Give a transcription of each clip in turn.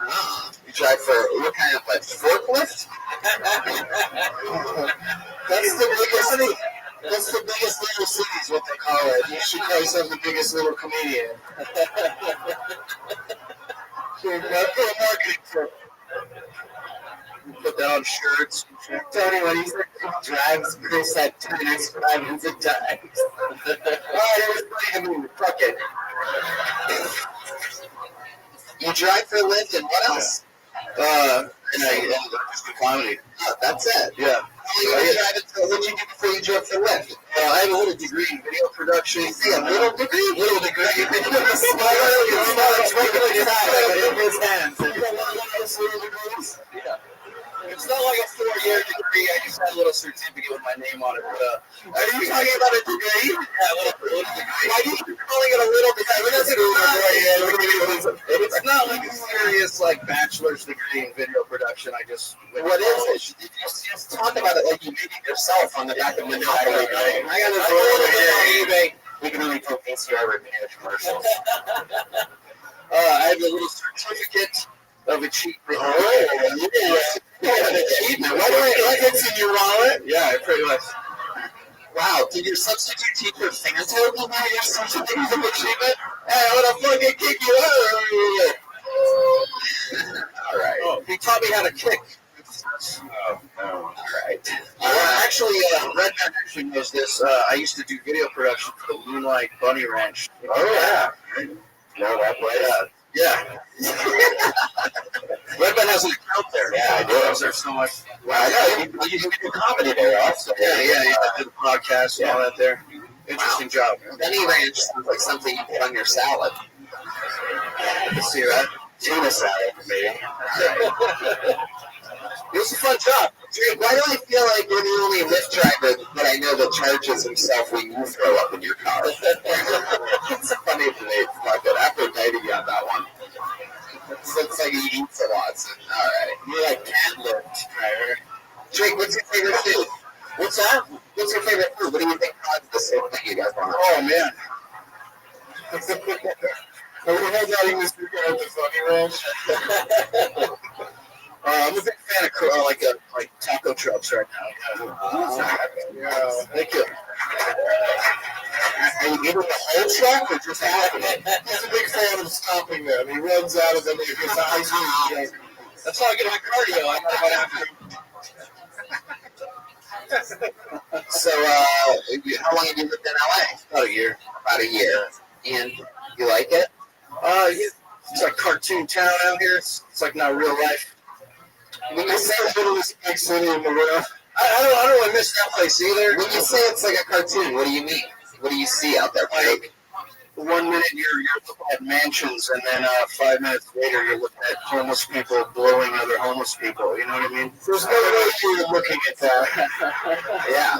Oh, you drive for what kind of like forklift? That's the biggest little city is what they call it. You should call yourself the biggest little comedian. Marketing for. Put that on shirts. Tony, when he drives, Chris had tennis driving to times. Fuck it. You drive for Lyft and what else? And just the comedy. Oh, that's it. Yeah. What did you do before you drove for Lyft? I have a little degree in video production. Yeah, little degree. It's regular time in his hands. You got one of those little degrees? Yeah. It's not like a 4-year degree. I just had a little certificate with my name on it. But, are you talking about a degree? Yeah, what degree? Why do you keep calling it a little degree? It's not like a serious like bachelor's degree in video production. I just what is it? You just talk about it like you made it yourself on the back of the Monopoly. I got this on eBay. We can only put PCR repair commercials. I have a little certificate of achievement. Oh, yeah. Achievement. What it's in your wallet? Yeah, pretty much. Wow, did your substitute teacher Phantom give you your certificate of achievement? Hey, I want to fucking kick you out. All right. Oh, he taught me how to kick. Oh, no. All right. Actually, Red Man actually knows this. I used to do video production for the Moonlight Bunny Ranch. Oh, yeah. No, that place. Yeah. Redman has an account there. Yeah, I do. I was there so much. Wow, yeah, you do comedy there also. Yeah, I did the podcast and all that there. Interesting job. Bunny Ranch sounds like something you put on your salad. You see that? Tuna salad, maybe. Right. It was a fun job. Why do I feel like you're the only Lyft driver that I know that charges himself when you throw up in your car? It's funny to me. After dating you on that one. It looks like he eats a lot. So, all right. You're like cat Lyft driver. Drake, what's your favorite food? What's that? What's your favorite food? What do you think caused the same thing you guys want? Oh, man. We had that in this weekend at the Funny Ranch. I'm a big fan of like taco trucks right now. Yeah. Thank you. Are you giving the whole truck or just half of it? He's a big fan of stopping them. He runs out of them and he gets ice cream. That's how I get my cardio. I know what happened. So, how long have you lived in LA? About a year. About a year. And you like it? It's like cartoon town out here. It's like not real life. When you say the littlest big city in the world, I don't really miss that place either. When you say it's like a cartoon, what do you mean? What do you see out there? Like 1 minute you're looking at mansions, and then 5 minutes later you're looking at homeless people blowing other homeless people. You know what I mean? There's no way you're looking at that. Yeah.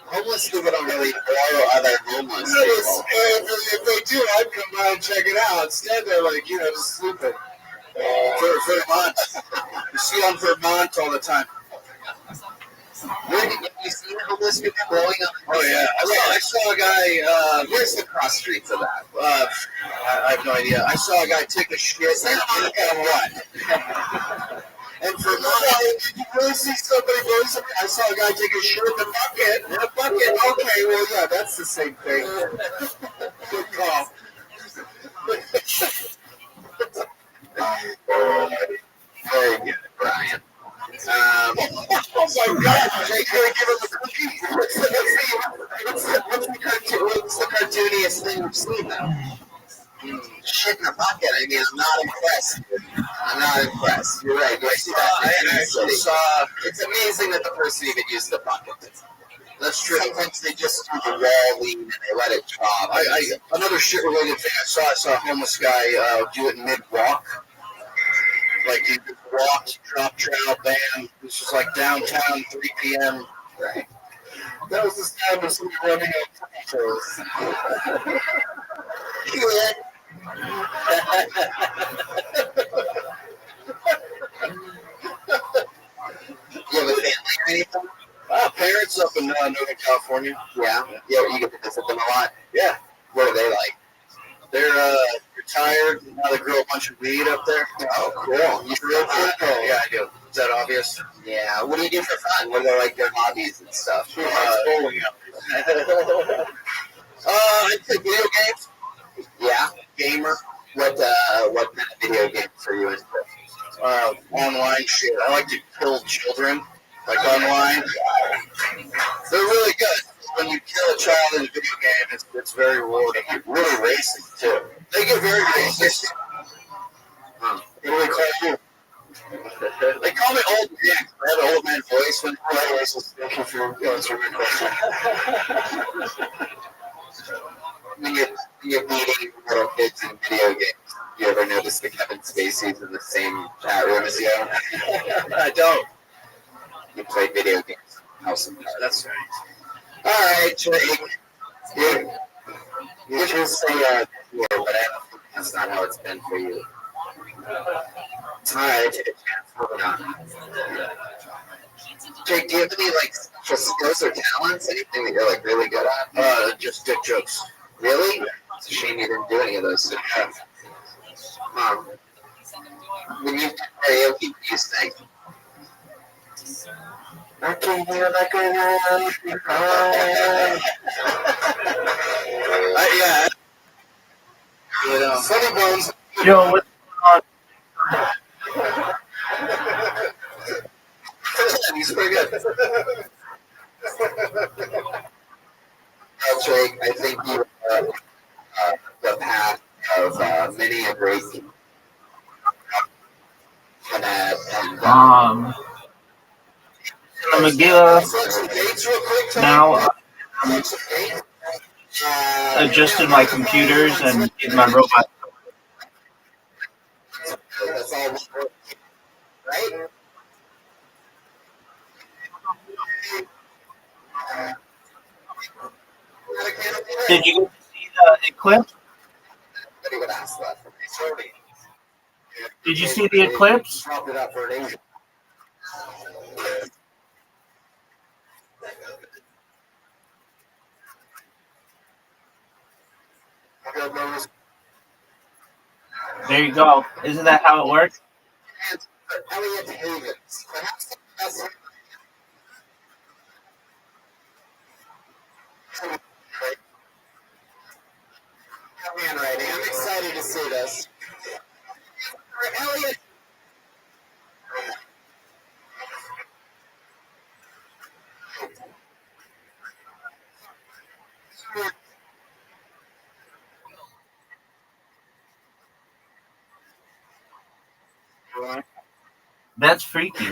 Homeless people don't really blow other homeless people. If they do, I'd come by and check it out. Instead, they're like, just sleeping. Vermont. You see on Vermont all the time. Where did you see homeless people blowing up? Oh, yeah. I saw a guy, where's the cross streets of that? I have no idea. I saw a guy take a shit and what? And Vermont, did you really see somebody blowing something? I saw a guy take a shit in a bucket. Okay, well, yeah, that's the same thing. Good call. Very good, Brian. Oh my God! Jake, can I give him a cookie? What's the cartooniest thing you've seen, though? Shit in a bucket. I mean, I'm not impressed. You're right. I saw. It's amazing that the person even used the bucket. That's true. Sometimes they just do the wall lean and they let it drop. Another shit-related thing I saw a homeless guy do it mid-walk. Like he walked, drop trout, bam. This was like downtown, 3 p.m. Right. That was the time of somebody running out of photos. You have a family or anything? Parents up in Northern California. Yeah, you get to visit them a lot. Yeah. What are they like? They're retired. Now they grow up bunch of weed up there. Oh, cool. You real cool? Yeah, I do. Is that obvious? Yeah. What do you do for fun? What are like your hobbies and stuff? Bowling I play video games. Yeah. Gamer. What kind of video games are you into? Online shit. I like to kill children, like online. They're really good. When you kill a child in a video game, it's very rewarding. They get really racist too. They get very racist. What do they call you? They call me old man. I have an old man voice when I racist. Thank you for answering my question. When you're beating little kids in video games, you ever notice the Kevin Spacey's in the same chat room as you? I don't. You play video games. House of Cards. That's right. All right, Jake. You should say before, but I don't think that's not how it's been for you. All right, take a chance. Moving on. Jake, do you have any like special skills or talents? Anything that you're like really good at? Just dick jokes. Really? It's a shame you didn't do any of those. When you do karaoke, what do you think? I can hear like a Yeah. Funny Bones. Yo, what's He's pretty good. Jake, I think you the path of many a great and I'm gonna give now. Adjusted my computers and did my robot. That's all, right? Did you see the eclipse? Did you see the eclipse? There you go. Isn't that how it works? Handwriting. I'm excited to see this. Elliot. That's freaky.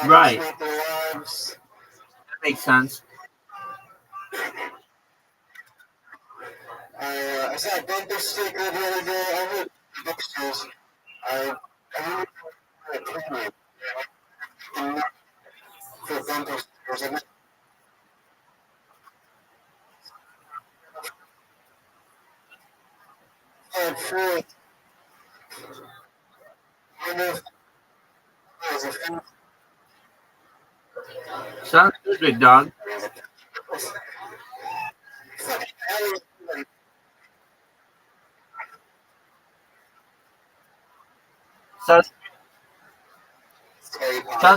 Right. That makes sense. I saw a bumper sticker the other day. I went to bookstores. I went to a premium for bumper stickers. And for Sounds good, big dog. Sounds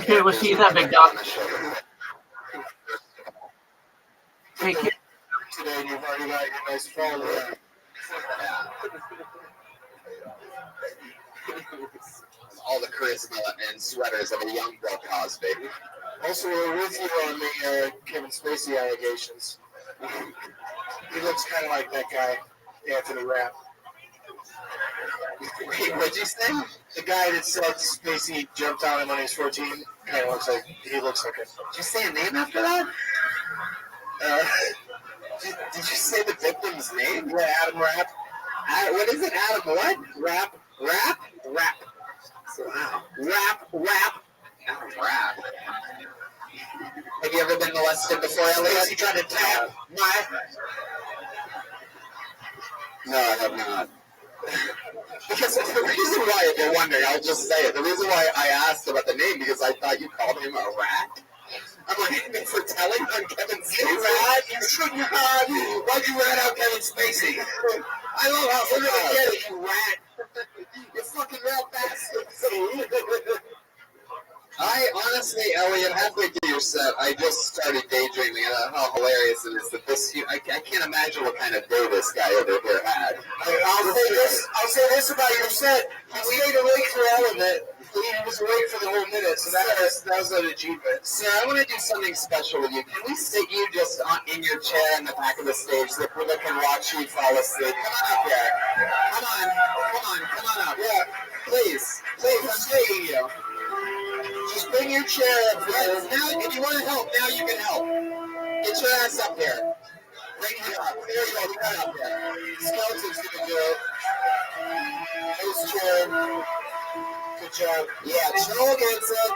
good. We'll see you then, big dog. Take care. Today, and you've already got your nice phone. All the charisma and sweaters of a young Bill Cosby. Also, we're with you on the Kevin Spacey allegations. He looks kind of like that guy, Anthony Rapp. Wait, what'd you say? The guy that said Spacey jumped on him when he was 14 kind of looks like he looks like him. Did you say a name after that? Did you say the victim's name? Yeah, Adam Rapp. What is it, Adam? What? Rapp. Wow. Rap. Adam Rapp. Have you ever been molested before, Elliot? You tried to tap my. No, I have not. Because the reason why, if you're wondering, I'll just say it. The reason why I asked about the name because I thought you called him a rat. I'm like, for telling on Kevin Spacey. You rat? You shouldn't have. Why'd you rat out Kevin Spacey? I love how we're gonna get it, you rat. You fucking rat bastard. I honestly, Elliot, halfway through your set, I just started daydreaming about how hilarious it is that this. I can't imagine what kind of day this guy over here had. I'll say this about your set. You stayed awake for all of it. He was awake for the whole minute, so that was an achievement. Sir, I want to do something special with you. Can we sit you just in your chair in the back of the stage so that people can watch you fall asleep? Come on up here. Come on up. Yeah, please, I'm begging you. Just bring your chair up here. Now, if you want to help, now you can help. Get your ass up here. Bring it up. There you go. You got up there. Skeleton's gonna do it. Nice chair. Good job. Yeah, Joel gets it.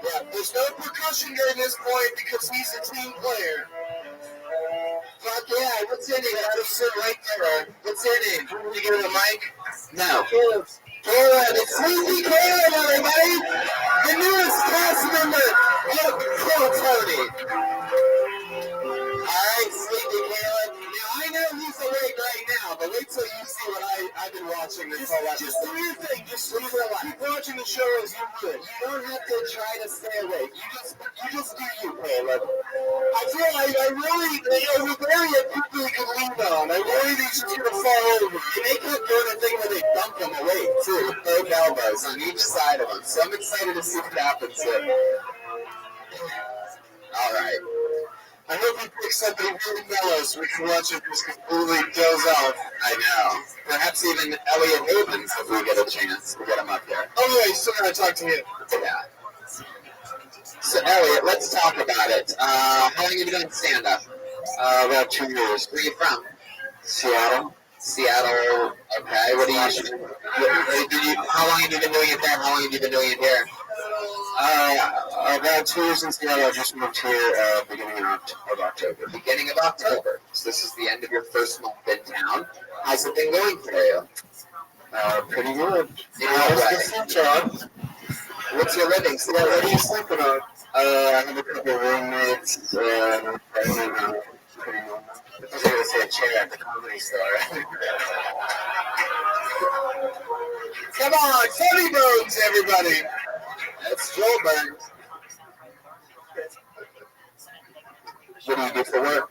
Yeah, there's no percussion during this point because he's a team player. Fuck yeah, what's your name? I'll sit right there. What's your name? Do you want to give him a mic? No. Caleb, it's Sleepy Caleb, everybody! The newest cast member of Pro Tony. Alright, Sleepy Caleb. Now, I know he's awake right now, but wait till you see what I've been watching this whole episode. Just do your thing. Just keep watching the show as you would. You don't have to try to stay awake. You just do you, Caleb. I feel like I really, with Elliot, people you can lean on. I worry these are going to fall over. And they kept doing a thing where they dumped them awake, too, with both elbows on each side of them. So I'm excited to see what happens here. All right. I hope you pick something really mellow so we can watch it just completely doze off. I know. Perhaps even Elliot Havens if we get a chance to get him up there. Oh, yeah, you still got to talk to him. Yeah. So, Elliot, let's talk about it. How long have you been doing stand-up? About 2 years. Where are you from? Seattle. Seattle. Okay. What do you? How long have you been doing it there? How long have you been doing it here? About 2 years in Seattle. I just moved here beginning of October. Beginning of October. So this is the end of your first month in town. How's it been going for you? Pretty good. What's your living? So What are you sleeping on? I have a couple of roommates. Pretty normal. I was going to say a chair at the comedy store. Come on, Funny Bones, everybody. That's Joel Burns. What do you do for work?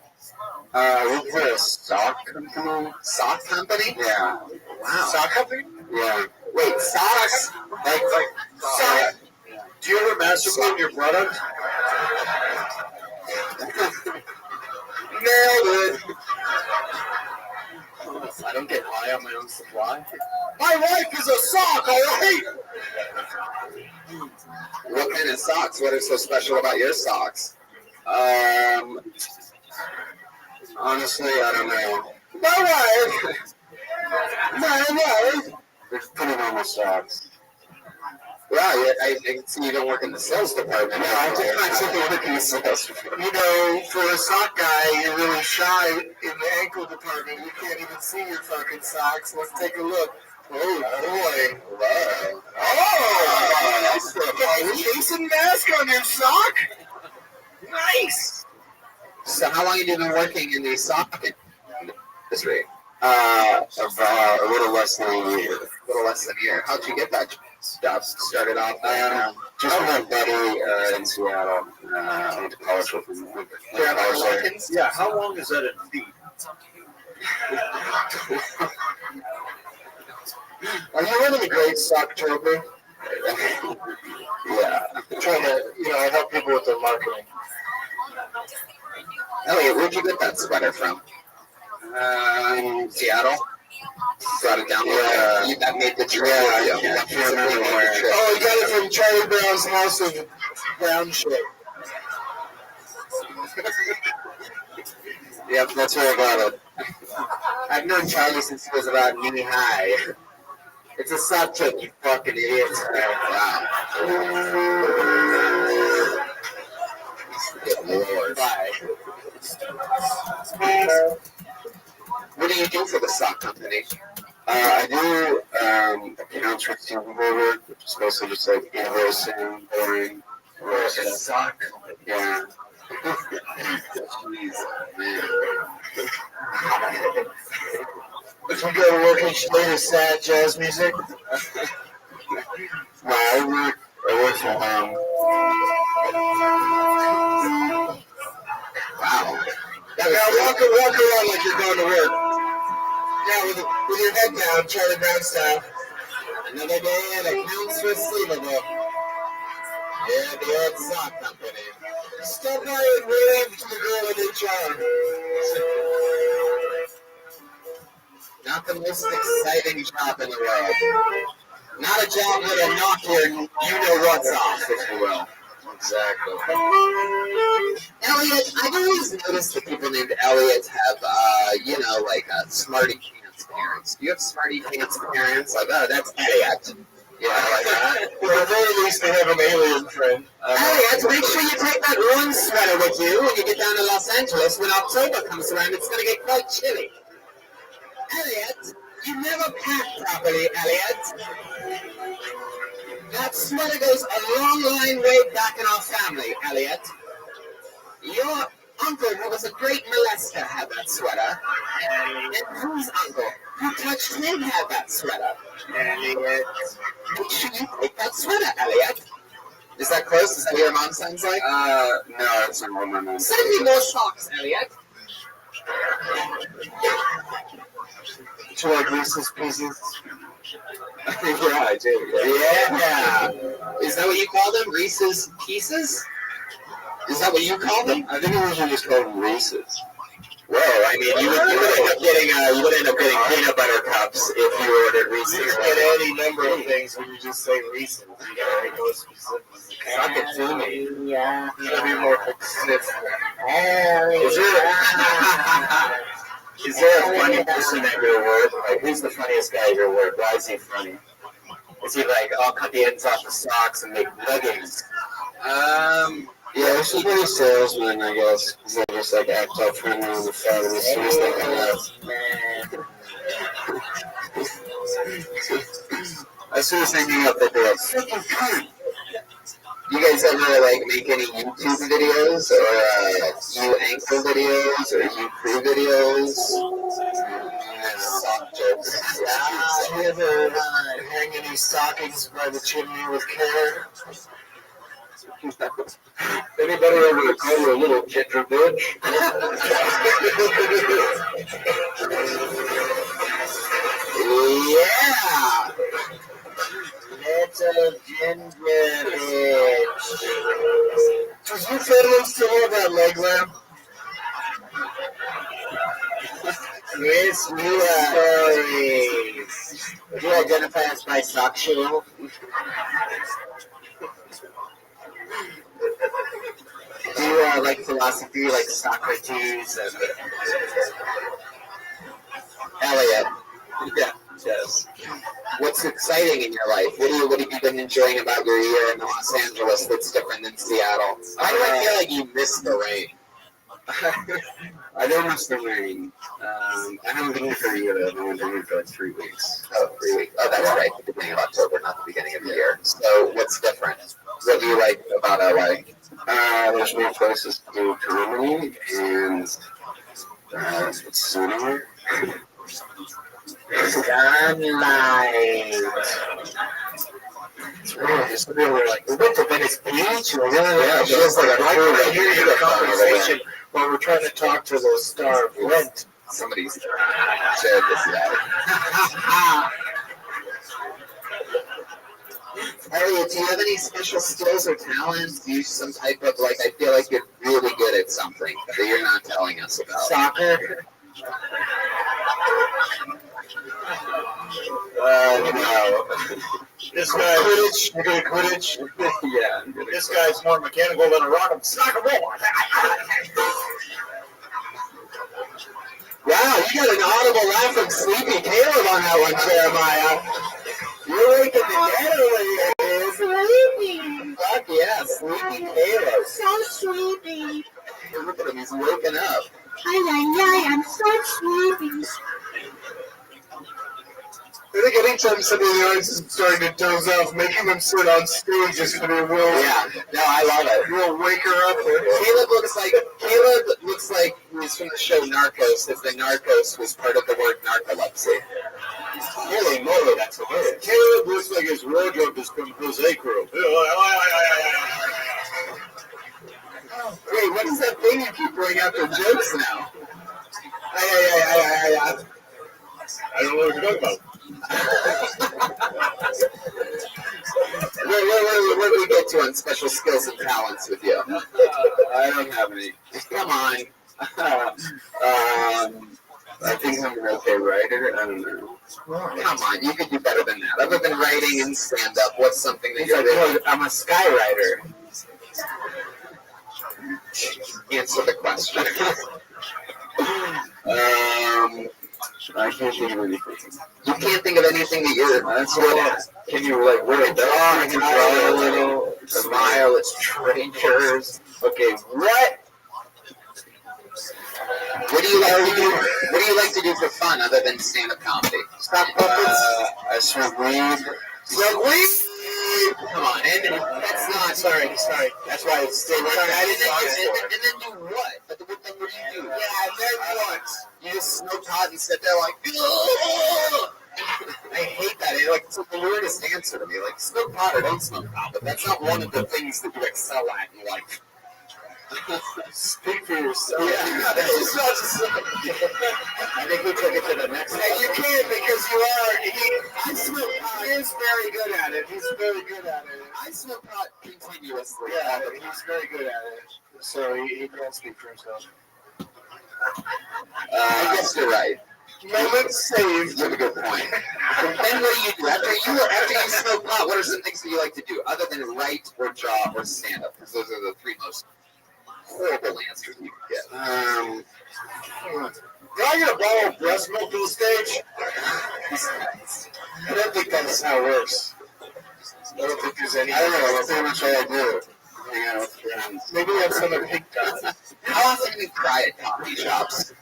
We for a sock company. Sock company? Yeah. Wow. Sock company? Yeah. Wait, socks? Like sock. Do you ever masturbate your product? Nailed it. I don't get high on my own supply. My wife is a sock, all right? What kind of socks? What is so special about your socks? Honestly, I don't know. My wife. They're pretty normal socks. Wow, I can see you don't work in the sales department. No, I do actually work in the sales department. You know, for a sock guy, you're really shy in the ankle department. You can't even see your fucking socks. Let's take a look. Oh, boy. Wow. Oh, that's a Jason mask on your sock? Nice. So how long have you been working in the sock industry? About a little less than a year. A little less than a year. How'd you get that job started off? Just with my buddy in Seattle. I went to college with him. Yeah, how long is that in feet? Are you running a great sock trophy? Yeah. I'm trying to, help people with their marketing. Elliot, where'd you get that sweater from? Seattle? Brought it down there. That made the trip. Yeah, I can't remember where. Oh, you got it from Charlie Brown's House of Brown Shit. Yep, that's where I got it. I've known Charlie since he was about knee high. It's a sock trick, you fucking idiots. Wow. Good Lord. Bye. What do you do for the sock company? I do receiver, which is mostly just like invoicing, boring. Suck. Yeah. Jeez, man. If you go to work and you play sad jazz music? No, I work from home. Wow. Now walk around like you're going to work. Now with your head down, Charlie Brown style. Another day at accounts receivable. Yeah, the old sock company. Stop by and wave to the girl in HR. Not the most exciting job in the world. Not a job with a knock your you-know-what's off, if you will. Exactly. Elliot, I've always noticed that people named Elliot have, like smarty pants parents. Do you have smarty pants parents? Like, oh, that's Elliot. Yeah, like that. Well, at the very least, they have an alien friend. Elliot, make sure you take that one sweater with you when you get down to Los Angeles. When October comes around, it's going to get quite chilly. Elliot, you never pack properly, Elliot. That sweater goes a long line way back in our family, Elliot. Your uncle, who was a great molester, had that sweater. And whose uncle, who touched him, had that sweater. Elliot, make sure you take that sweater, Elliot. Is that close? Is that what your mom sounds like? No, it's not what my mom Send me more socks, Elliot. Do you like Reese's Pieces? Yeah, I do. Yeah. Is that what you call them? Reese's Pieces? Is that what you call them? I think it was just called Reese's. Whoa, I mean, you would end up getting peanut butter cups if you ordered Reese's. You can get any number of things when you just say Reese's. You gotta make those specific. Suck it to me. Yeah. You gotta be more specific. Is there a funny person at your work? Like, who's the funniest guy at your work? Why is he funny? Is he like, I'll cut the ends off the socks and make leggings? Yeah, it's just really salesmen, I guess, because they just like act all friendly on the phone as soon as they come out. As soon as they hang up, they're like, freaking cunt. You guys ever like make any YouTube videos or you anchor videos or you crew videos? Sock jokes. Yeah, you ever hang any stockings by the chimney with care? Anybody ever call you a little ginger bitch? Yeah! Little ginger bitch. Does your family still have that leg lamp? Yes, we are. Stories. Do you identify as bisexual? Do you like philosophy, like Socrates and Elliot? Yeah, yes. What's exciting in your life? What have you been enjoying about your year in Los Angeles that's different than Seattle? Why do I feel like you missed the rain? I don't miss the rain. I haven't been here for a year. I've only been here for like 3 weeks. Oh, 3 weeks. Oh, that's right. The beginning of October, not the beginning of the year. So what's different? What do you like about LA? There's more places to do comedy, and it's sunnier. Sunlight. It's really just we went to Venice Beach. It feels like I hear your conversation while we're trying to talk to those starved rent. Somebody's shared this out. Elliot, do you have any special skills or talents? Do you some type of I feel like you're really good at something that you're not telling us about? Soccer? No. This guy, Quidditch? You're good at Quidditch? Yeah. This guy's more mechanical than a rock. Soccer ball. Wow, you got an audible laugh from Sleepy Caleb on that one, Jeremiah. You're waking the dead over here. Sleepy. Fuck yeah, Sleepy Caleb. So sleepy. Look at him, he's waking up. Ay, I'm so sleepy. I think anytime somebody in the audience is starting to doze off, making them sit on stage is going to be real. Yeah, no, I love it. We'll wake her up. Caleb looks like he's from the show Narcos. If the Narcos was part of the word narcolepsy. Holy moly, that's hilarious. Caleb looks like his wardrobe is from Jose Crew. Wait, what is that thing you keep bringing out for jokes now? I don't know what you're talking about. Where do we get to on special skills and talents with you? I don't have any. Come on. I think I'm an okay writer. I don't know. Come on, you could do better than that. Other than writing and stand-up, what's something that you're doing? I'm a skywriter. Answer the question. I can't think of anything. You can't think of anything that you're good at. Can you really draw? I can draw a little. Smile at strangers. Okay, what? What do you like to do? What do you like to do for fun other than stand-up comedy? Stop puppets. I smoke weed. Smoke weed. Come on, and that's not. Sorry. That's why it's still. And then do what? But then what do you do? Yeah, then what? You just smoke pot and sit there like. Ugh! I hate that. It's like the weirdest answer to me. Like, smoke pot or don't smoke pot, but that's not one of the things that you excel at in life. Speak for yourself. Yeah, that's not just. I think we took it to the next level. You can't because you are. I smoke pot. He is very good at it. He's very good at it. I smoke pot continuously. Yeah, he's very good at it. So he can't speak for himself. I guess you're right. Moment saved. You have a good point. Then what do you do after you smoke pot? What are some things that you like to do other than write or draw or stand up? Because those are the three most horrible answers you can get. Can I get a bottle of breast milk to the stage? I don't think that's how it works. I don't think there's any. I don't know. That's pretty much all I do. Hang out with friends. Maybe we have some at Pink Dot. How often do you cry at comedy shops?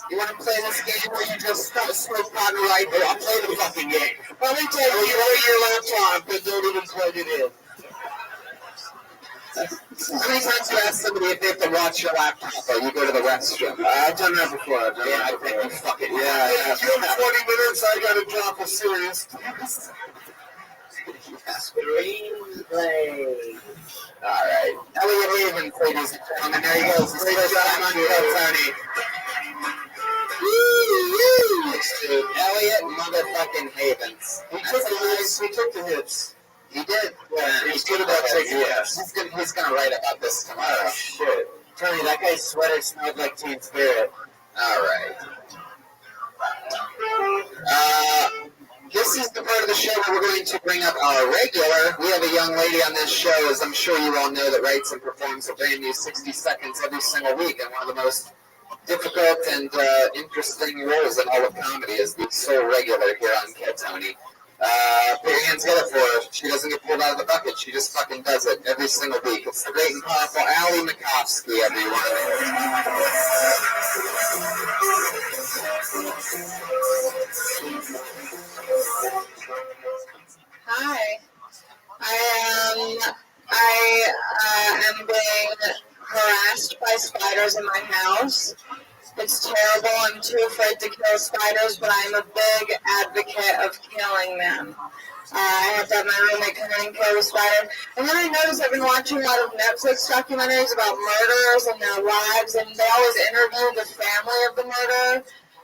You want to play this game where you just smoke pot and write? I'll play the fucking game. Let me tell you, write your laptop and don't even plug it in. How many times do you ask somebody if they have to watch your laptop or you go to the restroom? I've done that before. I think you fucking yeah. You have 20 minutes, I gotta drop a serious. Screenplay. Alright. Elliot Havens, ladies and gentlemen. There he goes. First time on Tony. Woo! Elliot motherfucking Havens. He took the hits. He did. Yeah, he's good about taking hits. He's gonna write about this tomorrow. Oh, shit. Tony, that guy's sweater smelled like Teen Spirit. Alright. This is the part of the show where we're going to bring up our regular. We have a young lady on this show, as I'm sure you all know, that writes and performs a brand new 60 seconds every single week. And one of the most difficult and interesting roles in all of comedy is the sole regular here on Tony. Put your hands together for her. She doesn't get pulled out of the bucket. She just fucking does it every single week. It's the great and powerful Allie Makovsky, everyone. Hi. I am being harassed by spiders in my house. It's terrible. I'm too afraid to kill spiders, but I'm a big advocate of killing them. I have to have my roommate come in and kill the spider. And then I noticed I've been watching a lot of Netflix documentaries about murderers and their lives, and they always interview the family of the murderer.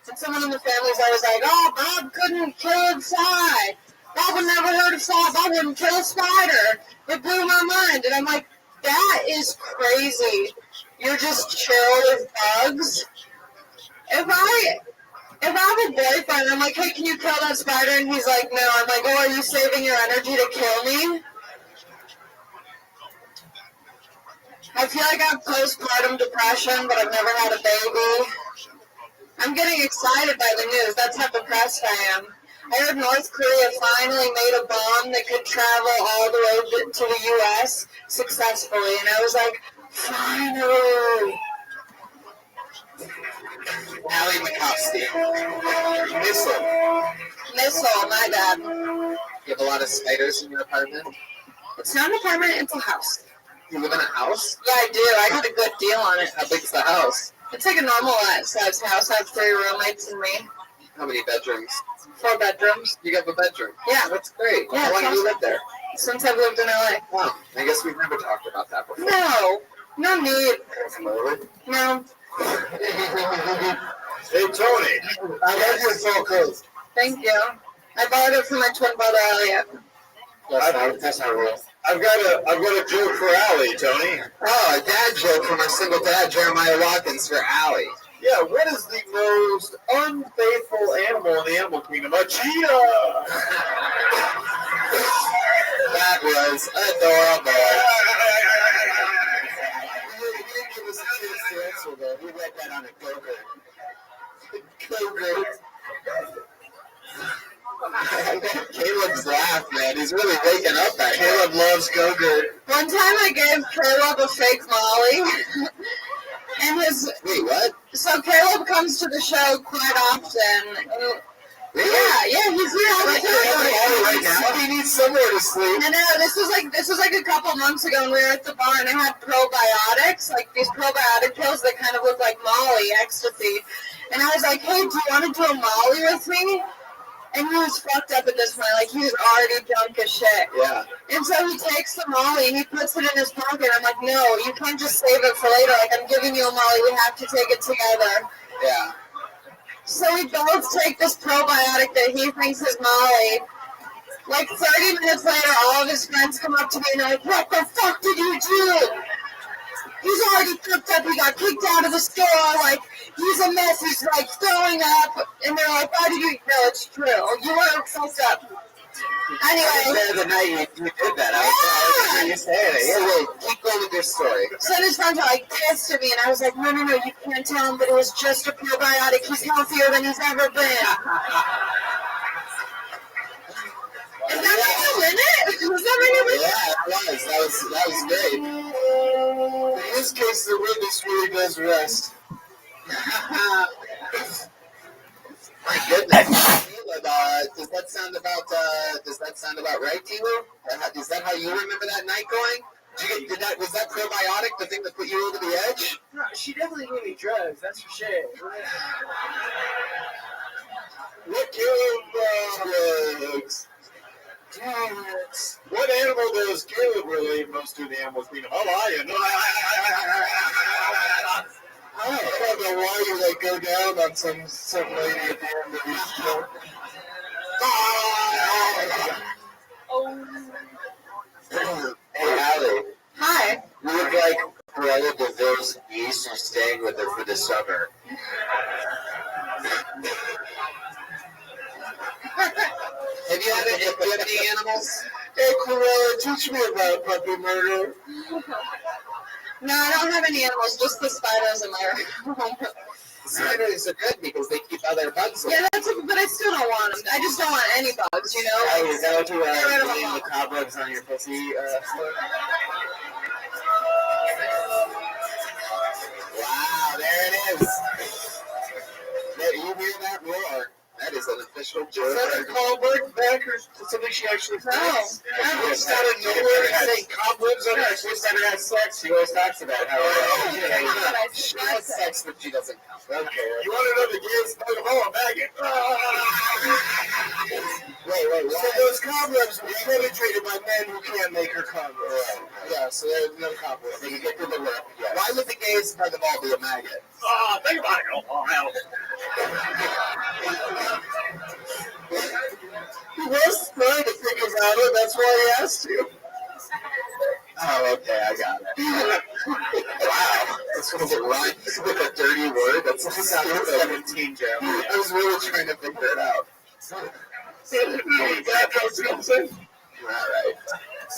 And someone in the family is always like, oh, Bob couldn't kill a fly. Bob would never hurt a fly. Bob wouldn't kill a spider. It blew my mind. And I'm like, that is crazy. You're just chill with bugs. If I have a boyfriend, I'm like, hey, can you kill that spider? And he's like, no. I'm like, oh, are you saving your energy to kill me? I feel like I have postpartum depression, but I've never had a baby. I'm getting excited by the news. That's how depressed I am. I heard North Korea finally made a bomb that could travel all the way to the U.S. successfully. And I was like, finally. Allie Mikowski. Missile, my bad. You have a lot of spiders in your apartment? It's not an apartment, it's a house. You live in a house? Yeah, I do. I got a good deal on it. How big's the house? It's like a normal size house. I have 3 roommates and me. How many bedrooms? 4 bedrooms. You have a bedroom? Yeah. That's great. Yeah, How long have you awesome. lived there? Since I've lived in LA. Oh, I guess we've never talked about that before. No need. No. Hey, Tony. I got your phone code. Thank you. I borrowed it from my twin brother Elliot. That's not real. I've got a joke for Allie, Tony. Oh, a dad joke from our single dad, Jeremiah Watkins, for Allie. Yeah, what is the most unfaithful animal in the animal kingdom? A cheetah! That was adorable. He didn't give us a chance to answer, though. We read that on a Go-Gurt. Go-Gurt. Caleb's laugh, man. He's really waking up back there. Caleb loves Go-Gurt. One time I gave Caleb a fake Molly. And Wait, what? so Caleb comes to the show quite often. Really? Yeah, he's here all the time. Right now? He needs somewhere to sleep. I know, this was like a couple months ago when we were at the bar and I had probiotics, like these probiotic pills that kind of look like Molly, ecstasy. And I was like, hey, do you want to do a Molly with me? And he was fucked up at this point, like he was already drunk as shit. Yeah. And so he takes the Molly and he puts it in his pocket. I'm like, no, you can't just save it for later. Like, I'm giving you a Molly, we have to take it together. Yeah. So we both take this probiotic that he thinks is Molly. Like 30 minutes later, all of his friends come up to me and they're like, what the fuck did you do? He's already fucked up. He got kicked out of the store. Like, he's a mess. He's like throwing up. And they're like, why did you? No, it's true. You weren't fucked up. Anyway. The night you did that, I was you saying it. Yeah, wait, keep going with your story. So his friends were like pissed at me, and I was like, no, you can't tell him, but it was just a probiotic. He's healthier than he's ever been. Is that my new limit? Was that my new limit? Yeah, it was. That was great. In this case, the witness really does rest. My goodness. Caleb, does that sound about right to you? Is that how you remember that night going? Was that probiotic the thing that put you over the edge? No, she definitely gave me drugs, that's for sure. What Caleb drugs? Damn it. What animal does Caleb relate most to the animal kingdom? Oh, lion. I don't know why you go down on some lady at the end of the show. Hey, Allie. Hi. You look like Cruella de Vil's niece who's staying with her for the summer. Have you had any animals? Hey, Cruella, teach me about puppy murder. No, I don't have any animals, just the spiders in my room. Spiders are good because they keep other bugs away. Yeah, but I still don't want them. I just don't want any bugs, you know? Oh, is that what you Get rid of putting them the cobwebs on your pussy? Wow, there it is. There, you hear that roar? That is an official joke. Is that a callback back or something she actually says? No. It's out of nowhere saying cobwebs on her. She's never had sex. She always talks about how She has sex, but she doesn't come. Okay. You want to know the gayest part of all? A maggot. Wait. So those cobwebs are penetrated by men who can't make her come. Yeah, so there's no cobwebs. They can get through the lip. Yeah. Why would the gayest part of all be a maggot? Think about it. Oh, hell. He was trying to think about it. That's why he asked you. Oh, okay, I got it. Wow, this was a rhyme with a dirty word. That's a 17 joke. I was really trying to figure it out. All right.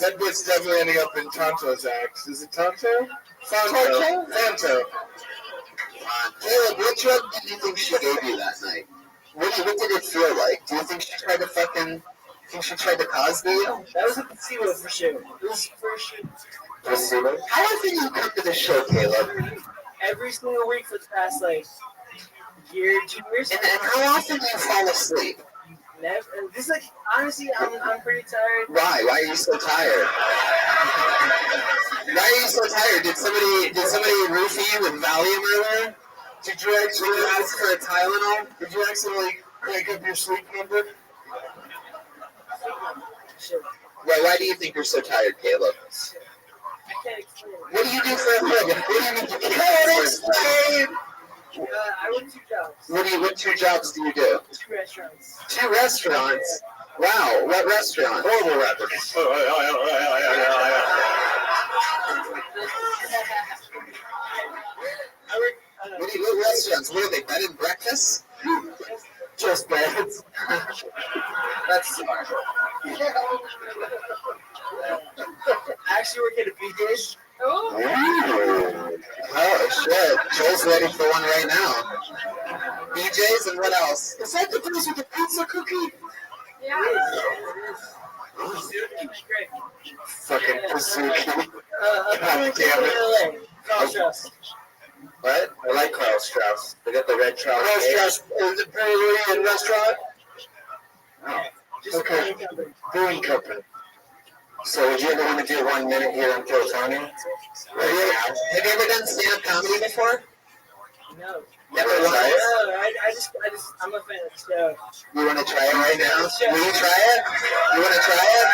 That bit's definitely ending up in Tonto's axe. Is it Tonto? Fanto. Caleb, what drug do you think she gave you that night? What did it feel like? Do you think she tried to Cosby you? That was a placebo for sure. It was for sure. How often do you come to the show, Caleb? Every single week for the past, year, 2 years. And how often do you fall asleep? Never. And this is like honestly, I'm pretty tired. Why? Why are you so tired? Why are you so tired? Did somebody roofie you with Valium earlier? Did you actually ask for a Tylenol? Did you accidentally crank up your sleep number? Shit. Why do you think you're so tired, Caleb? I can't explain it. What do you do for a living? What do you mean you can't explain? I work 2 jobs. What 2 jobs do you do? 2 restaurants. 2 restaurants. Wow, what restaurant? Horrible rapper. I work. What restaurants? What are they? Bed and breakfast? Just beds. That's smart. I actually work at a BJ's. Oh shit! Joel's ready for one right now. BJ's and what else? Is that the place with the pizza cookie? Yeah. Great. Fucking Kazuki. God damn it. LA. Cross. What? I like Carl Strauss. They got the red trout. Carl Strauss Brewery and Restaurant? Oh. Just Okay. Brewing Company. So would you ever want to do 1 minute here in California? Right now? Have you ever done stand-up comedy before? No. Never No, once? I'm a fan of stuff. You want to try it right now? Will you try it? You want to try it?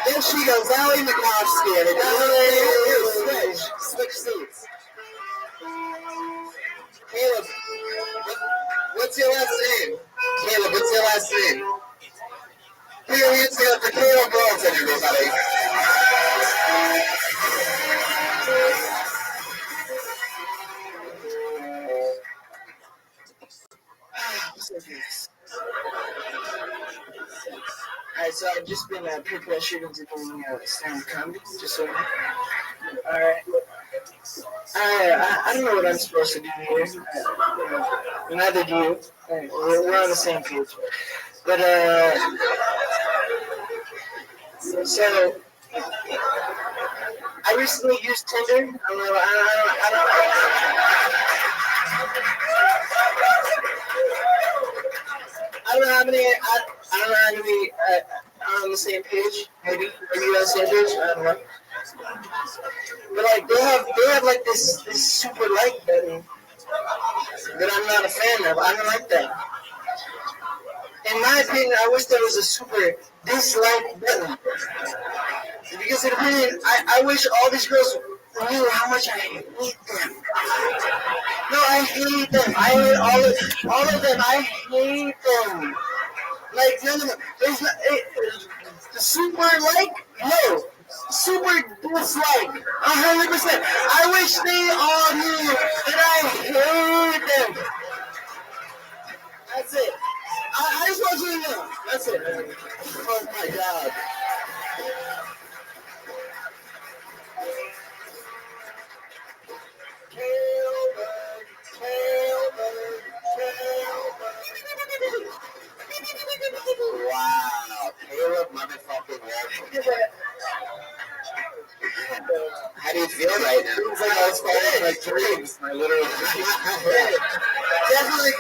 There she goes, Allie McCloskey. And switch seats. Caleb, what's your last name? Caleb, what's your last name? Put your hands together for Caleb Burlton, everybody. Alright, so I've just been peer pressured into doing stand-up comedy, just so you know. Alright. I don't know what I'm supposed to do here. Neither do you. We're on the same page. But, so, I recently used Tinder. I don't know how many are on the same page. Maybe are you on the same page? I don't know. But like they have like this super like button that I'm not a fan of. I don't like that. In my opinion, I wish there was a super dislike button. Because in opinion, I wish all these girls knew how much I hate them. No, I hate them. I hate all of them. I hate them. Like, no. There's not, the super like? No. Super dislike. 100%. I wish they all knew that I hate them. That's it. I just want you to know. That's it. Oh my God. Wow, Caleb motherfucking Walton. How do you feel right now? It's like I was falling like dreams. I literally. Definitely.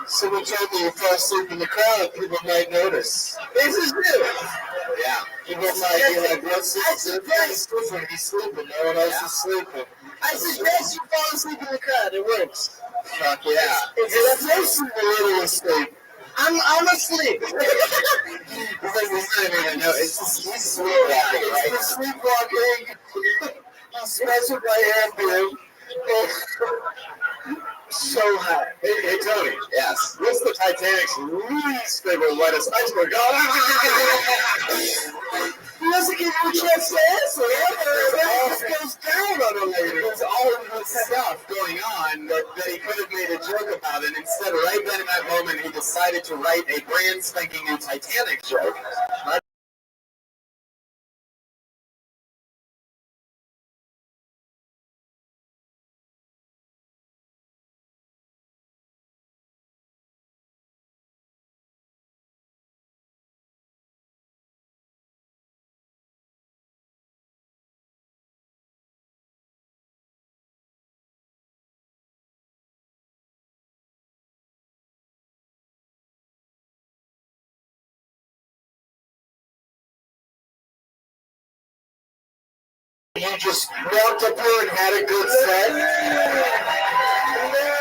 So we told me you fall asleep in the crowd, people might notice. This is new. Yeah. People might be like, what's this? He's sleeping, he's sleeping, no one else is sleeping. I suggest you fall asleep in the crowd. It works. Fuck yeah. It's supposed to be a little asleep. I'm asleep. He's not even know. It's just, he's sleepwalking right It's the now. sleepwalking. He's sponsored by Amber. So hot. Hey, Tony. Yes. What's the Titanic's least favorite lettuce iceberg? He doesn't give you a chance to answer. It goes down on a lady. There's all of this stuff going on that he could have made a joke about, and instead, right then in that moment, he decided to write a brand spanking new Titanic joke. you just walked up here and had a good set? No.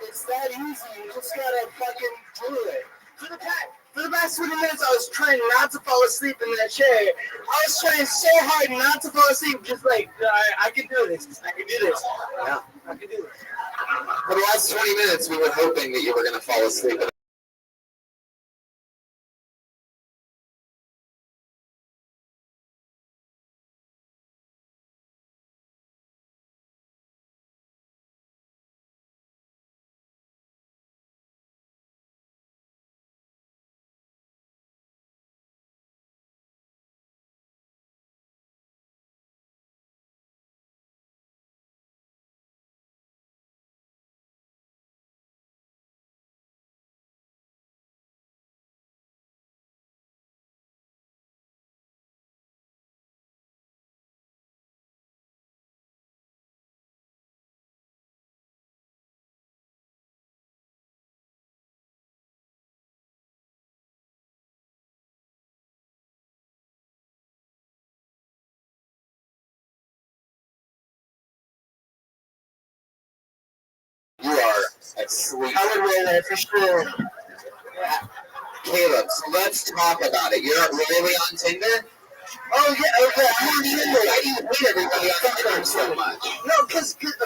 It's that easy. You just gotta fucking do it. For the past 20 minutes, I was trying not to fall asleep in that chair. I was trying so hard not to fall asleep, just like, I can do this. I can do this. Yeah. I can do this. For the last 20 minutes, we were hoping that you were going to fall asleep. You are asleep. I would wear that for sure. Caleb, so let's talk about it. You're not really on Tinder? Oh, yeah, okay, I'm on Tinder. Why do you hate everybody on Tinder so much? No, because like,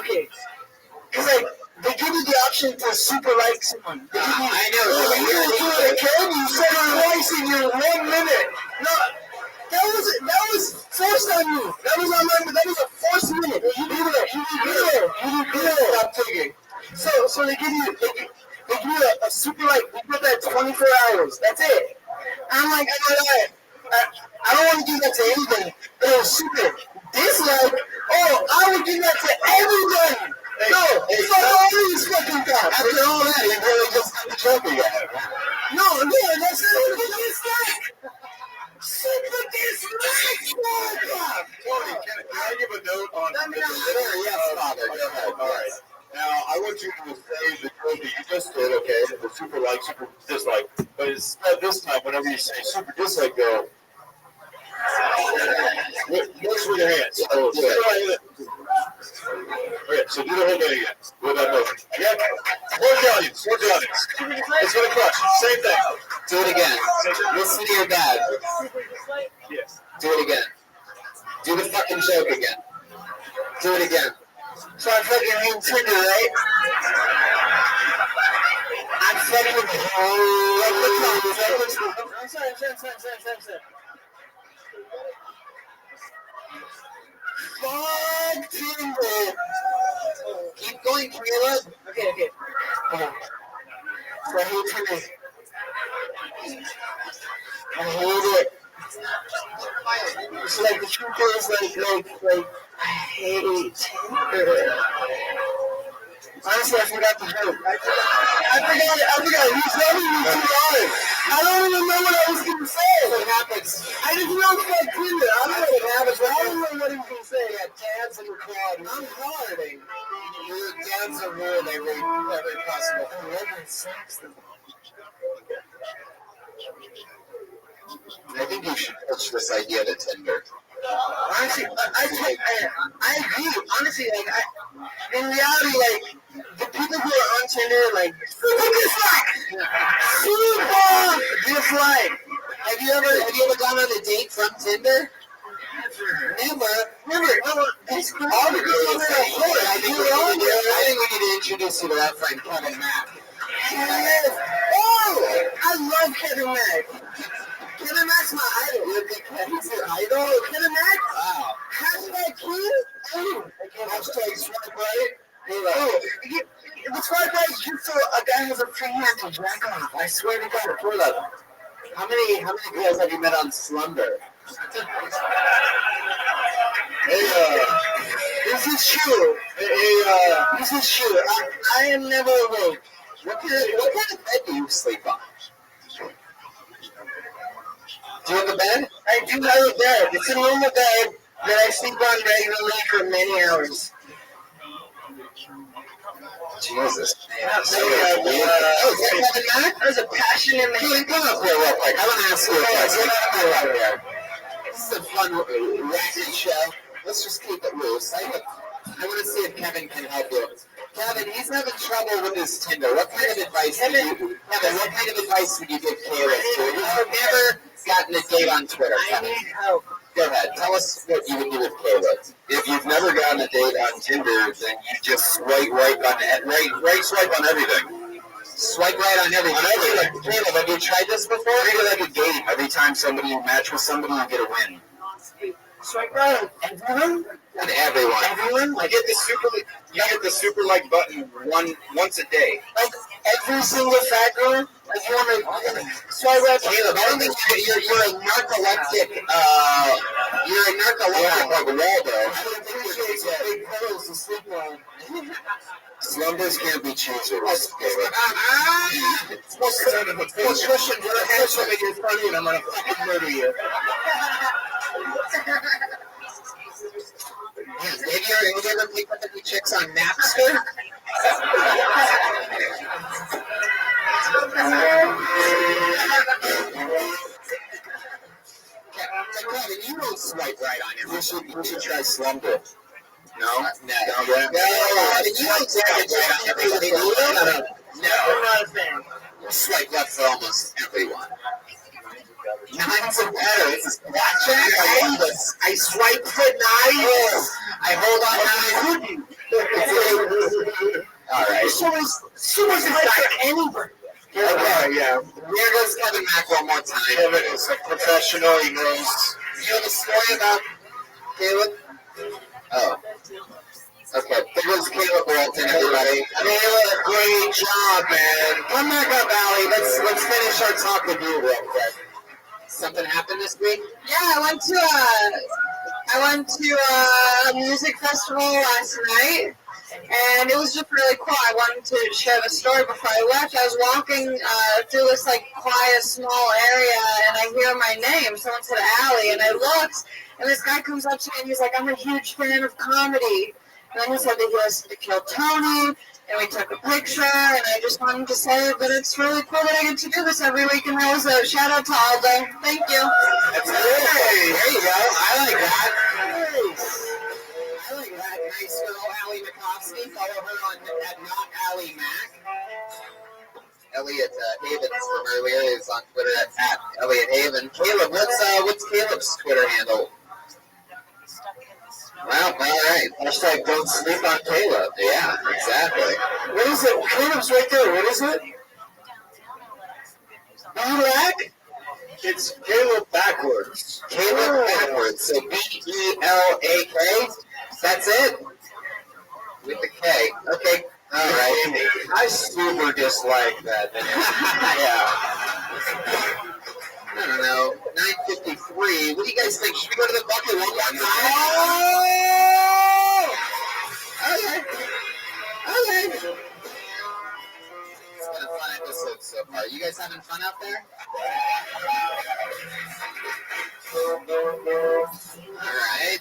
they give you the option to super like someone. I know. You do it, kid. You said it twice in your 1 minute. No, that was forced on you. That was a forced minute. You do it. Stop thinking. So they give you a super like. They put that 24 hours. That's it. I'm like, I don't want to give that to anybody. But it was super dislike. Oh, I would give that to everybody. No, fuck all these fucking guys. After all that, you really just had the joke again. No, that's not a dislike. Super dislike. Tony, can I give a note on Yes, Father. Go ahead. All right. Now, I want you to say the joke that you just did, okay? The super like, super dislike. But instead, this time, whenever you say super dislike, go. Works with your hands. So, okay, so do the whole thing again. With that motion. Again. Towards the audience. It's going to crush. Same thing. Do it again. Listen to your dad. Yes. Do it again. Do the fucking joke again. Do it again. So I'm fucking on Tinder, right? I'm fucking I'm sorry. Fuck Tinder. Keep going, Caleb. Okay. So I hate Tinder. I hate it. So like the truth is like I hate Tinder. Honestly, I forgot the joke. I forgot. He's running me too hard. I don't even know what I was going to say. What happens? I didn't know about Tinder. I don't know what happens, but I don't know what he was going to say. I got tabs in the cloud. I'm hard. Your dad's a ruin every possible. I love it. Sex. I think you should pitch this idea to Tinder. Honestly, I agree. Honestly, like, in reality, like, the people who are on Tinder, like, super dislike. Have you ever gone on a date from Tinder? Never. That's crazy. All the girls on there are cool. I think we need to introduce you to that friend, Kevin Mack. Oh, I love Kevin Mack. Kevin Mack's my idol. He's your idol? Kevin Mack? Wow. Hashtag king? Oh. Hashtag swipe right? Oh, the swipe right is just so a guy has a free hand to jack off. I swear to God. Hold up. How many girls have you met on Slumber? Hey, This is true. This is true. I am never awake. What kind of bed do you sleep on? Do you have a bed? I do have a bed. It's a normal bed that I sleep on regularly for many hours. Jesus. Kevin Mack? There's a passion in me. Come up here real quick. I want to ask you a question. This is a fun, wacky show. let's just keep it loose. I want to see if Kevin can help you. Kevin, he's having trouble with his Tinder. What kind of advice would you give Caleb? He's never gotten a date on Twitter. I need help. Go ahead. Tell us what you would do with Caleb. If you've never gotten a date on Tinder, then you just swipe right swipe on everything. Swipe right on everything. Caleb, have you tried this before? Treat it like a game. Every time you match with somebody, you get a win. Swipe right on everyone? On everyone. Everyone? You get the super like button once a day. Like every single fat girl? Like you want to swipe right? Caleb, I don't think you're a narcoleptic. You're a narcoleptic like Waldo. I don't appreciate big pillows to sleep on. Slumbers can't be choosers. Listen, you're a handsome and you're funny and I'm going to fucking murder you. Have you ever picked up any chicks on Napster? Kevin, you don't swipe right on him. You should try Slumber. No? No. You don't swipe right on everybody. No. I'm not a fan. You swipe left for almost everyone. Nines are better. It's blackjack. I swipe for nines. I hold on nines. All right. So much like for anybody. Okay, yeah. Here goes Kevin Mack one more time. Kevin is a professional. He knows. You have a story about Caleb? Oh. Okay, there goes Caleb Walton, everybody. Caleb, great job, man. Come back up, Allie. Let's finish our talk with you real quick. Something happened this week? Yeah, I went to a music festival last night, and it was just really cool. I wanted to share the story before I left. I was walking through this quiet, small area, and I hear my name. Someone said Allie, and I looked, and this guy comes up to me, and he's like, "I'm a huge fan of comedy." And then he said that he listened to Kill Tony. And we took a picture, and I just wanted to say that it's really cool that I get to do this every week. And that was a shout out to Aldo. Thank you. That's good. There you go. I like that. Nice. I like that. Nice girl, Allie Makovsky. Follow her on at Not Allie Mac. Elliot Havens from earlier is on Twitter at Elliot Haven. Caleb, what's Caleb's Twitter handle? Well, all right. Hashtag don't sleep on Caleb. Yeah, exactly. What is it? Caleb's right there. What is it? Belak? It's Caleb backwards. Caleb backwards. So B-E-L-A-K. That's it. With the K. Okay. All right. I super dislike that. Yeah. I don't know. 9:53. What do you guys think? Should we go to the bucket one more time? Oh! Okay. It's been a fun episode so far. You guys having fun out there? Alright.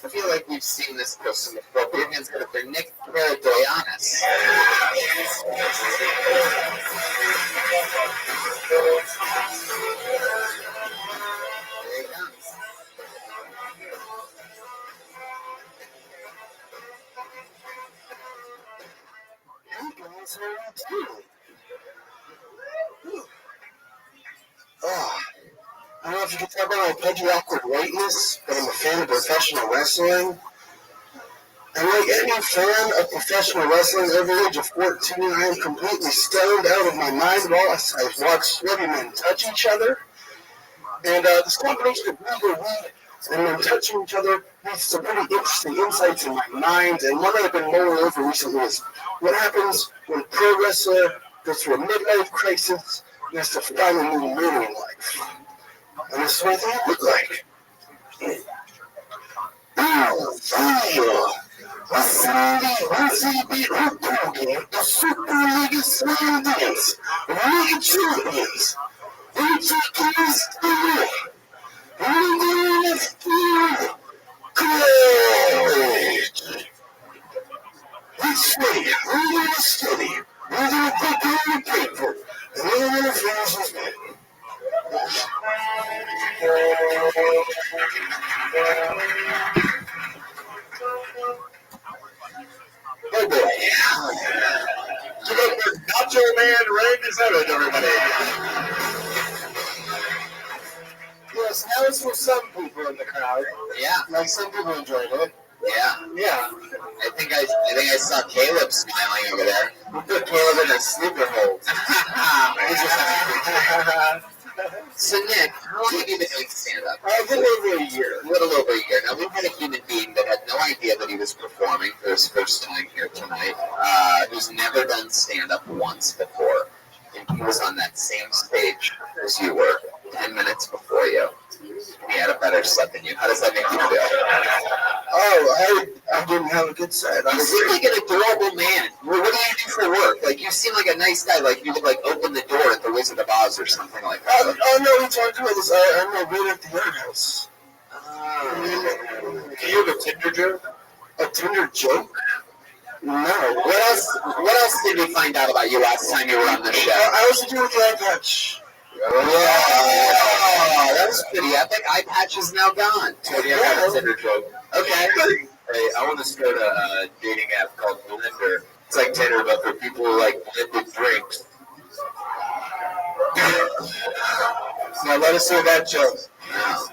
I feel like we've seen this person before. Vivian's going to bring Nick Paradoyanis. There he comes. Hey guys, how are you doing? I don't know if you can tell by my pediatric whiteness, but I'm a fan of professional wrestling. And like any fan of professional wrestling over the age of 14, I am completely stoned out of my mind while I watch sweaty men touch each other. And this combination of legal weed and men touching each other leads to some pretty interesting insights in my mind. And one that I've been mulling over recently is what happens when a pro wrestler goes through a midlife crisis and has to find a new meaning in life. And this is what it look like. Oh, fire! The Super League Slam Dance, League Champions, Courage! Let's wait, we're going to study, we're going to put down the paper, and we're going to finish this game. that was for some people in the crowd. Yeah. Like some people enjoyed it. Yeah. Yeah. I think I saw Caleb smiling over there. We put Caleb in a sleeper hold. So Nick, how long have you been doing stand-up? A little over a year. A little over a year. Now we've had a human being that had no idea that he was performing for his first time here tonight. Who's never done stand-up once before, and he was on that same stage as you were 10 minutes before you. And he had a better set than you. How does that make you feel? Oh, I didn't have a good set. You seem like an adorable man. What do you do for work? Like, you seem like a nice guy. Like, you would, like, open the door at the Wizard of Oz or something like that. Oh no, we talked about this. I'm a waiter at the Yard House. Do you have a Tinder joke? A Tinder joke? No. What else did we find out about you last time you were on the show? I was doing the eye patch. Oh, that was pretty epic. Eye patch is now gone. So yeah, I have a Tinder joke. Okay. Hey, I want to start a dating app called Blender. It's like Tinder, but for people who like blended drinks. Now let us hear that joke. Wow.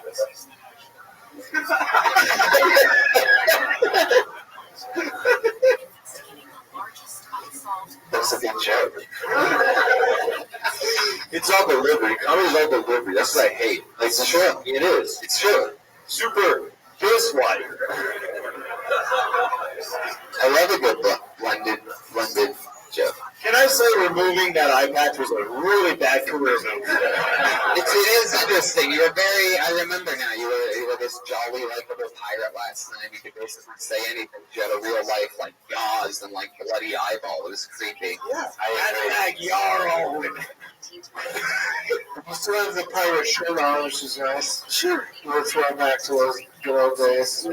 That's a good joke. It's all delivery. Comedy's all delivery. That's what I hate. Like, it's true. It is. It's true. Super. This one. I love a good blended joke. Can I say removing that eye patch was a really bad career move? It is interesting. I remember now, you were this jolly, likable pirate last time. You could basically say anything. You had a real life, like, yaws and, like, bloody eyeball. It was creepy. Yeah. I like Yarl. You still have the pirate shirt on, which is nice. Sure. We'll throw it back to those good old days.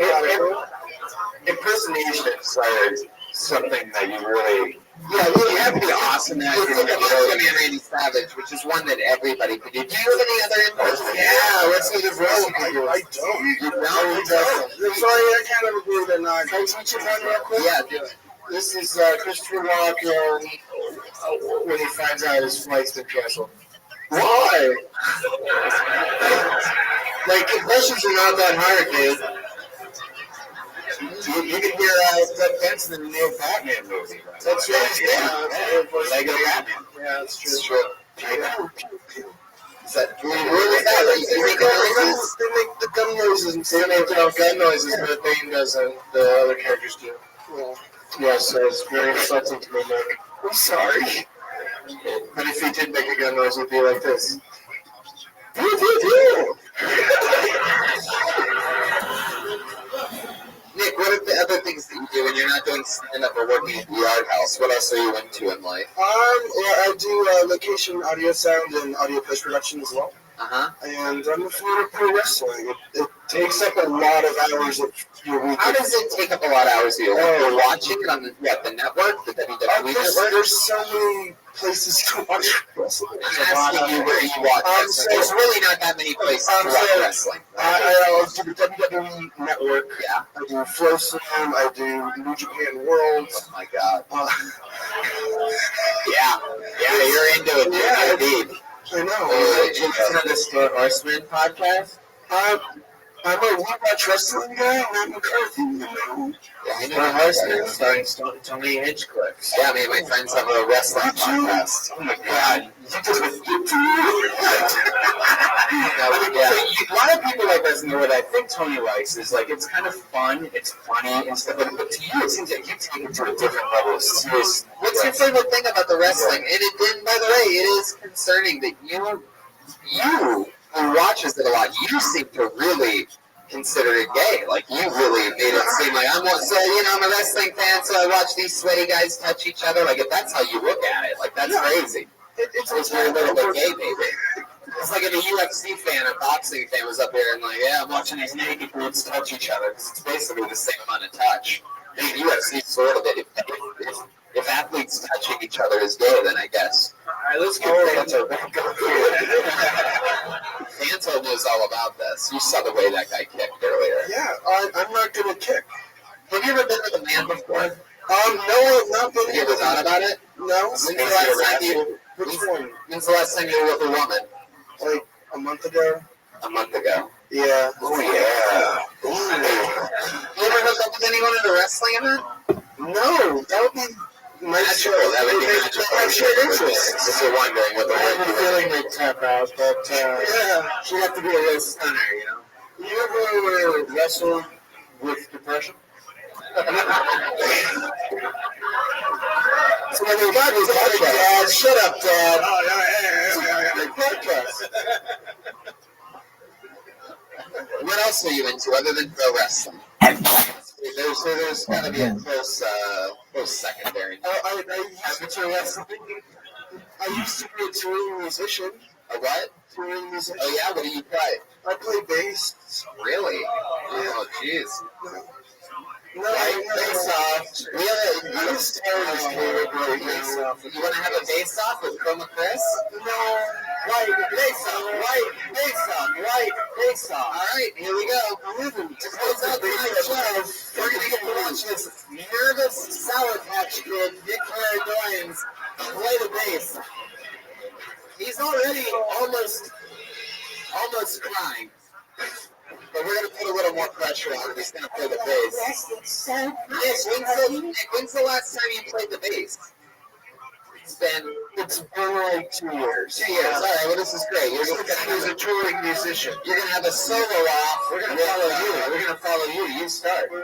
Impersonations are something that you really... Yeah, you have to be awesome at it. It's like a Macho Man Randy Savage, which is one that everybody could do. Do you have any other impersonations? Yeah, let's see if Rosie can do it. I don't. You don't? I'm sorry, I kind of agree with that now. Can I teach you one real quick? Yeah, do it. This is Christopher Walken when he finds out his flight's been canceled. Why? Like, impressions are not that hard, dude. You can hear Doug Benson in the new Batman movie. Right? That's right. Yeah. Lego Batman. Yeah, that's true. It's true. Is that really They make the gun noises. They make gun noises, but Bane doesn't. The other characters do. Yeah. Yeah, so it's very insulting to me, Nick. I'm sorry. But if he did make a gun noise, it would be like this. Nick, what are the other things that you do when you're not doing stand-up or working at the Yard House? What else are you into in life? Well, I do location audio sound and audio post-production as well. Uh-huh. And I'm a fan of pro wrestling. It takes up a lot of hours of your week. How does it take up a lot of hours of your week? You're watching it on the network, the WWE network? There's so many places to watch wrestling. I'm asking you where you watch wrestling. There's really not that many places to watch wrestling. I do the WWE Network. Yeah. I do Flow Slam. I do New Japan World. Oh my God. Yeah, you're into it. Yeah, Indeed. I know. Did you listen to the Stuart Horseman podcast? I'm a watch wrestling guy, not McCarthy, you know. Yeah, I know. Stuart Horseman starring Tony Hinchcliffe. Yeah, me and my friends have a wrestling podcast. Oh my God. A lot of people like wrestling, what I think Tony likes is like it's kind of fun, it's funny and stuff, but to you it seems like you take it to a different level of serious. What's your favorite thing about the wrestling? And by the way, it is concerning that you who watches it a lot, you seem to really consider it gay. Like, you really made it seem like, I'm a wrestling fan, so I watch these sweaty guys touch each other. Like, if that's how you look at it, like, that's crazy. It's a little bit gay, maybe. It's like if a UFC fan or boxing fan was up here and like, yeah, I'm watching these naked dudes touch each other, because it's basically the same amount of touch. I think UFC sort of it. If athletes touching each other is gay, then I guess. All right, let's get Fanto back up here. Fanto knows all about this. You saw the way that guy kicked earlier. Yeah, I'm not good at kick. Have you ever been with a man before? No, I've not been. Have you ever thought about it? No. When's the last time you were with a woman? Like a month ago. a month ago. Yeah. Oh yeah. Ooh. You ever hook up with anyone at a wrestling event? No, that would be Natural. That would be natural. I'm sure interest. Just you're wondering what the I have a word feeling they'd tap out, but yeah, she'd have to be a real stunner, you know. you ever wrestle with depression? So when we got this podcast, Dad, shut up, Dad. Oh, yeah. Big podcast. What else are you into other than pro wrestling? There's got to be a close secondary. I used to be a touring musician. A what? Touring musician. Oh yeah, what do you play? I play bass. Really? Oh jeez. No, Bass off. I'm just tired of this kid right now. You want to have a bass off with Chroma Chris? No, white bass off, white bass off, white bass off. All right, here we go. I live in To close out tonight's show, we're going to get to watch this nervous Sour Patch Kid, Nick Claradoyans, play the bass. He's already almost crying. But we're going to put a little more pressure on him. He's going to play the bass. Nick, when's the last time you played the bass? It's been like 2 years. 2 years. All right, well, this is great. You're going to He's a touring musician. You're going to have a solo off. We're going to follow you. We're going to follow you. You start. All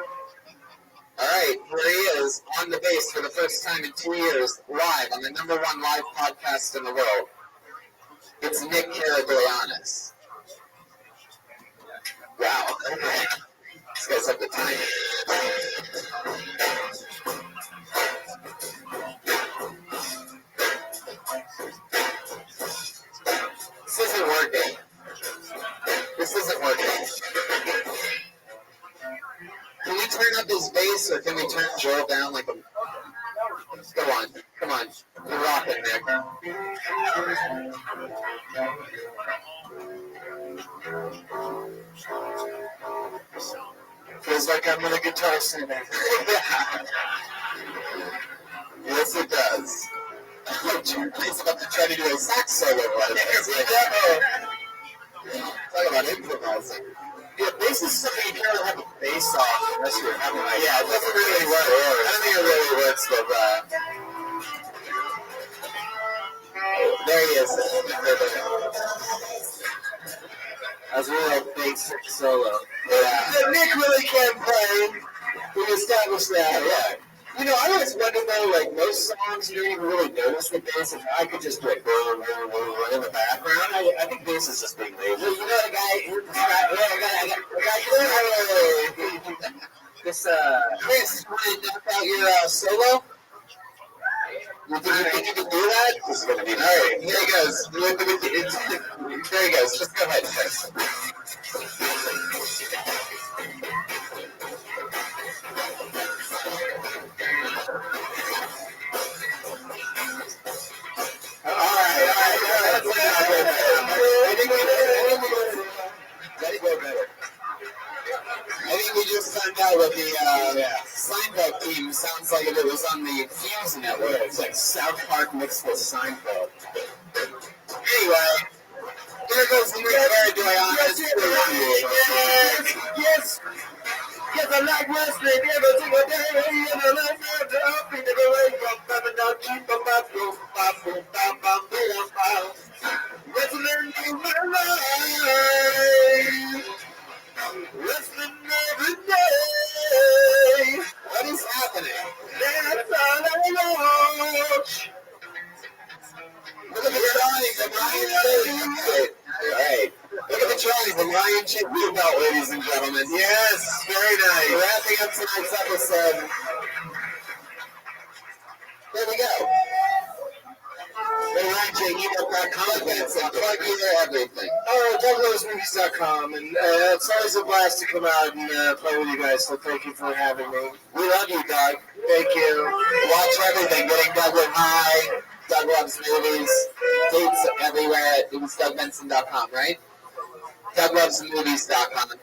right, here he is on the bass for the first time in 2 years, live on the #1 live podcast in the world. It's Nick Claradoyans. Wow. Okay. This guy's up to time. This isn't working. Can we turn up his bass or can we turn Joel down like a... Go on. Come on. You're rocking, Nick. Feels like I'm in a guitar center. Yes, it does. Oh, he's about to try to do a sax solo. Talk about improvising. Yeah, bass is something you can't really have a bass off unless you're having like... Yeah, it doesn't really work. I don't think it really works, but there he is. That's a real basic solo. Yeah. Nick really can play. We established that. Yeah. You know, I always wonder though, like most songs, you don't even really notice the bass. If I could just like boom, boom, boom, boom in the background, I think bass is just being lazy. You know the guy. This Chris, you want to knock out your solo? You think you can do that? This is gonna be All right, here he goes. There he goes. Just go ahead, Chris. All right. I think we just found out what the Seinfeld theme sounds like if it was on the Fuse network. It's like South Park mixed with Seinfeld. Anyway, here goes the Claradoyans. Yes, I'm like wrestling every single day, and I like to up in the way from down, keep up, wrestling in my life, wrestling every day. What is happening? That's all I want. Look at the Charlie from Ryan Shea. All right. Look at the Charlie from Ryan Shea belt, ladies and gentlemen. Yes, very nice. Wrapping up tonight's episode. There we go. Go to RyanSheaEbook.com and plug your everything. DouglasMovies.com, and it's always a blast to come out and play with you guys, so thank you for having me. We love you, Doug. Thank you. Watch everything. Getting Doug with High, Doug Loves Movies, dates everywhere. It was DougBenson.com, right? DougLovesMovies.com.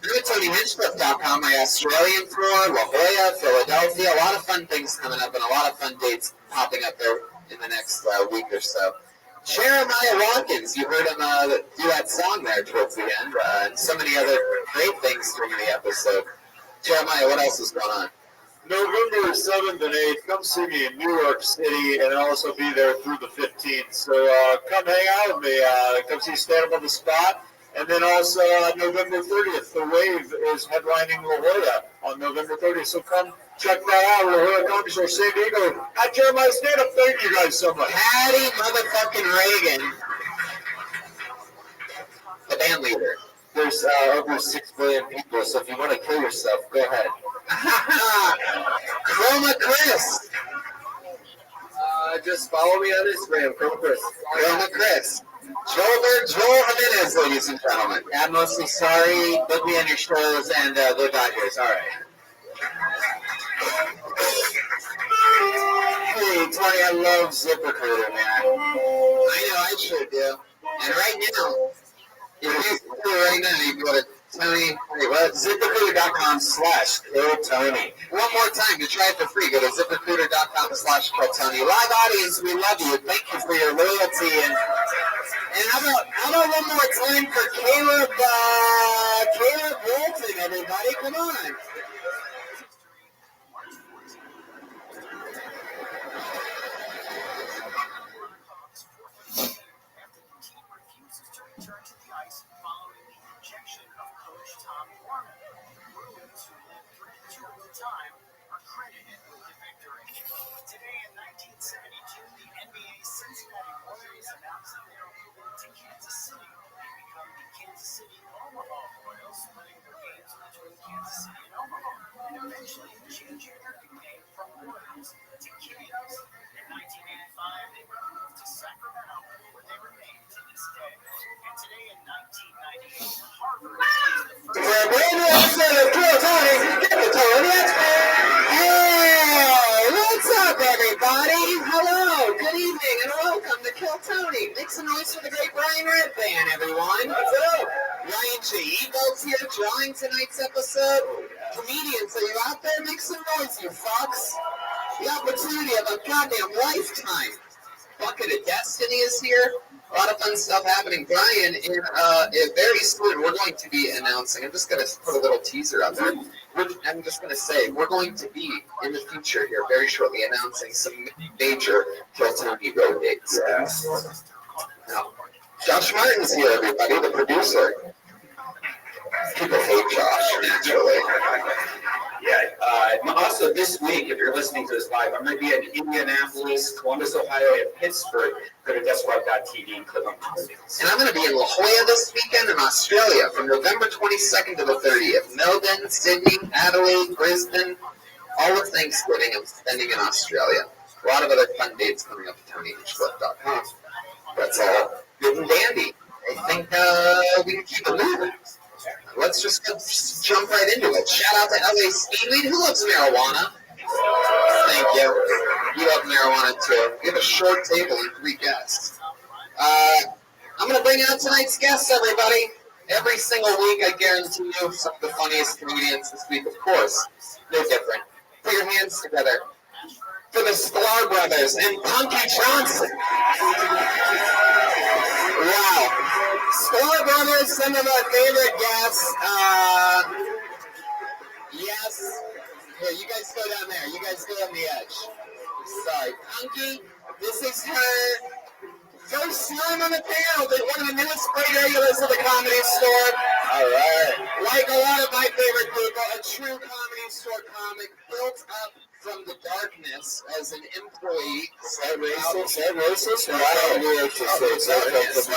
Go to TonyHinchcliffe.com, my Australian tour, La Jolla, Philadelphia. A lot of fun things coming up and a lot of fun dates popping up there in the next week or so. Jeremiah Watkins, you heard him do that song there towards the end, and so many other great things during the episode. Jeremiah, what else is going on? November 7th and 8th, come see me in New York City, and I'll also be there through the 15th. So come hang out with me. Come see Stand Up on the Spot. And then also November 30th, The Wave is headlining La Jolla on November 30th. So come check that out. La Jolla Comedy Show, San Diego. At Jeremiah Stand Up. Thank you guys so much. Patty motherfucking Reagan, the band leader. There's over 6 billion people, so if you want to kill yourself, go ahead. Chroma Chris. Just follow me on Instagram, Chroma Chris. Chroma Chris. Joel Jimenez, ladies and gentlemen. I'm mostly sorry. Book me on your shows and go Dodgers. All right. Hey, Tony, I love ZipRecruiter, man. I know, I sure do. And right now, you go to Tony, ZipRecruiter.com/KillTony. one more time to try it for free. Go to ZipRecruiter.com/KillTony. Live audience, we love you. Thank you for your loyalty. And how about one more time for Caleb Walton, everybody? Come on. Today in 1972, the NBA Cincinnati Warriors announced that they were moving to Kansas City. They become the Kansas City Omaha Royals, splitting their games between Kansas City and Omaha, and eventually changing their name from Royals to Kings. In 1985, they were moved to Sacramento, where they remain to this day. And today in 1998, Harvard is the first. For a brand new episode of Kill Tony, get the Tony Expert. Hey, what's up, everybody? Hello, good evening, and welcome to Kill Tony. Make some noise for the great Brian Redband, everyone. What's up? Ryan J. Eagles here, drawing tonight's episode. Comedians, are you out there? Make some noise, you fucks. The opportunity of a goddamn lifetime. Bucket of Destiny is here. A lot of fun stuff happening. Brian, very soon we're going to be announcing, I'm just going to put a little teaser out there. I'm just going to say, we're going to be, in the future here, very shortly, announcing some major Kill Tony road dates. Now, Josh Martin's here, everybody, the producer. People hate Josh, naturally. Yeah. Also, this week, if you're listening to this live, I'm going to be in Indianapolis, Columbus, Ohio, and Pittsburgh. Go to DeskWeb.tv and click on videos. And I'm going to be in La Jolla this weekend in Australia from November 22nd to the 30th. Melbourne, Sydney, Adelaide, Brisbane, all of Thanksgiving I'm spending in Australia. A lot of other fun dates coming up at TonyHFlip.com. That's all good and dandy. I think we can keep it moving. Let's just jump right into it. Shout out to LA Speedweed. Who loves marijuana? Thank you. You love marijuana too. We have a short table and 3 guests. I'm going to bring out tonight's guests, everybody. Every single week, I guarantee you, some of the funniest comedians this week, of course. No different. Put your hands together for the Sklar Brothers and Punky Johnson. Wow. Sklar Brothers, some of our favorite guests. Yes. Here, you guys go down there. You guys go on the edge. Sorry. Punky, this is her first time on the panel, but one of the newest regulars of the Comedy Store. All right. Like a lot of my favorite people, a true Comedy Store comic built up from the darkness as an employee. Is that racist? No, I don't know what to say. Darkness.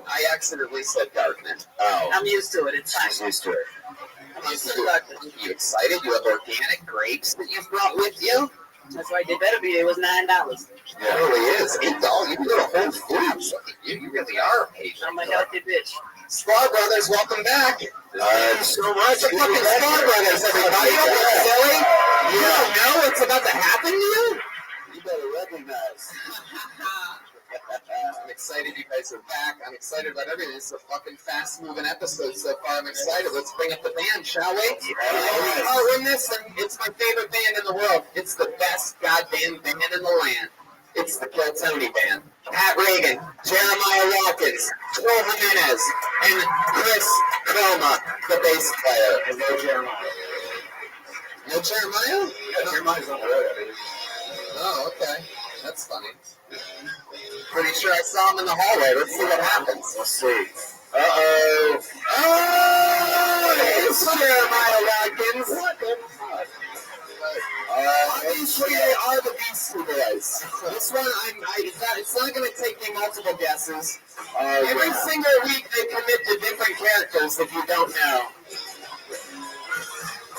I accidentally said darkness. Oh. I'm used to it. It's fine. She's used to it. Are you excited? You have organic grapes that you've brought with you? That's right. They better be. It was $9. It really is. $8. You can go to Whole Foods. You really are a patient. I'm a healthy bitch. Sklar Brothers, welcome back. Thanks so much. The fucking Sklar Brothers, everybody. Don't get silly. You don't know what's about to happen to you? You better recognize. I'm excited you guys are back. I'm excited about everything. It's a fucking fast-moving episode so far. I'm excited. Let's bring up the band, shall we? Oh, we're missing. It's my favorite band in the world. It's the best goddamn band in the land. It's the Kill Tony Band. Pat Reagan, Jeremiah Watkins, Joel Jimenez, and Chris Chroma, the bass player. And no Jeremiah. No Jeremiah? Yeah, Jeremiah's on the road. I mean. Oh, okay. That's funny. Pretty sure I saw him in the hallway. Let's see what happens. Let's see. Uh-oh. Oh, it's Jeremiah Watkins. What the fuck? Obviously, they are the Beastie Boys. This one, it's not going to take me multiple guesses. Every single week, they commit to different characters if you don't know.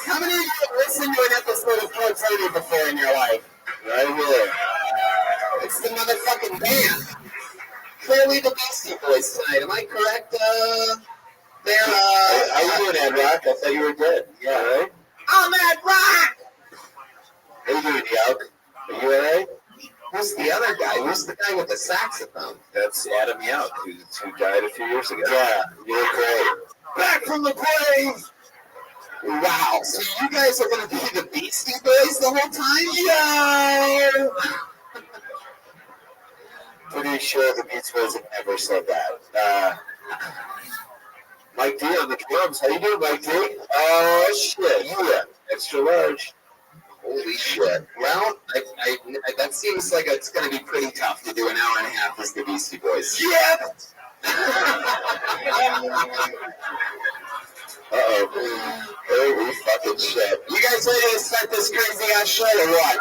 How many of you have listened to an episode of Code Tony before in your life? Right here. It's the motherfucking band. Clearly the Beastie Boys tonight. Am I correct? How you doing, Ed Rock? I thought you were dead. Yeah, right? I'm Ed Rock! How you doing, Yoke? Are you alright? Who's the other guy? Who's the guy with the saxophone? That's Adam Youk, who died a few years ago. Yeah, you're great. Back from the grave! Wow. So you guys are going to be the Beastie Boys the whole time? Yeah! Pretty sure the Beastie Boys have never said that. Mike D on the drums. How you doing, Mike D? Oh, shit. Yeah. Extra large. Holy shit. Well, that seems like it's going to be pretty tough to do an hour and a half as the Beastie Boys. Yep! Uh-oh. Holy fucking shit. You guys ready to start this crazy ass show or what?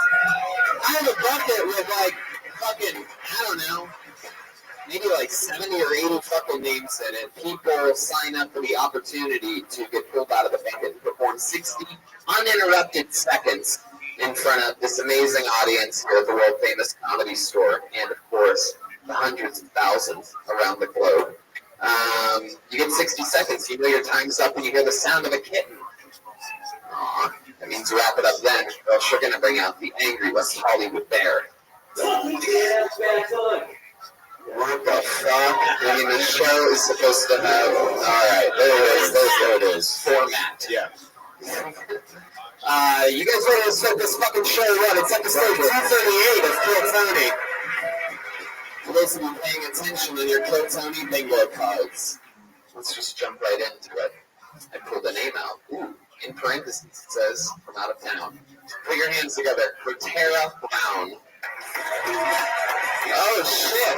I have a bucket with like fucking, I don't know, maybe like 70 or 80 fucking names in it. People sign up for the opportunity to get pulled out of the bucket and perform 60 uninterrupted seconds in front of this amazing audience here at the world famous Comedy Store, and of course the hundreds of thousands around the globe. You get 60 seconds, you know your time's up, and you hear the sound of a kitten. Aww, that means wrap it up then, or else you're gonna bring out the angry West Hollywood bear. What the fuck? I mean, the show is supposed to have, alright, there it is, format. Yeah. You guys ready to start this fucking show? What? It's episode 238 of Kill Tony. For those of you paying attention on your Kill Tony bingo cards, let's just jump right into it. I pulled a name out. Ooh, in parentheses, it says, from out of town. Put your hands together for Tara Brown. Oh, shit.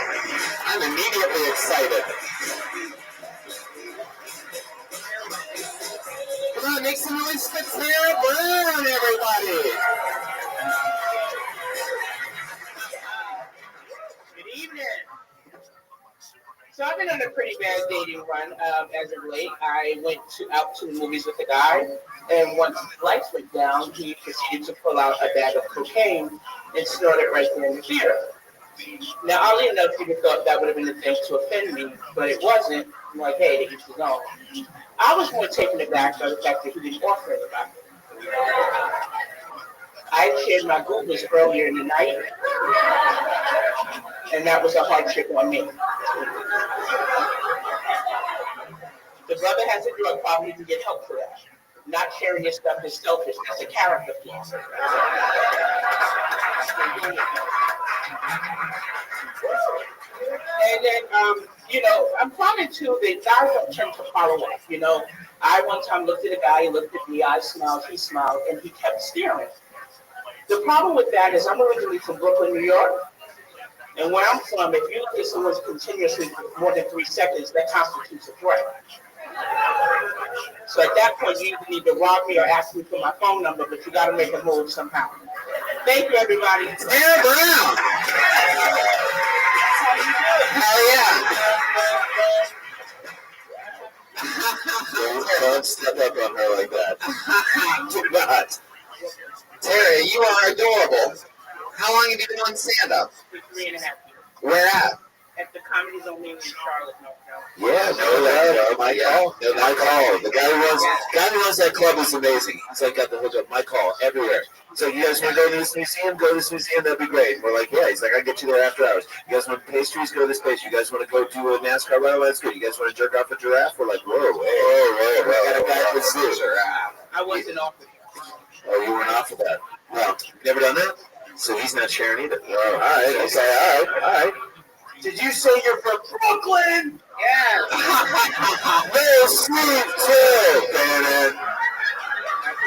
I'm immediately excited. Come on, make some noise for Tara Brown, everybody. Good evening. So I've been on a pretty bad dating run as of late. I went out to the movies with a guy, and once the lights went down, he proceeded to pull out a bag of cocaine and snort it right there in the theater. Now, oddly enough, people thought that would have been the thing to offend me, but it wasn't. I'm like, hey, to each his own. I was more taken aback by the fact that he didn't offer anybody. I shared my goodness earlier in the night, and that was a hardship on me. The brother has a drug problem, he can get help for that. Not sharing his stuff is selfish, that's a character flaw. And then, I'm finding too that guys don't tend to follow up. I one time looked at a guy, he looked at me, I smiled, he smiled, and he kept staring. The problem with that is I'm originally from Brooklyn, New York, and where I'm from, if you look at someone continuously for more than 3 seconds, that constitutes a threat. So at that point, you either need to rob me or ask me for my phone number, but you got to make a move somehow. Thank you, everybody. Tara Brown. Hell yeah. Don't step up on her like that. Do not. Tara, you are adorable. How long have you been on stand-up? For 3.5 years. Where at? At the Comedy Zone in Charlotte, North Carolina. Yeah, no doubt. My call. My call. The guy who runs that club is amazing. He's like got the whole job. My call everywhere. So you guys want to go to this museum? Go to this museum. That'd be great. And we're like, yeah. He's like, I'll get you there after hours. You guys want pastries? Go to this place. You guys want to go do a NASCAR run? That's good. You guys want to jerk off a giraffe? We're like, whoa. Got a guy with a giraffe. I wasn't offered. Oh, you weren't off of that. Well, never done that? So he's not sharing either. Oh, all right. Okay, all right. Did you say you're from Brooklyn? Yeah. No, Steve, too. Man,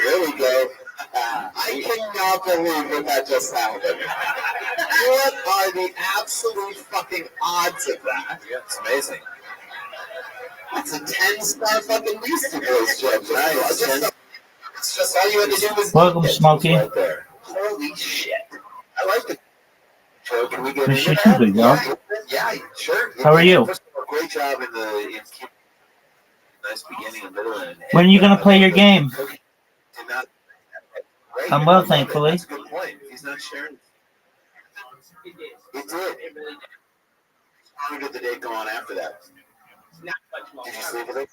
there we go. I cannot believe that just happened. What are the absolute fucking odds of that? Yeah, it's amazing. That's a 10-star fucking Beastie Boys joke. Nice. It's just all you had to do was Welcome, Smokey. right there. Holy shit. I like the joke. Can we get Appreciate into that? you, big dog. Yeah, sure. How are you? First of all, great job in nice beginning and middle. When are you going to play your game? Did not, great. I'm well, thankfully. That's a good point. He's not sharing. It did. It really did. How long did the day go on after that? Not much longer. Did you sleep with it?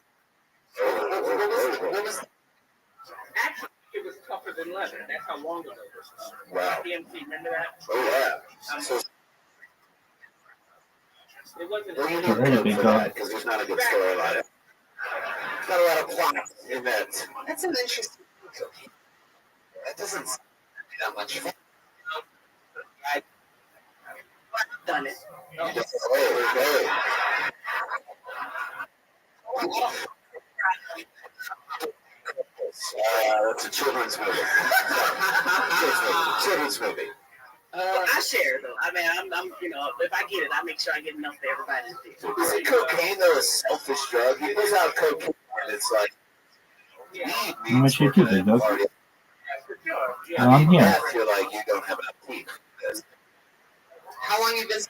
What was Actually, it was tougher than leather. That's how long ago it was. Wow. DMC, remember that? Oh, yeah. So, It wasn't. well, you Very need big for dog. that because there's not a good story about it. Not a lot of plot in that. That's an interesting cookie. That doesn't sound that much fun. I've done it. You just, oh. That's a children's movie. Children's movie. I share though. I mean, I'm, if I get it, I make sure I get enough for everybody to do. Isn't cocaine though a selfish drug? He puts out cocaine and it's like, How much you do, big dog? Yeah, for sure. Yeah. Well, I'm here. Meth, you're like, you don't have enough teeth. How long have you been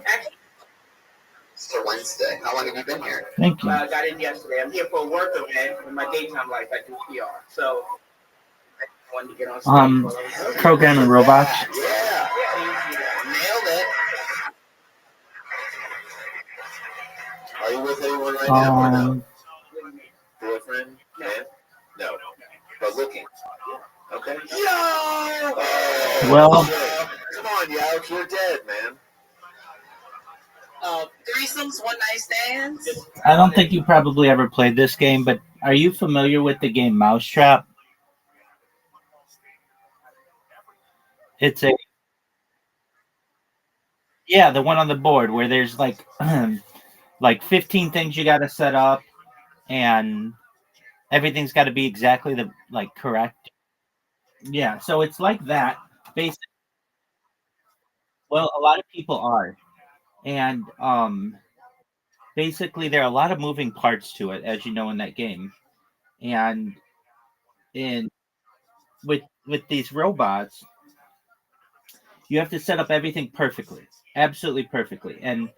Actually, for Wednesday? How long have you been here? Thank you. I got in yesterday. I'm here for a work event. In my daytime life, I do PR. So I wanted to get on stage. Programming robots. Yeah. Nailed it. Are you with anyone right now or no? Um, Boyfriend? Man? No. But looking. Okay. Yo! Well- Come on, Yo. You're dead, man. Threesomes, one night stands. I don't think you probably ever played this game, but are you familiar with the game Mousetrap? It's a the one on the board where there's like 15 things you got to set up, and everything's got to be exactly correct. Yeah, so it's like that. Basically, well, a lot of people are, and basically there are a lot of moving parts to it, as you know, in that game, and with these robots, you have to set up everything perfectly, absolutely perfectly. And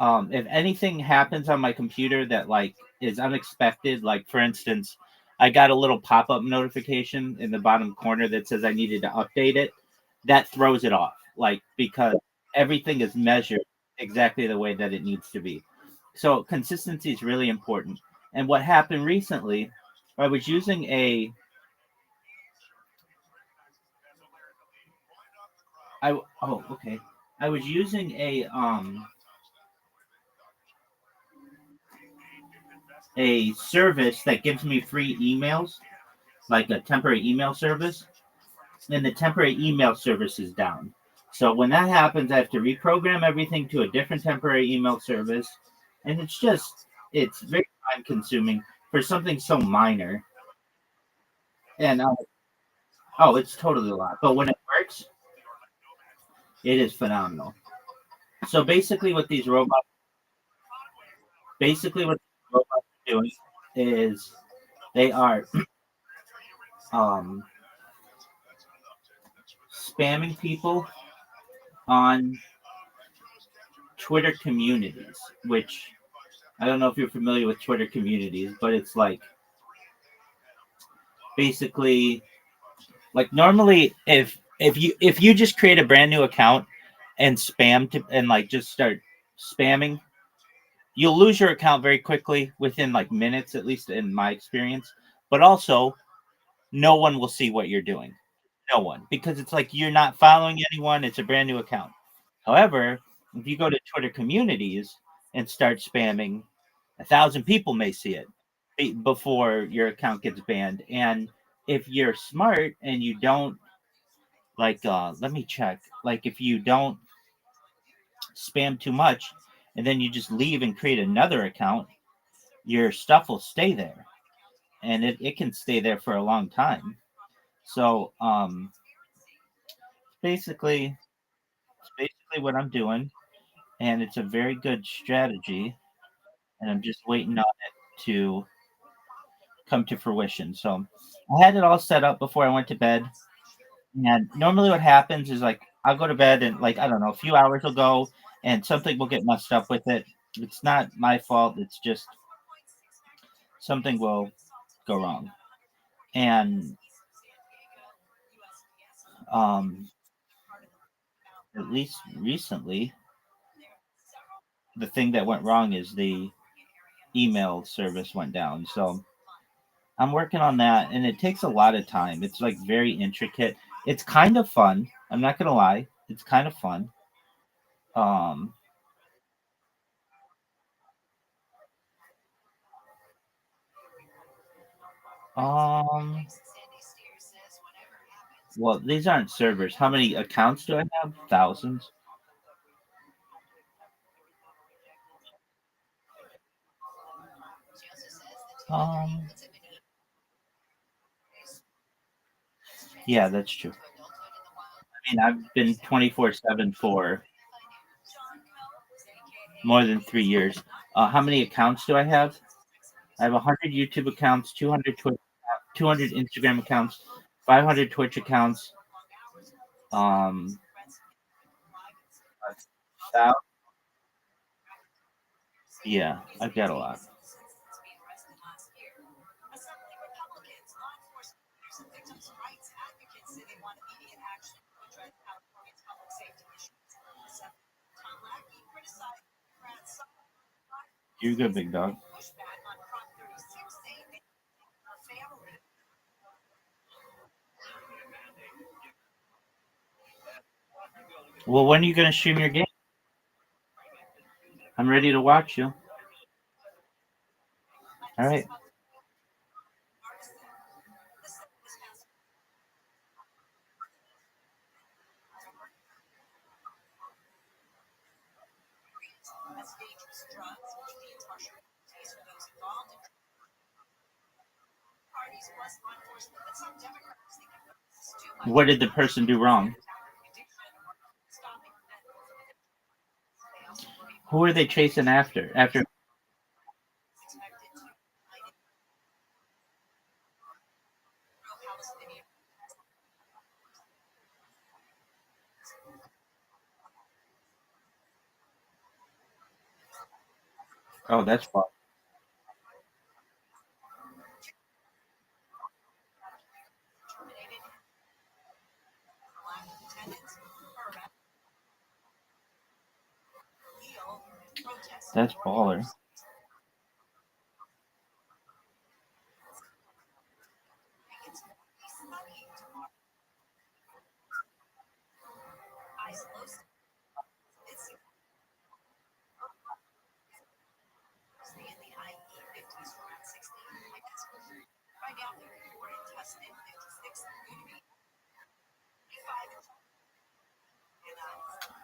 if anything happens on my computer that is unexpected, like for instance, I got a little pop-up notification in the bottom corner that says I needed to update it, that throws it off, because everything is measured exactly the way that it needs to be. So consistency is really important. And what happened recently, I was using a I was using a service that gives me free emails, like a temporary email service, and the temporary email service is down. So when that happens, I have to reprogram everything to a different temporary email service, and it's very time consuming for something so minor. And it's totally a lot. But when it works, it is phenomenal. So basically, what these robots are doing is they are spamming people on Twitter communities, which I don't know if you're familiar with Twitter communities, but it's basically normally if you just create a brand new account and just start spamming, you'll lose your account very quickly within minutes, at least in my experience. But also, no one will see what you're doing. No one, because it's you're not following anyone. It's a brand new account. However, if you go to Twitter communities and start spamming, 1,000 people may see it before your account gets banned. And if you're smart and you don't let me check. If you don't spam too much, and then you just leave and create another account, your stuff will stay there, and it can stay there for a long time. So basically, it's basically what I'm doing, and it's a very good strategy, and I'm just waiting on it to come to fruition. So I had it all set up before I went to bed. And normally what happens is like I'll go to bed and like I don't know, a few hours will go and something will get messed up with it. It's not my fault, it's just something will go wrong. And um at least recently the thing that went wrong is the email service went down. So I'm working on that and it takes a lot of time. It's like very intricate. It's kind of fun. I'm not gonna lie. It's kind of fun. Um um well, these aren't servers. How many accounts do I have? Thousands. Um, yeah, that's true. I mean, I've been 24/7 for more than 3 years. How many accounts do I have? I have 100 YouTube accounts, 200 Twitch, 200 Instagram accounts, 500 Twitch accounts. Um, thou- yeah, I've got a lot. You're good, big dog. Well, when are you gonna stream your game? I'm ready to watch you. All right. What did the person do wrong? Who are they chasing after? After? Oh, that's fun. That's baller.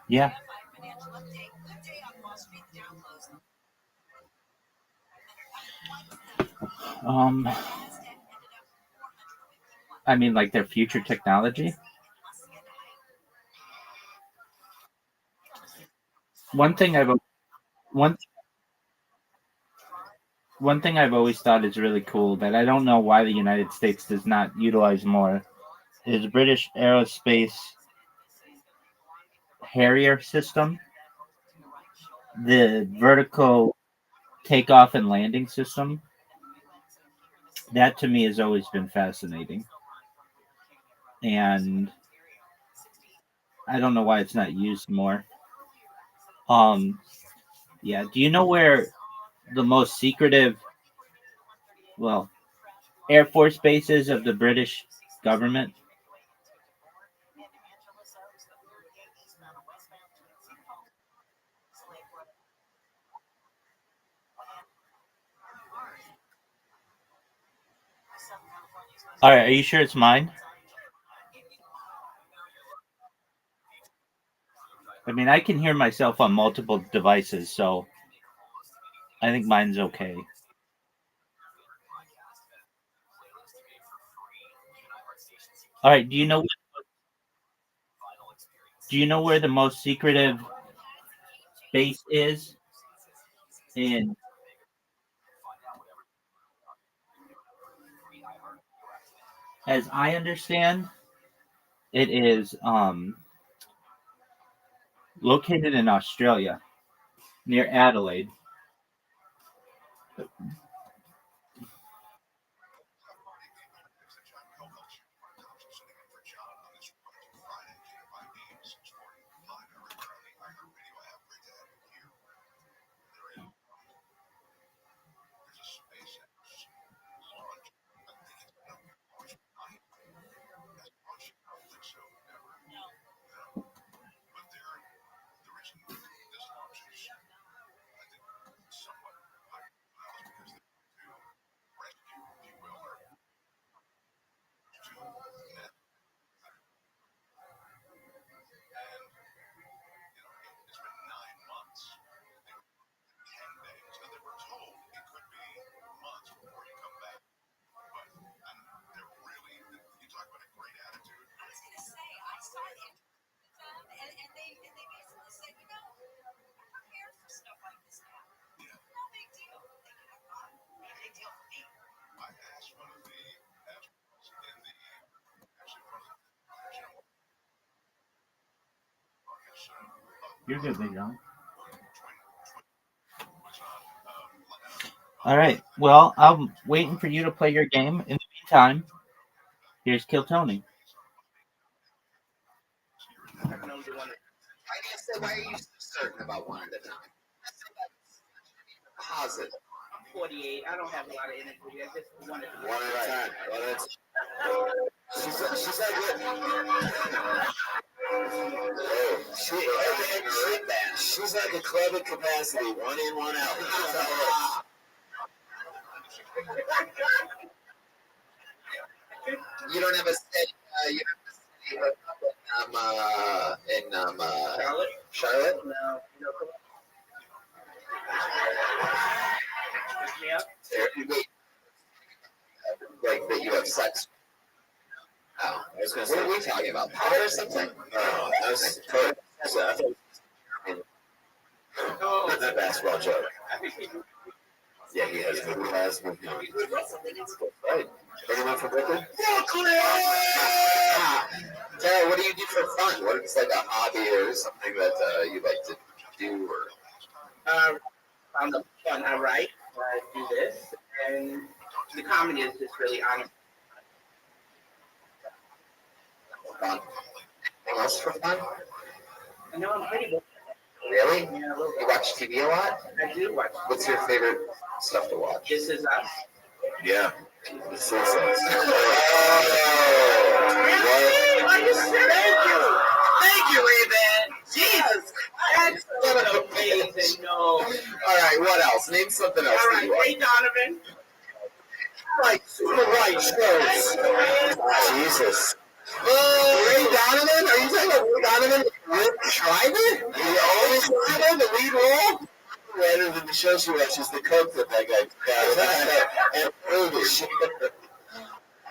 Yeah. Um, I mean, like their future technology. One thing I've one one thing I've always thought is really cool that I don't know why the United States does not utilize more is British aerospace Harrier system, the vertical takeoff and landing system. That to me has always been fascinating, and I don't know why it's not used more. Um, yeah. Do you know where the most secretive, well, Air Force bases of the British government? All right. Are you sure it's mine? I mean, mean, I can hear myself on multiple devices, so I think mine's okay. All right. Do you know? Do you know where the most secretive base is? In as I understand, it is located in Australia near Adelaide. You're good, Big John. All right. Well, I'm waiting for you to play your game. In the meantime, here's Kill Tony. I guess say, why are you so certain about one at a time? Positive. I'm 48. I don't have a lot of energy. I just want to. One at a time. Well, that's. She's like, she's like a club at capacity, one in, one out. You don't have a steady. You don't have a steady in Charlotte. No. Like that you have sex. Oh, I was going to say, what are we talking about? Powder or something? No, that's a basketball joke. Yeah, he has good class. Right. Bring him up for Brooklyn? Tara, what do you do for fun? What is like a hobby or something that you like to do? Or On the fun, I write, I do this, and the comedy is just really honest. fun? Anything else for fun? I know I'm pretty good. Really? Yeah, a little You bit. watch TV a lot? I do watch. What's your favorite stuff to watch? This Is Us. Yeah. This is us. Really? Are you serious? Thank you, Ray-Ban. Jesus. That's amazing. No. All right, what else? Name something else. All that right, you watch. Ray Donovan. Like super white shows. Jesus. Ray Donovan? Are you talking about Ray Donovan? Rick Schreiber? The only Schreiber, the lead role? Rather than the show she watches, the coke that guy got. And movies. All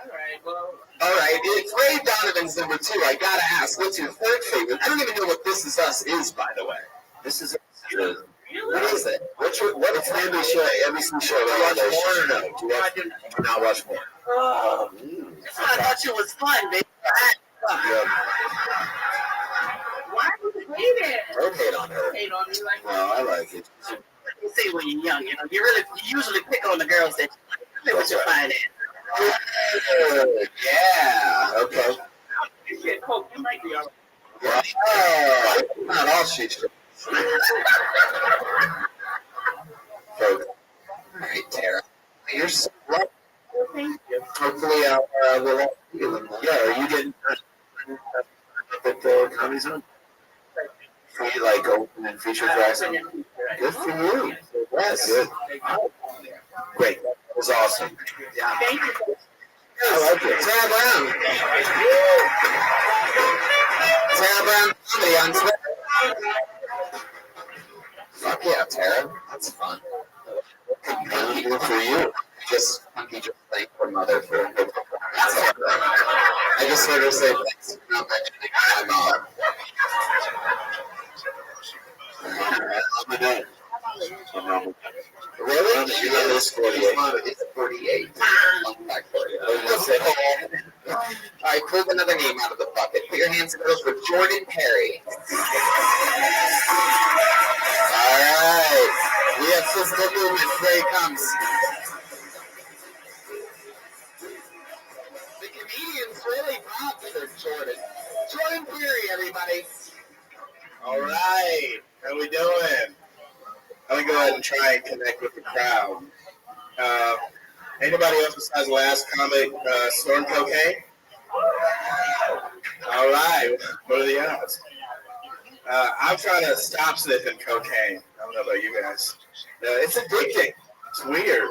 right, well. All right, it's Ray Donovan's number 2. I gotta ask, what's your third favorite? I don't even know what This Is Us is, by the way. This is What is it? What's your, what it's an NBC show. Do you watch more or no? Do not watch more. Oh, I thought it was fun, baby. Yeah. Why would you hate it? Don't hate on her. Hate on me like No, I like it. you say when you're young, you know, you usually pick on the girls that you what you find it. Yeah. Okay. You said Coke, you might be all right. Yeah. Not all shit. Coke. All right, Tara. You're so lucky. Thank you. Hopefully, we'll all see you. Yeah, are you getting at the Comedy Zone? Free, like, open and feature tracks? Good for you. That's good. Great. That was awesome. Yeah. Thank you. I like it. Tara Brown. Tara Brown comedy on Twitter. Fuck yeah, Tara. That's fun. Good for you. Just funky just thank her mother for I just heard her say thanks for not mentioning my mom. I'm a nut. Really? She is 48. It's 48. Fun fact for you. Alright, pull another name out of the bucket. Put your hands together for Jordan Perry. Alright. We have physical movement. Here he comes. The comedian's really popped for Jordan. Jordan Perry, everybody. All right. How we doing? I'm going to go ahead and try and connect with the crowd. Anybody else besides the last comic snorting cocaine? All right. What are the odds? I'm trying to stop sniffing cocaine. I don't know about you guys. It's addicting. It's weird.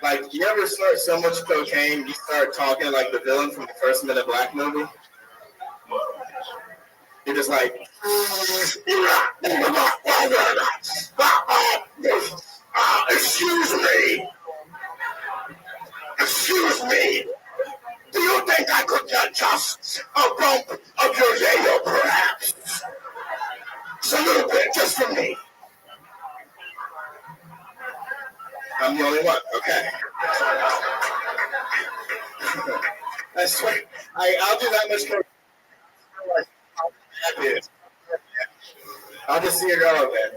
Like, you ever snort so much cocaine, you start talking like the villain from the first Men in Black movie? You're just like, excuse me. Excuse me. Do you think I could get just a bump of your yayo, perhaps? Just a little bit, just for me. I'm the only one. Okay. I swear, I'll do that much cocaine. I'll just see a girl over there.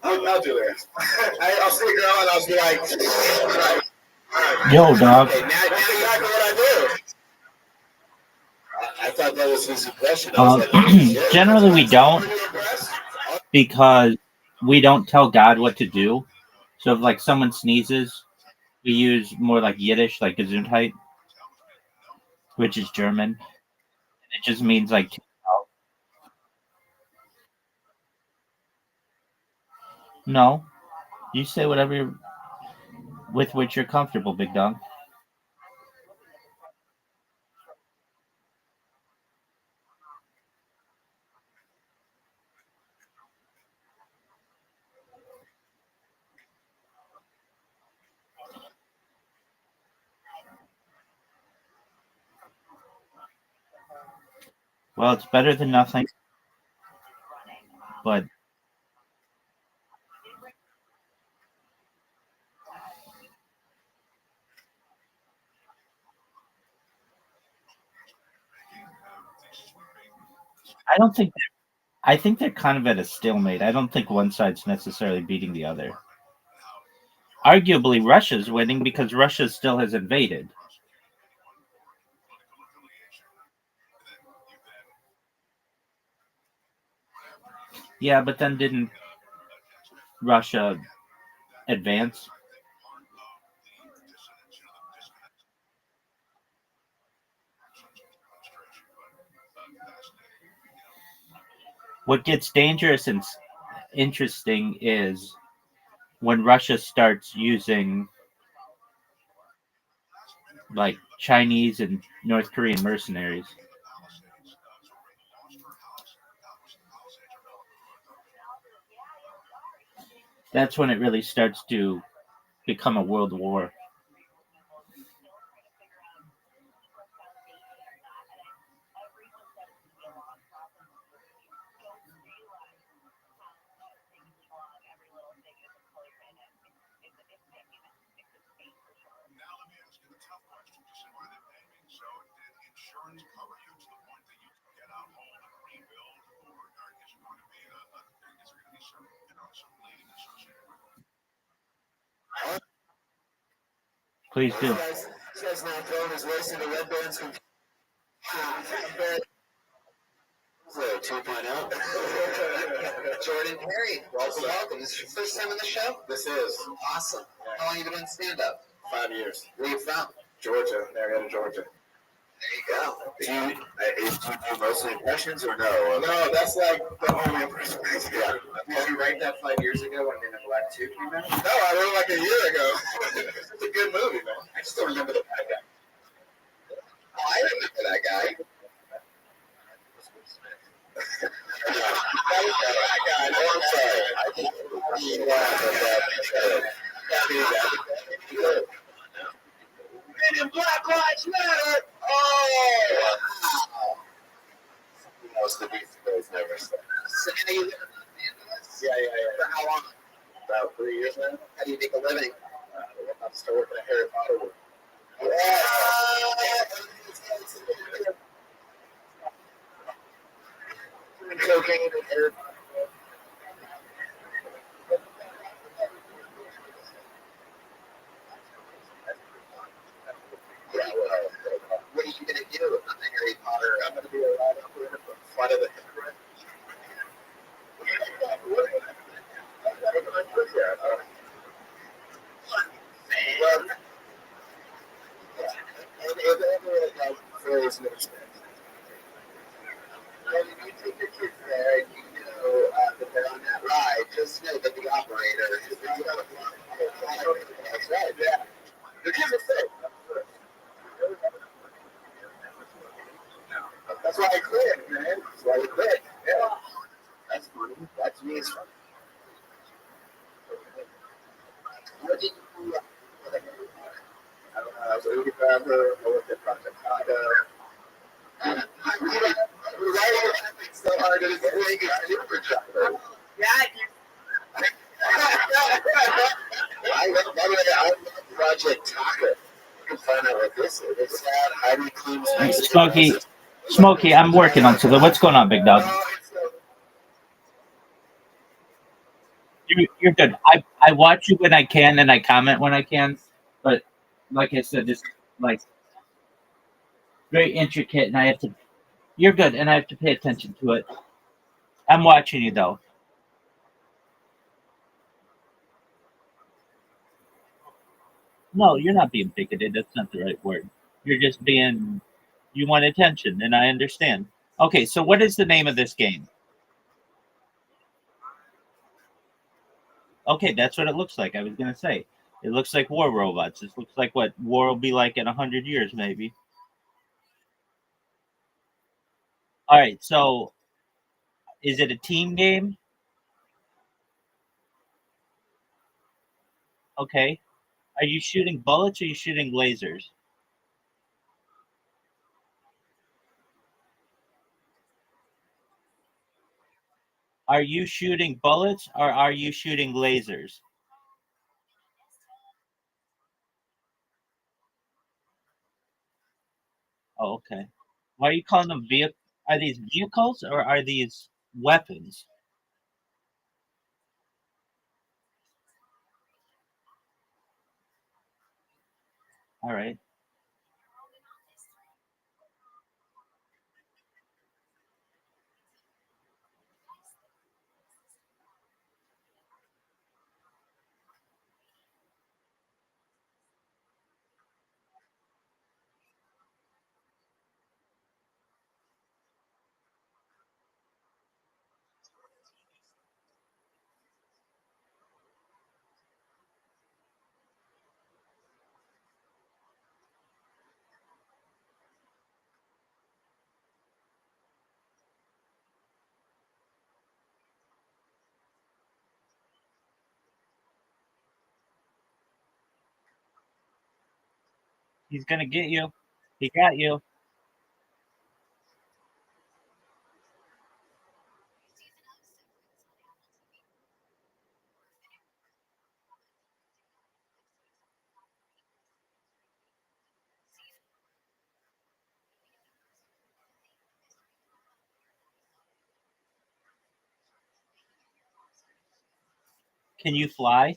I'll do this. I'll see a girl and I'll be like, Yo, dog. okay, now that's exactly what I do. I thought that was his impression. I was like, oh, shit. Generally, we don't, Are you impressed? because we don't tell God what to do. So if like someone sneezes, we use more like Yiddish, like Gesundheit, which is German. It just means like no. You say whatever with which you're comfortable, big dog. Well, it's better than nothing, but I don't think I think they're kind of at a stalemate. I don't think one side's necessarily beating the other. Arguably, Russia's winning because Russia still has invaded. Yeah, but then didn't Russia advance? What gets dangerous and interesting is when Russia starts using like Chinese and North Korean mercenaries. That's when it really starts to become a world war. Please do. This guy's now throwing his voice into Red Band's computer. 2.0. Jordan Perry, welcome. This is your first time on the show? This is Awesome. How long have you been doing stand-up? 5 years. Where are you from? Georgia, Marietta, Georgia. There you go. Do you do mostly impressions or no? No, that's like the only impression. Yeah. Did you write that 5 years ago when Men in Black 2 came out? No, I wrote it like a year ago. It's a good movie, man. I just don't remember the bad guy. Oh, I remember that guy. That was living. I'm still working at Harry Potter world. Cocaine and Harry Potter. Yeah, well, what are you gonna do? I'm a Harry Potter. I'm gonna be a ride up with a flight of the Hippolyte. Well, and if ever like phrase makes sense. When you take your kids there and you know that they're on that ride, just know that the operator is the That's right, yeah. The kids are safe. That's why I quit, man. That's why I quit. Yeah. That's funny. That's me. It's funny. What did you do? I don't know. I was 85 I worked at Project Taco. Why are so hard to make a super chocolate? Yeah, By the way, I love Project Taco. You can find out what this is. It's at Heidi Klum's Mexican Smokey, Roses. Smokey, I'm working on something. What's going on, big dog? You're good. I watch you when I can and I comment when I can, but like I said, it's like very intricate, and I have to. You're good, and I have to pay attention to it. I'm watching you though. No, you're not being bigoted. That's not the right word. You're just being. You want attention, and I understand. Okay, so what is the name of this game? Okay, that's what it looks like. I was gonna say. It looks like war robots. This looks like what war will be like in 100 years, maybe. All right, so is it a team game? Okay. Are you shooting bullets or are you shooting lasers? Are you shooting bullets or are you shooting lasers? Oh, okay. Why are you calling them vehicle? Are these vehicles or are these weapons? All right. He's gonna get you. He got you. Can you fly?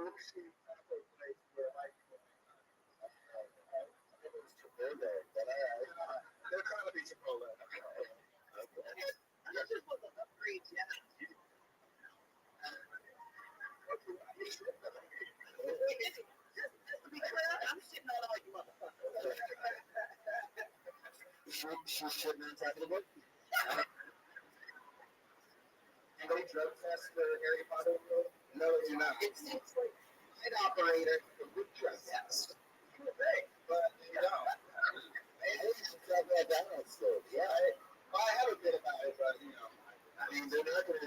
They're trying to be Chipotle. That just wasn't upgrade yet. To be clear, I'm sitting on all you motherfuckers. She's shitting on top of the book. Anybody drug test for Harry Potter? No, you're not. It's like an operator for good drug test. You would think, but you don't. I just tried that down still. Yeah, Well, I have a bit about it, but you know. I mean, they're not gonna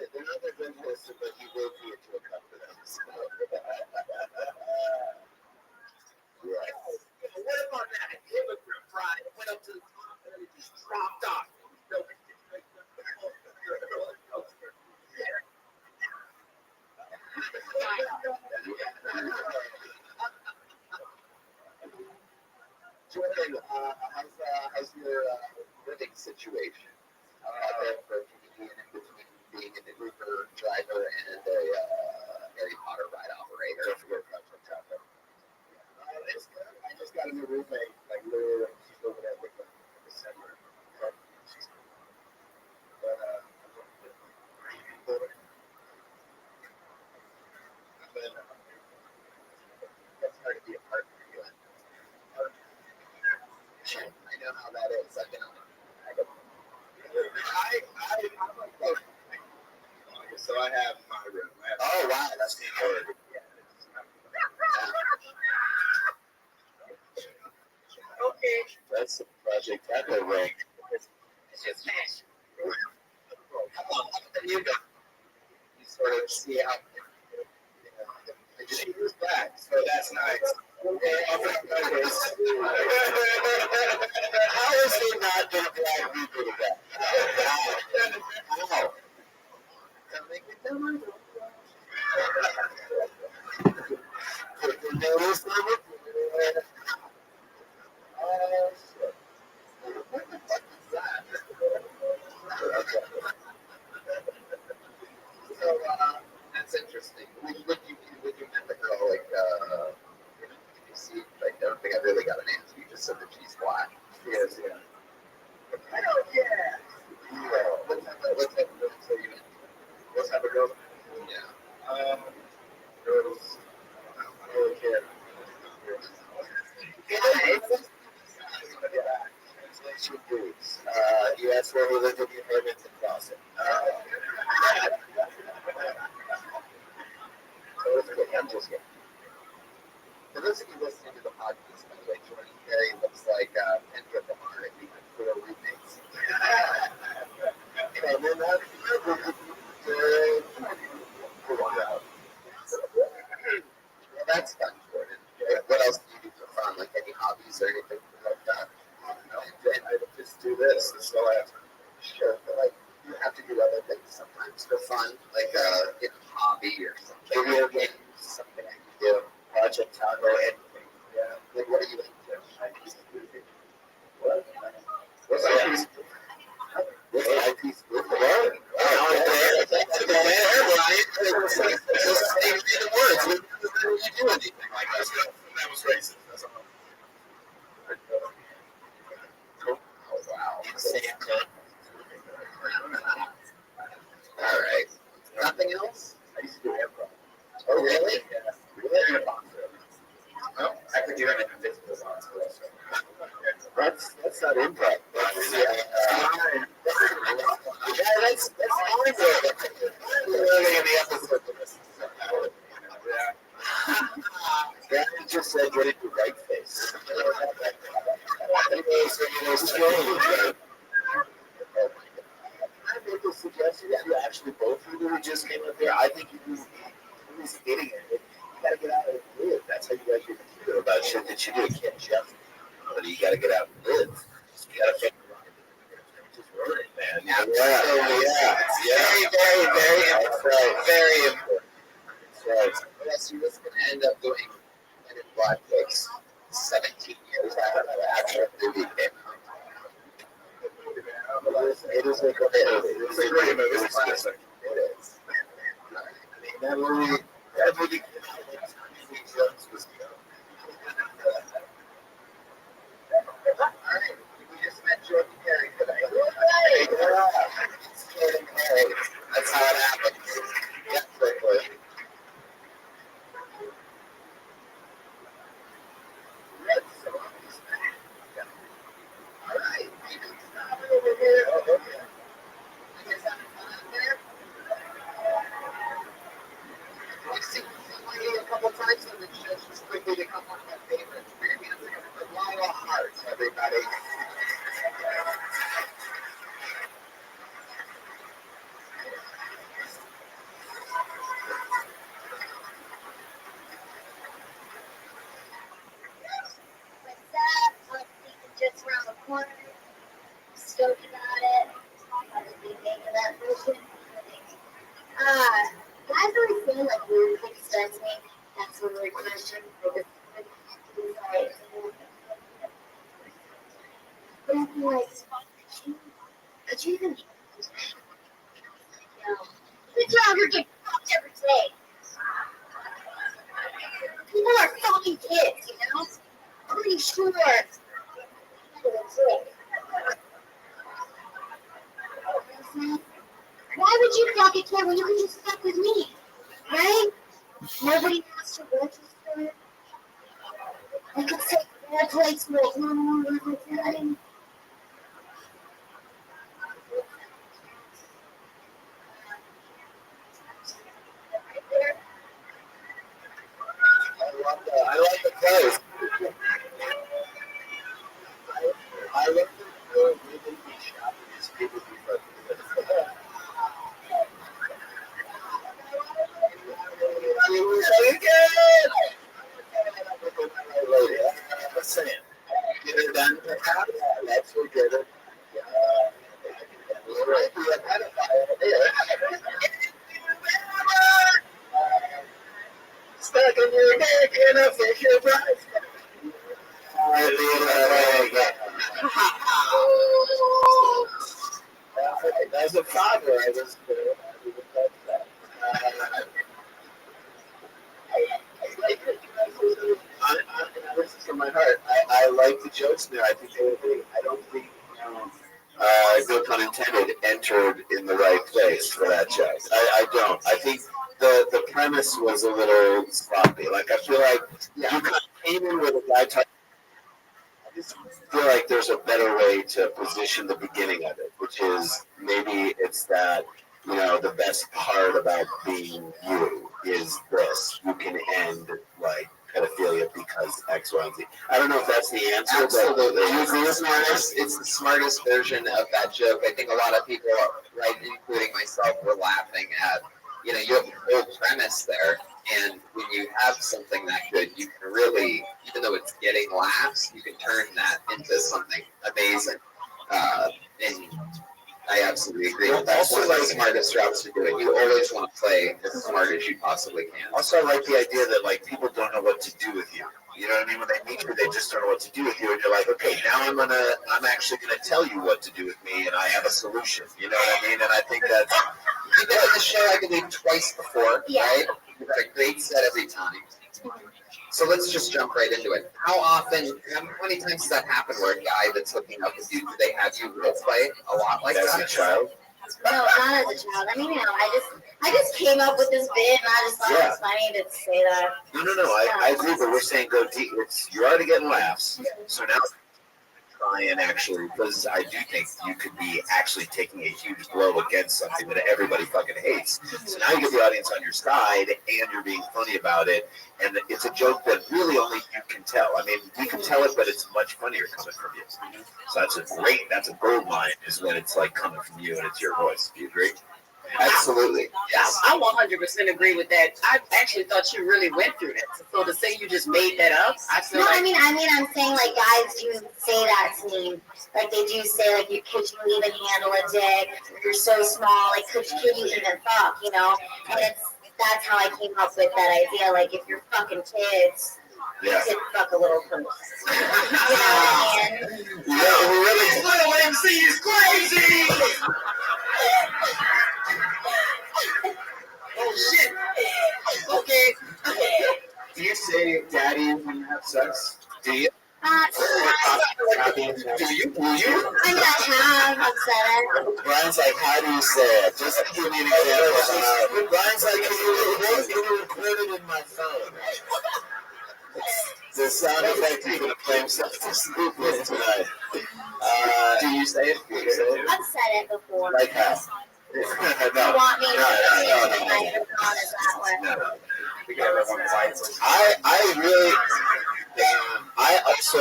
drug test it, but you will be into a cup for them. So. Right. What about that hypocrite ride? It went up to the top and then it just dropped off. Jordan, how's your living situation? For being in between being an Uber driver and a Harry Potter ride operator. Don't forget Rothschild traffic. It's good. I just got a new roommate. Like literally, she's over there with me in December. She's cool. But That's hard to be a partner for you. I know how that is. I've been on it. I'm like, okay, so I have my room. Oh wow, that's the word. Okay. That's the project echo ring. It's just nice. How about you go? You sort of see how. She was back, so that's nice. How is it not going to drag people to that? How? Don't make it dumb. Notice them? Oh, shit. What the fuck is that? So, that's interesting. When you met the girl, like, did you see, like, I don't think I really got an answer. You just said that she's black. Yes, yeah. Oh, yeah. What type of girls are you into? What type of girls? Yeah. Girls, I don't really care. Translation dudes. You asked where we lived in the apartments in Boston. I'm just kidding. For those of you listening to the podcast, by the way, Jordan Perry looks like Kendra Lamar if he had 4 roommates. And then well, that's fun, Jordan. What else do you do for fun? Like any hobbies or anything like that? No, I just do this. That's all I have to do. Sure, but like you have to do other things sometimes for fun, like hobby or something. Video games, something that you do. Project Taco, anything. Yeah. Like what are you into? What? What's that? What's the IP school? What? That's the man, Brian. Just say the words. When you do anything like that. That was racist. That's all. Cool. Oh, wow. All right. Nothing else? I used to do improv. Oh, really? Yeah. Really? No, I could do it in invisible box. That's not improv. That's fine. Really in the episode. That just said get into right face. I make a suggestion if you actually both of you just came up here. I think you who's getting it. You gotta get out and live. That's how you guys get to hear about shit that you do. You can't just you gotta get out and live. You gotta fucking run it. Just run it, man. Yeah. Very, very, very important. Very important. That's right. Yes, you're just gonna end up doing Men in Black takes 17 years after that actual movie came out. It is a great movie. It's a great movie. It's a classic. It is. I mean, that movie more stoked about it. Probably making that version. Guys always say like weird things to me. That's a weird question. Like, but I'm like, could you even? No. Good job, you're getting fucked every day. People are fucking kids, you know? Pretty sure. Why would you fucking care when you can just fuck with me? Right? Nobody has to register. I could say bad plates right now. I like the place. I love the really be shopping as people be fucking good. What's saying? Get it done. Let's go get it. Stuck in your neck and a fisher price. As a father, I was this is from my heart. I like the jokes there. I think they were big. I don't think, no pun intended, entered in the right place for that joke. I don't. I think the premise was a little sloppy. Like, I feel like you kind of came in with a guy talking. I just feel like there's a better way to position the beginning of it, which is maybe it's that, the best part about being you is this. You can end like pedophilia because X, Y, and Z. I don't know if that's the answer. Absolutely. Do you agree with me on this? It's the smartest version of that joke. I think a lot of people, right, including myself, were laughing at, you have the whole premise there. And when you have something that good, you can really, even though it's getting laughs, you can turn that into something amazing. And I absolutely agree. That's one of the smartest routes to do it. You always want to play as smart as you possibly can. Also, I like the idea that like people don't know what to do with you. You know what I mean? When they meet you, they just don't know what to do with you, and you're like, okay, now I'm actually gonna tell you what to do with me, and I have a solution. You know what I mean? And I think that's you've been on the show, I believe, twice before, right? You've got a great set every time. So let's just jump right into it. How many times does that happen where a guy that's hooking up with you, do they have you role play a lot like that? As a child? No, not as a child. I mean, I just came up with this bit and I just thought it was funny to say that. No. I agree, but we're saying go deep. You're already getting laughs. So now try and actually, because I do think you could be actually taking a huge blow against something that everybody fucking hates. So now you get the audience on your side and you're being funny about it. And it's a joke that really only you can tell. I mean, you can tell it, but it's much funnier coming from you. So that's a gold mine is when it's like coming from you and it's your voice. Do you agree? Absolutely. Yes. I 100% agree with that. I actually thought you really went through that. So to say you just made that up, I feel no, like... I mean, I'm saying like guys do say that to me. Like they do say like, could you even handle a dick? You're so small. Like, could you even fuck? And that's how I came up with that idea. Like, if you're fucking kids, you could fuck a little person. You know what I mean? This little MC is crazy. Oh shit. Okay. Do you say daddy when you have sex? Do you? Do you? I have said it. Brian's like, how do you say it? Just give me an example. Brian's like, you recorded in my phone. The sound effect is going to play himself to sleep with tonight. Do you say it? I've said it before. Like how? You want me to say the microphone is that way? No. I also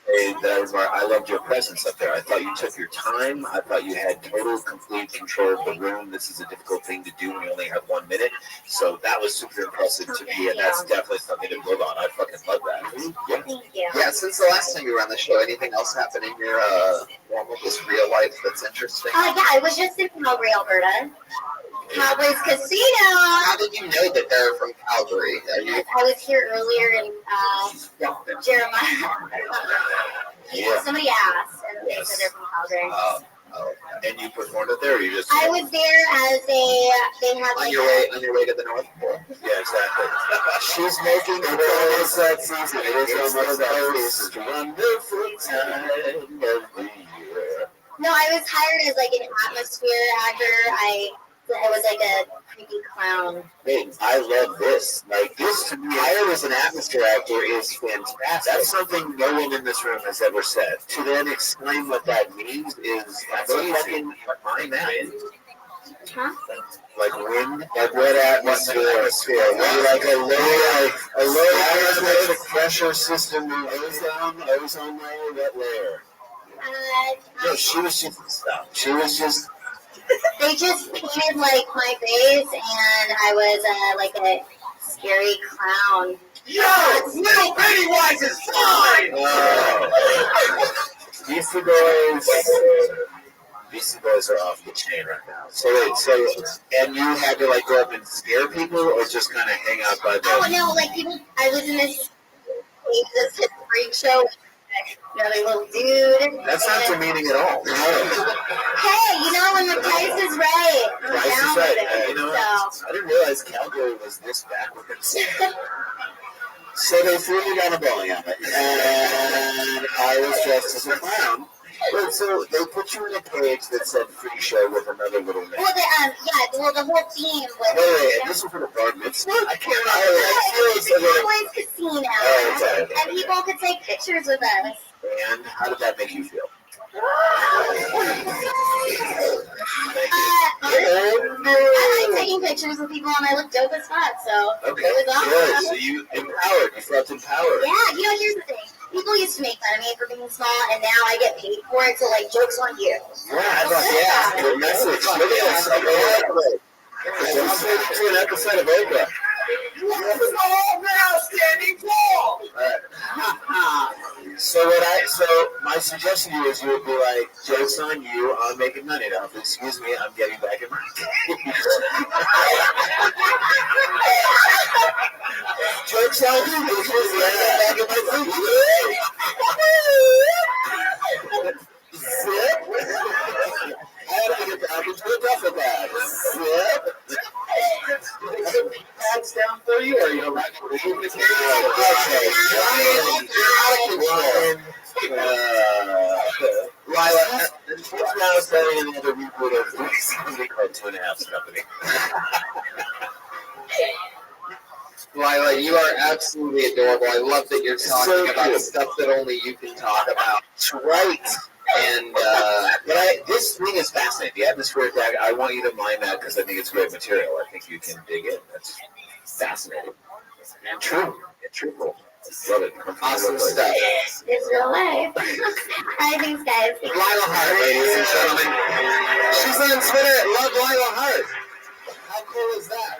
say that I loved your presence up there. I thought you took your time. I thought you had total, complete control of the room. This is a difficult thing to do when you only have 1 minute. So that was super impressive to me, and that's definitely something to build on. I fucking love that. Thank you. Yeah, Since the last time you were on the show, anything else happen in your normal, just real life that's interesting? Yeah, I was just in Calgary, Alberta. Cowboys Casino. How did you know that they're from Calgary? I was here earlier in Jeremiah. Yeah. Somebody asked, and they said they're from Calgary. And you performed it there, or you just? I was there as they had On your way to the North Pole. Yeah, exactly. She's making the almost that season. It is almost that season. Wonderful time of the year. No, I was hired as like an atmosphere actor. I was like a creepy clown. Hey, I love this. Like, this to me, hired as an atmosphere actor is fantastic. That's something no one in this room has ever said. To then explain what that means is fucking mind that. Huh? Like wind, like what atmosphere? Like a low atmospheric pressure system, ozone layer, what layer? No, she was just. They just painted like my face, and I was like a scary clown. Yo, little Pennywise is fine! Beastie Boys are off the chain right now. So wait, and you had to like go up and scare people, or just kind of hang out by the? Oh no, like people. I was in this freak show. Another little dude. That's not demeaning at all. No. Hey, you know when the price is right, I'm Price down is right. with it. You know what? I didn't realize Calgary was this backwards. So they threw me down a bowling alley, and I was dressed as a clown. But so they put you in a page that said "free show" with another little man. Well, the whole theme was. Wait, this is for the bar mitzvah? I can't It's a Cowboys Casino, Oh, okay. and people could take pictures with us. And how did that make you feel? I like taking pictures with people, and I look dope as fuck. So Okay, it was good. awesome. So you empowered. You felt empowered. Yeah, here's the thing. People used to make fun of me for being small, and now I get paid for it. So like, jokes on you. Yeah, good message. Look at this. It's to an episode of Oprah. Standing tall! So my suggestion to you is you would be like, jokes on you, I'm making money now. Excuse me, I'm getting back in my jokes on you, because I'm back in my Zip. I had to get back into a duffel bag. Zip. Hands down for you, or you're not going to leave the case? Lila, he's now starting another reboot of somebody called 2.5's Company. Lila, you are absolutely adorable. I love that you're talking about stuff that only you can talk about. That's right. And this thing is fascinating. The atmospheric tag, I want you to mind that because I think it's great material. I think you can dig it. That's fascinating. And true. And truthful. Love it. awesome stuff. It's real life. Hi, thanks, guys. Lila Hart, ladies and gentlemen. She's on Twitter at Love Lila Hart. How cool is that?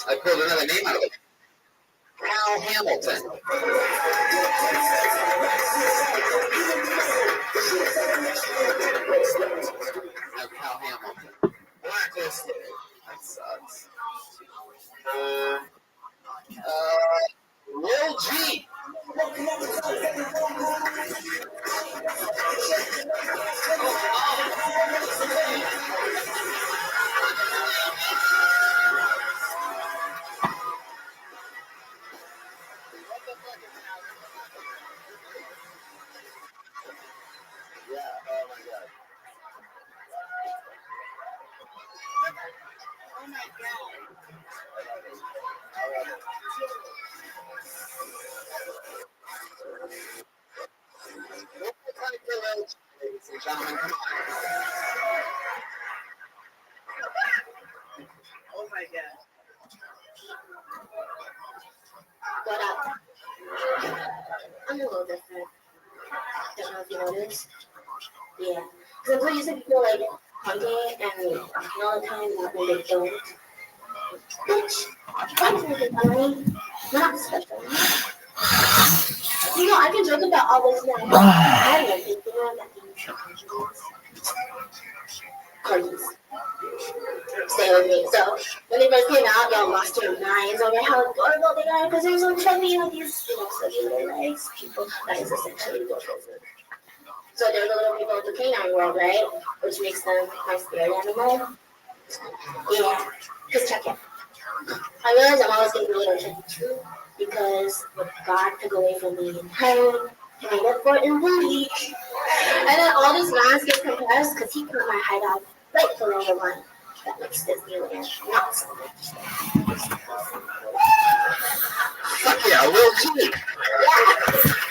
I pulled another name out of it. Cal Hamilton. No, Cal Hamilton. Blacklisted. That sucks. Lil G. Yeah, oh my God. Oh my god. Ladies and gentlemen, come on. Oh my god. What up? I'm a little different. Don't know if you noticed. Yeah. Because I'm so used to people like hunting and walking all the time, not when they don't. Bitch, why does it funny? Not special. You know, I can joke about all this now. I don't think you know that these corgis. Stay with me. So when they first came out, y'all lost your minds over how adorable they are because they're so chubby with these, you know, silky little legs. People, that is essentially what it is. So they're the little people of the canine world, right? Which makes them my spirit animal. Yeah, because check it. I realize I'm always going to be a little tricky too because what God took away from me in heaven, he made up for it in the week. And then all these lines get compressed because he put my hideout right below the one that makes Disneyland not so much. Fuck yeah, Lil G. Yeah.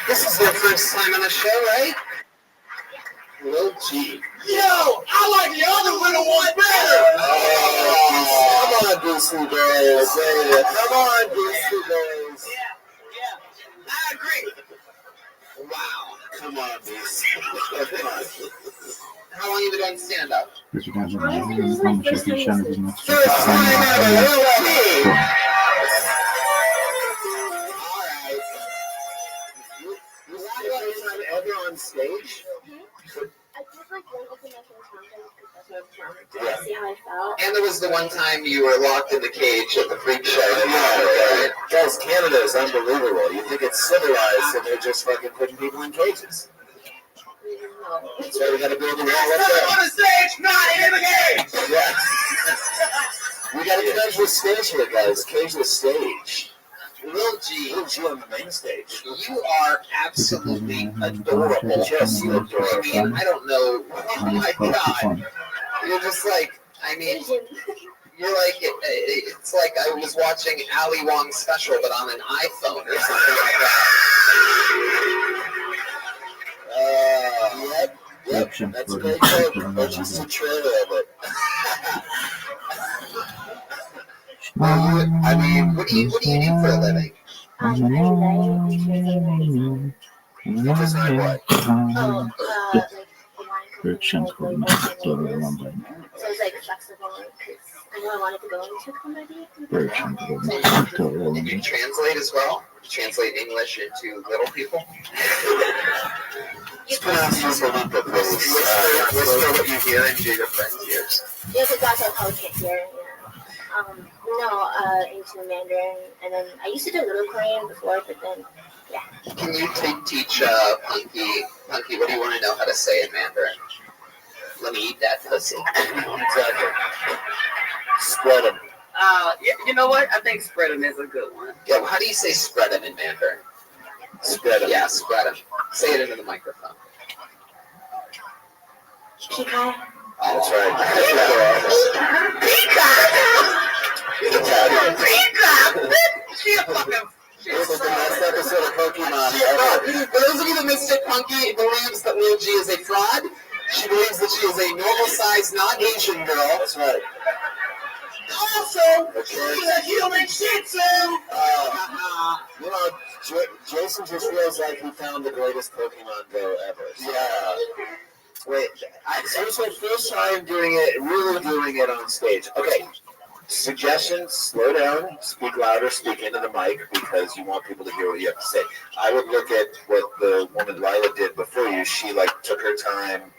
This is your first time on the show, right? Lil G. Yo, I like the other little one better. Oh, come on, Beastie Boys. Hey, come on, Beastie Boys. Yeah, I agree. Wow. Come on, Beastie. Come on. How long have you been doing stand-up? Honestly, this is my first time listening. First time ever, Lil G. Alright. You had your first time ever on stage? I did like one open mic in town to see how I felt. And there was the one time you were locked in the cage at the freak show. Yeah, guys, Canada is unbelievable. You think it's civilized and they're just fucking putting people in cages. That's why we gotta build a wall up there. On the stage, not in the game. Yeah. We gotta get done with stage here, guys. Cageless stage. Lil G, Lil G on the main stage. you are absolutely adorable. Yes, you adorable. I mean, I don't know. Oh my God. You're just like, I mean, you're like, it's like I was watching Ali Wong's special, but on an iPhone or something like that. Yep. That's a great joke. That's just a trailer of it. I mean, what do you do for a living? Just like what? So it's like flexible because I know I wanted to go into comedy. Did you translate as well? Translate English into little people? It's pronounced as a lump of Whisper what you hear into your friends' ears. Yeah, because that's how I can't hear. Into Mandarin, and then I used to do little Korean before, but then, yeah. Can you teach Punky, what do you want to know how to say in Mandarin? Let me eat that pussy. Exactly. Spread them. You know what? I think spread them is a good one. Yeah, well, how do you say spread them in Mandarin? Spread them. Yeah, spread them. Say it into the microphone. Peacock. That's right. This is the best episode of Pokemon ever. For those of you that missed it, Punky believes that Lil G is a fraud. She believes that she is a normal-sized, not Asian girl. That's right. Also, she's a human Shih Tzu. You know, Jason just feels like he found the greatest Pokemon Go ever. Yeah. Wait, seriously, first time doing it, really doing it on stage. Okay, suggestion, slow down, speak louder, speak into the mic, because you want people to hear what you have to say. I would look at what the woman Lila did before you. She, took her time.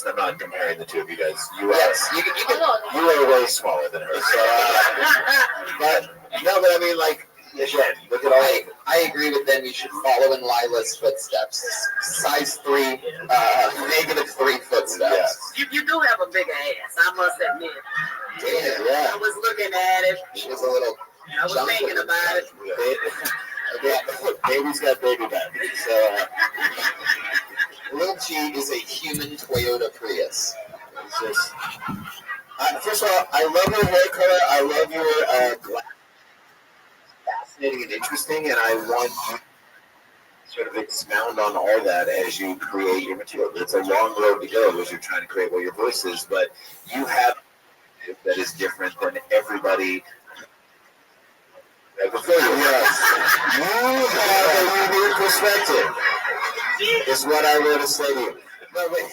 I'm not comparing the two of you guys. You are way smaller than her. So, but I mean, again, look at all. I agree with them. You should follow in Lila's footsteps. Size 3, -3 footsteps. Yes. You do have a big ass, I must admit. Yeah. I was looking at it. She was a little. I was thinking about it. Baby's got baby back. So, Lil G is a human Toyota Prius. it's just. First of all, I love your hair color. I love your glass. Fascinating and interesting, and I want you to sort of expound on all that as you create your material. It's a long road to go as you're trying to create what your voice is, but you have that is different than everybody before you. Yes. You have a unique perspective, is what I want to say to you. No, wait.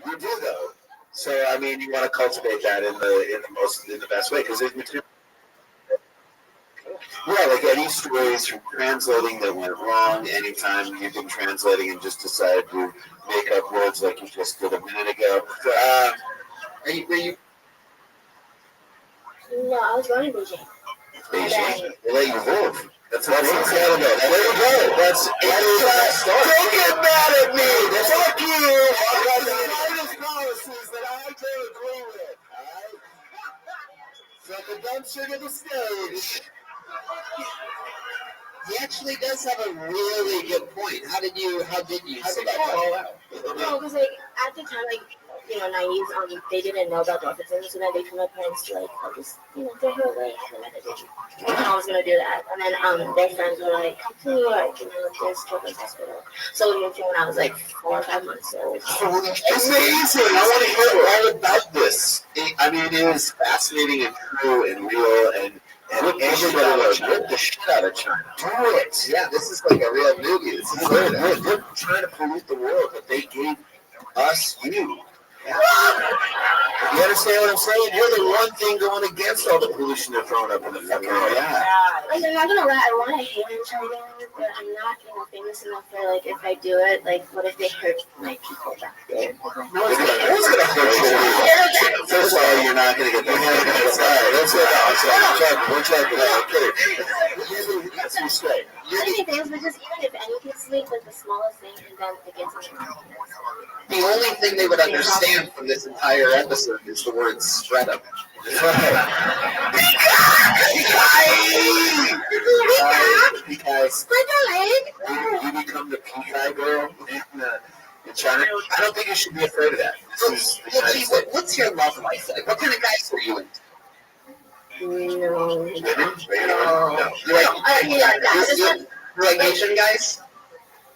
You do, though. So I mean, you want to cultivate that in the best way because there's material. Yeah, like any stories from translating that went wrong. Anytime you've been translating and just decided to make up words like you just did a minute ago. Were you No, I was born in Beijing. Beijing. They let you live. That's incredible. There you go. That's story. Don't get mad at me. Fuck you. I got the slightest policies that I don't agree with. All right? From the dumpster to the stage. He actually does have a really good point. How did you say that? No, because like at the time, like naive, they didn't know about autism, so then they told my parents to like, I'll just throw her away. And I was gonna do that, and then their friends were like, come to New York, there's children's hospital. So we moved here when I was like 4 or 5 months old. Amazing! I want to hear all about this. I mean, it is fascinating and true and real and. And everybody rip the shit out of China. Do it. Yeah, this is like a real movie. This is They're trying to pollute the world, but they gave us you. Yeah. You understand what I'm saying? You're the one thing going against all the pollution they're throwing up in the fucking air. Yeah. Like, I'm not gonna lie, I want to hate in China, but I'm not, famous enough for, like, if I do it, like, what if they hurt my people back there? No one's gonna hurt you. First of all, you're not gonna get that. Alright, let's go down. We're talking about it. Let's be straight. Not many things, but just even if any kids sleep, like, the smallest thing, and then it gets on your the only thing they would understand from this entire episode is the word spread them. Because you become the Peacock girl in China. I don't think you should be afraid of that. What's your love life like? What kind of guys are you into? No. No. You like Asian guys?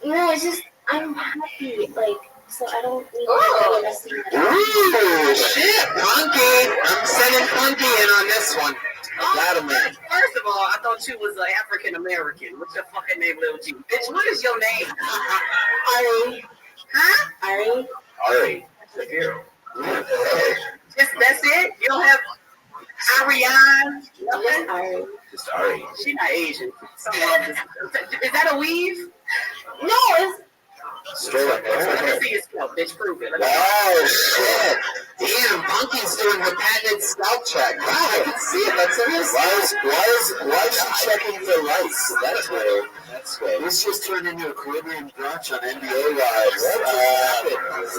No, it's just, I'm happy, like, so I don't need to rest of my life. Ooh, shit, Punky! I'm sending Punky in on this one. First of all, I thought you was an African American. What's your fucking name, little G? Bitch, what is your name? Ari. Huh? Ari. Ari. That's a hero. That's it? You don't have Ariane? Just Ari. Just Ari. She's not Asian. Is that a weave? No, it's... Straight up. Let me see your scalp, bitch. Prove it. Oh, shit. Damn, Punky's doing the patented scalp check. Wow, I can see it. That's amazing. Why is she checking for lice? That's weird. This just turned into a Caribbean brunch on NBA Live.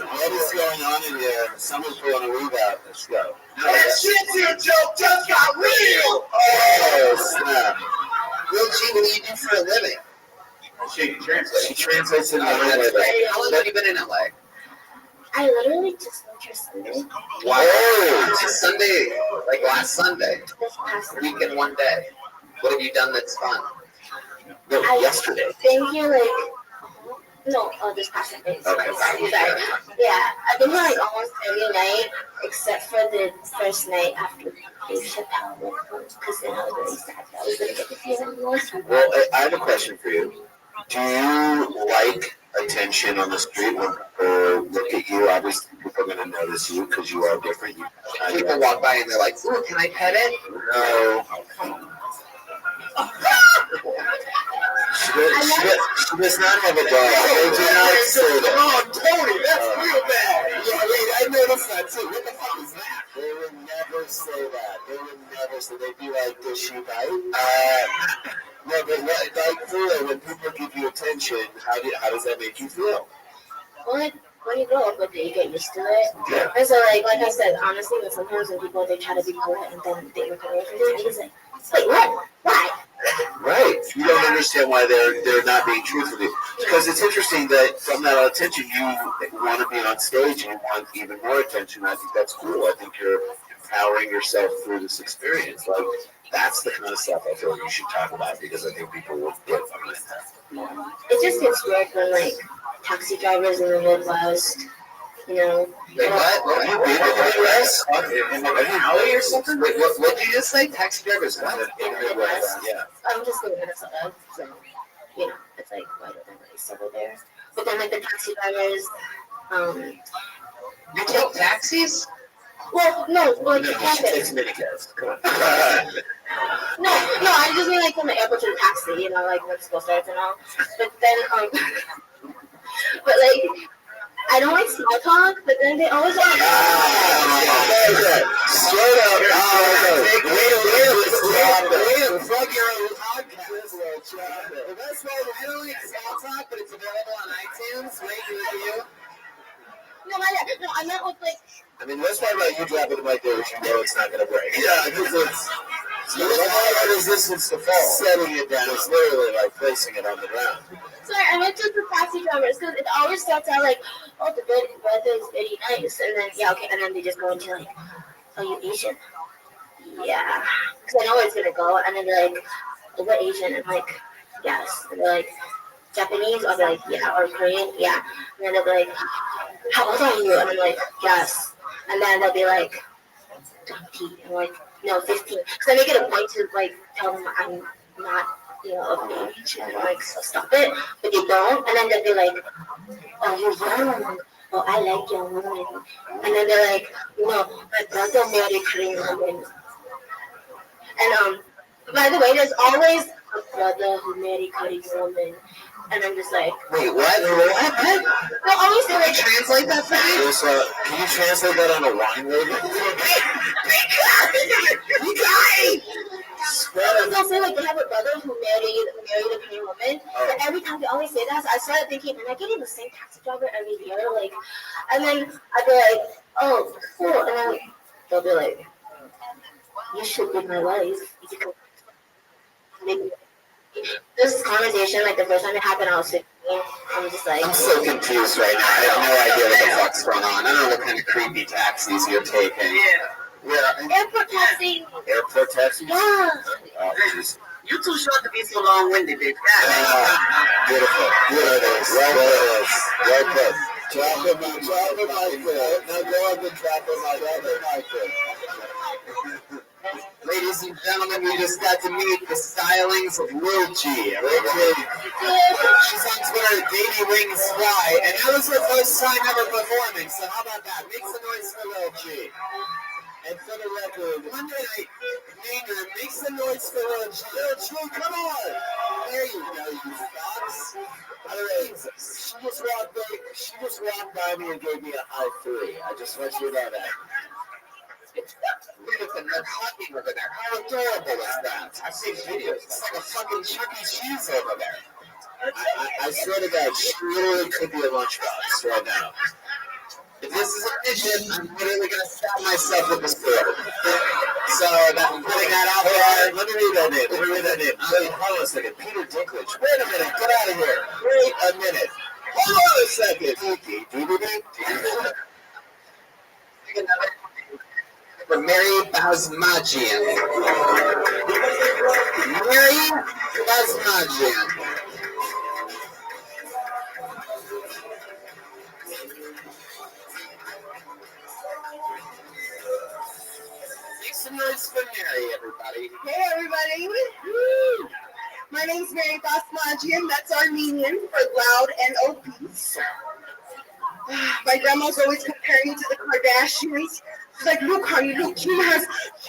What is going on in here? Someone's pulling a weave out. Let's go. That shit joke just got real! Oh, snap. Will G, what do you do for a living? She translates in the How long have you been in LA? I literally just moved here Sunday. Wow. Just Sunday, like last Sunday. This past Sunday. Week in one day. What have you done that's fun? No, yesterday. Been here like this past Sunday. Okay. Sorry. Yeah, I've been here like almost every night except for the first night after Dave Chappelle went home because then I was really sad that I was gonna get to see him more. Well, I have a question for you. Do you like attention on the street when people look at you? Obviously, people are going to notice you because you are different. People walk by and they're like, "Ooh, can I pet it?" No. She does not have a dog. They do not say that. Oh, Tony, that's real bad. Yeah, wait, I noticed that too. What the fuck is that? They would never say that. They would never say. They'd be like, "Does she bite?" No, but like for real, when people give you attention, how does that make you feel? Well, like when you grow up with it, you get used to it. Yeah. And so, like I said, honestly, sometimes when people they try to be polite and then they look away from it, it's like, wait, what? Why? Right. You don't understand why they're not being truthful with you. Because it's interesting that from that attention, you want to be on stage and you want even more attention. I think that's cool. I think you're empowering yourself through this experience. Like, that's the kind of stuff I feel like you should talk about because I think people will get behind that. It just gets weird when, like, taxi drivers in the Midwest, Wait, what? Have you been to the Midwest? In Maui or something? Wait, what did you just say? Taxi drivers? What? In the Midwest, yeah. I'm just in Minnesota, so, it's like whiter than race over there. But then, like, the taxi drivers, You take taxis? Well, no, like No, the she takes campus. minicabs. Come on. No, I just mean like from the airport to the taxi, you know, like when school starts and all. But then, but like, I don't like small talk, but then they always like, Straight up. Way to plug your own podcast. The best way, I don't like small talk, but it's available on iTunes. Rate and review. no, I meant with like, I mean, that's why about you dropping the mic there, which you know it's not going to break. Yeah, because it's a resistance to fall. Setting it down. It's literally like placing it on the ground. sorry, I meant just the taxi drivers, because it always starts out like, oh, the weather is very nice, and then, yeah, okay, and then they just go into like, are you Asian? Yeah. Because I know where it's going to go, and then they're like, oh, what Asian? I'm like, yes. And they're like, Japanese? I'll be like, yeah. Or Korean? Yeah. And then they'll be like, how old are you? And I'm like, yes. And then they'll be like, 20. I'm like, no, 15. Because I make it a point to, like, tell them I'm not, you know, of age. And I'm like, so stop it. But they don't. And then they'll be like, oh, you're young. Oh, I like young women. And then they're like, no, my brother married Korean women. And, by the way, there's always a brother who married Korean woman. And I'm just like, Wait, what? they'll always say, like, Translate that for me? Can you translate that on a wine label? they'll say, like, they have a brother who married a Korean woman. But every time they always say that, so I started thinking, man, I get the same taxi driver every year. Like, and then I'd be like, oh, cool. And then they'll be like, you should be my wife. This conversation, like the first time it happened, I was 15. I'm just like, I'm so confused right now. I have no idea what the fuck's going on. I don't know what kind of creepy taxis you're taking. Yeah. airport taxi. Airport taxi? Yeah. Oh, jeez. You're too short to be so long-winded, baby. Beautiful. Well put. Chocolate my foot. Now go up and chocolate my foot. Ladies and gentlemen, we just got to meet the stylings of Lil G. She's on Twitter, Baby Wings Fly, and that was her first time ever performing, so how about that? Make some noise for Lil G. And for the record, one day I named her, make some noise for Lil G. Lil G, come on! There you go, you fucks. By the way, she just walked by me and gave me a high 3. I just want you to know that. Beautiful, they're hugging over there. How adorable is that? I've seen videos. It's like a fucking Chuck E. Cheese over there. I swear to God, she literally could be a lunchbox right now. If this is a midget, I'm literally going to stab myself with this board. So I'm putting that out there. Let me read that name. Wait, hold on a second. Peter Dinklage. Wait a minute. Get out of here. Wait a minute. Hold on a second. For Mary Basmajian. Mary Basmajian. Make some noise for Mary, everybody. Hey, everybody. Woo. My name's Mary Basmajian. That's Armenian for loud and obese. My grandma's always comparing me to the Kardashians. She's like, look, honey, look, she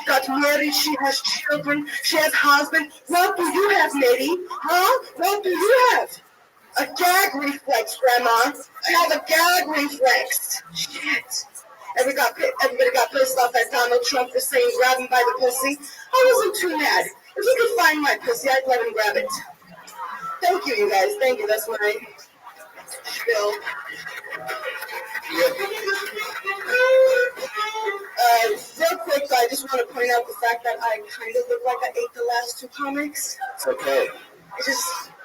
got married, she has children, she has husband. What do you have, lady? Huh? What do you have? A gag reflex, Grandma. I have a gag reflex. Shit. Everybody got pissed off at Donald Trump for saying grab him by the pussy. I wasn't too mad. If he could find my pussy, I'd let him grab it. Thank you, you guys. Thank you. That's my spill. Real quick, I just want to point out the fact that I kind of look like I ate the last 2 comics. It's okay.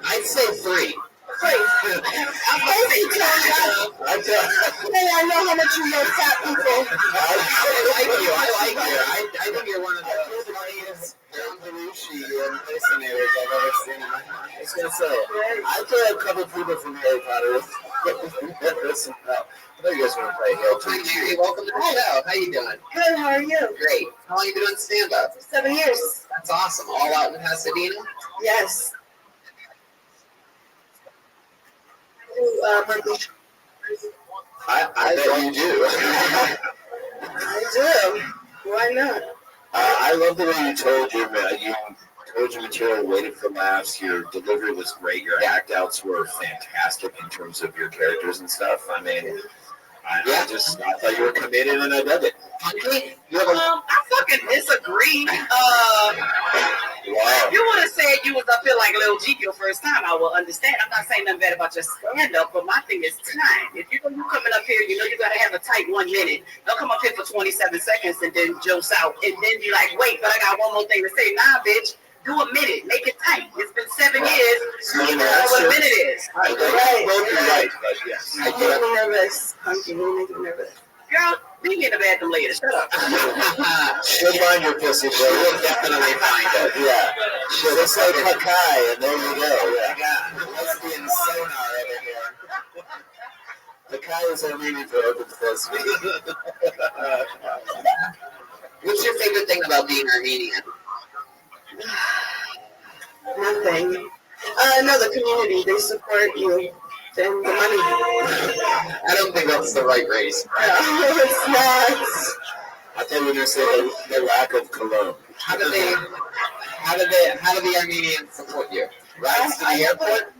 I'd say 3. Thank you, Tony. Hey, I know how much you know fat people. I like you. I think you're one of the funniest John Belushi impersonators I've ever seen in my life. I was going to say, I thought a couple people from Harry Potter. I know you guys want to play Hail to Hi, the Mary. Chief. Welcome to the show. How you doing? Good, how are you? Great. How long you been doing stand-up? 7 years. That's awesome. All out in Pasadena? Yes. I bet you do. I do. Why not? I love the way you told your material, waited for laughs. Your delivery was great. Your act outs were fantastic in terms of your characters and stuff. I mean, I thought you were committed, and I dug it. I fucking disagree. Wow. You would have said you was up here like Lil G your first time, I will understand. I'm not saying nothing bad about your stand up, but my thing is time. If you coming up here, you know you gotta have a tight 1 minute. Don't come up here for 27 seconds and then jokes out. And then you're like, wait, but I got one more thing to say. Nah, bitch. Do a minute. Make it tight. It's been 7 years. You know what a minute is. Right. Right, but yes. I get me nervous. Hunky, you make me nervous. Girl, be in the bathroom later. Shut up. She'll find your pussy, bro. We'll definitely find it. Yeah. She'll just say Kakai, and there you go. Yeah. Let's be in sonar over here. Kakai is our meaning for open pussy. What's your favorite thing about being Armenian? Nothing. No, the community. They support you. And the money. I don't think that's the right race. No, it's not. I thought we were going to say the lack of cologne. How do the Armenians support you? Rides to the airport?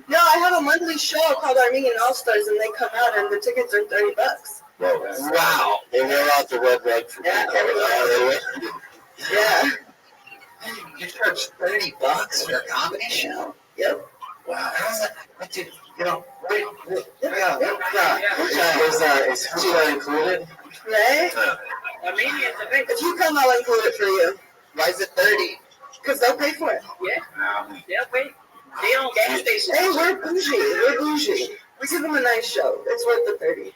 No, I have a monthly show called Armenian All Stars, and they come out, and the tickets are $30. Whoa. Wow. They wear out the red rug for Yeah, people. Yeah. You charge $30 for a comedy show? Yep. Wow. How's that? But dude, you know, Is Hoochie included? Right? Armenians are big. If you come, I'll include it for you. why is it 30? Because they'll pay for it. Yeah, wait. They own gas stations. Hey, we're bougie. We're bougie. We give them a nice show. It's worth the 30.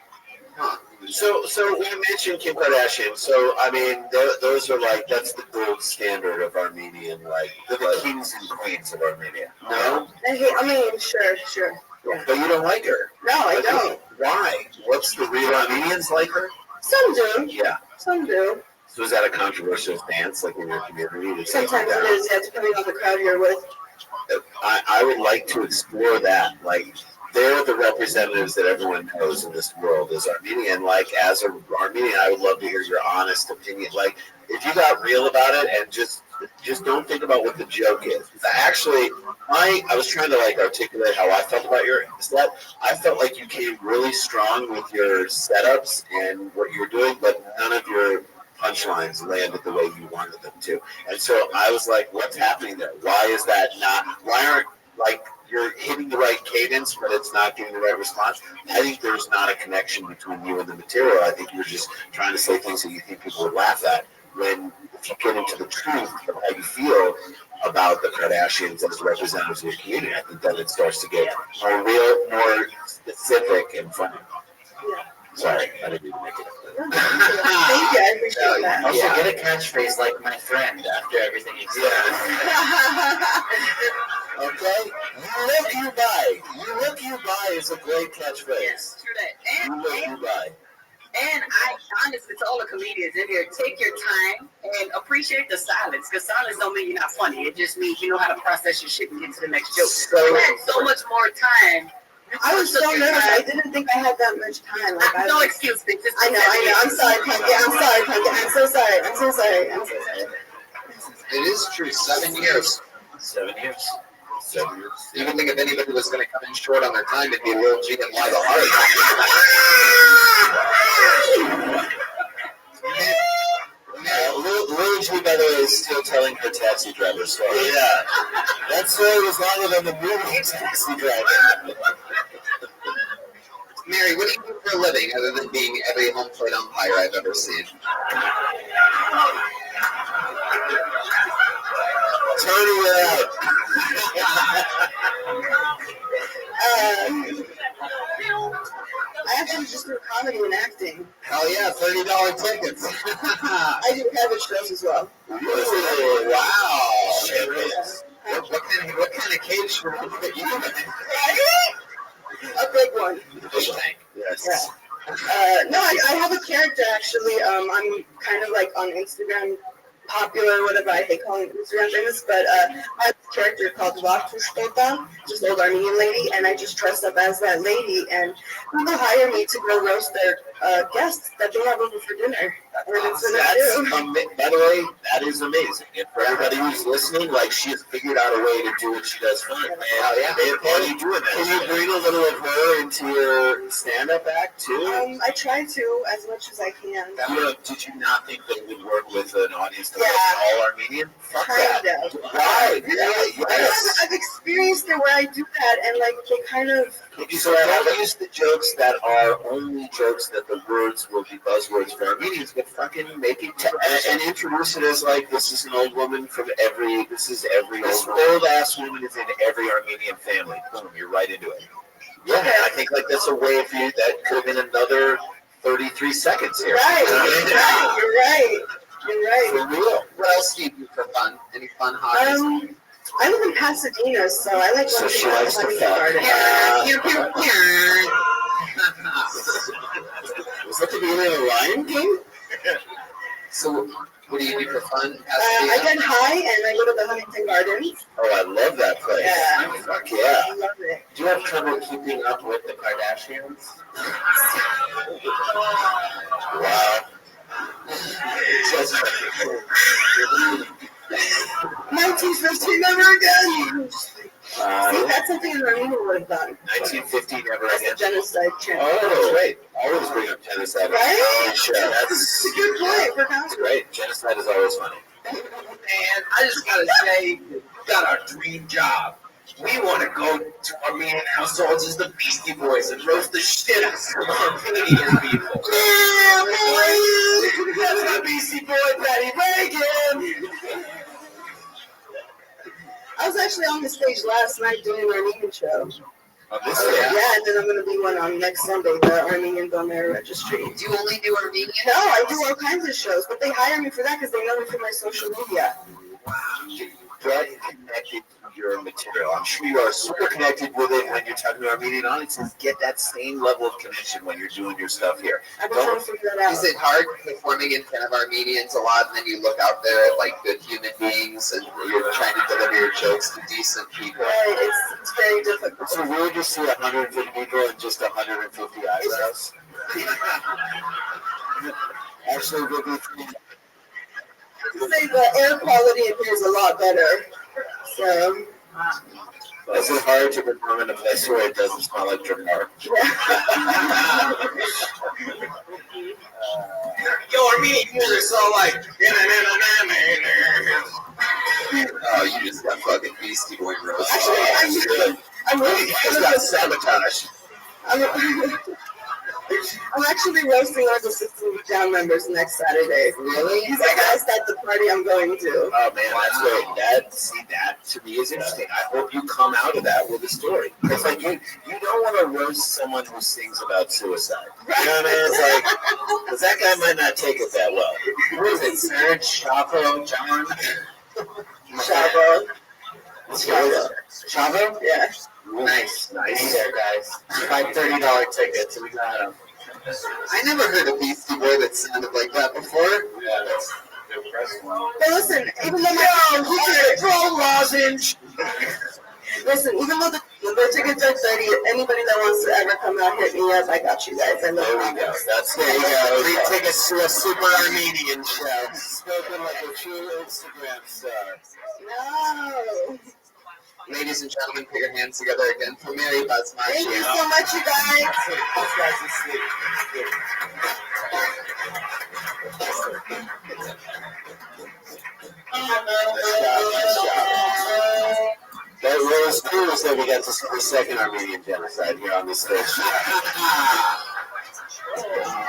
So we mentioned Kim Kardashian. So I mean, those are like that's the gold standard of Armenian. Like they're the kings and queens of Armenia. No, I mean, sure. Yeah. but you don't like her. No, I don't. Why? What's the real Armenians like her? Some do. Yeah. Some do. So is that a controversial stance, like in your community? Sometimes it is, yeah, depending on the crowd you're with. I would like to explore that. Like, they're the representatives that everyone knows in this world as Armenian. Like, as an Armenian, I would love to hear your honest opinion. Like, if you got real about it and just don't think about what the joke is. Actually, I was trying to like articulate how I felt about your set. I felt like you came really strong with your setups and what you were doing, but none of your punchlines landed the way you wanted them to. And so I was like, what's happening there? Why is that not? Why aren't like you're hitting the right cadence, but it's not getting the right response? I think there's not a connection between you and the material. I think you're just trying to say things that you think people would laugh at. When if you get into the truth of how you feel about the Kardashians as representatives of your community, I think that it starts to get more real, more specific and funny. Yeah. Sorry, I didn't mean to make it up. Thank you. I appreciate that. Also, get a catchphrase like my friend after everything you said. Okay? You look, you buy. You look, you buy is a great catchphrase. Yes, true that. You look, you buy. And I honestly, to all the comedians in here, take your time and appreciate the silence. Because silence don't mean you're not funny. It just means you know how to process your shit and get to the next joke. You had so much more time. I was so nervous. I didn't think I had that much time. Like, No excuse, bitch. I know. I'm sorry, Punky. I'm so sorry. It is true. 7 years. 7 years. 7 years. You would think if anybody was going to come in short on their time, it'd be Lil G and Why the Heart. Lil G, by the way, is still telling her taxi driver story. Yeah. That story was longer than the movie Taxi Driver. Mary, what do you do for a living other than being every home plate umpire I've ever seen? Turning it out. I actually just do comedy and acting. Hell yeah, $30 tickets. I do private shows as well. Ooh, wow. What kind of cage for you? A big one. Fish tank. Yes. No, I have a character actually. I'm kind of like on Instagram. popular, whatever, I hate calling it Instagram famous, but I have a character called Rothschild, just old Armenian lady, and I just dressed up as that lady, and people hire me to go roast their guests that they have over for dinner. By the way, that is amazing. And for everybody who's listening, like, she has figured out a way to do what she does fun. And they applaud you doing that. Can you bring a little of her into your stand-up act, too? I try to, as much as I can. Did you not think that it would work with an audience that Yeah. was all Armenian? Fuck Kind that. of. Right. I've experienced it where I do that, and like they kind of. So don't use the jokes that are only jokes that the words will be buzzwords for Armenians, but fucking make it and introduce it as like this is an old woman from every old ass woman is in every Armenian family. Boom, you're right into it. Yeah, I think like that's a way if you that could have been another 33 seconds here. Right. You're right. For real. What else do you do for fun? Any fun hobbies? I live in Pasadena, so I like So going she to likes to the fuck. garden. Was that the beginning of the Lion King? So, what do you do for fun? I get high and I go to the Huntington Gardens. Oh, I love that place. Yeah. Fuck yeah. I love it. Do you have trouble keeping up with the Kardashians? Wow. 1915, never again. See, that's something an Armenian would have done. 1915, never That's again. a genocide chant. Oh, that's right. Always bring up genocide. Right? Sure. That's a good point for That's great. Genocide is always funny. Man, I just gotta say, we got our dream job. We want to go to Armenian households as the Beastie Boys and roast the shit out of some Armenian people. Yeah, boy! That's my Beastie Boy, Patty Reagan! I was actually on the stage last night doing an Armenian show. Yeah, and then I'm going to be one on next Sunday, the Armenian Donor Registry. Do you only do Armenian? No, I do all kinds of shows, but they hire me for that because they know me from my social media. Wow. Get connected to your material. I'm sure you are super connected with it when you're talking to Armenian audiences. Get that same level of connection when you're doing your stuff here. I've been trying to figure that out. Is it hard performing in front of Armenians a lot, and then you look out there at like good human beings, and you're trying to deliver your jokes to decent people? Right, it's very difficult. So we'll just see 150 people and just 150 eyebrows. Actually, we'll be Say the air quality in here is a lot better. So, is it hard to perform in a place where it doesn't smell like Drakkar? Yo, Armenian people are so like, Oh, you just got fucking Beastie Boy roast. Actually, I'm really You just got sabotage. I'm actually roasting all the System of Down members next Saturday. Really? He's like, that's at the party I'm going to. Oh man, that's great. That to me is interesting. I hope you come out of that with a story. Because like you don't want to roast someone who sings about suicide. You know what I mean? It's like, because that guy might not take it that well. Who is it? Serge, Chavo, John? Chavo. Chavo? Yeah. Nice. Hey there, guys. Buy $30 tickets, and we got them. I never heard a Beastie Boy that sounded like that before. Yeah, that's impressive. But listen, even though my lozenge. Listen, even though the tickets are 30, anybody that wants to ever come out hit me up, I got you guys. I love There we go. There you go. Free tickets to a super Armenian show. Spoken like a true Instagram star. No. Ladies and gentlemen, put your hands together again for Mary Buzzmarsh. Thank you so much, you guys. Those guys asleep. But what was cool is that we got to see the second Armenian genocide here on the stage.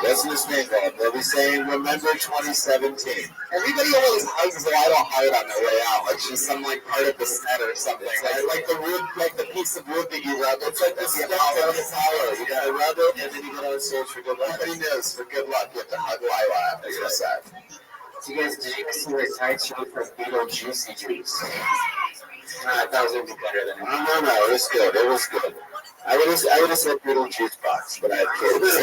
What's this name called? They'll be saying, remember 2017. Everybody always hugs the idol hide on their way out, like she's some like part of the set or something. Like the wood, like the piece of wood that you rub. It's like the stuff of the power. You gotta rub it, and then you get on stage for good luck. Nobody knows for good luck. You have to hug Lila after your set. So you guys, did you guys see the tight show for Beetlejuicy Juice? That was even better than it. No, it was good. It was good. I would have said Beetlejuice box, but I have kids.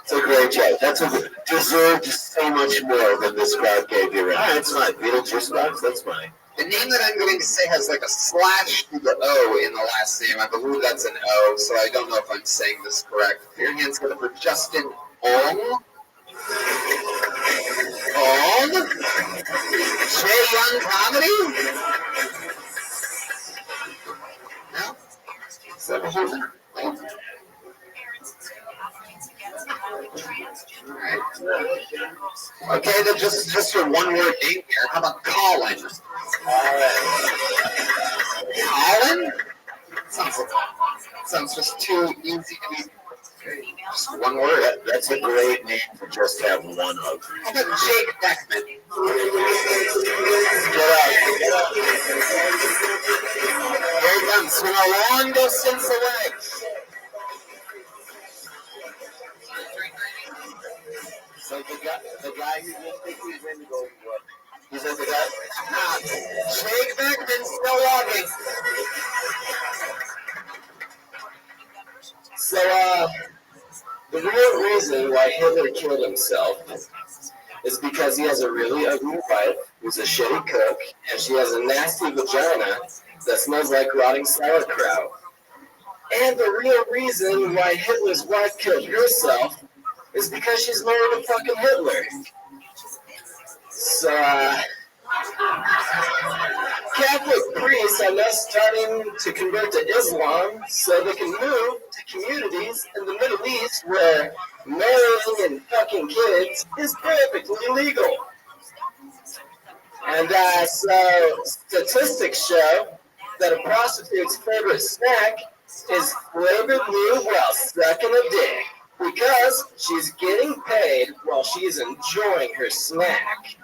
It's a great joke. That's a deserved so much more than this crowd gave you. Right? That's fine. Beetlejuice box. That's fine. The name that I'm going to say has like a slash to the O in the last name. I believe that's an O, so I don't know if I'm saying this correct. Your hand's going for Justin Ong. Ong? Jay Young Comedy? No? Is that a whole thing? Alright. Okay, then just a one-word name here. How about Colin? Colin? Sounds just too easy to be. Just one word. That's a great name to just have one of. How about Jake Beckman? Get out. Here he comes from a long distance away. So the guy who didn't think he was in the Golden Glove. He's like the guy. Jake Beckman still walking. So, the real reason why Hitler killed himself is because he has a really ugly wife who's a shitty cook, and she has a nasty vagina that smells like rotting sauerkraut. And the real reason why Hitler's wife killed herself is because she's married to fucking Hitler. So, Catholic priests are now starting to convert to Islam so they can move to communities in the Middle East where marrying and fucking kids is perfectly legal. And so statistics show that a prostitute's favorite snack is flavored lube while sucking a dick because she's getting paid while she's enjoying her snack.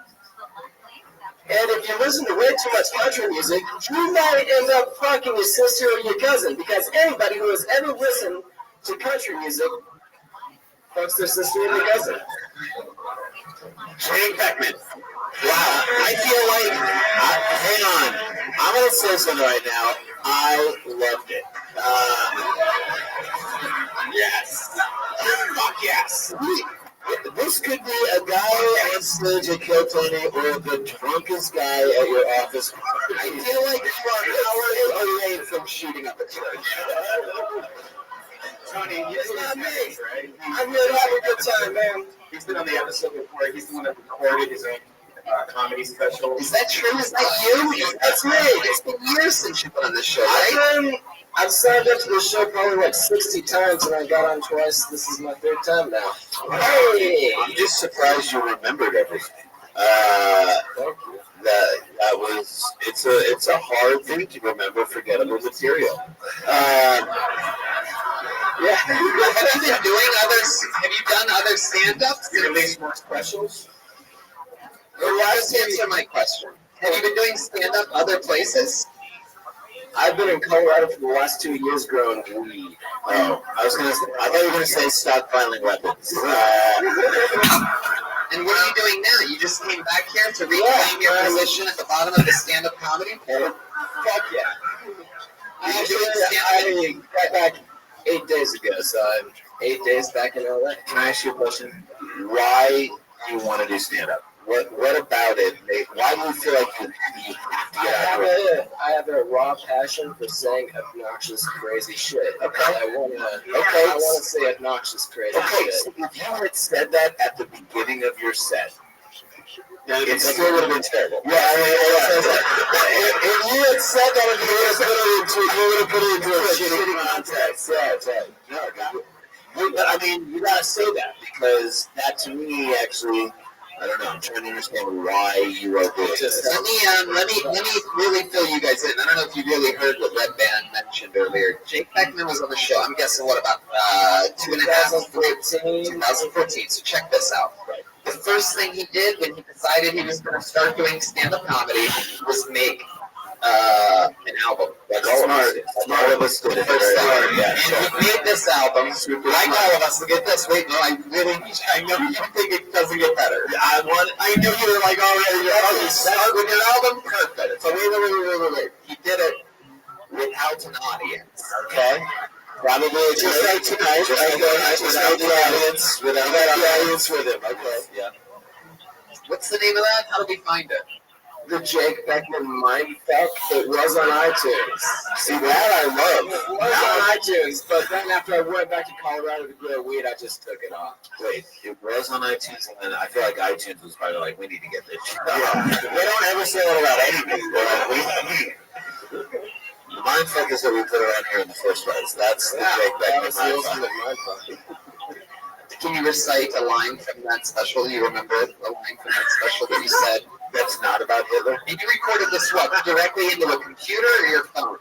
And if you listen to way too much country music, you might end up fucking your sister or your cousin, because anybody who has ever listened to country music fucks their sister or their cousin. Jake Beckman. Wow, I feel like, hang on, I'm going to say something right now. I loved it. Yes. Fuck yes. This could be a guy on stage at Kill Tony or the drunkest guy at your office. I feel like you are hours away from shooting up a church. Tony, It's not me. right? I'm here to have a good time, man. He's been on the episode before. He's the one that recorded his own comedy special. Is that true? Is that you? That's me. It's been years since you've been on this show, right? I've signed up to this show probably like 60 times, and I got on twice. This is my third time now. Hey! I'm just surprised you remembered everything. Thank you. That was it's a hard thing to remember forgettable material. Yeah. Have you been doing others? Have you done other stand-ups? You release more specials? Just answer my question. Have you been doing stand-up other places? I've been in Colorado for the last 2 years growing weed. Oh, I thought you were gonna say stockpiling weapons. And what are you doing now? You just came back here to reclaim your position at the bottom of the stand-up comedy? Fuck yeah. I I got back 8 days ago, so I'm 8 days back in LA. Can I ask you a question? Why do you want to do stand-up? What about it? Why do you feel like you have to get out of it? I have a raw passion for saying obnoxious, crazy shit. Okay. I want to say obnoxious, crazy Okay, shit. so if you had said that at the beginning of your set, it still would have been terrible. Yeah, if you had said that, you would have put it into a shitty context. Yeah, that's right. No, got it. But I mean, you gotta say that because that to me actually, I don't know. I'm trying to understand why you wrote this. Let me really fill you guys in. I don't know if you really heard what Red Band mentioned earlier. Jake Beckman was on the show. I'm guessing what about 2014. So check this out. The first thing he did when he decided he was going to start doing stand-up comedy was make an album. That's smart of us did it. And he made this album, like all of us. Look at this. Wait, no, I know you think it doesn't get better. I know you were like already. Start with your album, perfect. So wait. He did it without an audience. Okay. Probably just like tonight. Without the audience. Without the audience with him. Okay. Yeah. What's the name of that? How do we find it? The Jake Beckman Mindfuck. It was on iTunes. See, that I love. It was on iTunes, but then after I went back to Colorado to grow weed, I just took it off. Wait, it was on iTunes, and then I feel like iTunes was probably like, we need to get this shit. Yeah. They don't ever say that about anything. The mindfuck is what we put around here in the first place. That's the Jake Beckman mindfuck. Can you recite a line from that special? Do you remember a line from that special that you said? That's not about Hitler. And you recorded this what? Directly into a computer or your phone?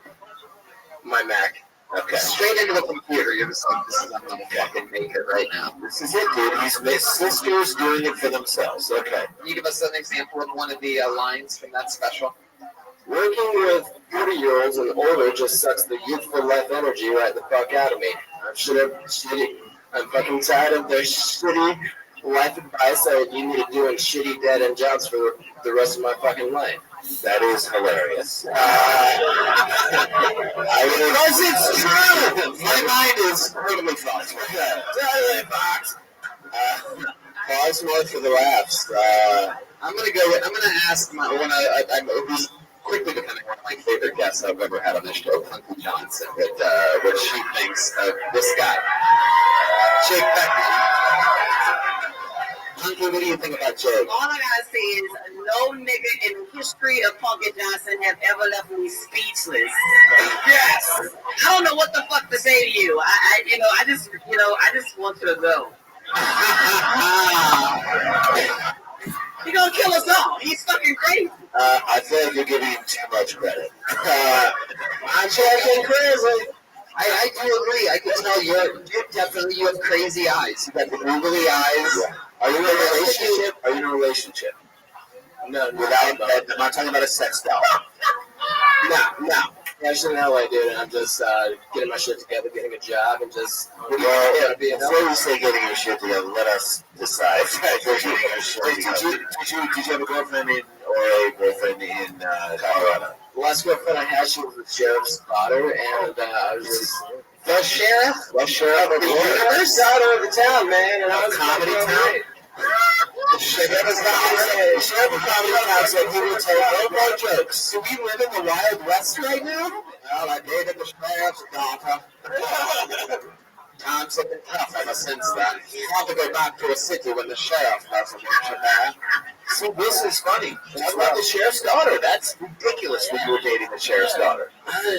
My Mac. Okay. Straight into a computer. You're just like, this is, I'm gonna fucking make it right now. This is it, dude. His sisters doing it for themselves. Okay. Can you give us an example of one of the lines from that special? Working with 40-year-olds and older just sucks the youthful life energy right the fuck out of me. I'm fucking tired of their shitty life advice that you need to do in shitty dead-end jobs for the rest of my fucking life. That is hilarious. Because it's true! My mind is totally fucked. Totally fucked. Pause more for the laughs. I'm gonna ask who's quickly becoming one of my favorite guests I've ever had on this show, Hunky Johnson, what she thinks of this guy, Jake Beckman. Hunky, what do you think about Jake? All I gotta say is no nigga in the history of Punky Johnson have ever left me speechless. Yes. I don't know what the fuck to say to you. I just want you to go. He gonna kill us all. He's fucking crazy. I feel like you're giving him too much credit. I'm fucking crazy. I do agree. I can tell you have crazy eyes. You got the googly eyes. Yeah. Are you in a relationship? Are you in a relationship? No, I'm not talking about a sex doll. No. I'm just in LA, dude, and I'm just getting my shit together, getting a job, and just Well, before you say getting your shit together, let us decide. Did you have a girlfriend or a boyfriend in Colorado? The last girlfriend I had, she was the sheriff's daughter, and I was just The sheriff? Well, sure, of course. first daughter of the town, man, and I was Comedy fucking town? great. The sheriff of comedy town said he would tell no more jokes. Do we live in the Wild West right now? Well, I dated the sheriff's daughter. Times have been tough ever since then. It's hard to go back to a city when the sheriff doesn't want you there. See, this is funny. Talk about the sheriff's daughter. That's ridiculous when you were dating the sheriff's daughter.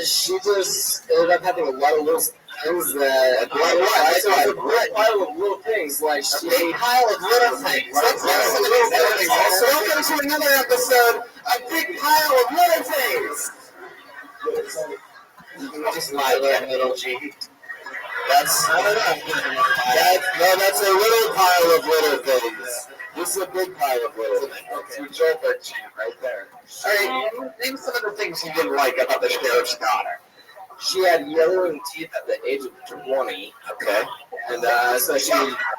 She just ended up having a lot of little things that... Like what? A great pile of little things, like A big pile of little things. Let's listen to these little things. Also, Welcome to another episode of Big Pile of Little Things. Just my little G. That's, I don't know. That's a little pile of little things. This is a big pile of little things. Okay. Joker chant right there. All right, name some of the things you didn't like about the sheriff's daughter. She had yellowing teeth at the age of 20. Okay. And so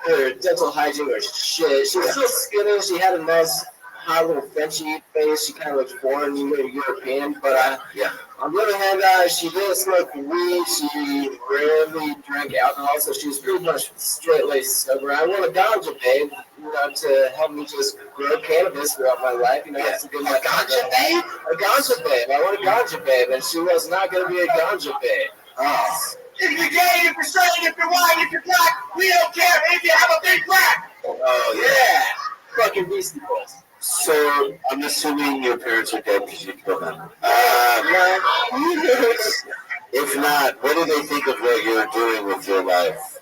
her dental hygiene was shit. She was still skinny. She had a nice, hot little Frenchy face. She kind of looked foreign, European. But Yeah. on the other hand, she didn't smoke weed. She rarely drank alcohol, so she was pretty much straight-laced sober. I want a ganja babe, to help me just grow cannabis throughout my life. It's a good life. Ganja babe? A ganja babe. I want a ganja babe, and she was not going to be a ganja babe. Oh. If you're gay, if you're straight, if you're white, if you're black, we don't care if you have a big crack. Oh, yeah. Yeah. Fucking Beastie Boys. So, I'm assuming your parents are dead because you killed them. If not, what do they think of what you're doing with your life?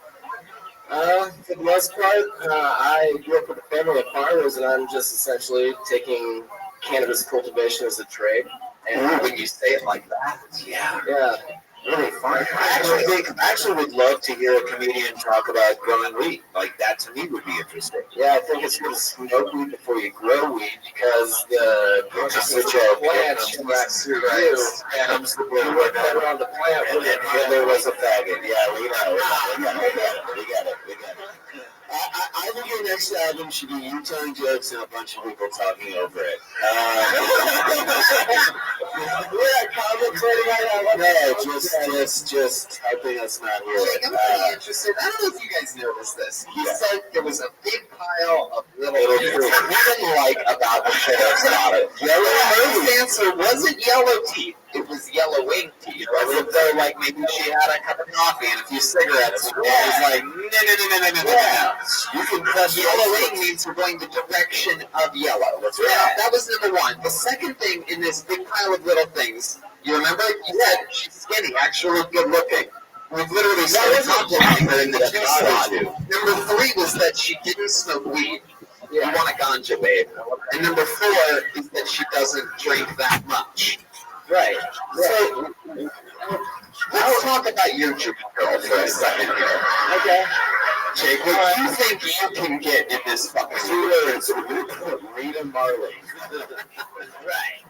For the most part, I grew up with a family of farmers, and I'm just essentially taking cannabis cultivation as a trade. And when you say it like that, Yeah. Yeah. Really fun. I actually would love to hear a comedian talk about growing weed. Like, that to me would be interesting. Yeah, I think it's good to smoke weed before you grow weed because the Switch out plants interact through you. comes the You blue work right better now. on the plant. And then Hitler was a faggot. Yeah, we got it. I think your next album should be you telling jokes and a bunch of people talking over it. We're at comics right now. No, just helping us not hear Jake, it. I'm really interested. I don't know if you guys noticed this. He said there was a big pile of little things he didn't like about the sheriff's daughter. His answer wasn't yellow teeth. It was yellowing teeth. As if though, like, maybe she had a cup of coffee and a few cigarettes. And it was like, no. You can cut yellowing means we're going the direction of yellow. That's right. That was number one. The second thing in this big pile of little things, you remember? You said she's skinny, actually good looking. We've literally started complimenting her in the two spot. Number three was that she didn't smoke weed. You want a ganja, babe. And number four is that she doesn't drink that much. Right. So, let's talk about your dream girl for a second here. Okay. Jake, what do you think you can get in this fucking words? Rita Marley. Right.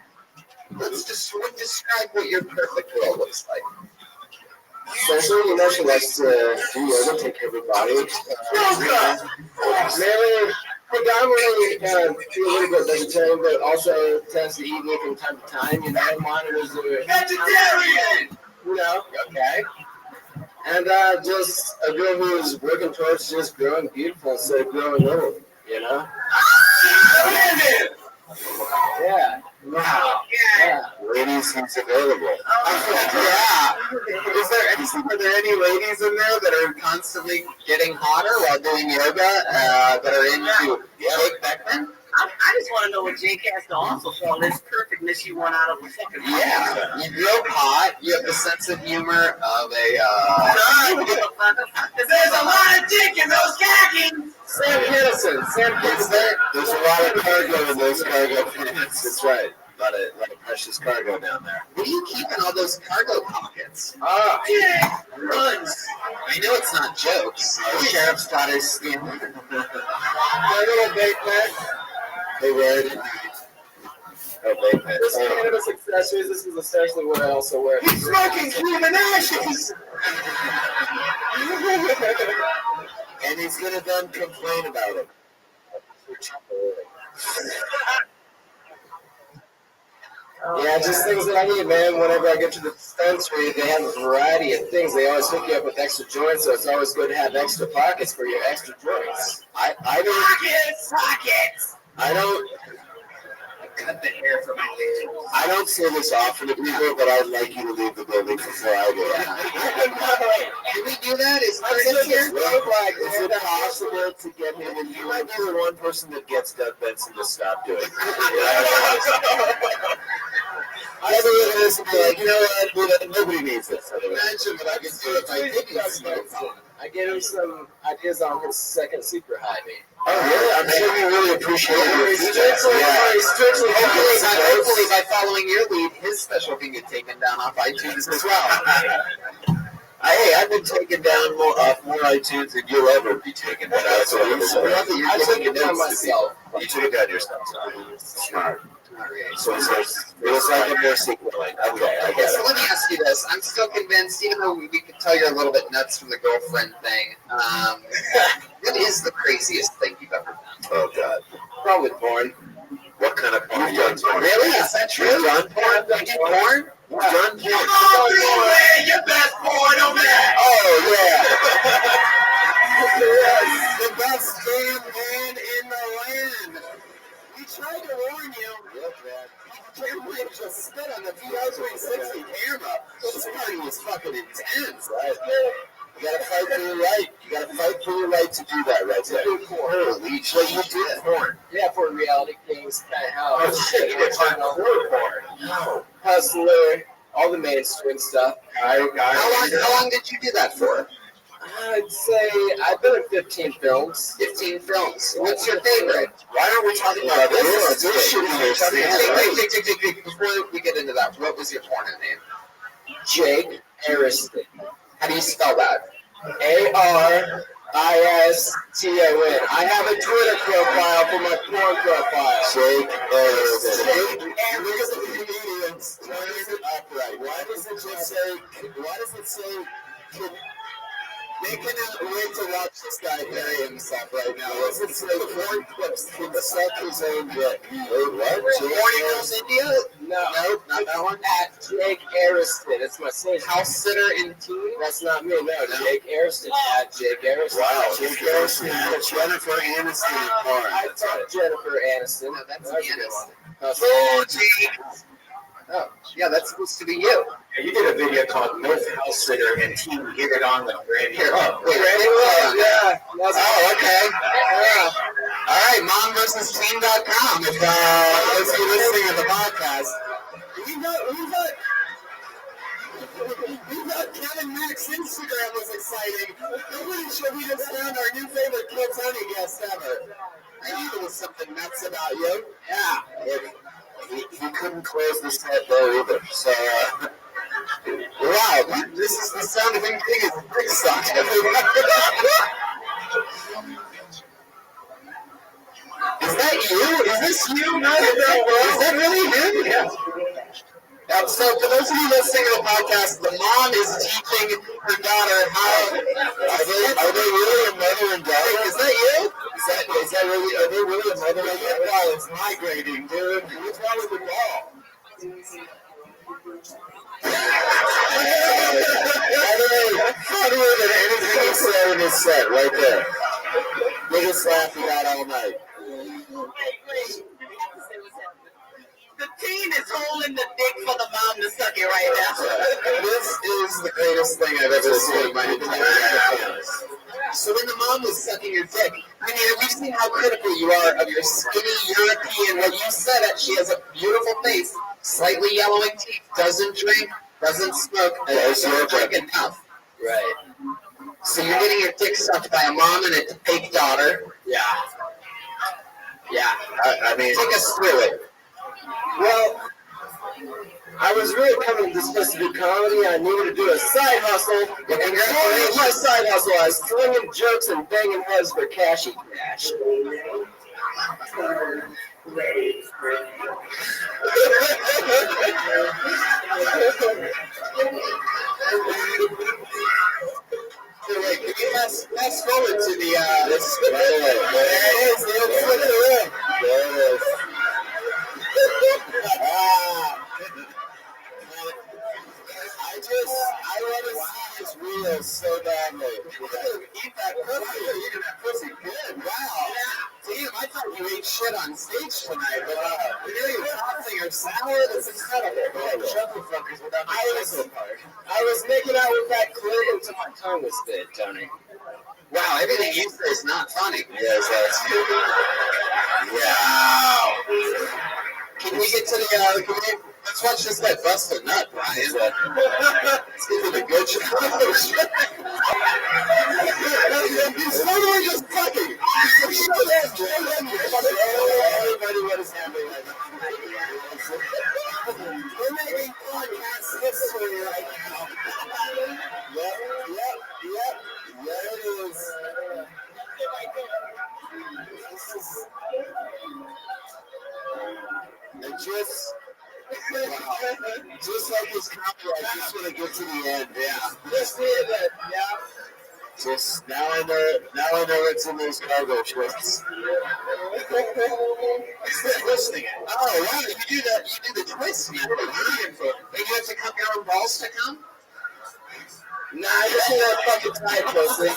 Let's just describe what your perfect girl looks like. Especially, she likes to do yoga, take care of her body. Mainly, predominantly, be a little bit vegetarian, but also tends to eat meat from time to time. Monitors the vegetarian. Okay. And just a girl who's working towards just growing beautiful instead of growing old. Yeah. Wow. Yeah. Ladies, he's available. Yeah. Are there any ladies in there that are constantly getting hotter while doing yoga that are into Jake Beckman? I just want to know what Jake has to offer for all this perfectness you want out of a fucking Yeah. You grow hot. You have the sense of humor of a. There's a lot of dick in those khakis. Sam Kinnison. There's a lot of cargo in those cargo pants. That's right. A lot of precious cargo down there. Where do you keep in all those cargo pockets? Yeah. Runs. I know it's not jokes. The sheriff's got his skin. My little bait pack. They wear it. Oh, vape This is cannabis accessories. This is essentially what I also wear. He's smoking human ashes! And he's gonna then complain about it. Yeah, just things that I need, man. Whenever I get to the dispensary, they have a variety of things. They always hook you up with extra joints, so it's always good to have extra pockets for your extra joints. I don't Cut the hair from my head. I don't say this often to people, but I'd like you to leave the building before I do. Can we do that? Is Is Curtis here? it possible to get him? And you might be the one person that gets Doug Benson to stop doing it. I ever look at this and be like, you know what? Nobody needs this. Imagine what I could do if I didn't smoke. I gave him some ideas on his second super high beat. Oh, really? I'm sure you really appreciate it. Hopefully, by following your lead, his special can get taken down off iTunes as well. Hey, I've been taken down more iTunes than you'll ever be taken down. That's what it is. I took it down myself. You took it down yourself. Smart. So it was like a more sequeling. Okay, I Okay, guess. so let me ask you this. I'm still convinced, even though we could tell you're a little bit nuts from the girlfriend thing, what is the craziest thing you've ever done? Oh, God. Probably porn. What kind of porn? You've done porn. Really? Is that true? You've done porn? You did porn? You've done porn. Your best porn on that. Oh, yeah. Yes, the best damn man in the land. We tried to warn you. Yep, man. You can't wait to spit on the VR360 camera. This party was fucking intense, right? You gotta fight for your right. You gotta fight for your right to do that, right there. Holy shit, you did porn. Yeah, for reality things, kind of how. Oh, shit, you did porn. No. Hustler, all the mainstream stuff. How long did you do that for? I'd say I've been in 15 films. 15 films. What's your favorite? Why aren't we talking about this? This should be your Take, before we get into that, what was your porn name? Jake Ariston. How do you spell that? Ariston. I have a Twitter profile for my porn profile. Jake Ariston. And look at the comedians. Turn it upright. Why does it say? They cannot wait to watch this guy bury himself right now. Listen to the porn clips suck his own dick. Wait, what? Morning Girls India? No. Nope, not that one. At Jake Ariston. It's my sister. House sitter in teen? That's not me, no. Jake Ariston. At Jake Ariston. Wow, Jake Ariston. Jennifer Aniston in porn. I thought Jennifer Aniston. No, that's That's a good Aniston. one. Oh, Jake. Oh, yeah, that's supposed to be you. Yeah, you did a video called North House Sitter and Team Get It On with Randy. Here, oh, wait, Yeah. Oh, okay. Yeah. All right, momversusteam.com. If you're listening to the podcast, we've got Kevin Mack's Instagram was exciting. Nobody sure we just found our new favorite Kids Honey guest ever. I knew there was something nuts about you. Yeah. He couldn't close this head door either. So, wow, this is the sound of him getting his dick sucked. Is that you? Is this you? No, is that really you? Yeah. So for those of you listening to the podcast, the mom is teaching her daughter how. are they really a mother and daughter? Is that you? Is that really? Are they really a mother and daughter? Wow, it's migrating, dude. What's wrong with the ball? Funnier than anything he said in his set, right there. Biggest laugh he got all night. The teen is holding the dick for the mom to suck it right now. This is the greatest thing I've ever seen in my entire life. So when the mom was sucking your dick, I mean, we've seen how critical you are of your skinny European. When you said that she has a beautiful face, slightly yellowing teeth, doesn't drink, doesn't smoke, and doesn't drink enough. Right. So you're getting your dick sucked by a mom and a fake daughter. Yeah. Yeah. I mean, Take us through it. Well, I was really coming to this place to do comedy. I needed to do a side hustle. And what was my side hustle? I was slinging jokes and banging heads for cashy cash. Wait, can you fast forward to the this right away. There it is. It's flipping around. There it is. I want to see his reels so badly. Eat that pussy. You're eating that pussy good. Wow. Damn, I thought you ate shit on stage tonight, but you're eating something or salad. It's incredible. Chuckle fuckers without the chuckle part. I was making out with that clit until my tongue was spit, Tony. Wow, everything you say is not funny. Yes, that's Wow. Can we get to the, let's watch this guy bust a nut, Brian. Let's get to the good shit. He's totally just fucking. Show them. everybody what is happening right now. We're making podcast history right now. Yep. There it is. And just like his comedy, I just want to get to the end. Yeah. Just the event, yeah. Just now I know it's in those cargo shorts. Twisting it. Oh, wow, you do that. You do the twist method. And you have to cut your own balls to come? Nah, I just need that fucking time, pussy.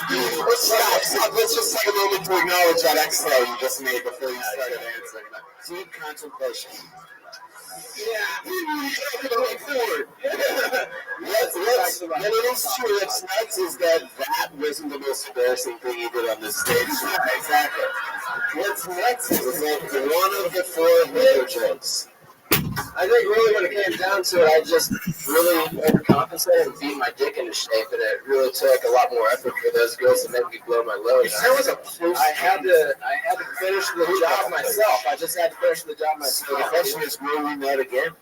Stop. Let's just take a moment to acknowledge that exhale you just made before you started answering. Deep contemplation. Yeah. Going forward. What's and it is true. What's nuts is that wasn't the most embarrassing thing he did on this stage. Exactly. What's nuts is that one of the 4 video jokes. I think really when it came down to it, I just really overcompensated and beat my dick into shape, and it really took a lot more effort for those girls to make me blow my load. There was a I had to finish the job myself. I just had to finish the job So the myself. question is, will we met again?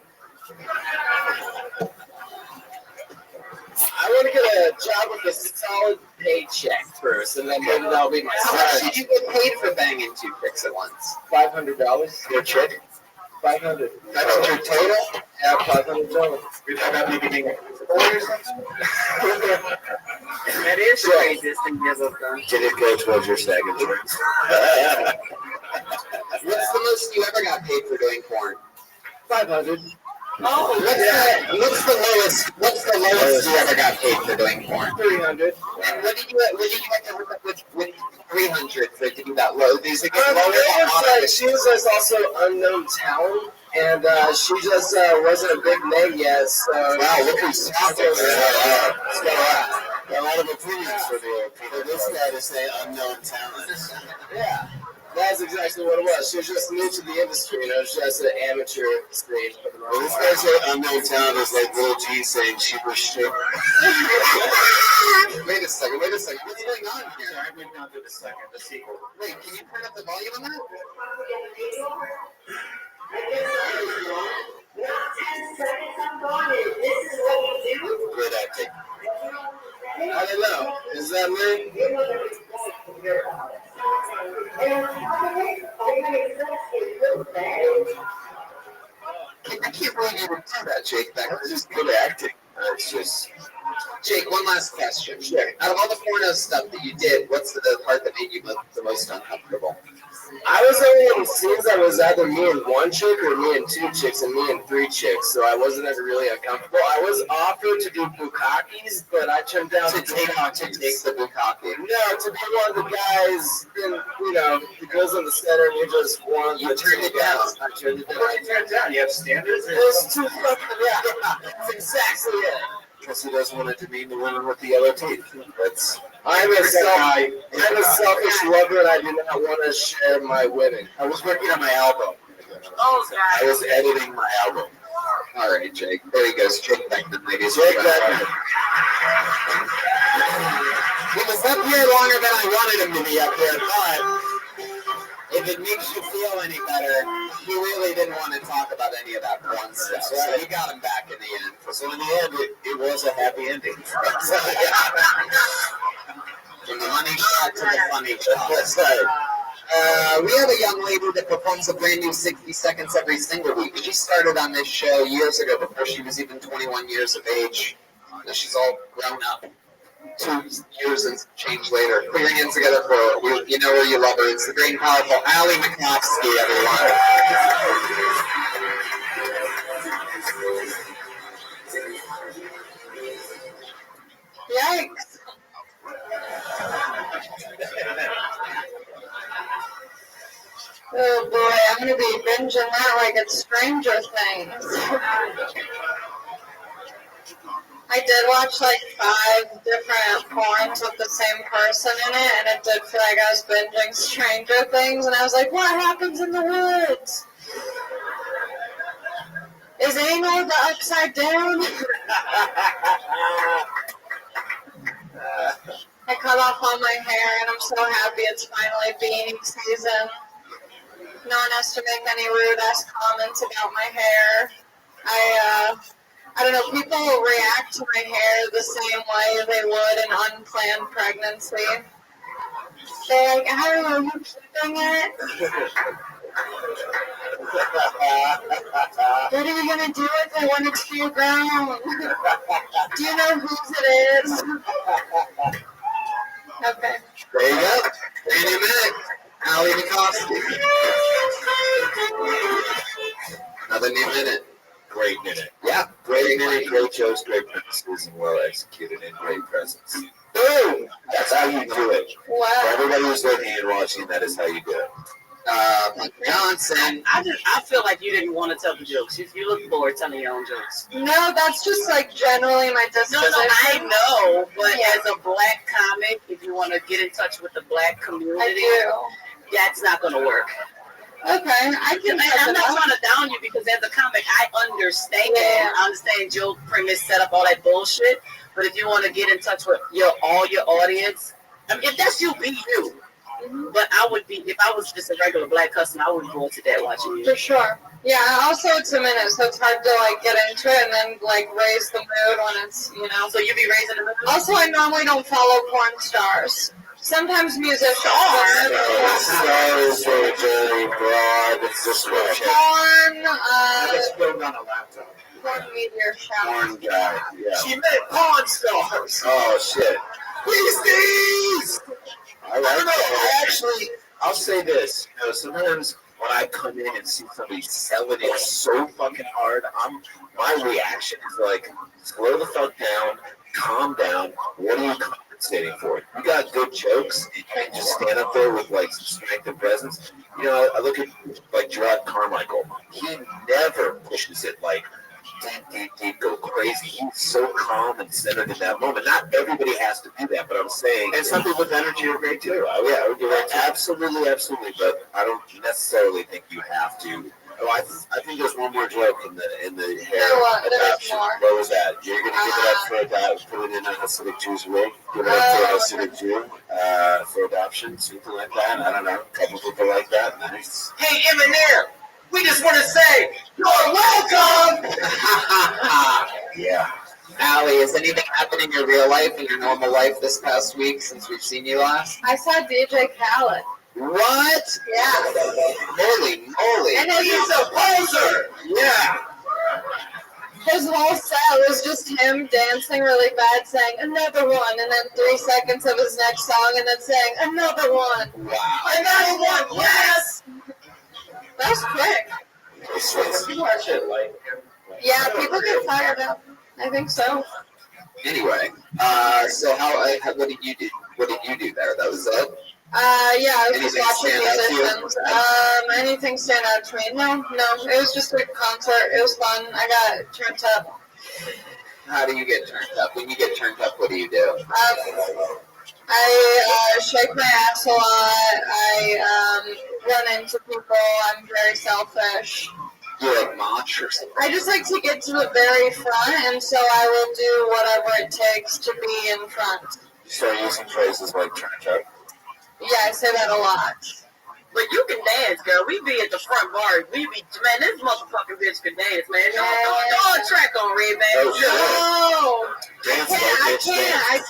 I want to get a job with a solid paycheck first, and then maybe that'll be my How much start. did you get paid for banging 2 chicks at once? $500. Your chick? 500. That's your total? Yeah, $500. We've had that beginning. 40 or something. That is the craziest thing you've ever done. Did it go towards your stag insurance? What's the most you ever got paid for doing porn? 500. Oh, What's the lowest you ever got paid for doing porn? 300. And what did you have to hook up with 300 for it to be that low? These are getting It lower. was she was just also unknown talent, and she just wasn't a big name yet. So Wow, look who's talking. A lot of opinions for this guy to say unknown talent. yeah, that's exactly what it was. She was just new to the industry, and it was just an amateur scene for the Well, most this part. guy say unknown talent is like Little G saying she was shit. Wait a second. What's going on here? I went down to the sequel. Wait, can you turn up the volume on that? Good acting. I don't know. Is that me? I can't believe you would do that, Jake. That's just good acting. It's just Jake, one last question. Sure. Out of all the porno stuff that you did, what's the part that made you the most uncomfortable? I was only in scenes that was either me and one chick or me and two chicks and me and three chicks, so I wasn't ever really uncomfortable. I was offered to do bukkakis, but I turned down To take the bukkake. No, to be one of the guys, and the girls in the center, and you just one. You turned it down. I turned it down. what you turn down? You have standards? It was too fucking That's exactly it. Because he doesn't want to demean the woman with the yellow teeth. That's I'm a selfish lover, and I do not want to share my women. I was working on my album. Oh, I God. was editing my album. All right, Jake. There he goes. Jake Beckman, ladies. Jake Beckman. He was up here longer than I wanted him to be up here, but if it makes you feel any better, he really didn't want to talk about any of that porn stuff. So he got him back in the end. So in the end, it was a happy ending. From the money shot to the funny shot. That's right. We have a young lady that performs a brand new 60 seconds every single week. She started on this show years ago, before she was even 21 years of age. Now she's all grown up. 2 years and change later. Put your hands together for her. You know her, you love her. It's the great and powerful Ali McCoskey, everyone. Yikes. Oh boy, I'm gonna be binging that like it's Stranger Things. I did watch like 5 different porns with the same person in it, and it did feel like I was binging Stranger Things, and I was like, what happens in the woods? Is anal the upside down? I cut off all my hair, and I'm so happy it's finally beanie season. No one has to make any rude-ass comments about my hair. I don't know, people react to my hair the same way they would an unplanned pregnancy. They're like, I don't know, are you keeping it? What are you going to do with it when it's full grown? Do you know whose it is? Okay. There you go. Any minute. Ali McCoskey. Another new minute. Great minute. Yeah. Great minute, great jokes, great premises, and well executed, and great presence. Boom. That's how you do it. For Wow. everybody who's looking and watching, that is how you do it. Johnson. I feel like you didn't want to tell the jokes. You look bored telling your own jokes. No, that's just like generally my No, disposition. I know, but Yeah. as a black comic, if you want to get in touch with the black I community, do. that's not going to work. Okay, I can And I'm not trying to down you because as a comic, I understand. Yeah. I understand joke, premise, setup, all that bullshit. But if you want to get in touch with all your audience, I mean, if that's you, be you. But I would be, if I was just a regular black customer, I wouldn't go into that watching you. For sure. Yeah, also it's a minute, so it's hard to like get into it and then like raise the mood when it's, So you be raising the mood? Also, I normally don't follow porn stars. Sometimes musicians. Stars are very broad description. Porn, It's filmed on a laptop. Porn meteor shower. Porn guy. Yeah. She met Pawn Stars. Oh shit. Beasties! I don't know. I'll say this. You know, sometimes when I come in and see somebody selling it so fucking hard, my reaction is like, slow the fuck down, calm down. What are you compensating for? You got good jokes, and you can just stand up there with like some strength and presence. You know, I look at like Gerard Carmichael. He never pushes it like deep, go crazy. He's so calm and centered in that moment. Not everybody has to do that, but I'm saying. And some people with energy are great too. I would do that. Absolutely. But I don't necessarily think you have to. Oh, I think there's one more joke in the hair adoption. What was that? You're gonna give it up for adoption? Put it in a Hasidic Jew's wig. Give it up to a Hasidic Jew for adoption, something like that. I don't know. A couple people like that. Nice. Hey, Eminem, we just want to say you're welcome. Yeah. Allie, is anything happening in your real life, in your normal life this past week since we've seen you last? I saw DJ Khaled. What? Yeah. Holy moly. And He's a poser. Yeah. his whole set was just him dancing really bad, saying another one, and then 3 seconds of his next song, and then saying another one. Wow. Another one, yes. That was quick. You watch it like. Yeah, people get fired up. I think so. Anyway, so what did you do? What did you do there? That was it? Yeah, I was just Anything watching stand out to you? musicians. Anything stand out to me? No, it was just a concert. It was fun. I got turned up. How do you get turned up? When you get turned up, what do you do? I shake my ass a lot. I run into people. I'm very selfish. You like mosh or something? I just like to get to the very front, and so I will do whatever it takes to be in front. You start using phrases like turned up. Yeah, I say that a lot. But you can dance, girl. We be at the front bar. We be, man, this motherfucking bitch can dance, man. Don't track on Red, man. No, Dance I like can't.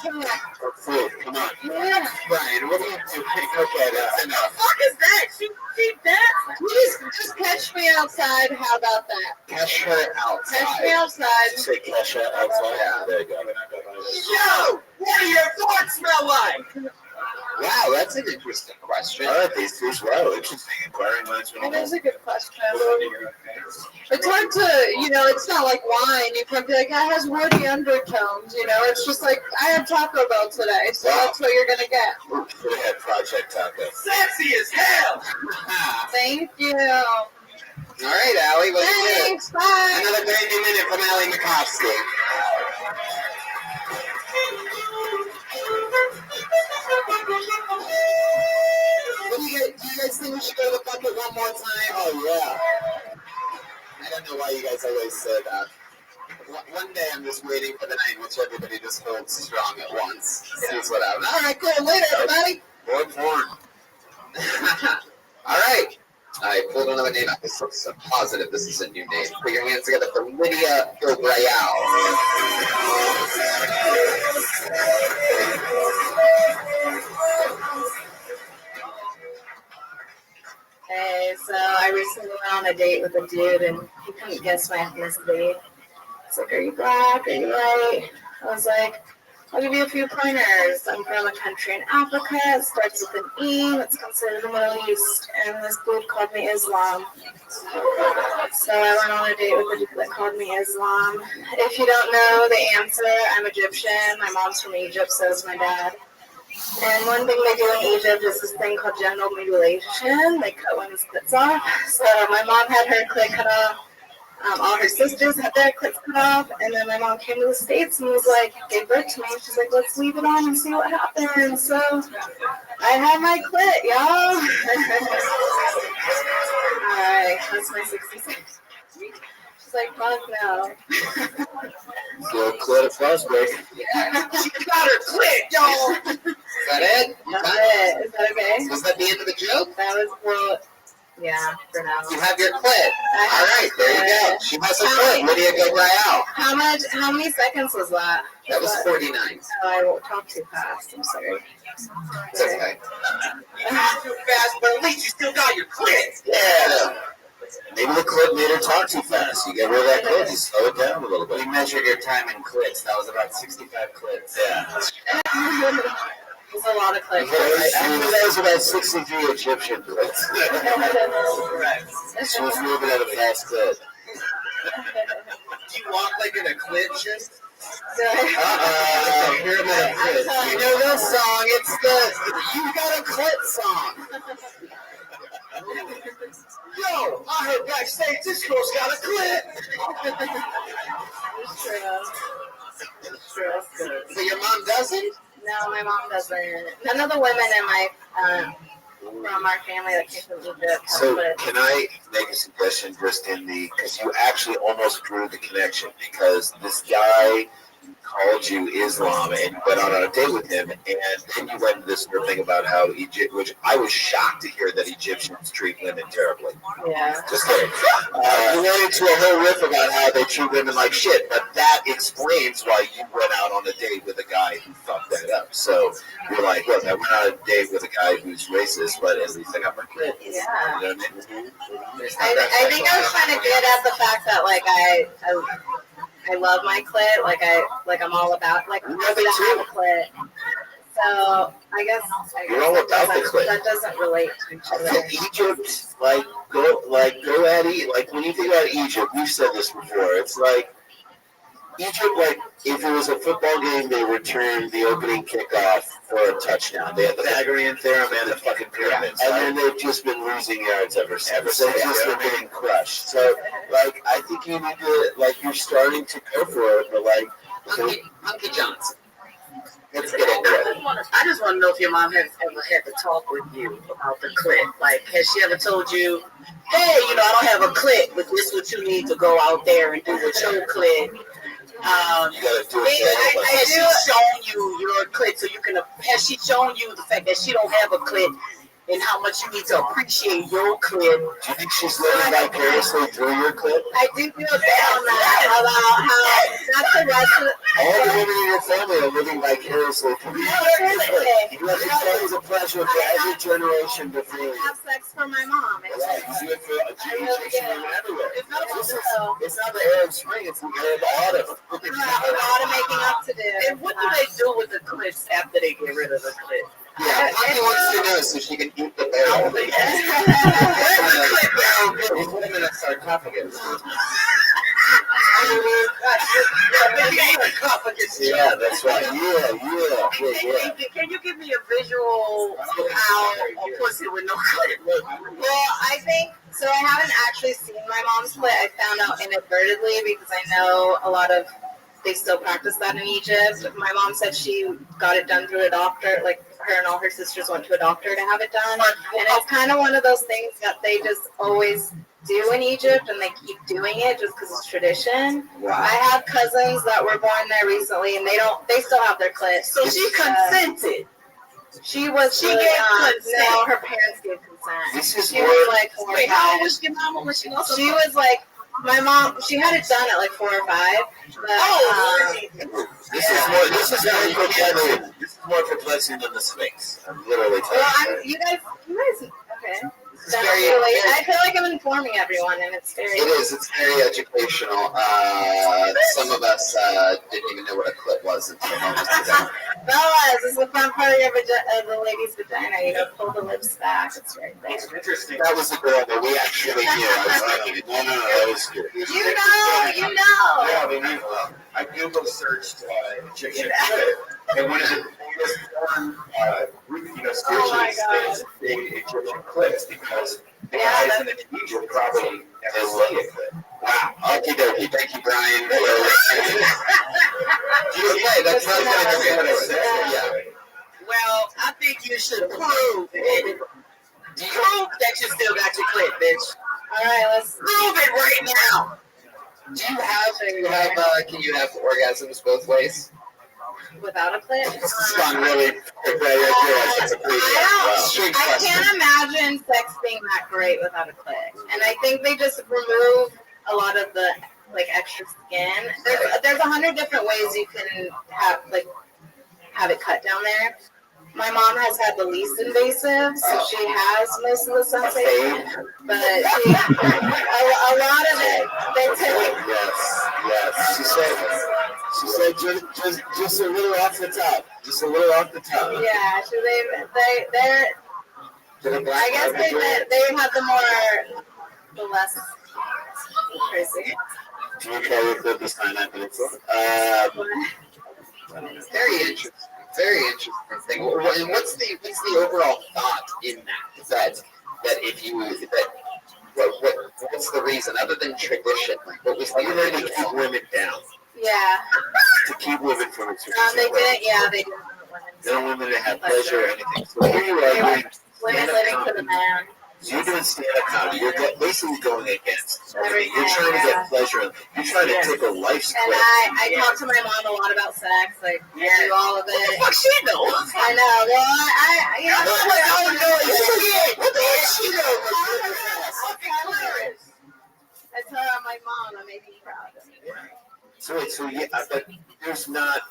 Come on. Yeah. Brian, what are you doing? Okay, that's What the enough. fuck is that? She dancing. Just catch me outside. How about that? Catch her outside. Catch me outside. Say Kesha outside. Yeah. There you go. Yo, what do your farts smell like? Wow, that's an interesting question. All right, these wow, interesting. Inquiring minds. That is a good question. It's hard to, it's not like wine. You can't be like, it has woody undertones, It's just like, I had Taco Bell today, so that's what you're going to get. We had Project Taco. Sexy as hell. Thank you. All right, Allie, let's do it. Thanks, bye. Another brand new minute from Allie Makovsky. Do you guys think we should go to the bucket one more time? Oh yeah. I don't know why you guys always say that. One day I'm just waiting for the night in which everybody just holds strong at once. Sees what happens. All right, cool. Later, everybody. More porn. All right. I pulled another name out. I'm positive this is a new name. Put your hands together for Lydia Gabriel. Hey, so I recently went on a date with a dude and he couldn't guess my ethnicity. He's like, are you black? Are you white? I was like, I'll give you a few pointers. I'm from a country in Africa. It starts with an E. It's considered the Middle East. And this dude called me Islam. So I went on a date with a dude that called me Islam. If you don't know the answer, I'm Egyptian. My mom's from Egypt, so is my dad. And one thing they do in Egypt is this thing called genital mutilation. They cut women's clits off. So my mom had her clit cut off. All her sisters had their clits cut off. And then my mom came to the States and was like, gave birth to me. She's like, let's leave it on and see what happens. So I had my clit, y'all. All right, that's my 66. She's like, fuck no. Little clit applause break. Yeah. She got her clit, y'all. Is that it? That's it. Is that okay? Was that the end of the joke? That was, well, yeah, for now. You have your clit. All right, there you go. She has a clit. Lydia Gabriel. How many seconds was that? That was 49. Oh, I won't talk too fast. I'm sorry. It's okay. Too fast, but at least you still got your clit. Yeah. Maybe the clip made her talk too fast. You get rid of that clip, you slow it down a little bit. We measured your time in clits. That was about 65 clits. Yeah. There's a lot of clips. That was about 63 Egyptian clips. She was moving at a fast clip. Do you walk like in a clit shit? Pyramid of clips. You know that song? It's the "You Got a Clit" song. Yo, I heard backstage this girl's got a clit. It's true. But your mom doesn't? No, my mom doesn't. None of the women in my from our family that came from Egypt have So clits. can I make a suggestion just in the, because you actually almost drew the connection, because this guy called you Islam and went on a date with him, and then you went into this whole thing about how Egypt, which I was shocked to hear that Egyptians treat women terribly. Yeah. Just kidding. You went into a whole riff about how they treat women like shit, but that explains why you went out on a date with a guy who fucked that up. So you're like, look, I went on a date with a guy who's racist, but at least I got my clit. Yeah. You know what I mean? I think I was trying to get at the fact that like I love my clit, like I'm all about like I'm happy to have a clit. So I guess You're all about the clit. that doesn't relate to each other. Egypt, go at it. Like when you think about Egypt, we've said this before. It's like Egypt, like if it was a football game, they returned the opening kickoff for a touchdown. They had the Pythagorean theorem and the fucking pyramids, and then they've just been losing yards ever since. They've just been getting crushed. So, like, I think you need to, like, you're starting to go for it, but like, Hunky Johnson. let's get into it. I just want to know if your mom has ever had to talk with you about the clit. Like, has she ever told you, hey, I don't have a clit, but this is what you need to go out there and do with your clit? You gotta do it. Has she shown you your clit so you can? Has she shown you the fact that she don't have a clit and how much you need to appreciate your clit? Do you think she's living vicariously through your clip? I do feel bad on that about how that's the rest of All the women in your family are living vicariously through you. You have to say it's a pleasure for every generation before I you. have sex for my mom. It's Right, you do it for Egyptian women everywhere. so It's not the Arab Spring, it's the Arab Autumn. a lot of making up to do. And what do they do with the clits after they get rid of the clit? Yeah, Hunky wants to know so she can eat the barrel. Where's the clit barrel? They put him in a sarcophagus. Yeah, that's right. Yeah. Can you give me a visual of how a pussy with no clit look? Well, I think so. I haven't actually seen my mom's clit. I found out inadvertently because I know a lot of they still practice that in Egypt. My mom said she got it done through a doctor. Like her and all her sisters went to a doctor to have it done, and it's kind of one of those things that they just always do in Egypt, and they keep doing it just because it's tradition. Wow. I have cousins that were born there recently, and they still have their clit. So she consented. She was She really, gave consent. No, her parents gave consent. This is She more. was like 4 or Wait, how 5. old was your mama when she lost She was like, my mom. She had it done at like 4 or 5. But, This is more perplexing. This is more perplexing than the Sphinx. I'm literally telling well, you. you guys, okay. It's That's very- really, I feel like I'm informing everyone, and it's very. It is. It's very educational. Some of us didn't even know what a clit was until moments ago. Fellas, this is the front part of your the lady's vagina. Pull the lips back. It's right there. Interesting. That was the girl that we actually knew. I was like, no, that was good. You know. Yeah, we knew. I Google searched Egyptian clit, and one of the biggest Oh searches is big Egyptian clits because the guys in Egypt probably never see a clit. Wow. Okie dokie. Thank you, Brian. Okay, that's not going to be what I said. Yeah. Well, I think you should prove it. Prove that you still got your clit, bitch. All right, let's. Prove it right now. Do you have? Can you have orgasms both ways? Without a clit. This has gone really quick. I realize it's a pretty Straight I question. can't imagine sex being that great without a clit. And I think they just remove a lot of the like extra skin. There's 100 different ways you can have it cut down there. My mom has had the least invasive, so she has most of the sensation. But a lot of it, they take. Yes. She said just a little off the top. Just a little off the top. Yeah, so they're. I guess they have the less crazy. Do you carry a clip this time? Very interesting. Very interesting thing. And what's the overall thought in that if you what's the reason other than tradition? Like what was the Other than to keep women down, Yeah. to keep women from They didn't. Yeah, they didn't want women. They don't want women to have pleasure or anything. So here you are doing Women living for the man. So you're doing stand-up comedy. You're basically going against everything. You're Everything, trying to yeah. get pleasure. You're trying to take a life's And quest. I talk to my mom a lot about sex, like do all of it. Fuck, she knows. I know. Well, I you know. What the heck she knows? I tell her I'm like, Mom, I'm making you proud of me. So wait, but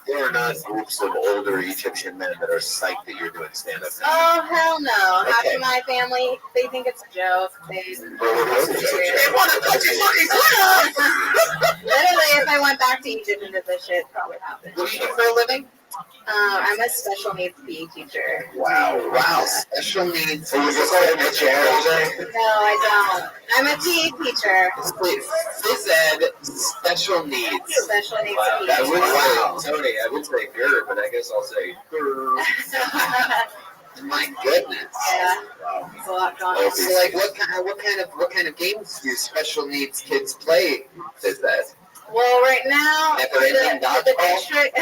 there are not groups of older Egyptian men that are psyched that you're doing stand-up now. Oh hell no! Half Okay. of my family, they think it's a joke. They want to touch your fucking clit. literally, if I went back to Egypt and did this shit, probably happened. what do you do for a living? I'm a special needs PE teacher. Wow, special needs. So you just have a chair No, I don't. I'm a PE teacher. Phys ed, special needs. Special needs Wow, PE. Tony, I would say grr, but I guess I'll say grr. My goodness. Yeah, it's a lot going on. So like what kind of games do special needs kids play phys ed? Well, right now, Never ending the dodgeball? district,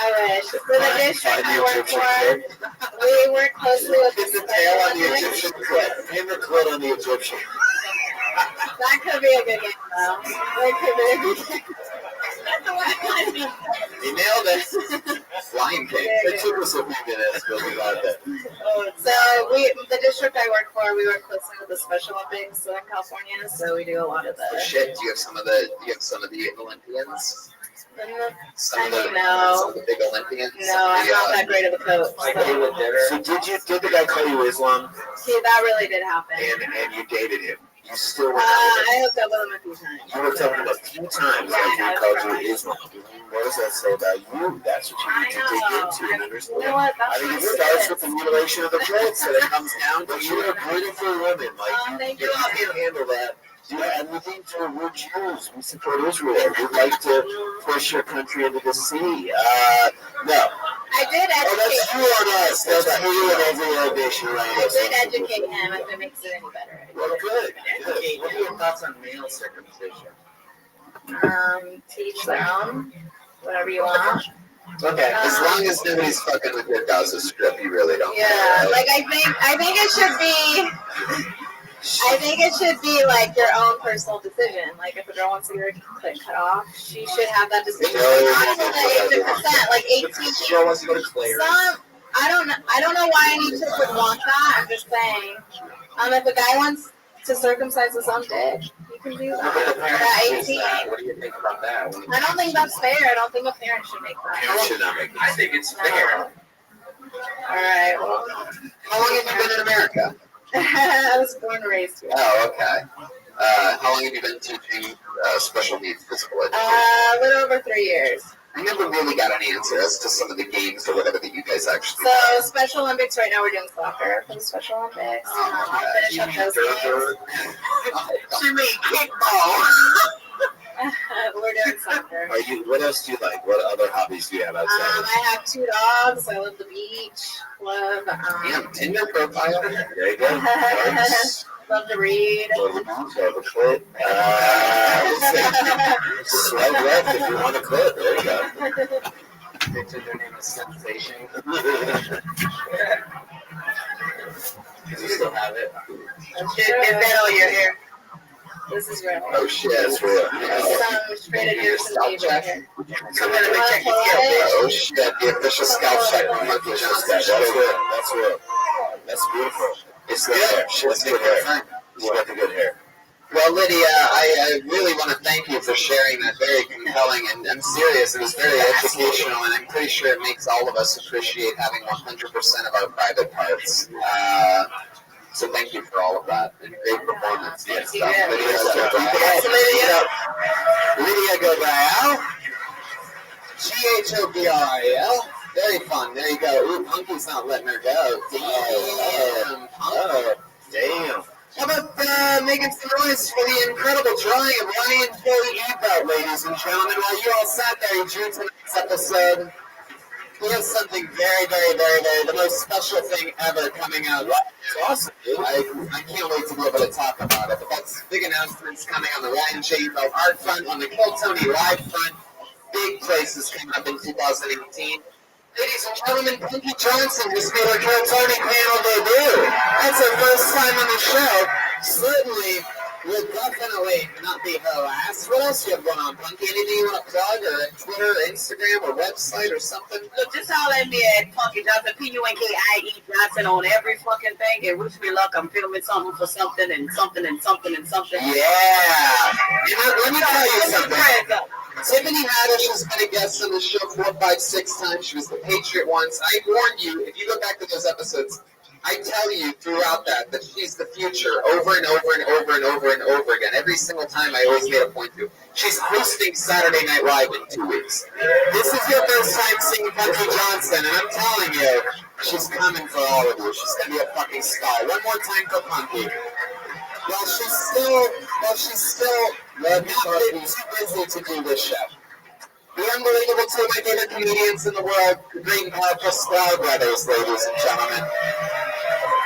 I wish. For the district I work for, we work closely with Hit the the tail on the Olympics. Egyptian clit. Name the clit on the Egyptian. That could be a good game, though. That could be a good game. You nailed it. Lion King. It took us a few minutes, but we got that. So the district I work for, we work closely with the Special Olympics in California, so we do a lot of Oh, the. shit, do you have some of the Olympians? Some of I the mean, no. big Olympians? No, I'm not that great of a coach. So did the guy call you Islam See, that really did happen. and you dated him? You still went out I hooked up with him a few times. You were telling him a few times that he called you Islam. What does that say about you? That's what you need to dig into and understand. You know what? I That's mean, my it starts stance. with the mutilation of the clits, and it comes down to you're a beautiful woman. Like, Thank you you. can't handle that. Yeah, and we think we're Jews. We support Israel. We'd like to push your country into the sea. No. I did Oh, educate that's you on us. That's you and every other nation around I us. did educate him if it makes it any better. Well, good. Good. What are your thoughts on male circumcision? Teach their own, whatever you want. Okay, as long as nobody's fucking with your Gaza Strip, you really don't Yeah, care, right? like I think it should be. I think it should be like your own personal decision. Like if a girl wants to get her clit cut off, she should have that decision. Not even the age of consent, like 18. Girl wants to go to Claire. I don't know why any chick would want that. I'm just saying. If a guy wants to circumcise his own dick, you can do that. At 18. What do you think about that? I don't think that's fair. I don't think a parent should make that. Parents should not make I think it's fair. All right. Well, How long have you been in America? I was born and raised here. Oh, okay. How long have you been teaching special needs physical education? A little over 3 years. I never really got an answer as to some of the games or whatever that you guys actually So Special Olympics right now we're doing soccer for the Special Olympics. I'll finish up those games. She mean kickball. We're doing soccer. What else do you like? What other hobbies do you have outside? I have 2 dogs. I love the beach. Love Damn, Tinder profile. There you go. Nice. love to read. Go to the beach, have a clip. Swipe left if you want a clip. There you go. Picture their name is Sensation. You still have it? Is that all your hair? This is real. Oh shit. That's real. Some straight adheres and Scalp beaver check. hair. Come in and check your scalp. Oh shit. The official scalp check from Monkey Johnson. That's real. That's real. That's beautiful. It's good hair. good. That's good hair. You got the good hair. Well, Lydia, I really want to thank you for sharing that very compelling, and I'm serious, it was very educational, and I'm pretty sure it makes all of us appreciate having 100% of our private parts. So thank you for all of that, and great performance. Yes, Lydia Gobral, Ghobril. Very fun. There you go. Ooh, Punky's not letting her go. Damn. Oh, damn. How about making some noise for the incredible drawing of Ryan Kelly Ebert, ladies and gentlemen? While you all sat there, you drew tonight's episode. We have something very, the most special thing ever coming out. It's awesome, dude. I can't wait to be able to talk about it. But that's big announcements coming on the Ryan J. Ebert art front, on the Kill Tony live front. Big places coming up in 2018. Ladies and gentlemen, Punky Johnson just made our Kill Tony panel debut. That's her first time on the show. Certainly will definitely not be her last. What else you have going on, Punky? Anything you want to plug, or Twitter, or Instagram, or website, or something? Look, just holler at me at Punky Johnson, Punkie Johnson on every fucking thing, and wish me luck. I'm filming something for something, and something, and something, and something. Yeah! You know, let me tell you something. Tiffany Haddish has been a guest on the show 4, 5, 6 times. She was the Patriot once. I warned you, if you go back to those episodes, I tell you throughout that she's the future over and over and over and over and over again. Every single time I always made a point to. She's hosting Saturday Night Live in 2 weeks. This is your first time seeing Punky Johnson, and I'm telling you, she's coming for all of you. She's going to be a fucking star. One more time for Punky. While she's still not too busy to do this show. The unbelievable two of my favorite comedians in the world, the great and powerful Sklar brothers, ladies and gentlemen.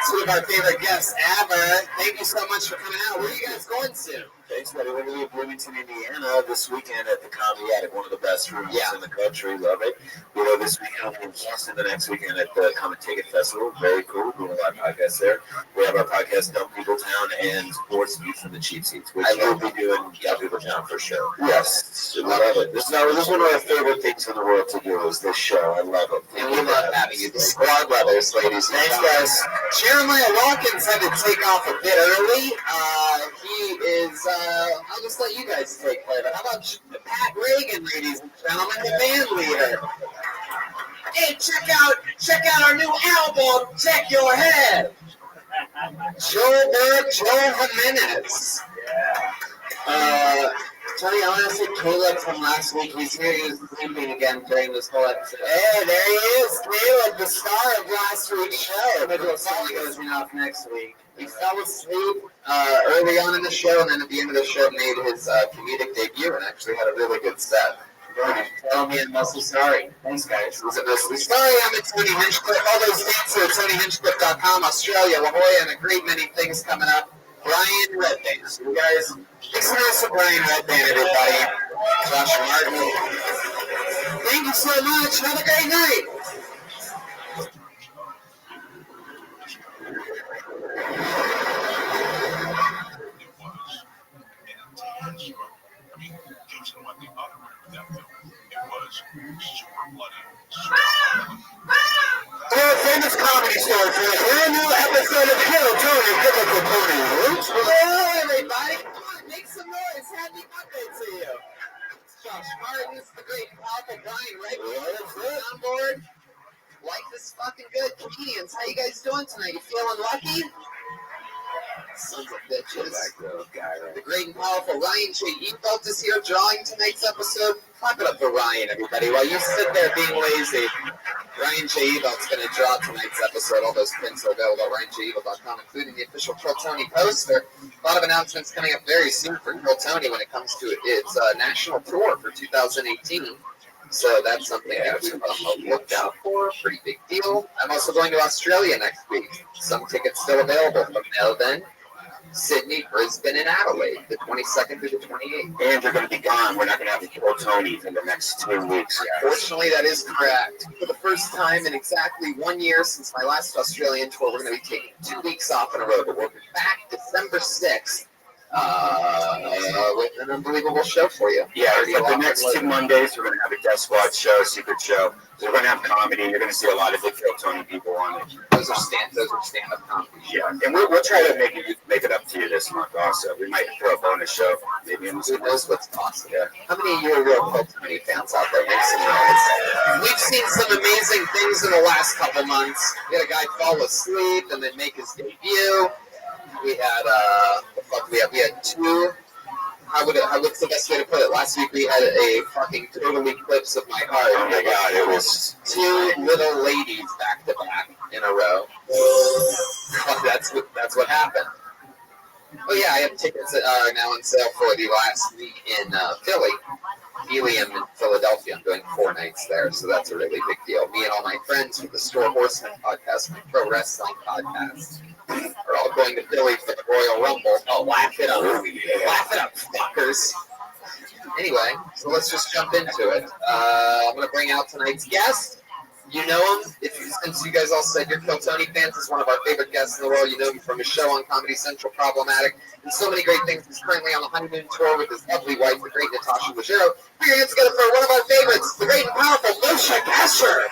Two of our favorite guests ever. Thank you so much for coming out. Where are you guys going to? Thanks, buddy. We're going to be in Bloomington, Indiana this weekend at the Comedy Attic, one of the best rooms in the country. Love it. You know, this weekend in Houston, the next weekend at the Come and Take It Festival. Very cool. Doing a lot of podcasts there. We have our podcast, Dumb People Town, and Sports Beats from the Cheap Seats, which we'll be doing Dumb People Town for sure. Yes. We love it. This is one of our favorite things in the world to do is this show. I love it. And we love having you. The Sklar brothers, ladies and gentlemen. Thanks, guys. Jeremiah Watkins had to take off a bit early. He is, I'll just let you guys take play. But how about Pat Reagan, ladies and gentlemen, the band leader? Hey, check out our new album, Check Your Head. Joel Berg, Joel Jimenez. Tony, I want to say Caleb from last week. He's here. He was sleeping again during this whole episode. Hey, there he is, Caleb, the star of last week's show. Maybe we'll see goes off next week. He fell asleep early on in the show, and then at the end of the show made his comedic debut and actually had a really good set. Tell me, I'm mostly sorry. Thanks, guys. Was it mostly sorry? I'm at Tony Hinchcliffe. All those dates are at TonyHinchcliffe.com, Australia, La Jolla, and a great many things coming up. Brian Redband. So you guys, make some noise for Brian Redband, everybody. Josh Martin. Thank you so much. Have a great night. Famous Comedy Store for a brand new episode of Kill Tony, Biblical Tony Roots. Hello, everybody. Come on, make some noise. Happy birthday to you. Josh Martin, the great powerful Brian Redband on board. Life is fucking good. Comedians, how you guys doing tonight? You feeling lucky? Sons of bitches. The great and powerful Ryan J. Ebert is here drawing tonight's episode. Clap it up for Ryan, everybody. While you sit there being lazy, Ryan J. Ebert's going to draw tonight's episode. All those prints are available at RyanJEbert.com, including the official Kill Tony poster. A lot of announcements coming up very soon for Kill Tony when it comes to its national tour for 2018. So that's something that we've looked out for. Pretty big deal. I'm also going to Australia next week. Some tickets still available from Melbourne, Sydney, Brisbane, and Adelaide, the 22nd through the 28th. And you're going to be gone. We're not going to have the Kill Tony in the next 2 weeks. Unfortunately, that is correct. For the first time in exactly 1 year since my last Australian tour, we're going to be taking 2 weeks off in a row. But we'll be back December 6th with an unbelievable show for you. Yeah, for the next 2 Mondays, we're going to have a Death Squad show, secret show. So we're going to have comedy. You're going to see a lot of big Kill Tony people on it. Those are stand-up comedies. Yeah, and we'll try to make it up to you this month also. We might throw a bonus show maybe in Who knows what's possible. Yeah. How many of you are real Kill Tony fans out there? Make some noise. We've seen some amazing things in the last couple months. We had a guy fall asleep and then make his debut. We had we had two. What's the best way to put it? Last week we had a fucking total eclipse of my heart. Oh my god, it was two little ladies back to back in a row. That's what happened. Oh yeah, I have tickets that are now on sale for the last week in Philly. Helium in Philadelphia. I'm doing 4 nights there, so that's a really big deal. Me and all my friends from the Store Horseman podcast, my pro wrestling podcast, are all going to Philly for the Royal Rumble. Oh, laugh it up. Laugh it up, fuckers. Anyway, so let's just jump into it. I'm going to bring out tonight's guest. You know him. Since you guys all said you're Kill Tony fans, he's one of our favorite guests in the world. You know him from his show on Comedy Central, Problematic, and so many great things. He's currently on a honeymoon tour with his lovely wife, the great Natasha Leggero. Put your hands together for one of our favorites, the great and powerful Moshe Kasher.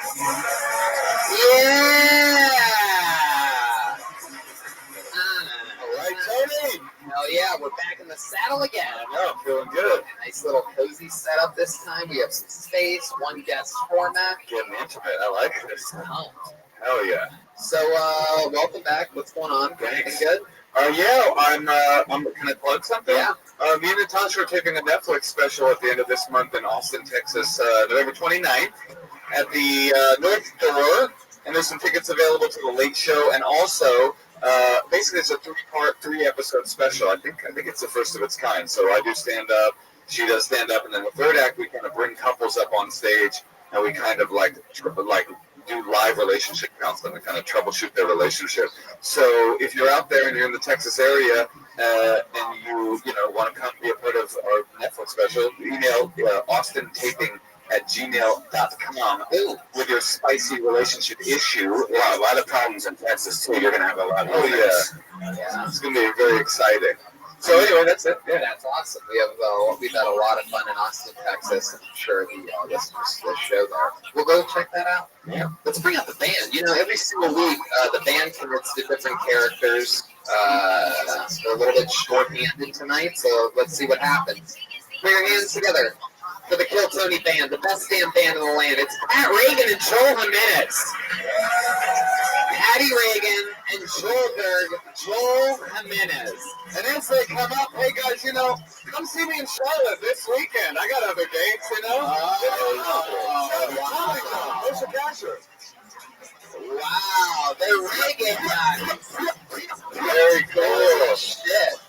Yeah! all right, Tony. Hell yeah, we're back in the saddle again. I know, I'm feeling good. Nice little cozy setup this time. We have some space, one guest format. Getting intimate. I like this. Oh. Hell yeah. So, welcome back. What's going on? Thanks. Good? Yeah, I'm can I plug something? Yeah. Me and Natasha are taping a Netflix special at the end of this month in Austin, Texas, November 29th at the North Door. And there's some tickets available to the late show. And also, basically it's a 3-episode special. I think it's the first of its kind. So I do stand up, she does stand up, and then the third act we kind of bring couples up on stage and we kind of like do live relationship counseling and kind of troubleshoot their relationship. So if you're out there and you're in the Texas area and you want to come be a part of our Netflix special, email austintaping@gmail.com with your spicy relationship issue. Yeah, a lot of problems in Texas too. You're gonna have a lot of yeah. It's gonna be very exciting. So anyway, that's it. Yeah, that's awesome. We've had a lot of fun in Austin, Texas, and I'm sure the listeners to the show there. We'll go check that out. Yeah. Let's bring out the band. Every single week the band commits to different characters. They're a little bit short-handed tonight, so let's see what happens. Put your hands together for the Kill Tony band, the best damn band in the land. It's Pat Reagan and Joel Jimenez. Patty Reagan and Joel Jimenez. And as they come up, hey guys, come see me in Charlotte this weekend. I got other dates, Moshe Kasher. Wow, they're Reagan guys. Very cool. Shit.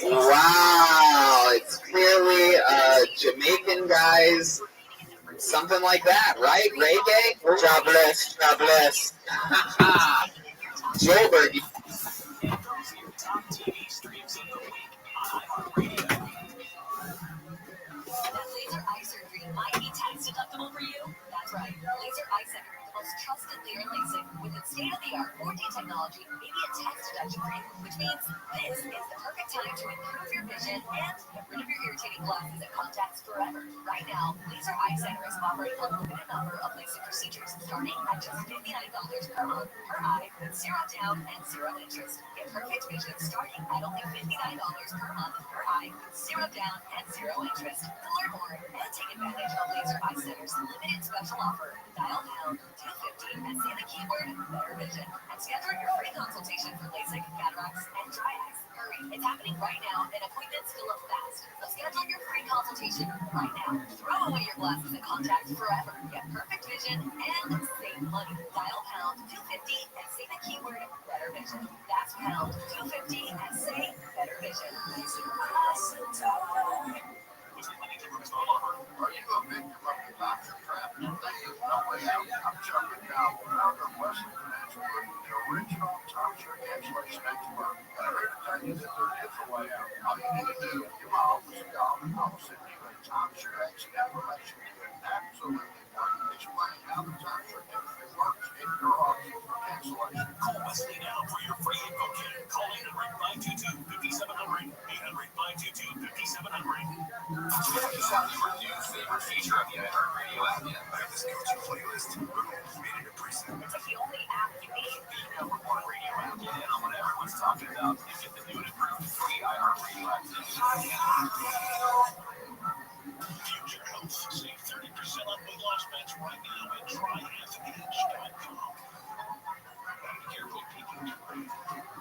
Wow, it's clearly Jamaican guys, something like that, right? Reggae? Jobless. Joelberg. Laser eye surgery might be tax deductible for you. That's right. Laser Eye Center, the most trusted leader in LASIK, with its state-of-the-art 4D technology, may be a tax deduction for you, which means this is the perfect time to improve your vision and get rid of your irritating glasses and contacts forever. Right now, Laser Eye Center is offering a limited number of LASIK procedures, starting at just $59 per month per eye, with 0 down and 0 interest. Get perfect vision starting at only $59 per month per eye, with 0 down and 0 interest. To learn more and take advantage of Laser Eye Center's limited special offer, dial pound 250 and say the keyword Better Vision and schedule your free consultation for LASIK, cataracts, and dry eyes. Hurry, it's happening right now and appointments fill up fast. So schedule your free consultation right now. Throw away your glasses and contacts forever. Get perfect vision and save money. Dial pound 250 and say the keyword Better Vision. That's pound 250 and say Better Vision. Are you a victim of the doctor trap? There is no way out. I'm jumping down without a Wesley Financial Group, the original timeshare cancellation expert. And I'm here to tell you that there is a way out. All you need to do is give my office a call, and I'll send you a timeshare exit information. You can absolutely explain how the timeshare industry works in your office for cancellation. Call Wesley now for your free info kit. Call in and read favorite feature of the iHeartRadio app yet? I have this go-to playlist. Made it a preset. It's like the only app you need. The number one radio app. Get in on what everyone's talking about and get the new and improved free iHeartRadio app. Future Health. Save 30% on weight loss meds right now at tryanditch.com. Careful peeking.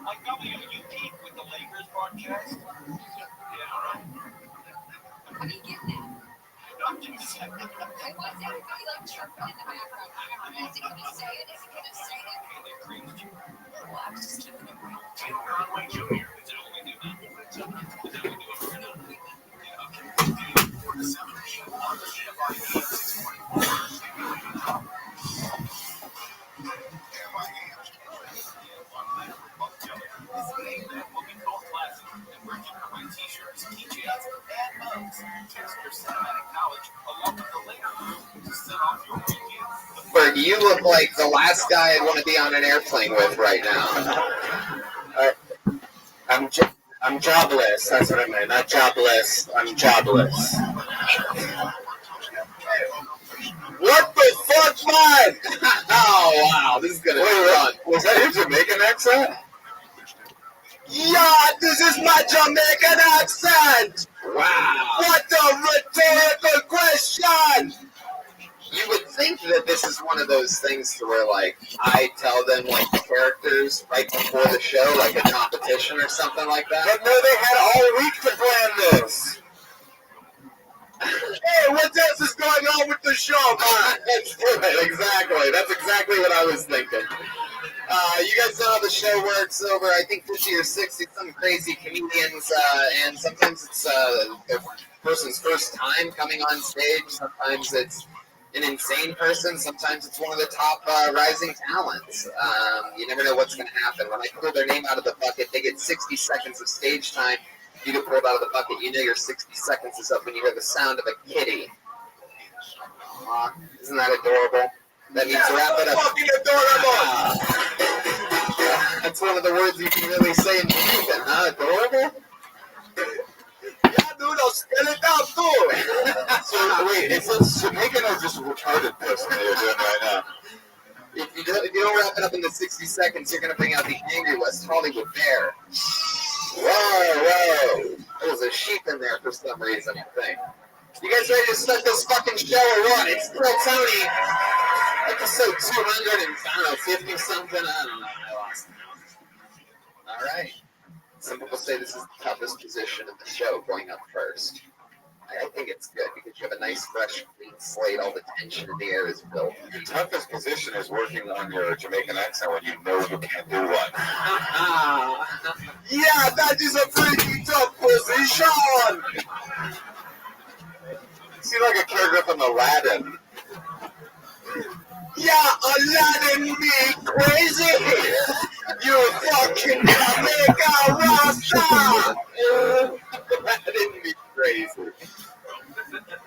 Like W, you peek with the Lakers broadcast? Yeah, right. What are you getting at? I'm just saying. Why is everybody like chirping in the background? Is he gonna say it? Is he gonna say it? Hey, they cringed you. Well, I was just keeping it real. Taylor Conway Jr. Is that what we do now? Is that what we do for now? Yeah, okay. 4 to 7 p.m. on the KFIV 644. T-shirts, keychains, and mugs. Text your cinematic knowledge along with the later group to set off your weekend. Berg, you look like the last guy I'd want to be on an airplane with right now. I'm jobless. That's what I meant. Not jobless. I'm jobless. What the fuck, man? Oh, wow. This is going to be fun. Was that your Jamaican accent? Yeah, this is my Jamaican accent. Wow. What a rhetorical question. You would think that this is one of those things to where, like, I tell them, like, the characters right before the show, like a competition or something like that. But no, they had all week to plan this. Hey, what else is going on with the show, man? Let's do it. Exactly. That's exactly what I was thinking. You guys know how the show works over, I think, 50 or 60, some crazy comedians, and sometimes it's the person's first time coming on stage. Sometimes it's an insane person. Sometimes it's one of the top rising talents. You never know what's going to happen. When I pull their name out of the bucket, they get 60 seconds of stage time. You get pulled out of the bucket, you know your 60 seconds is up when you hear the sound of a kitty. Isn't that adorable? That means wrap it up. Fucking adorable! That's one of the words you can really say in Jamaican, huh? Adorable? Yeah, dude, I'll spell it out too. So, wait, is this Jamaican or just a retarded person that you're doing right now? If you don't wrap it up in the 60 seconds, you're going to bring out the angry West Hollywood bear. Whoa. There's a sheep in there for some reason, I think. You guys ready to start this fucking show or what? It's still Tony. Episode 250 something. I don't know. I lost count. All right. Some people say this is the toughest position of the show, going up first. I think it's good because you have a nice, fresh, clean slate. All the tension in the air is built. Your toughest position is working on your Jamaican accent when you know you can't do one. Yeah, that is a pretty tough position. You seem like a character from Aladdin. Yeah, Aladdin me crazy. You fucking Jamaica Rasta. Aladdin me crazy.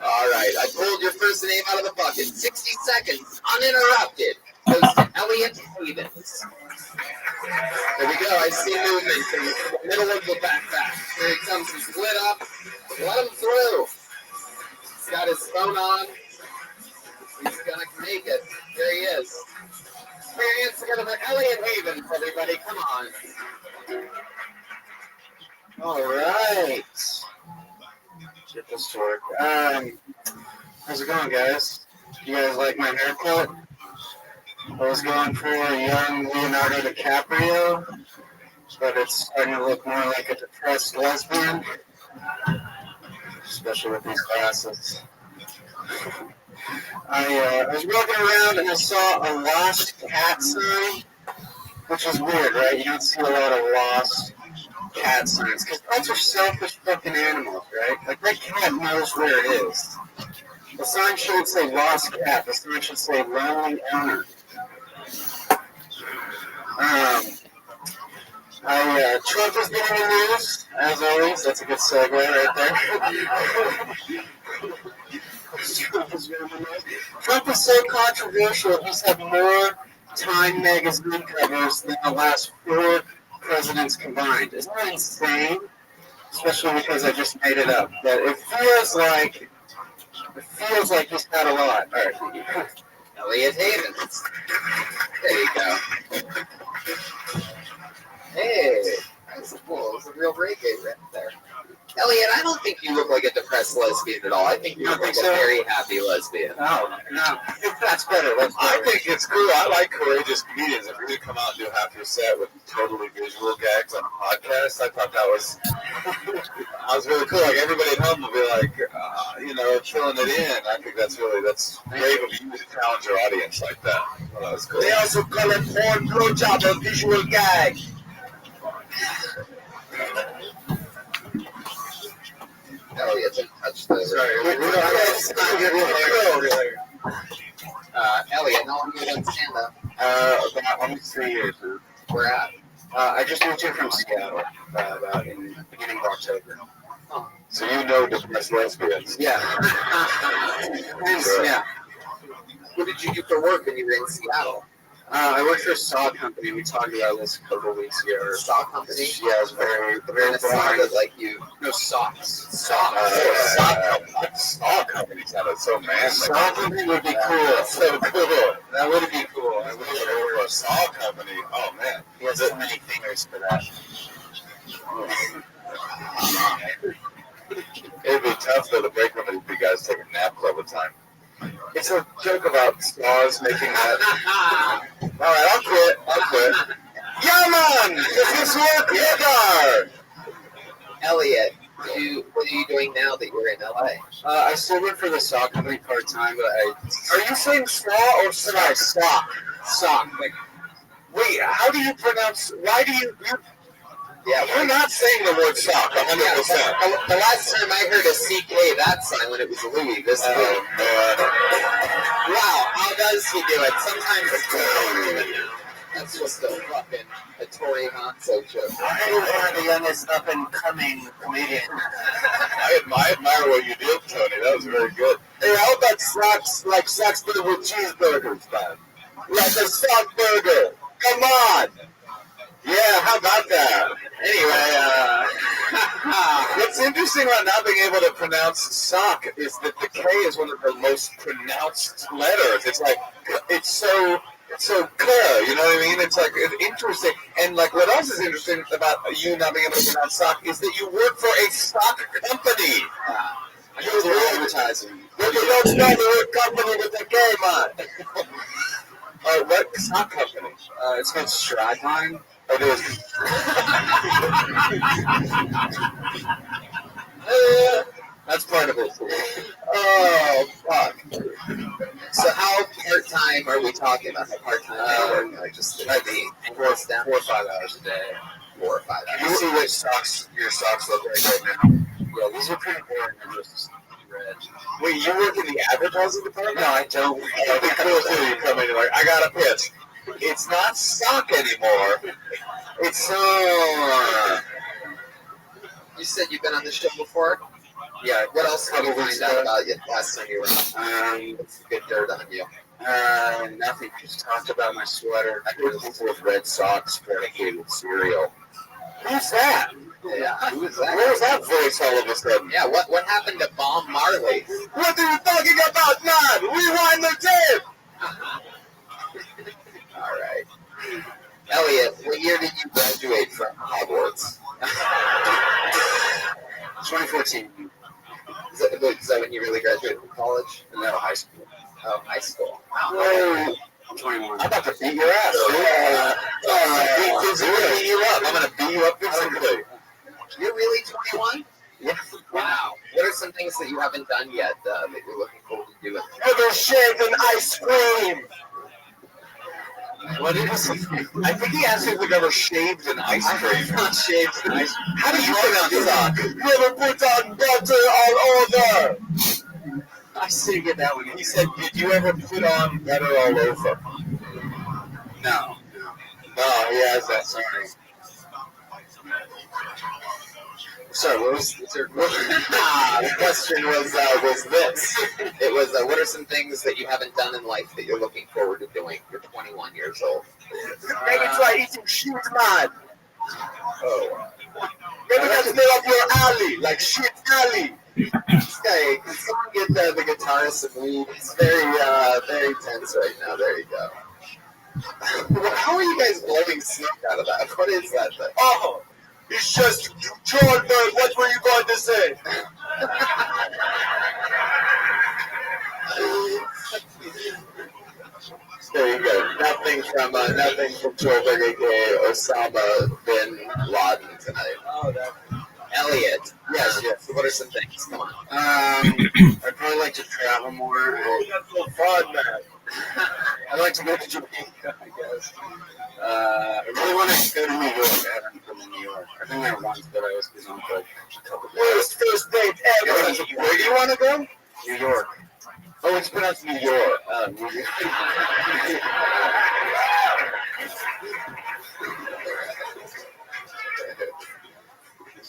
All right, I pulled your first name out of the bucket. 60 seconds, uninterrupted. Goes to Elliot Havens. There we go. I see movement in the middle of the backpack. Here he comes. He's lit up. Let him through. He's got his phone on. He's gonna make it. There he is. Experience together for Elliot Havens, everybody. Come on. All right. Get this to work. How's it going, guys? You guys like my haircut? I was going for a young Leonardo DiCaprio, but it's starting to look more like a depressed lesbian, especially with these glasses. I was walking around and I saw a lost cat sign, which is weird, right? You don't see a lot of lost cat signs, because cats are selfish fucking animals, right? Like, that cat knows where it is. The sign shouldn't say lost cat, the sign should say lonely owner. Trump has been in the news, as always. That's a good segue right there. Trump is so controversial, he's had more Time magazine covers than the last 4 presidents combined. Isn't that insane? Especially because I just made it up. But it feels like It feels like he's not a lot. All right. Elliot Havens. There you go. Hey, that's cool. It's a real reggae right there. Elliot, I don't think you look like a depressed lesbian at all. I think you look like a very happy lesbian. No, that's better. I think it's cool. I like courageous comedians. If we could come out and do half your set with totally visual gags on a podcast, I thought that was really cool. Like everybody at home will be like, filling it in. I think that's brave of you to challenge your audience like that. Well, that was cool. They also call it porn blowjob or visual gag. Elliot, don't touch the. Sorry, Elliot, how long have you done stand up? about almost 3 years. Where at? I just moved here from Seattle about in the beginning of October. So you know depressed lesbians. Yeah. Yeah. What did you do for work when you were in Seattle? I worked for a saw company. We talked about this a couple of weeks ago. Saw company? Yeah, it was very And it sounded like you. No, socks. Saw Saw company sounded so manly. Saw company would be cool. So cool. That would be cool. I would Work for a saw company. Oh man. He has so many fingers for that. It'd be tough though to break one of you guys taking naps all the time. It's a joke about saws making that. All right, I'll quit. Yeah, man. Does this work? Yeah, Elliot, what are you doing now that you're in LA? I still work for the saw company part time, but Are you saying saw or sock? sock. Like, Wait, how do you pronounce? Why do you? Yeah, You're not saying the word sock 100%. The last time I heard a CK that silent, it was Louis. This Oh man. Wow, how does he do it? Sometimes it's that's just a fucking a Tory Hanso joke. I am one of the youngest up and coming comedians. I admire what you did, Tony. That was very good. Hey, how about socks like socks filled with cheeseburgers, man? Like a sock burger. Come on. Yeah, how about that? Anyway, What's interesting about not being able to pronounce sock is that the K is one of the most pronounced letters. It's like it's so clear, you know what I mean? It's like it's interesting. And like what else is interesting about you not being able to pronounce sock is that you work for a sock company. I do the advertising. But you don't spell the word company with a K, man. What sock company? It's called Stradline. Oh, it is. That's part of it. Oh fuck! So how part time are we talking about? How part time? Like just maybe 4 or 5 hours a day. 4 or 5 You hours. see which your socks look like right now. Yeah, these are pretty boring. They're just red. Wait, you work in the advertising department? No, I don't. That'd be cool too. You come in, you're like, I got a pitch. It's not sock anymore. It's You said you've been on the show before. Yeah. What else did you Couple find weeks out ago. about you last time you were on? What's the good dirt on you? Nothing. Just talked about my sweater. I heard people with red socks fornicated with cereal. who's that? Yeah, who is that? Where's that voice all of a sudden? Yeah, what happened to Bob Marley? What are you talking about, man? Rewind the tape. All right, Elliot, what year did you graduate from Hogwarts? 2014. Is that when you really graduated from college? No, high school. Oh, high school. Wow. Whoa. I'm 21. I'm about to beat your ass. I'm going to beat you up. I'm going to beat you up physically. You're really 21? Yeah. Wow. What are some things that you haven't done yet that you're looking forward to doing? Ever shaved an ice cream? What is it? I think he asked if we've ever shaved an ice cream. Not shaved an ice cream. How do you pronounce sock? You ever put on butter all over? I didn't get that one. He said, did you ever put on butter all over? No. No, he has that. Sorry. Sorry, what was your question? The question was this. It was, what are some things that you haven't done in life that you're looking forward to doing? You're 21 years old. Maybe try eating shit, man. Oh. Maybe that's made up your alley, like shit alley. This guy, can someone get the guitarist some weed? He's very tense right now. There you go. How are you guys blowing smoke out of that? What is that thing? Oh, it's just Jordan. What were you going to say? There you go. Nothing from Jordan, aka Osama bin Laden tonight. Oh, that. Elliot. Yes. What are some things? Come on. I'd probably like to travel more. Oh, that's so fun, man. I'd like to go to Jamaica, I guess. I really want to go to New York. I haven't been to New York. I've been there once, but I was on for a couple of days. First date ever. Where do you want to go? New York. Oh, it's pronounced New York. New York.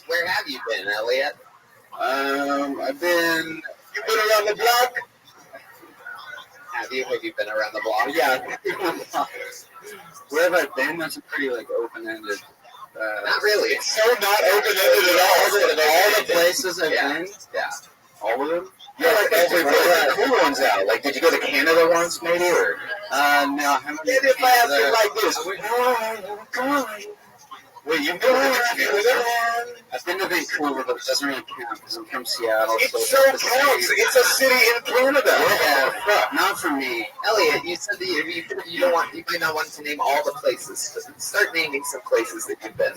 Where have you been, Elliot? You've been around the block? Have you been around the block? Yeah. Where have I been? That's a pretty, open-ended. Not really. It's so not open-ended at all. All the places I've been? Yeah. All of them? Yeah, like everywhere. cool ones out. Like, did you go to Canada once, maybe? Or No, I haven't been to if I ask you Canada. like this, Wait, you've been to Canada? I've been to Vancouver, but it doesn't really count because I'm from Seattle. it so so it's the counts. same. It's a city in Canada. Yeah, not for me. Elliot, you said that you don't want, you do not want to name all the places. Start naming some places that you've been.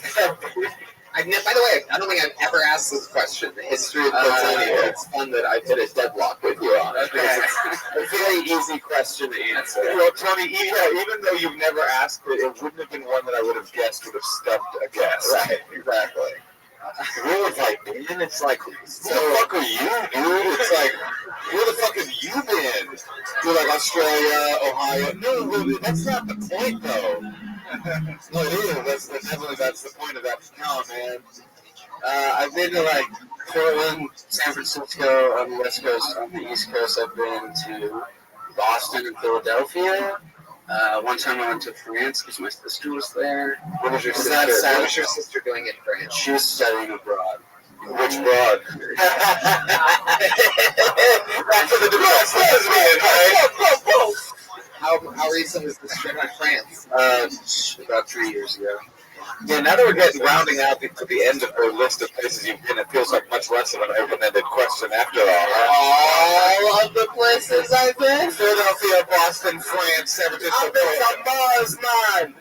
By the way, I don't think I've ever asked this question. The history of Tanzania. It's fun that I've hit a deadlock with you on it. Okay. It's a very easy question to answer. Well, Tony, even though you've never asked it, it wouldn't have been one that I would have guessed would have stumped a guess. Right, exactly. Where have I been? It's like, who the fuck are you, dude? It's like, where the fuck have you been? You're like Australia, Ohio. No, that's not the point, though. No, it is. That's the point of that town, man. I've been to Portland, San Francisco on the West Coast. On the East Coast, I've been to Boston and Philadelphia. One time I went to France because my sister was there. What was your sister? What was your sister doing in France? She was studying abroad. Which broad? That's what the divorce was, man, right? How recent was this trip to France? About 3 years ago. Yeah, now that we're getting rounding out to the end of our list of places you've been, it feels like much less of an open-ended question after all. All of the places I've been? Philadelphia, Boston, France, San Francisco. I've been to Mars, man!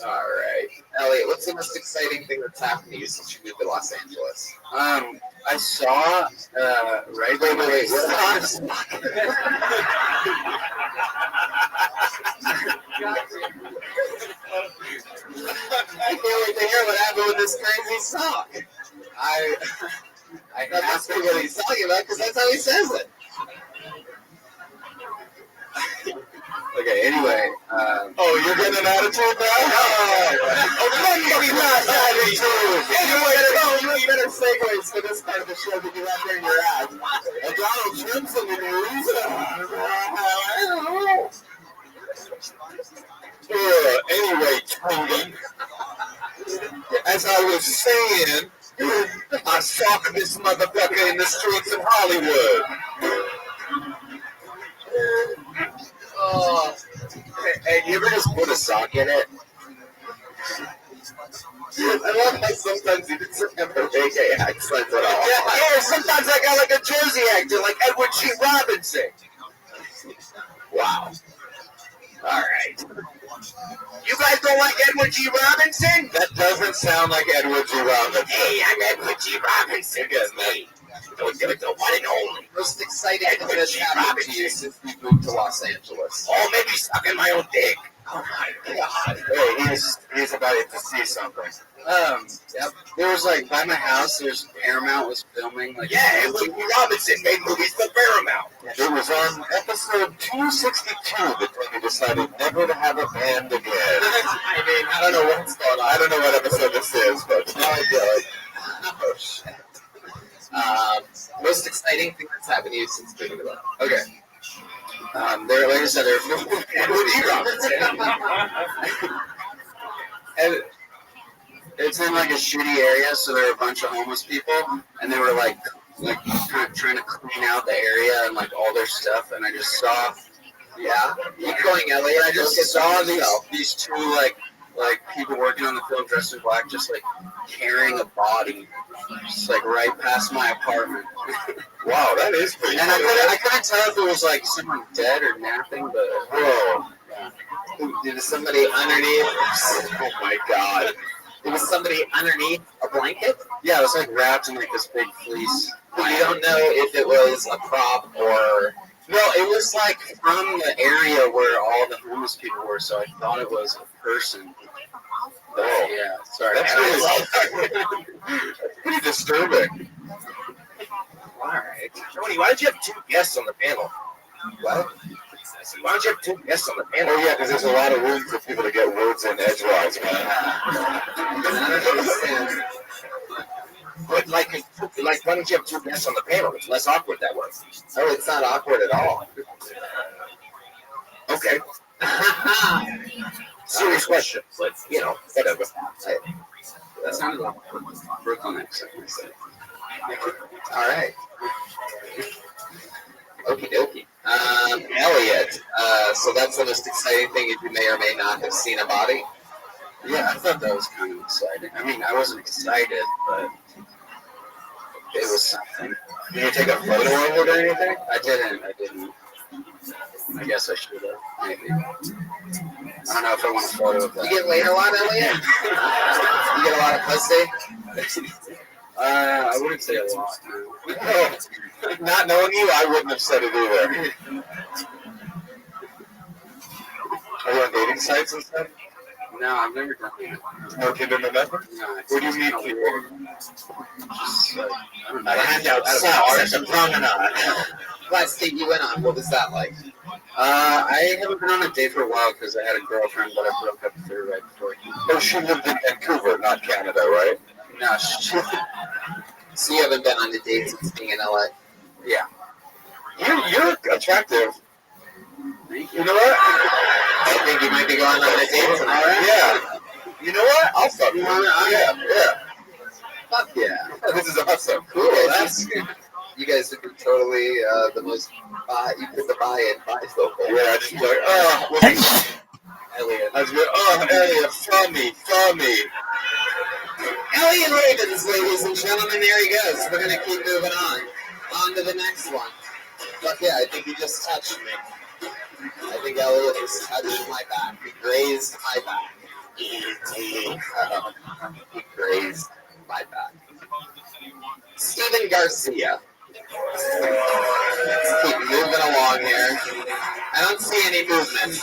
All right. Elliot, what's the most exciting thing that's happened to you since you moved to Los Angeles? I saw, Wait. I can't wait to hear what happened with this crazy sock. I must be what he's talking about because that's how he says it. Okay, anyway. You're getting an attitude now? Maybe not attitude. You better segues for this part of the show that you have during your ad. Donald Trump's in the news. Anyway, Tony, as I was saying, I socked this motherfucker in the streets of Hollywood. Hey, you ever just put a sock in it? I love how sometimes you just have a reggae accent at all. Yeah, sometimes I got like a Jersey actor, like Edward G. Robinson. Wow. All right. You guys don't like Edward G. Robinson? That doesn't sound like Edward G. Robinson. Hey, I'm Edward G. Robinson. Again, man. The one and only. Most exciting thing that's happened to you since we moved to Los Angeles. Oh, maybe sucking my own dick. Oh my God. Hey, he's about to see something. Yep. There was by my house, there's Paramount was filming. Edward G. Robinson made movies for Paramount. It was on episode 262 that Tony decided never to have a band again. I don't know what's going on. I don't know what episode this is, but oh shit. Most exciting thing that's happened to you since moving to London. Okay. Like I said, they're filming Edward G. Robinson. And It's in like a shitty area, so there are a bunch of homeless people, and they were like kind of trying to clean out the area and like all their stuff, and I just saw. Yeah, keep going, Elliot. I just saw these two like people working on the film dressed in black, just like carrying a body, just like right past my apartment. Wow, that is pretty. And I couldn't tell if it was like someone dead or napping, but whoa. It was somebody underneath. Oh my god. It was somebody underneath a blanket. Yeah, it was like wrapped in like this big fleece. But you don't know if it was a prop or. No, it was like from the area where all the homeless people were, so I thought it was a person. Oh, yeah, sorry. That's pretty disturbing. Alright. Tony, why did you have two guests on the panel? What? Why don't you have two guests on the panel? Oh, yeah, because there's a lot of room for people to get words in edgewise, man. But like, why don't you have two guests on the panel? It's less awkward that way. Oh, it's not awkward at all. Okay. Serious question, but, you know, whatever. That sounded like Brooklyn accent. All right. Okie dokie. Elliot, so that's the most exciting thing if you may or may not have seen a body? Yeah, I thought that was kind of exciting. I mean, I wasn't excited, but it was something. Did you take a photo of it or anything? I didn't. I guess I should have, maybe. I don't know if I want a photo of that. You get laid a lot, Elliot? You get a lot of pussy? I wouldn't say a lot. No. Not knowing you, I wouldn't have said it either. Are you on dating sites and stuff? No, I've never done that. No Tinder, no nothing? No, Where do you meet people? Just like, I don't know. At a handout south at the promenade. Last date you went on, what was that like? I haven't been on a date for a while because I had a girlfriend, but I broke up with her right before. Oh, she lived in Vancouver, not Canada, right? No, so you haven't been on a date since being in LA? Yeah. You're attractive. You know what? I think you might be going on a date tonight, right? Yeah. You know what? I'll fuck you. Yeah. Fuck yeah. This is awesome. Cool. That's you guys would be totally the most you put the buy in bifocal. Yeah, I just like, Elliot. I was going, Elliot, from me. Elliot Ravens, ladies and gentlemen, there he goes. We're gonna keep moving on. On to the next one. Fuck yeah, I think he just touched me. I think Elliot just touched my back. He grazed my back. He grazed my back. Steven Garcia. Let's keep moving along here. I don't see any movement.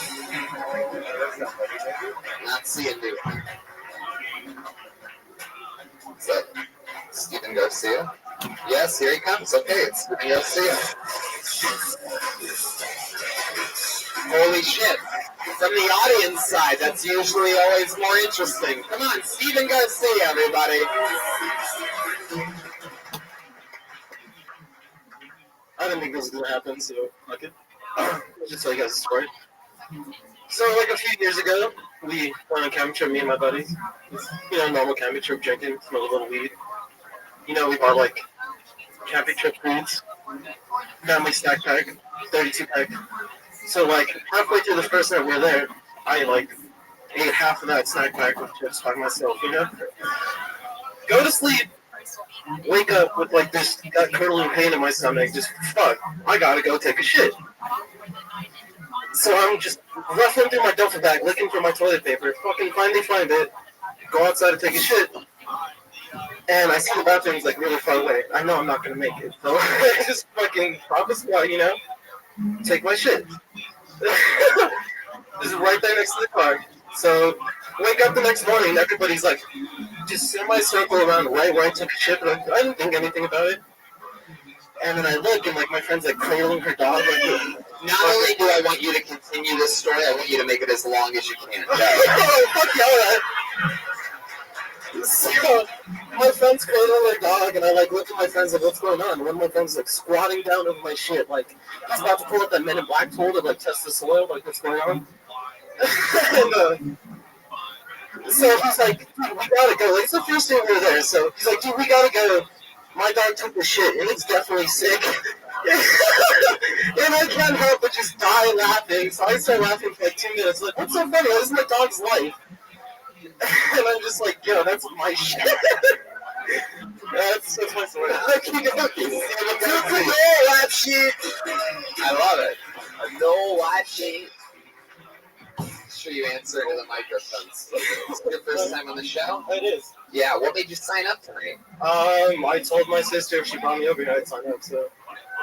Not seeing movement. So, Steven Garcia? Yes, here he comes. Okay, it's Steven Garcia. Holy shit. From the audience side, that's usually always more interesting. Come on, Steven Garcia, everybody. I didn't think this was going to happen, so fuck it. I'll just tell you guys a story. So, like a few years ago, we went on a camping trip, me and my buddies. You know, normal camping trip, drinking, smoke a little weed. You know, we bought like camping trip foods, family snack pack, 32 pack. So, like, halfway through the first night we were there, I like ate half of that snack pack with chips by myself, you know? Go to sleep. Wake up with like this that curdling pain in my stomach. Just fuck, I gotta go take a shit. So I'm just ruffling through my duffel bag, looking for my toilet paper. Fucking finally find it. Go outside to take a shit. And I see the bathroom's like really far away. I know I'm not gonna make it, so I just fucking pop a squat, you know, take my shit. This is right there next to the car. So wake up the next morning, everybody's like just semi-circle around right where I took a shit, but I didn't think anything about it. And then I look, and like my friend's like cradling her dog. Like, not only do I want you to continue this story, I want you to make it as long as you can. Oh, fuck yeah, all right. So my friend's cradling her dog, and I like look at my friends like, what's going on? One of my friends like squatting down over my shit, like he's about to pull up that Men in Black tool to like test the soil, like what's going on. And So he's like, dude, we gotta go. Like, it's the first day we were there. So he's like, dude, we gotta go. My dog took the shit, and it's definitely sick. And I can't help but just die laughing. So I start laughing for like 2 minutes. Like, what's so funny? This is my dog's life. And I'm just like, yo, that's my shit. That's my story. Lap sheet. I love it. A no lap sheet. Sure you answer to the microphones. Is it your first time on the show? It is. Yeah, what made you sign up tonight? I told my sister if she brought me over here, I'd sign up. So,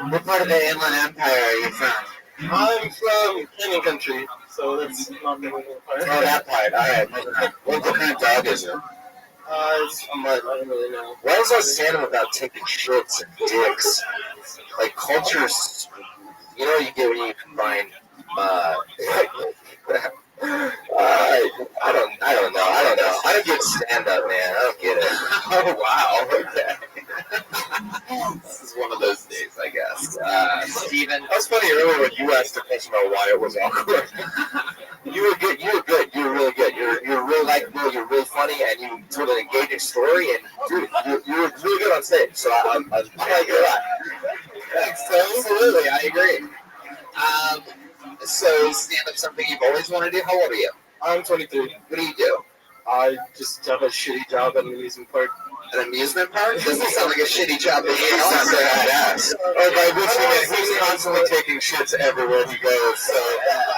What part of the Inland Empire are you from? I'm from Canyon Country, so that's not the Inland Oh, Empire. that part. All right. What kind of dog is it? It's a mutt. I don't really know. Why is that standing about taking shits and dicks? Like, culture's... You know what you get when you combine... I don't know. I don't get stand-up, man. I don't get it. Oh, wow. Okay. This is one of those days, I guess. Steven? That was funny earlier when you asked the question about why it was awkward. You were good. You were really good. You're really likable. You're really funny, and you told an engaging story. And dude, you were really good on stage. So I like you a lot. Thanks. Absolutely, I agree. So stand-up something you've always wanted to do? How old are you? I'm 23. What do you do? I just have a shitty job at an amusement park. An amusement park? Doesn't sound like a shitty job to me. Sounds like badass. Or by which you mean he's constantly taking shits everywhere he goes. So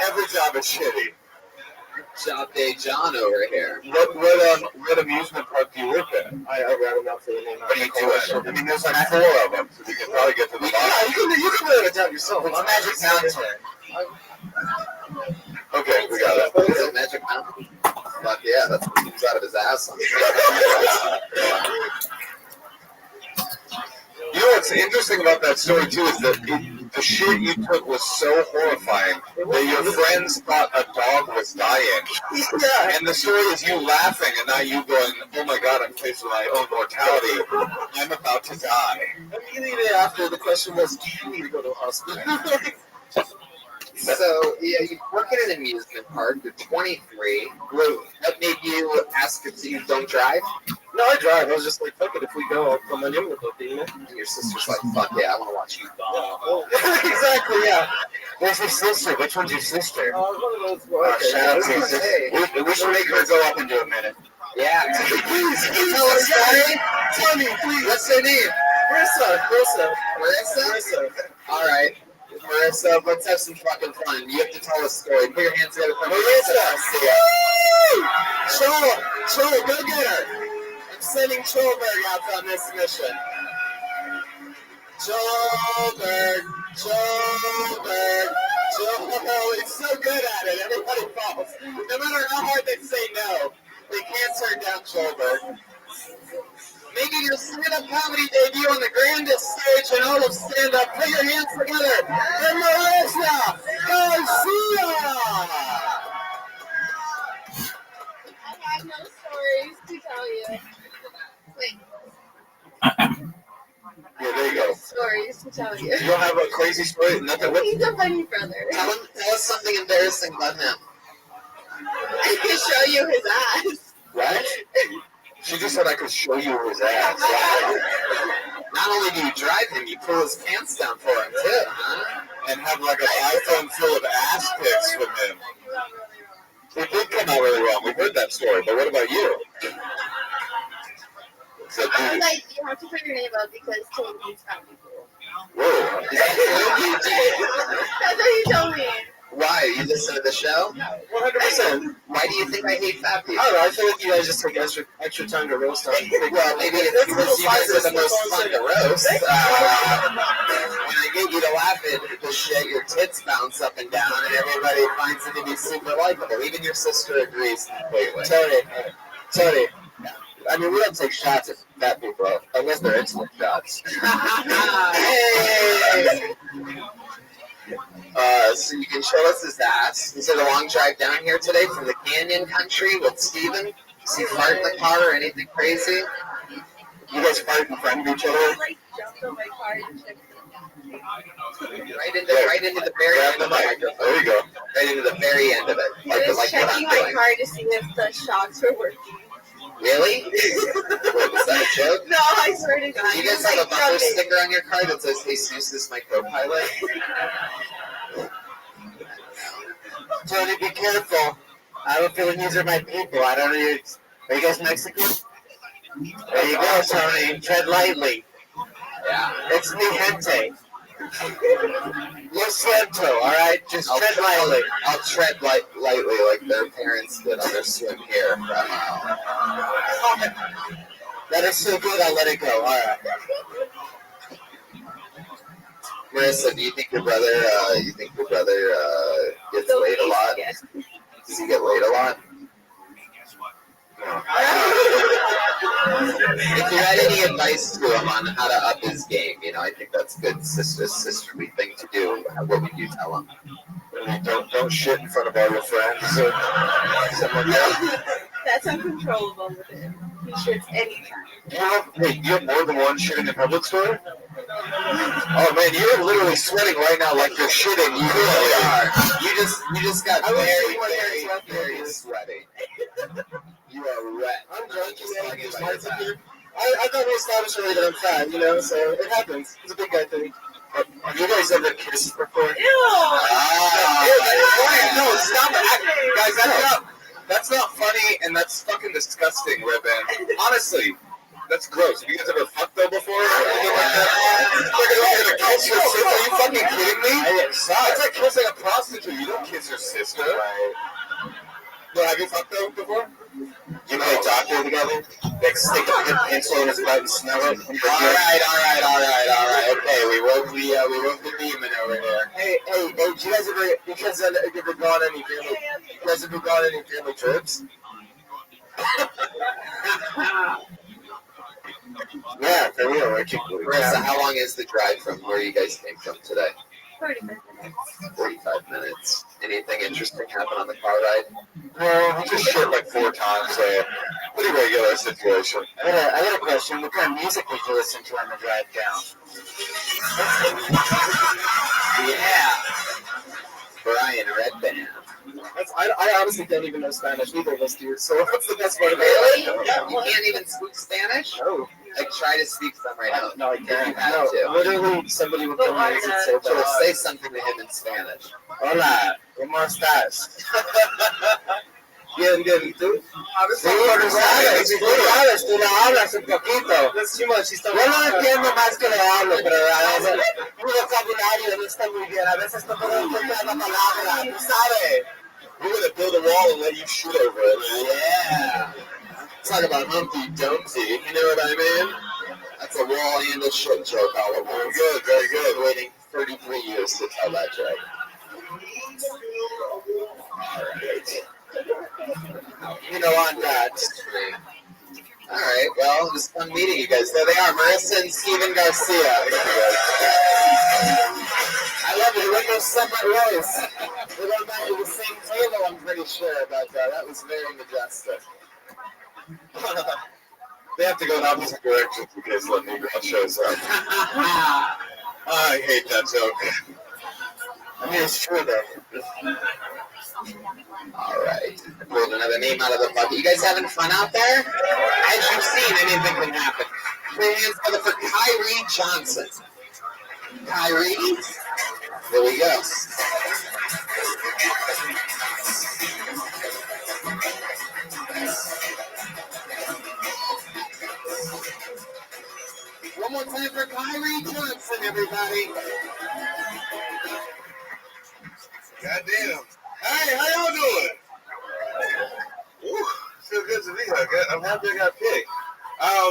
every job is shitty. Job day John over here. What amusement park do you work at? I rather not say the name. What do you do at? I mean, there's like 4 of them, so we can probably get to the bottom. Yeah, you can really it down yourself. It's Magic Mountain. Okay, we got it. Is it Magic Mountain? Fuck yeah, that's what comes out of his ass. You know what's interesting about that story too is that the shit you took was so horrifying that your friends thought a dog was dying. Yeah. And the story is you laughing and not you going, oh my god, I'm faced with my own mortality. I'm about to die. Immediately after, the question was, do you need to go to a hospital? So, yeah, you work at an amusement park. You're 23. What made you ask if you don't drive? No, I drive. I was just like, fuck it, if we go, I'll come on in with it, you know? And your sister's like, fuck yeah, I want to watch you bomb. Exactly, yeah. Where's your sister? Which one's your sister? One of those. Shout out to your sister. We should make her go up into a minute. Yeah. Please, tell us, story. Tell me, please. What's her name? Marissa. All right. Marissa, let's have some fucking fun. You have to tell a story. Put your hands together for Marissa. Chol, go get her. I'm sending Cholberg out on this mission. Cholberg. It's so good at it. Everybody falls. No matter how hard they say no, they can't turn down Cholberg. Making your stand-up comedy debut on the grandest stage in all of stand-up. Put your hands together for Marissa Garcia! I have no stories to tell you. Wait, Yeah, there you go. stories to tell you. You don't have a crazy story? Nothing? What? He's a funny brother. Tell us something embarrassing about him. I can show you his ass. What? She just said I could show you his ass. Not only do you drive him, you pull his pants down for him too, huh? And have like an iPhone full of ass pics from him. It did come out really wrong. We heard that story, but what about you? So, I was like, you have to put your name up because Toby's probably cool. whoa. That's what he told me. Why? You listen to the show? 100%. Why do you think I hate fat people? I don't know, I feel like you guys just take extra time to roast on me. Well, maybe it's because you guys are the most fun to roast. When I get you to laugh at the shit, your tits bounce up and down, and everybody finds it to be super likable. Even your sister agrees completely. Tony. I mean, we don't take shots at fat people, unless they're insulin shots. Hey! So you can show us his ass. Is it a long drive down here today from the Canyon Country with Steven? Does he fart in the car or anything crazy? You guys fight in front of each other? Like, jumped on my car and checked it. Right into the very end of the microphone. There you go. Right into the very end of it. I was Like what checking I'm my doing. car to see if the shocks were working. Really? What, was that a joke? No, I swear to God. Do you guys have a bumper sticker on your car that says Jesus is my co-pilot? Tony, be careful. I have a feeling these are my people. I don't know. Are you guys Mexican? There you go, Tony. Tread lightly. Yeah. It's mi gente. Lo siento, all right? Just tread lightly. I'll tread lightly like their parents did on their swim here. That is so good, I'll let it go. All right. Marissa, do you think your brother gets laid a lot? Does he get laid a lot? If you had any advice to him on how to up his game, I think that's a good sisterly thing to do. What would you tell him? Don't shit in front of all your friends or something like that. That's uncontrollable with him. He shits anytime. You have more than one shitting in public story? Oh man, you're literally sweating right now like you're shitting. You really are. You just got very sweaty. You are wet. I'm drunk, I thought we established already that I'm fat, so it happens. It's a big guy thing. Have you guys ever kissed before? Ew! No, stop it. Guys, that's not funny, and that's fucking disgusting, Ribbon. Honestly, that's gross. Have you guys ever fucked though before? Or anything like that? You're gonna kiss your sister? Are you fucking kidding me? It's like kissing a prostitute. You don't kiss your sister. Right. Well, have you fucked though before? You play doctor together? Like stick a pencil in his butt and smell it? All right. Okay, we woke the demon over here. Hey, do you guys ever, because have you ever gone on any family trips? Yeah, for real. Marissa, how long is the drive from where you guys came from today? 45 minutes. 45 minutes. Anything interesting happen on the car ride? No, we just shit like 4 times, so pretty regular situation. I got a question. What kind of music did you listen to on the drive down? Yeah. Brian Red Band. I honestly don't even know Spanish. Neither of us do. So what's the best part of it? Really? You can't even speak Spanish? No. Try to speak some right now. No, I can't. You have to. Literally, somebody would come in and say So that. say something to him in Spanish. Hola, ¿cómo estás? Bien, ¿y tú? Sí, tú sabes, tú le hablas un poquito. That's too much. He's Yo no entiendo más que le hablo, pero a veces mi vocabulario no está muy bien. A veces no puedo encontrar la palabra. Tú sabes. We're going to build a wall and let you shoot over it. Yeah. Talk about Humpty Dumpty. You know what I mean? That's a wall and a shit joke all over. Very good, very good. Waiting 33 years to tell that joke. Alright. On that. Alright, well, it was fun meeting you guys. There they are, Marissa and Steven Garcia. I love it. We go separate ways. We went back to the same table, I'm pretty sure, but that was very majestic. They have to go in opposite directions in case the new girl shows up. I hate that joke. I mean, it's true, though. Alright. Pulled another name out of the bucket. You guys having fun out there? As you've seen, anything can happen. Put your hands together for Kyrie Johnson. Kyrie? There we go. One more time for Kyrie Johnson, everybody. Goddamn. Hey, how y'all doing? Woo, feels good to be here. I'm happy I got picked.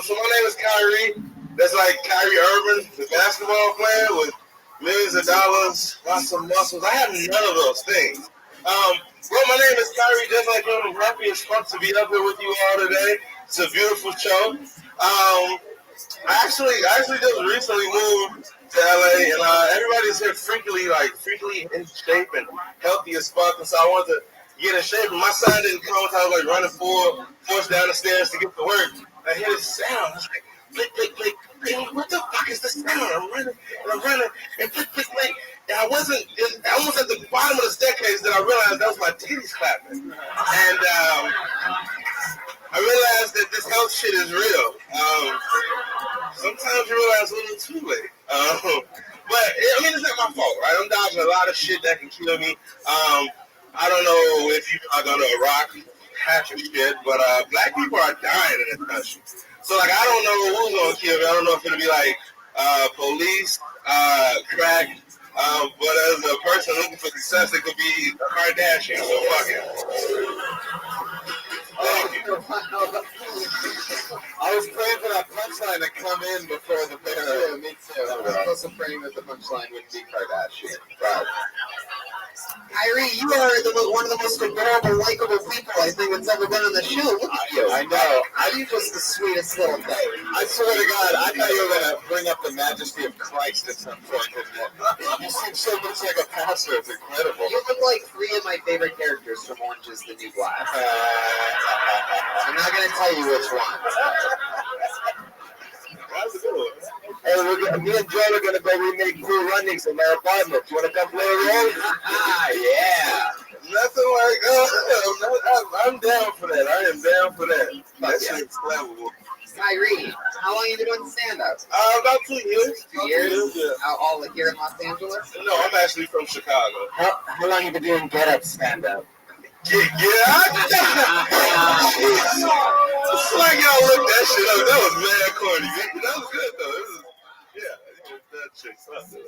So my name is Kyrie. That's like Kyrie Irving, the basketball player with millions of dollars, lots of muscles. I have none of those things. Well, my name is Kyrie, just like you. I'm happy as fuck to be up here with you all today. It's a beautiful show. I actually just recently moved to LA, and everybody's here freakily in shape and healthy as fuck. And so I wanted to get in shape. And my son didn't come until I was like running full force down the stairs to get to work. I hear this sound. I was like, click, click, click. And what the fuck is this sound? I'm running, and click, click, click. And I was at the bottom of the staircase that I realized that was my titties clapping. And I realized that this health shit is real. Sometimes you realize a little too late. But I mean, it's not my fault, right? I'm dodging a lot of shit that can kill me. I don't know if you are gonna Iraq hatch or shit, but black people are dying in this country. So like, I don't know who's gonna kill me. I don't know if it'll be like police, crack. But as a person looking for success, it could be a Kardashian. So fuck it. Thank you. I was praying for that punchline to come in before the picture. Yeah, me too. I was also praying that the punchline wouldn't be Kardashian. But Kyrie, you are one of the most adorable, likable people I think that's ever been on the show. Look at you. I know. You're just the sweetest little thing. I swear to God, I thought you were going to bring up the majesty of Christ at some point. You seem so much like a pastor. It's incredible. You look like 3 of my favorite characters from Orange is the New Black. I'm not going to tell you which one. Hey, me and Joe are going to go remake Cool Runnings in my apartment. You want to come play a role? Yeah. Nothing like, I'm down for that. I am down for that. That shit's clever. Kyrie, how long have you been doing stand-up? About 2 years. 2 years? Yeah. All here in Los Angeles? No, I'm actually from Chicago. How long have you been doing get-up stand-up? It's like y'all looked that shit up. That was mad corny. That was good though. That shit's something.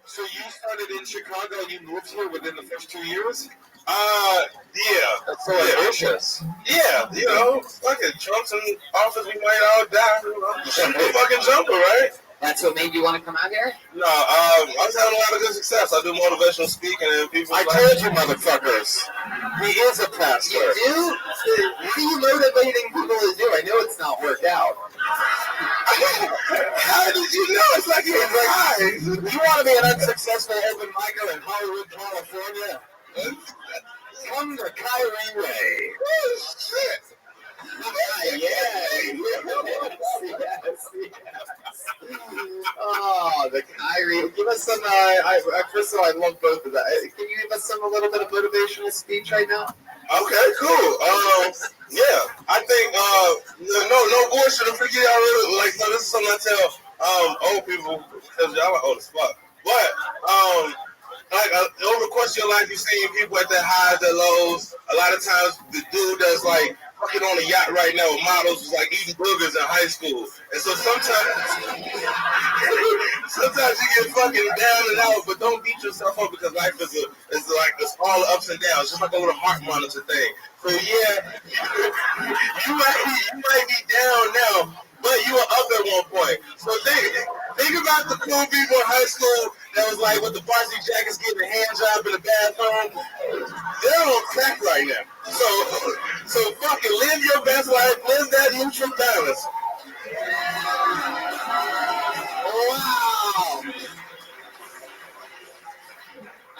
So you started in Chicago and you moved here within the first 2 years? Yeah. That's so ambitious. Yeah, you know, fucking Trump's in office, we might all die. Fucking jumper, right? That's what made you want to come out here? No, I was having a lot of good success. I do motivational speaking and people. I told you, motherfuckers. He is a pastor. You do? What are you motivating people to do? I know it's not worked out. How did you know? It's like you're right. You want to be an unsuccessful open micer in Hollywood, California? Come to Kyrie Way. Oh, shit. Yes. Oh, the Kyrie. Give us some, first of all, I love both of that. Can you give us a little bit of motivational speech right now? Okay, cool. Yeah, I think, no bullshit. I'm freaking out really, like, no, this is something I tell, old people, because y'all are old as fuck. But, like, over the course of your life, you've seen people at their highs, their lows. A lot of times, the dude that's, like, fucking on a yacht right now with models was, like, eating boogers in high school. And so sometimes you get fucking down and out, but don't beat yourself up because life is like, it's all ups and downs, just like a little heart monitor thing. So, yeah, you might be down now, but you were up at one point. So think about the cool people in high school that was like with the varsity jackets getting a hand job in the bathroom. They're on crack right now. So fucking live your best life, live that neutral balance. Wow.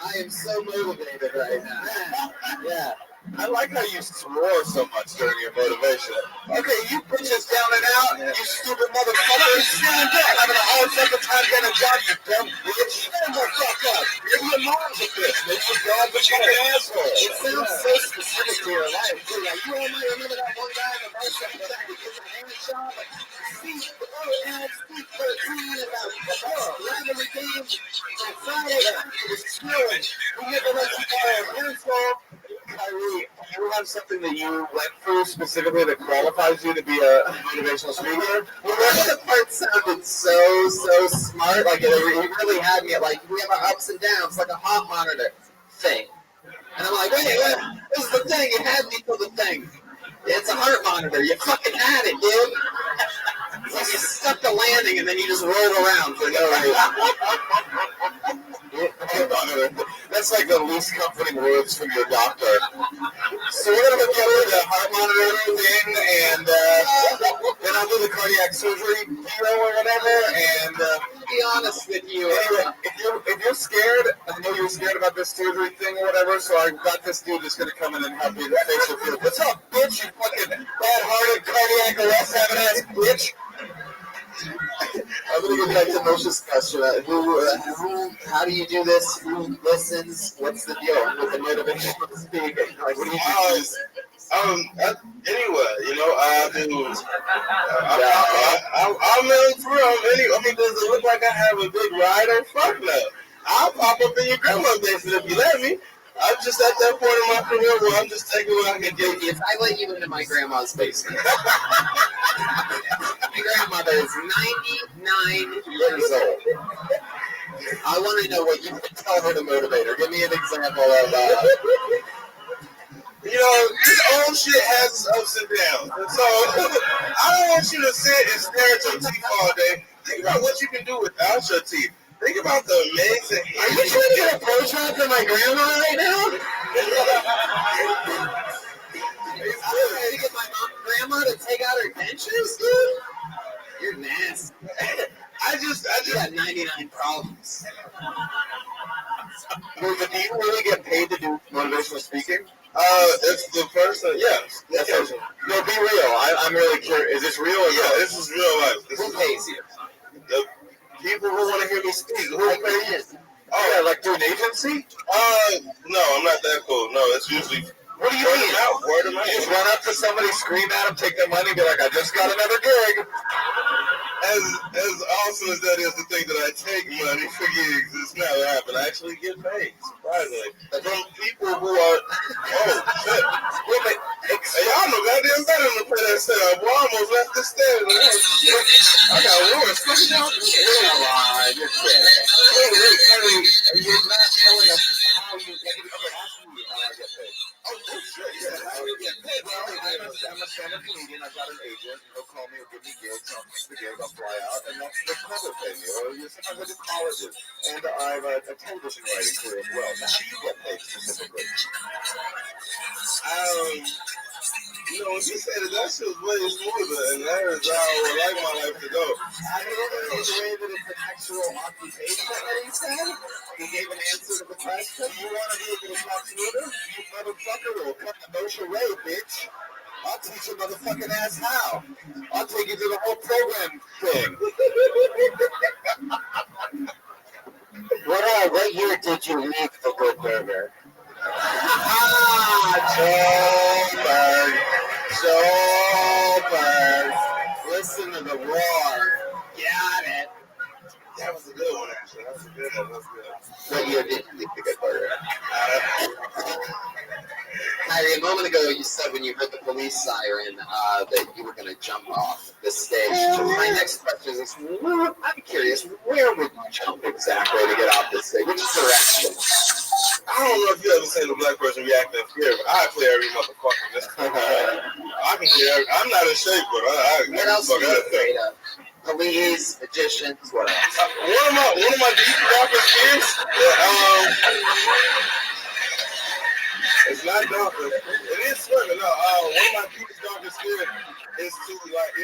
I am so motivated right now. Yeah. I like how you swore so much during your motivation. Okay, you bitches down and out, you stupid motherfuckers. Having a hard fucking time getting a job, you dumb bitch. Shut the fuck up. Maybe your mom's a bitch. Maybe your dad's a fucking asshole. It sounds so specific to your life, too. Like, you all might remember that one guy in the motorcycle that was getting a hand job. Like, Steve 13 about rivalry games on Friday. It was screwing. We never let you buy a pencil. Kyrie, do you have something that you went through specifically that qualifies you to be a motivational speaker? Well, that part sounded so smart. Like, it really had me. Like, we have our ups and downs, like a heart monitor thing. And I'm like, wait, this is the thing. You had me till the thing. It's a heart monitor. You fucking had it, dude. It's like you stuck the landing and then you just rolled around for no reason. That's like the least comforting words from your doctor. So we're going to get over the heart monitor thing, and then I'll do the cardiac surgery deal or whatever, and to be honest with you, anyway, if you're scared, I know you're scared about this surgery thing or whatever, so I got this dude that's going to come in and help you to face your fear. What's up, bitch, you fucking bad-hearted cardiac arrest having ass bitch? gonna get back to Moshe's question. How do you do this? Who listens? What's the deal with the motivation of speaking? Like, what do you do? Anyway, I do. I'm in for real. I mean, does it look like I have a big rider? Fuck no. I'll pop up in your grandma's basement if you let me. I'm just at that point in my career where I'm just taking what I can get. If I let you into my grandma's basement, my grandmother is 99 years old. I want to know what you would tell her to motivate her. Give me an example of. This old shit has its ups and downs. And so, I don't want you to sit and stare at your teeth all day. Think about what you can do without your teeth. Think about the amazing. Are you trying to get a blowjob from my grandma right now? I'm trying to get my grandma to take out her dentures, dude? You're nasty. I just got 99 problems. But do you really get paid to do motivational speaking? It's the person, yes. No, be real. I'm really curious. Is this real or yeah, this is real life. Who pays you? The people who want to hear me speak. Who pays you? Oh, yeah, like through an agency? No, I'm not that cool. No, it's usually what do you mean? Word of mouth. You just run up to somebody, scream at them, take their money, be like, I just got another gig. As awesome as that is to think that I take money for gigs, it's never happened. I actually get paid, surprisingly. From people who are, shit. Hey, y'all know goddamn better than to play that setup. Boy, I almost left the stage. I got ruined. You're kidding. You're not telling us how you get paid. Okay, ask me how I get paid. Oh, shit. Yeah, how do you get paid? Well, I'm a stand-up comedian. I've got an agent. He'll call me. He'll give me gigs. I'll take the gig. I'll fly out. And that's the cover pay me. Or sometimes I do colleges. And I have a television writing career as well. Now, how do you get paid specifically? When you said that shit was way smoother, and that is how I would like my life to go. I don't know the way that it's an actual occupation that he said. He gave an answer to the question. You want to be able to talk smoother? You motherfucker will cut the motion way, bitch. I'll teach your motherfucking ass how. I'll take you to the whole program thing. What year did you leave the Good Burger? Joe Listen to the roar. Got it. That was a good one, actually. That was a good one. What year did you leave the Good Burger? Kyrie, a moment ago you said when you heard the police siren that you were going to jump off the stage. My next question is, I'm curious, where would you jump exactly to get off the stage? Which direction? I don't know if you ever seen a black person react in fear, but I clear every motherfucker. I can clear every, I'm not in shape, but what else are you afraid of? Police, magicians, what else? One of my deep darkest fears, it's not darker. It is swimming. No, one of my deepest darkest fears is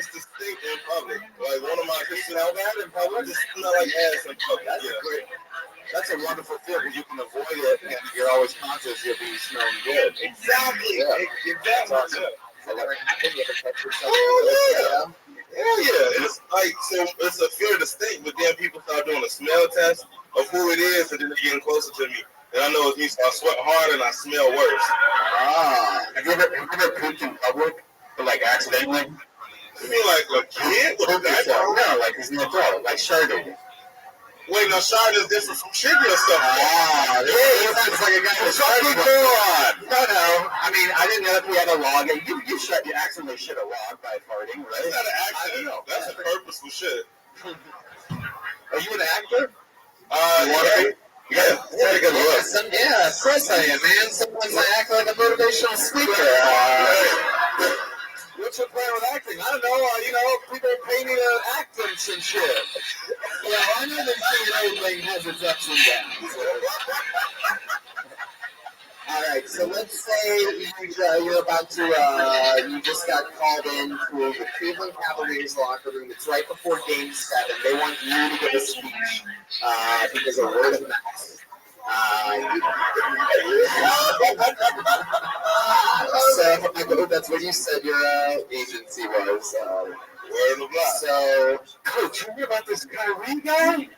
to stink in public. Like one of my to smell bad in public, just smell like ass in public. That's a wonderful fear because you can avoid it and you're always conscious you'll be smelling good. Exactly. Yeah. Exactly. Awesome. Has that ever happened? You ever catch yourself? Oh, yeah. It's like, so it's a fear to stink, but then people start doing a smell test of who it is, and then they're getting closer to me. And I know it's me, so I sweat harder and I smell worse. Have you ever pooped in public? But like accidentally? You mean like a kid? No, like he's an adult, like sharding. Wait, no, shard is different from shitting yourself. It's like a guy who's fucking on. No. I mean, I didn't know if we had a log. You accidentally shit a log by farting, right? That's not an accident. That's a purposeful shit. Are you an actor? You want to be? Yeah. Very good look. Yeah, of course I am, man. Sometimes I act like a motivational speaker. What's your plan with acting? I don't know. People pay me to act and some shit. Yeah, I know that everything has its ups and downs. All right, so let's say you're about to, you just got called in to the Cleveland Cavaliers locker room. It's right before Game 7. They want you to give a speech because of word of mouth. So I believe that's what you said your agency was. So, Coach, you hear about this Kyrie guy?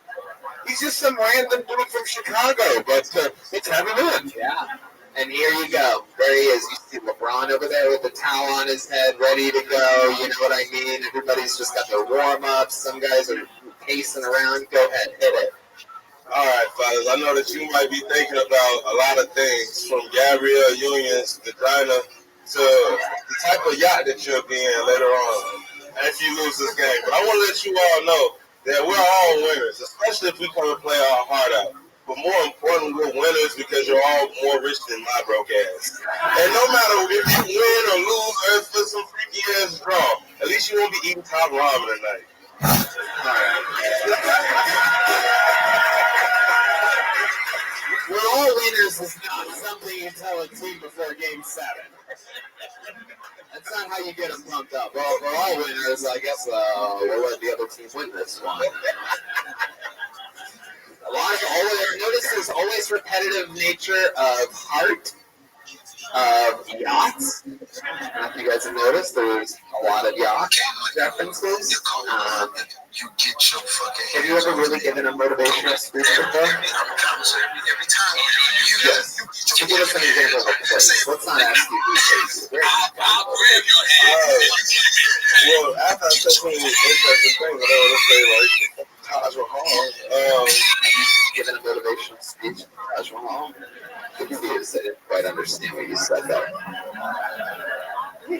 He's just some random dude from Chicago, but let's have him in. Yeah. And here you go. There he is. You see LeBron over there with the towel on his head, ready to go. You know what I mean? Everybody's just got their warm-ups. Some guys are pacing around. Go ahead, hit it. All right, fellas. I know that you might be thinking about a lot of things, from Gabrielle Union's vagina to the type of yacht that you'll be in later on if you lose this game. But I want to let you all know that we're all winners, especially if we come and play our heart out. But more importantly, we're winners because you're all more rich than my broke ass. And no matter if you win or lose or if it's some freaky ass draw, at least you won't be eating top ramen tonight. All right. We're all winners is not something you tell a team before Game 7. That's not how you get them pumped up. Well, we're all winners. I guess we'll let the other team win this one. Notice there's always repetitive nature of heart, of yachts. I don't know if you guys have noticed, there's a lot of yacht references. Have you ever really given a motivational speech before? Yes. To give us an example of a place. Let's not ask you who takes it. Well, after I said some interesting things, I don't want to say like Taj Mahal. Have you given a motivational speech to Taj Mahal? Confused. I didn't quite understand what you said there. No, damn, I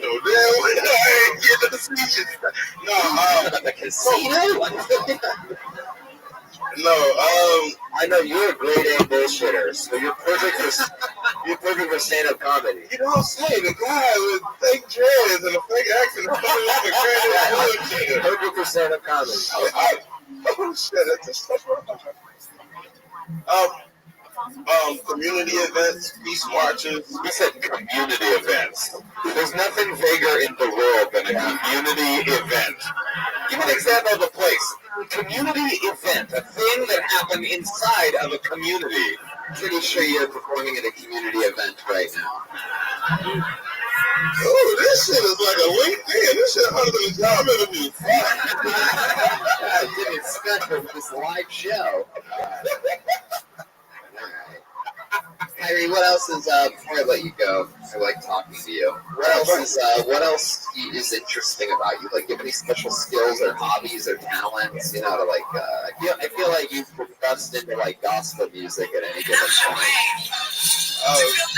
ain't getting the speeches. No, the casino? No, I know you're a grade A bullshitter, so you're perfect for stand-up comedy. You know what I'm saying? The guy with fake dreads and a fake accent is coming up with crazy bullshit. Perfect for stand-up comedy. Oh shit, that's just such community events, peace marches. We said community events. There's nothing bigger in the world than a community event. Give me an example of a place. Community event, a thing that happened inside of a community. I'm pretty sure you're performing at a community event right now. Oh, this shit is like a LinkedIn. This shit harder than a job interview. I didn't expect for this live show. Kyrie, what else is before I let you go? I like talking to you. What else is interesting about you? Like, do you have any special skills or hobbies or talents? You know, to like, I feel like you've progressed into like gospel music at any given point.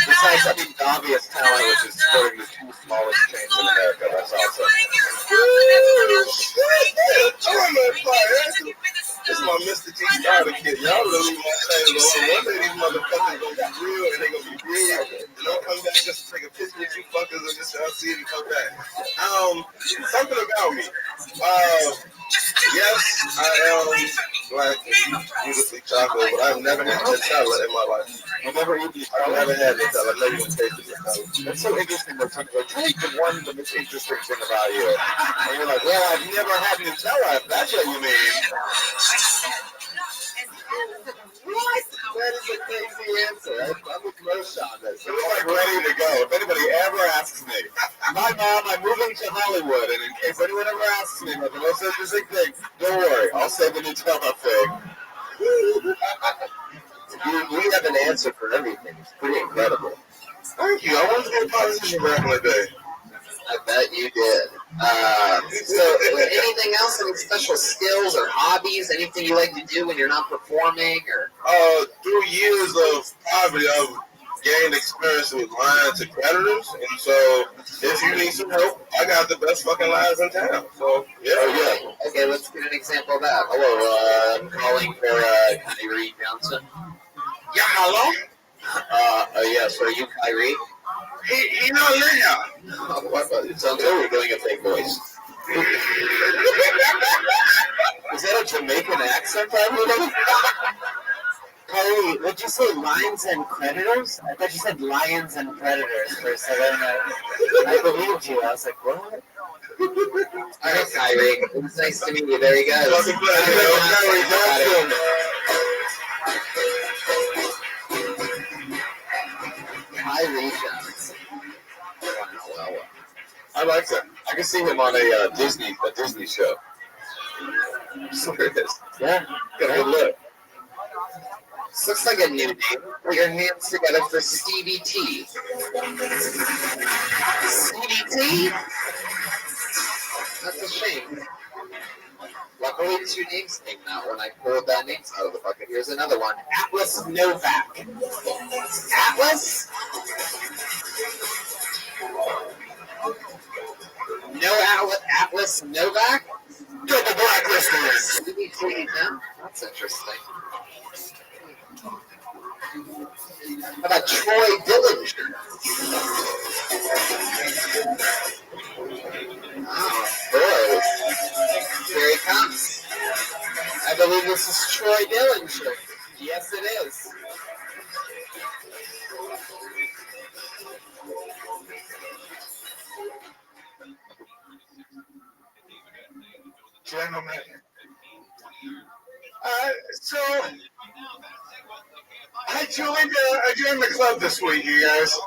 Besides, I mean, the obvious talent, which is supporting the two smallest chains in America. That's awesome. This is my Mr. T starter kid. Y'all really leave my thing alone. One day these motherfuckers gonna be real and they gonna be real. And don't come back just to take a picture with you fuckers and just y'all see it and come back. Something about me. Yes, I am black and beautifully chocolate, but I've never had Nutella in my life. I've never had Nutella. I know you would taste it. That's so interesting. They're talking about, tell me the most interesting thing about you. And you're like, well, I've never had Nutella, if that's what you mean. What? That is a crazy answer. I'm with Rothschild on this. I'm like ready to go. If anybody ever asks me, my mom, I'm moving to Hollywood, and in case anyone ever asks me about the most interesting thing, don't worry, I'll say the Nutella thing. We have an answer for everything. It's pretty incredible. Thank you. I wanted to be a politician back in the day. I bet you did. So, anything else? Any special skills or hobbies? Anything you like to do when you're not performing? Or through years of poverty, I've gained experience with lying to creditors, and so if you need some help, I got the best fucking liars in town. So yeah. Oh, yeah. Okay, let's get an example of that. Hello, I'm calling for Kyrie Johnson. Yeah, hello. Yes. Are you Kyrie? He not there. It sounds like you're doing a fake voice. Is that a Jamaican accent, probably? Kyrie, would you say lions and creditors? I thought you said lions and predators for a second. I believed you. I was like, what? All right, Kyrie. It was nice to meet you. There you go. by regions. Well. I like that. I can see him on a Disney show. Sure it is. Yeah. Got a good look. This looks like a new name. Put your hands together for Stevie T. Stevie T? That's a shame. Luckily, 2 names came out when I pulled that names out of the bucket. Here's another one. Atlas Novak. Atlas? No Atlas Novak? Double blacklisters. Stevie T, huh? That's interesting. How about Troy Dillinger? Oh, boy. Here he comes. I believe this is Troy Dillinger. Yes, it is. Gentlemen. So I joined the club this week, you guys.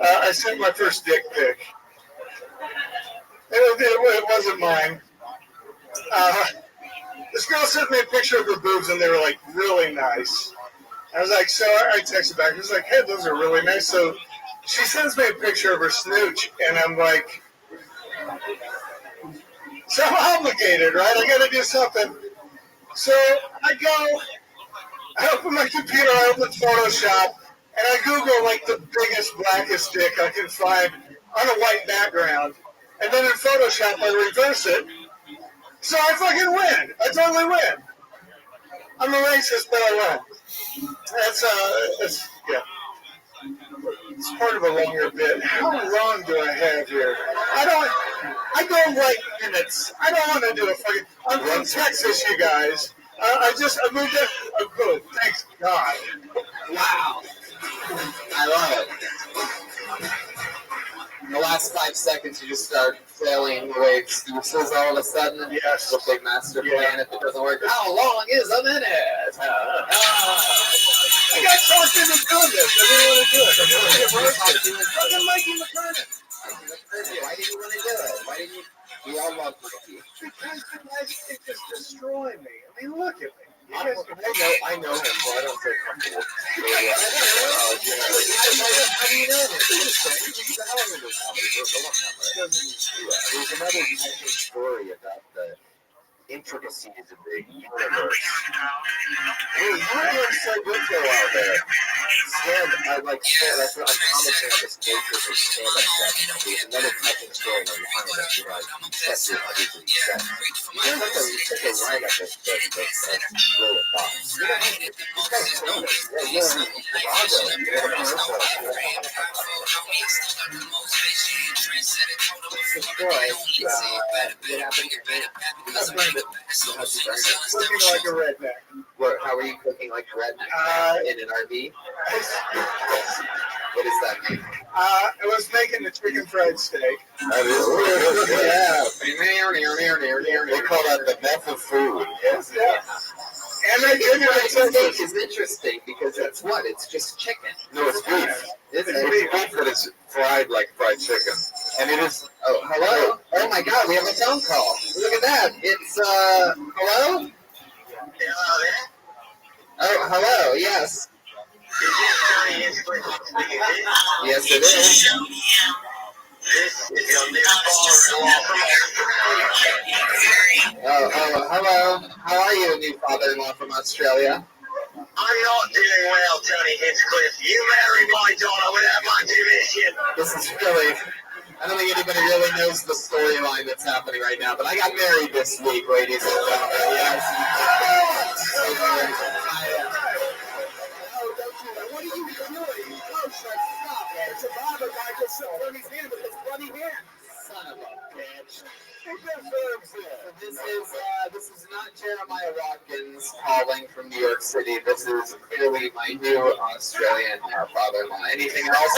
I sent my first dick pic. It wasn't mine. This girl sent me a picture of her boobs, and they were like really nice. I was like, so I texted back. I was like, hey, those are really nice. So she sends me a picture of her snooch, and I'm like, so I'm obligated, right? I got to do something. So I open my computer, I open Photoshop, and I Google like the biggest, blackest dick I can find on a white background. And then in Photoshop, I reverse it. So I fucking win. I totally win. I'm a racist, but I win. Yeah. It's part of a longer bit. How long do I have here? I don't like minutes. I don't want to do a fucking. I'm from Texas, you guys. I moved in. Oh, good. Thanks God. Wow. I love it. In the last 5 seconds, you just start failing the way excuses all of a sudden. Yes. The big master plan, if it doesn't work. How long is a minute? I got talked into doing this. I didn't want to do it. I didn't want to get roasted. Fucking Mikey McKernan. Why did you want to do it? Why didn't you? We all love Mikey. Because it just destroyed me. I mean, look at me. I know him, so I don't feel comfortable. How do you know this? There's another interesting story about the intricacies of the universe. Hey, you're doing so good for a while there. I'm commenting on this nature of stand-up stuff. There's another touching story on the internet. That's your everything. There's such a lineup of brilliant thoughts. This guy's famous. Looking like a redneck. How are you cooking like a redneck? In an RV? What does that mean? I was making the chicken fried steak. That is really good. Yeah. They call that the meth of food. Yes, yeah. And I did it. Steak is interesting because it's what? It's just chicken. No, it's beef. It's beef, but it's fried like fried chicken. And it is. Oh, hello? Oh my God, we have a phone call. Look at that. It's hello? Oh, hello. Yes. Yes, it is. Oh, hello. How are you, new father-in-law from Australia? I'm not doing well, Tony Hinchcliffe. You married my daughter without my permission. This is really... I don't think anybody really knows the storyline that's happening right now, but I got married this week, ladies and gentlemen. Yes. What are you doing? Oh, stop. It's a barber guy just on his hand with his bloody hand. Son of a bitch. He deserves it. This is not Jeremiah Watkins calling from New York City. This is clearly my new Australian father-in-law. Anything else?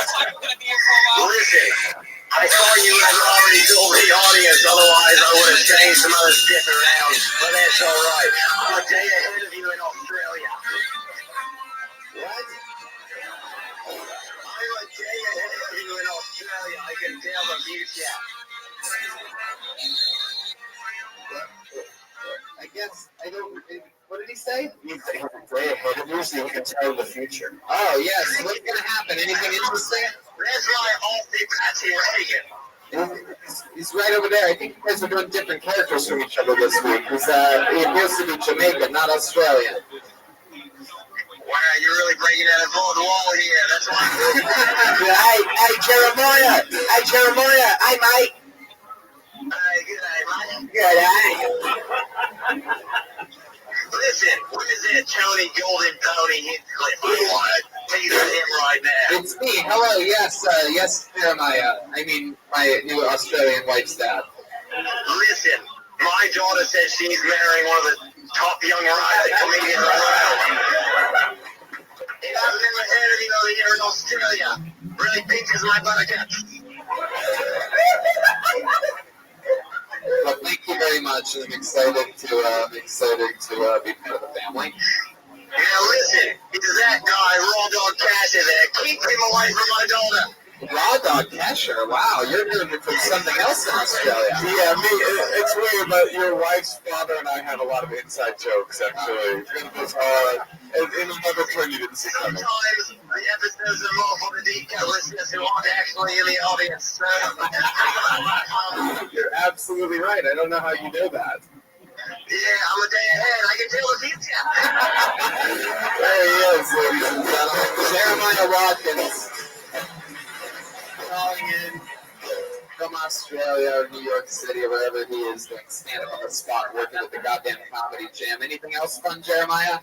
Listen, I thought you had already told the audience, otherwise I would have changed some other shit around. But that's all right. I'm a day ahead of you in Australia. What? I'm a day future. I guess I don't. What did he say? He's way ahead of you, so you can tell the future. Oh yes. What's gonna happen? Anything interesting? That's my Aussie Patsy Reagan. He's right over there. I think you guys are doing different characters from each other this week. He appears to be Jamaican, not Australian. Wow, you're really breaking down the fourth wall here. That's why. Hey, Jeremiah! Hey, Jeremiah! Hey, mate! Hey, good day, mate. Good day. Listen, where's that Tony Golden Tony Hinchcliffe? I want to tease him right now. It's me. Hello. Yes, Jeremiah. I mean, my new Australian wife's dad. Listen, my daughter says she's marrying one of the top young rising comedians around. I've never had anybody here in Australia. Really pinches my buttercup. Well, thank you very much. I'm excited to be part of the family. Now listen, is that guy Raw Dog Cash there? Keep him away from my daughter. Raw Dog Kesher. Wow, you're doing it from something else in Australia. Yeah, it's weird, but your wife's father and I have a lot of inside jokes, actually. In another trend you didn't see coming. Sometimes the episodes are more for the deep cut listeners who aren't actually in the audience. You're absolutely right. I don't know how you know that. Yeah, I'm a day ahead. I can tell the future. There he is, ladies and gentlemen. Jeremiah Watkins. Calling in from Australia or New York City or wherever he is, doing stand-up on the spot, working at the goddamn Comedy Jam. Anything else fun, Jeremiah?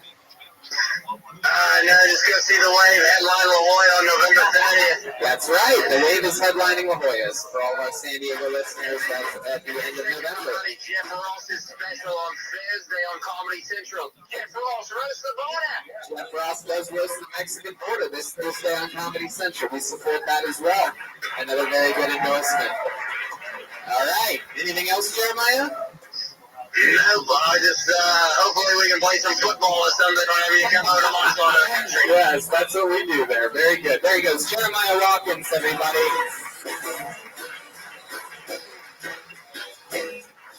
No, just go see the Wave headline La Jolla on November 30th. That's right. The Wave is headlining La Jolla's. For all of our San Diego listeners, that's at the end of November. Jeff Ross's special on Thursday on Comedy Central. Jeff Ross, roast the border. Jeff Ross does roast the Mexican border this Thursday on Comedy Central. We support that as well. Another very good endorsement. All right. Anything else, Jeremiah? Nope, I just, hopefully we can play some football or something whenever you come over to my side of the country. Yes, that's what we do there. Very good. There he goes. Jeremiah Watkins, everybody.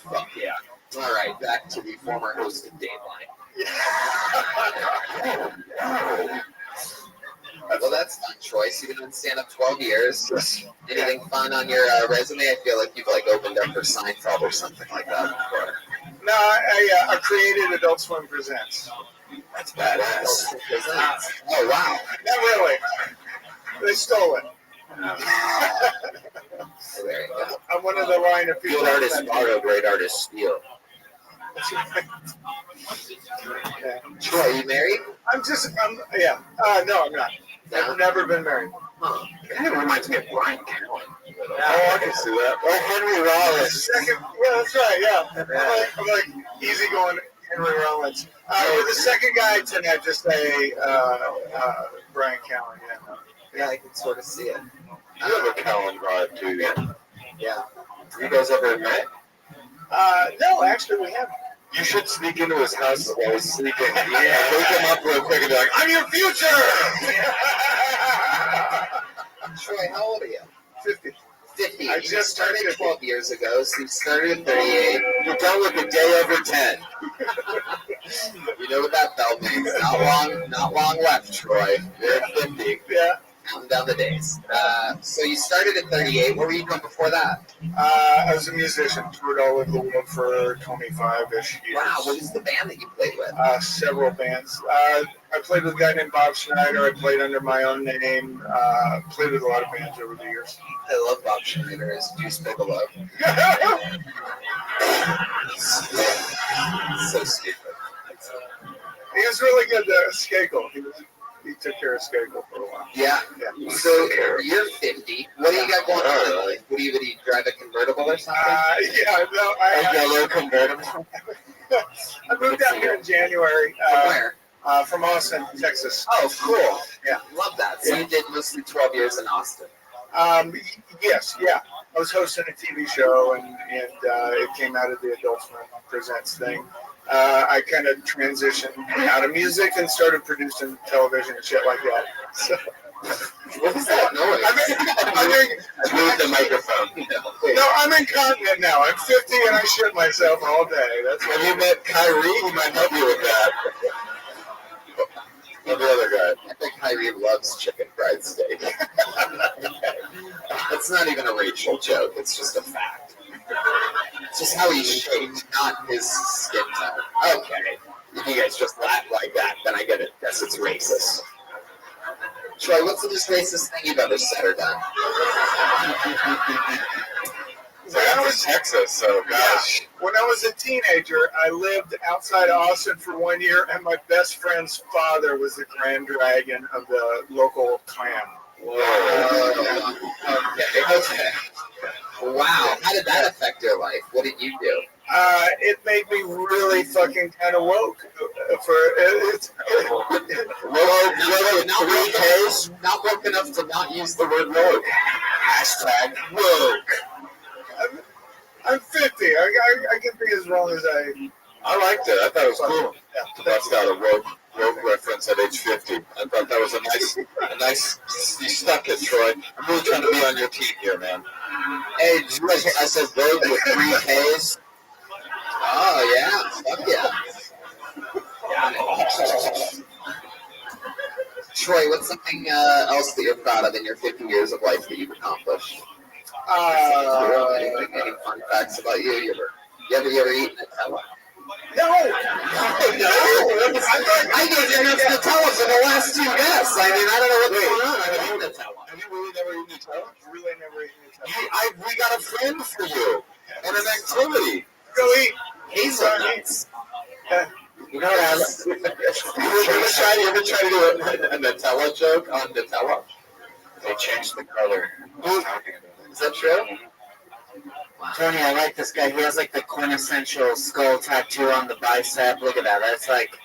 Fuck yeah. All right, back to the former host of Dateline. Well, that's fun, Troyce. You've been doing stand-up 12 years. Anything fun on your resume? I feel like you've opened up for Seinfeld or something like that before. No, I created Adult Swim Presents. That's badass. Oh, wow. Not really. They stole it. There you go. I'm one of the line of people. Good artists borrow, great artists steal. Yeah. Troy, are you married? Yeah. No, I'm not. I've never been married. Huh. Kind of reminds me of Brian Callen. Oh, I can see that. Or Henry Rollins. Yeah, that's right. Yeah. I'm like easygoing Henry Rollins. You're the second guy tonight to say Brian Callen. Yeah, I can sort of see it. You have a Callen vibe, too. Yeah. You guys ever met? No, actually, we haven't. You should sneak into his house while he's sleeping. Yeah. Wake him up real quick and be like, I'm your future! Troy, how old are you? 50. 50. I You just started started 12 years ago, so you started at 38. You're done with the day over 10. You know what that bell means. Not long left, Troy. You're at 50. Yeah. Counting down the days. So you started at 38. What were you doing before that? I was a musician. Toured all over the world for 25-ish years. Wow, what is the band that you played with? Several bands. I played with a guy named Bob Schneider. I played under my own name. Played with a lot of bands over the years. I love Bob Schneider as Juice Bigelow. So stupid. He was really good at Skakel. He took care of Skakel for a while. Yeah. So you're 50. What do you got going on? Like, what do you drive a convertible or something? A yellow convertible. I moved out here in January. From where? From Austin, Texas. Oh, cool. Yeah. Love that. So you did mostly 12 years in Austin. Yes, yeah. I was hosting a TV show, and it came out of the Adult Swim Presents thing. I kind of transitioned out of music and started producing television and shit like that. So What was that noise? Move the microphone. No, I'm incontinent now. I'm 50 and I shit myself all day. That's Have you met Kyrie? He might help you with that. Or the other guy. I think Kyrie loves chicken fried steak. It's not even a racial joke. It's just a fact. It's just how he's shaped, not his skin tone. Okay. If you guys just laugh like that, then I get it. Guess it's racist. Troy, what's the most racist thing you've ever said or done? When I was in Texas, so gosh. When I was a teenager, I lived outside Austin for 1 year, and my best friend's father was the Grand Dragon of the local clan. Whoa. Okay. Wow. How did that affect your life? What did you do? It made me really fucking kind of woke. Not woke enough to not use the word woke. Hashtag woke. I'm 50. I can be as wrong as I liked it. I thought it was cool. Yeah, that's got a woke reference at age 50. I thought that was a nice. You stuck it, Troy. I'm really trying to be on your team here, man. Hey, did you guys, I said woke with 3 Ks. Oh yeah, fuck yeah. Troy, what's something else that you're proud of in your 50 years of life that you've accomplished? Any fun facts about you? You ever eaten Nutella? No. I gave you enough Nutella for the last 2 guests. I mean, I don't know what's going on. I haven't eaten Nutella. Have you really never eaten Nutella? Really never eaten Nutella. We got a friend for you and an activity. Go eat hazelnuts. You know what? You ever try to do a Nutella joke on Nutella? They changed the color. Is that true? Wow. Tony, I like this guy. He has like the quintessential skull tattoo on the bicep. Look at that. That's like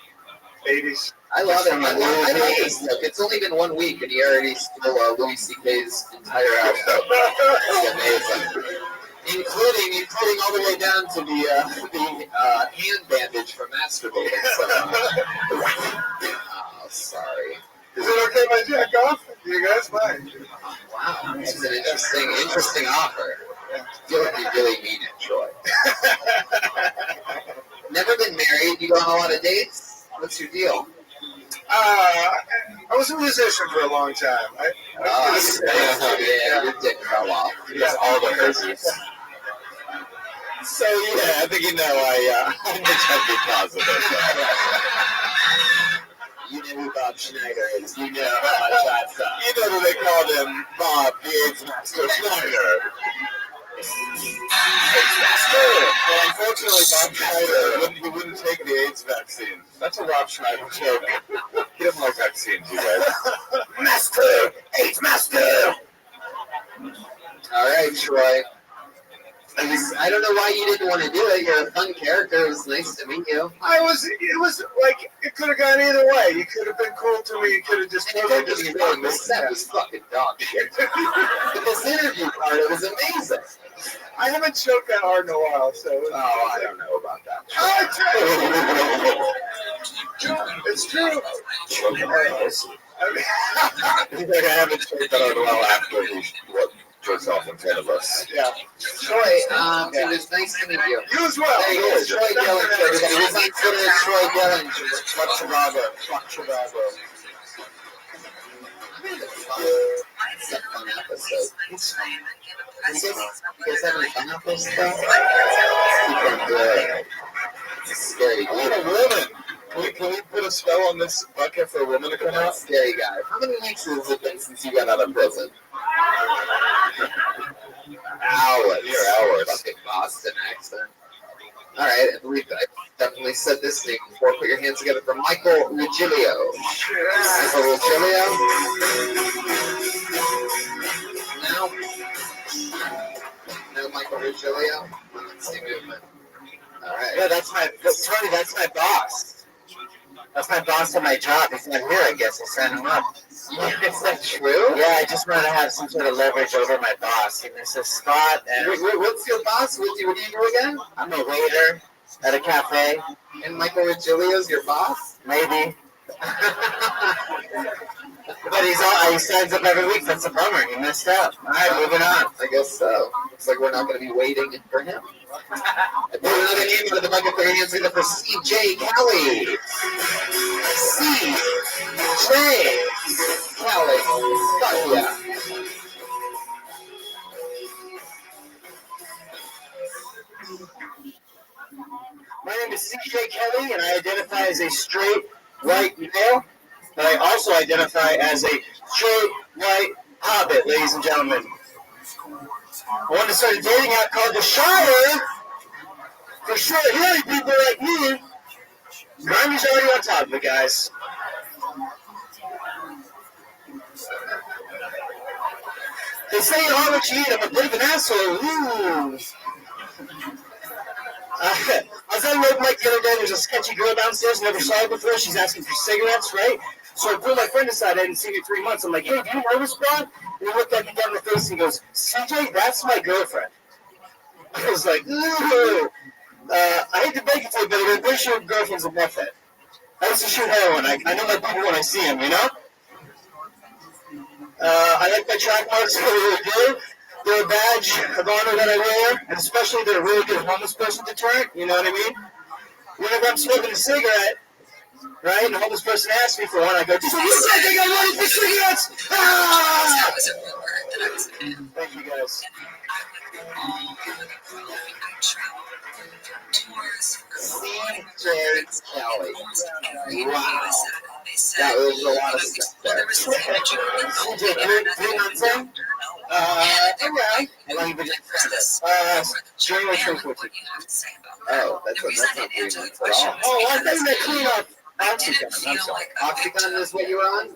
80s. I love it. I love this look. It's only been 1 week and he already stole Louis C.K.'s entire outfit. It's amazing. Including all the way down to the hand bandage for masturbating. So, oh, sorry. Is it okay if I jack off? You guys mind? Wow, this is an interesting offer. I feel like you really mean it, Troy. Never been married? You go on a lot of dates? What's your deal? I was a musician for a long time. Yeah, your dick fell off. You got all the herpes. So yeah, I think you know I'm detected positive. You know who Bob Schneider is. You know how much that's You know that they called him Bob the AIDS Master Schneider. Well, unfortunately, Bob Schneider wouldn't take the AIDS vaccine. That's a Rob Schneider joke. He doesn't like vaccines, you guys. Master! AIDS Master! All right, Troy. I don't know why you didn't want to do it. You're a fun character. It was nice to meet you. It was like, it could have gone either way. You could have been cool to me. You could have just... This set was fucking dog shit. But this interview part, it was amazing. I haven't choked that hard in a while, so... I don't know about that. It's true. I haven't choked that hard in a while after he jerks off in front of us. Yeah. Troy, it was nice to meet you. You as well. There you go. Troy Gellinger. Everybody was on Twitter at Troy Gellinger. Fuck Chicago. Fuck Chicago. It's a fun episode. It's fun. You guys have any fun out there stuff? It's a scary guy. What a woman! Can we put a spell on this bucket for a woman to come out? Scary guy. How many weeks has it been since you got out of prison? Hours. Fucking Boston accent. All right, I believe I definitely said this name before. Put your hands together for Michael Ruggiero. Michael Ruggiero. No, Michael Ruggiero. Let's see movement. All right. Yeah, that's my boss. That's my boss at my job. He's not here, I guess. I signed him up. Is that true? Yeah, I just wanted to have some sort of leverage over my boss. He missed a spot. And what's your boss? What do you do again? I'm a waiter at a cafe. And Michael Ruggileo's your boss? Maybe. But he signs up every week. That's a bummer. He missed out. All right, moving on. I guess so. Looks like we're not going to be waiting for him. I put another name out of the bucket for hands in for CJ Kelly. CJ Kelly. Fuck yeah. My name is CJ Kelly, and I identify as a straight white male. But I also identify as a straight white hobbit, ladies and gentlemen. I want to start a dating app called The Shire for short hairy people like me. Grimey's already on top of it, guys. They say you are what you eat. I'm a bit of an asshole. Ooh. I was at an open mic the other day. There's a sketchy girl downstairs. Never saw her before. She's asking for cigarettes, right? So I pulled my friend aside. I hadn't seen her in 3 months. I'm like, hey, do you know this broad? And he looked at me down in the face and he goes, CJ, that's my girlfriend. I was like, ooh. I hate to break it to you, but I'm pretty sure girlfriend's a meth head. I used to shoot heroin. I know my people when I see them, you know? I like my track marks. They're really good. They're a badge of honor that I wear, and especially they're a really good homeless person deterrent, you know what I mean? Whenever I'm smoking a cigarette, right, and a homeless person asks me for one, I go, just like, you said they got money for cigarettes! Ah! Thank you, guys. CJ Kelly. Wow. That was a lot of stuff there. CJ, 3 months in? Around. How long have you been January 2014. Oh, that's not 3 months at all. Oh, I think they clean up Oxygen. I'm sorry. Oxygen is what you were on?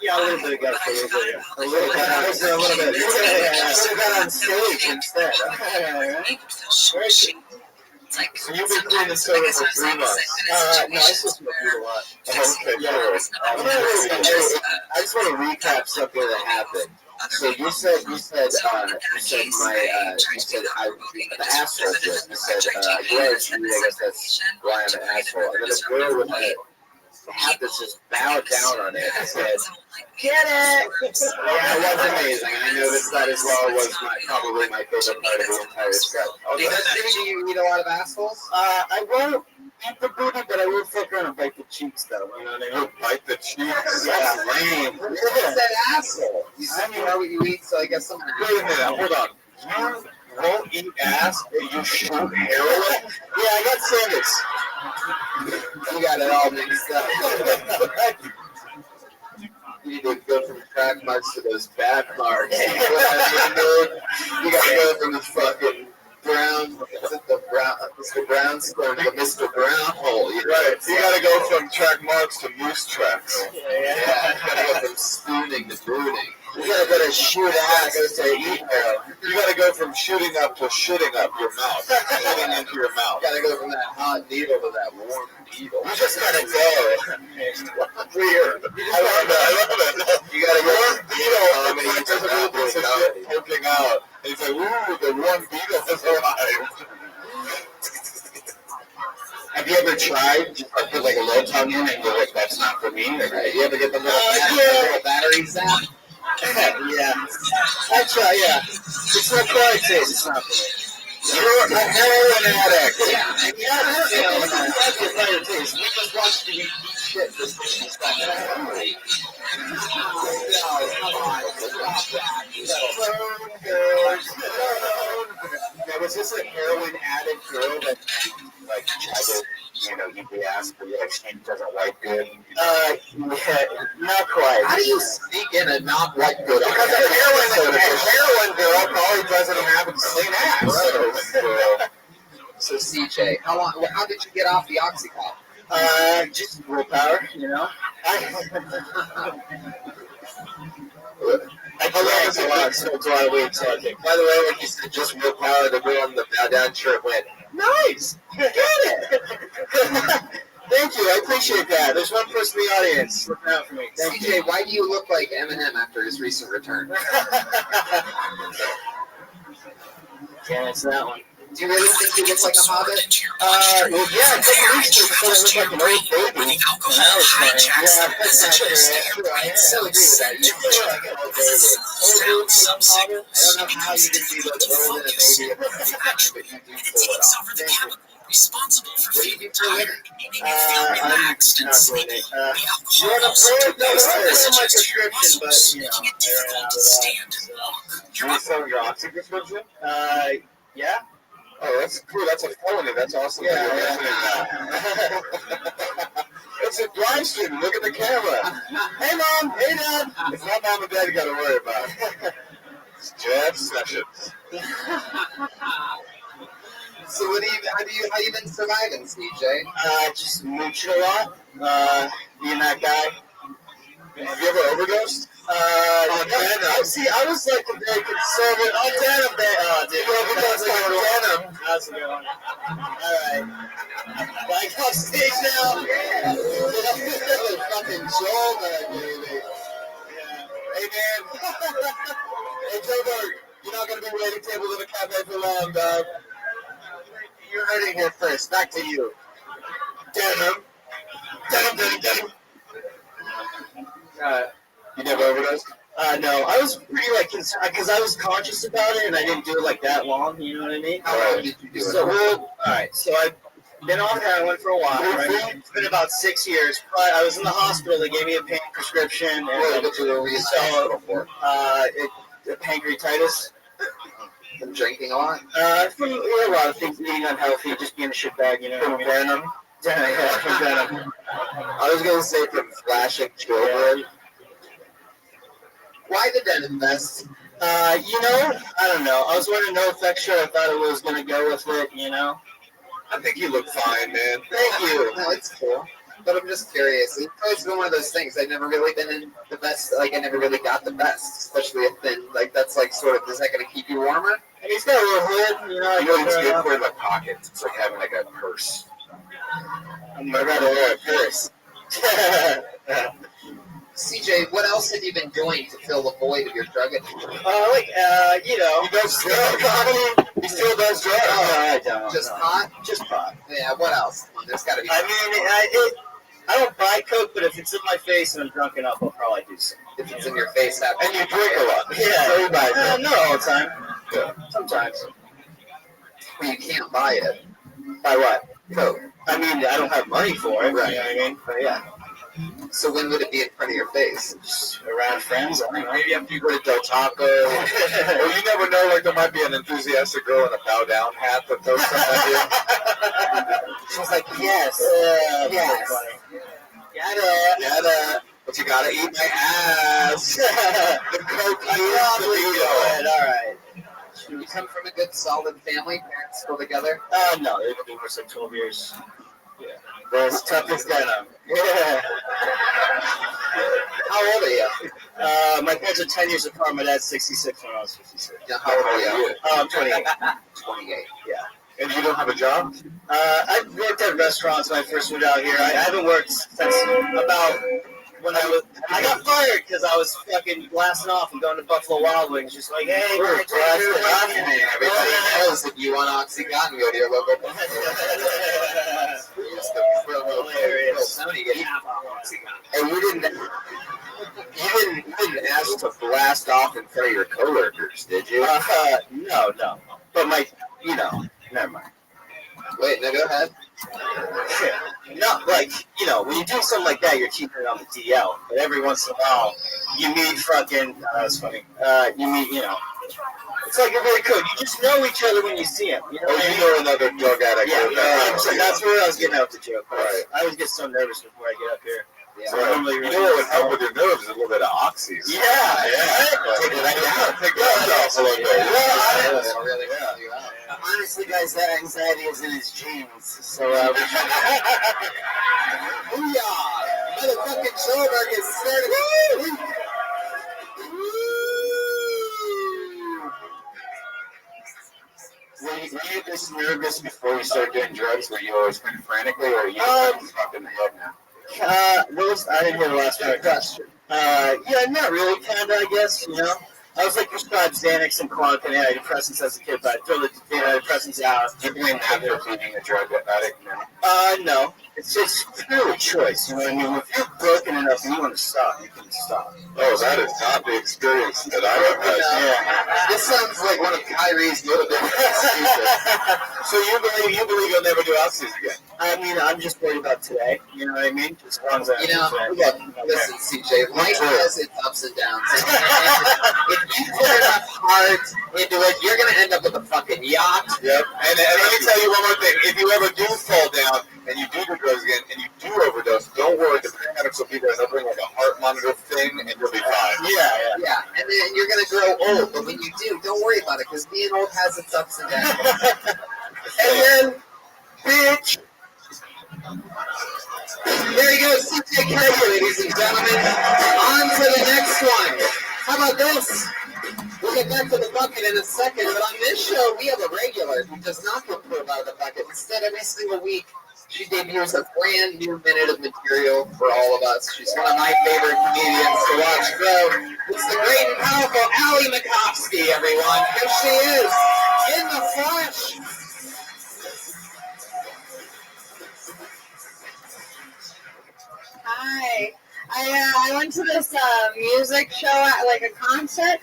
Yeah, a little bit ago. A little bit. A little bit. I was there a little bit. Yeah. Should have got on stage instead. Very good. So you've been cleaning soda for 3 months? No, I just smoke weed a lot. Okay, Yeah. I just want to recap something that happened. So you said the asshole bit. You said I guess that's why I'm an asshole. And then a girl with a hat that just bowed down on it and said, "Get it!" Yeah, it was amazing. I noticed that as well. It was probably my favorite part of the entire set. Do you eat a lot of assholes? I won't eat the booty, but I will fuck around and bite the cheeks, though. You know what I mean? Bite the cheeks? That's lame. You said asshole. You said you know what you eat, so I guess something. Wait a minute, hold on. You won't eat ass, but you shoot heroin? Yeah, I got Sanders. You got it all mixed up. You need to go from crack marks to those bad marks. You gotta go from the fucking brown, Mr. Brownstone to the Mr. Brown hole. Right, you gotta go from track marks to moose tracks. Yeah, you gotta go from spooning to booning. You gotta go to shoot ass to eat heroin. You gotta go from shooting up to shitting up your mouth. Shitting into your mouth. You gotta go from that hot needle to that warm needle. You just gotta go. Weird. I love it. You gotta go. Warm beetle. It's like there's a little piece of shit poking out. And he's like, ooh, the warm beetle has arrived. Have you ever tried just like put like a low tongue in and you're like, that's not for me? Or you ever get the little battery zap? Yeah. I try, yeah. It's not quite taste. It's not for me. You're a heroin addict. Yeah. That's your fire taste. We just watched you eat shit for 60 seconds. Now, was this a heroin addict girl that like tried to, eat the ass, but like she doesn't like good? Yeah, not quite. How do you sneak in a not like good? Because a heroin girl probably doesn't have a clean ass. So CJ, how did you get off the Oxycontin? Just willpower, you know. I drank a lot, smoked a lot of weed, so I think. By the way, when you said just willpower, the girl in the bow down shirt went, nice! Get it! Thank you, I appreciate that. There's one person in the audience looking out for me. Thank CJ, why do you look like Eminem after his recent return? Can't answer that one. Do you really think you look like a hobbit? Well, yeah, I couple weeks ago, I looked like an old baby. Alcohol hijacks the messages to your brain I still agree with that. You feel like an old baby. Sound some signals. I don't know how you can be like old and a baby at the same time, but you do pull it Takes off. over the chemical responsible for What do you feeling do for a living? tired, making you feel relaxed and sleepy. The You want alcohol to also play? No, conveys the I have my messages to your prescription, but, muscles, you know, making it difficult to stand and walk. Can you sell your oxy prescription? Yeah. Oh, that's cool. That's a felony. That's awesome. Yeah. It's a live stream. Look at the camera. Hey, Mom. Hey, Dad. It's not Mom and Dad you got to worry about. It's Jeff Sessions. So how you been surviving, CJ? Just mooching a lot. Being that guy. Have you ever overdosed? I was like a very conservative. On denim, dude. Because on denim. How's it going? Alright. Back off stage now. Fucking shoulder, baby. Yeah. Hey, man. Hey, Joe, you're not going to be waiting tables in a cafe for long, dog. You heard it here first. Back to you. Denim. Denim. You never overdosed? No. I was pretty because I was conscious about it and I didn't do it like that long. You know what I mean? How long did you do it? So all right. So I've been on heroin for a while. Right? It's been about 6 years. But I was in the hospital. They gave me a pain prescription. And What were you hospital for? Pancreatitis. Been drinking a lot? From a lot of things, eating unhealthy, just being a shitbag. You know. From venom. Yeah, from venom. I was gonna say from flashing children. Why the denim vest? I don't know. I was wearing a no effect shirt. I thought it was gonna go with it. I think you look fine, man. Thank you. No, it's cool. But I'm just curious. It's always been one of those things. I've never really been in the best. Like I never really got the best, especially a thin. Like that's like sort of. Is that going to keep you warmer? And he's got a little hood. It's good for the pockets. It's like having like a purse. I'd rather wear a purse. CJ, what else have you been doing to fill the void of your drug addiction? He does comedy. He still does drugs. No, I don't. Just pot? Just pot. Yeah. What else? There's got to be. I don't buy coke, but if it's in my face and I'm drunk enough, I'll probably do some. If it's in your face, that. And you drink a lot. Yeah. So you buy it. Not all the time. Yeah. Sometimes. Well, you can't buy it. Buy what? Coke. I don't have money for it. Right. You know what I mean? But yeah. So when would it be in front of your face? Just around friends. I don't know. Maybe after you go to Del Taco. Well, you never know. Like there might be an enthusiastic girl in a bow down hat that throws something at you. She's like, yes, yes. Gotta. But you gotta eat my ass. The coke is the deal. All right. You come from a good, solid family. Parents still together? No, they've been divorced like 12 years. Yeah. That's tough as denim. Yeah. How old are you? My parents are 10 years apart. My dad's 66 when I was 56. Yeah, how old are you? I'm 28. 28. Yeah. And you don't have a job? I've worked at restaurants when I first moved out here. I haven't worked since about when I got fired because I was fucking blasting off and going to Buffalo Wild Wings, just like, hey, we're blasting off, man. Everybody knows if you want Oxycontin, go to your local And you didn't ask to blast off in front of your coworkers, did you? No. But never mind. Wait, no, go ahead. Not like, when you do something like that, you're keeping it on the DL. But every once in a while, you meet fucking, that's funny, it's like a very cool. You just know each other when you see them. You know another drug addict. Yeah, that's where I was getting out the joke. Right. I always get so nervous before I get up here. Yeah. So what would help with your nerves is a little bit of oxys. Yeah. Take that off a little bit. Honestly, guys, that anxiety is in his genes. So, booyah! Motherfucking Schoenberg is started. Were you this nervous before you started doing drugs? Were you always kind of frantically, or are you fucked in the head now? I didn't hear the last part. Yeah, not really, kinda, I guess, I was like prescribed Xanax and Klonopin antidepressants as a kid, but I threw the antidepressants out. Do you blame that for being a drug addict now? No. It's just pure choice. You know what I mean? If you're broken enough and you want to stop, you can stop. Oh, that is not the experience that I've had. Yeah. This sounds like one of Kyrie's motivators. So you believe you'll never do oxys again? I mean, I'm just worried about today. You know what I mean? Just as long as I Look, listen, CJ, life has its ups and downs. If you put enough heart into it, you're going to end up with a fucking yacht. Yep. And let me tell you one more thing. If you ever do fall down and you do drugs again and you do overdose, don't worry. The paramedics will be there and they'll bring like a heart monitor thing and you'll be fine. Yeah. And then you're going to grow old. But when you do, don't worry about it because being old has its ups and downs. And then, bitch. There you go, CJ Carey, ladies and gentlemen. On to the next one. How about this? We'll get back to the bucket in a second, but on this show, we have a regular who does not get pulled out of the bucket. Instead, every single week, she debuts a brand new minute of material for all of us. She's one of my favorite comedians to watch grow. It's the great and powerful Allie Makovsky, everyone. Here she is, in the flesh. Hi. I went to this music show at like a concert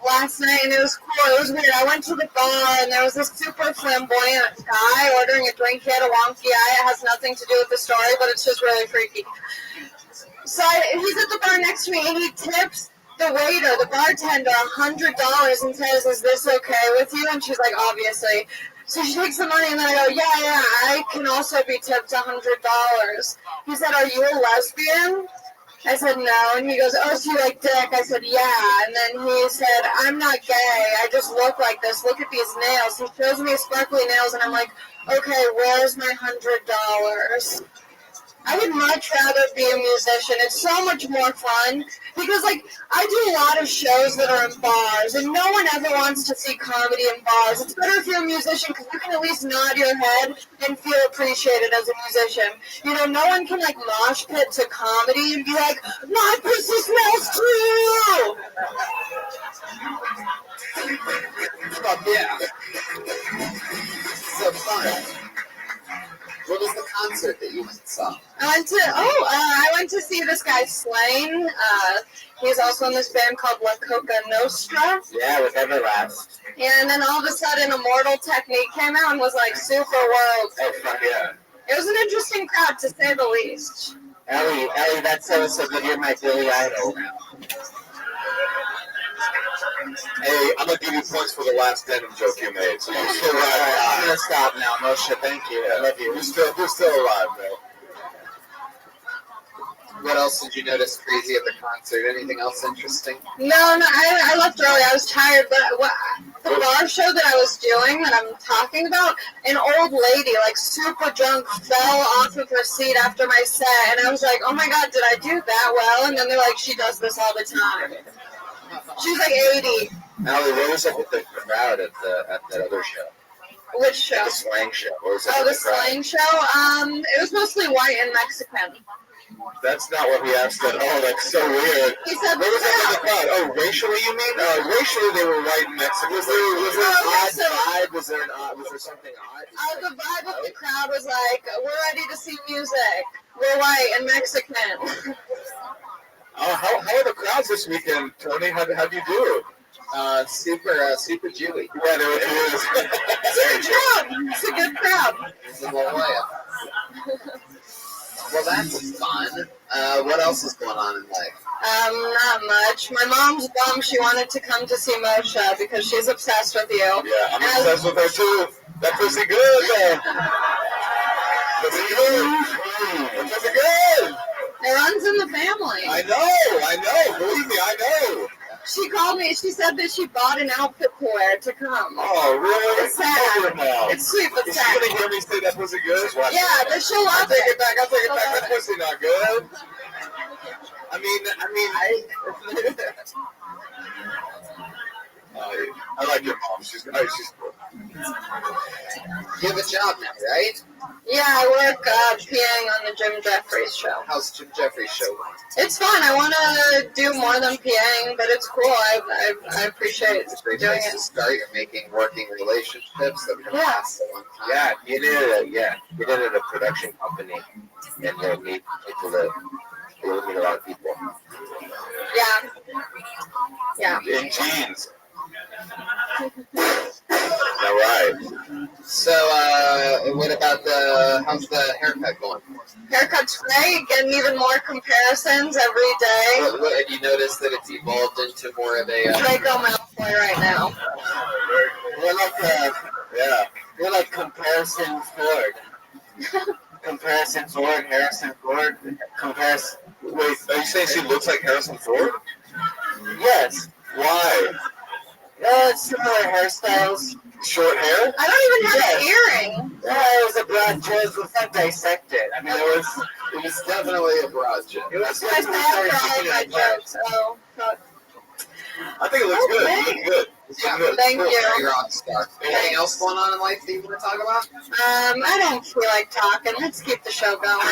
last night, and it was cool. It was weird. I went to the bar, and there was this super flamboyant guy ordering a drink. He had a wonky eye. It has nothing to do with the story, but it's just really freaky. So he's at the bar next to me, and he tips the waiter, the bartender, $100 and says, "Is this okay with you?" And she's like, "Obviously." So she takes the money, and then I go, yeah, I can also be tipped $100. He said, "Are you a lesbian?" I said, "No." And he goes, "Oh, so you like dick?" I said, "Yeah." And then he said, "I'm not gay. I just look like this. Look at these nails." He shows me his sparkly nails, and I'm like, "Okay, where's my $100? I would much rather be a musician. It's so much more fun because, like, I do a lot of shows that are in bars, and no one ever wants to see comedy in bars. It's better if you're a musician because you can at least nod your head and feel appreciated as a musician. You know, no one can, like, mosh pit to comedy and be like, "My pussy smells too!" Oh, yeah. So fun. What was the concert that you went and saw? I went to see this guy Slain. He's also in this band called La Coca Nostra. Yeah, with Everlast. And then all of a sudden, Immortal Technique came out and was like super world. Oh, fuck yeah. It was an interesting crowd, to say the least. Ellie, that's so good. You're my Billy Idol now. Hey, I'm going to give you points for the last denim joke you made. So you're still alive. I'm going to stop now, Moshe. Thank you. I love you. You're still alive, bro. What else did you notice crazy at the concert? Anything else interesting? No, I left early. I was tired, but the bar show that I was doing, that I'm talking about, an old lady, like super drunk, fell off of her seat after my set, and I was like, "Oh my god, did I do that well?" And then they're like, "She does this all the time." She's like 80. Allie, what was up with the crowd at that other show? Which show? The slang show. What was up Oh, with the the crowd? slang show. It was mostly white and Mexican. That's not what he asked at all. That's so weird. He said, what was up with the crowd? Oh, racially, you mean? Racially, they were white and Mexican. Was there an odd vibe? Was there something odd? The vibe of the crowd was like, "We're ready to see music. We're white and Mexican." How are the crowds this weekend, Tony? How'd you do? Super Jewy. Yeah, they were Jews. It's a good crowd. It's a good crowd. It's a little way. Well, that's fun. What else is going on in life? Not much. My mom's bummed she wanted to come to see Moshe because she's obsessed with you. Yeah, I'm obsessed with her too. That pussy good, though. Pussy good. That pussy good. It runs in the family. I know. Believe me, I know. She called me. She said that she bought an outfit to wear to come. Oh, really? It's sad. Now. It's sweet, but Is sad. she gonna hear me say that pussy good? Yeah, but she'll I'll love take it. it back. That pussy not good. I like your mom. She's cool. You have a job now, right? Yeah, I work PAing on the Jim Jeffries show. How's Jim Jeffries' show going? It's fun. I want to do more than PAing, but it's cool. I appreciate It's a great doing place it. to start. You're making working relationships that can last a long time. Yeah, get in at a production company, and you'll meet people that you'll meet a lot of people. Yeah. Yeah. In jeans. All right. So, what about how's the haircut going? Haircut's great. Getting even more comparisons every day. Have you noticed that it's evolved into more of a Draco Malfoy right now. We're like Comparison Ford. Comparison Ford, Harrison Ford. Wait, are you saying she looks like Harrison Ford? Yes. Why? Similar hairstyles. Short hair? I don't even have an earring. Yeah, it was a broad choice. Let's not dissect it. I mean, it was definitely a broad choice. It was I bad for all my jokes. Oh, fuck. I think it looks good. It looks good. It's good. Thank you. You're on star. Anything else going on in life that you want to talk about? I don't feel like talking. Let's keep the show going.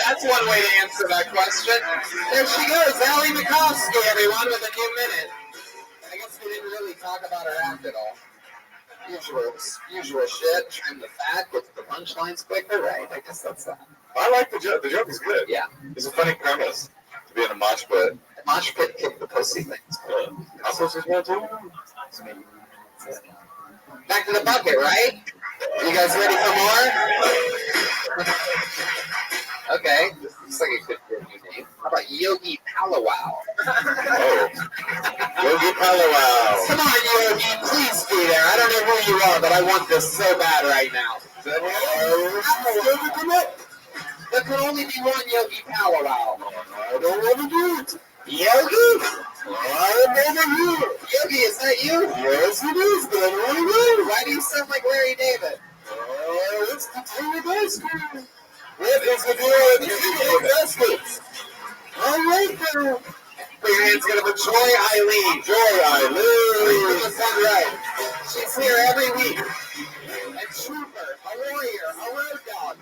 That's one way to answer that question. There she goes, Allie Mikowski, everyone, with a new minute. I guess we didn't really talk about her act at all. Usual shit, trim the fat, get to the punchlines quicker, right? I guess that's that. I like the joke. The joke is good. Yeah. It's a funny premise to be in a mosh pit. Mosh pit kick the pussy things. Couples is well too. Back to the bucket, right? You guys ready for more? Okay. Looks like it could be a new name. How about Yogi Powwow? Oh. Yogi Powwow. Come on, Yogi, please be there. I don't know who you are, but I want this so bad right now. There can only be one Yogi Powwow. I don't want to do it. Yogi? I'm over here. Yogi, is that you? Yes, it is, but I don't want to do it. Why do you sound like Larry David? It's the Taylor basket. What is the deal with the Taylor baskets? All right, then. Put your hands together for Joy Eileen. Joy Eileen. From the Sun Right. She's here every week. A trooper, a warrior, a road dog.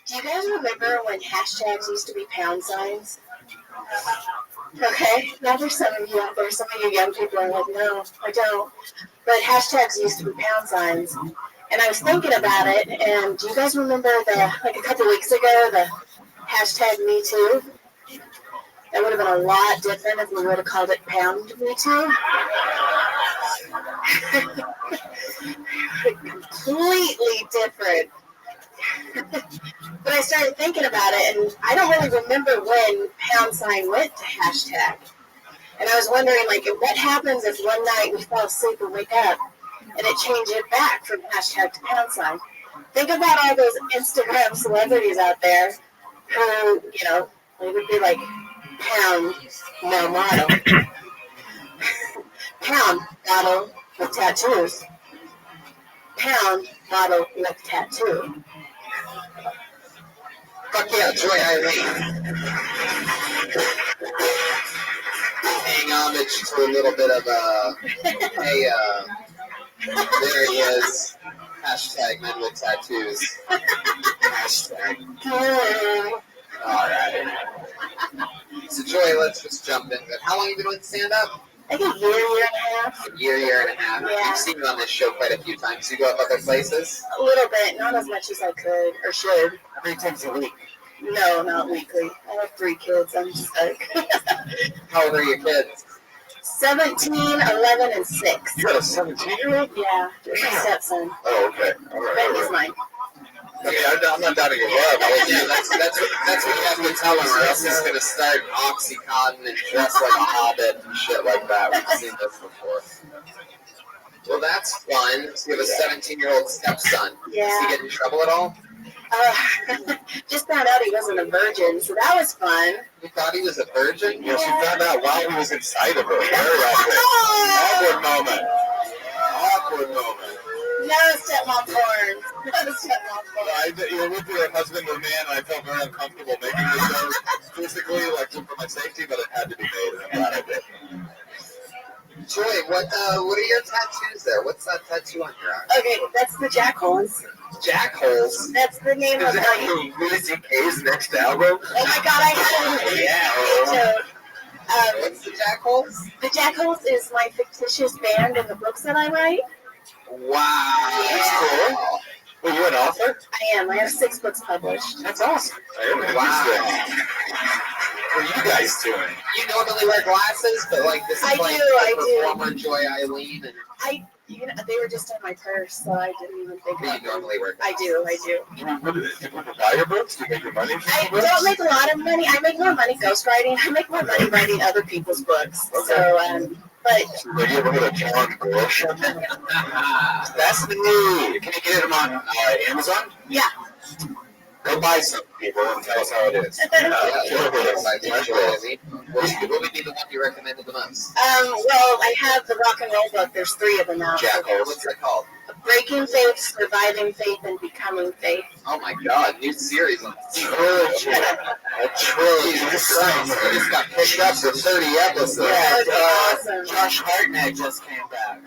Do you guys remember when hashtags used to be pound signs? Okay, now there's some of you out there, some of you young people are like, no, I don't. But hashtags used to be pound signs. And I was thinking about it, and do you guys remember like a couple weeks ago, the hashtag Me Too? That would have been a lot different if we would have called it Pound Me Too. Completely different. But I started thinking about it, and I don't really remember when pound sign went to hashtag. And I was wondering, like, what happens if one night we fall asleep and wake up and it changed it back from hashtag to pound sign? Think about all those Instagram celebrities out there who, they would be like, pound, no model. Pound, model with tattoos. Pound, model with tattoo. Fuck yeah, Joy Eileen. Paying homage to a little bit of there he is. Hashtag men with tattoos. Hashtag. Alright. So Joy, let's just jump in. How long have you been doing stand-up? Like a year and a half. Year and a half. Yeah. I've seen you on this show quite a few times. You go up other places? A little bit, not as much as I could or should. How many times a week? No, not weekly. I have 3 kids. I'm just like. How old are your kids? 17, 11, and 6. You got a 17-year-old? Yeah, there's my stepson. Oh, okay. All right. Baby's mine. I mean, I'm not doubting your love. Yeah, that's what you have to tell him, or else he's gonna start Oxycontin and dress like a hobbit and shit like that. We've seen this before. Well, that's fun. So you have a 17-year-old stepson. Yeah. Does he get in trouble at all? Just found out he wasn't a virgin, so that was fun. You thought he was a virgin? Yeah, she found out while he was inside of her. Very awkward. Awkward moment. No stepmom porn. No stepmom porn. You're with your husband or man, and I felt very uncomfortable making this joke physically, like for my safety, but it had to be made, and I'm glad I did. Joy, what are your tattoos there? What's that tattoo on your arm? Okay, that's the jackholes. Jackholes? That's the name Is of that my... from Louis C.K.'s next album? Oh my god, I had it. Yeah. What's the jackholes? The jackholes is my fictitious band in the books that I write. Wow. That's cool. Well, you're an author? I am. I have 6 books published. That's awesome. Wow. What are you guys doing? You normally wear glasses, but like this is I like do, the I do. performer Joy Eileen. And They were just in my purse, so I didn't even think you about them. normally wear I glasses. do. Do people buy your books? Do you make your money from I your books? don't make a lot of money. I make more money ghostwriting. I make more money writing other people's books. Okay. So, but Have you ever heard of John Grisham? That's the new. Can you get them on Amazon? yeah. Go buy some, people, and tell us how it is. What would be the one you recommended the most? Well, I have the rock and roll book. There's 3 of them out. Jackholes. What's that called? Breaking Faith, Surviving Faith, and Becoming Faith. Oh my God! New series on Trilogy. A trilogy. Jesus Christ! It just got picked up for 30 episodes. Yeah, Awesome. Josh Hartnett just came back.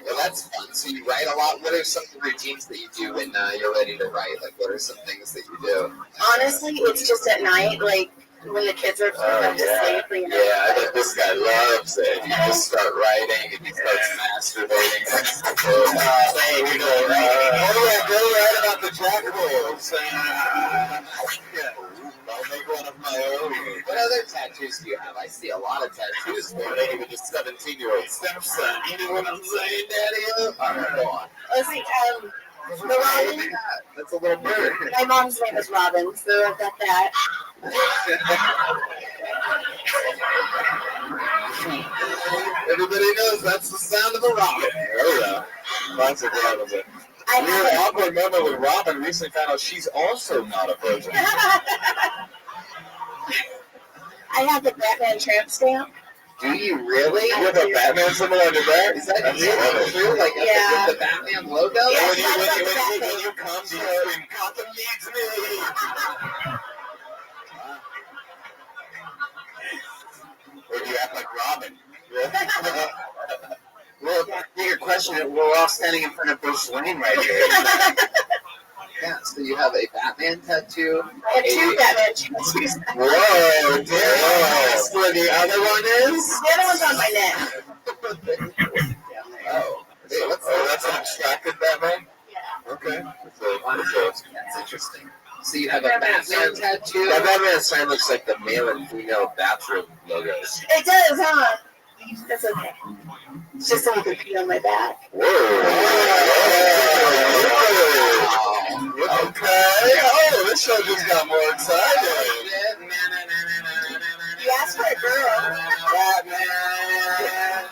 Well, that's fun. So you write a lot. What are some routines that you do when you're ready to write? Like, what are some things that you do? Honestly, it's just at night, like when the kids are put up to sleep. You know? Yeah, I bet this guy loves it. You just start writing and he starts masturbating. Go write about the jackals. I'll make one of my own. What other tattoos do you have? I see a lot of tattoos. Maybe with a 17-year-old stepson. You know what I'm saying, Daddy? All right, go on. Let's see, the Robin. That's a little bird. My mom's name is Robin, so I've got that. Everybody knows that's the sound of a robin. Oh, yeah. Classic Robin. Weird awkward moment with Robin recently found out she's also not a virgin. I have the Batman tramp stamp. Do you really? You have a Batman symbol on your back? Is that really true? Like Yeah. with the Batman logo? Yeah. When you come to you and Gotham needs me. Or do you act like Robin? Well, bigger question, we're all standing in front of Bruce Wayne right here. Yeah, so you have a Batman tattoo. I have 2 Batman tattoos. Whoa, damn. That's where the other one is? The other one's on my neck. Oh. Hey, That's an abstracted Batman? Yeah. Okay. That's interesting. So you have a Batman tattoo? That Batman sign looks like the male and female bathroom logos. It does, huh? That's okay. It's just so you can pee on my back. Whoa. Okay. Oh, this show just got more excited. You asked for a girl. Batman.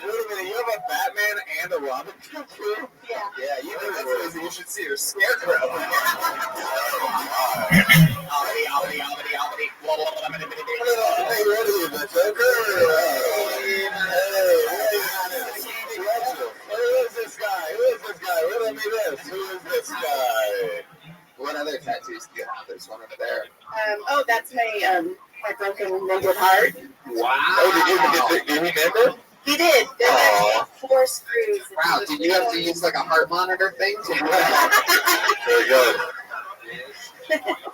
Wait a minute, you have a Batman and a Robin tattoo? Yeah. Yeah, you know that's crazy. You should see your scarecrow. Hey, what are you, the Joker? Who is this guy? Riddle me this. Who is this guy? what other tattoos do you have? There's one over there. Oh, that's my broken mended heart. Wow. Oh, did you remember? He did. There's Aw. actually 4 screws. Wow, did you have to use like a heart monitor thing? Very good.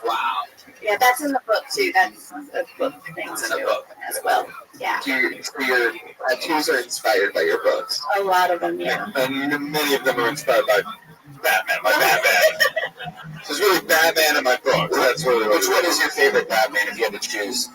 Wow. Yeah, that's in the book too. That's a book thing It's in a too, book. as well. Yeah, So your tattoos are inspired by your books. a lot of them. Yeah. And many of them are inspired by Batman. So it's really Batman in my book. That's really which one is your favorite Batman if you had to choose?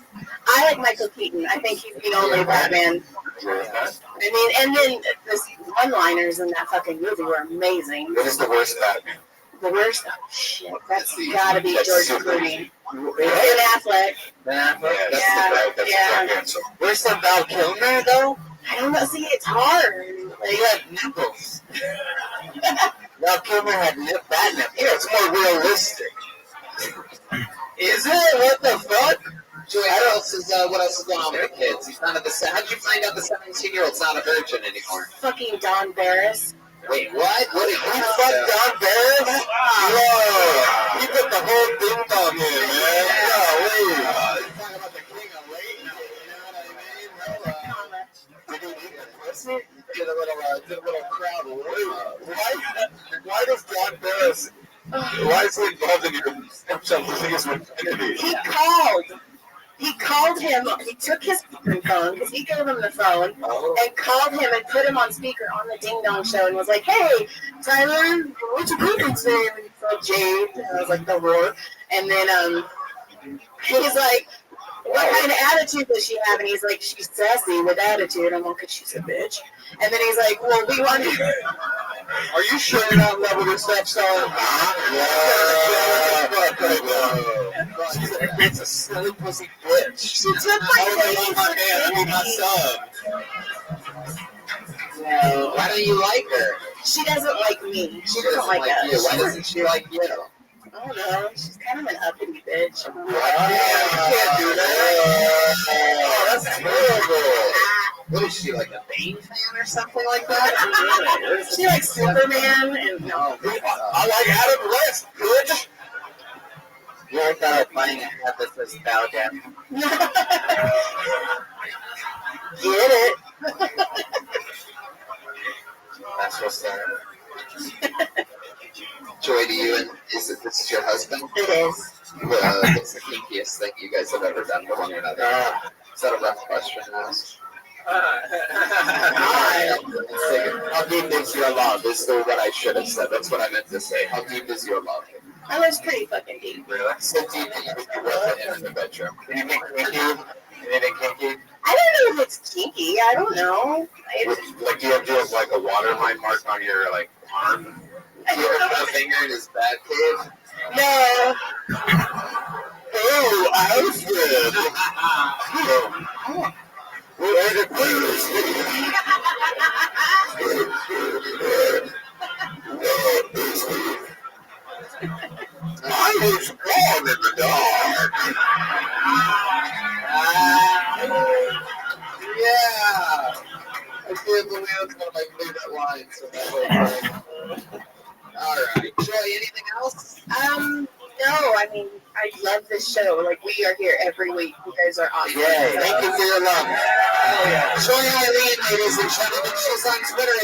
I like Michael Keaton. I think he's the only Batman. I mean, and then the one-liners in that fucking movie were amazing. What is the worst Batman? The worst, oh shit, that's gotta be George Clooney. Ben Affleck. That's the correct answer. Where's the Val Kilmer though? I don't know. See, it's hard. He had nipples. Val Kilmer had bad nipples. Yeah, it's more realistic. Is it? What the fuck? Joey, what else is going on with the kids? He's not at the. How'd you find out the 17-year-old's not a virgin anymore? Fucking Don Barris. Wait, what? What did He fucked Don Barron? Whoa! He put the whole ding dong in, man. No, wait. Talking about the king of late night, you know what I mean? Did he eat the pussy? Did a little crowd work. Why does John Barris? Why is he involved in your stepson's biggest infinity? He called him. He took his phone because he gave him the phone and called him and put him on speaker on the Ding Dong Show and was like, "Hey, Tyler, what's your girlfriend's name?" And he said Jade. And I was like, "The roar." And then he's like, "What kind of attitude does she have?" And he's like, "She's sassy with attitude." I'm like, "Cause she's a bitch." And then he's like, "Well, we want to." Are you sure you're not in love with your stepson? It's a silly pussy bitch. She took my my son. Why don't you like her? She doesn't like me. She doesn't like us. you. Why doesn't she like you? I don't know. She's kind of an uppity bitch. You can't do that. Oh, that's terrible. What is she, like a Bane fan or something like that? She likes Superman and no. I like Adam West, bitch. You ever thought of buying a hat that says bow down? Get it? That's what's up. Joy to you, and this is your husband? It is. What's the kinkiest thing you guys have ever done to one another? Is that a rough question to ask? How deep is your love? Is what I should have said. That's what I meant to say. How deep is your love? I was pretty fucking deep. Really? So deep that you would be with him in the bedroom. Anything kinky? Anything kinky? I don't know if it's kinky. I don't know. Like, do you have like a waterline mark on your like arm? Do you ever put a finger in his bad cave? No. Oh, Alfred. Where are the players? I was born in the dark. Yeah. I can't believe that's one of my favorite lines from that whole thing. All right. Joy, anything else? No. I mean, I love this show. Like, we are here every week. You guys are awesome. Yay. Thank you for your love. Oh, yeah. Joy Eileen, ladies and gentlemen. She's on Twitter.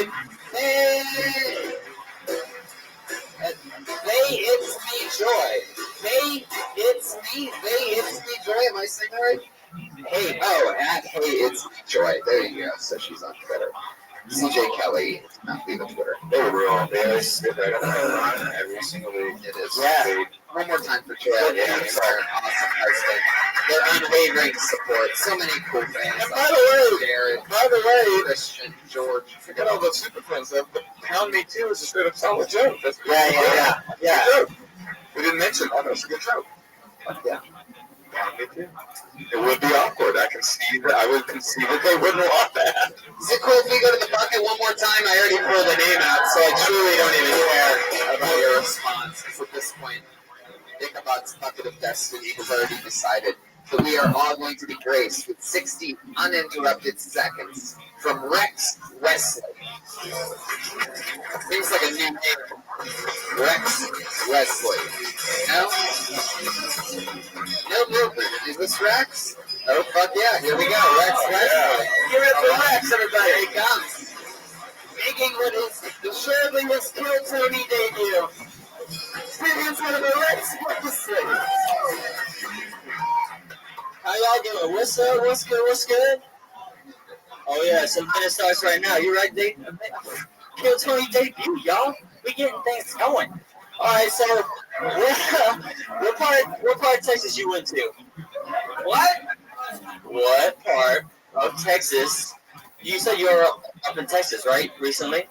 And hey, it's me, Joy. It's me, Joy. Am I saying that right? Hey, it's me, Joy. There you go. So she's on Twitter. CJ Kelly, not leave Twitter. They were all there. Sit right up there every single week. It is. Yeah. One more time for Joy. Yeah, an awesome husband. Their unwavering support. So many cool fans. And by the way, Jared, Christian, George. Forget all the super fans. The Pound Me Too is a straight up solid joke. That's Yeah. Good joke. We didn't mention that. That was a good joke. Yeah. Pound Me Too. It would be awkward. I would concede that they wouldn't want that. Is it cool if we go to the bucket one more time? I already pulled the name out, so I truly don't even care about your response. Because at this point, Ichabod's bucket of destiny has already decided that we are all going to be graced with 60 uninterrupted seconds from Rex Wesley. Seems like a new name. Rex Wesley. No? No movement. Is this Rex? Oh, fuck yeah. Here we go. Rex Wesley. Give it up for Rex, everybody. Here he comes. Making what is Assuredly his Kill Tony debut. Experience one of the Rex Wesley. How y'all doing? What's up? What's good? Oh yeah, some minute starts right now. You right, Dave? Kill Tony debut, y'all. We getting things going. All right, so what part of Texas you went to? What part of Texas? You said you were up in Texas, right? Recently?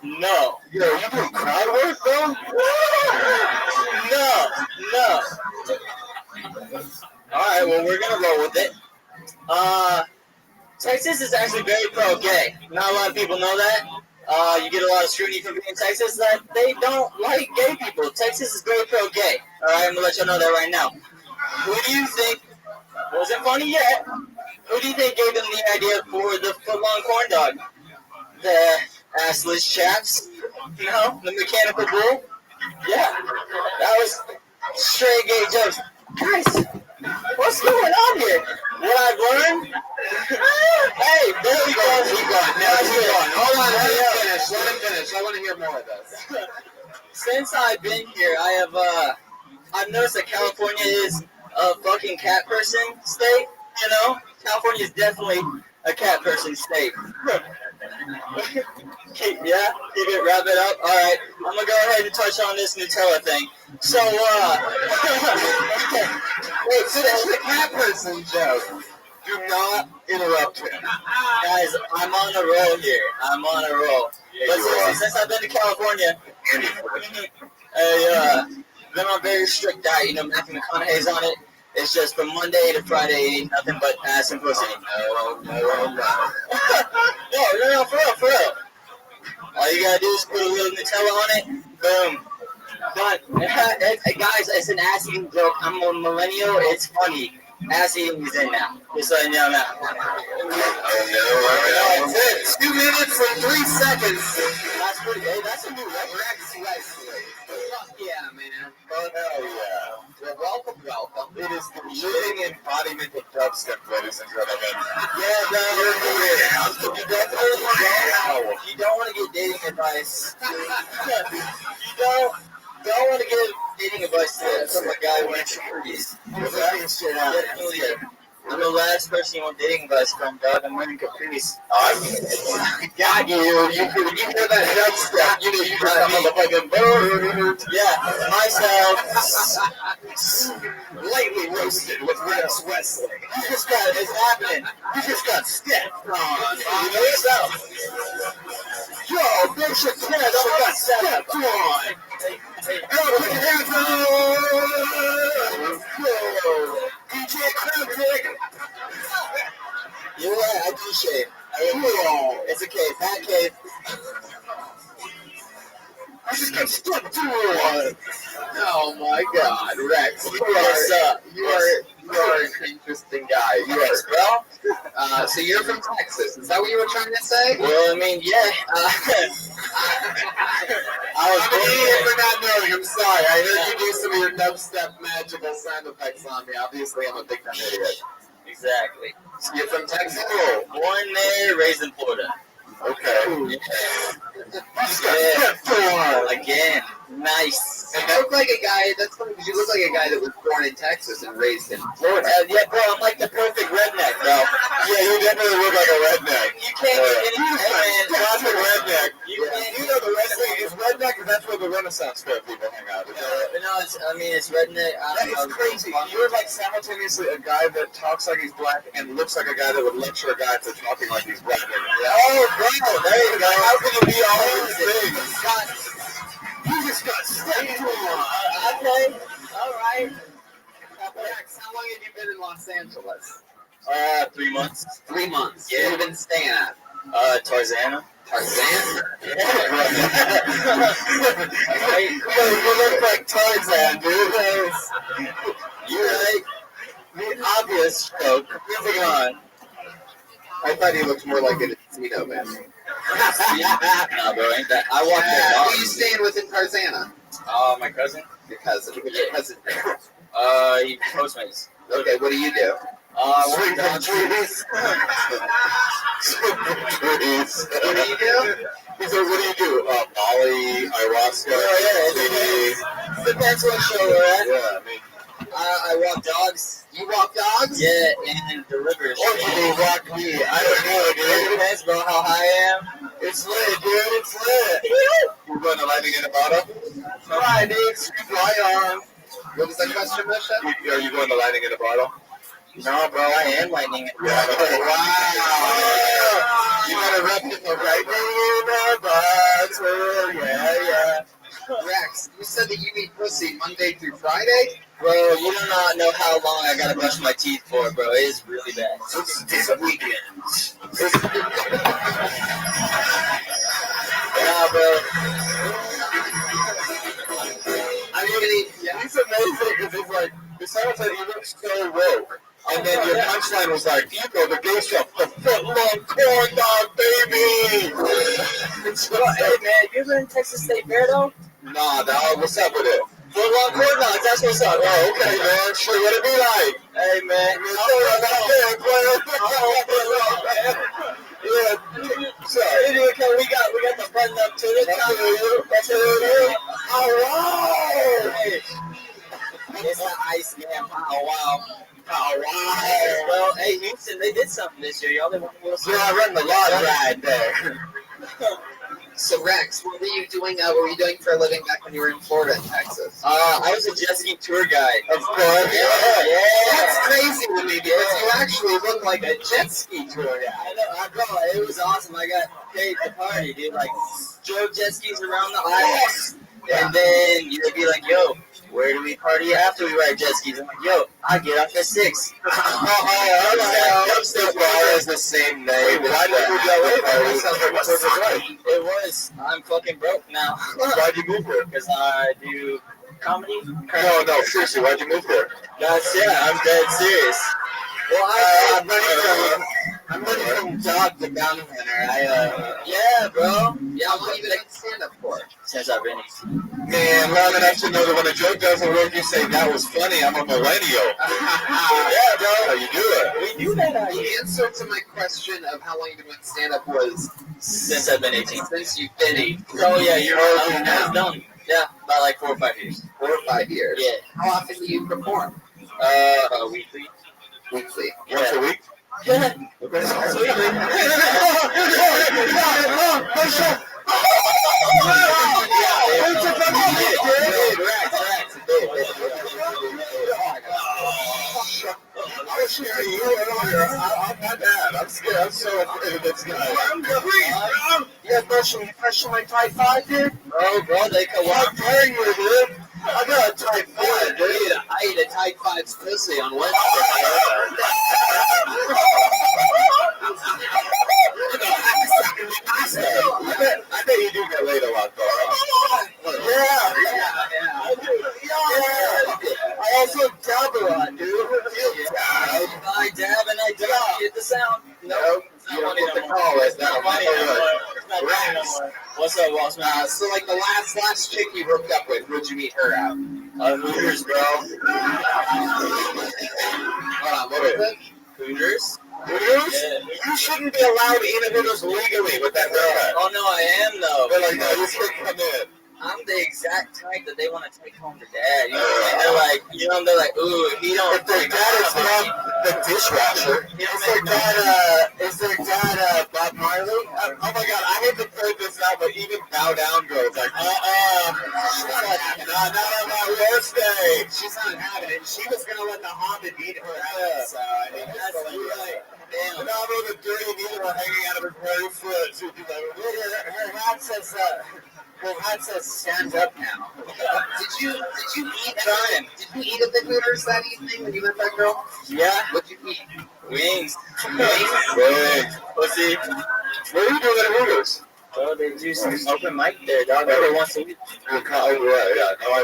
No. Yo, you doing crowd work, bro? No. All right, well, we're gonna roll with it. Texas is actually very pro-gay. Not a lot of people know that. You get a lot of scrutiny from being in Texas that they don't like gay people. Texas is very pro-gay. All right, I'm gonna let y'all know that right now. Who do you think wasn't funny yet? Who do you think gave them the idea for the foot-long corn dog? assless chaps. You know, the mechanical bull. Yeah, that was straight gay jokes. Guys, what's going on here? What I've learned? Hey, there we go. Keep going. Now keep going. Hold on. Let him finish. Let him finish. I want to hear more of this. Since I've been here, I've noticed that California is a fucking cat person state. You know, California is definitely a cat person state. Keep it, wrap it up. All right, I'm gonna go ahead and touch on this Nutella thing. So, wait, finish the cat person joke. Do not interrupt him. Guys, I'm on a roll here. I'm on a roll. But seriously, since I've been to California, been on a very strict diet. You know, Matthew McConaughey's on it. It's just from Monday to Friday, eating nothing but ass and pussy. No, for real. All you gotta do is put a little Nutella on it. Boom. Done. Guys, it's an ass eating joke. I'm a millennial. It's funny. Ass eating is in now. Just letting y'all know. That's it. 2 minutes and 3 seconds. That's pretty. Hey, that's a new record. Fuck yeah, man. Oh, hell yeah. Well, welcome. It is the living embodiment of dubstep, ladies and gentlemen. Yeah, bro. You don't want to get dating advice. you don't want to give dating advice from a guy wearing capris. Definitely. I'm the last person you want dating advice from, dog. I'm wearing capris. God, you hear that dubstep? You know, you got me like a bird. Yeah, myself. Lightly roasted with Rex Wesley. It's happening. You just got stepped on. You know yourself. Yo, Big Shakira got stepped on. Yo, put your hands on. DJ Cryptic. You're right, I do shave. It's a cave, fat cave. I just got stepped on. Oh my God, Rex. You are an interesting guy. You are, bro. So you're from Texas. Is that what you were trying to say? Well, I mean, yeah. I'm an idiot for not knowing. I'm sorry. I heard you do some of your dubstep magical sound effects on me. Obviously, I'm a big time idiot. Exactly. So you're from Texas? Born there, raised in Florida. Okay. Again. Nice. And you look like a guy, that's funny because you look like a guy that was born in Texas and raised in Florida. Yeah, bro, I'm like the perfect redneck, bro. Yeah, you definitely look like a redneck. You can't get any Classic redneck. You know the redneck is redneck, and that's where the Renaissance fair people hang out. It's redneck. It's crazy. You're like simultaneously a guy that talks like he's black and looks like a guy that would lecture a guy into talking like he's black. Oh, bro, there you go. How can you be all these things? You just got stepped on. Okay, all right. Rex, how long have you been in Los Angeles? 3 months. 3 months. Yeah. Where have you been staying at? Tarzana. Tarzan? You look like Tarzan, dude. You're right. The obvious joke. Moving on. I thought he looked more like an Encino man. No, bro, ain't that. I walked that Who dog. are you staying with in Tarzana? My cousin. Your cousin. Your cousin. He Postmates. Okay, what do you do? Swing from trees. Trees. What do you do? He said, what do you do? Bali, ayahuasca, Yeah. Depends what show we're at. Yeah, I mean. I walk dogs. You walk dogs? Yeah, and delivers. Or you walk me. I don't know, dude. It depends, bro, how high I am. It's lit, dude. It's lit. You're going to lightning in a bottle? Right, dude. Right on. What was that question, Misha? Are you going to lightning in a bottle? No, bro, I am lightning. Wow. You got to rep it for lightning in a bottle. Yeah. Rex, you said that you eat pussy Monday through Friday? Bro, you do not know how long I gotta brush my teeth for, bro. It is really bad. It's weekends. Nah, bro. I'm gonna eat. Yeah. It's amazing because it's like, it sounds like you look so woke. And then your punchline was like, you know, the gay stuff, the foot-long corn dog, baby. baby! Hey man, you ever in Texas State Fair though? Nah, dog, what's up with it? Football corn dogs, that's what's up. Oh, okay, man. Sure, what it be like? Hey man, Yeah, so we got the button up to it. That's it. oh, wow! Hey, it's the ice man. Wow. Oh, wow! Well, hey Houston, they did something this year. Y'all didn't want to Yeah, I run the log ride there. So Rex, what were you doing for a living back when you were in Florida and Texas? I was a jet ski tour guide. Of course. Yeah. That's crazy to me because you actually look like a jet ski tour guy. I know, it was awesome. I got paid to party, dude. Like, drove jet skis around the islands. And then you'd be like, yo, where do we party after we ride jet skis? I'm like, yo, I get off at 6. Dubstep bar is the same name. Why did you go away? It was. I'm fucking broke now. Why'd you move here? Because I do comedy. No, seriously, why'd you move here? I'm dead serious. Well, I'm running from dog to bounty hunter. Yeah, bro. Yeah, how long you been doing stand-up for? Since I've been Man, long enough to know that when a joke doesn't work, you say, that was funny, I'm a millennial. Yeah, bro. How you do it? We do that. The answer to my question of how long you've been doing stand-up was Since I've been 18. since you've been 18. Oh, yeah, you're right. I was done. Yeah, about like 4 or 5 years. 4 or 5 years. Yeah. How often do you perform? Weekly. Weekly. Once a week? Yeah. I was scared of you earlier. I'm not bad. I'm scared. I'm so afraid of this guy. You pressure my type 5, dude? Oh, bro, they come up. Dang you, dude. I got a type 5, dude. I ate a type 5's pussy on Wednesday. I bet you do get laid a lot, though. Yeah. I also dab a lot, dude. I dab and I dab. Get the sound. Nope. You don't get the call. It's not funny anymore. What's up, boss man? So like the last chick you hooked up with, where'd you meet her at? Hooters, bro. Hold on, what was it? Hooters? Hooters? Yeah. You shouldn't be allowed to eat at Hooters legally with that haircut. Oh, no, I am, though. They're like, no, you can't come in. I'm the exact type that they want to take home to dad. You know what I mean? They're like, ooh, he don't. If their dad is not the dishwasher, is their dad Bob Marley? Oh my God, I hate to point this out, but even Bow Down girls like, not on my worst day. She's not having it. She was gonna let the Hobbit beat her out. So I mean, That's right. Damn. And I'm with a dirty needle hanging out of her very foot. So she's like, Her hat says, stand up now. Did you eat at the Hooters that evening when you met that girl? Yeah. What'd you eat? Wings. Wings. Pussy. What are you doing at Hooters? Oh, they do some open mic there, dog. Every once a week. Oh, right, yeah. No, I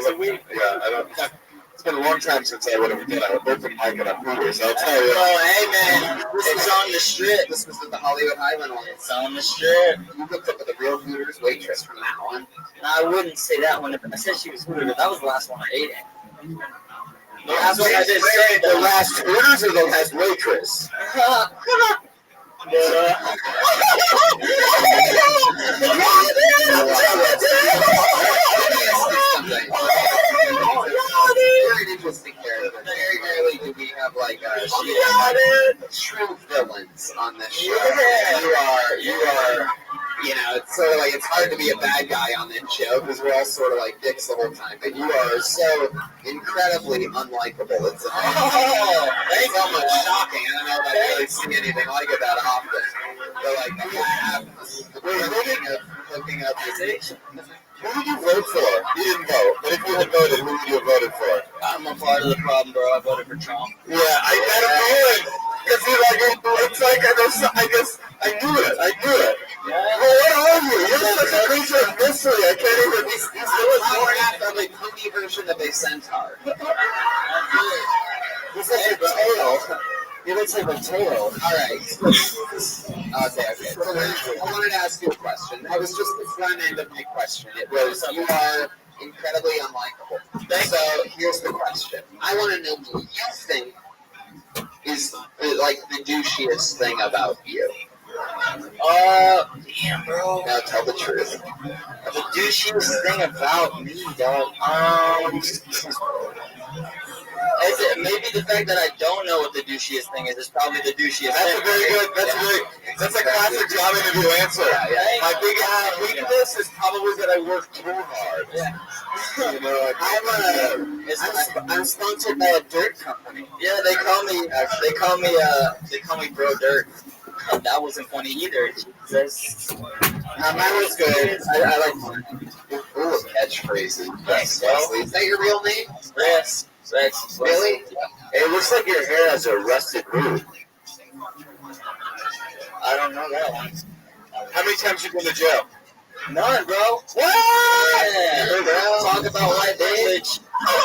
don't. It's been a long time since I would have done an open mic at a Hooters. I'll tell you. Oh, hey, man. This is on the strip. This was at the Hollywood Highland one. It's on the strip. You hooked up with the real Hooters waitress from that one. No, I wouldn't say that one. I said she was Hooters. That was the last one I ate at. That's what I just said. The last Hooters or the last waitress? You're an interesting character. Very rarely do we have like true villains on this show. You are. You know, it's sort of like it's hard to be a bad guy on this show because we're all sort of like dicks the whole time. But you are so incredibly unlikable. It's almost shocking. I don't know if I've really seen anything like it that often. But like hooking up with Who did you vote for? You didn't vote, but if you had voted, who would you have voted for? I'm a part of the problem, bro. I voted for Trump. Yeah, I got a feeling. Because it's like I knew it. Yeah. Well, what are you? You're such a creature of mystery. I can't even. I'm a pony version of a centaur. This is a tail. He looks like a potato. All right. Okay. So I wanted to ask you a question. That was just the front end of my question. It was, you are incredibly unlikable. So here's the question. I want to know what you think is like the douchiest thing about you. Damn, bro. Now tell the truth. The douchiest thing about me, dog. Is it maybe the fact that I don't know what the douchiest thing is probably the douchiest That's thing. a very good. That's a classic job interview answer. My biggest weakness is probably that I work too hard. Yeah. You know, I'm sponsored by a dirt company. Yeah, they call me Bro Dirt. That wasn't funny either. Jesus. Mine was good. I like mine. You're full of catchphrases. Thanks, Is that your real name? Rex. Really? it looks like your hair has a rusted root. I don't know that one. How many times you been to jail? None, bro. What? Yeah, bro. Talk about white privilege. I'm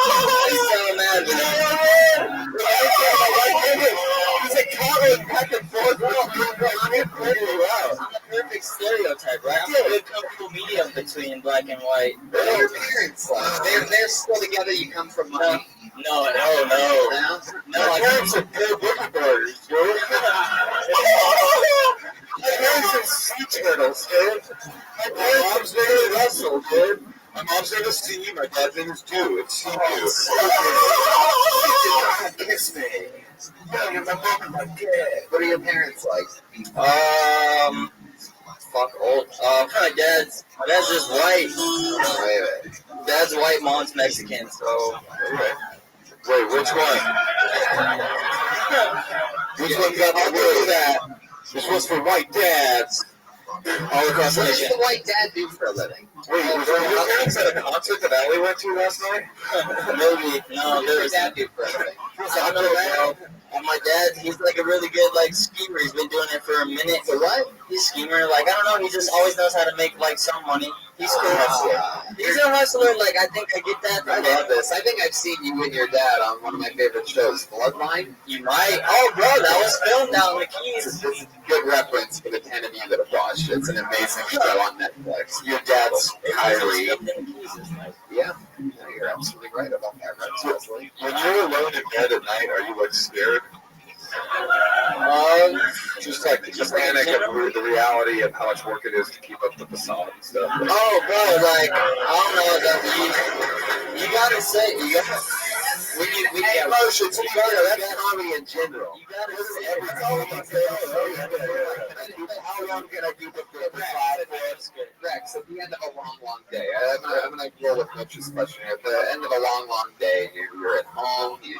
so mad, man. He's like counting back and forth. I'm the perfect stereotype, right? I'm a good comfortable medium between black and white. What are your parents like? They're still together. You come from money. No. My parents are good boogie boarders, dude. My parents are sea turtles, dude. My mom's name is Russell, dude. My mom's name is C. My dad's name is Dew. It's C. Kiss me. No, you're my mom and my dad. What are your parents like? Fuck old. My dad's just white. Dad's white, mom's Mexican, so. Wait, which one? Which one got the word that? This was for white dads. All across the What does nation. the white dad do for a living? Wait, was your parents at a concert that Allie went to last night? Maybe. No, What does your dad do for a living? I don't know, bro. My dad, he's like a really good schemer. He's been doing it for a minute. So what? He's a schemer. I don't know. He just always knows how to make some money. He's cool. He's a hustler. I think I get that. I love this. I think I've seen you and your dad on one of my favorite shows, Bloodline. You might. Oh, bro, that was filmed out in the Keys. This is a good reference for the 10 of you that have watched it. It's an amazing show on Netflix. Your dad's Kyrie. Yeah, you're absolutely right about that, Rex. When you're alone in bed at night, are you scared? Just panic of the reality of how much work it is to keep up the facade and stuff. Oh, bro, I don't know. You gotta say, when you get emotions, that's comedy in general. You gotta say Every how long can I keep up the facade? Rex, at the end of a long, long day, I'm going to roll with Mitch's question here. At the end of a long, long day, you're at home, you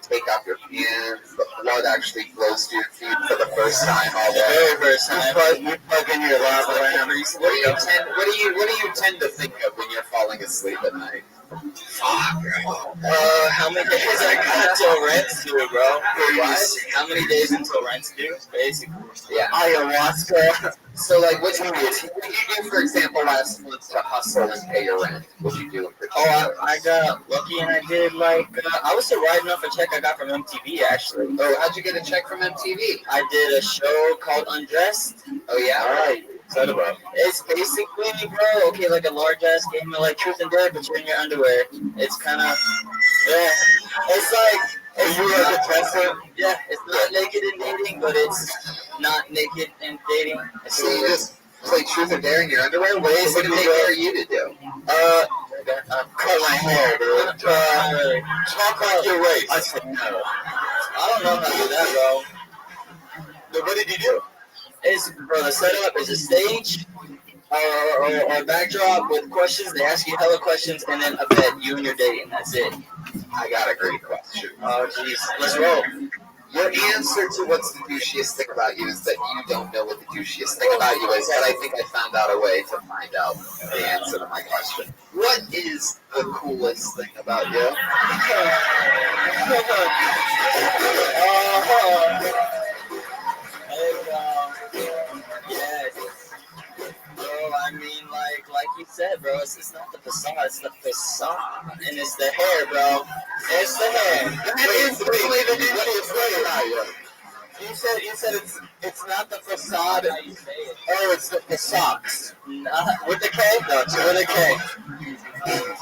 take off your pants, the blood actually flows to your feet for the first time all day. very first time. You plug in your lap around. What do you tend to think of when you're falling asleep at night? How many days I got until rent's due, bro? How many days until rent's due? Basically. Yeah. Ayahuasca. So, what did you do, for example, last month to hustle and pay your rent? What did you do in particular? I got lucky and I did I was surviving off a check I got from MTV, actually. Oh, how'd you get a check from MTV? I did a show called Undressed. Oh, yeah? All right. It's basically, bro, a large ass game of truth and dare, but you're in your underwear. It's kind of, yeah. It's you were a contestant? Yeah, it's not naked and dating, but it's not naked and dating. So you just play truth or dare in your underwear? What did they dare you to do? Cut my hair, dude. Talk like your race. I said no. I don't know how to do that, bro. What did you do? The setup is a stage or a backdrop with questions. They ask you hella questions, and then a bed, you and your date, and that's it. I got a great question. Oh, jeez. Let's roll. Your answer to what's the douchiest thing about you is that you don't know what the douchiest thing about you is, but I think I found out a way to find out the answer to my question. What is the coolest thing about you? Yes. Bro, I mean, like you said, bro, it's not the facade, it's the facade. And it's the hair, bro. It's the hair. What do you think about you? You said it's not the facade. Oh, it's the facades. With the K? No, it's with a K.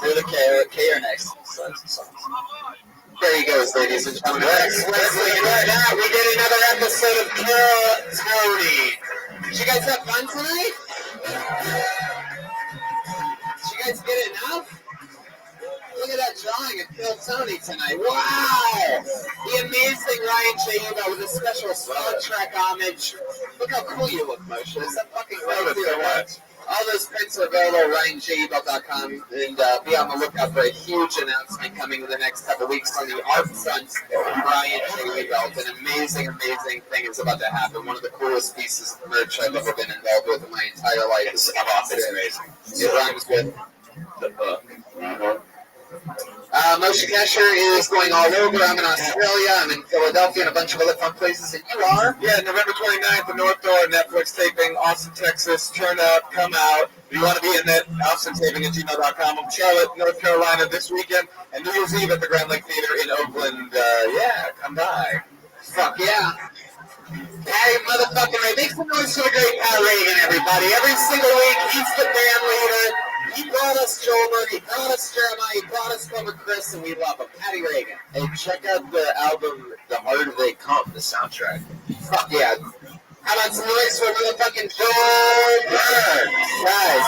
With a K or next. There you go, ladies and gentlemen. Right now, we did another episode of Kill Tony. Did you guys have fun tonight? Did you guys get enough? Look at that drawing of Kill Tony tonight. Wow! The amazing Ryan J. Ebo with a special Star Trek homage. Look how cool you look, Moshe. Is that fucking crazy or what? All those prints are available at RyanJebo.com, and be on the lookout for a huge announcement coming in the next couple weeks on the art front. Ryan J. Ebo, an amazing, amazing thing is about to happen. One of the coolest pieces of merch I've ever been involved with in my entire life. It's amazing. It rhymes with the book. Moshe Kesher is going all over. I'm in Australia, I'm in Philadelphia, and a bunch of other fun places. And you are? Yeah, November 29th, the North Door Netflix taping, Austin, Texas. Turn up, come out. If you want to be in it, AustinTaping@gmail.com. I'm Charlotte, North Carolina this weekend, and New Year's Eve at the Grand Lake Theater in Oakland. Yeah, come by. Fuck yeah. Patty motherfucking Ray. Make some noise for the great Pat Reagan, everybody. Every single week, he's the band leader. He brought us Joelberg, he brought us Jeremiah, he brought us Clover Chris, and we love him. Patty Reagan. Hey, check out the album, The Harder They Come, the soundtrack. Fuck yeah. How about some noise for motherfucking Joelberg? Guys,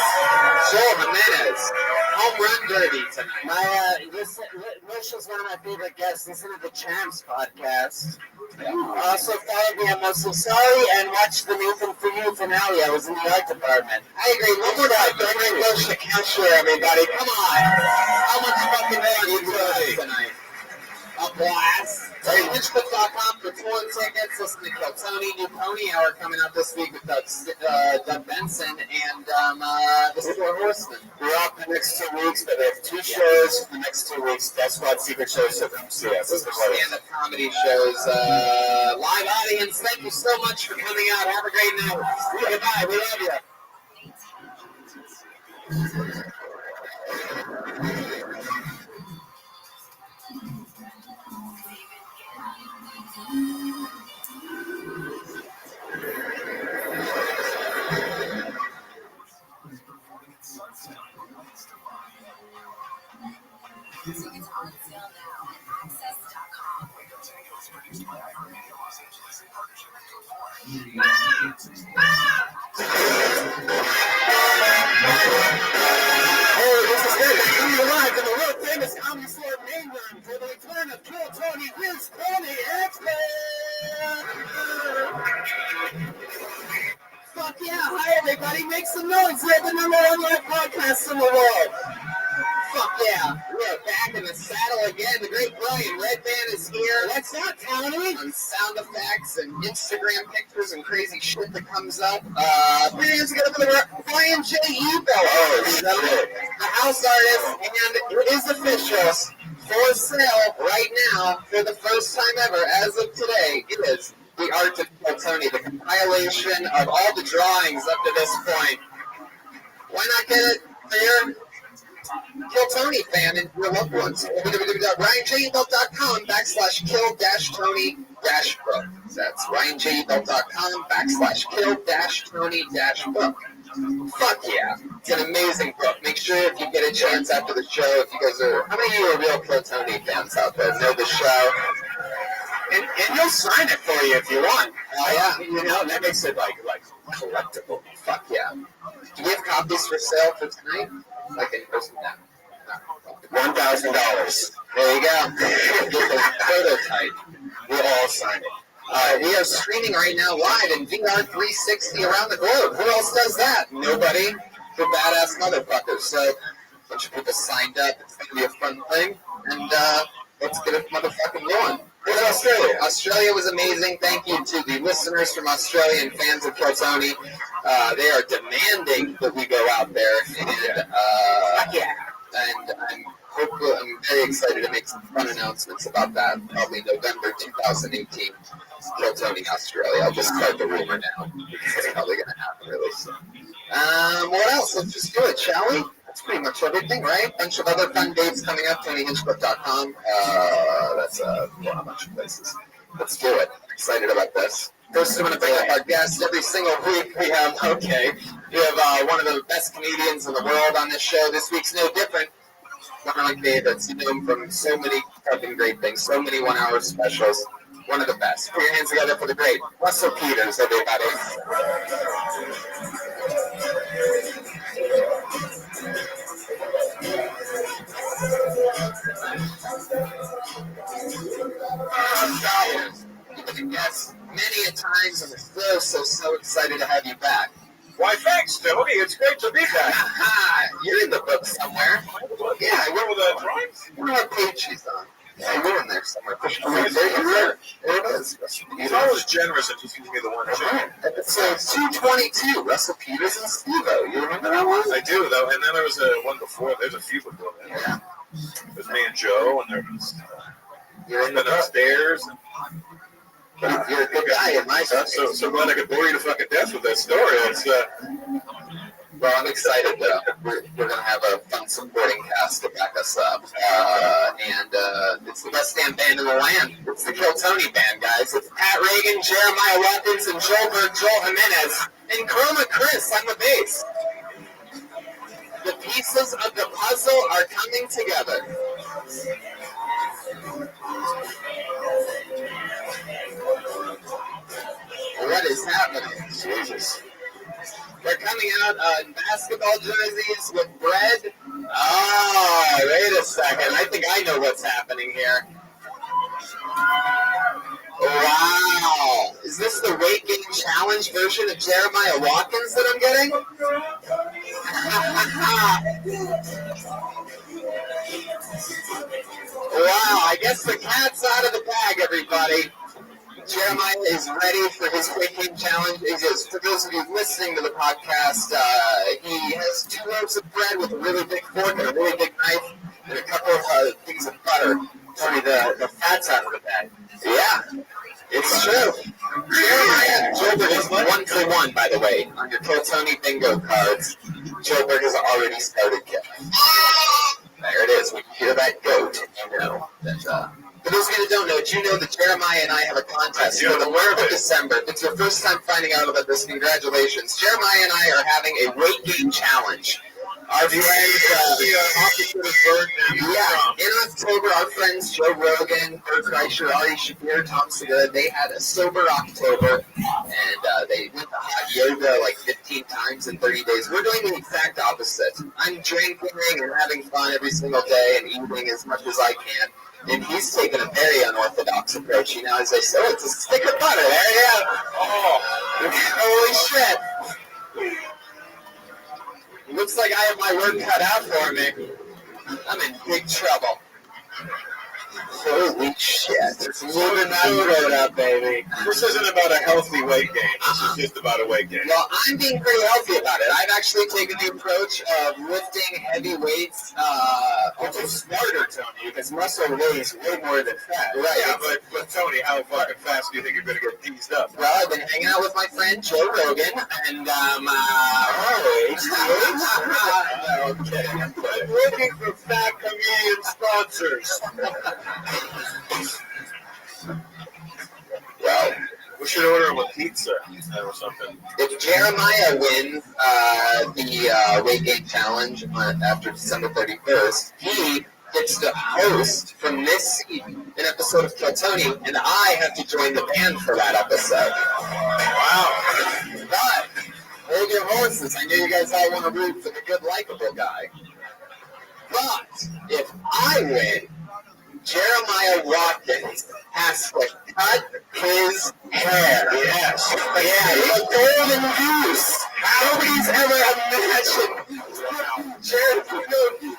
Joel Jimenez. Home run derby tonight. Rich is one of my favorite guests. Listen to the Champs podcast. Also follow me on Muscle Sorry and watch the Nathan For You finale. I was in the art department. I agree. One more time. Don't bring Moshe Kesher, everybody. Come on. How much fucking more are you doing tonight? A blast. Hitchcook.com for tour tickets. Listen to Kill Tony. New Pony Hour coming out this week with Doug Benson and the Four Horsemen. We're off the next 2 weeks, but we have 2 shows for the next 2 weeks. Death Squad Secret Show, so come see us. Stand-up comedy shows. Live audience, thank you so much for coming out. Have a great night. Goodbye. We love you. Tickets on sale now at access.com. Produced by iHeartMedia Los Angeles in partnership with Hey, this is good. Coming live from the world famous Comedy Store main room for the return of Kill Tony His Pony Expert. Fuck yeah. Hi, everybody. Make some noise. We're the #1 live podcast in the world. Fuck yeah. We are back in the saddle again. The great Brian Redband is here. What's up, Tony? On sound effects and Instagram pictures and crazy shit that comes up. Put your hands together for the Brian J. Ebo. The house artist, and it is official. For sale right now, for the first time ever, as of today, it is The Art of Kill Tony, the compilation of all the drawings up to this point. Why not get it there? Kill Tony fan and your loved ones. RyanJBelt.com/kill-Tony-book. That's RyanJBelt.com/kill-Tony-book. Fuck yeah. It's an amazing book. Make sure if you get a chance after the show, if you guys are, how many of you are real Kill Tony fans out there? Know the show? And he'll sign it for you if you want. Oh yeah. You know, that makes it like collectible. Fuck yeah. Do we have copies for sale for tonight? Like in person now. $1,000. There you go. Get the prototype. We'll all sign it. We are streaming right now live in VR 360 around the globe. Who else does that? Nobody. We're badass motherfuckers. So, a bunch of people signed up. It's going to be a fun thing. And let's get it motherfucking going. Where's Australia? Australia was amazing. Thank you to the listeners from Australia and fans of Kill Tony. They are demanding that we go out there. And, and I'm very excited to make some fun announcements about that. Probably November 2018. Kill Tony, Australia. I'll just start the rumor now because it's probably going to happen really soon. What else? Let's just do it, shall we? That's pretty much everything, right? Bunch of other fun dates coming up. TonyHinchcliffe.com. That's a bunch of places. Let's do it. excited about this. First, I'm going to bring up our guest every single week. We have one of the best comedians in the world on this show. This week's no different. One of my favorites. You know him from so many fucking great things, so many 1 hour specials. One of the best. Put your hands together for the great Russell Peters, everybody. Yes, many a times, and we're so excited to have you back. Why, thanks, Tony. It's great to be back. You're in the book somewhere. Yeah, I went with the drawings. I wonder what page she's on. Yeah, you're in there somewhere. There it is. He's always generous and he's giving me the one check. Episode 222, Russell Peters and Steve-O. You remember that one? I do, though. And then there was one before. There's a few before that. Yeah. There's me and Joe, and there was you're in the upstairs. You're a good guy in my book. So glad I could bore you to fucking death with that story. It's, well, I'm excited. We're going to have a fun supporting cast to back us up. And it's the best damn band in the land. It's the Kill Tony band, guys. It's Pat Reagan, Jeremiah Watkins, and Joel Jimenez. And Chroma Chris on the bass. The pieces of the puzzle are coming together. What is happening? Jesus. They're coming out in basketball jerseys with bread. Oh, wait a second. I think I know what's happening here. Wow. Is this the weight gain challenge version of Jeremiah Watkins that I'm getting? Wow, I guess the cat's out of the bag, everybody. Jeremiah is ready for his weight gain challenge. For those of you listening to the podcast, he has 2 loaves of bread with a really big fork and a really big knife and a couple of things of butter. Sorry, the fat's out of the bag. Yeah, it's true. Jeremiah, Joburg is 1 for 1, by the way. On your Kill Tony bingo cards, Joburg has already started killing. There it is. When you hear that goat, you know that... For those of you that don't know, you know that Jeremiah and I have a contest for the month of December. If it's your first time finding out about this, congratulations. Jeremiah and I are having a weight gain challenge. Our friends, in October, our friends Joe Rogan, Bert Kreischer, Ari Shafir, Tom Segura, they had a sober October, and they went to hot yoga like 15 times in 30 days. We're doing the exact opposite. I'm drinking and having fun every single day and eating as much as I can. And he's taken a very unorthodox approach. You know, as I said, it's a stick of butter. There you go. Oh, holy shit. Looks like I have my work cut out for me. I'm in big trouble. Holy shit. It's moving that road up, baby. This isn't about a healthy weight gain. This is just about a weight gain. Well, I'm being pretty healthy about it. I've actually taken the approach of lifting heavy weights almost smarter, Tony, because muscle weighs way more than fat. Right. Yeah, but Tony, how fucking fast do you think you're going to get teased up? Well, I've been hanging out with my friend Joe Rogan, and, I'm kidding. I'm looking for fat comedian sponsors. Well, we should order him a pizza or something. If Jeremiah wins the weight gain challenge after December 31st, he gets to host from this seat an episode of Kill Tony, and I have to join the band for that episode. Wow. But, hold your horses. I know you guys all want to root for the good, likable guy. But, if I win, Jeremiah Watkins has to cut his hair. Yes. Yeah, the golden goose. Nobody's ever imagined.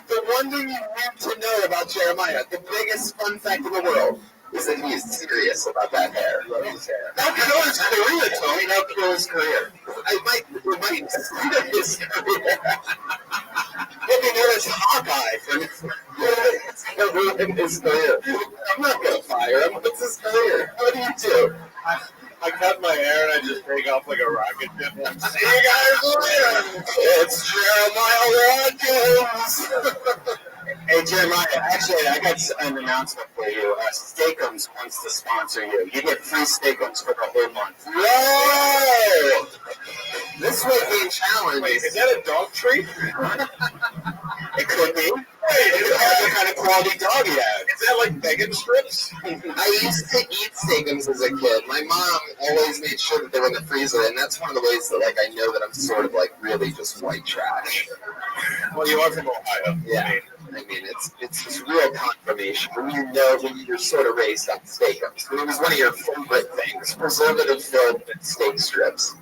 The one thing you need to know about Jeremiah, the biggest fun fact in the world, is that he is serious about that hair. Now kill his career, Tony. Now kill his career. It might steal his career. Maybe there's Hawkeye for ruin his career. I'm not going to fire him. What's his career? What do you do? I cut my hair and I just take off like a rocket ship. See you guys later. It's Jeremiah Watkins. Hey, Jeremiah, actually, I got an announcement for you. Steakums wants to sponsor you. You get free Steakums for the whole month. Whoa! This weekend challenge. Wait, is that a dog treat? It could be. Wait, It depends what kind of quality dog you have. is that like bacon strips? I used to eat Steakums as a kid. My mom always made sure that they were in the freezer, and that's one of the ways that, like, I know that I'm sort of, like, really just white trash. Well, you are from Ohio. Yeah. I mean, it's just real confirmation when you know when you're sort of raised on Steakums. When it was one of your favorite things, preservative-filled steak strips.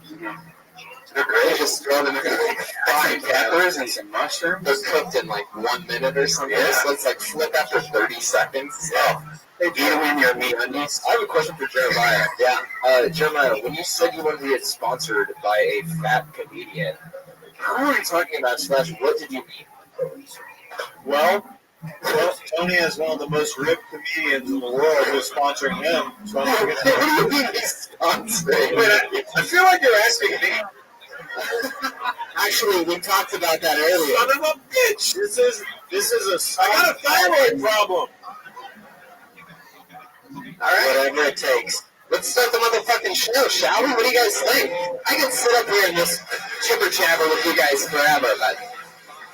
They're great. Just throw them in like 5 peppers and some mushrooms. They're cooked in like 1 minute or something. Yeah. So it's like flip after 30 seconds. Yeah. They eat them in your meat undies. I have a question for Jeremiah. Yeah. Jeremiah, when you said you wanted to get sponsored by a fat comedian, who are you talking about? / what did you mean? Well, Tony is one of the most ripped comedians in the world who's sponsoring him. So I'm What do you mean he's sponsoring? Wait, I feel like you're asking me. Actually, we talked about that earlier. Son of a bitch! This is I got a thyroid problem. All right. Whatever it takes. Let's start the motherfucking show, shall we? What do you guys think? I can sit up here and just chipper chabber with you guys forever, but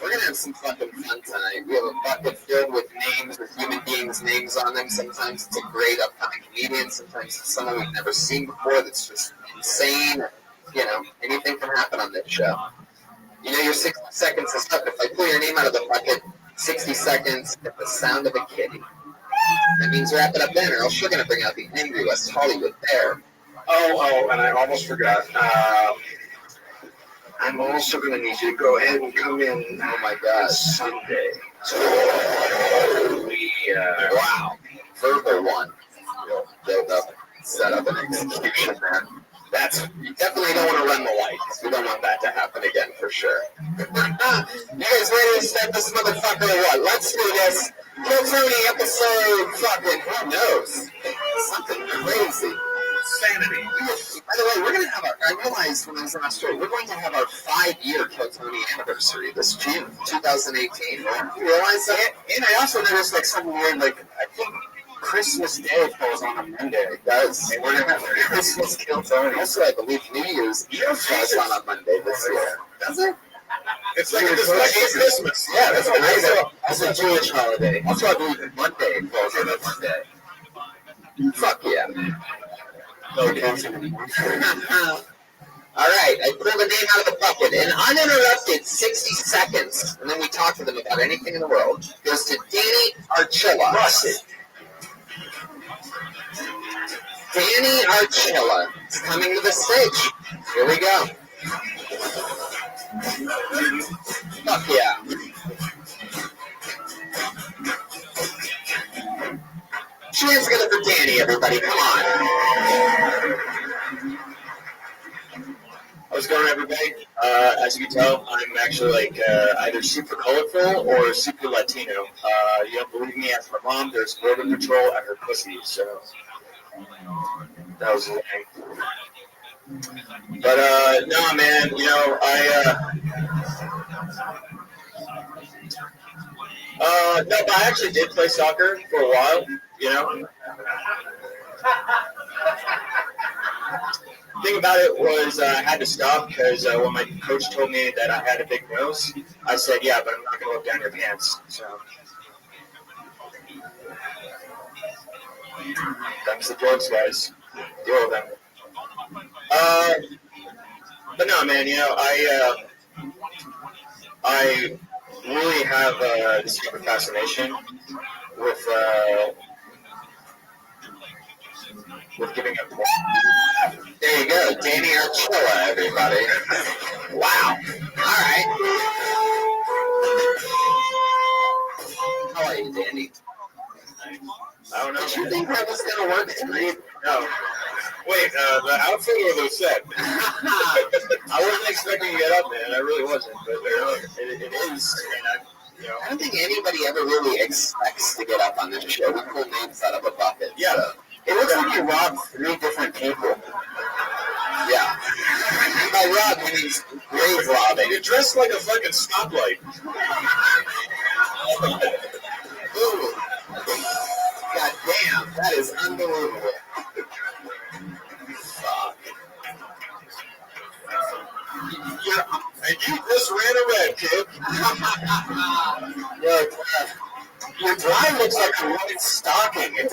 we're gonna have some fucking fun tonight. We have a bucket filled with names, with human beings' names on them. Sometimes it's a great upcoming comedian. Sometimes it's someone we've never seen before that's just insane. You know, anything can happen on this show. You know, your 60 seconds is up. If I pull your name out of the bucket, 60 seconds at the sound of a kitty. That means wrap it up then, or else you're going to bring out the angry West Hollywood bear. Oh, and I almost forgot. I'm also going to need you to go ahead and come in. Oh my God. Sunday. Wow. Verbal one. Build up, set up, and execution, man. You definitely don't want to run the lights. We don't want that to happen again for sure. You guys ready to start this motherfucker or what? Let's do this. Kill Tony episode fucking, who knows? Something crazy. Insanity. By the way, we're going to have I realized when I was in Australia, we're going to have our 5-year Kill Tony anniversary this June 2018. You realize that? And I also noticed like something weird, like I think Christmas Day falls on a Monday. It does. And we're gonna have Christmas Kill Tony. Also, I believe New Year's Eve falls on a Monday this year. Does it? It's like Christmas. Yeah, that's amazing. That's a Jewish holiday. Also, I believe Monday falls on a Monday. Fuck yeah. No attention anymore. All right, I pulled the name out of the bucket, and uninterrupted 60 seconds, and then we talk to them about anything in the world, goes to Danny Archilla. Danny Archilla is coming to the stage. Here we go. Fuck yeah. Cheers together for Danny, everybody. Come on. How's it going, everybody? As you can tell, I'm actually like either super colorful or super Latino. You don't believe me? Ask my mom. There's Border Patrol at her pussy, so that was the thing. But no, man. You know, no, but I actually did play soccer for a while. You know. The thing about it was I had to stop because when my coach told me that I had a big nose, I said, yeah, but I'm not going to look down your pants. So, that's the drugs, guys. Deal with them. But no, man, you know, I really have this super fascination with giving up. There you go, Danny Archilla, everybody. Wow. All right. How are you, Danny? I don't know. Did you think that was going to work tonight? No. Wait, the outfit or the set? I wasn't expecting to get up, man. I really wasn't. But it is. And I don't think anybody ever really expects to get up on this show. We pull names out of a bucket. Yeah. So. It looks like you robbed 3 different people. Yeah. By rob, he means grave robbing. You're dressed like a fucking stoplight. Ooh. God damn. And you just ran a red, kid. Your tie looks like a woman's stocking. It's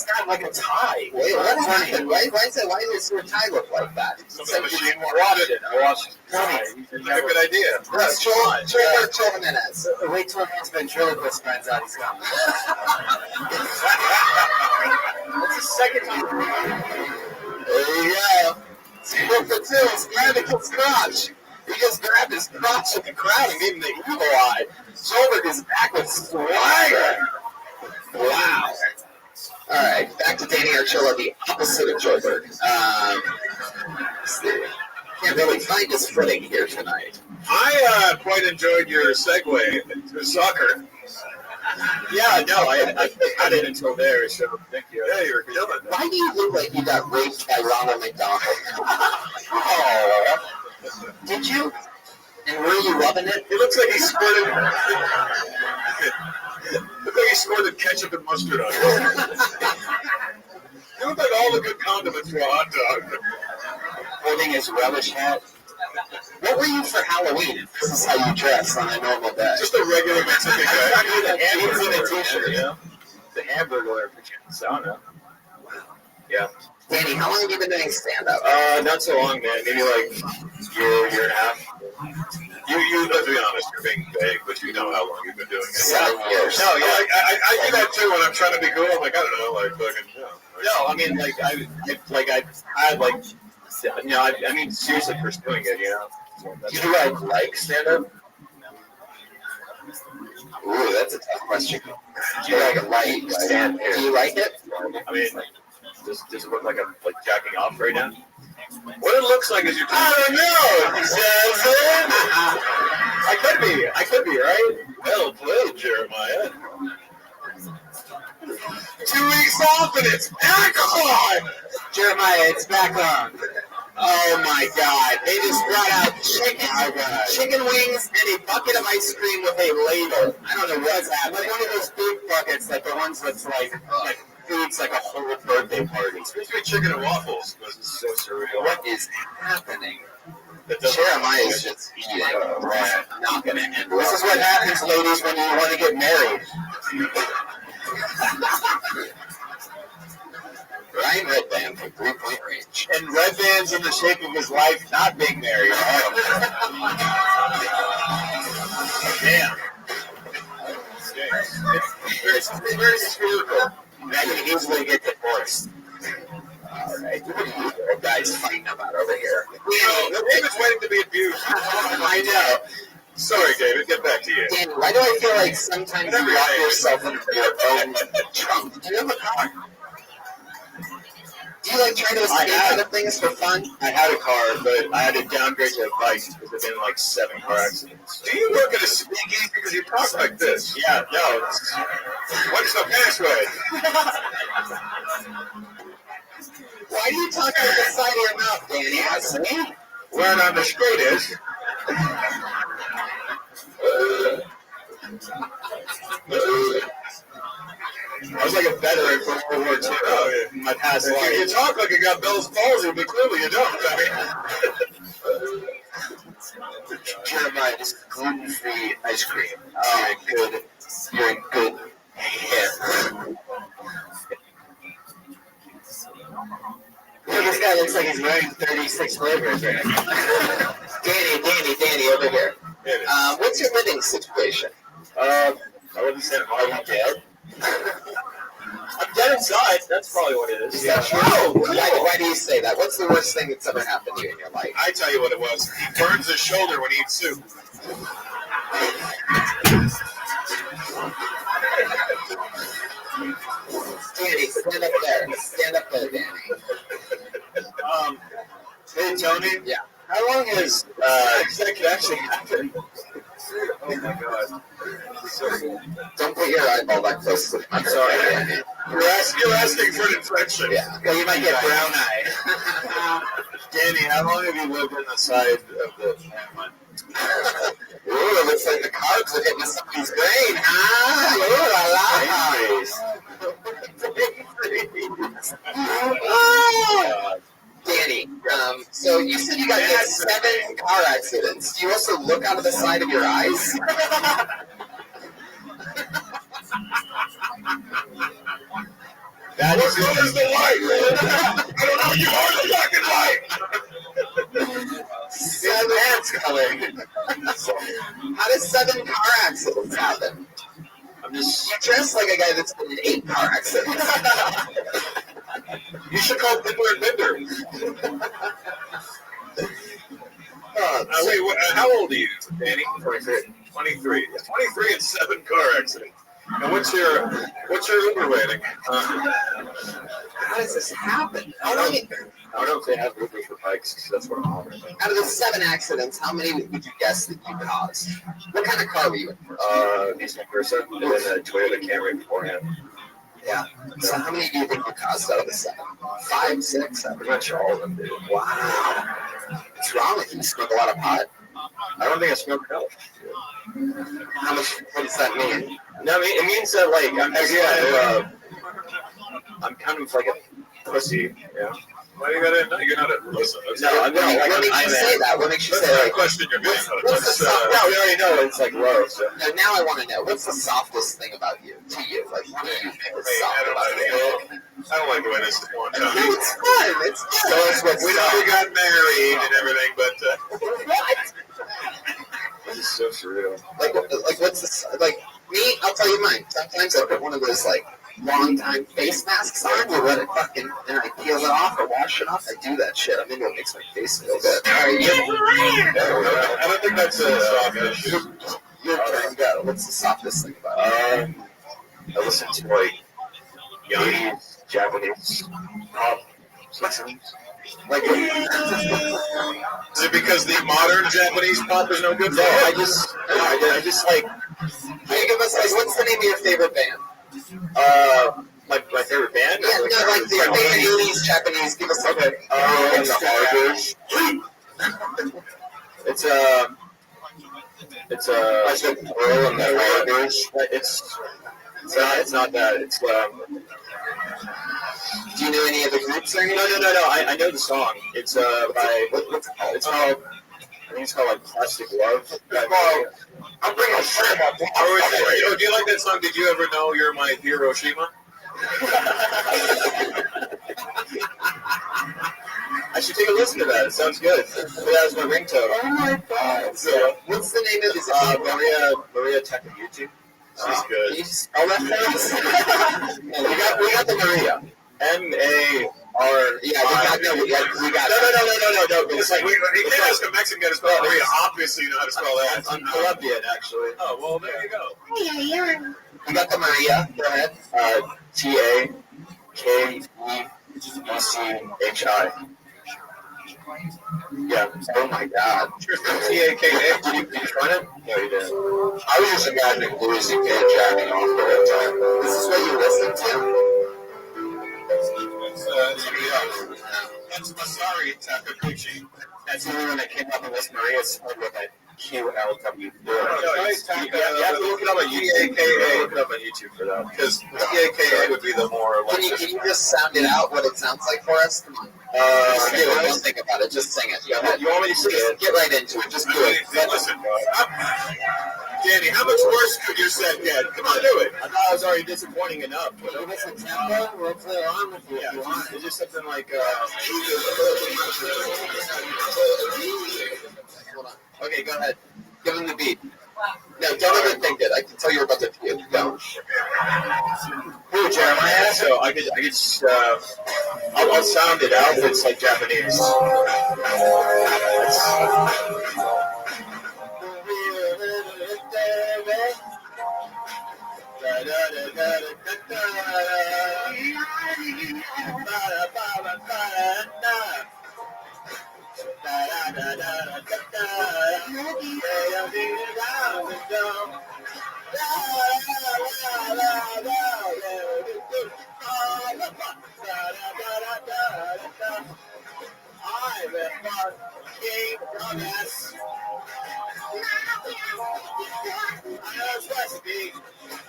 not like a tie. Wait, what happened? Why does your tie look like that? The machine watched it. I watched it. It's a good idea. Let's chill a minute. Wait till his ventriloquist finds out he's gone. That's the second time. There you go. Look for two. He's grabbing his crotch. He just grabbed his crotch at the crowd and gave him the evil eye. Shouldered his back with swagger. Wow. All right, back to Danny Archilla, the opposite of Joyberg. Can't really find his footing here tonight. I quite enjoyed your segue to soccer. Yeah, no, I had it until there, so thank you. Yeah, you're killing it. Why do you look like you got raped by Ronald McDonald? Oh, Did you? And were you loving it? It looks like he squirted. Looks like he squirted ketchup and mustard on it. You look like all the good condiments for a hot dog. holding his relish hat. What were you for Halloween? If this is how you dress on a normal day. Just a regular Mexican guy. Jeans and a t-shirt, you know? The hamburger picture in the sauna. Yeah. Danny, how long have you been doing stand-up? Not so long, man. Maybe like year and a half. You, let's be honest, you're being vague, but you know how long you've been doing it. 7 years. No, yeah, I do that too when I'm trying to be cool. I'm like, I don't know, like fucking, you know. No, I mean, I mean, seriously pursuing it, you know? Do you like stand-up? Ooh, that's a tough question. Do you like stand? Do you like it? I mean, does it look like I'm like jacking off right now? What it looks like is you're. I don't know. I could be, right? Well played, Jeremiah. 2 weeks off and it's back on. Jeremiah, it's back on. Oh my God! They just brought out chicken wings and a bucket of ice cream with a label. I don't know what's happening. Like one of those big buckets, like the ones that's like foods like a whole birthday party. Supposed to be chicken and waffles. This is so surreal. What is happening? Jeremiah is just eating. Not gonna end. This is what happens, ladies, when you want to get married. Ryan Red Band from 3-point range. And Red Band's in the shape of his life not being married. Damn. It's very spherical. I can easily get divorced. All right. What are you guys fighting about over here? David's waiting to be abused. I know. Sorry, David. Get back to you. Danny, why do I feel like sometimes you lock yourself into your own trunk? Do you have a car? Do you like try to escape out of things for fun? I had a car, but I had to downgrade to a bike because there's been like 7 car accidents. Do you work at a speakeasy because you talk like this? Yeah, no. What's the password? Why do you talk out the side of your mouth, Danny? Ask me. Word on the street is. I was like a veteran from World War II. Oh, yeah. In my past life. You talk like you got Bell's palsy, but clearly you don't. I mean, Jeremiah, this is gluten-free ice cream. You're in good hands. This guy looks like he's wearing 36 flavors right now. Danny, over here. What's your living situation? I wouldn't say I'm dead. I'm dead inside. That's probably what it is. Is that true? Why do you say that? What's the worst thing that's ever happened to you in your life? I tell you what it was. He burns his shoulder when he eats soup. Danny, stand up there. Stand up there, Danny. Hey, Tony. Yeah. How long has that could actually happen? Oh my God. Don't put your eyeball that close to the I'm sorry. Danny. You're asking for an infection. Yeah. Well, you might get brown eye. Danny, how long have you lived on the side of the family? Ooh, it looks like the carbs are hitting somebody's brain, huh? Ooh, la la. Danny, so you said you got into 7 car accidents. Do you also look out of the side of your eyes? That What color is the light, man? I don't know. You are the fucking light. 7 hands colored. How does 7 car accidents happen? I'm just. You dress like a guy that's been in 8 car accidents. You should call Bender and Bender. Wait, how old are you, Danny? 23. 23 and 7 car accidents. And what's your Uber rating? How does this happen? I don't know if they have Ubers for bikes, because that's what I'm on right now. Out of the 7 accidents, how many would you guess that you caused? What kind of car were you in first? Nissan Versa, and then a Toyota Camry beforehand. Yeah. So how many do you think you caused out of the 7? 5, 6, 7? Pretty much all of them, dude. Wow. What's wrong with you? You smoke a lot of pot? I don't think I smoke enough. How much? What does that mean? No, I mean, it means that, like, I'm kind of like a pussy, yeah. Why you gotta? No, you're not a pussy. No, I'm not. Like, what makes you say that? What makes you Let's say not like? question your manhood. What's the no, we already know it's like low. So. Now I want to know. What's the softest thing about you? To you, like what do you think is soft about you? I don't like the way this is going down. No, it's fun. It's good. So it's what's We know we got married and everything, but What? This is so surreal. Like what's this? Like me, I'll tell you mine. Sometimes I put one of those like long time face masks on. You let it fucking and I peel it off or wash it off. I do that shit. I mean, it makes my face feel good. All right, I don't think that's a soft issue. your turn. Go. What's the softest thing about it? I listen to like 80s Japanese pop songs. Like, Is it because the modern Japanese pop is no good for No, you? I just like. can you give us like what's the name of your favorite band? My favorite band? Yeah, no, like the favorite 80s Japanese. Give us Okay. The Harbors. It's a Pearl and the Harbors. It's not that. It's Do you know any of the groups or anything? No. I know the song. It's by what's it called? It's called. I think it's called like Plastic Love. I'm bringing a friend up. Oh, do you like that song? Did you ever know You're My Hiroshima? I should take a listen to that. It sounds good. That was my ringtone. Oh my god. So, what's the name of this? Maria Takayuchi. She's good. Can you spell that for us? we got the Maria. M-A-R. Yeah, we got No. It's like, you can't ask a Mexican how to spell Maria. Obviously, you know how to spell that. I'm Colombian, actually. Oh, well, there you go. We got the Maria. Go ahead. Takeyuchi. Yeah. Oh my god. T-A-K-A. Did you run it? No, you didn't. I was just imagining Louis and jacking off the whole time. This is what you listen to? That's Masari Takaguchi. That's the only one that came up on this Maria spelled with a Q-L-W. You have to look it up on YouTube. Look it up on YouTube for that. Because T-A-K-A would be the more like... Can you just sound it out, what it sounds like for us? Come on. Don't think about it. Just sing it. You want me to sing it? Get right into it. Just do it. Listen, Danny, how much worse could your set get? Come on, do it. I thought it was already disappointing enough. Give us a tempo. We'll play along with you if you want. It's just something like... Hold on. Okay, go ahead. Give him the beat. No, don't overthink it. I can tell you're about to puke. Go. Ooh, Jeremiah. So I could just... I'll sound it out. It's like Japanese.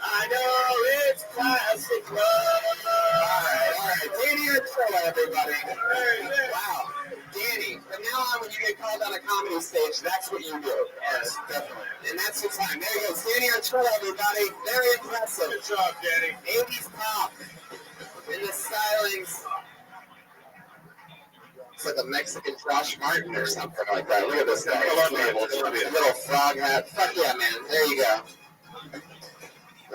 I know it's classic love. Alright. Danny Archuleta, everybody. Wow. Danny, from now on, when you get called on a comedy stage, that's what you do. Yes, definitely. And that's your time. There you go. Danny Archuleta, everybody. Very impressive. Good job, Danny. 80s pop. In the stylings. It's like a Mexican Josh Martin or something like that. Look at this guy. Little frog hat. Fuck yeah, man. There you go.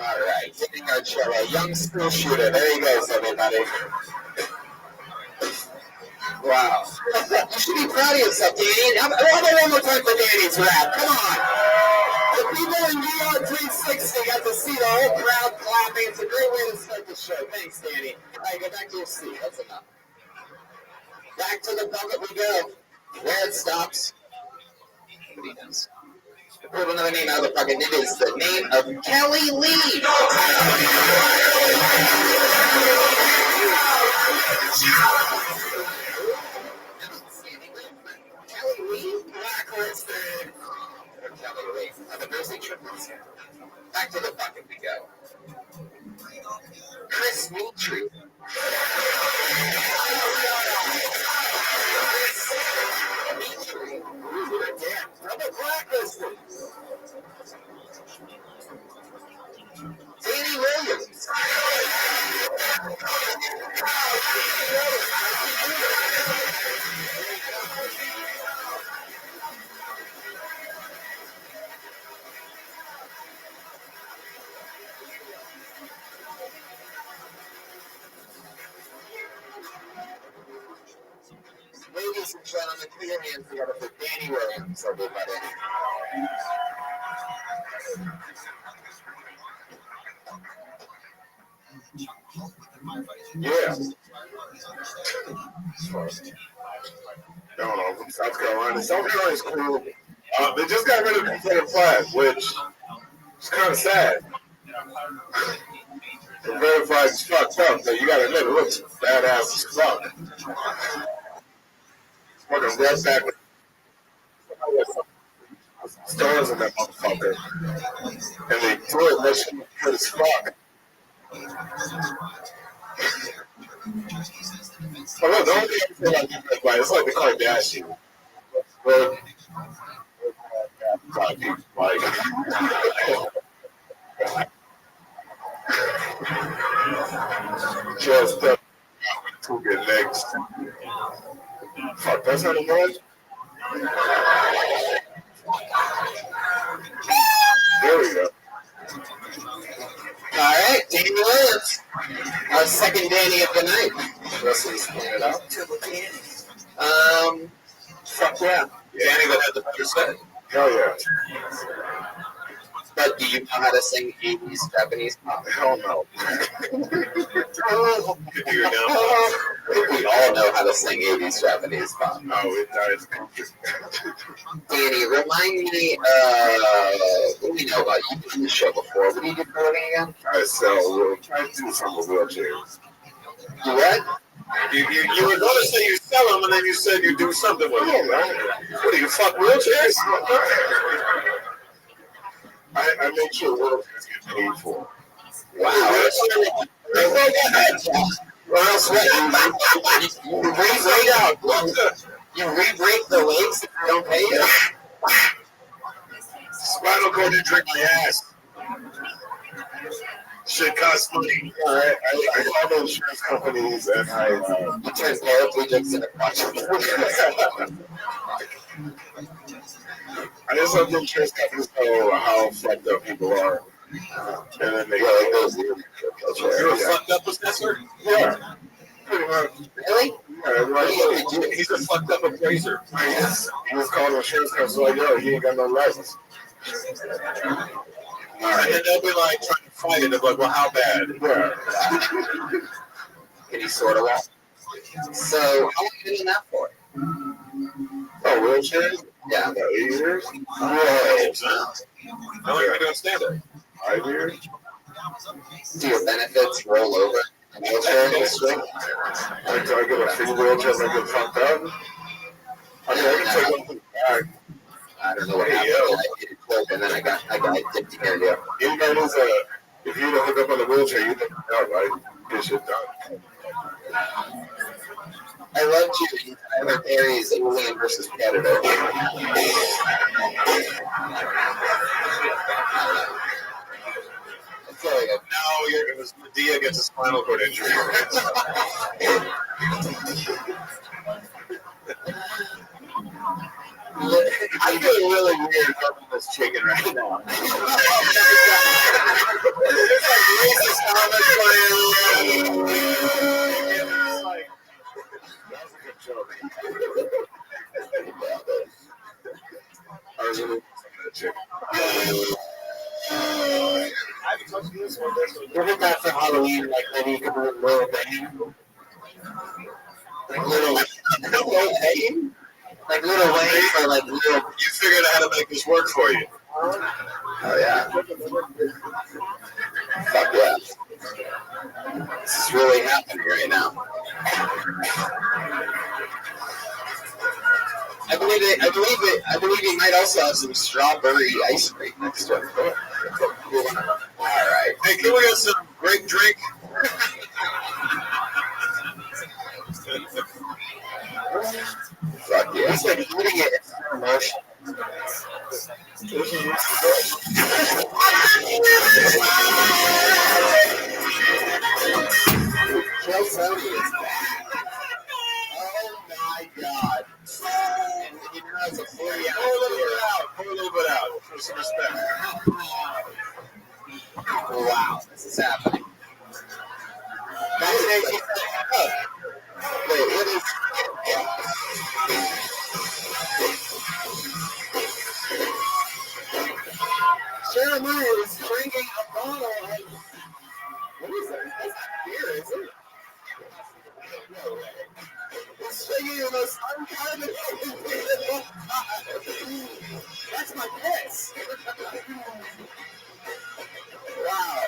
All right. Danny Archuleta, young school shooter. There he goes, everybody. Wow. You should be proud of yourself, Danny. How about one more time for Danny's rap? Come on. The people in New York 360 got to see the whole crowd clapping. It's a great way to start the show. Thanks, Danny. All right, go back to your seat. That's enough. Back to the bucket we go. Where it stops. Nobody knows. Pull another name out of the bucket. It is the name of Kelly Lee. Kelly Lee, blacklisted. Kelly Lee. The nursing triplets. Back to the bucket we go. Chris Mitri. Mitri. Damn, double blacklisted. Danny Williams. Ladies and gentlemen, put your hands together for Danny Williams, everybody. Yeah. I don't know, from South Carolina. South Carolina's cool. They just got rid of the Confederate flag, which is kind of sad. The Confederate flag is fucked up, so you gotta admit it looks badass as fuck. It's fucking red back. Stars in that motherfucker. And they threw it, that shit was good as fuck. Oh, look, the only thing I feel like it's like the Kardashians. But, just to get next. Fuck, that's not a noise? There we go. All right, Danny Williams. Our second Danny of the night. Russell's pointed out. Fuck yeah. Danny that had the better set. Hell yeah. But do you know how to sing 80s Japanese pop? Hell no. I think we all know how to sing 80s Japanese pop. No, it's country. Danny, remind me, what do we know about you? You've been on the show before. What do you do for a living again? I do some of wheelchairs. You what? You were going to say you sell them, and then you said you do something with them. What do you fuck wheelchairs? I make sure wheelchairs get paid for. Wow. Or else what? You re-break the legs if you don't pay you? Spinal cord didn't drink my ass. Shit costs money. All right, I call the insurance companies and I turn paraplegics into projects. I just let the insurance companies know how fucked up people are. And then they go, you're a fucked up assessor? Yeah. Pretty much. Really? Yeah, he's a fucked up appraiser. He was calling the insurance company like, yo, he ain't got no license. And then they'll be like trying to fight it. They're like, well, how bad? Yeah. Can you sort of walk? So, how long have you been doing that for? Oh, wheelchairs? Yeah. About 8 years? Whoa. How long have you been doing stand-up? 5 years? Do your benefits roll over? Wheelchair industry? I get a free wheelchair and I get fucked up. I mean, I can take one from the back. I don't know what happened. I hit it quick and then I got dipped in there. Anybody knows if you don't hook up on the wheelchair, you don't know, right? Get shit done. Alien versus Predator. No, Medea gets a spinal cord injury. I feel really weird rubbing this chicken right now. It's like racist comments playing. That was a good joke. I was really chicken. What if that for Halloween? Like maybe you could do a little bang. Like little bang? Like little Wayne or like little. You figured out how to make this work for you. Oh yeah. Fuck yeah. This is really happening right now. I believe it might also have some strawberry ice cream next to it. All right. Hey, can we get some grape drink? Fuck yeah. It's like eating it in slow motion. Kill Sony is back. Oh my god. And you know it's a 40 hour. Pour a little bit out. For some respect. Wow, this is happening. Backstage, he said, oh. Wait, what is... Jeremiah is drinking a bottle of... What is that? That's not beer, is it? No way. He's drinking the most uncarbonated beer of all. That's my piss. Wow.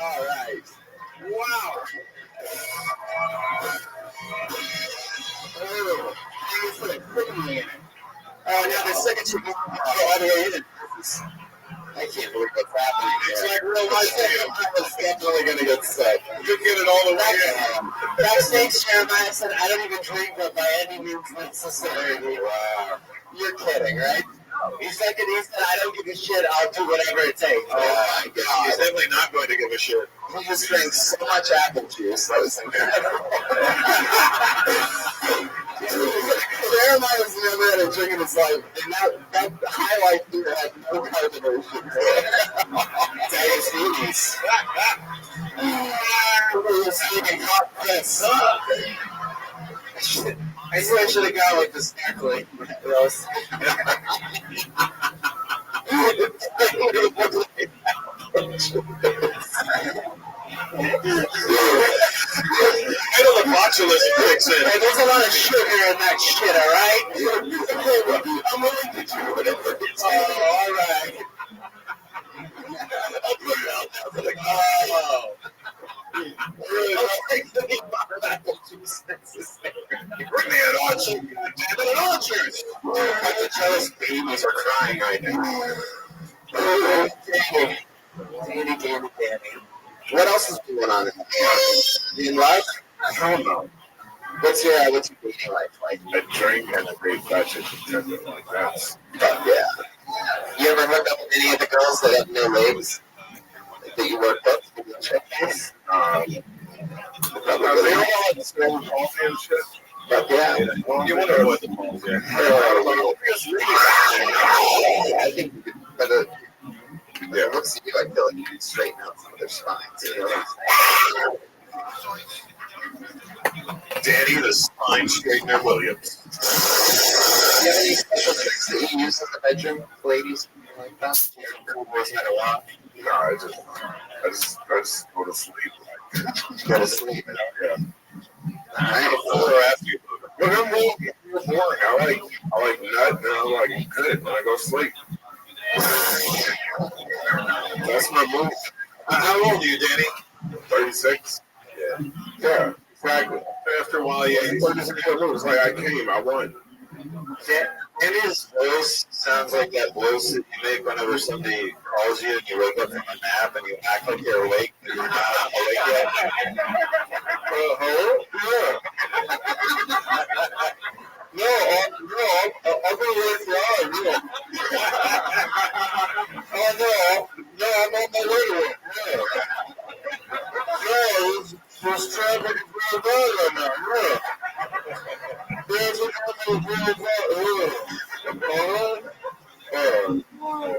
All right. Wow. Oh, I put a cookie in it. Oh, yeah, the second you go all the way in. I can't believe what's happening. It's like real life. I was definitely going to get sick. You get it all the way in. Backstage, Jeremiah said, I don't even drink, but by any means necessary. Wow. You're kidding, right? He said, I don't give a shit. I'll do whatever it takes. Oh, my God. He's definitely not going to give a shit. He just drank so much apple juice. That was incredible. Jeremiah was never had a drink in his life, and that highlight beer had no carbonation. Diabetes. He was eating hot piss. I knew I should have gone with the sparkling roast. I know the botulism kicks in. Hey, there's a lot of sugar in that shit, all right? I'm willing to do whatever it takes. Oh, all right. I'll put it out now. But like, oh. Bring me an orchard. Damn it, an orchard. The jealous babies are crying right now. Danny. What else is going on in life? I don't know. What's your dating life like? A drink and a great fashion contender like that. Yeah. You ever hook up with any of the girls that have no legs that you work with? They all have the same coffee and shit. But yeah. You wonder what the balls are. I think you could, but it looks to you, I feel like you could straighten out some of their spines. You know what I'm saying? Danny the Spine Straightener Williams. Do you have any special tricks that you use in the bedroom, ladies? Like that? Cool boys had a lot. No, I just go to sleep. Go to sleep. Yeah. Alright. Or after you. But I'm boring. I like nut and I like good when I go to sleep. That's my move. How old are you, Danny? 36. Yeah, exactly. After a while, yeah, it was like I came, I won. Danny's voice sounds like that voice that you make whenever somebody calls you and you wake up from a nap and you act like you're awake, but you're not awake yet. Hello? Yeah. I'll be late for hours. Yeah. No, I'm on my way to it. Yeah. This traffic is real bad right now. Yeah. There's a couple of real bad.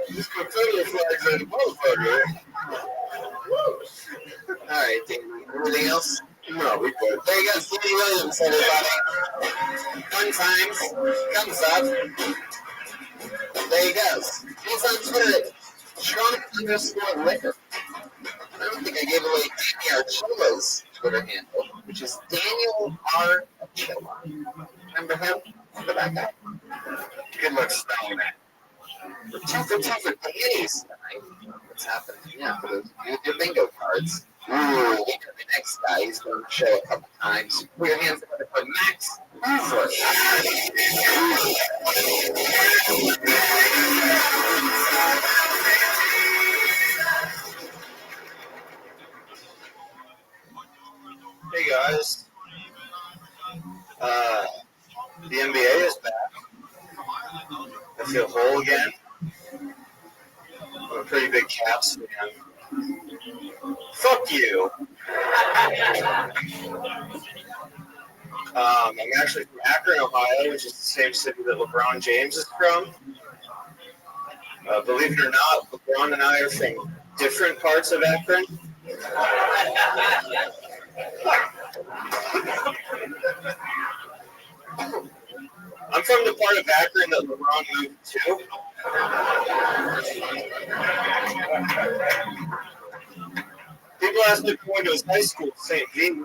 These Confederate flags ain't a motherfucker. All right, Danny. Anything else? No, we good. There you go, Stevie Williams, everybody. Fun times. Comes up. There he goes. He's on Twitter at Trump_liquor. I don't think I gave away Danny Archula's Twitter handle, which is Daniel R. Archula. Remember him? Remember that guy? Good luck spelling that. We're 2 for 2 for Danny's tonight. What's happening? Yeah, for your bingo cards. Ooh, the next guy, he's going to show a couple times. Put your hands together for Max Hoover. Hey guys, the NBA is back. I feel whole again. I'm a pretty big Caps fan. Fuck you. I'm actually from Akron, Ohio, which is the same city that LeBron James is from. Believe it or not, LeBron and I are from different parts of Akron. I'm from the part of Akron that LeBron moved to. People ask me if I went to his high school, St. V.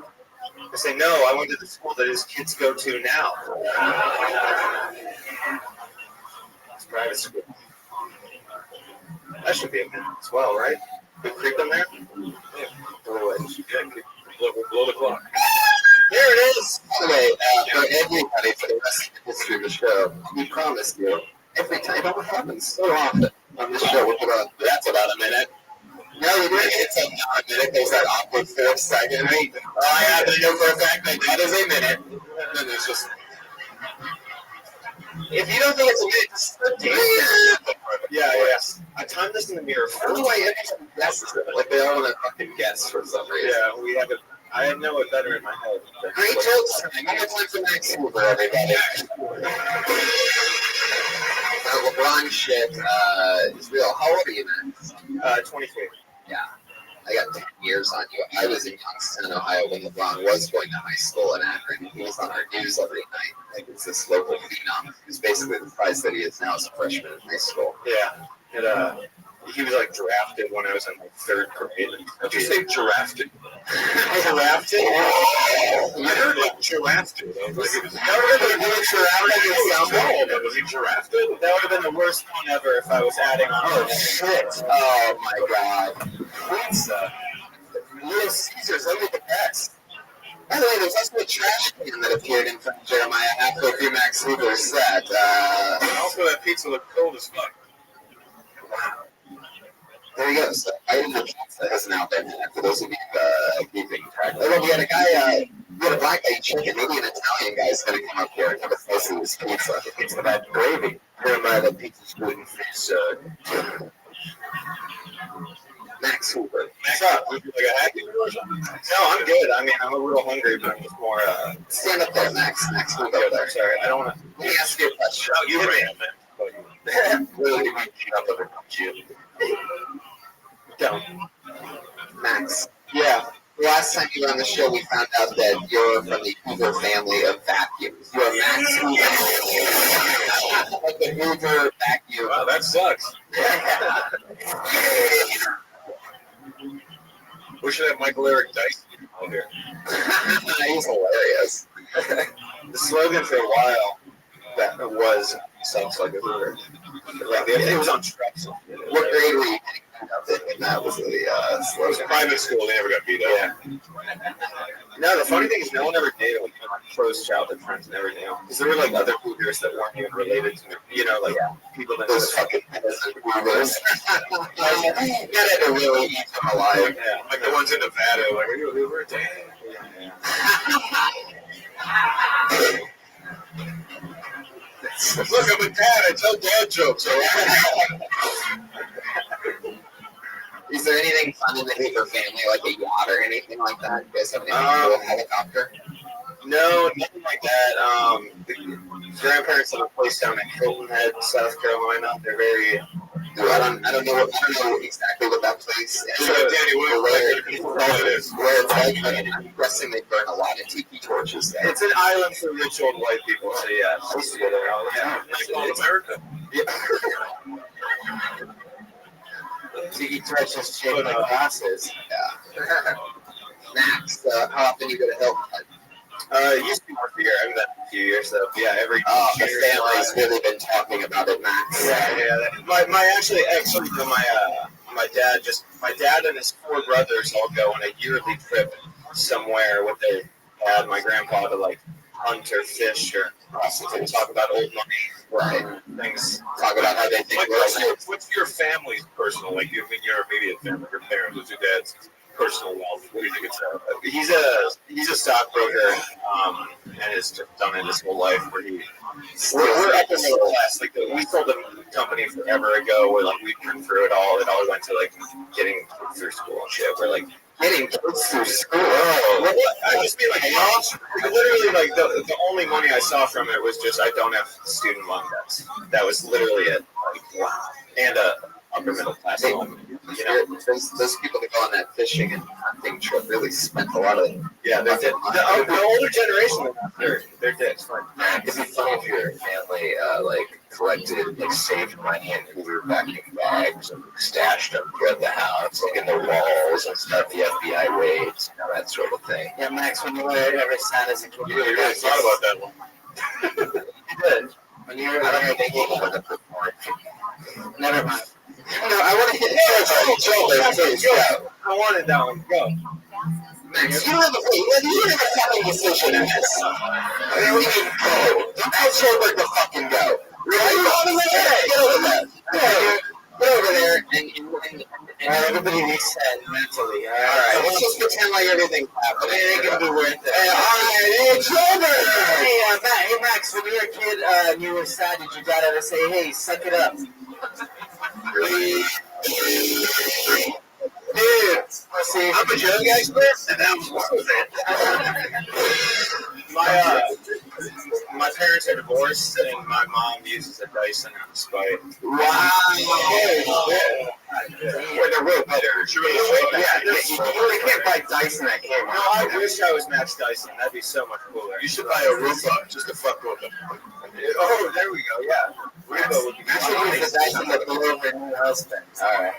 I say, no, I went to the school that his kids go to now. It's private school. That should be a minute as well, right? Good creep in there? Yeah. Blow the clock. There it is. By the way, for everybody, for the rest of the history of the show, we promise you, every time, it don't happen so often on this show, we're about, that's about a minute. No, we didn't. It's about a minute. There's that awkward 4th second. I have to know for a fact that that is a minute. And then there's just... If you don't think it's a minute, just slip to Yeah, yes. I timed this in the mirror. I don't know why everyone guesses it. Like, they all want to fucking guess for some reason. Yeah, we have it. I know it better in my head. Great jokes. I'm going to play for Max Hoover, everybody. LeBron shit is real. How old are you, Max? 23. Yeah. I got 10 years on you. I was in Youngstown, Ohio when LeBron was going to high school in Akron. He was on our news every night. Like, it's this local phenom. He was basically the prize that he is now as a freshman in high school. Yeah. He was like drafted when I was in like 3rd grade. Did you say drafted? Drafted? I heard like drafted. Was he drafted? That would have been the worst one ever if I was adding on. Oh, shit. Oh, my God. Pizza. Little Caesars, only the best. By the way, there's also a trash can that appeared in front of Jeremiah halfway through Max Hoover's set. Also, that pizza looked cold as fuck. Wow. There you go. So, I didn't know pizza has now been for those of you keeping track. Although we had a guy, we had a black guy chicken, maybe an Italian guy is going to come up here and have a slice of his pizza. It's that gravy. Jeremiah, that pizza's gluten free, so. Max Hoover. Max up. Would you like a happy meal or something? No, I'm good. I mean, I'm a little hungry, but I'm just more. Stand up there, Max. Max, I'm good. I'm sorry. I don't want to. Let me ask you a question. Oh, you hit me. Really, you up over you. Don't. Max. Yeah. The last time you were on the show, we found out that you're from the Hoover family of vacuums. You're Max Hoover. Like the Hoover vacuum. Wow, that sucks. We should have Michael Eric Dice over here. He's hilarious. The slogan for a while that was sucks like a Hoover. Like it was on trucks. What grade were you getting? That was the It was private school. They never got beat up. Yeah. No, the funny thing is, no one ever knew. Like close childhood friends never knew, because there were like other Hoovers that weren't even related to me. You know, like people that those fucking Hoovers. That had to really eat them alive. Yeah, like the ones in Nevada. Like, are you a Hoover? Damn. Look, I'm a dad. I tell dad jokes. All right? Is there anything fun in the Hoover family, like a yacht or anything like that? You guys have anything cool? A helicopter? No, nothing like that. The grandparents have a place down in Hilton Head, South Carolina. They're very. I don't know exactly what that place is. So, Danny, where it's like, but I'm guessing they burn a lot of tiki torches there. It's an island for rich old white people, so yeah. I used to go there all the time. like all America. Tiki torches shaped like glasses. Yeah. Max, how often you go to Hilton Head? It used to be once a year. I haven't done it in a few years, though. Yeah, every the family's really been talking about it, Max. Yeah. My dad and his 4 brothers all go on a yearly trip somewhere with their dad, my grandpa, to like hunt or fish or talk about old money, right? Things. Talk about how they think. Like, what's your family's personal? Like, you mean your immediate family, your parents, what's your dad's personal wealth? What do you think it's? He's a stockbroker, and has just done it his whole life. Where we're upper middle class. Like we sold the company forever ago. Where like we went through it all. It all went to like getting through school and shit. We're like getting kids through school. I just mean like literally like the only money I saw from it was just I don't have student loan debts. That was literally it. Like, wow. And upper middle class home. You know, those people that go on that fishing and hunting trip really spent a lot of. Yeah, the older generation, they're dicks. It'd be funny if your family like collected, like saved money in Hoover vacuum bags and stashed them throughout the house, like in the walls and stuff. The FBI raids, you know, that sort of thing. Yeah, Max, when you were ever sad as a kid, You really thought about that one. You did. When you were thinking about the performance. Never mind. No, I want to hit I wanted that one. Go. Max, you don't have a fucking decision in this. I mean, we can go. Don't tell Chilbert to fucking go. Get over there. Get over there and everybody reset mentally. Alright, let's just pretend like everything's happening. It can be worth it. Hey, Chilbert! Hey, Max, when you were a kid and you were sad, did your dad ever say, hey, suck it up? Dude, I'm a drug expert, and that was worth it. My parents are divorced, and my mom uses a Dyson out of spite. Wow. Where they're real better. Yeah, you really can't buy Dyson at Kmart. No, I wish I was Max Dyson. That'd be so much cooler. You should buy a Roomba just to fuck with them. Oh, there we go. Yeah. Roomba would be Max would use the Dyson to blow over new husband. Alright.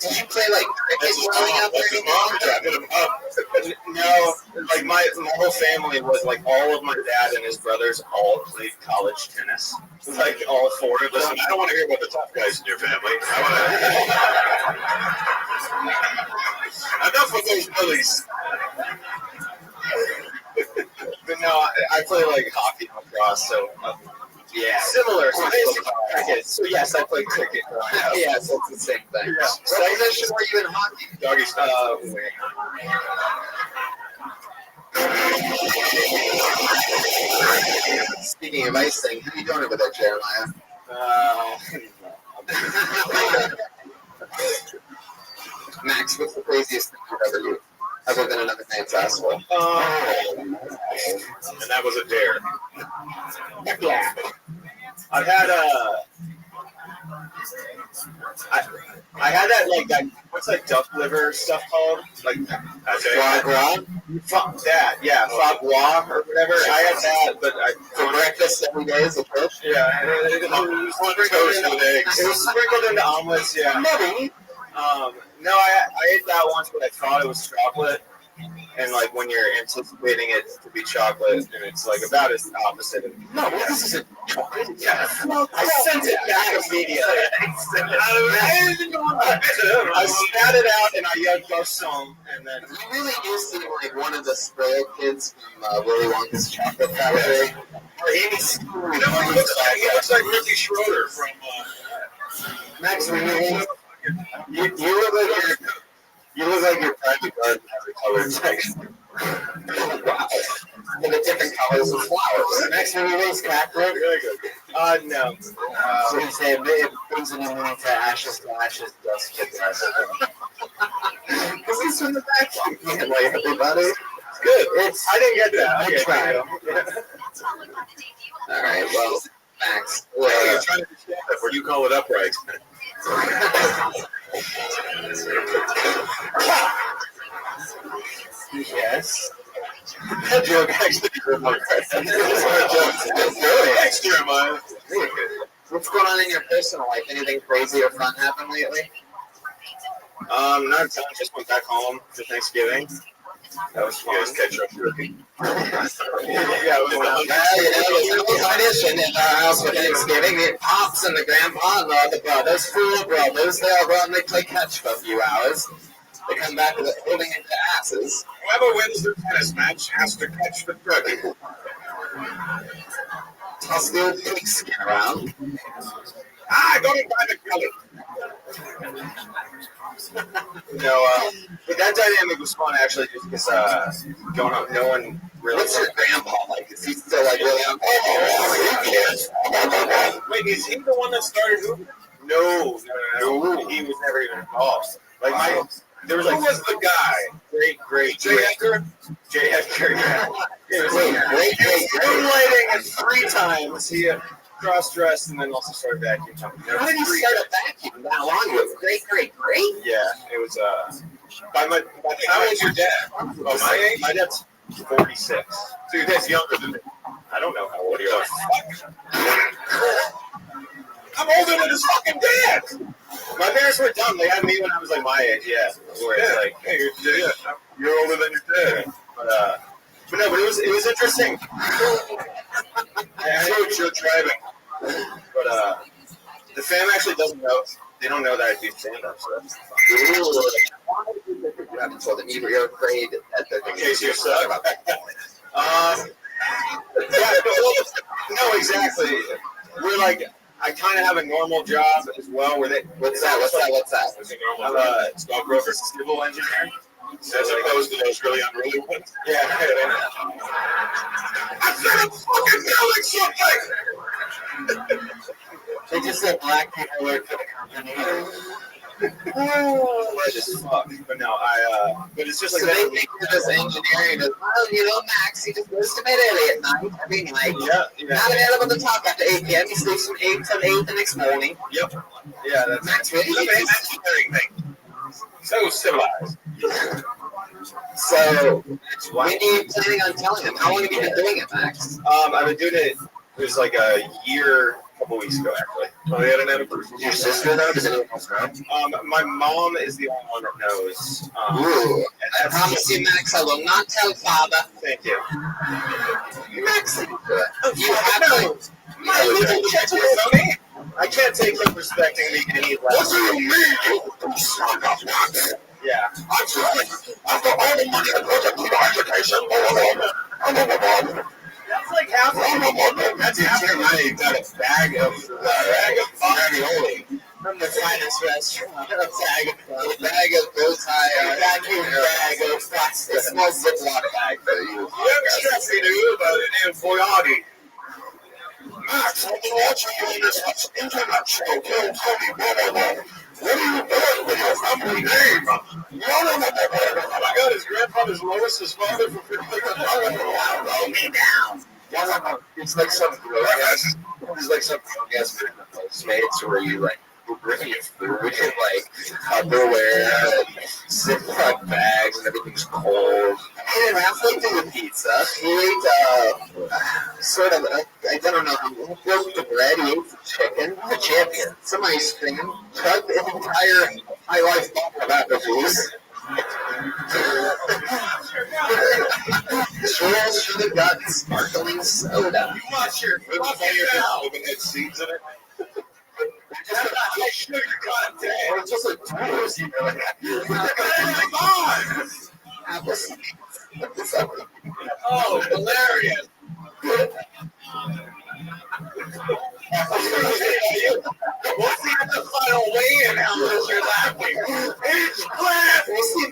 Did you play like cricket growing up or anything? No, like my whole family was like all of my dad and his brothers all played college tennis. Like all 4 of them. Listen, I don't want to hear about the tough guys in your family. Enough of those bullies. But no, I play like hockey and lacrosse, so yeah, similar. So basically cricket. So yes, I play cricket. Yeah, so it's the same thing. Yeah. What position were you in hockey? Doggy style. Speaking of icing, how you doing over there, Jeremiah? Max, what's the craziest thing you've ever used? Other than another man's asshole. And that was a dare. Yeah. I've had I had that like that. What's that duck liver stuff called? Like foie gras. Fuck that. Yeah, foie gras or whatever. I had that, but for breakfast every day as a kid. Yeah, it was sprinkled into omelets. Yeah. No, I ate that once, but I thought it was chocolate. And like when you're anticipating it to be chocolate, and it's like about as opposite. No, this isn't chocolate. Yeah, I sent it back immediately. I spat it out and I yelled "go some," and then you really do seem like one of the spray kids from Willy Wonka's Chocolate Factory. Or Amy School. He looks like Ricky Schroeder from. Max, you You look like your private garden has a colored section. Wow. And the different colors of flowers. Next movie is Catholic. No. So you say it brings an immunity to ashes, dust to dust. Because he's from the vacuum. Yeah, like everybody. It's good. I didn't get that. I tried. All right, well, Max. Yeah, you're trying to understand that where you call it upright. Yes. That joke actually hurt my Thanks, Jeremiah. What's going on in your personal life? Anything crazy or fun happened lately? Not a ton. Just went back home for Thanksgiving. That was fun. You guys catch up turkey. There's tradition in our house for Thanksgiving. It pops and the grandpa and all the brothers, 4 brothers, they all go and they play catch for a few hours. They come back with holding into asses. Whoever wins the tennis match has to catch the turkey. Toss the old pig skin around. Don't buy the color. But that dynamic was fun actually, just because going up, no one really. What's your grandpa like? Is he still like really? Wait, is he the one that started hooping? No. He was never even involved. Like there was like. Who was the guy? Great. J. Edgar. Yeah. It was like moonlighting and 3 times. He cross-dressed and then also started vacuum pumping. How did he start a vacuum that long ago? Great. Yeah, it was. How old is your dad? Oh, my age? My dad's 46. So your dad's younger than me. I don't know how old you are. I'm older than his fucking dad. My parents were dumb. They had me when I was like my age. Yeah. Like, hey, you're older than your dad. But it was interesting. I know what you're driving, but the fam actually doesn't know. They don't know that I do stand-up, so that's fun. You haven't told them you're afraid that they're in case you're stuck. No, exactly. We're like, I kind of have a normal job as well. Where they what's that? I'm a stockbroker, civil engineer. As opposed to those really unruly ones. Yeah. I said I'm fucking doing something! They just said black people work for the company. That is fucked. But no, but it's just like so they think you're this engineering is, Max, he just goes to bed early at night. Every night. Yeah. Not available to talk after 8 p.m. He sleeps from 8 till 8 the next morning. Yep. Yeah, that's Max really engineering thing. So civilized. So, when are you planning on telling them? How long have you been doing it, Max? I've been doing it. It was like a year, a couple weeks ago, actually. Oh, they had an anniversary. Your sister, though? Does anyone else know? My mom is the only one that knows. Ooh. I promise you, Max, I will not tell Father. Thank you. Max, you have to. My little gentleman. I can't take him respecting me any less. What do you mean, you son of a... Yeah. I'm sorry. After all the money I put into my education, that's like half of That's half your money. Got a bag of ravioli from the finest restaurant. A bag of bow tie. A vacuum bag of plastic. A small Ziploc bag for you. You ever stress me to you about an Boyardi? Max, I've been watching you on this internet show called Tony Bobo. What are you doing with your family name? Oh my God, his grandfather's Lois's father for 50 years. Roll me down. It's like some Postmates where you like bring your food in like Tupperware, Ziploc bags, and everything's cold. He didn't halfway through the pizza. He ate sort of, I don't know how he broke the bread. He ate the chicken. The champion. Some ice cream. Chugged the entire High Life bottle of apple juice. Cheers to the gut, sparkling soda. You watch your food on your mouth and it seeds in it. Just a high sugar content. Or just a toast. Apple seeds. Oh, hilarious. We'll see at the final weigh-in how much you're laughing. Each class. We'll see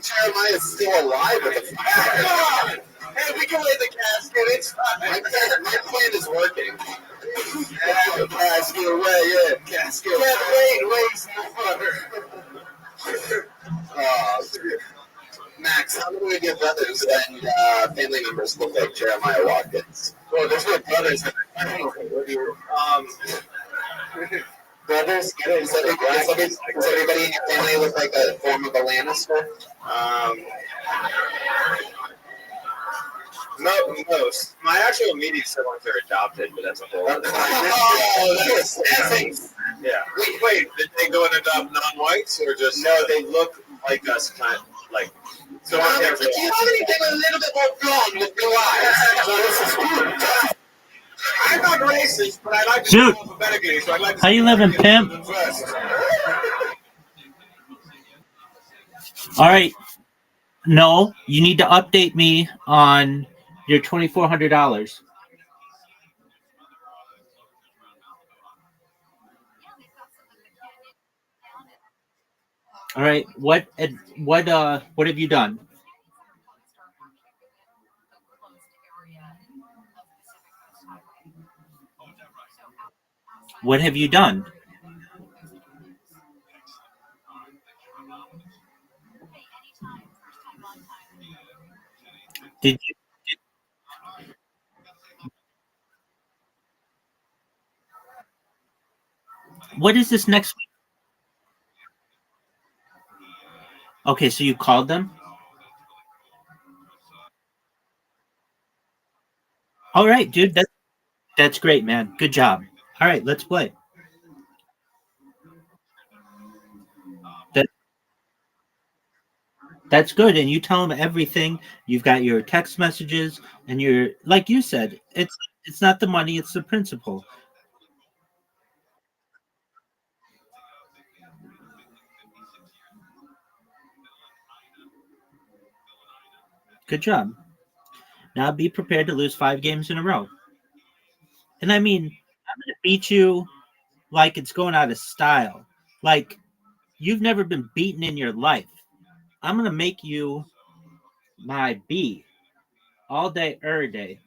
alive with a fire. Come on! Hey, we can lay the casket. It's fine. My plan is working. Casket away, yeah. Casket. Can't waste more. Max, how many of your brothers and family members look like Jeremiah Watkins? Well, there's no brothers. Brothers? Does everybody in your family look like a form of a Lannister? Most. My actual immediate siblings are adopted, but that's a whole other thing. Yeah. Wait, did they go and adopt non-whites or just? No, they look like us, kind of, like. So Do you have anything a little bit more blonde with blue eyes? I'm not racist, but I like to Dude, go alphabetically, so I like to. how you living, pimp? First. All right. No, you need to update me on your $2,400. All right. What have you done? What have you done? Did you? What is this next week? Okay, so you called them. All right, dude. That's great, man. Good job. All right, let's play. That that's good. And you tell them everything. You've got your text messages, and you're like you said. It's not the money; it's the principle. Good job. Now be prepared to lose 5 games in a row. And I mean, I'm gonna beat you like it's going out of style. Like you've never been beaten in your life. I'm gonna make you my B all day, every day.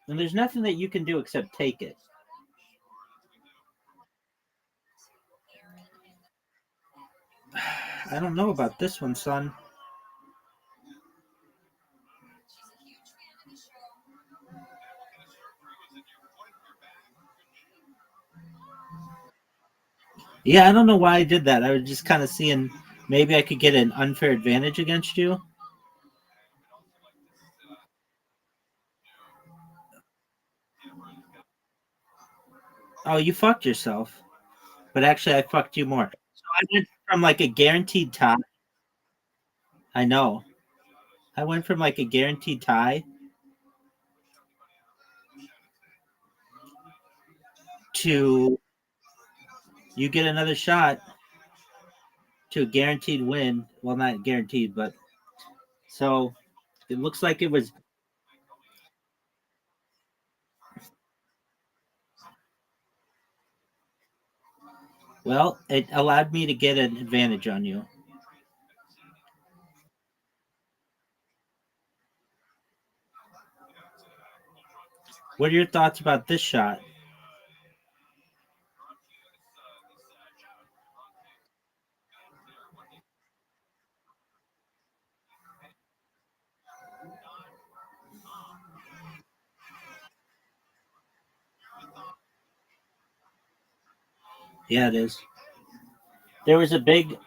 And there's nothing that you can do except take it. I don't know about this one, son. Yeah, I don't know why I did that. I was just kind of seeing maybe I could get an unfair advantage against you. Oh, you fucked yourself. But actually, I fucked you more. So I went from like a guaranteed tie. I know. I went from like a guaranteed tie to you get another shot to a guaranteed win. Well, not guaranteed, but so it looks like it was. Well, it allowed me to get an advantage on you. What are your thoughts about this shot? Yeah, it is. There was a big,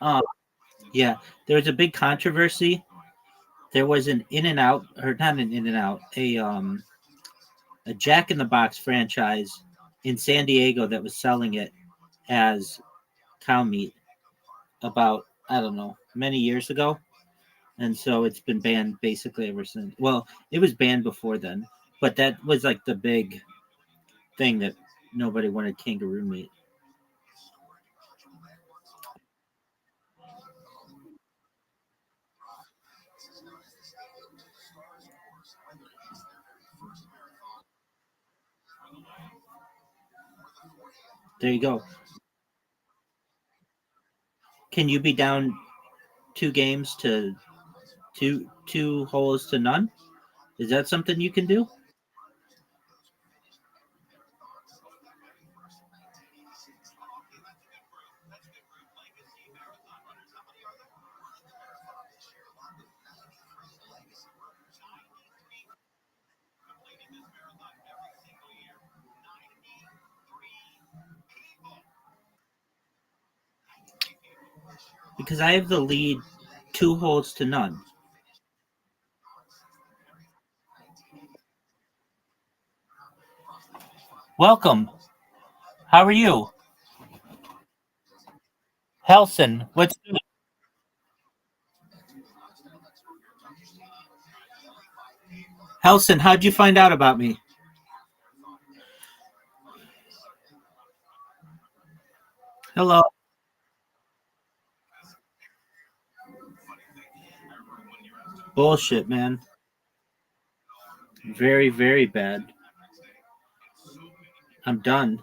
yeah, there was a big controversy. There was an In and Out, or not an In and Out, a Jack in the Box franchise in San Diego that was selling it as cow meat about I don't know many years ago, and so it's been banned basically ever since. Well, it was banned before then, but that was like the big thing that nobody wanted kangaroo meat. There you go. Can you be down 2 games to Two holes to none. Is that something you can do? Because I have the lead 2 holes to none. Welcome. How are you? Helson, what's Helson, how'd you find out about me? Hello. Bullshit, man. Very, very bad. I'm done.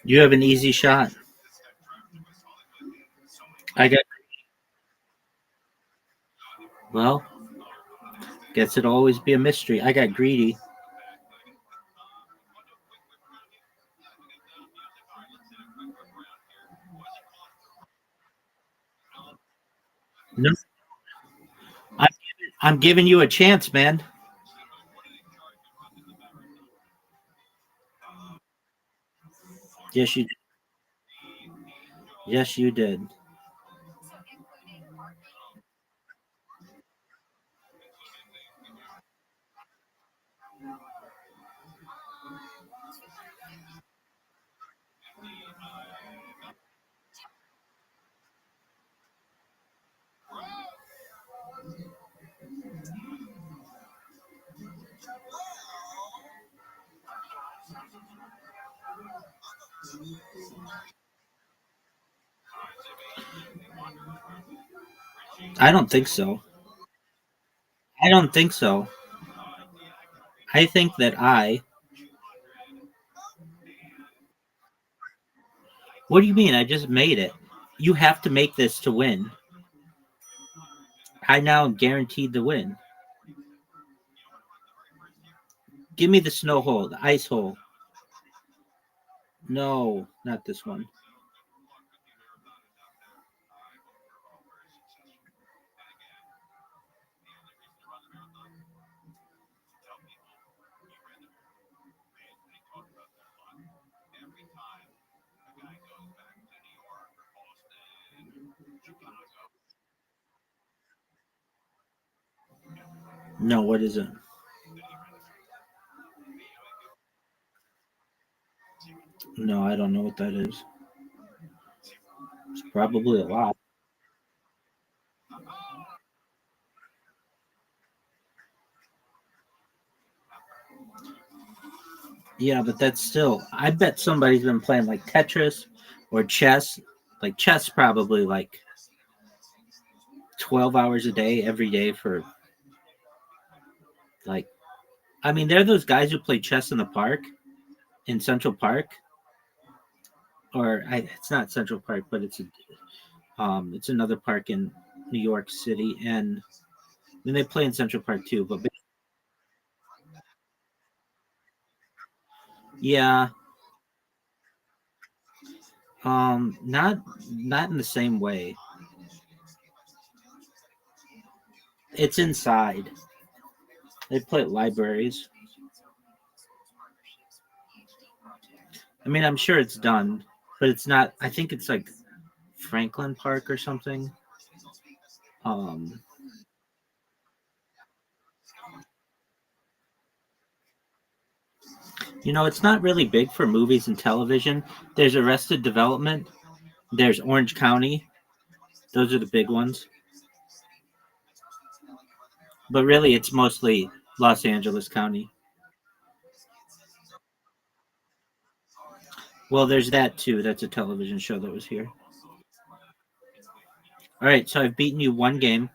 You have an easy shot. I got well, guess it'll always be a mystery. I got greedy. No, I'm, I'm giving you a chance, man. Yes, you. Yes, you did. I don't think so. I don't think so. I think that I. What do you mean? I just made it. You have to make this to win. I now am guaranteed to win. Give me the snow hole, the ice hole. No, not this one. No, what is it? No, I don't know what that is. It's probably a lot. Yeah, but that's still. I bet somebody's been playing like Tetris or chess. Like chess, probably like 12 hours a day, every day for like. I mean, there are those guys who play chess in the park, in Central Park, it's not Central Park, but it's another park in New York City, and then they play in Central Park too. But yeah, not in the same way. It's inside. They play at libraries. I mean, I'm sure it's done, but it's not. I think it's like Franklin Park or something. Um, it's not really big for movies and television. There's Arrested Development. There's Orange County. Those are the big ones. But really, it's mostly Los Angeles County. Well, there's that too. That's a television show that was here. All right, so I've beaten you one game.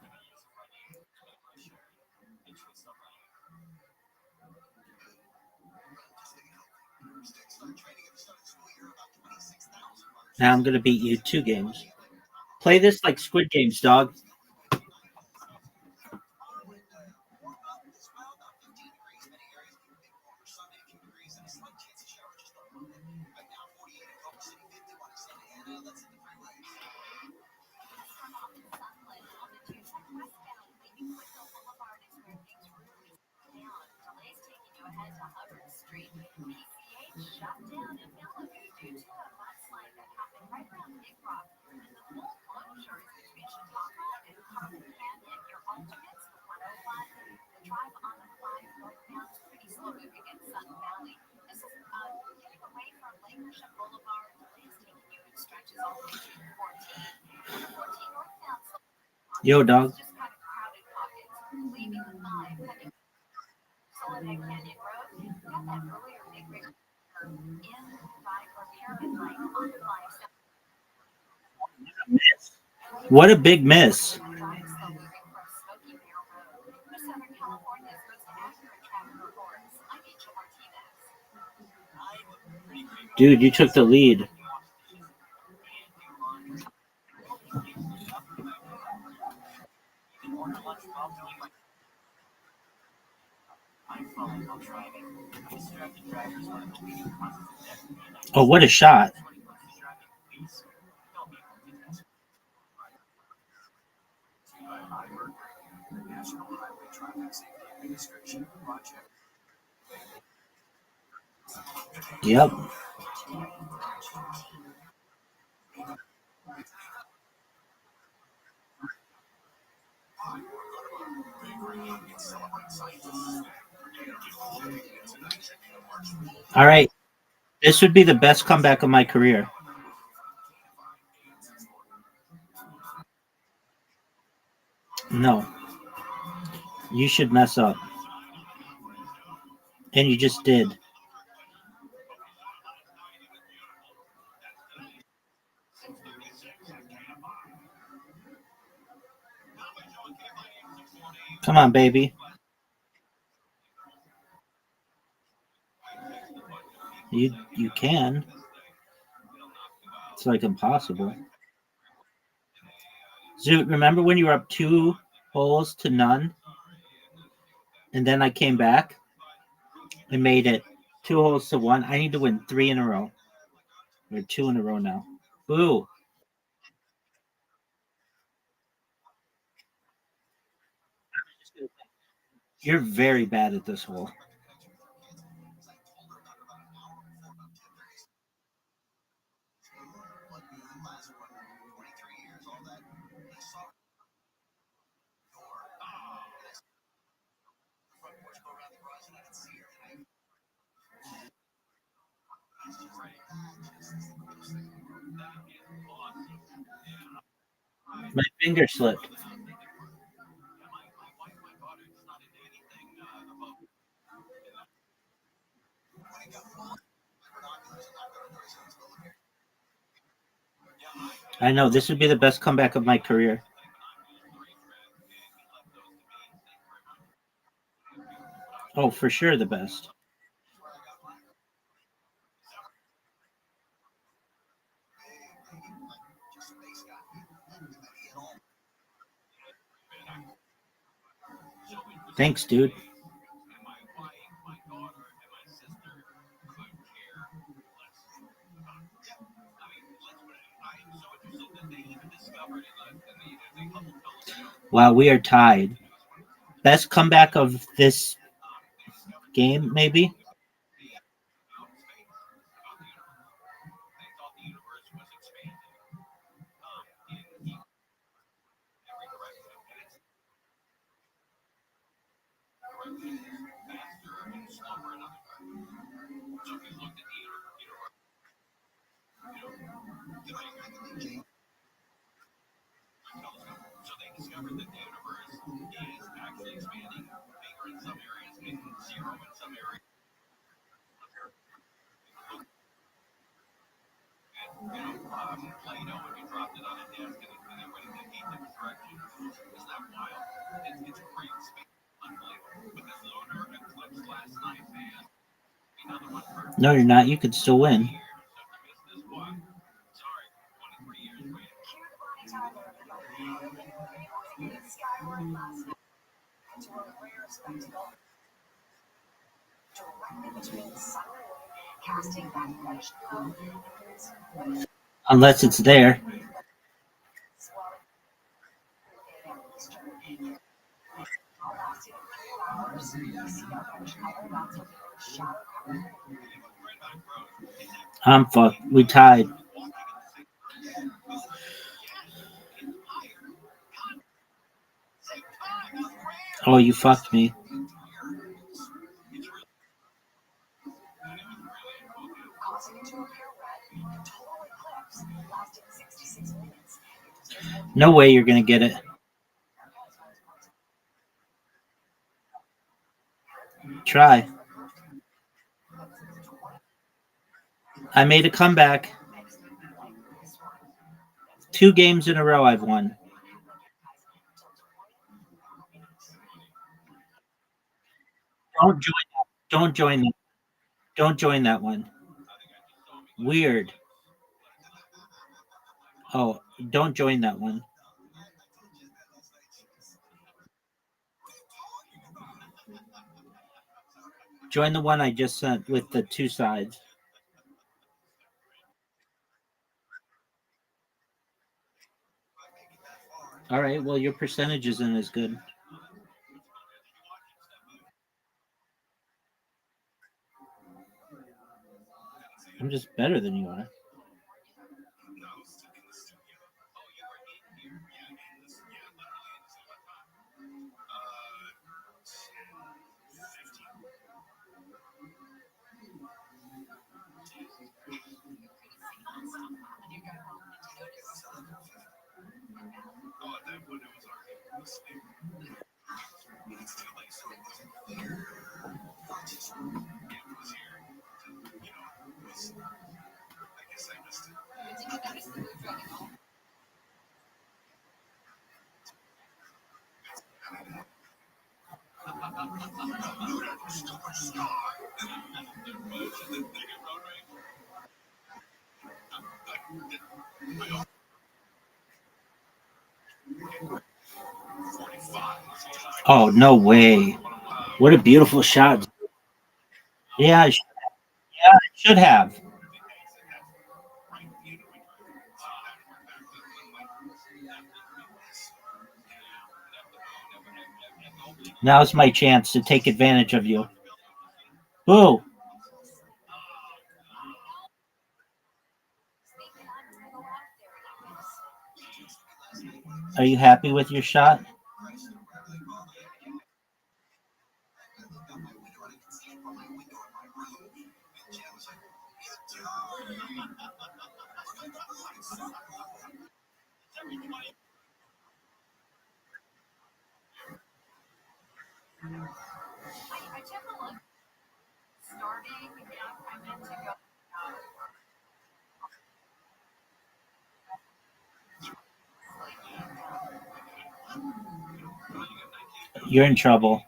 Now I'm gonna beat you 2 games. Play this like Squid Games, dog. Yo, dog. What a big miss. Dude, you took the lead. Oh, what a shot. Yep. All right. This would be the best comeback of my career. No. You should mess up. And you just did. Come on, baby. You can. It's like impossible. Zoot, remember when you were up 2 holes to none? And then I came back and made it 2 holes to 1. I need to win 3 in a row. Or 2 in a row now. Boo. You're very bad at this hole. My finger slipped. I know. This would be the best comeback of my career. Oh, for sure the best. Thanks, dude. Wow, we are tied. Best comeback of this game, maybe? No, you're not. You could still win. Unless it's there. I'm fucked. We tied. Oh, you fucked me. No way you're gonna get it. Try. I made a comeback. 2 games in a row I've won. Don't join that. Don't join that. Don't join that one. Weird. Oh, don't join that one. Join the one I just sent with the 2 sides. All right. Well, your percentage isn't as good. I'm just better than you are. Oh, no way. What a beautiful shot. Yeah, I should have. Now's my chance to take advantage of you. Boo. Are you happy with your shot? You're in trouble.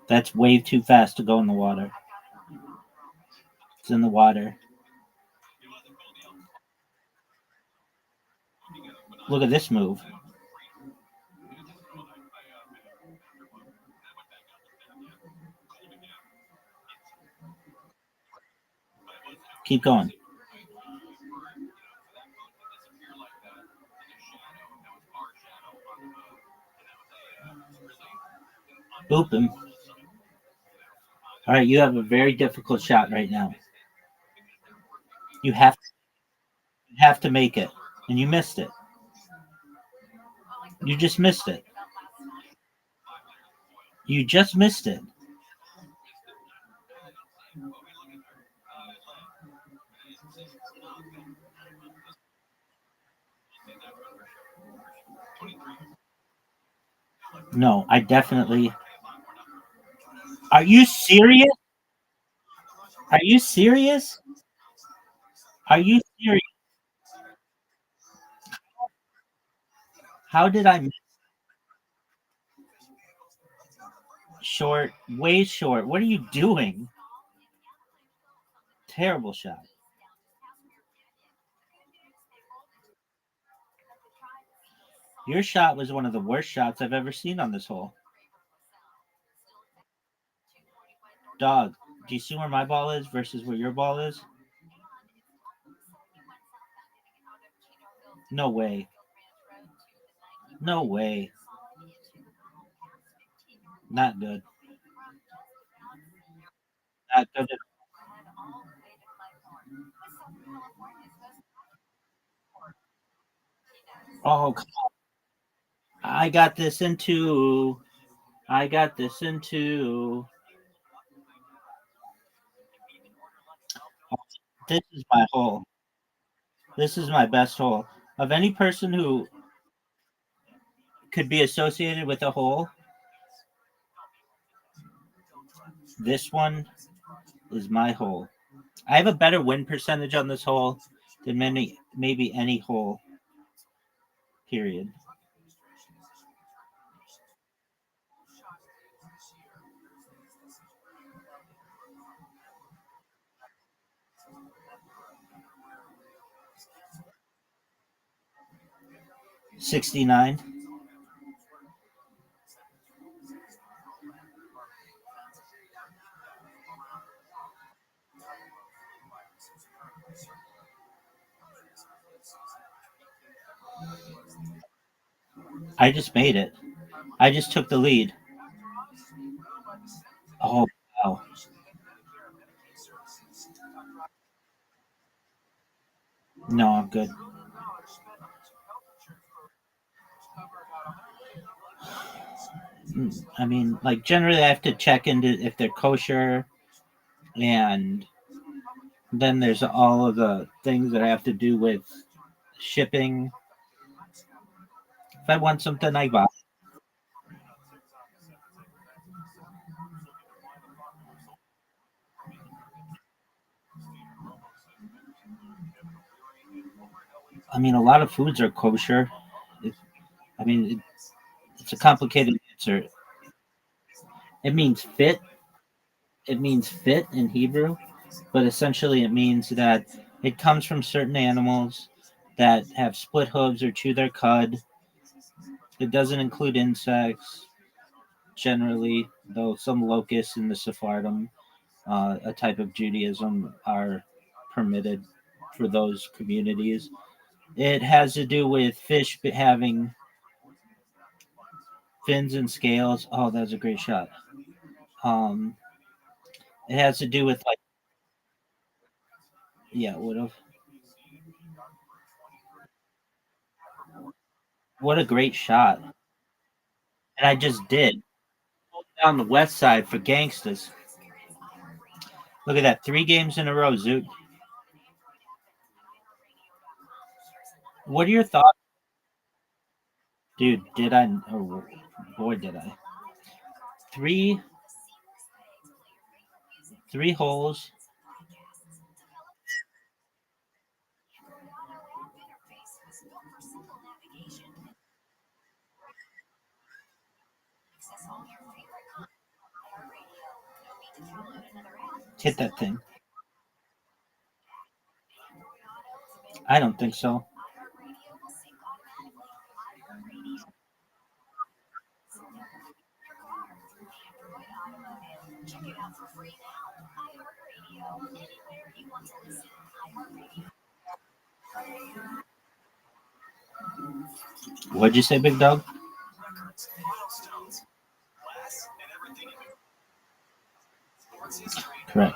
That's way too fast to go in the water. It's in the water. Look at this move. Keep going. Boop him. All right, you have a very difficult shot right now. You have to make it, and you missed it. You just missed it. You just missed it. No, I definitely. Are you serious? Are you serious? Are you serious? How did I miss short? Way short. What are you doing? Terrible shot. Your shot was one of the worst shots I've ever seen on this hole. Dog, do you see where my ball is versus where your ball is? No way. No way. Not good. Not good. Oh, I got this into. I got this into. This is my hole. This is my best hole. Of any person who could be associated with a hole, this one is my hole. I have a better win percentage on this hole than maybe any hole. Period. 69. I just made it. I just took the lead. Oh, wow. No, I'm good. I mean, like, generally, I have to check into if they're kosher, and then there's all of the things that I have to do with shipping. If I want something, I buy. I mean, a lot of foods are kosher. It, I mean, it's a complicated answer. It means fit. It means fit in Hebrew, but essentially it means that it comes from certain animals that have split hooves or chew their cud. It doesn't include insects generally, though some locusts in the Sephardim, a type of Judaism, are permitted for those communities. It has to do with fish having fins and scales. Oh, that was a great shot. Um, it has to do with like, yeah, would have. What a great shot. And I just did. Down the west side for gangsters. Look at that. 3 games in a row, Zoot. What are your thoughts? Dude, did I? Oh, boy, did I. Three, three holes. Hit that thing. I don't think so. What'd you say, big dog? Correct.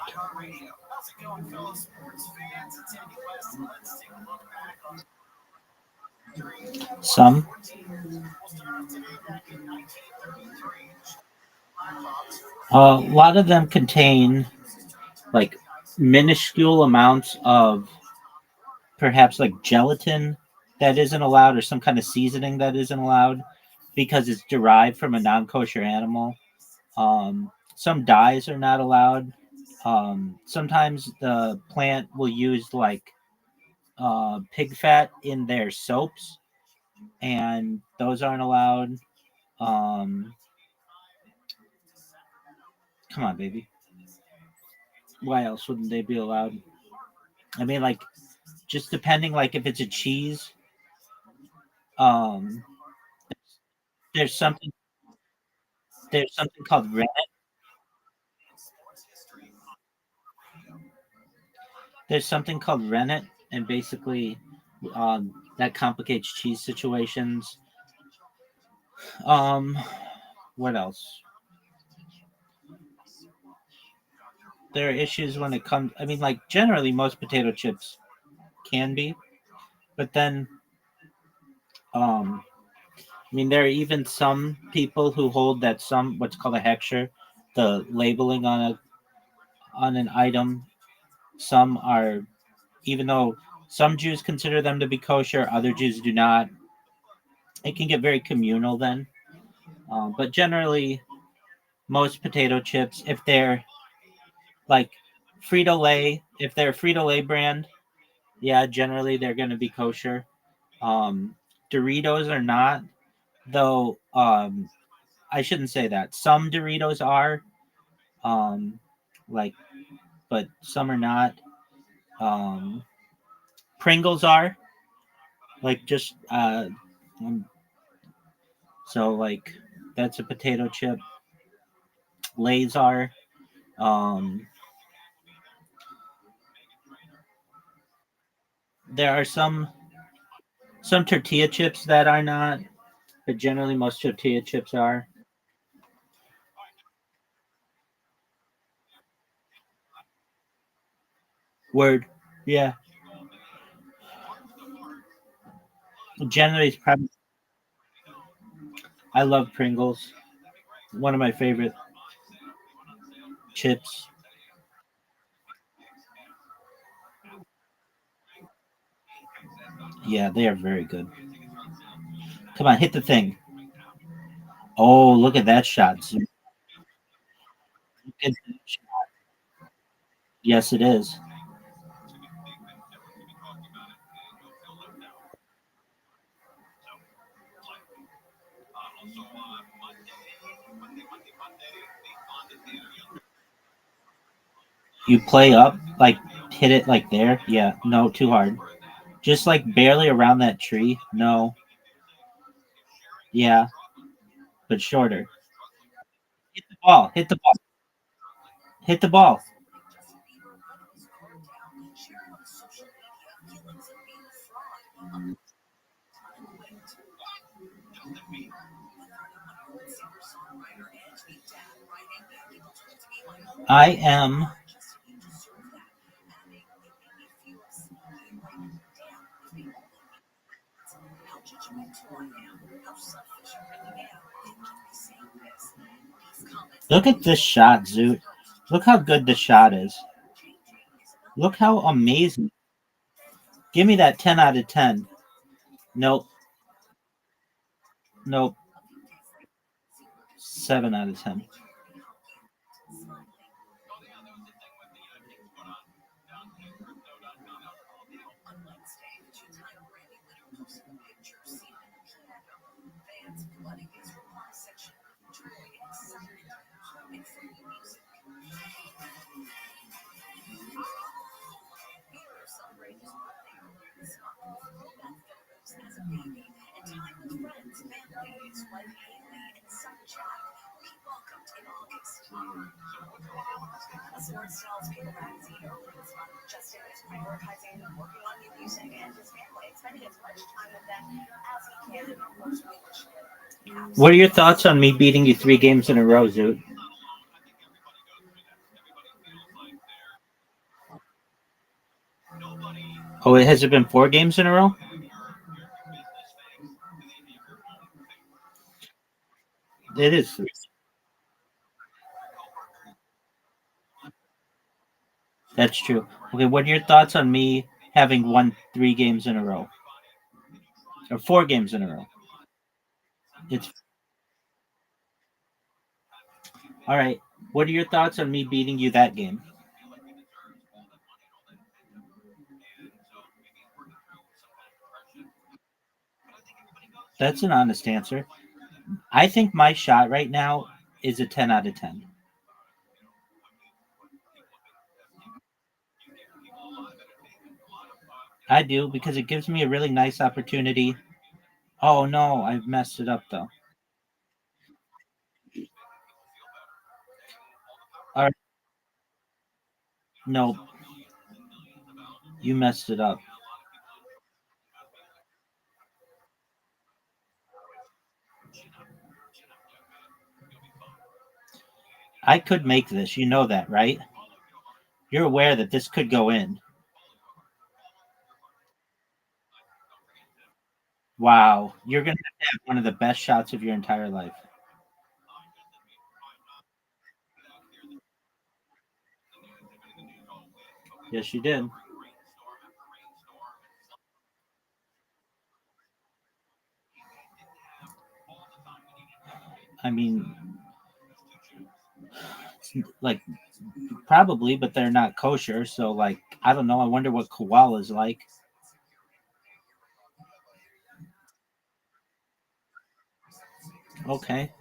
Some. A lot of them contain like minuscule amounts of perhaps like gelatin that isn't allowed or some kind of seasoning that isn't allowed because it's derived from a non-kosher animal. Some dyes are not allowed. Sometimes the plant will use like pig fat in their soaps, and those aren't allowed. Um, Come on, baby. Why else wouldn't they be allowed? I mean, like, just depending, like, if it's a cheese, um, there's something there's something called rennet. There's something called rennet, and basically, that complicates cheese situations. Um, what else? There are issues when it comes. I mean, like generally, most potato chips can be, but then, I mean, there are even some people who hold that some what's called a hechsher, the labeling on an item. Some are, even though some Jews consider them to be kosher, other Jews do not. It can get very communal then. But generally, most potato chips, if they're like Frito Lay, if they're Frito Lay brand, yeah, generally they're going to be kosher. Doritos are not, though. I shouldn't say that. Some Doritos are, um, like, but some are not. Um, Pringles are like just um, so like that's a potato chip. Lay's are. Um, there are some tortilla chips that are not, but generally most tortilla chips are. Word. Yeah. Generally, it's probably. I love Pringles. One of my favorite chips. Yeah, they are very good. Come on, hit the thing. Oh, look at that shot. Look at that shot. Yes, it is. You play up, like hit it like there. Yeah, no, too hard. Just like barely around that tree. No, yeah, but shorter. Hit the ball. Hit the ball. Hit the ball. I am. Look at this shot, Zoot. Look how good the shot is. Look how amazing. Give me that 10 out of 10. Nope. Nope. 7 out of 10. What are your thoughts on me beating you 3 games in a row, Zoot? Oh, has it been 4 games in a row? It is. That's true. Okay, what are your thoughts on me having won 3 games in a row? Or 4 games in a row? It's all right. What are your thoughts on me beating you that game? That's an honest answer. I think my shot right now is a 10 out of 10. I do because it gives me a really nice opportunity. Oh no, I've messed it up though. No, you messed it up. I could make this. You know that, right? You're aware that this could go in. Wow, you're gonna have one of the best shots of your entire life. Yes, you did. I mean, like probably, but they're not kosher. So, like, I don't know. I wonder what koala's like. Okay.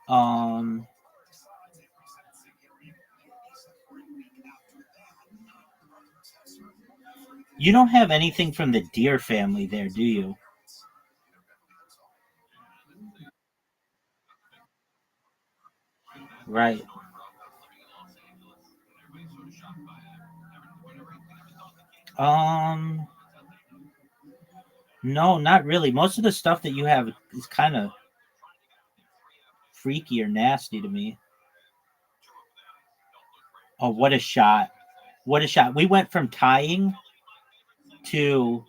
Um, you don't have anything from the deer family there, do you? Right. Um, no, not really. Most of the stuff that you have is kind of freaky or nasty to me. Oh, what a shot! What a shot! We went from tying to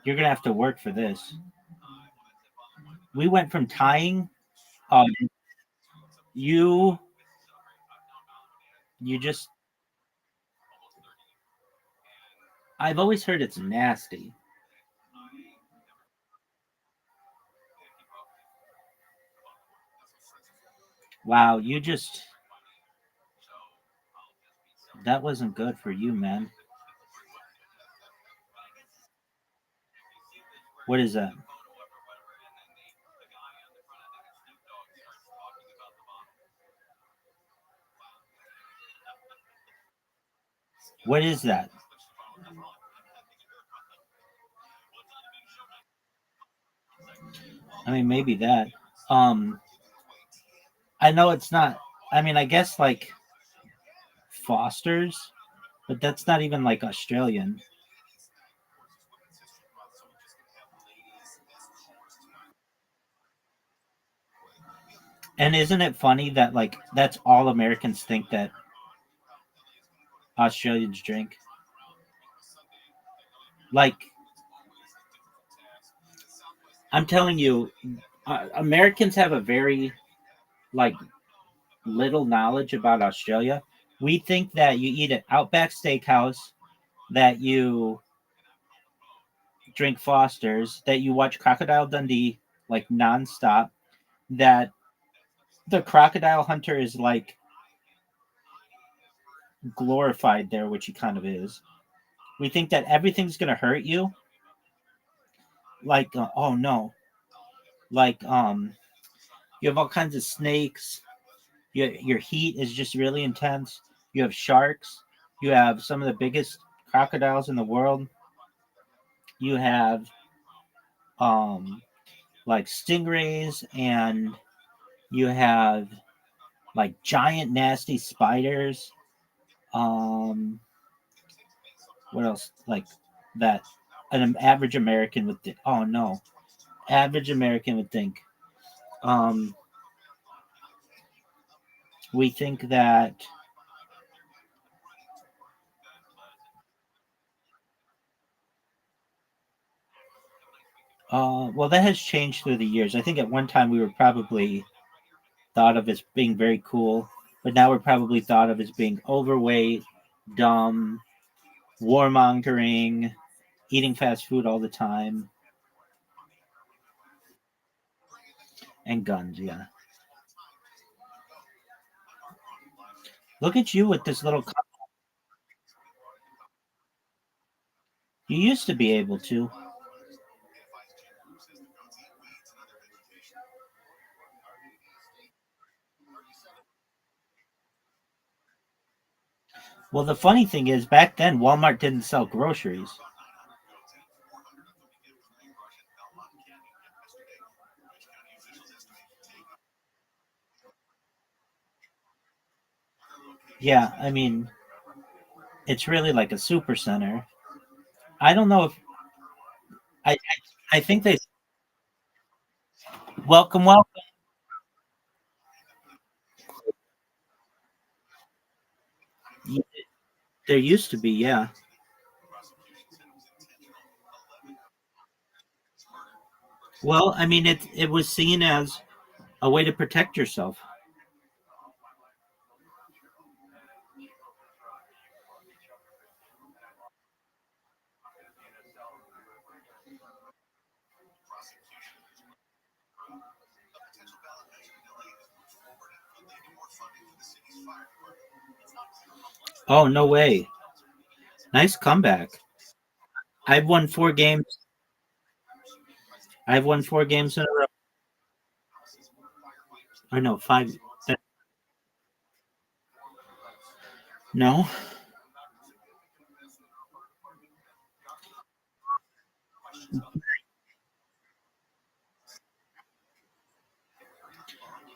you're gonna have to work for this. We went from tying. Um, you you just. I've always heard it's nasty. Wow, you just that wasn't good for you, man. What is that? What is that? I mean, maybe that. Um, I know it's not. I mean, I guess like Foster's, but that's not even like Australian. And isn't it funny that like that's all Americans think that Australians drink? Like I'm telling you, Americans have a very like little knowledge about Australia. We think that you eat at Outback Steakhouse, that you drink Foster's, that you watch Crocodile Dundee like nonstop, that the crocodile hunter is like glorified there, which he kind of is. We think that everything's gonna hurt you. Like, oh no, like you have all kinds of snakes. Your heat is just really intense. You have sharks. You have some of the biggest crocodiles in the world. You have um like stingrays, and you have like giant nasty spiders. Um, what else? Like that an average American would think. Oh no, average American would think. Um, we think that. Well, that has changed through the years. I think at one time we were probably thought of as being very cool, but now we're probably thought of as being overweight, dumb, warmongering, eating fast food all the time, and guns. Yeah. Look at you with this little. You used to be able to. Well, the funny thing is, back then Walmart didn't sell groceries. Yeah, I mean, it's really like a super center. I don't know if I think they welcome, welcome. There used to be, yeah. Well, I mean, it was seen as a way to protect yourself. Oh, no way! Nice comeback. I've won 4 games. I've won 4 games in a row. Or no, five. No,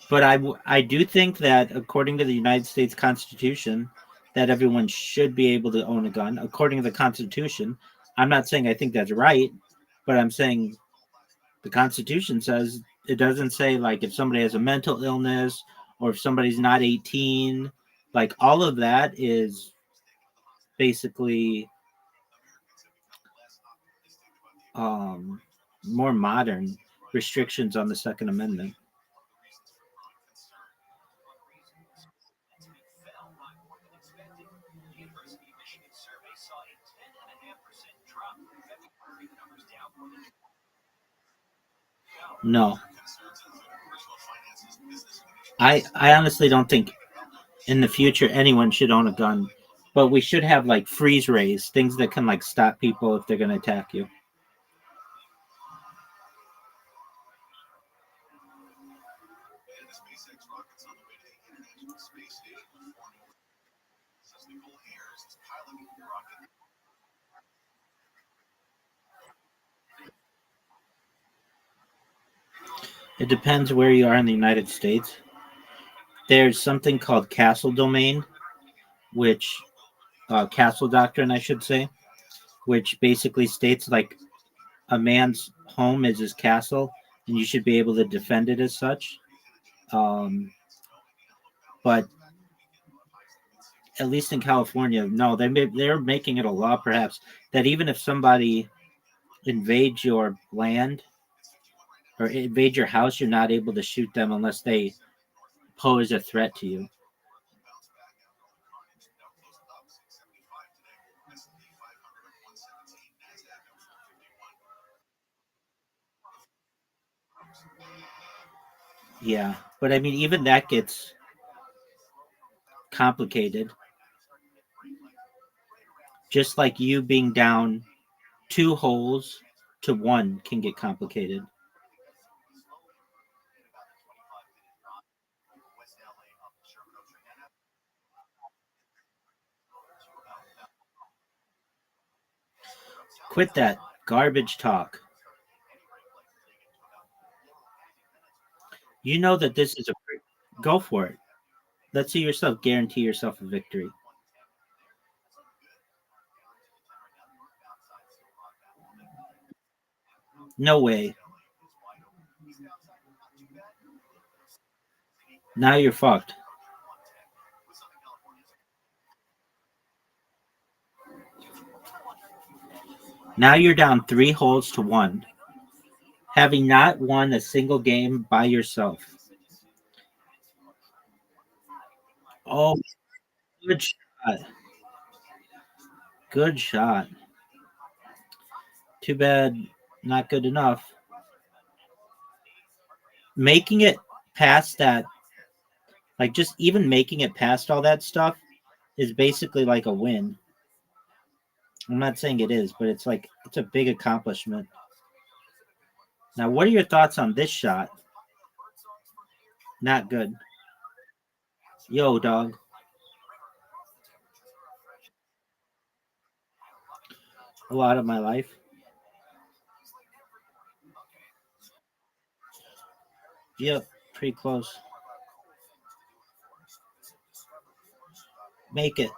but I do think that according to the United States Constitution, that everyone should be able to own a gun. According to the Constitution, I'm not saying I think that's right, but I'm saying the Constitution says it doesn't say like if somebody has a mental illness or if somebody's not 18. Like all of that is basically um, more modern restrictions on the Second Amendment. No, I honestly don't think in the future anyone should own a gun, but we should have like freeze rays, things that can like stop people if they're going to attack you. It depends where you are in the United States. There's something called castle domain, which castle doctrine, I should say, which basically states like a man's home is his castle, and you should be able to defend it as such. Um, but at least in California, no, they're making it a law, perhaps, that even if somebody invades your land or invade your house, you're not able to shoot them unless they pose a threat to you. Yeah, but I mean, even that gets complicated. Just like you being down 2 holes to one can get complicated. Quit that garbage talk. You know that this is a go for it. Let's see yourself guarantee yourself a victory. No way. Now you're fucked. Now you're down 3 holes to one, having not won a single game by yourself. Oh, good shot. Good shot. Too bad, not good enough. Making it past that, like just even making it past all that stuff, is basically like a win. I'm not saying it is, but it's like it's a big accomplishment. Now, what are your thoughts on this shot? Not good. Yo, dog. A lot of my life. Yep, pretty close. make it.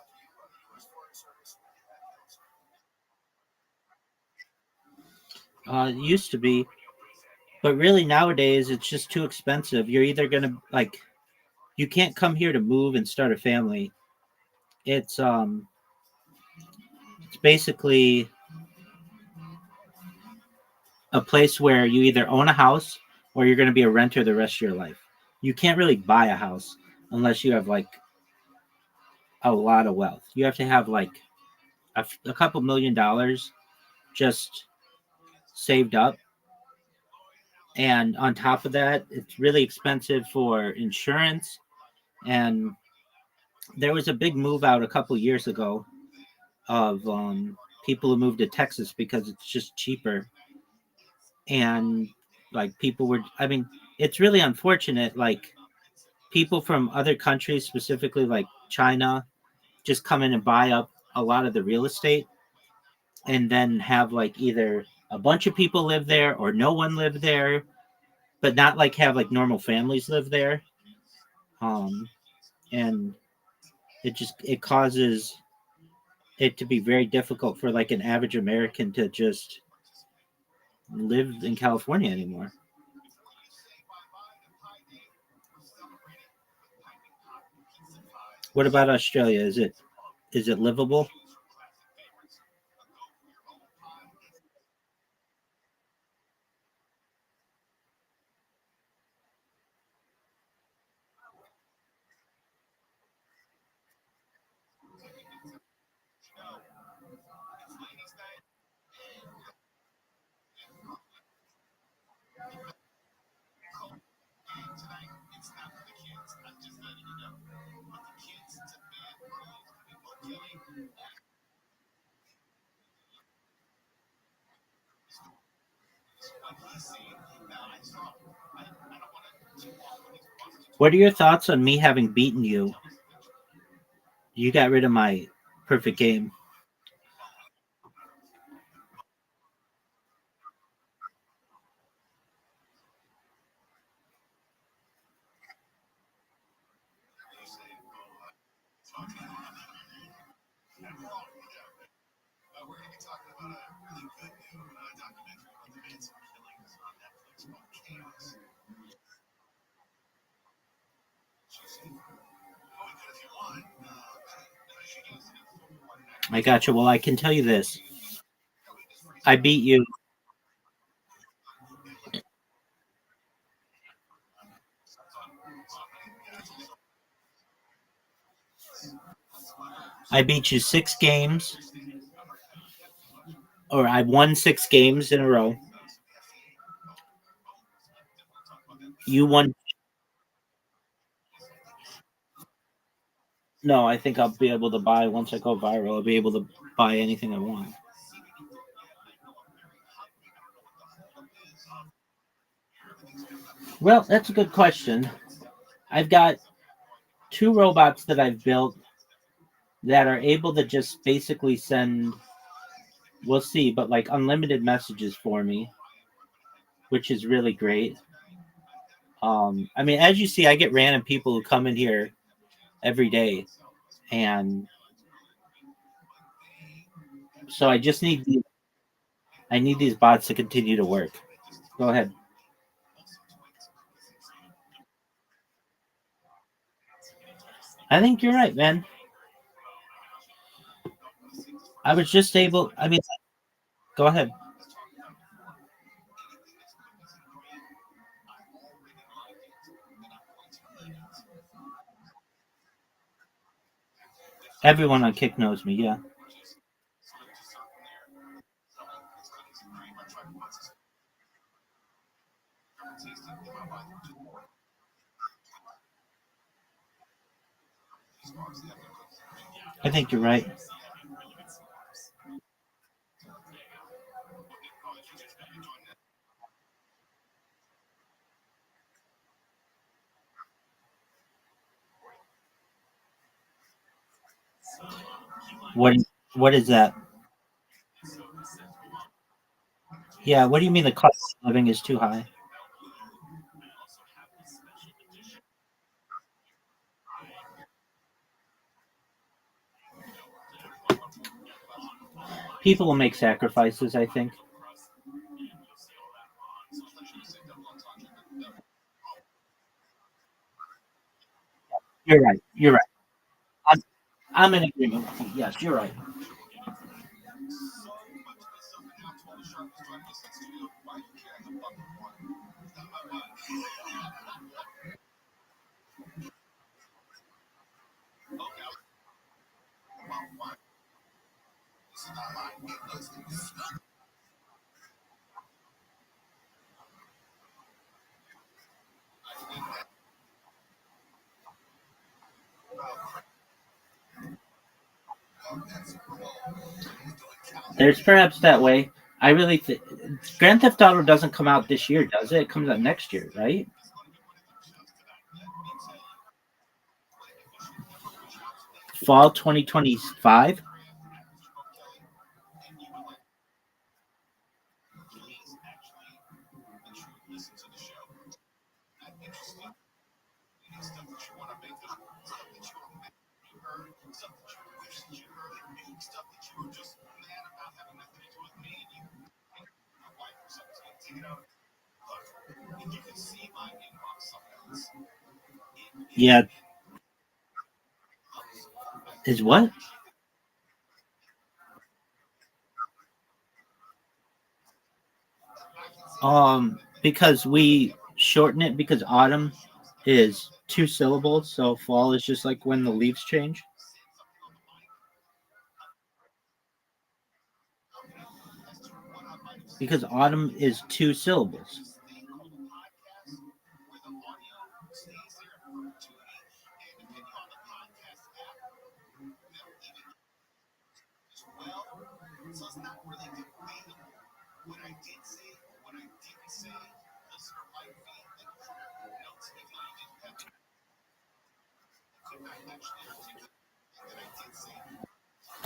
It used to be, but really nowadays it's just too expensive. You're either gonna like you can't come here to move and start a family. It's it's basically a place where you either own a house or you're going to be a renter the rest of your life. You can't really buy a house unless you have like a lot of wealth. You have to have like a couple $1 million just saved up. And on top of that, it's really expensive for insurance. And there was a big move out a couple years ago of people who moved to Texas because it's just cheaper. And like people were, I mean, it's really unfortunate. Like people from other countries, specifically like China, just come in and buy up a lot of the real estate and then have like either a bunch of people live there or no one live there, but not like have like normal families live there. Um, and it causes it to be very difficult for like an average American to just live in California anymore. What about Australia? Is it livable? What are your thoughts on me having beaten you? You got rid of my perfect game. I got you. Well, I can tell you this. I beat you. I beat you 6 games, or I won 6 games in a row. You won. No, I think I'll be able to buy once I go viral. I'll be able to buy anything I want. Well, that's a good question. I've got 2 robots that I've built that are able to just basically send, we'll see, but like unlimited messages for me, which is really great. I mean, as you see, I get random people who come in here every day, and so I need these bots to continue to work. Go ahead. I think you're right, man. I was just able. I mean, go ahead. Everyone on Kick knows me. Yeah, I think you're right. What What is that? Yeah. What do you mean the cost of living is too high? People will make sacrifices, I think. You're right. You're right. I'm, I'm in agreement with you. Yes, you're right. There's perhaps that way. I really think Grand Theft Auto doesn't come out this year, does it? It comes out next year, right? Fall 2025. Yeah, is what? Because we shorten it because autumn is two syllables, so fall is just like when the leaves change. Because autumn is two syllables.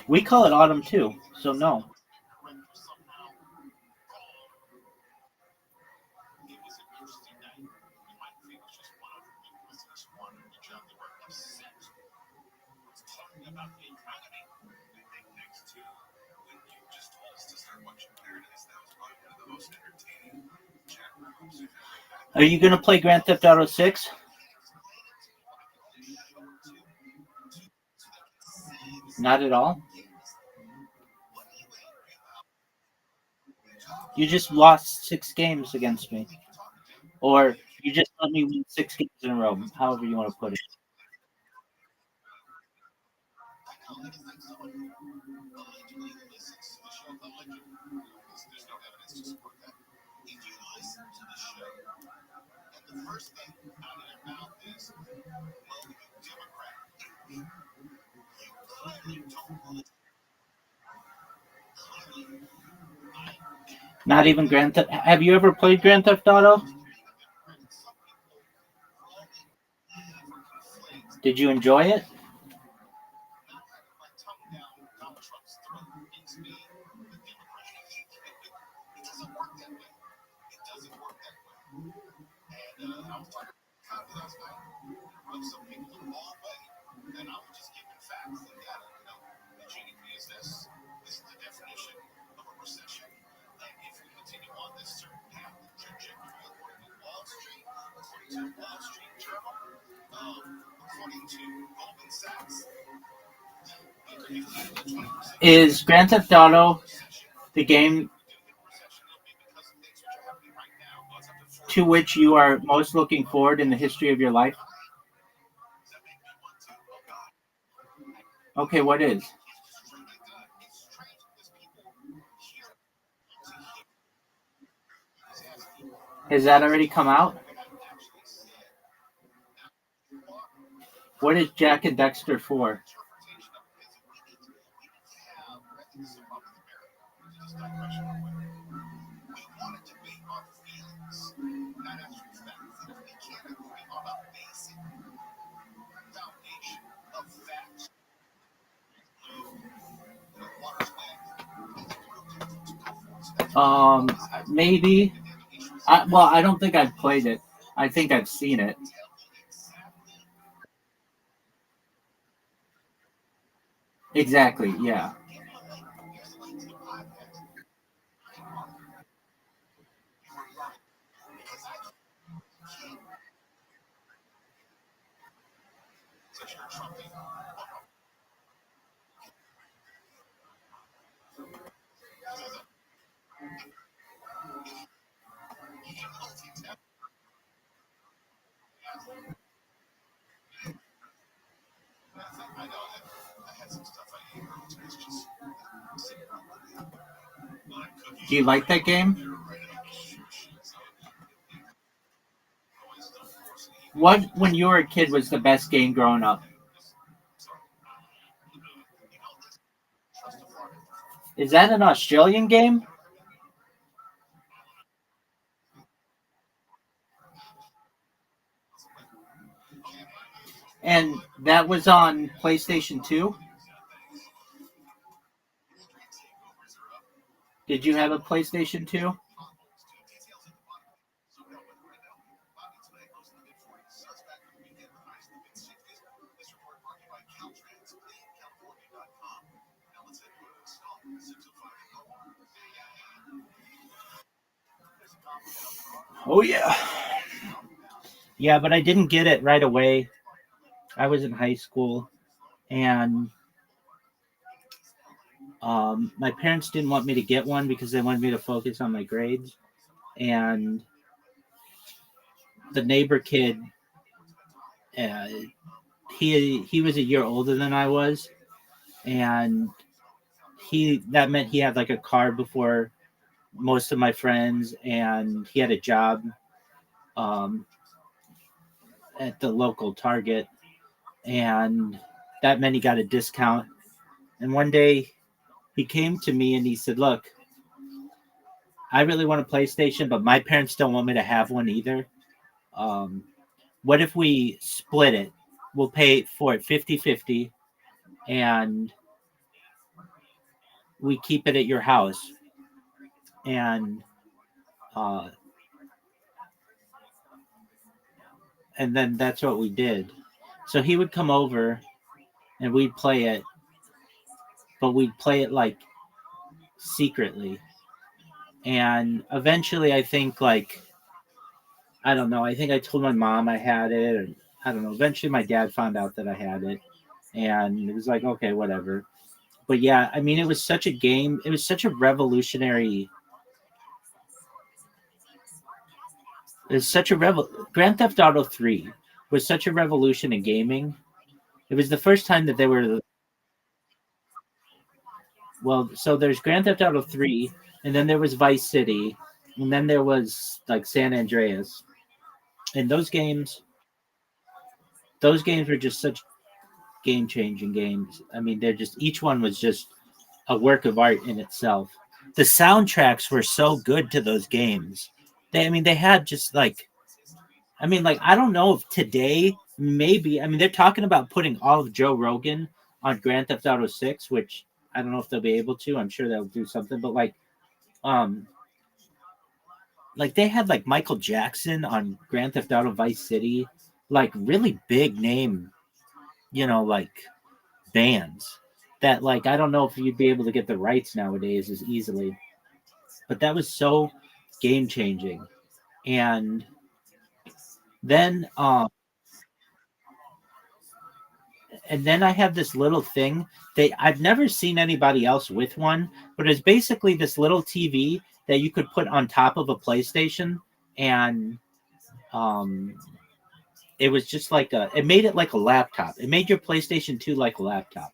We call it autumn too, so no. Are you gonna play Grand Theft Auto 6? Not at all. You just lost 6 games against me, or you just let me win 6 games in a row. However you want to put it. Not even Grand Theft. Have you ever played Grand Theft Auto? Did you enjoy it? Is Grand Theft Auto the game to which you are most looking forward in the history of your life? Okay, what is? Has that already come out? What is Jack and Dexter for? Maybe. Well, I don't think I've played it. I think I've seen it. Exactly. Yeah. Do you like that game? What, when you were a kid, was the best game growing up? Is that an Australian game? And that was on PlayStation 2? Did you have a PlayStation 2? Oh, yeah. Yeah, but I didn't get it right away. I was in high school, and my parents didn't want me to get one because they wanted me to focus on my grades. And the neighbor kid, uh, he was a year older than I was, and that meant he had like a car before most of my friends, and he had a job um, at the local Target, and that meant he got a discount. And one day he came to me and he said, "Look, I really want a PlayStation, but my parents don't want me to have one either. Um, what if we split it? We'll pay for it 50-50, and we keep it at your house." And uh, and then that's what we did. So he would come over and we'd play it, but we'd play it like secretly. And eventually, I think, like, I don't know, I think I told my mom I had it, or I don't know. Eventually, my dad found out that I had it, and it was like, okay, whatever. But yeah, I mean, it was such a game. It was such a revolutionary. It's such a Grand Theft Auto 3 was such a revolution in gaming. It was the first time that they were, well, so there's Grand Theft Auto 3, and then there was Vice City, and then there was like San Andreas. And those games were just such game-changing games. I mean, they're just, each one was just a work of art in itself. The soundtracks were so good to those games. They had just like, like, I don't know if today, maybe, they're talking about putting all of Joe Rogan on Grand Theft Auto 6, which I don't know if they'll be able to. I'm sure they'll do something, but like they had like Michael Jackson on Grand Theft Auto Vice City, like really big name, like bands that, like, I don't know if you'd be able to get the rights nowadays as easily, but that was so game changing. And then I have this little thing. I've never seen anybody else with one, but it's basically this little TV that you could put on top of a PlayStation, and it was just like it made it like a laptop. It made your PlayStation 2 like a laptop.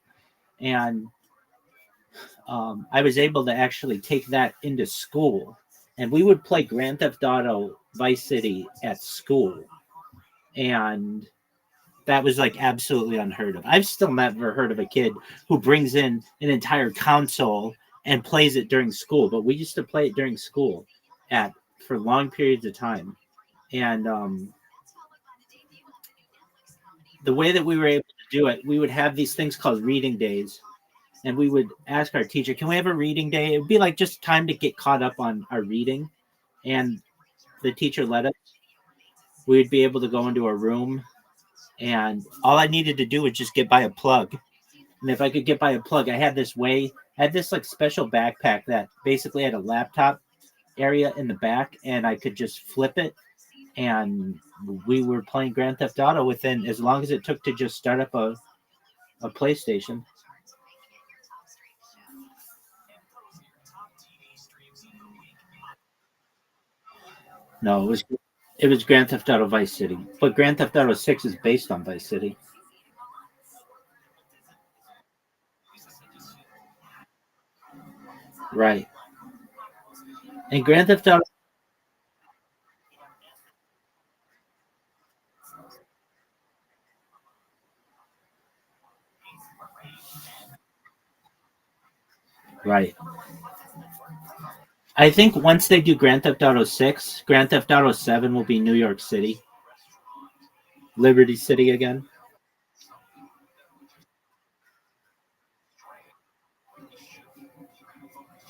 And I was able to actually take that into school, and we would play Grand Theft Auto Vice City at school. And that was like absolutely unheard of. I've still never heard of a kid who brings in an entire console and plays it during school, but we used to play it during school for long periods of time. And the way that we were able to do it, we would have these things called reading days, and we would ask our teacher, "Can we have a reading day?" It would be like just time to get caught up on our reading, and the teacher let us. We'd be able to go into a room, and all I needed to do was just get by a plug. And if I could get by a plug, I had this like special backpack that basically had a laptop area in the back, and I could just flip it, and we were playing Grand Theft Auto within, as long as it took to just start up A PlayStation. No, it was Grand Theft Auto Vice City, but Grand Theft Auto 6 is based on Vice City. Right. And Grand Theft Auto. Right. I think once they do Grand Theft Auto 6, Grand Theft Auto 7 will be New York City, Liberty City again.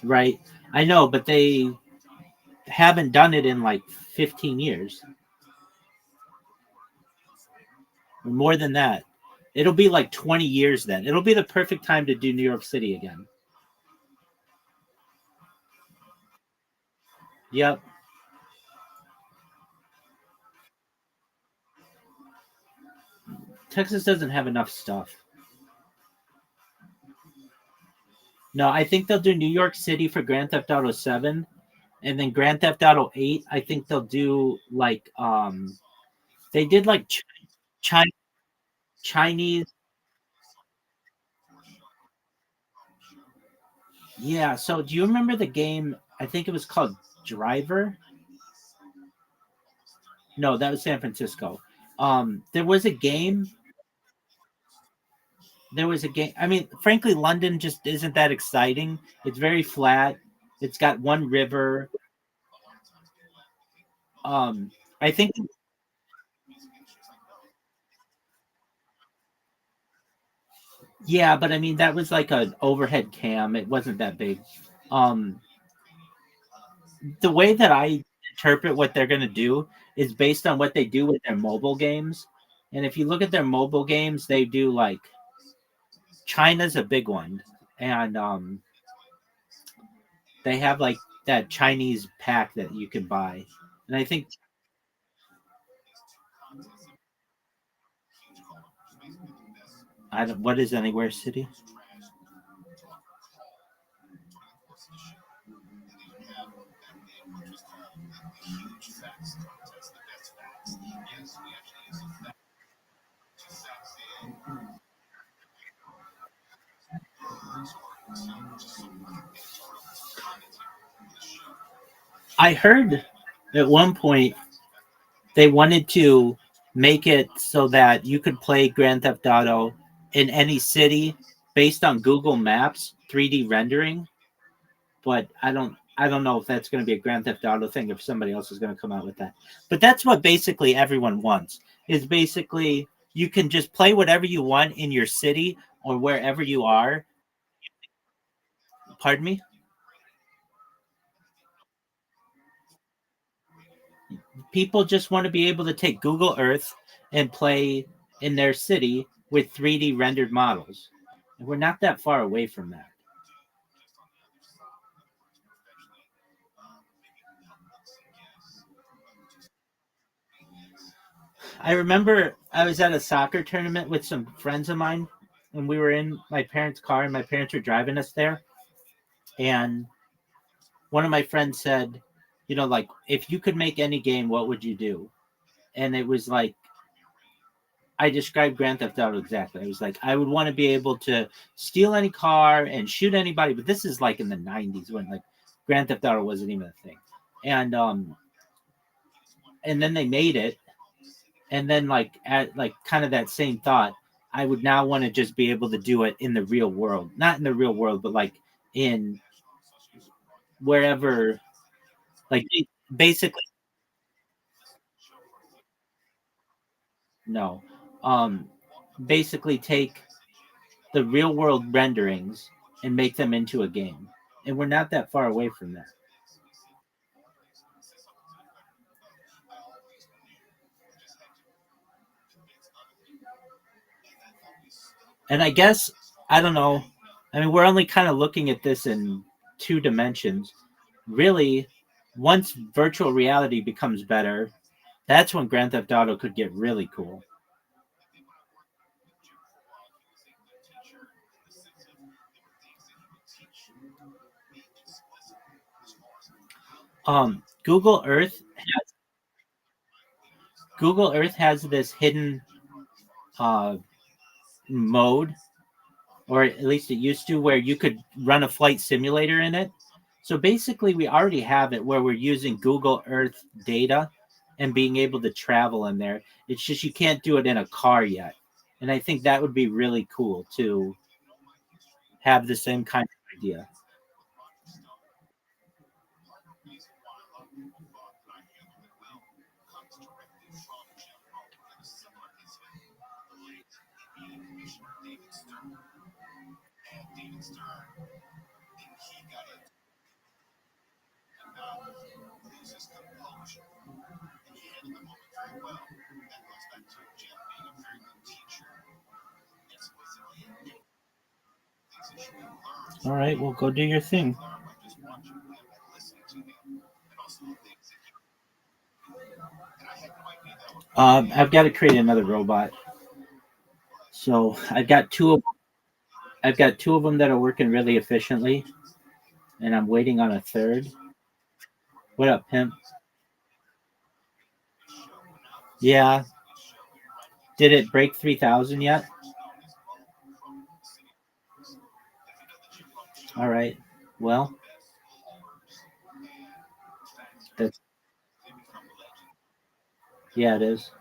Right. I know, but they haven't done it in like 15 years. More than that. It'll be like 20 years then. It'll be the perfect time to do New York City again. Yep. Texas doesn't have enough stuff. No, I think they'll do New York City for Grand Theft Auto 7, and then Grand Theft Auto 8, I think they'll do like they did like Chi- Chinese. Yeah, so do you remember the game? I think it was called Driver. No, that was San Francisco. There was a game. There was a game. I mean, frankly, London just isn't that exciting. It's very flat. It's got one river. Um, I think. Yeah, but I mean that was like an overhead cam. It wasn't that big. Um, the way that I interpret what they're going to do is based on what they do with their mobile games. And if you look at their mobile games, they do like China's a big one, and they have like that Chinese pack that you can buy. And I think I don't. What is Anywhere City? I heard at one point they wanted to make it so that you could play Grand Theft Auto in any city based on Google Maps 3D rendering, but I don't know if that's going to be a Grand Theft Auto thing if somebody else is going to come out with that. But that's what basically everyone wants. Is basically you can just play whatever you want in your city or wherever you are. Pardon me? People just want to be able to take Google Earth and play in their city with 3D rendered models. And we're not that far away from that. I remember I was at a soccer tournament with some friends of mine, and we were in my parents' car, and my parents were driving us there. And one of my friends said, like, if you could make any game, what would you do? And it was like, I described Grand Theft Auto exactly. I was like, I would want to be able to steal any car and shoot anybody, but this is like in the 90s when like Grand Theft Auto wasn't even a thing. And then they made it, and then like at like kind of that same thought, I would now want to just be able to do it in the real world. Not in the real world, but like in wherever, like basically no. Basically take the real world renderings and make them into a game. And we're not that far away from that. And I guess, I don't know. I mean, we're only kind of looking at this in two dimensions. Really, once virtual reality becomes better, that's when Grand Theft Auto could get really cool. Google Earth has this hidden mode, or at least it used to, where you could run a flight simulator in it. So basically, we already have it where we're using Google Earth data and being able to travel in there. It's just you can't do it in a car yet. And I think that would be really cool to have the same kind of idea. All right, well, go do your thing. I've got to create another robot. So I've got two of them that are working really efficiently, and I'm waiting on a third. What up, pimp? Yeah. Did it break 3,000 yet? All right. Well, that's yeah, it is.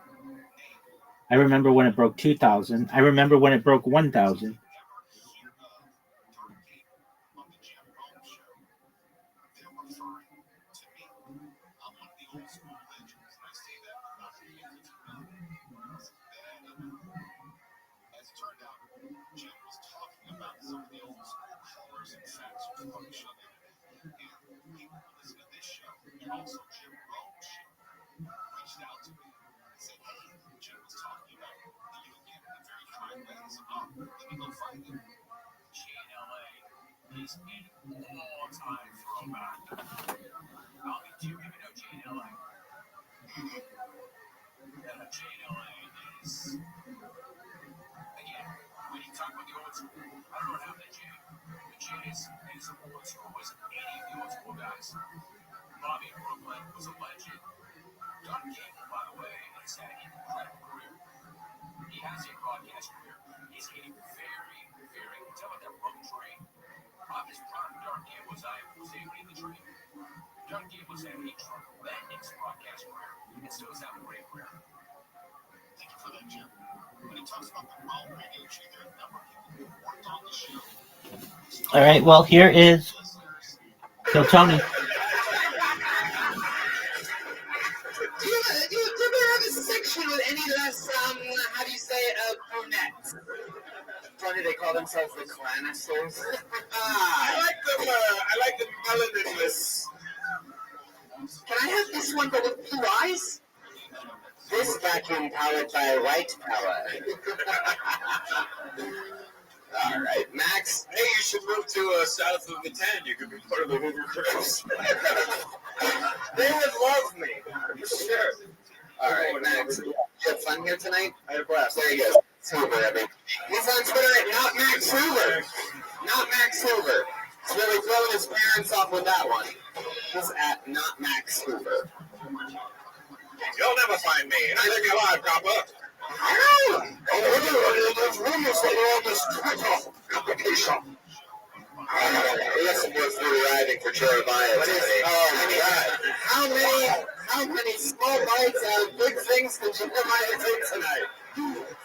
I remember when it broke 2,000. I remember when it broke 1,000. All right. Well, here is Kill Tony. Do you ever have a section with any less, how do you say it, brunettes? Funny, they call themselves the Lannisters. I like the melaninless. Can I have this one but with blue eyes? This vacuum powered by white power. All right, Max. Hey, you should move to south of the 10. You could be part of the Hoover Crips. They would love me. Sure. All right, Max. You had fun here tonight? I had a blast. There you go. Hoover, I mean. He's on Twitter at not Max Hoover. Not Max Hoover. He's really throwing his parents off with that one. He's at not Max Hoover. You'll never find me. And I think you're alive, copper. There's rumors that you're on this Twitter application. We got some work for arriving for Jeremiah today. Oh my God! How many small bites out of big things did Jeremiah take tonight?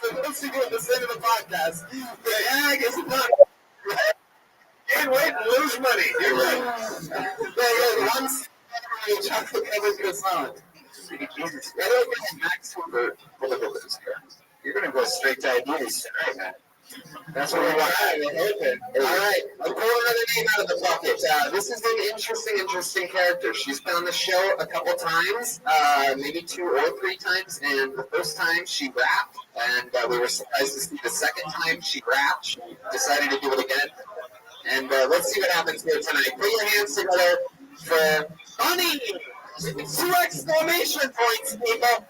For those who go listen to the podcast, the ag is not. Can't wait and lose money. You're right. They once chocolate covered croissant. Jesus, I don't think Max Hoover will lose here. You're going to go straight to diabetes tonight, man. That's what we want. All right, I'll pull another name out of the bucket. This is an interesting character. She's been on the show a couple times, maybe 2 or 3 times, and the first time she rapped, and we were surprised to see the second time she rapped. She decided to do it again. And let's see what happens here tonight. Put your hands together for Bunny! 2 exclamation points, people!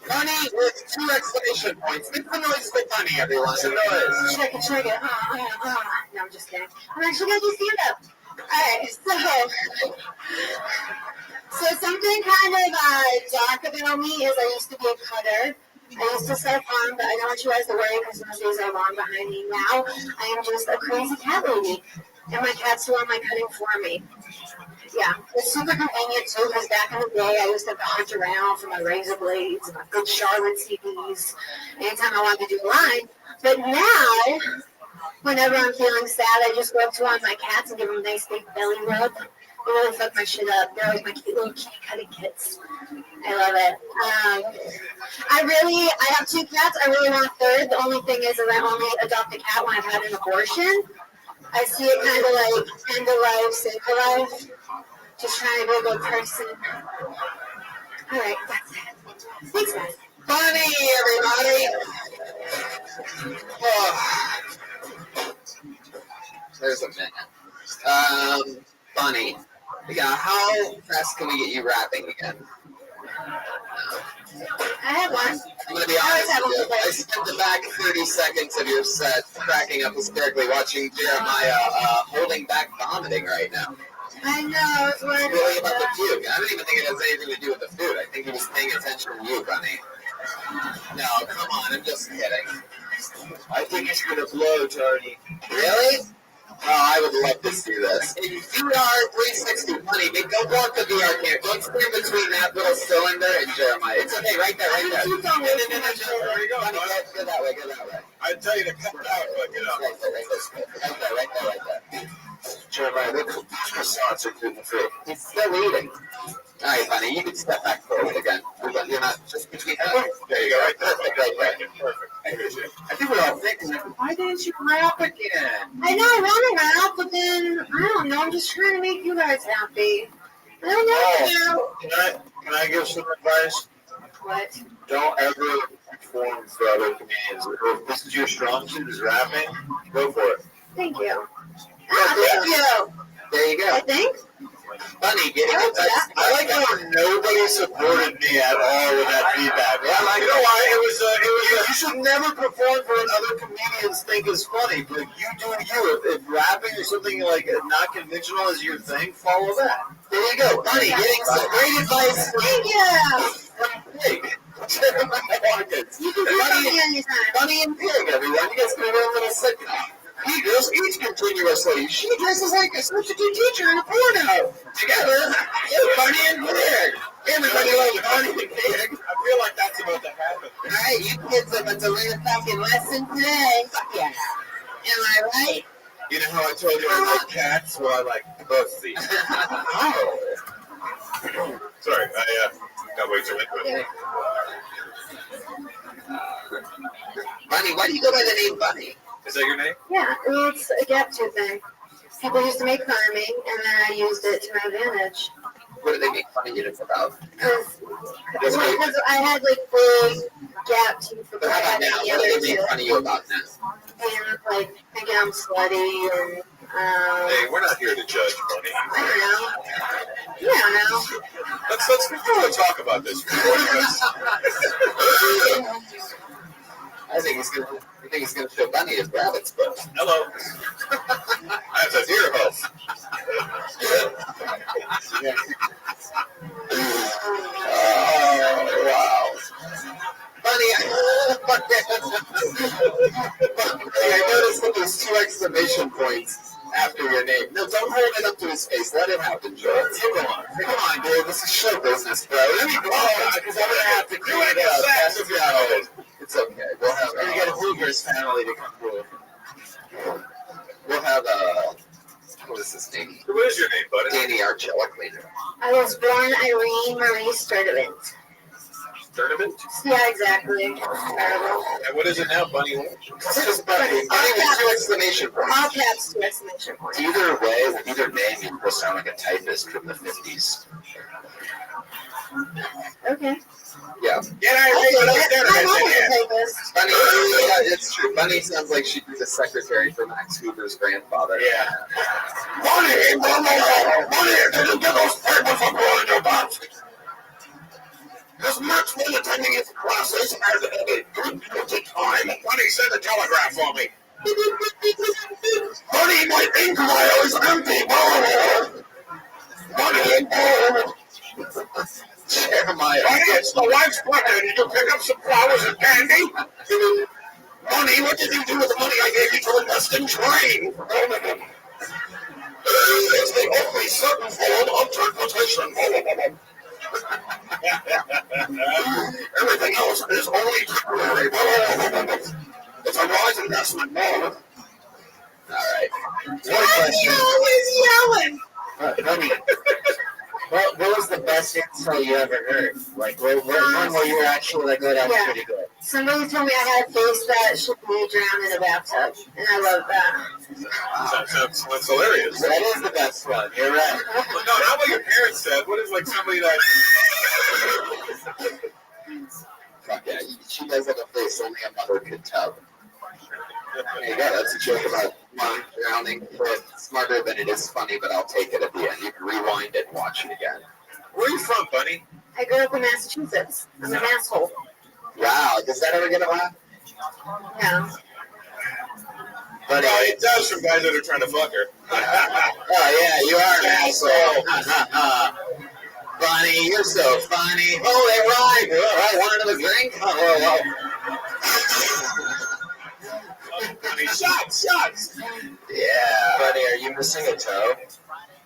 Bunny with 2 exclamation points. Make the noise for Bunny, everyone. The noise. Check it. No, I'm just kidding. I'm actually going to do stand-up. Alright, so something kind of dark about me is I used to be a cutter. I used to self-harm, but I don't want you guys to worry because those days are long behind me now. I am just a crazy cat lady, and my cats do all my cutting for me. Yeah, it's super convenient too because back in the day I used to have to hunt around for my razor blades and my good Charlotte CDs anytime I wanted to do a line. But now, whenever I'm feeling sad, I just go up to one of my cats and give them a nice big belly rub. They really fuck my shit up. They're like my cute little kitty cutting kits. I love it. I have 2 cats. I really want a third. The only thing is that I only adopt a cat when I've had an abortion. I see it kind of like end of life, save a life. Just trying to be a good person. All right, that's it. Thanks, guys. Bunny, everybody. Oh. There's a minute. Bunny. Yeah, how fast can we get you rapping again? I have one. I'm going to be honest with you. I spent the back 30 seconds of your set cracking up hysterically watching Jeremiah holding back vomiting right now. I know, it's It's really about the puke. I don't even think it has anything to do with the food. I think he was paying attention to you, Bunny. No, come on, I'm just kidding. I think he's going to blow, Tony. Really? Oh, I would love to see this. If VR 360 Bunny, go block the VR camera. Don't stand between that little cylinder and Jeremiah. It's okay, right there, right there. There you go, Bunny, go that way, go that way. I'd tell you to cut it out, but get up. Right there. Jeremiah, look, croissants are gluten free. He's still eating. All right, Bunny, you can step back forward again. You're not just between them. There you go, right there. Perfect, right there. Perfect. I think we're all thinking, why didn't you rap again? I know, I want to rap, but then, I don't know, I'm just trying to make you guys happy. I don't know. Can I give some advice? What? Don't ever perform for other comedians. If this is your strong suit, is rapping, go for it. Thank you. Thank you. There you go. I think. Bunny, getting it. I like how nobody supported me at all with that feedback. Yeah, you know why? You should never perform for what other comedians think is funny, but you do you. If rapping or something like not conventional is your thing, follow that. There you go, Bunny, getting some great advice. Thank you. Pig. You can do something anytime. Bunny and Pig, everyone. You guys can do a little sitcom. He goes each continuously. She dresses like a substitute teacher in a porno. Together, Bunny and Pig. Everybody loves Bunny and Pig. I feel like that's about to happen. All right, you kids are about to learn a fucking lesson today. Yeah. Am I right? You know how I told you I like cats? Well, I like pussy. Oh. Sorry, I got way too into it. Bunny, why do you go by the name Bunny? Is that your name? Yeah, well, it's a gap tooth thing. People used to make fun of me, and then I used it to my advantage. What do they make fun of you about? Because I had like big gap teeth. But how about now? What do they make fun of you about now? And like thinking I'm slutty and Hey, we're not here to judge, Bunny. I don't know. Yeah, I know. Let's talk about this. I think he's gonna show Bunny his rabbit's book. Hello. That's a deer hoof. Oh wow. Bunny, I noticed that there's 2 exclamation points after your name. No, don't hold it up to his face. Let it happen, Joe. Come on, dude. This is show business, bro. Let me go because I'm gonna have to clean it up. It's okay. We'll have. We're gonna get Hoover's family to come through. We'll have what is his name? What is your name, buddy? Danny Archella cleaner. I was born Irene Marie Sturdivant. Tournament? Yeah, exactly. Terrible. And what is it now, Bunny? Just Bunny. Bunny with 2 exclamation points. All caps, 2 exclamation points. Either way, with either name, you will sound like a typist from the 50s. Okay. Yeah. I'm not a typist. Bunny, yeah, it's true. Bunny sounds like she'd be the secretary for Max Hoover's grandfather. Yeah. Bunny, did you get those papers I'm rolling your box? Has Max been attending his classes as a good time? Bunny, send a telegraph for me. Bunny, Money, my ink vial is empty. Money. Jeremiah. Hey, it's the wife's birthday. Did you pick up some flowers and candy? Money, what did you do with the money I gave you to invest in train? It's the only certain form of transportation. Everything else is only temporary. It's a wise investment. All right. One question. Always yelling. Honey, what was the best insult you ever heard? Like, one where you were actually like, oh, that's pretty good. Somebody told me I had a face that should be drowned in a bathtub, and I love that. That's hilarious. That is the best one. You're right. No, not what your parents said. What is like somebody that... Fuck yeah, she does have a face only a mother could tell. There you go, that's a joke about mom drowning. It's smarter than it is funny, but I'll take it at the end. You can rewind it and watch it again. Where are you from, Bunny? I grew up in Massachusetts. I'm an asshole. Wow, does that ever get a laugh? No. Bunny, it does from guys that are trying to fuck her. Oh yeah, you are an asshole. Bunny, you're so funny. Oh, they rhymed. All right, want another drink? Oh. Bunny, shots. Yeah. Bunny, are you missing a toe?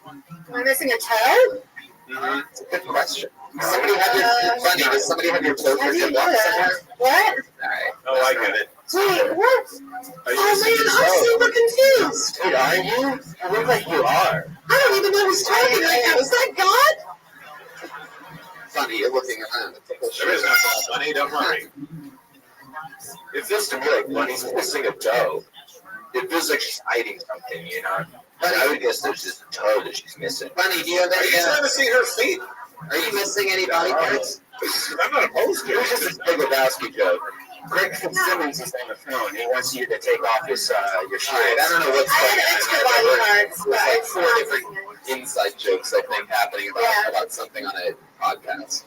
Am I missing a toe? Mm-hmm. It's a good question. Does somebody have your Bunny? Does somebody have your toe for your box somewhere? What? All right. Oh, I get it. Wait, what? Are you Oh man, I'm super confused. Dude, are you? You look like you are. I don't even know who's talking right now. Is that God? Funny, you're looking around. There is nothing funny, don't worry. It feels to me like Bunny's missing a toe. It feels like she's hiding something, you know? But I would guess there's just a toe that she's missing. Bunny, do you have any... Are you trying to see her feet? Are you missing any body parts? I'm not opposed to it. It was just a big Lebowski joke. Greg Fitzsimmons is on the phone. He wants you to take off your shoes. Right, I don't know what's going on. Extra body parts. There's like 4 different inside jokes, I think, happening about something on a podcast.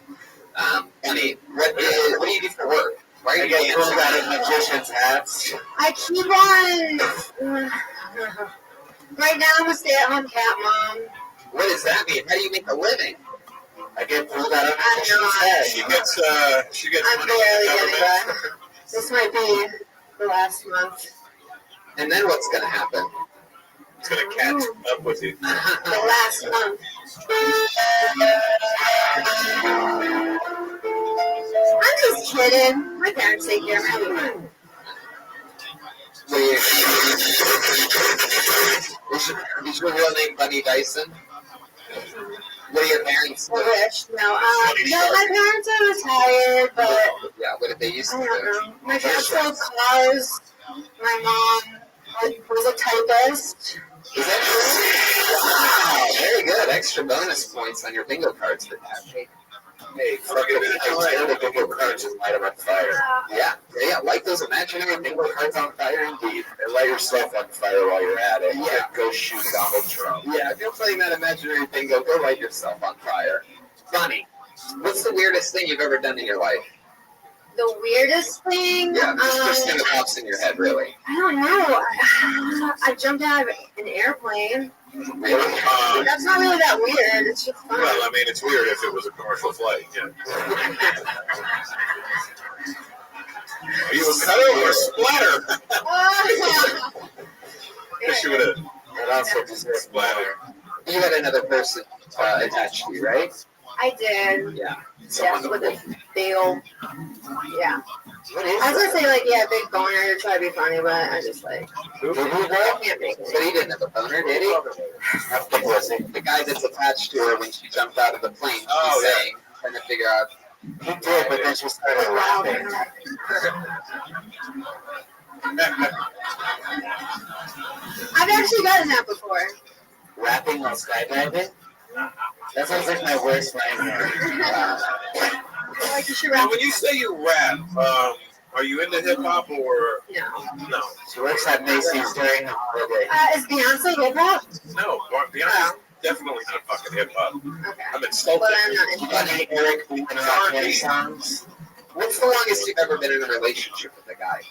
Bunny, what do you do for work? Why are you dancing out of magician's hats? I keep on. Right now, I'm a stay-at-home cat mom. What does that mean? How do you make a living? I get pulled out of magician's hat. She gets I'm money barely from the getting government. by. This might be the last month. And then what's going to happen? It's going to catch up with you. The last month. I'm just kidding. My parents take care of me. Is your real name Bunny Dyson? What are your parents do? Rich. No, my parents are retired, but Yeah, what did they used to I do? don't know. My dad sold cars. My mom was a typist. Is that true? Wow, very good. Extra bonus points on your bingo cards for that. Hey, fucking the bingo cards just light them on fire. Yeah, light those imaginary bingo cards on fire indeed. And light yourself on fire while you're at it. Yeah, go shoot Donald Trump. Yeah, if you're playing that imaginary bingo, go light yourself on fire. Bunny, what's the weirdest thing you've ever done in your life? The weirdest thing? Yeah, just first thing that pops in your head, really. I don't know. I jumped out of an airplane. Really? That's not really that weird. It's just fun. Well, I mean, it's weird if it was a commercial flight, yeah. Are you a cutter or a splatter? Guess you would have. That also just a splatter. You had another person attached to you, right? I did. Yeah. Yeah, with a big old. Yeah. I was gonna say big boner to try to be funny, but I just I can't make it. But he didn't have a boner, did he? The guy that's attached to her when she jumped out of the plane. She's saying, trying to figure out. He did, but then she started laughing. I've actually gotten that before. Rapping while skydiving? That sounds like my worst nightmare. You should rap. When you say you rap, are you into hip hop or no? She works at Macy's during the holiday. Is Beyonce hip hop? No, Beyonce's definitely not fucking hip hop. Okay. I'm insulted. But I'm not into Bunny, Eric, we can rock any songs. What's the longest you've ever been in a relationship with a guy?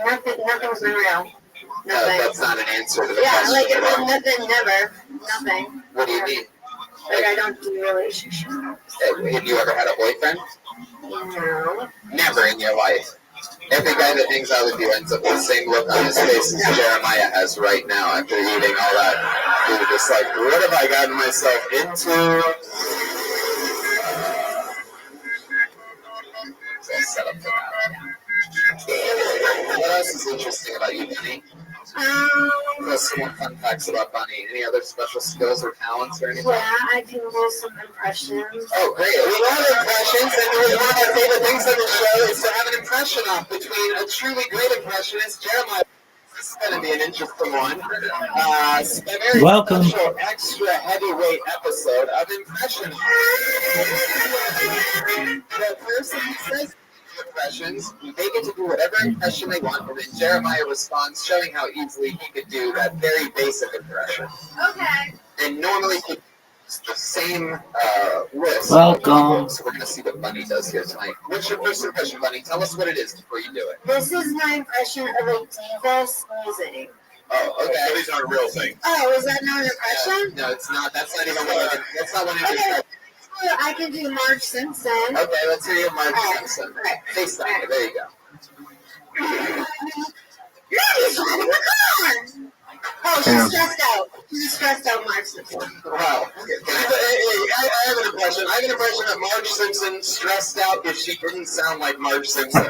Nothing's been real. Nothing. That's not an answer to the Yeah, question. like nothing, never. Nothing. What do you mean? Like I don't do relationships. Have you ever had a boyfriend? No. Never in your life. Every guy that hangs out with you ends up with the same look on his face as Jeremiah has right now after eating all that. You're just like, what have I gotten myself into? So I'll set up for that. What else is interesting about you, Bunny? Some more fun facts about Bunny. Any other special skills or talents or anything? Yeah, I can do some impressions. Oh, great. We love impressions, and one of our favorite things on the show is to have an impression off between a truly great impressionist, Jeremiah. This is going to be an interesting one. A very Welcome. special, extra heavyweight episode of Impression. The person who says impressions, they get to do whatever impression they want, and then Jeremiah responds, showing how easily he could do that very basic impression. Okay. And normally he uses the same list. Welcome. So we're going to see what Bunny does here tonight. What's your first impression, Bunny? Tell us what it is before you do it. This is my impression of a diva sneezing. Oh, okay. So these aren't real things. Oh, is that not an impression? No, it's not. That's not even one of the, that's not one of Okay. the. I can do Marge Simpson. Okay, let's hear your Marge Simpson. Right. FaceTime. Right. There you go. Oh, she's stressed out. She's stressed out, Marge Simpson. Wow. I have an impression. I have an impression of Marge Simpson stressed out if she didn't sound like Marge Simpson.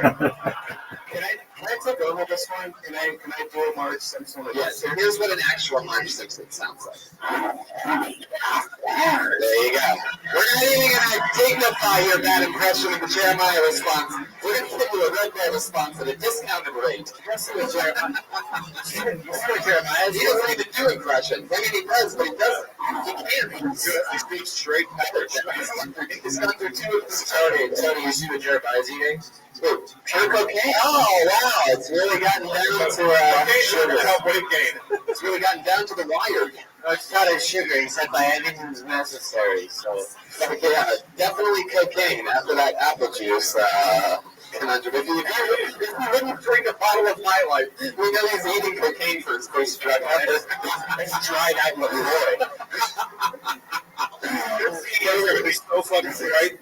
Can I take over this one? Can I do a Marge Simpson? Yes. So here's what an actual Marge Simpson sounds like. There you go. We're not even going to dignify your bad impression of the Jeremiah response. We're going to give you a Red Bear response at a discounted rate. Yes, Jeremiah. He doesn't even do impressions. I mean, he does, but he doesn't. He can't. He speaks straight English. He's gone through two of this. Tony, you see what Jeremiah's eating? Ooh, pure cocaine? Oh, wow. It's really gotten down to sugar. Help weight gain. It's really gotten down to the wire. It's not a sugar. He said by anything's necessary. So yeah, definitely cocaine after that apple juice conundrum. If you wouldn't drink a bottle of My Life, we know he's eating cocaine for his first drug. It's dried out LaCroix. It's going to be so fucking right.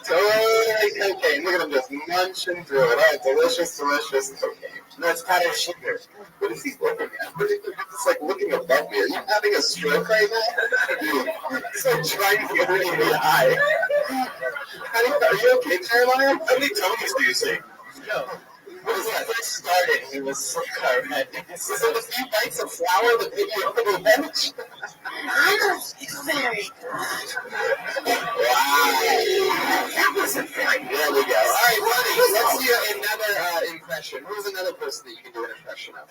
Totally cocaine. Look at him just munching through it. Oh, delicious, delicious cocaine. No, it's powdered sugar. What is he looking at? He's just like looking above me. Are you having a stroke right now? He's like trying to get me in the eye. Are you okay, Jeremiah? How many Tonys do you see? No. When he first started, he was so red. Is it a few bites of flour that made you over the bench? Very Wow. That wasn't very good. There we go. All right, buddy, let's do another impression. Who's another person that you can do an impression of?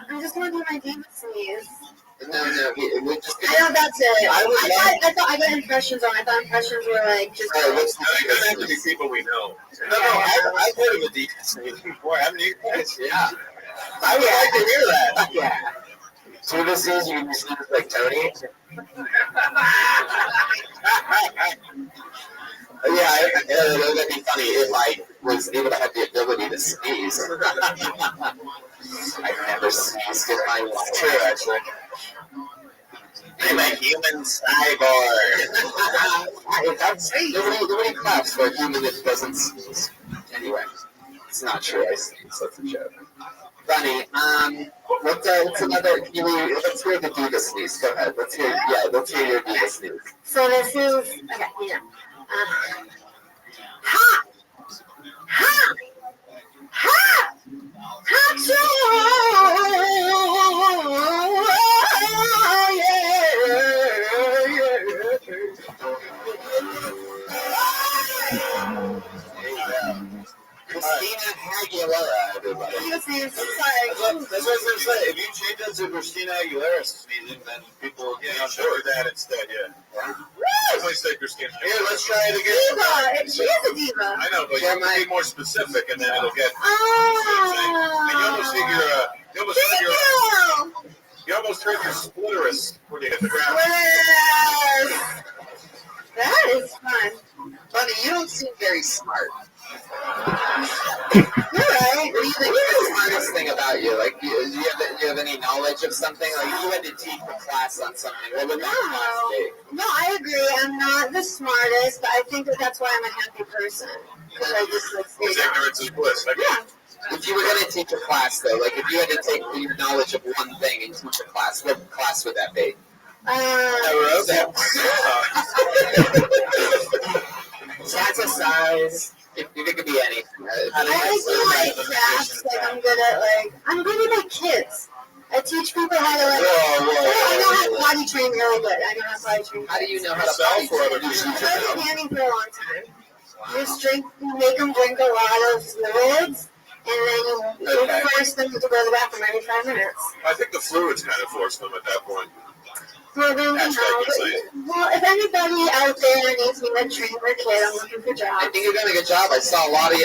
I'm just going to do my diva sneeze. No, we just. I know that's it. I thought I got impressions on. I thought impressions were like just. All right, what's the It doesn't have to be people we know. No, I've heard of a deep sneeze before, haven't you? Yeah. I would like to hear that. Yeah. so this is you can sneeze like Tony. Yeah, that'd be funny if I was able to have the ability to sneeze. I've never sneezed in my life. True, actually. I'm a human cyborg. Nobody claps for a human that doesn't sneeze. Anyway, it's not true. I sneeze. That's a joke. Bunny, what's another? Let's hear the diva sneeze. Go ahead. Let's hear your diva sneeze. So this is okay. Yeah. Ha! Ha! Ha! Ha! Christina Aguilera, everybody. This is That's what I was going to say. If you change that to Christina Aguilera sneezing, then people will get on board with that instead, yeah. Definitely say Christina Aguilera. Here, let's try it again. diva. She is a diva. I know, but you have to be more specific, and then it'll get. Oh. And you almost hit you almost hurt your splitterus when you hit the ground. Yes. That is fun. Bunny, you don't seem very smart. You're about you? Like, do you have any knowledge of something? Like, if you had to teach a class on something, what would that class be? No, I agree. I'm not the smartest, but I think that's why I'm a happy person. Because I just like Because ignorance is bliss. Yeah. If you were going to teach a class, though, like if you had to take your knowledge of one thing and teach a class, what class would that be? Exercise. If it could be anything. I like to crafts. Like I'm good at kids. I teach people how to I know how to potty train really good. I know how to potty train. How do you know how to potty train? I've been canning for a long time. You make them drink a lot of fluids, and then you force them to go to the bathroom every 5 minutes. I think the fluids kind of force them at that point. Well, then, if anybody out there needs me to train their kid, I'm looking for jobs. I think you're doing a good job. I saw a lot of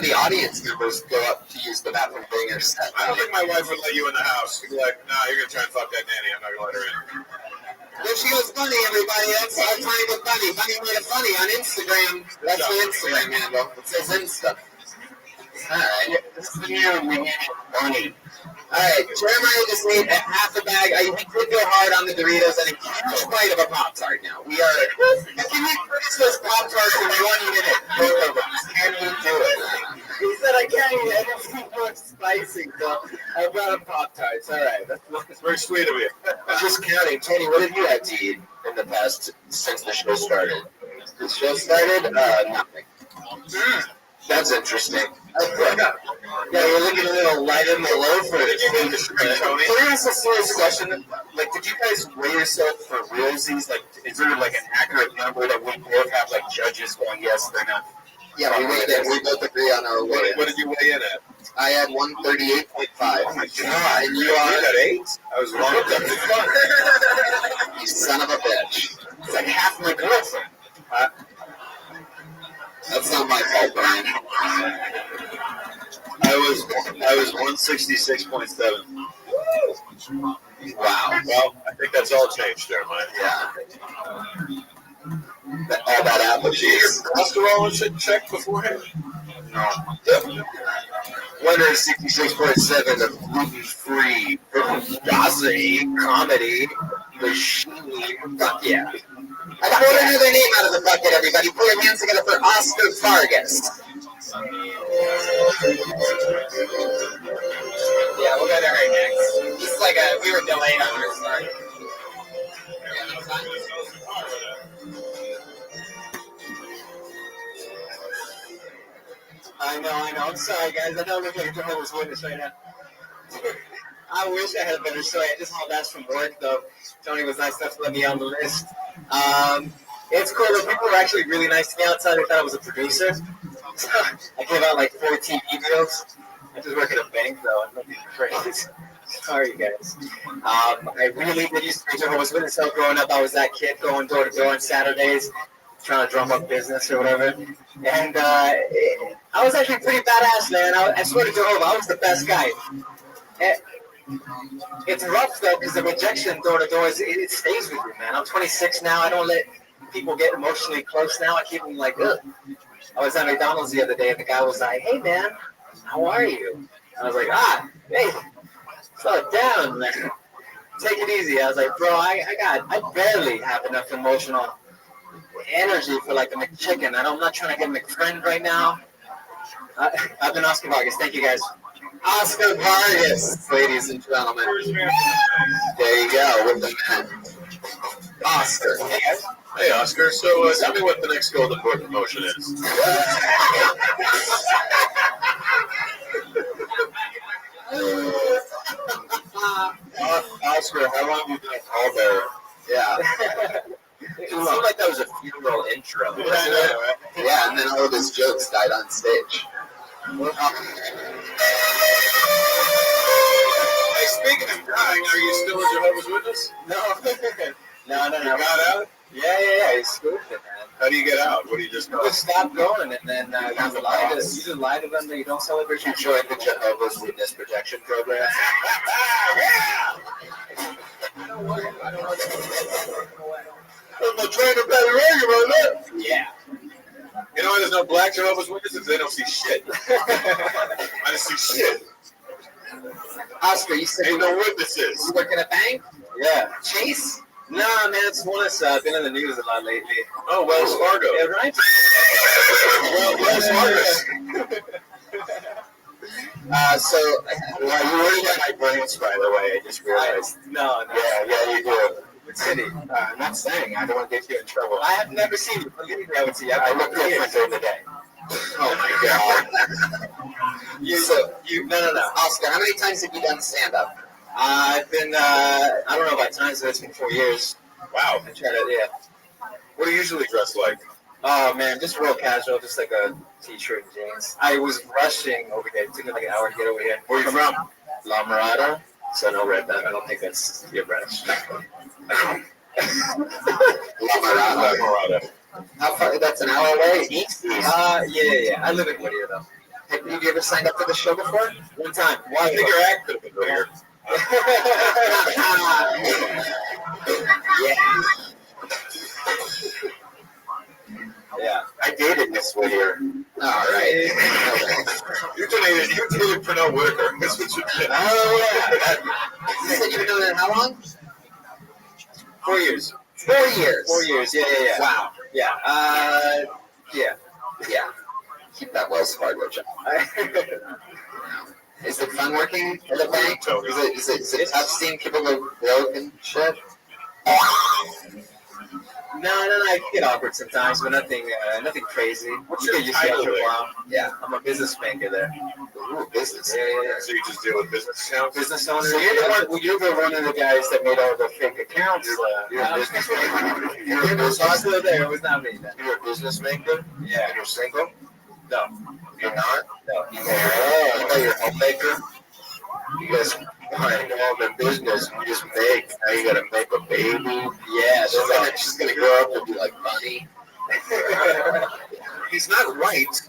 the audience members go up to use the bathroom during their set. I don't think my wife would let you in the house. She'd be like, "No, you're gonna try and fuck that nanny. I'm not gonna let her in." There she goes, Bunny, everybody. That's our time with Bunny. Bunny made it funny on Instagram. That's the Instagram handle. It says Insta. All right. This is the new Bunny. All right, Jeremiah just ate half a bag. I did go hard on the Doritos and a huge bite of a Pop-Tart now. We are. Can we finish those Pop-Tarts in 1 minute? Both of them. Can we do it? He said I can't eat anything more spicy, so I brought him Pop-Tarts. All right, That's very sweet of you. Just counting, Tony, what have you had to eat in the past since the show started? The show started? Nothing. That's interesting. Yeah, you're looking a little light in the low for it. Tony. Can I ask a serious question? Like, did you guys weigh yourself for realsies? Like, is there like an accurate number that we both have like judges going, yes, they're not? Yeah, we both agree on our weight. What did you weigh in at? I had 138.5. Oh my god! And you are at 8? I was wrong with that. You son of a bitch. It's like half my girlfriend. That's not my fault, Brian. I was 166.7. Wow. Well, I think that's all changed, Jeremiah. Yeah. All that apple cheese. Cholesterol and shit checked beforehand? No. 166.7 of gluten-free, Dawsey comedy machine. Fuck yeah. I pulled another name out of the bucket, everybody. Put your hands together for Oscar Vargas. Yeah, we'll go to her next. Just like we were delayed on our start. I know. I'm sorry, guys. I know I look like a Jehovah's Witness right now. I wish I had a better story. I just hauled ass from work, though. Tony was nice enough to let me on the list. It's cool. The people were actually really nice to me outside. They thought I was a producer. So I gave out like 4 TV deals. I just work at a bank, though. I'm looking for praise. Sorry, guys. I really did used to be Jehovah's Witness. So growing up, I was that kid going door to door on Saturdays, trying to drum up business or whatever. And I was actually pretty badass, man. I swear to Jehovah, I was the best guy. It's rough, though, because the rejection door to door, it stays with you, man. I'm 26 now. I don't let people get emotionally close now. I keep them like, ugh. I was at McDonald's the other day, and the guy was like, hey, man, how are you? I was like, hey, slow down, man. Take it easy. I was like, bro, I barely have enough emotional energy for like a McChicken. I'm not trying to get McFriend right now. I've been Oscar Vargas. Thank you, guys. Oscar Vargas, ladies and gentlemen. There you go, with the man. Oscar. Hey, guys. Hey, Oscar. So tell me what the next Golden Boy promotion is. Oscar, how long have you been a pallbearer? Yeah. It seemed like that was a funeral intro. Yeah, and then all of his jokes died on stage. Hey, speaking of dying, are you still a Jehovah's Witness? No. You got out? Yeah. He's stupid, man. How do you get out? What do you just go? You just stop going, and then you just lie to them that you don't celebrate your Join the Jehovah's Witness protection program. Don't worry. I don't know. I'm not trying to better argument, look. Yeah. You know why there's no black Jehovah's Witnesses? They don't see shit. I don't see shit. Oscar, you said Ain't no witnesses. you work in a bank? Yeah. Chase? Nah, man, it's one that's been in the news a lot lately. Oh, Wells Fargo. Yeah, right? Wells Fargo. So, You already got my brains, by the way. I just realized. No. Yeah, you do. What city? I'm not saying. I don't want to get you in trouble. I have never seen you. Believe me, I would see you. I look different during the day. oh my God. No. Oscar, how many times have you done stand-up? I've been, I don't know about times, but it's been 4 years. Wow. I try to, yeah. What do you usually dress like? Oh, man, just real casual, just like a t-shirt and jeans. I was rushing over here. It took me like an hour to get over here. Where are you from? La Mirada. So no red band. I don't think that's your branch. La Mirada. How far? That's an hour away? East? Yeah. I live in Whittier, though. Have you ever signed up for the show before? One time. I think your act could have been bigger. Yeah. I dated Miss Whittier. All right. You dated Pernell Whitaker. That's what you did. Oh, yeah. You said you've been doing it how long? 4 years. 4 years. 4 years, yeah. Wow. Yeah. Yeah. Keep that Wells Fargo job. Is it fun working at a bank? Is it tough seeing people go broke and shit? No, I get awkward sometimes, but nothing crazy. What's You your get used to it title after a there? while. Yeah. I'm a business banker there. Ooh, business. Yeah. So you just deal with business accounts? Business owners. So you're the one of the guys that made all the fake accounts. You're a business maker? You're a business maker? There, it was not me then. You're a business maker? Yeah. And you're single? No. You're not? No. You know you're a homemaker? You guys find home and business, you just make. Now you gotta make a baby. Yeah, She's gonna grow up and be like Bunny. He's not right.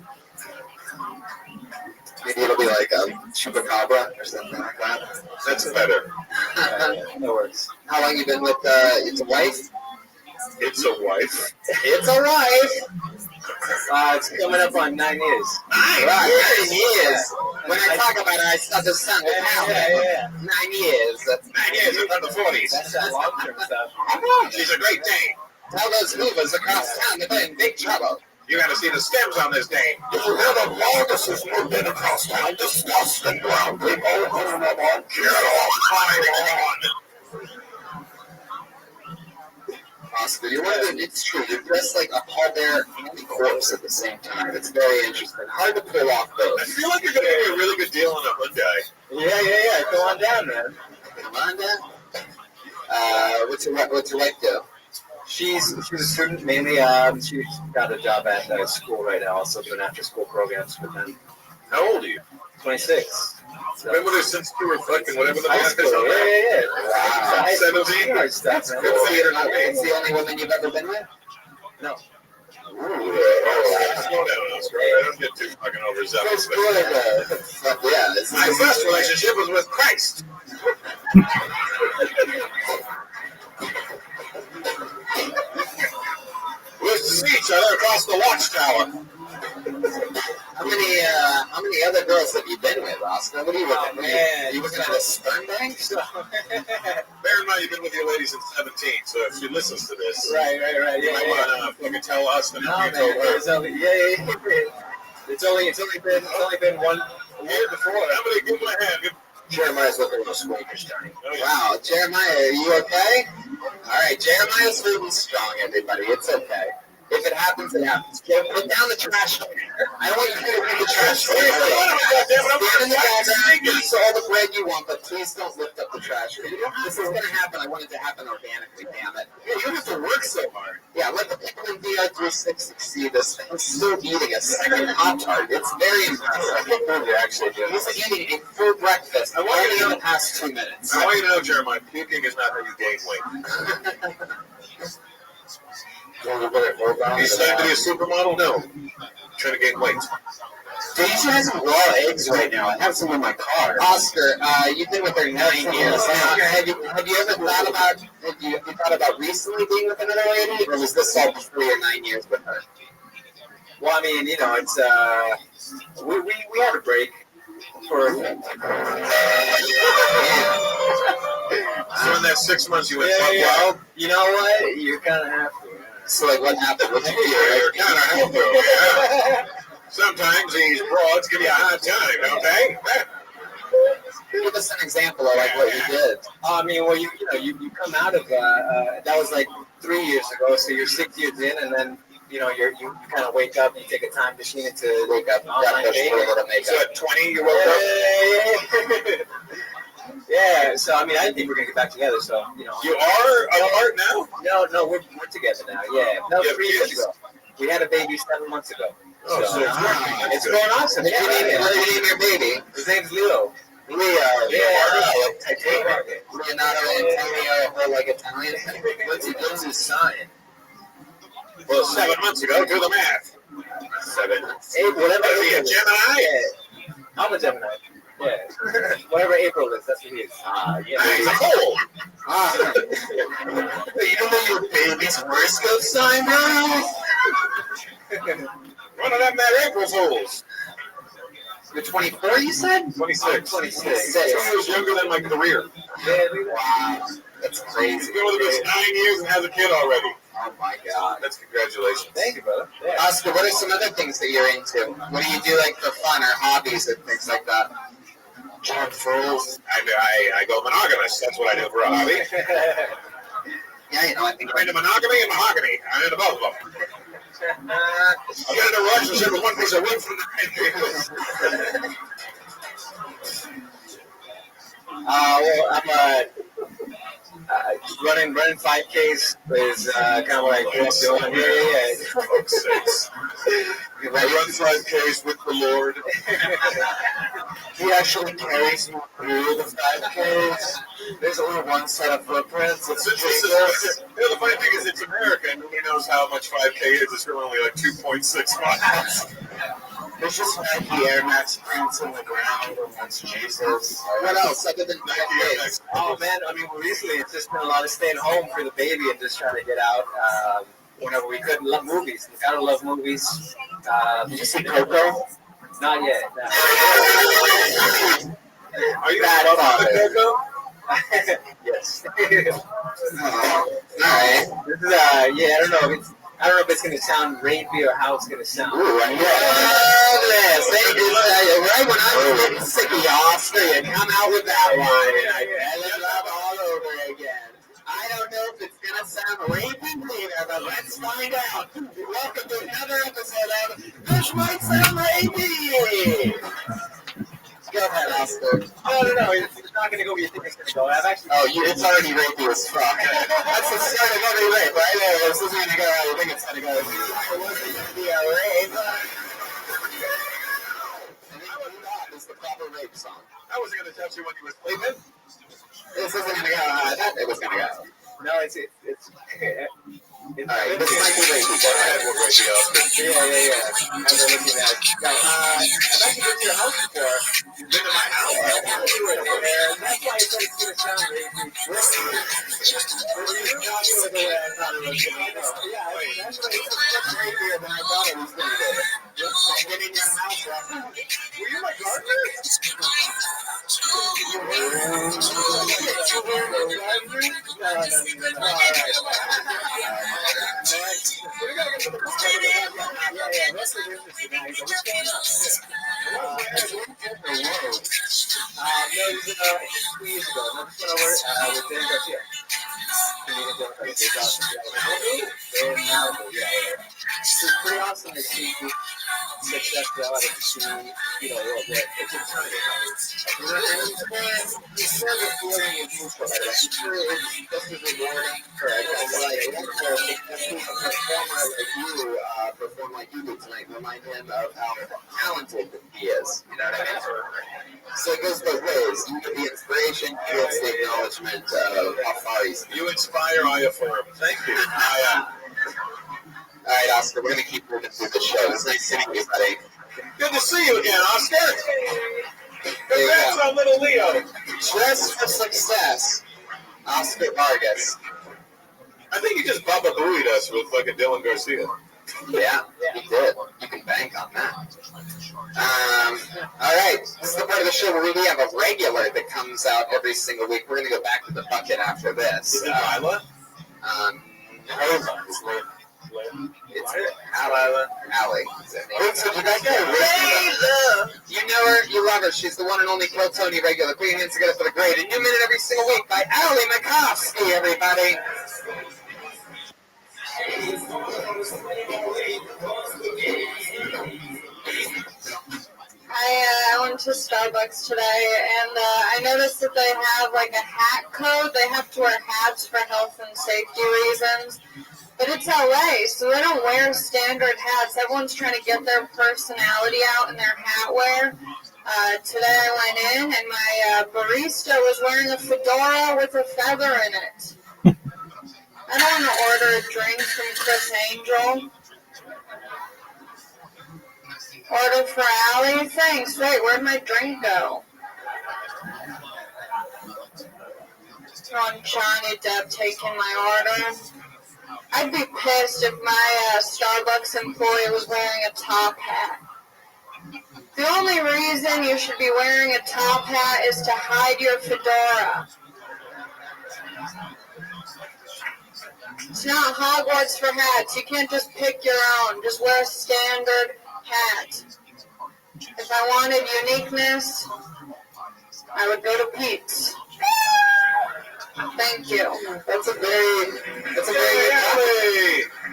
Maybe it'll be like Chupacabra or something like that. That's better. That works. How long you been with it's a wife? It's a wife. It's a wife. It's coming up on 9 years. 9 years. When I talk about it, I start to sound it now. Yeah. 9 years. That's 9 years in the 40s. That's that long-term stuff. She's a great dame. Tell those movers across town that they're in big trouble. You gotta see the stems on this dame. You hear the longest moved in across town, disgusting brown people. Get off my lawn. Oscar, you're one of the, it's true, you're dressed like a pallbearer and a corpse at the same time. It's very interesting. Hard to pull off I those. feel like you're gonna get a really good deal on a Hyundai. Yeah. Go on down, man. Come on down. What's your wife do? She's a student mainly. She's got a job at school right now, also doing after-school programs with them. How old are you? 26. So. Been with her since you were fucking whatever the High fuck school, is on there. yeah. Wow. 17? Stuff, man. Good theater. It's the only woman you've ever been with? No. Slow down, Oscar. Don't get too fucking overzealous. Yeah. My first relationship was with Christ. We used to see each other across the watchtower. How many other girls have you been with, Oscar? What are you looking at? You looking at a sperm bank? Bear in mind, you've been with your lady since 17, so if she listens to this, Right. you might want to fucking tell us and No, you man. told her. It's only It's only been a year before. I'm gonna give him a hand. Jeremiah's looking a little squeamish, Johnny. Oh, yeah. Wow, Jeremiah, are you okay? All right, Jeremiah's holding strong, everybody. It's okay. If it happens, it happens. Put down the trash can. I don't want you to put the trash can. Stand in the background, eat all the bread you want, but please don't lift up the trash can. This is going to happen. I want it to happen organically, damn it. Yeah, you don't have to work so hard. Yeah, let the people in VR360 see this. I'm still eating a second Pop-Tart. It's very impressive. You actually do. He's eating a full breakfast only in the past 2 minutes. I want you to know, Jeremiah, puking is not how you gain weight. He's trying to be a supermodel? No. Trying to gain weight. Deja has some raw eggs right now. I have some in my car. Oscar, you've been with her 9 years. Have you ever thought about recently being with another lady, or was this all before your 9 years with her? Well, I mean, it's we had a break. Perfect. So in that 6 months you went Yeah, fuck yeah. wild? You know what? You kind of have to. So like, what happened? What you do? You're kind of have to, yeah. Sometimes these broads give you a hard time, don't they? Give us an example of like what you did. I mean, well, you come out of that was like 3 years ago, so you're 6 years in, and then you kind of wake up, you take a time machine to Wake up, got pushed for a little makeup. So at 20 you woke up? Yeah, so I mean, I think we're gonna get back together. So You are apart now? No, we're together now. Yeah, no, You have 3 years kids? ago. We had a baby 7 months ago. Oh, so It's going awesome. What do you name your baby? His name's Leo. Leo. Yeah. Leonardo Antonio, whole like Italian. What's his sign? Well, 7 months ago, do the math. 7. Hey, whatever. Is he a Gemini? Yeah. I'm a Gemini. Yeah. Whatever April is, that's what he is. Yeah. He's a fool. You don't know your baby's horoscope sign, bro? One of them that April fools. You're 24, you said? 26. 26. 2 years younger than my career. Yeah, Wow. That's crazy. He's been with us 9 years and has a kid already. Oh my God. That's congratulations. Thank you, brother. Yeah. Oscar, what are some other things that you're into? What do you do like for fun or hobbies and things like that? John Fools. I go monogamous. That's what I do for a hobby. Yeah, you know, I think I'm into monogamy and mahogany. I'm into both of them. I get into a relationship with one piece of wood from the Well, I'm running 5Ks is kind of like what I'm doing. I run 5Ks with the Lord. he actually carries me through the 5Ks. There's only one set of footprints. Since the funny thing is, it's America, and nobody knows how much 5K is. It's really only like 2.6 miles. There's just Nike Air Max prints in the ground, and that's Jesus. What else other than 5Ks? Oh man, I mean, recently it's just been a lot of staying home for the baby and just trying to get out whenever we could. Love movies. We gotta love movies. Did you see Coco? Not yet. No. Are you Bad father. Coco? Yes. Alright. This is I don't know if it's gonna sound rapey or how it's gonna sound. Ooh, I love this. Right when I was getting sick of you, Oscar, you come out with that one, and I fell in love all over again. I don't know if it's gonna sound rapey either, but let's find out. Welcome to another episode of This Might Sound Rapey. Go ahead, Oscar. No. It's not gonna go where you think it's gonna go. It's already rapey as fuck. That's the start of every rape, right there. This isn't gonna go how you think it's gonna go. It wasn't gonna be a rape. It's the proper rape song. I wasn't going to touch you when you were sleeping. This isn't gonna go how I thought it was gonna go. No, it's Alright, this might be rapey. Go ahead, we'll break it up. Yeah. As we're looking at I've actually been to your house before. You've been to my house? And that's why it's gonna sound rapey. That's rapier than I thought it was gonna be. I've been in your house, Were you my gardener? It's pretty awesome to see success go out and see, what it's a time. It's never feeling unusual. I'm sure it's just as rewarding for a performer like you perform like you did tonight. Remind him of how talented he is. You know what I mean? So it goes both ways. You get the inspiration, he gets the acknowledgement of how far he's. You inspire, I affirm. Thank you. All right, Oscar, we're going to keep moving through the show. It's nice seeing you, buddy. Good to see you again, Oscar. Congrats on little Leo. Dress for success. Oscar Vargas. I think you just Baba Booeyed us with fucking Dylan Garcia. Yeah, he did. You can bank on that. All right, this is the part of the show where we have a regular that comes out every single week. We're going to go back to the bucket after this. Is it Lila? It's Allie. You know her, you love her. She's the one and only Kill Tony regular. Put your hands together for the great. A new minute every single week by Allie Makovsky, everybody. I went to Starbucks today, and I noticed that they have like a hat code. They have to wear hats for health and safety reasons. But it's LA, so they don't wear standard hats. Everyone's trying to get their personality out in their hat wear. Today I went in, and my barista was wearing a fedora with a feather in it. I don't want to order a drink from Chris Angel. Order for Allie? Thanks. Wait, where'd my drink go? On Johnny Depp taking my order. I'd be pissed if my Starbucks employee was wearing a top hat. The only reason you should be wearing a top hat is to hide your fedora. It's not Hogwarts for hats. You can't just pick your own. Just wear a standard hat. If I wanted uniqueness, I would go to Pete's. Thank you. That's a very good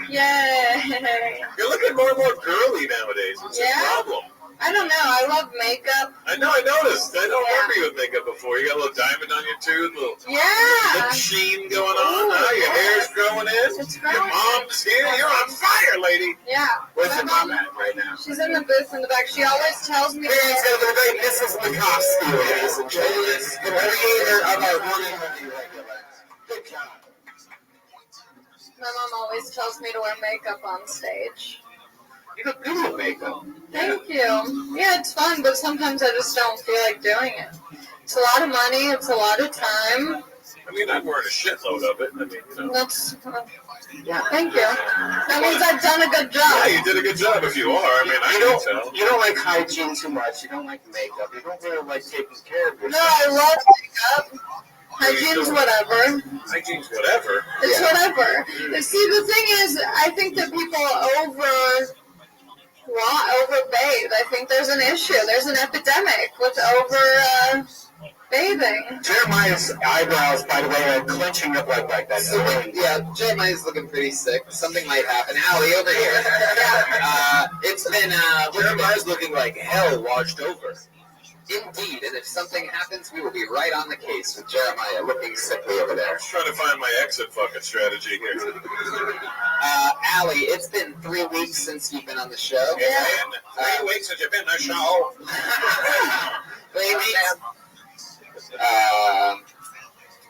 Yay! You're looking more and more girly nowadays. What's the problem? I don't know. I love makeup. I know. I noticed. I don't remember you with makeup before. You got a little diamond on your tooth, little lip sheen going on. Your hair's growing in. It's growing. Your mom's here. You're on fire, lady. Yeah. Where's your mom at right now? She's in the booth in the back. She always tells me. Mrs. Makovsky, ladies and gentlemen, the creator of our morning review regular. Good job. My mom always tells me to wear makeup on stage. You look good with makeup. Thank you. Yeah, it's fun, but sometimes I just don't feel like doing it. It's a lot of money. It's a lot of time. I mean, I'm wearing a shitload of it. I mean, you know. That's. Thank you. That means I've done a good job. Yeah, you did a good job if you are. I mean, I can tell. You don't like hygiene too much. You don't like makeup. You don't really like taking care of yourself. No, I love makeup. Hygiene's whatever. Hygiene's whatever. It's whatever. See, the thing is, I think that people overbathe. I think there's an issue. There's an epidemic with bathing. Jeremiah's eyebrows, by the way, are clenching up like that. So, yeah, Jeremiah's looking pretty sick. Something might happen. Allie, over here. It's been, Jeremiah's looking like hell washed over. Indeed, and if something happens, we will be right on the case with Jeremiah looking sickly over there. I'm trying to find my exit fucking strategy here. Allie, it's been 3 weeks since you've been on the show. Yeah. 3 weeks since you've been on the show. 3 weeks.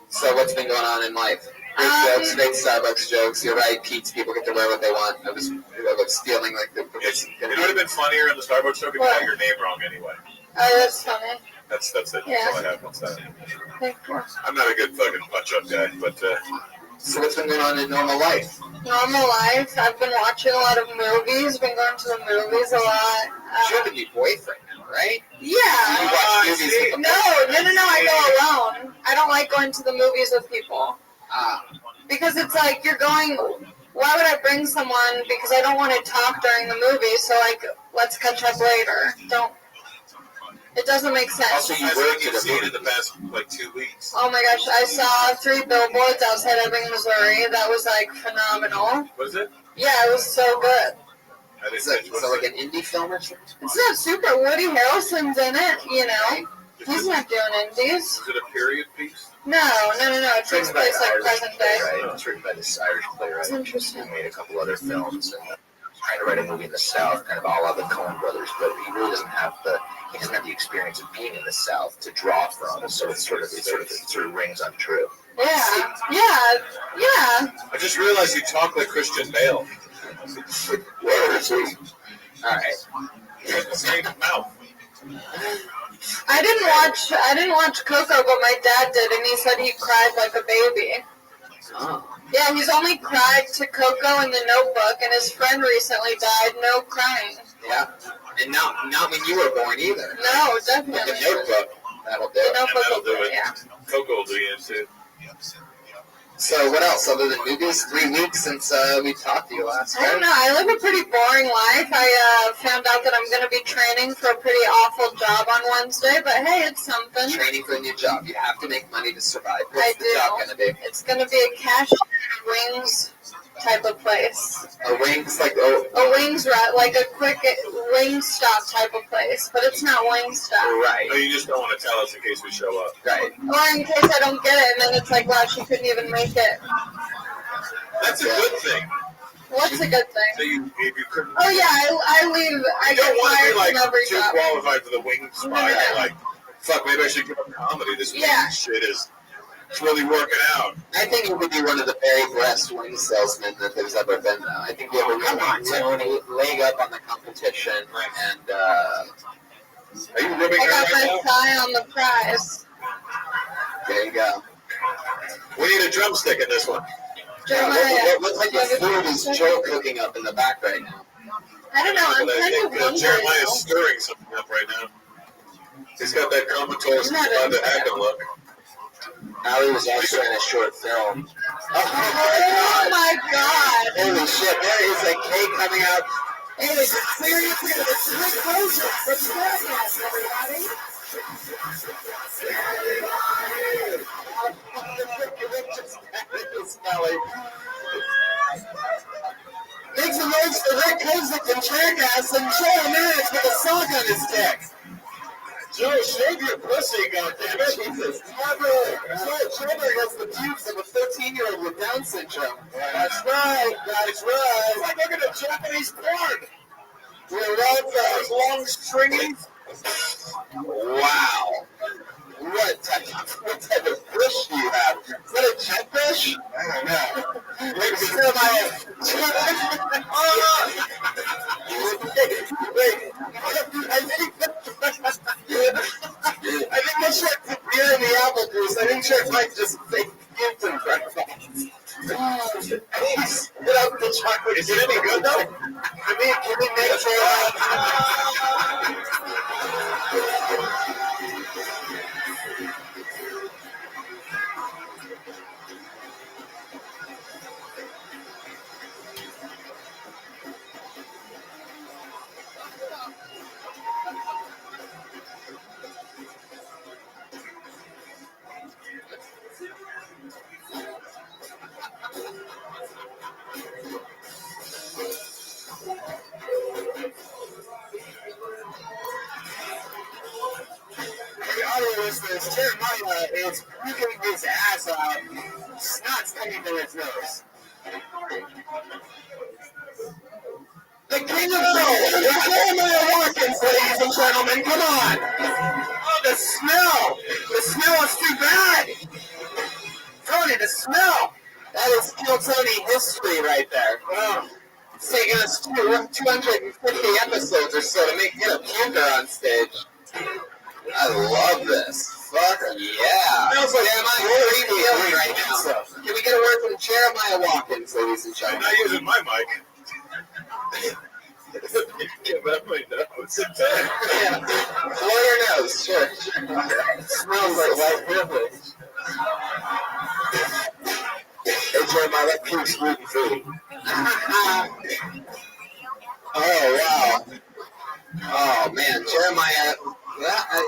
So what's been going on in life? Great jokes, great Starbucks jokes. You're right, Pete's people get to wear what they want. I was stealing like the. It would have been funnier in the Starbucks show if you got your name wrong anyway. Oh, that's funny. That's it. Yeah. That's all I have. What's that? Thank you. I'm not a good fucking punch-up guy, but. So what's been going on in normal life? Normal life. I've been watching a lot of movies. Been going to the movies a lot. You have a new boyfriend now, right? Yeah. You watch movies with the No. I go alone. I don't like going to the movies with people. Because it's like you're going. Why would I bring someone? Because I don't want to talk during the movie. So like, let's catch up later. It doesn't make sense. Also, you worked at a movie the past, 2 weeks. Oh my gosh, I saw 3 billboards outside Ebbing, Missouri. That was, phenomenal. Was it? Yeah, it was so good. Is it like an indie film or something? It's not super. Woody Harrelson's in it, you know. He's not doing indies. Is it a period piece? No. It takes place, present day. Right. It's written by this Irish playwright. It's interesting. He made a couple other films and trying to write a movie in the South, kind of a la the Coen brothers, but he really doesn't have the experience of being in the South to draw from, so it sort of rings untrue. Yeah. I just realized you talk like Christian Bale. Where is he? All right. He has the same mouth. I didn't watch Coco, but my dad did, and he said he cried like a baby. Oh. Yeah, he's only cried to Coco in The Notebook, and his friend recently died. No crying. Yeah. And not when you were born either. No, definitely. The Notebook. That'll do The it. Notebook That'll do it. Yeah. Coco will do it too. So what else other than movies? 3 weeks since we talked to you last I don't time. know. I live a pretty boring life. I found out that I'm going to be training for a pretty awful job on Wednesday, but hey, it's something. Training for a new job. You have to make money to survive. I What's the do. job going to be? It's going to be a cash wings type of place. A wings like A wings like a quick wing stop type of place, but it's not wing stop. Right. No, you just don't want to tell us in case we show up. Right. Or in case I don't get it, and then it's like, wow, she couldn't even make it. That's a good thing. What's a good thing? So if you couldn't. Oh yeah, I leave. I You get don't want to fired be like from every too job. qualified for the wing spot. No. Like, fuck, maybe I should give up comedy. This wing Yeah. shit is it's really working out. I think you would be one of the very blessed wing salesmen that there's ever been, though. I think you have a real leg up on the competition, and Are you ribbing I her got right my now? thigh on the prize. there you go. We need a drumstick in this one. Jeremiah, What type of food is Joe cooking up in the back right now? I don't know. I'm But I kind think of hungry. Jeremiah's stirring something up right now. He's got that comatose blood that happened look. Ali was also in a short film. Oh my god! Holy shit, there is a cake coming out. Hey, it's seriously, it's Rick Rosen from Jackass, everybody. Make some noise for Rick Kozik from Jackass and Joe Ramirez with a sock on his dick. Joe, shave your pussy, goddammit. Jesus. Joe has the pubes of a 13-year-old with Down syndrome. That's right. That's right. It's like looking at Japanese porn. We're all Those long stringy. Wow. What type of fish do you have? Is that a jetfish? I don't know. Wait, I think that's like the beer in the apple juice. I think Shark might just fake pubes in front of us. Please, get out the chocolate. Is it any good though? Can we make audio listeners, Jeremiah is puking his ass out. Snot's coming from his nose. The king of soul, Jeremiah Watkins, ladies and gentlemen, come on! Oh, the smell! The smell is too bad! Tony, the smell! That is Kill Tony history right there. Oh. It's taken us 250 episodes or so to get a puker on stage. I love this. Fuck yeah. Smells like Jeremiah. What are we feeling right now? Can we get a word from Jeremiah Watkins, ladies and I'm gentlemen? not using my mic. Yeah, but I'm like, no, it's a bad. Yeah. Blow your nose, sure. Smells like white privilege. Hey, Jeremiah, that puke's gluten-free. Oh, wow. Oh, man. Jeremiah,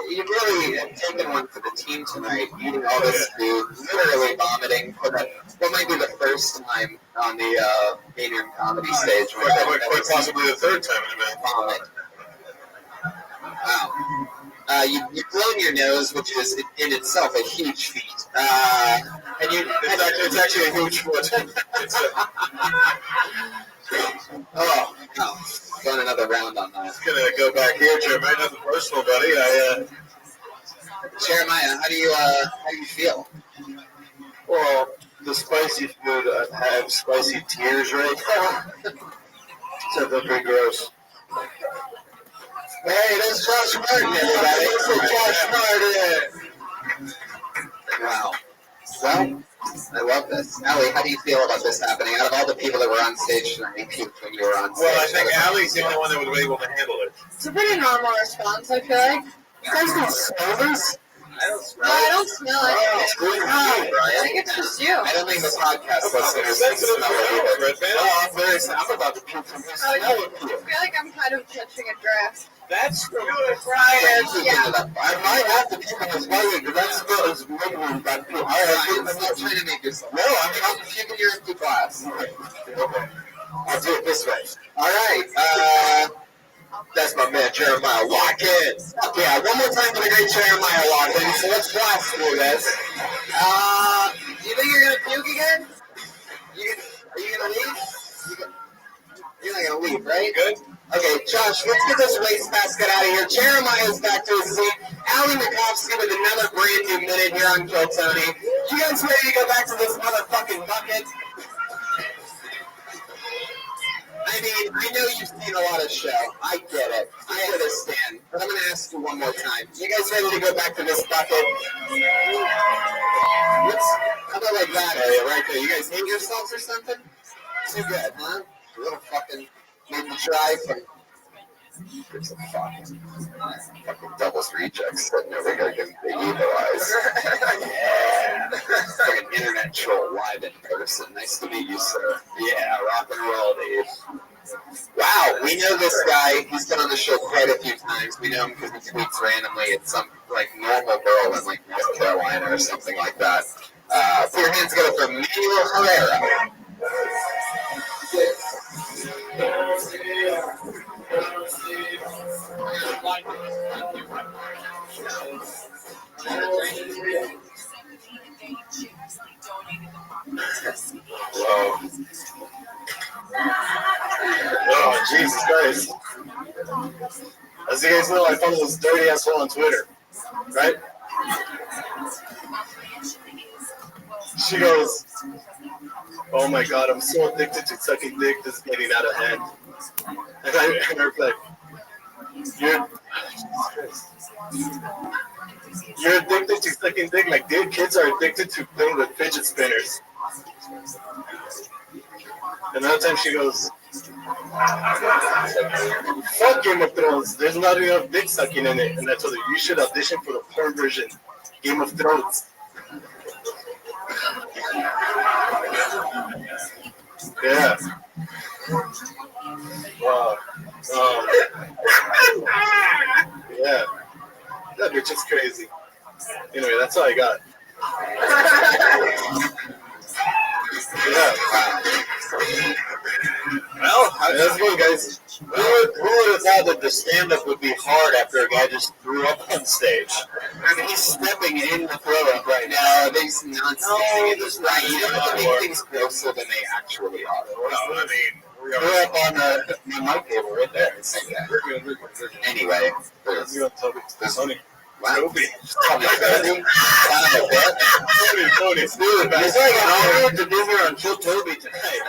you really have taken one for the team tonight, eating all this food, literally vomiting for what might be the first time on the Manium comedy stage. Quite possibly the third time in a minute. Vomit. Wow. You've blown your nose, which is in itself a huge feat. And It's actually a huge foot. Oh, going another round on that. It's gonna go back here, Jeremiah. Nothing personal, buddy. Jeremiah, how do you feel? Well, the spicy food, I have spicy tears right now. So they're pretty gross. Hey, there's Josh Martin, everybody. Josh Martin. Wow. Well, I love this. Allie, how do you feel about this happening? Out of all the people that were on stage tonight, you puked when you were on stage. Well, I think Allie's the only one that was able to handle it. It's a pretty normal response, I feel like. You guys don't smell this? I don't smell it. I think it's just you. I don't think the podcast listeners can smell it either. I'm about to puke from his smell of puke. I feel like I'm kind of catching a draft. That's good. Yeah. I might have to puke on his body because that smell is making me about puke. I'm not trying to make yourself. No, I'm puking your empty glass. Okay. I'll do it this way. All right. That's my man Jeremiah Watkins. Yeah, one more time for the great Jeremiah Watkins. So let's blast through this. You think you're gonna puke again? Are you gonna leave? You're not gonna leave, right? Good. Okay, Josh, let's get this waste basket out of here. Jeremiah's back to his seat. Allie Makovsky with another brand new minute here on Kill Tony. You guys ready to go back to this motherfucking bucket? I mean, I know you've seen a lot of show. I get it. I understand. But I'm going to ask you one more time. You guys ready to go back to this bucket? How about like that area right there? You guys hate yourselves or something? Too good, huh? A little fucking made me try from... There's some fucking devil's rejects sitting over here getting the evil eyes. Yeah. It's like an internet troll live in person. Nice to meet you, sir. Yeah, rock and roll, Dave. Wow, we know this guy. He's been on the show quite a few times. We know him because he tweets randomly at some like normal girl in like North Carolina or something like that. Put your hands together for Manuel Herrera. Whoa. Oh, Jesus Christ. As you guys know, I follow this dirty asshole on Twitter, right? She goes, oh my God, I'm so addicted to sucking dick, this is getting out of hand. And I replied, you're addicted to sucking dick like kids are addicted to playing with fidget spinners. Another time she goes, fuck Game of Thrones, there's not enough dick sucking in it. And I told her, you should audition for the porn version, Game of Thrones. Yeah. Wow. Yeah. That bitch is crazy. Anyway, that's all I got. Yeah. Well, that's good, guys. Who would have thought that the stand-up would be hard after a guy just threw up on stage? I mean, he's stepping in the throw-up right now. He's not standing in this right. You don't have to make things grosser than they actually are. No, I mean, we're up on the mic table right there. Anyway, wow. Tony. It's like an honor to be here on Kill Toby tonight.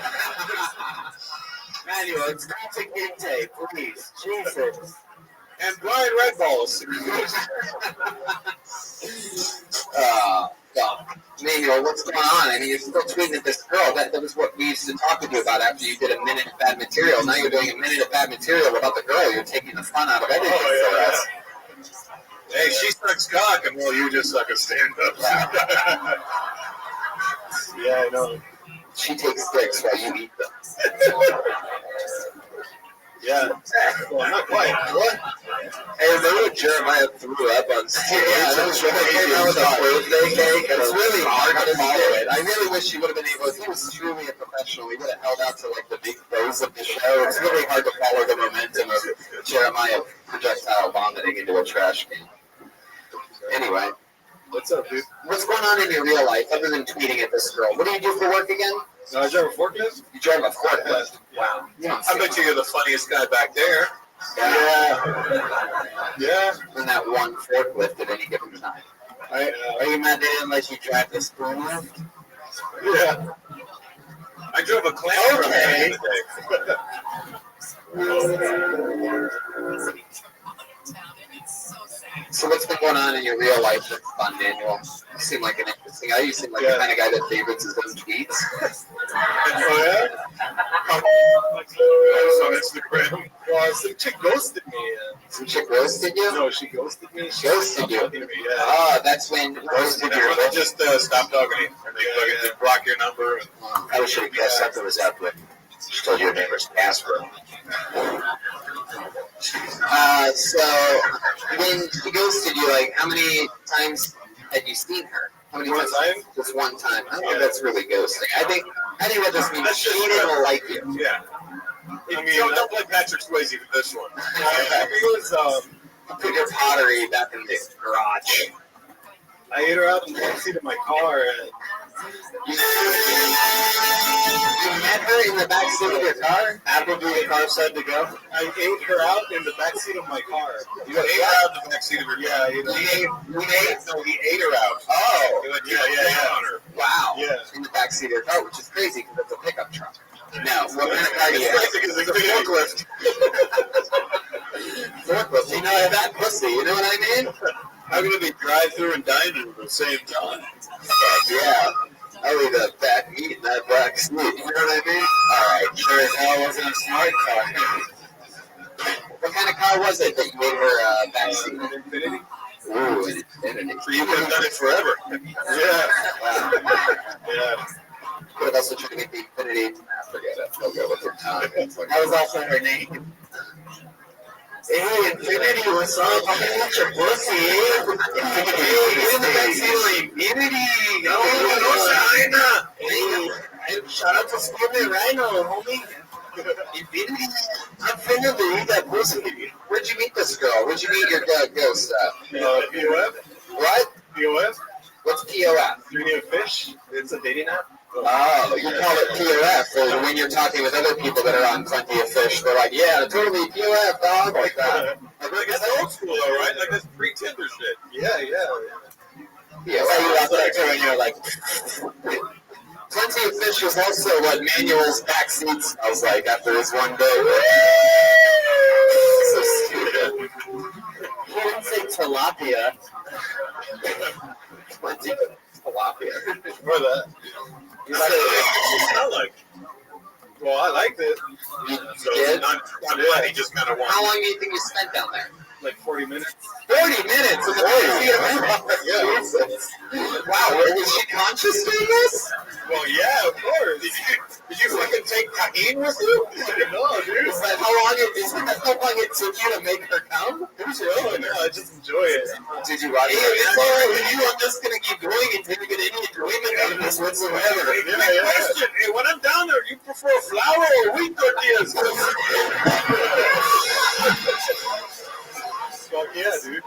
Manuel, it's classic intake, please. Jesus. And Brian Red Balls. Manuel, what's going on? I mean, you're still tweeting at this girl. That was what we used to talk to you about after you did a minute of bad material. Now you're doing a minute of bad material about the girl. You're taking the fun out of everything for us. Hey, she sucks cock, and well, you just suck a stand-up. Yeah, I know. She takes dicks while you eat them. Yeah. Well, not quite. What? Hey, remember when Jeremiah threw up on stage? Yeah, that was a birthday cake. It's really hard to follow it. I really wish he would have been able to. He was truly a professional. He would have held out to like the big pros of the show. It's really hard to follow the momentum of Jeremiah projectile vomiting into a trash can. Anyway. What's up, dude? What's going on in your real life other than tweeting at this girl? What do you do for work again? No, I drive a forklift. You drive a forklift? Wow. I bet you're the funniest guy back there. Yeah. And that one forklift at any given time. Are you mad they didn't let you drive the spoon lift? Yeah. I drove a clamp. Okay. So what's been going on in your real life that's fun, Manuel? You seem like an interesting ghosting. I used to like the kind of guy that favorites his own tweets. Oh yeah. On Instagram. Well, some chick ghosted me. Some chick ghosted you? No, she ghosted me. She Ghosted you? talking to me, yeah. Oh, that's when ghosted you. They just stop talking to you. And they block your number. And, I should have guessed something was up when she told you her name was Casper. So when she ghosted you, like how many times had you seen her? How many One times? time? Just one time. I think that's really ghosting. I think what this means. She didn't like you. Yeah. I mean, don't play Patrick Swayze for this one. It was Put your pottery back in the garage. I ate her out in the backseat of my car. You met her in the back seat of your car? After the car said to go? I ate her out in the backseat of my car. you ate her out in the backseat of her. Yeah, I ate her. No, he ate her out. Oh, Yeah. On her. wow. Yeah. In the back seat of your car, which is crazy because it's a pickup truck. No, what kind of car do you have? It's a forklift. Forklift. You know that pussy. You know what I mean? How can it be drive-through and dine-in at the same time? Yeah. I'll leave that back meat in that back seat. You know what I mean? All right. Sure as hell wasn't a smart car. What kind of car was it that you made her back seat? Infinity. Ooh, an Infinity. So you could have done it forever. Yeah. Wow. Yeah. Could have also tried to make the Infinity. Forget it. I'll go with her tongue. That was also her name. Hey, Infinity, what's up? I'm gonna get your pussy. Get in the backseat of Infinity. Hey, shout out to Scorpion Rhino, homie. Infinity. I'm finna to eat that pussy. Where'd you meet this girl? Where'd you meet your ghost? POF. What? POF. What's POF? Plenty of Fish. It's a dating app. Oh, you call it POF, or when you're talking with other people that are on Plenty of Fish, they're like, yeah, totally POF, dog, like that. Like, that's old school, though, right? Like, that's pre-Tinder shit. Yeah. Yeah, well, you out there too, and you're like, Plenty of Fish is also what Manuel's backseat smells like after his one day. So stupid. He didn't say tilapia. Plenty of tilapia. For that. What does it smell like? Well, I liked it. So it's not bad, he just kind of How wanted. long do you think you spent down there? Like 40 minutes. 40 minutes in the backseat of her car. Yeah. Jesus. Wow, was she conscious doing this? Well, yeah, of course. Did you fucking take tahine with you? No, dude. Is that how long it took you to make her come? It was really no, I just enjoy it. Did you watch it? It's all right with you. I'm just going to keep going until you get any enjoyment out of this whatsoever. Yeah. Question. Hey, when I'm down there, do you prefer flour or wheat tortillas? Fuck yeah, dude.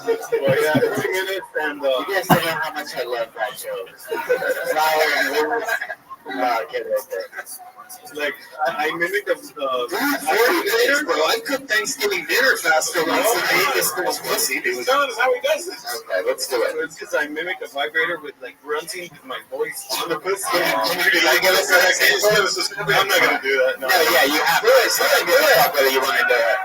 Well, yeah, 40 minutes and You guys don't know how much I love that show. Flour and wheat. Oh, get right there. like I mimic a. 40 minutes, bro. I cooked Thanksgiving dinner faster once than I ate this girl's pussy, dude. Tell us how he does it. Okay, let's do it. It's because I mimic a vibrator with like grunting with my voice on the pussy. Can you give us an example? I'm not gonna do that. No. No, yeah, you have to. So I give a fuck whether you want to do it.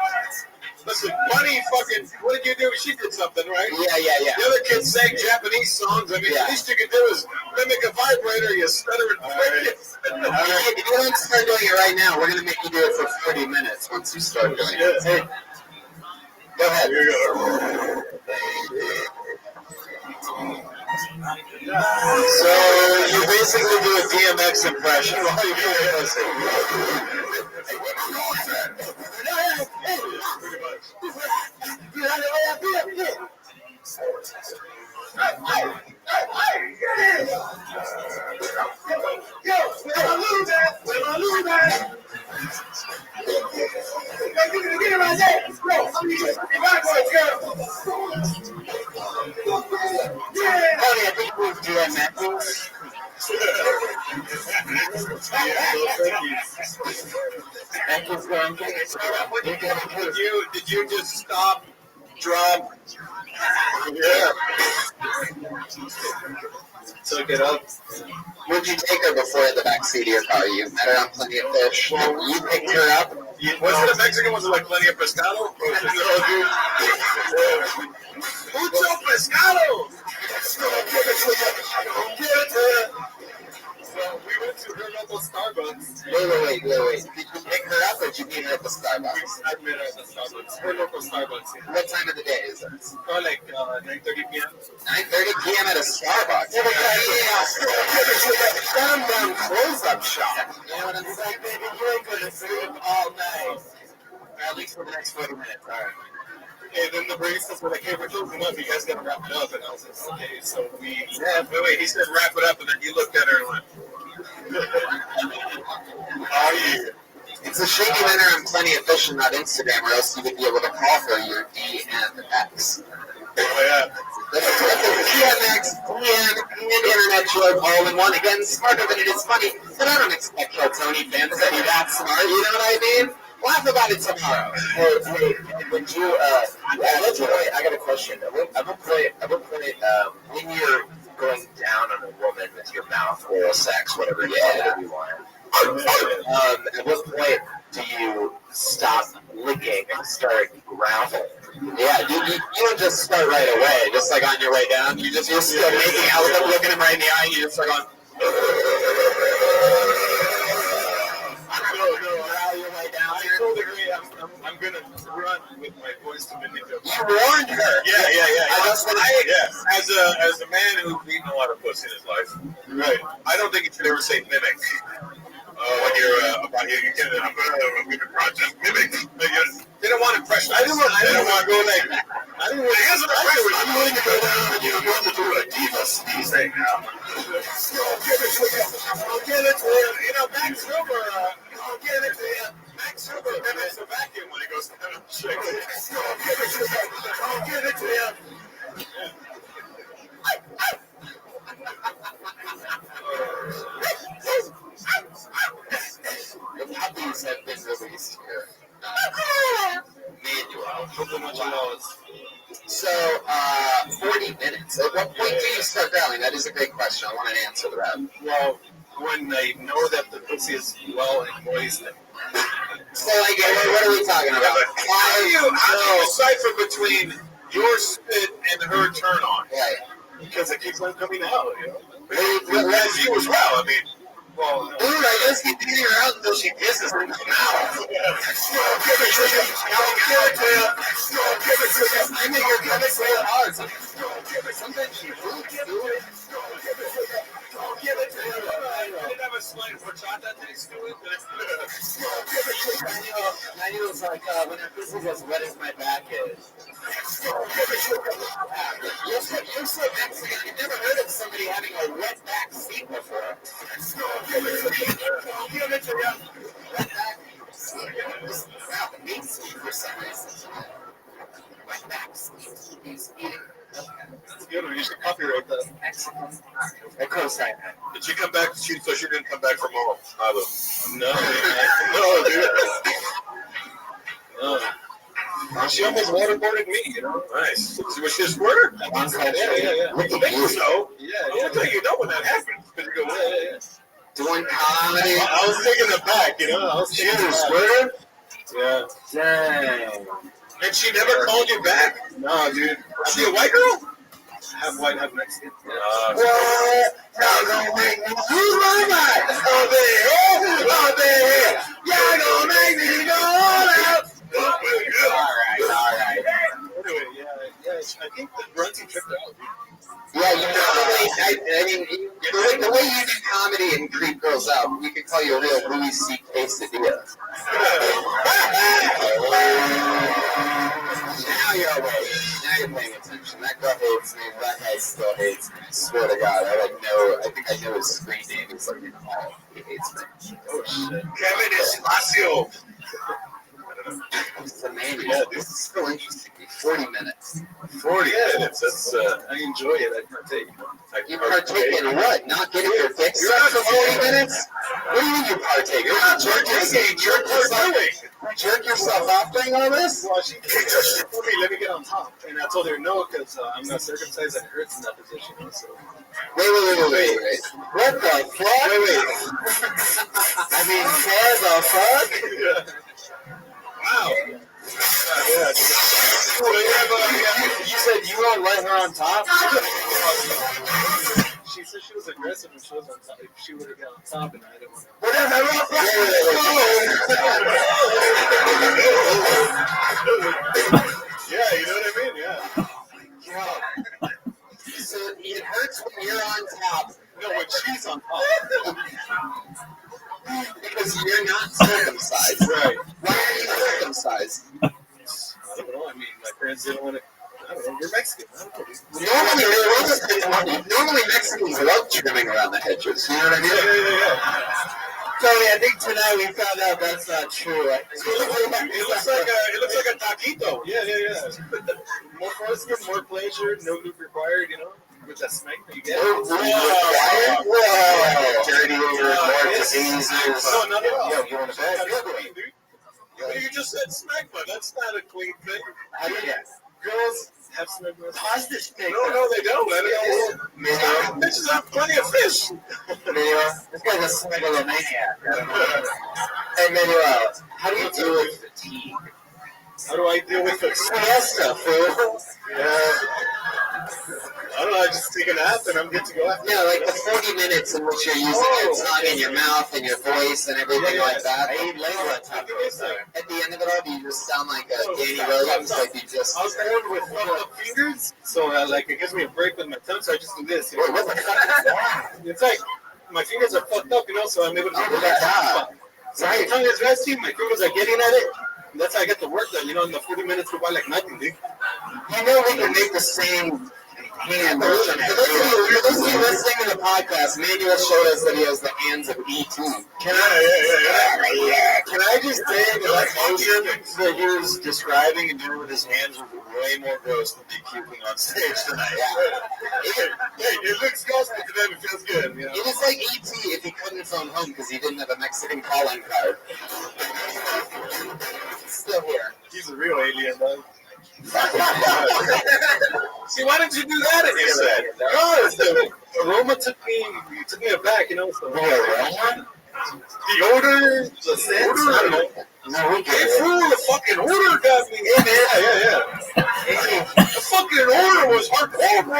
Listen, Bunny fucking, what did you do? She did something, right? Yeah. The other kids sang Japanese songs. I mean, Yeah. the least you could do is mimic a vibrator, you stuttering prick. All right, if you don't start doing it right now, we're going to make you do it for 40 minutes once you start doing it. Hey, go ahead. Here you go. So you basically do a DMX impression while you're doing this. I think we'll do a necklace. Did you just stop, drop? Yeah. Took it up. Would you take her before in the back seat of your car? You met her on Plenty of Fish. You picked her up. Was it a Mexican? Was it like Plenty of Pescado? No, dude. Mucho pescado! So we went to her local Starbucks. Wait. Did you pick her up or did you meet her at the Starbucks? I met her at the Starbucks. Her local Starbucks. Yeah. What time of the day is it? Probably like 9:30 p.m. 9:30 p.m. at a Starbucks. Yeah. Down close-up shop. You know what I'm saying, baby? You ain't gonna sleep all night. Or at least for the next 40 minutes. All right. And then the baristas were like, hey, we're closing up. You guys gotta wrap it up. And I was like, okay. So we wait. He said wrap it up, and then he looked at her and went, oh, yeah. It's a shame you enter on Plenty of Fish and not Instagram, or else you would be able to call her your DMX. oh, yeah. That's a DMX, DM, and internet joke all in one. Again, smarter than it is funny, but I don't expect Tony fans to be that smart, you know what I mean? Laugh about it tomorrow. Hey, would you, I got a question. At what point, when you're going down on a woman with your mouth, oral sex, whatever you want, at what point do you stop licking and start growling? Yeah, you don't just start right away, just like on your way down. You're still making out with them, looking him right in the eye, and you just start going. I told her, hey, I'm gonna run with my voice to mimic them. You warned her. Yeah. As a man who's eaten a lot of pussy in his life, right? I don't think you should ever say mimic. When you're about here, I'm gonna project mimic. They don't want impression. They don't want to go like. I'm willing to go down and you're going to do a diva sneeze right now. I'll give it to you. You know, Max Silver. I'll give it to you. Max Silver mimics a vacuum when he goes down and shakes it. I'll give it to you. I'll give it to you. The puppies have been released here. Manual. So, 40 minutes. At what point do you start growling? That is a great question. I want an answer to that. Well, when I know that the pussy is well and moist. So, like, what are we talking about? How do you decipher between your spit and her turn on? Right. Because it keeps on coming out, you know. As you as well. I mean, well, dude, I just keep beating her out until she kisses her mouth. Give it to you. Give it to you. Give it to you. I make her come so hard. Sometimes she moves, dude. Don't give it to you. Did it have a slight horchata taste to it? I knew it was like when her pussy's as wet as my back is. You're so Mexican. I've never heard of somebody having a wet back seat before. Give it to you. Give it to you. Wet back seat. Wow, the meat seat for some reason. Wet back seat. That's good. We should copyright that. Excellent. Of course I am. Did she come back? So she didn't come back for more. No, dude. No. She almost waterboarded me, you know. Nice. Was she a squirter? Yeah. I think so. Yeah. I'll tell you know when that happens. Because you go, Yeah. Doing comedy. I was taking it back, you know. She was a squirter? Yeah. Dang. And she never called you back? No, dude. Was she a white girl? Half white, half Mexican. What? Y'all gonna make me lose my mind. Oh, there. Y'all gonna make me go all out. All right. Anyway, yeah. I think the grunty tripped out. Yeah, you probably, I mean, the way you do comedy and creep girls out, we could call you a real Louis C.K. Cedilla. Now you're awake. Now you're paying attention. That girl hates me. That guy still hates me. I swear to God. I think I know his screen name. He's like, he hates me. Oh, shit. Kevin Espacio. It's the name. Yeah, this is so interesting. 40 minutes. 40 minutes. That's, I enjoy it. I partake. You partake in what? Not getting your dick sucked for 40 minutes? What do you mean you partake? You're not jerk yourself off doing all this? Well, she told me, let me get on top. And I told her no, because I'm not circumcised and it hurts in that position. So. Wait. What the fuck? Wait. I mean, what the fuck? Yeah. Wow. You said you won't let her on top? She said she was aggressive and she was on top. If she would have got on top, and I didn't want to. Yeah, you know what I mean? Yeah. So it hurts when you're on top. No, when she's on top. Because you're not circumcised. Right. Why are you circumcised? I don't know. I mean, my parents didn't want to. I don't know. You're Mexican. I don't know. Normally Mexicans love trimming around the hedges. You know what I mean? Yeah. Tony, I think tonight we found out that's not true. It looks like a taquito. Yeah. More foreskin, more pleasure, no lube required. You know, with that smack that you get. Dirty, more diseases. No, not at all. Yo, you want to bet? Dude. You just said smack butt. That's not a clean thing. How do you get? Girls have snug butts. Positive snake. No, they don't. Bitches have plenty of fish. This guy's a snuggleomaniac. Hey, Manuel, how do you deal with fatigue? How do I deal with it? Siesta, fool. Yeah. I don't know, I just take a nap and I'm good to go. Yeah, like the 40 minutes in which you're using your tongue and your mouth and your voice and everything like that. I eat Layla time. At the end of it all, do you just sound like Danny Williams? Like you just... I was born with fucked up fingers, so like it gives me a break with my tongue, so I just do this. You know? What the fuck is that? It's like my fingers are fucked up, you know, so I'm able to do that. So my tongue is resting, my fingers are getting at it. And that's how I get the work done, you know, in the 40 minutes go by like nothing, dude. You know we can make the same hand motion. For those of you listening to the podcast, Manuel showed us that he has the hands of E.T. Can I just say that that motion that he was describing and doing with his hands was way more gross than me puking on stage tonight. Hey, it looks gross, but to them it feels good, you know. It was like E.T. if he couldn't phone home because he didn't have a Mexican calling card. Still here. He's a real alien, though. See, why didn't you do that in your set? No, the aroma took me aback, you know. So. The aroma? The odor, the scent, I don't know. No, we get Hey, it. fool, the fucking odor got me. Yeah. The fucking odor was hardcore, bro.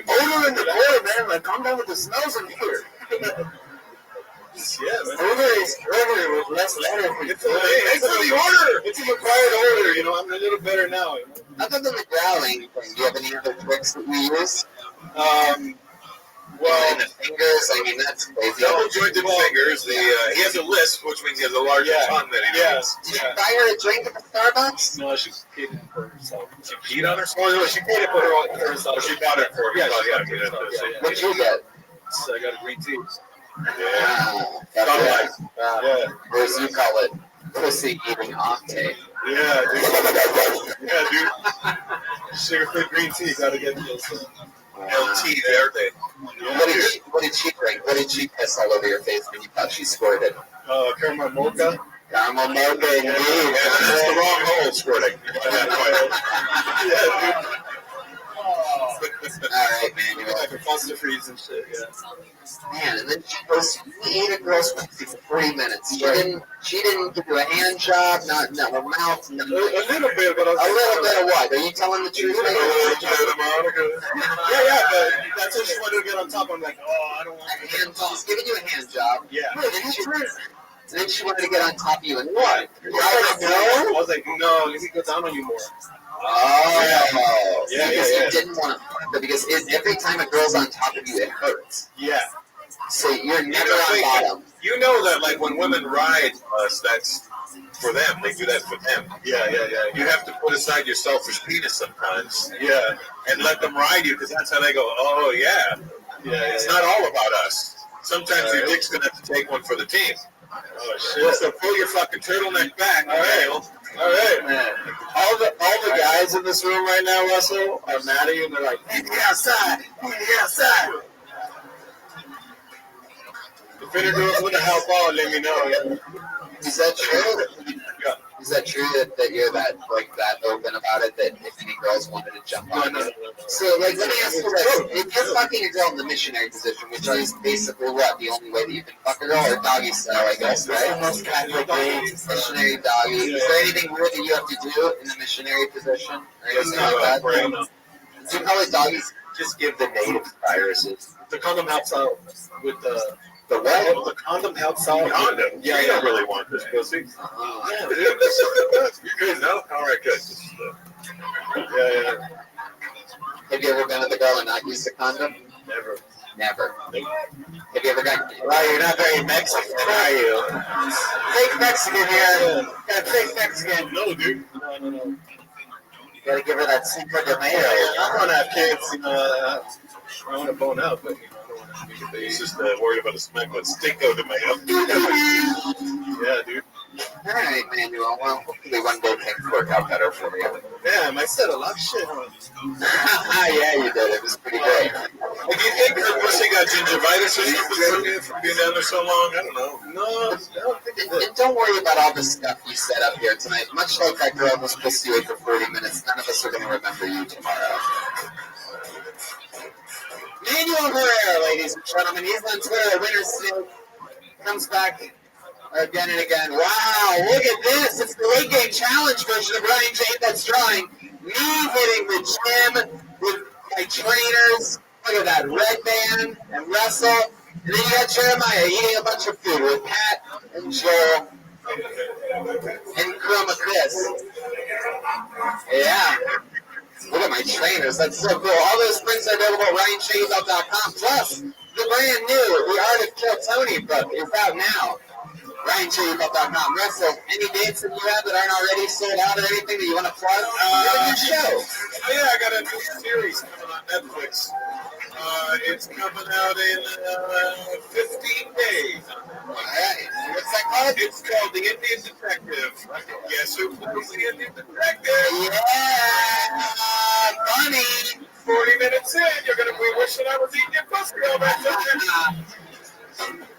Odor in the air, man. Like, calm down with the smells in here. Yeah, man. Odor is odor with less letter. It's the order. It's an acquired order, you know. I'm a little better now. You know? Other than the growling thing, do you have any other tricks that you use? Well, the fingers, I mean, that's crazy. Double jointed fingers. He has a lisp, which means he has a larger tongue than he needs. Did you buy her a drink at the Starbucks? No, she paid it for herself. She peed on herself? Oh, no, she paid it for herself. She bought it for Yeah, herself. she got it for herself. What'd you get? So I got a green tea. Yeah. Or as you call it, pussy eating octane. Yeah, dude. Sugar-free green tea, gotta get this. LT there, they. What did she drink? What did she piss all over your face when you thought she squirted? Caramel mocha. Caramel mocha, indeed. Yeah, that's the wrong hole squirting. Yeah, dude. Alright, man. You're Like a pasta freeze and shit, yeah. Man, and then she goes, we ate a girl's pussy for 40 minutes. She didn't give you a hand job, not her mouth, nothing. A little bit, but A little bit of what? Are you telling the truth? Yeah, but that's what she wanted to get on top. I'm like, oh, I don't want A hand job. She's giving you a hand job. Yeah. Then she wanted to get on top of you and what? I was like, no, let me go down on you more. Oh. Yeah. Because you didn't want to fuck her because every time a girl's on top of you, it hurts. Yeah. So you're never on bottom. You know that, like, when women ride us, that's for them. They do that for them. Yeah. You have to put aside your selfish penis sometimes. Yeah. And let them ride you, because that's how they go, oh, yeah. It's not all about us. Sometimes your dick's going to have to take one for the team. Oh, shit. So pull your fucking turtleneck back. All right, man. All the guys in this room right now, Russell, are mad at you and they're like, "Meet me outside. If any girls want to help out, let me know. Is that true? Is that true that you're that open about it? That if any girls wanted to jump on you? So let me ask you this: if you're fucking a girl in the missionary position, which is basically what the only way that you can fuck a girl, or doggy style, I guess, right? Missionary doggy. Is there anything weird that you have to do in the missionary position, or anything like that? Do you call it doggy just give the native viruses. The condom helps out with the what? The condom helps out. Condom? Yeah, You don't really want this pussy. Yeah, dude. You good now? All right, good. Yeah. Have you ever been with a girl and not used a condom? Never. Never. Have you ever got? Well, you're not very Mexican, are you? Fake Mexican here. Got fake Mexican. No, dude. No. You gotta give her that Cinco de Mayo. I want to have kids, I want to bone out, but I don't want to make a baby. He's just worried about a smack with Stinko de Mayo. Yeah, dude. All right, Manuel. Well, hopefully one day things work out better for you. Damn, I said a lot of shit. Yeah, you did. It was pretty great. Hey, do you think her pussy got gingivitis or something from being down there so long? I don't know. No, I don't think it did. And don't worry about all the stuff you set up here tonight. Much like that girl who's pissed you for 40 minutes, none of us are going to remember you tomorrow. Manuel Herrera, ladies and gentlemen. He's on Twitter. Winner Snake comes back again and again. Wow, look at this. It's the late game challenge version of Ryan J. That's drawing. Me hitting the gym with my trainers. Look at that. Red Band and Russell. And then you got Jeremiah eating a bunch of food with Pat and Joel and Chroma Chris. Yeah. Look at my trainers. That's so cool. All those prints are available at RyanShadeUp.com. Plus, the brand new The Art of Kill Tony book is out now. RyanShadeUp.com. Russell, any dates that you have that aren't already sold out or anything that you want to plug? You have a new show. Oh, yeah, I got a new series coming on Netflix. It's coming out in 15 days. All right. What's that called? It's called The Indian Detective. Guess who plays the Indian Detective? Yeah, funny. 40 minutes in, you're going to be wishing I was eating your pussy all that time.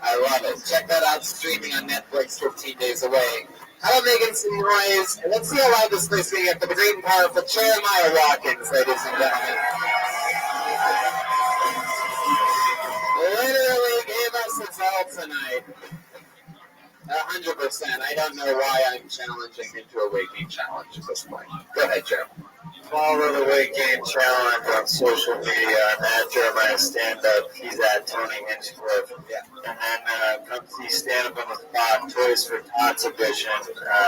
I love it. Check that out streaming on Netflix 15 days away. How about making some noise? And let's see how loud this place can get for the great and powerful Jeremiah Watkins, ladies and gentlemen. Literally gave us his all tonight. 100%. I don't know why I'm challenging into a weight gain challenge at this point. Go ahead, Joe. Follow the Weight Gain Challenge on social media. I'm at Jeremiah Stand Up. He's at Tony Hinchcliffe. Yeah. And then come see Stand Up on the Spot, Toys for Tots edition.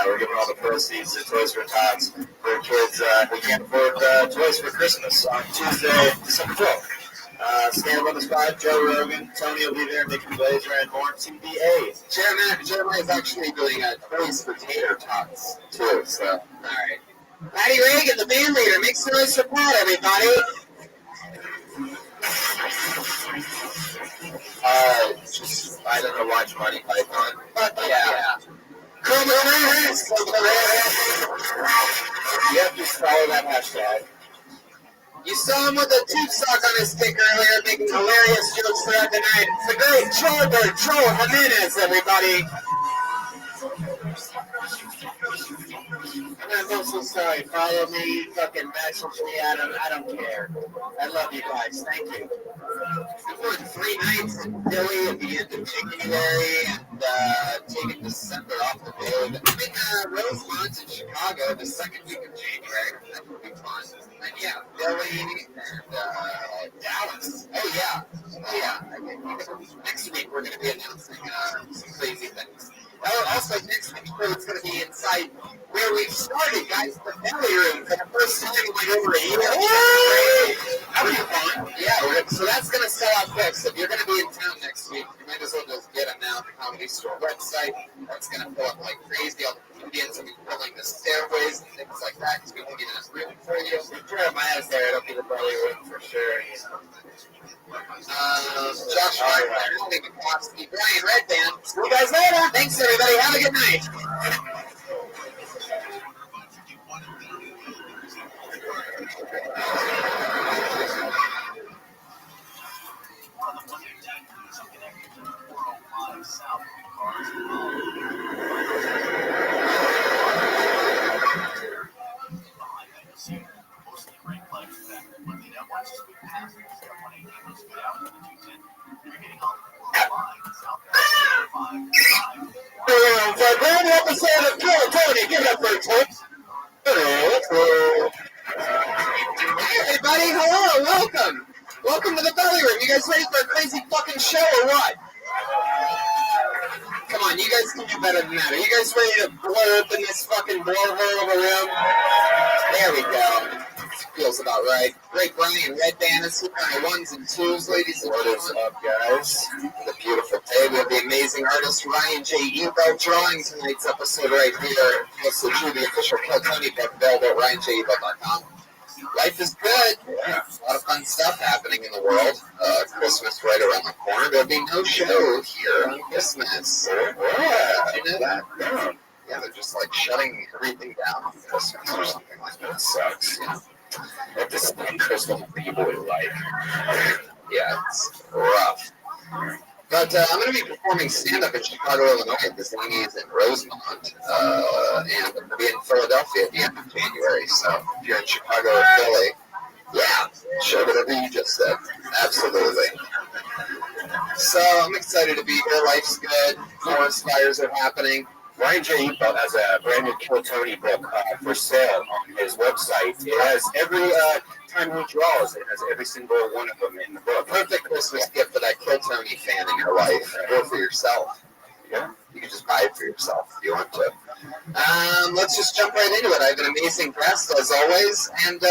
We're giving all the proceeds to Toys for Tots for kids who can't afford toys for Christmas on Tuesday, December 12th. Stand Up on the Spot, Joe Rogan, Tony will be there, Nikki Blazer, and more TBA. Jeremiah is actually doing Toys for Tater Tots, too, so, all right. Patty Reagan, the band leader, make some noise for Pat, everybody. I don't know, watch Monty Python. But yeah. Chroma Chris. You have to follow that hashtag. You saw him with a tube sock on his stick earlier, making hilarious jokes throughout the night. It's the great Joel Jimenez, everybody. I'm so sorry. Follow me, fucking message me. I don't care. I love you guys. Thank you. I'm going 3 nights in Philly at the end of January and taking December off the road. I'm in Rosemont in Chicago the second week of January. That would be fun. And yeah, Philly and Dallas. Oh yeah. Next week we're going to be announcing some crazy things. Also, next week's show is going to be inside where we started, guys, the belly room for the first time in like over a year. That'll be fun. Yeah, so that's going to sell out quick. So if you're going to be in town next week, you might as well just get them now at the Comedy Store website. That's going to fill up like crazy. All the comedians will be filling the stairways and things like that because we won't get enough room for you. Jeremiah's there. It'll be the belly room for sure. Josh Wagner, Holy McCloskey, Brian Redband. See you guys later. Thanks, everybody. Have a good night. For a brand new episode of Kill Tony, give it up for Tony. Hello. Hey, everybody. Hello. Welcome. Welcome to the belly room. You guys ready for a crazy fucking show or what? Come on, you guys can do better than that. Are you guys ready to blow open this fucking blowhole of a room? There we go. Feels about right. Great Brian, Red Band is here on the ones and twos, ladies and gentlemen. What is up, guys? The beautiful day. We have the amazing artist Ryan J. Ebel drawing tonight's episode right here. Also, to the official Kill Tony book available at RyanJEbel.com. Life is good. Yeah. A lot of fun stuff happening in the world. Christmas right around the corner. There'll be no show here on Christmas. Yeah. Did you know that? Yeah. Yeah, they're just like shutting everything down on Christmas or something like that. It sucks. You know? Like this Christmas people would like. Yeah, it's rough. But I'm going to be performing stand-up in Chicago, Illinois at this Laney's in Rosemont. And I'm going to be in Philadelphia at the end of January. So if you're in Chicago or Philly, yeah, show whatever you just said. Absolutely. So I'm excited to be here. Life's good. Forest fires are happening. Ryan J. Ebel has a brand new Kill Tony book for sale on his website. It has every time he draws, it has every single one of them in the book. Perfect Christmas gift for that Kill Tony fan in your life, or for yourself. Yeah, you can just buy it for yourself if you want to. Let's just jump right into it. I have an amazing guest, as always, and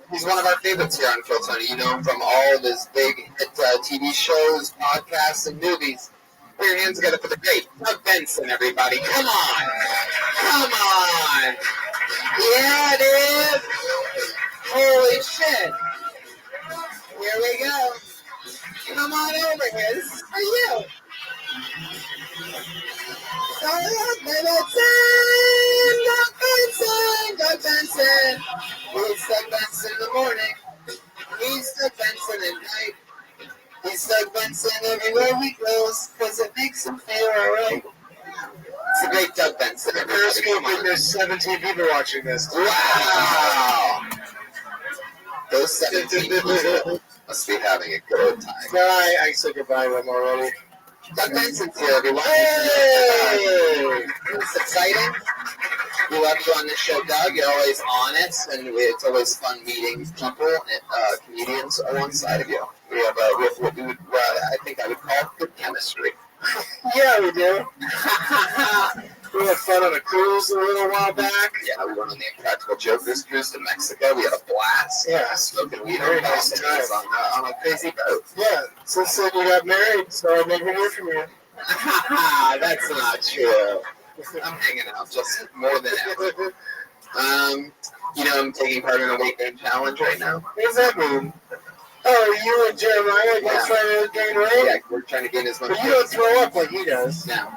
he's one of our favorites here on Kill Tony. You know him from all of his big hit TV shows, podcasts, and movies. Put your hands together for the great Doug Benson, everybody. Come on. Come on. Yeah, dude. Holy shit. Here we go. Come on over here. This is for you. Doug Benson. He's Doug Benson in the morning. He's Doug Benson at night. He's Doug Benson everywhere he goes, because it makes him feel alright. It's a great Doug Benson. There's 17 people watching this. Wow! Those 17 people must be having a good time. I said goodbye to them already. Doug Benson's here, everyone. Hey! It's exciting. We love you on this show, Doug. You're always honest, and it's always fun meeting people, comedians alongside of you. We have what we would, I think I would call good chemistry. Yeah, we do. We had fun on a cruise a little while back. Yeah, we went on the Impractical Jokers cruise to Mexico. We had a blast. Yeah, smoking weed on a crazy boat. Yeah, since then you got married, so I never hear from you. That's not true. I'm hanging out just more than ever. You know, I'm taking part in a weight gain challenge right now. What does that mean? Oh, you and Jeremiah are trying to gain weight? Yeah, we're trying to gain as much weight. But you don't throw up like he does. No.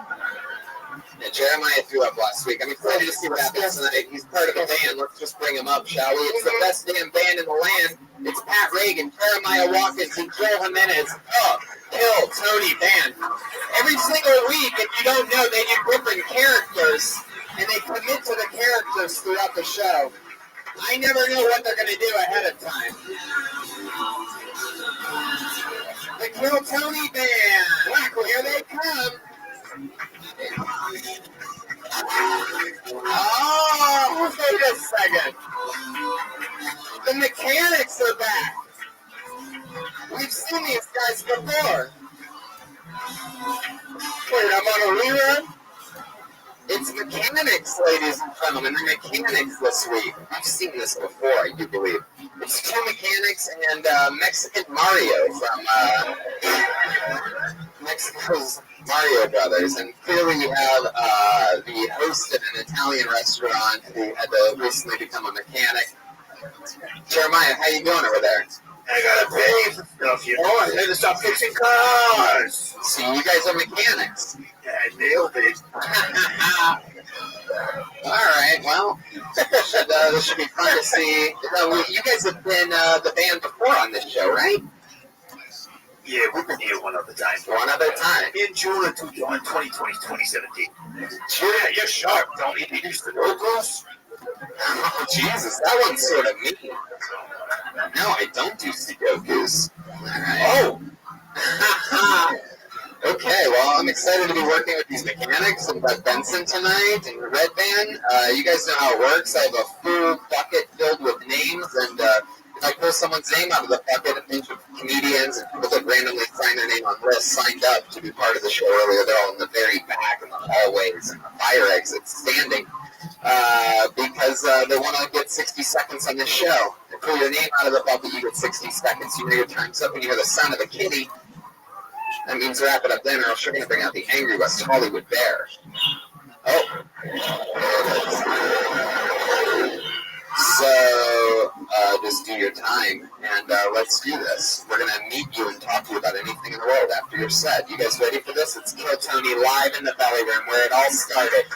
Yeah, Jeremiah threw up last week. I'm excited to see what happens tonight. He's part of a band. Let's just bring him up, shall we? It's the best damn band in the land. It's Pat Reagan, Jeremiah Watkins, and Joe Jimenez. Oh, Kill Tony band. Every single week, if you don't know, they do different characters, and they commit to the characters throughout the show. I never know what they're going to do ahead of time. The Kill Tony band. Here they come. Oh, wait a second. The Mechanics are back. We've seen these guys before. Wait, I'm on a rerun? It's Mechanics, ladies and gentlemen. The Mechanics this week. I've seen this before, I do believe. It's two Mechanics and Mexican Mario from Mexico's Mario Brothers. And clearly you have the host of an Italian restaurant who had to recently become a mechanic. Jeremiah, how you doing over there? I gotta pay for stuff, you know. I had to stop fixing cars. See, you guys are mechanics. Yeah, I nailed it. All right, well, this should be fun to see. You guys have been the band before on this show, right? Yeah, we've been here one other time. One other time? In June of 2017. Yeah, you're sharp, don't you? You used to know those? Oh, Jesus, that one's sort of mean. No, I don't do Sudokus. Right. Oh! Okay, well, I'm excited to be working with these mechanics and Doug Benson tonight and the Red Band. You guys know how it works. I have a full bucket filled with names, and I pull someone's name out of the bucket. A bunch of comedians and people that randomly sign their name on lists signed up to be part of the show earlier. They're all in the very back in the hallways and the fire exits standing because they want to get 60 seconds on this show. They pull your name out of the bucket, you get 60 seconds. You know your time's up and you hear the sound of a kitty. That means wrap it up then, or else you're going to bring out the angry West Hollywood Bear. Oh. So, just do your time, and let's do this. We're going to meet you and talk to you about anything in the world after your set. You guys ready for this? It's Kill Tony live in the belly room where it all started.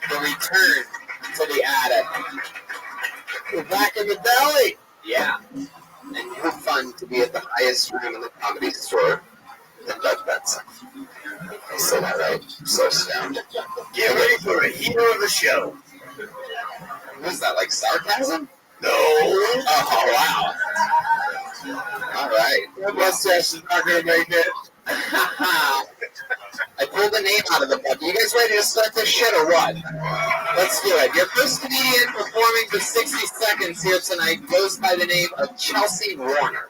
The return to the attic. We're back in the belly. Yeah. And you're fun to be at the highest room in the Comedy Store than Doug Benson. I said that right. I'm so astounded. Get ready for a hero of the show. What is that, like sarcasm? No. Oh, wow. All right. Your mustache is not going to make it. I pulled the name out of the bucket. You guys ready to start this shit or what? Let's do it. Your first comedian performing for 60 seconds here tonight goes by the name of Chelsea Warner.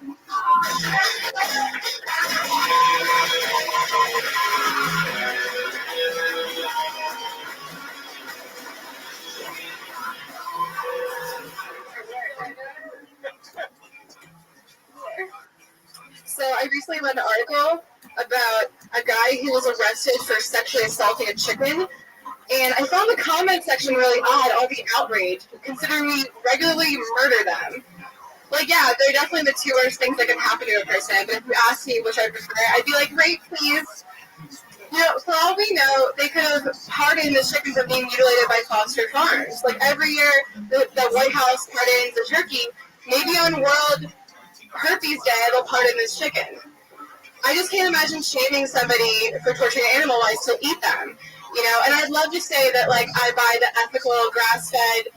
So I recently read an article about a guy who was arrested for sexually assaulting a chicken, and I found the comment section really odd, all the outrage, considering we regularly murder them. Like, yeah, they're definitely the two worst things that can happen to a person, but if you ask me which I prefer, I'd be like, rape, please. You know, for all we know, they could have pardoned the chicken for being mutilated by foster farms. Like, every year, the White House pardons the turkey. Maybe on World Herpes Day, they'll pardon this chicken. I just can't imagine shaming somebody for torturing an animal while I still eat them. You know, and I'd love to say that, like, I buy the ethical, grass-fed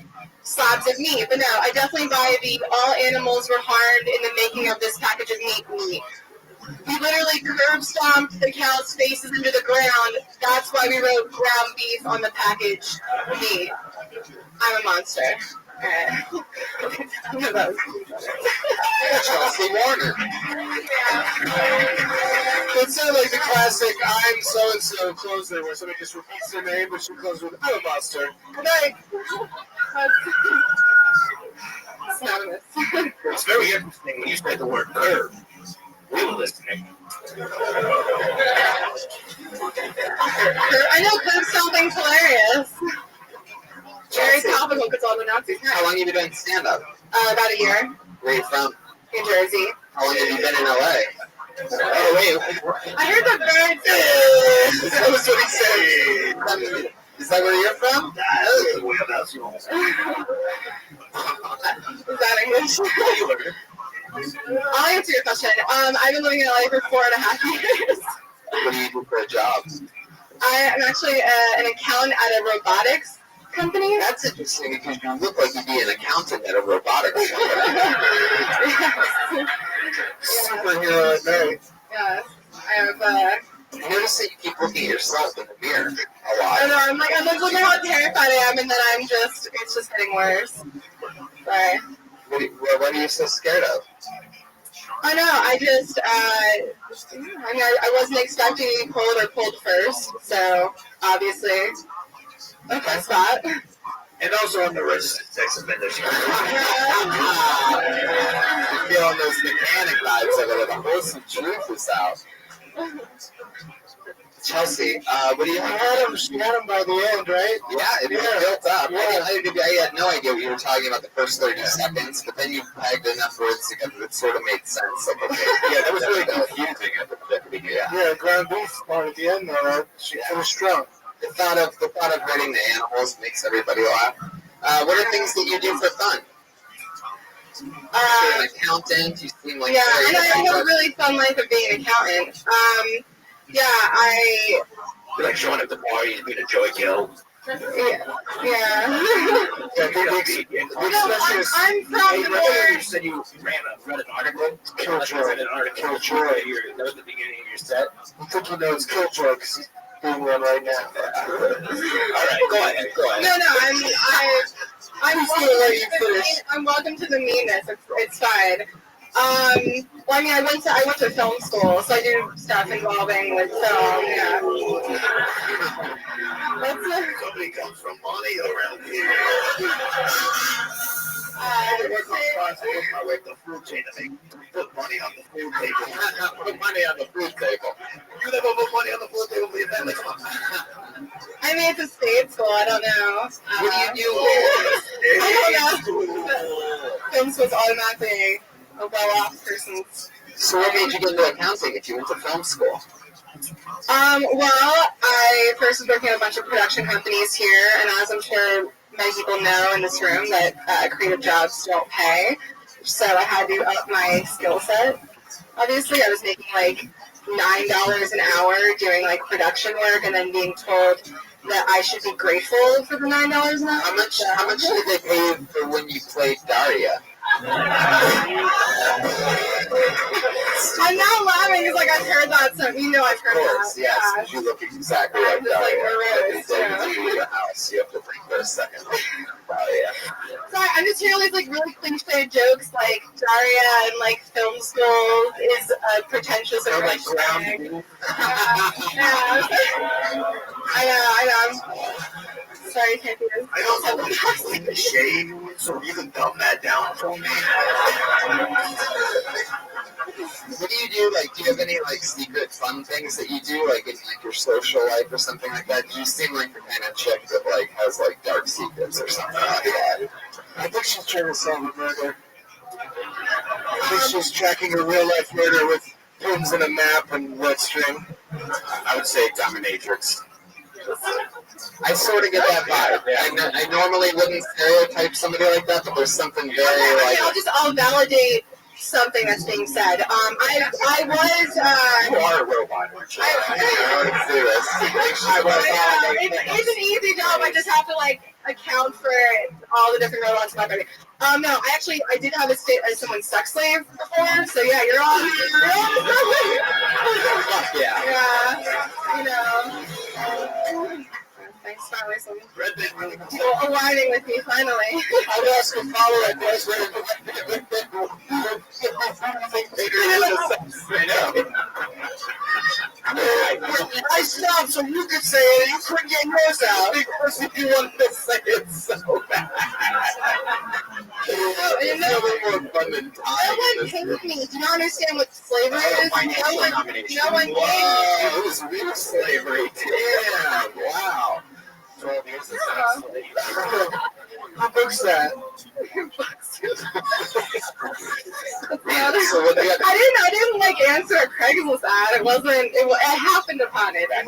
slabs of meat, but no, I definitely buy the all animals were harmed in the making of this package of meat. We literally curb stomped the cow's faces into the ground. That's why we wrote ground beef on the package meat. I'm a monster. Chelsea Warner. It sounded like the classic I'm so-and-so closer where somebody just repeats their name, but she closes with I'm a monster. Good night. Anonymous. It's very interesting when you say the word curve. We were listening. I know curb stomping's hilarious. Very topical because all the Nazis. How long have you been doing stand-up? About a year. Where are you from? New Jersey. How long have you been in LA? Oh, wait. I heard the birds. That was what he said. Is that where you're from? Is that English? I'll answer your question. I've been living in LA for 4.5 years. What do you do for a job? I am actually an accountant at a robotics company. That's interesting because you look like you'd be an accountant at a robotics company. Superhero at night. Yeah, I have. I notice that you keep looking at yourself in the mirror a lot. I know. I'm like looking how terrified I am, and then it's just getting worse. Sorry. What are you so scared of? I know. I wasn't expecting to be pulled or pulled first, so obviously, that's that. And also on the registered sex offenders. You're feeling those mechanic vibes of it, the wholesome truth is out. Chelsea, what do you think? She had him by the end, right? Yeah, it built up. Yeah. I had no idea what you were talking about the first 30 seconds, but then you pegged enough words together that sort of made sense. Like, okay, yeah, that was really confusing at the beginning. Yeah, ground beef part at the end there, right? She finished strong. The thought of hurting the animals makes everybody laugh. What are things that you do for fun? You're an accountant. You seem like and I have a really fun life of being an accountant. You're like showing up the bar, you've been a joy kill. I'm from the You said you read an article. Killjoy. That was the beginning of your set. I think he knows Killjoy because he's doing one right now. All right, go ahead. No, I'm welcome to the meanness. It's fine. Well, I mean, I went to film school, so I do stuff involving with film. Yeah. Somebody comes from money around here. I would I work my way up the food chain to put money on the food table. Put money on the food table. You never put money on the food table for your family. I mean, it's a state school. I don't know. What do you do? I don't know. Film school is automatically a well-off person's. So what made you get into accounting if you went to film school? Well, I first was working at a bunch of production companies here, and as I'm sure many people know in this room, that creative jobs don't pay. So I had to up my skill set. Obviously, I was making like $9 an hour doing like production work, and then being told that I should be grateful for the $9 an hour. How much did they pay you for when you played Daria? I'm not laughing because like I've heard that, so you know I've heard that. Yes, because you look exactly like Daria. Morose, Every day you your house, you have to think for a second. Daria. Sorry, I'm just hearing these like really cliche jokes like Daria and like film school is a pretentious and like ground. I know. Sorry, I can't do this. I don't know what's like the shade, so you can dumb that down for me. What do you do? Like, do you have any like secret fun things that you do, like in like your social life or something like that? You seem like the kind of chick that like has like dark secrets or something like that. I think she's trying to solve a murder. I think she's tracking a real life murder with pins and a map and red string. I would say dominatrix. I sort of get that vibe. I normally wouldn't stereotype somebody like that, but there's something very like. I'll validate something that's being said. I was. You are a robot, aren't you? It's an easy job. I just have to like account for all the different robots in my body. No, I did have someone sex slave before, so yeah, you're on. Yeah. Yeah. You know. Thanks, finally, some people aligning with me, finally. I'll ask a follow-up question. I stopped so you could say it. You couldn't get yours out because you wanted to say it so bad. No one paid me. Do you not understand what slavery is? No one paid me. It was real slavery. Damn. Wow. 12 years of sex slave. Who books that? I didn't like answer a Craigslist ad. I happened upon it. I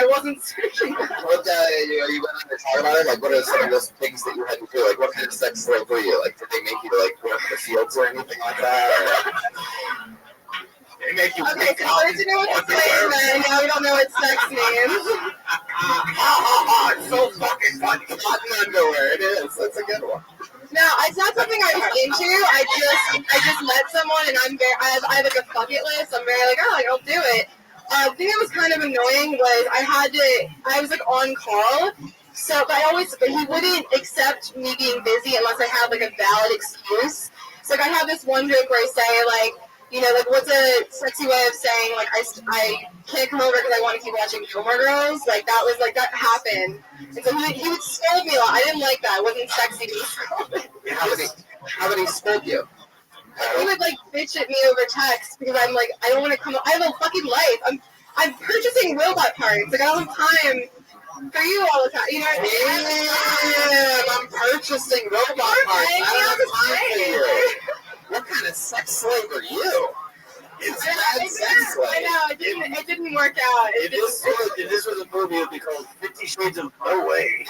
wasn't searching. What you went on to talk about it? Like, what are some of those things that you had to do? Like, what kind of sex slave were you? Like, did they make you like work the fields or anything like that? They make you. Okay, so first you know what the slave meant, now we don't know what sex means. It's so fucking funny. Cotton underwear. It is. That's a good one. No, it's not something I'm into. I just met someone, and I have like a bucket list. I'm very like, oh, I'll do it. The thing that was kind of annoying was I was like on call, but he wouldn't accept me being busy unless I had like a valid excuse. So like I have this one joke where I say like, you know, like what's a sexy way of saying like I can't come over because I want to keep watching Gilmore Girls? Like that happened. And so he would scold me a lot. I didn't like that. It wasn't sexy to be scolded. How would he scold you? He would like bitch at me over text because I'm like, I don't want to come. I have a fucking life. I'm purchasing robot parts. Like I don't have time for you all the time. You know what I mean? I'm purchasing robot parts. I don't have time for you. What kind of sex slave are you? It's bad sex slave. I know, it didn't work out. If this was a movie, it would be called 50 Shades of No Way.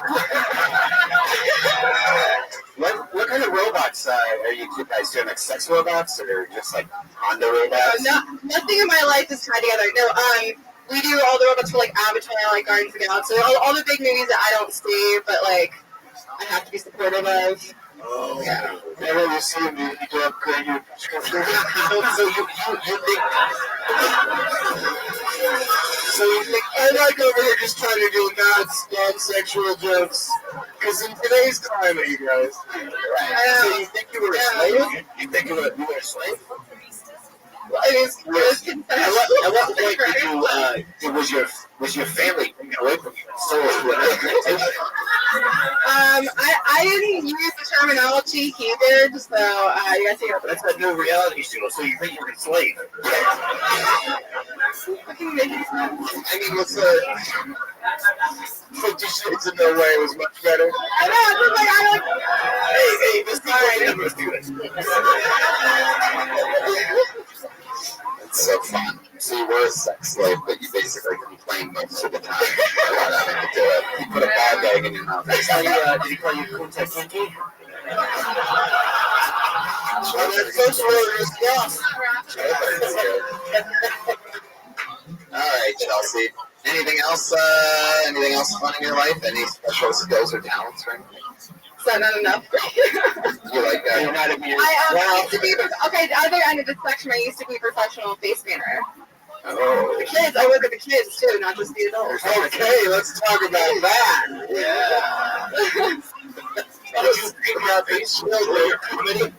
What kind of robots are you guys doing? Like sex robots or just like Honda robots? Nothing in my life is tied together. No, we do all the robots for like Avatar, like Guardians of the Galaxy, all the big movies that I don't see, but like I have to be supportive of. Oh, yeah. Never you see me, you do upgrade your prescription. So you think So you think I like over here just trying to do non-sexual jokes? Because in today's climate, you guys. Right. So you think you were a slave? You think you were a slave? Well, it was at what point did you was your family taken away from you and sold to another plantation? I didn't use the terminology he did, so you guys hear That's a new reality show. So you think you're a slave? I mean, what's the 50 Shades of No Way was much better. I know, Hey, let's do this. It's so fun. So you were a sex slave, but you basically complained most of the time about having to do it. You put a ball gag in your mouth. Did he call you Kunta Kinte? Well, that first word is yes. All right, Chelsea. Anything else? Anything else fun in your life? Any special skills or talents or anything? Is that not enough? You like that? I used to be, okay, the other end of the spectrum, I used to be a professional face painter. Oh. The kids, I work with the kids too, not just the adults. Okay, let's talk about that. Yeah. Did you think about face comedy?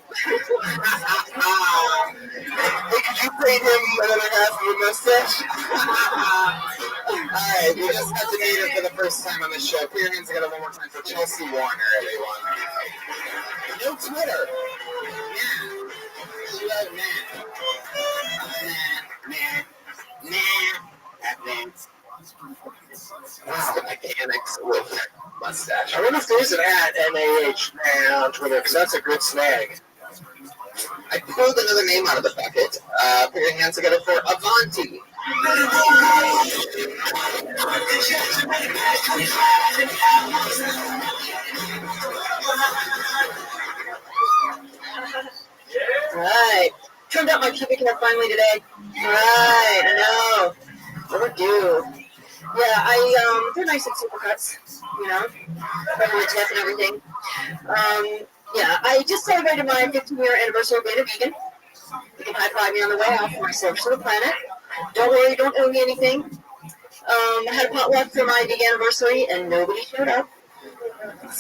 Hey, could you paint him another half of a mustache? Alright, we just got to meet her for the first time on the show. Put your hands together one more time for Chelsea Warner, everyone. No Twitter. What's the mechanics with mustache? I wonder if there's an @NAH on Twitter, because that's a good snag. I pulled another name out of the bucket. Put your hands together for Avanti. Right. Trimmed out my pubic hair finally today. Right, I know. Overdue. Yeah, they're nice and supercuts, you know, better with tip and everything. Yeah, I just celebrated my 15-year anniversary of being a vegan. You can high-five me on the way out for my service to the planet. Don't worry, don't owe me anything. I had a potluck for my vegan anniversary, and nobody showed up.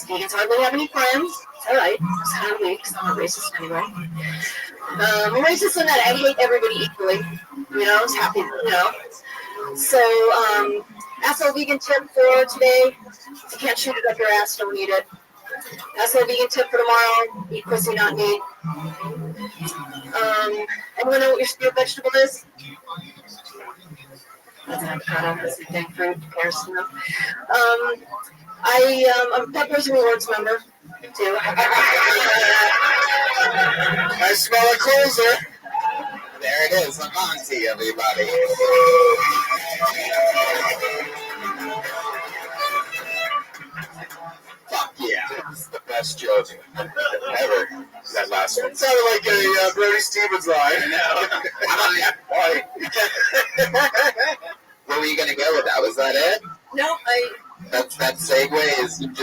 Vegans hardly have any friends. It's all right. It's kind of weak, because I'm a racist anyway. I'm racist in that I hate everybody equally. You know, it's happy, you know. So, asshole vegan tip for today. If you can't shoot it up your ass, don't eat it. Asshole vegan tip for tomorrow. Eat pussy, not meat. Anyone know what your spear vegetable is? That's an avocado. That's a thing fruit. Pears, you know. I'm a Pet Person Rewards member, too. I smell a closer. There it is, Avanti, everybody. Fuck yeah. That's the best joke ever. That last one. It sounded like a Brody Stevens line. Where were you going to go with that? Was that it? No, That segue is you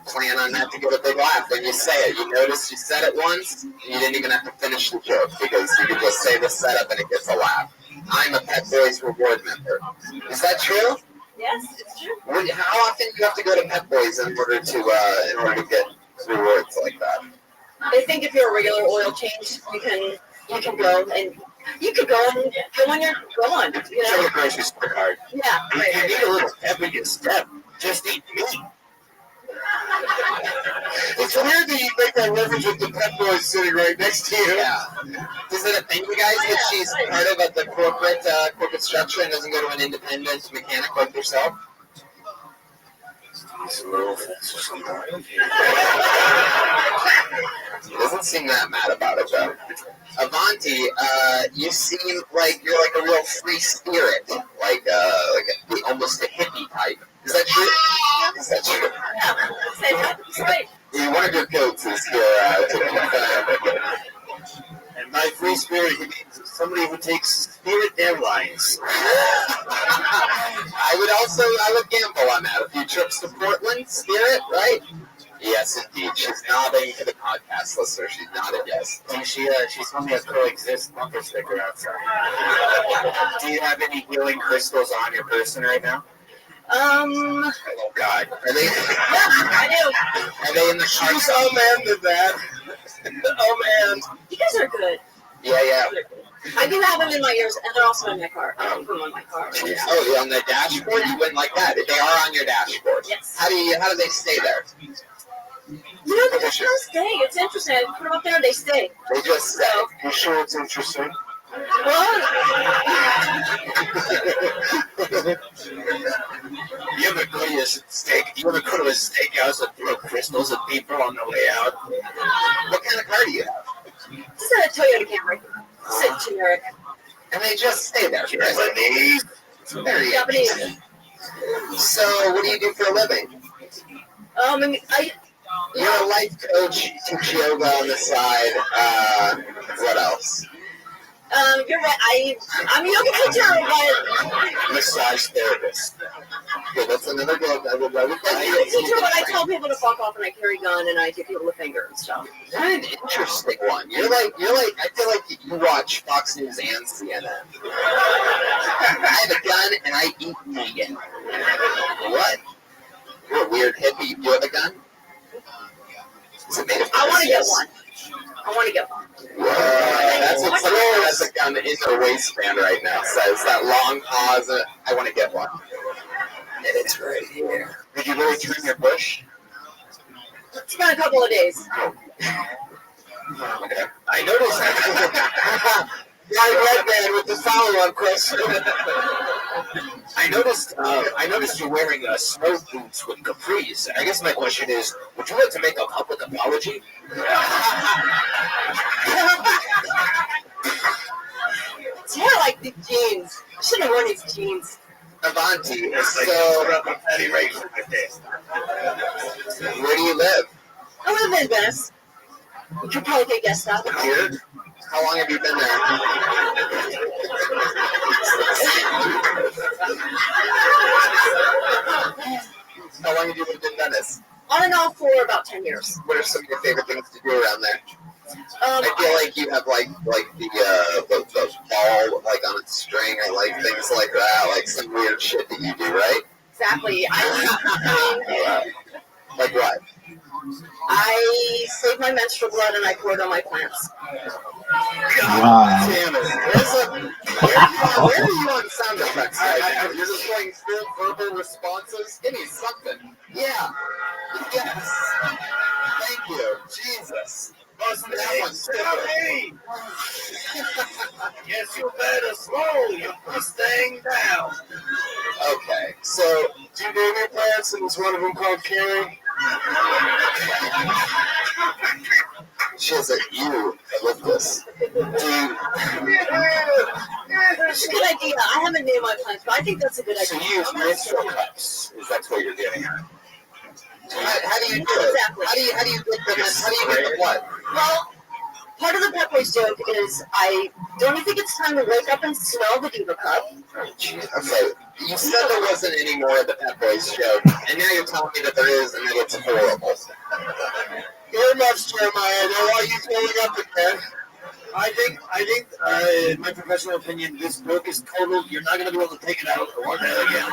plan on that to get a big laugh when you say it. You notice you said it once, and you didn't even have to finish the joke because you could just say the setup and it gets a laugh. I'm a Pet Boys reward member. Is that true? Yes, it's true. How often do you have to go to Pet Boys in order to get rewards like that? I think if you're a regular oil change, you can go and you could go when you're going. You know, Your grocery store card. yeah. Right. You need a little pep in your step. Just eat meat. It's weird that you make that reference with the Pet Boys sitting right next to you. Yeah. Is it a thing, you guys, that she's part of the corporate structure and doesn't go to an independent mechanic like yourself? He doesn't seem that mad about it, though. Avanti, you seem like you're like a real free spirit, like almost a hippie type. Is that true? Is that true? Yeah, one of your goats is here to confirm. And by free spirit, he means somebody who takes Spirit Airlines. I would gamble on that. A few trips to Portland, Spirit, right? Yeah, Yes, indeed. She's nodding to the podcast listener. She's nodding yes. And she told me a coexist bumper sticker outside. Do you have any healing crystals on your person right now? Oh God, are they? I do. Are they in the car? Oh man, did that. Oh man. You guys are good. Yeah. I do have them in my ears, and they're also in my car. I don't put them on my car. Yeah. Oh, you're on the dashboard? You went like that. They are on your dashboard. Yes. How do they stay there? You know, they just stay. It's interesting. I put them up there, and they stay. They just stay. You sure it's interesting? Well, You ever go to a steakhouse and throw crystals at people on the way out? What kind of car do you have? this is a Toyota Camry. It's generic. And they just stay there. Japanese. Very Japanese. interesting. So, what do you do for a living? You're a life coach, teach yoga on the side. What else? You're right. I'm a yoga teacher, but Massage therapist. Okay, that's another good. I'm a teacher, but I tell people to fuck off, and I carry a gun, and I give people the finger and stuff. You're an interesting one. You're like. I feel like you watch Fox News and CNN. I have a gun and I eat vegan. What? You're a weird hippie. You have a gun? I want to get one. That's what someone has a gun in their waistband right now. Says that long pause. I want to get one. And it's right here. Did you really trim your bush? It's been a couple of days. Okay. I noticed. I read that with the follow-up question. I noticed you're wearing snow boots with capris. And I guess my question is, would you like to make a public apology? Yeah, I like these jeans. I shouldn't have worn these jeans. Avanti. So, where do you live? I live in Venice. You could probably take a guess now. Here? How long have you been there? How long have you lived in Venice? On and off for about 10 years. What are some of your favorite things to do around there? I feel like you have like the ball like on a string or like things like that, like some weird shit that you do, right? Exactly. Like what? I save my menstrual blood and I pour it on my plants. God damn it. Where are you on sound effects right now? You're just playing full verbal responses? Give me something. Yeah. Yes. Thank you. Jesus. Hey, yes, you better slow your Mustang down. Okay, so Two baby plants, and was one of them called Carrie? she has a you with this. It's a good idea. I haven't named my plants, but I think that's a good idea. So you use menstrual cups, is that's what you're getting at. How do you do it? Exactly. How do you get the what? Well, part of the Pep Boys joke is don't you think it's time to wake up and smell the Diva Cup? Okay, you said there wasn't any more of the Pep Boys joke, and now you're telling me that there is, and that it's horrible. Very much, Jeremiah. Why are you throwing up again? I think, in my professional opinion, this book is total. You're not going to be able to take it out one day again.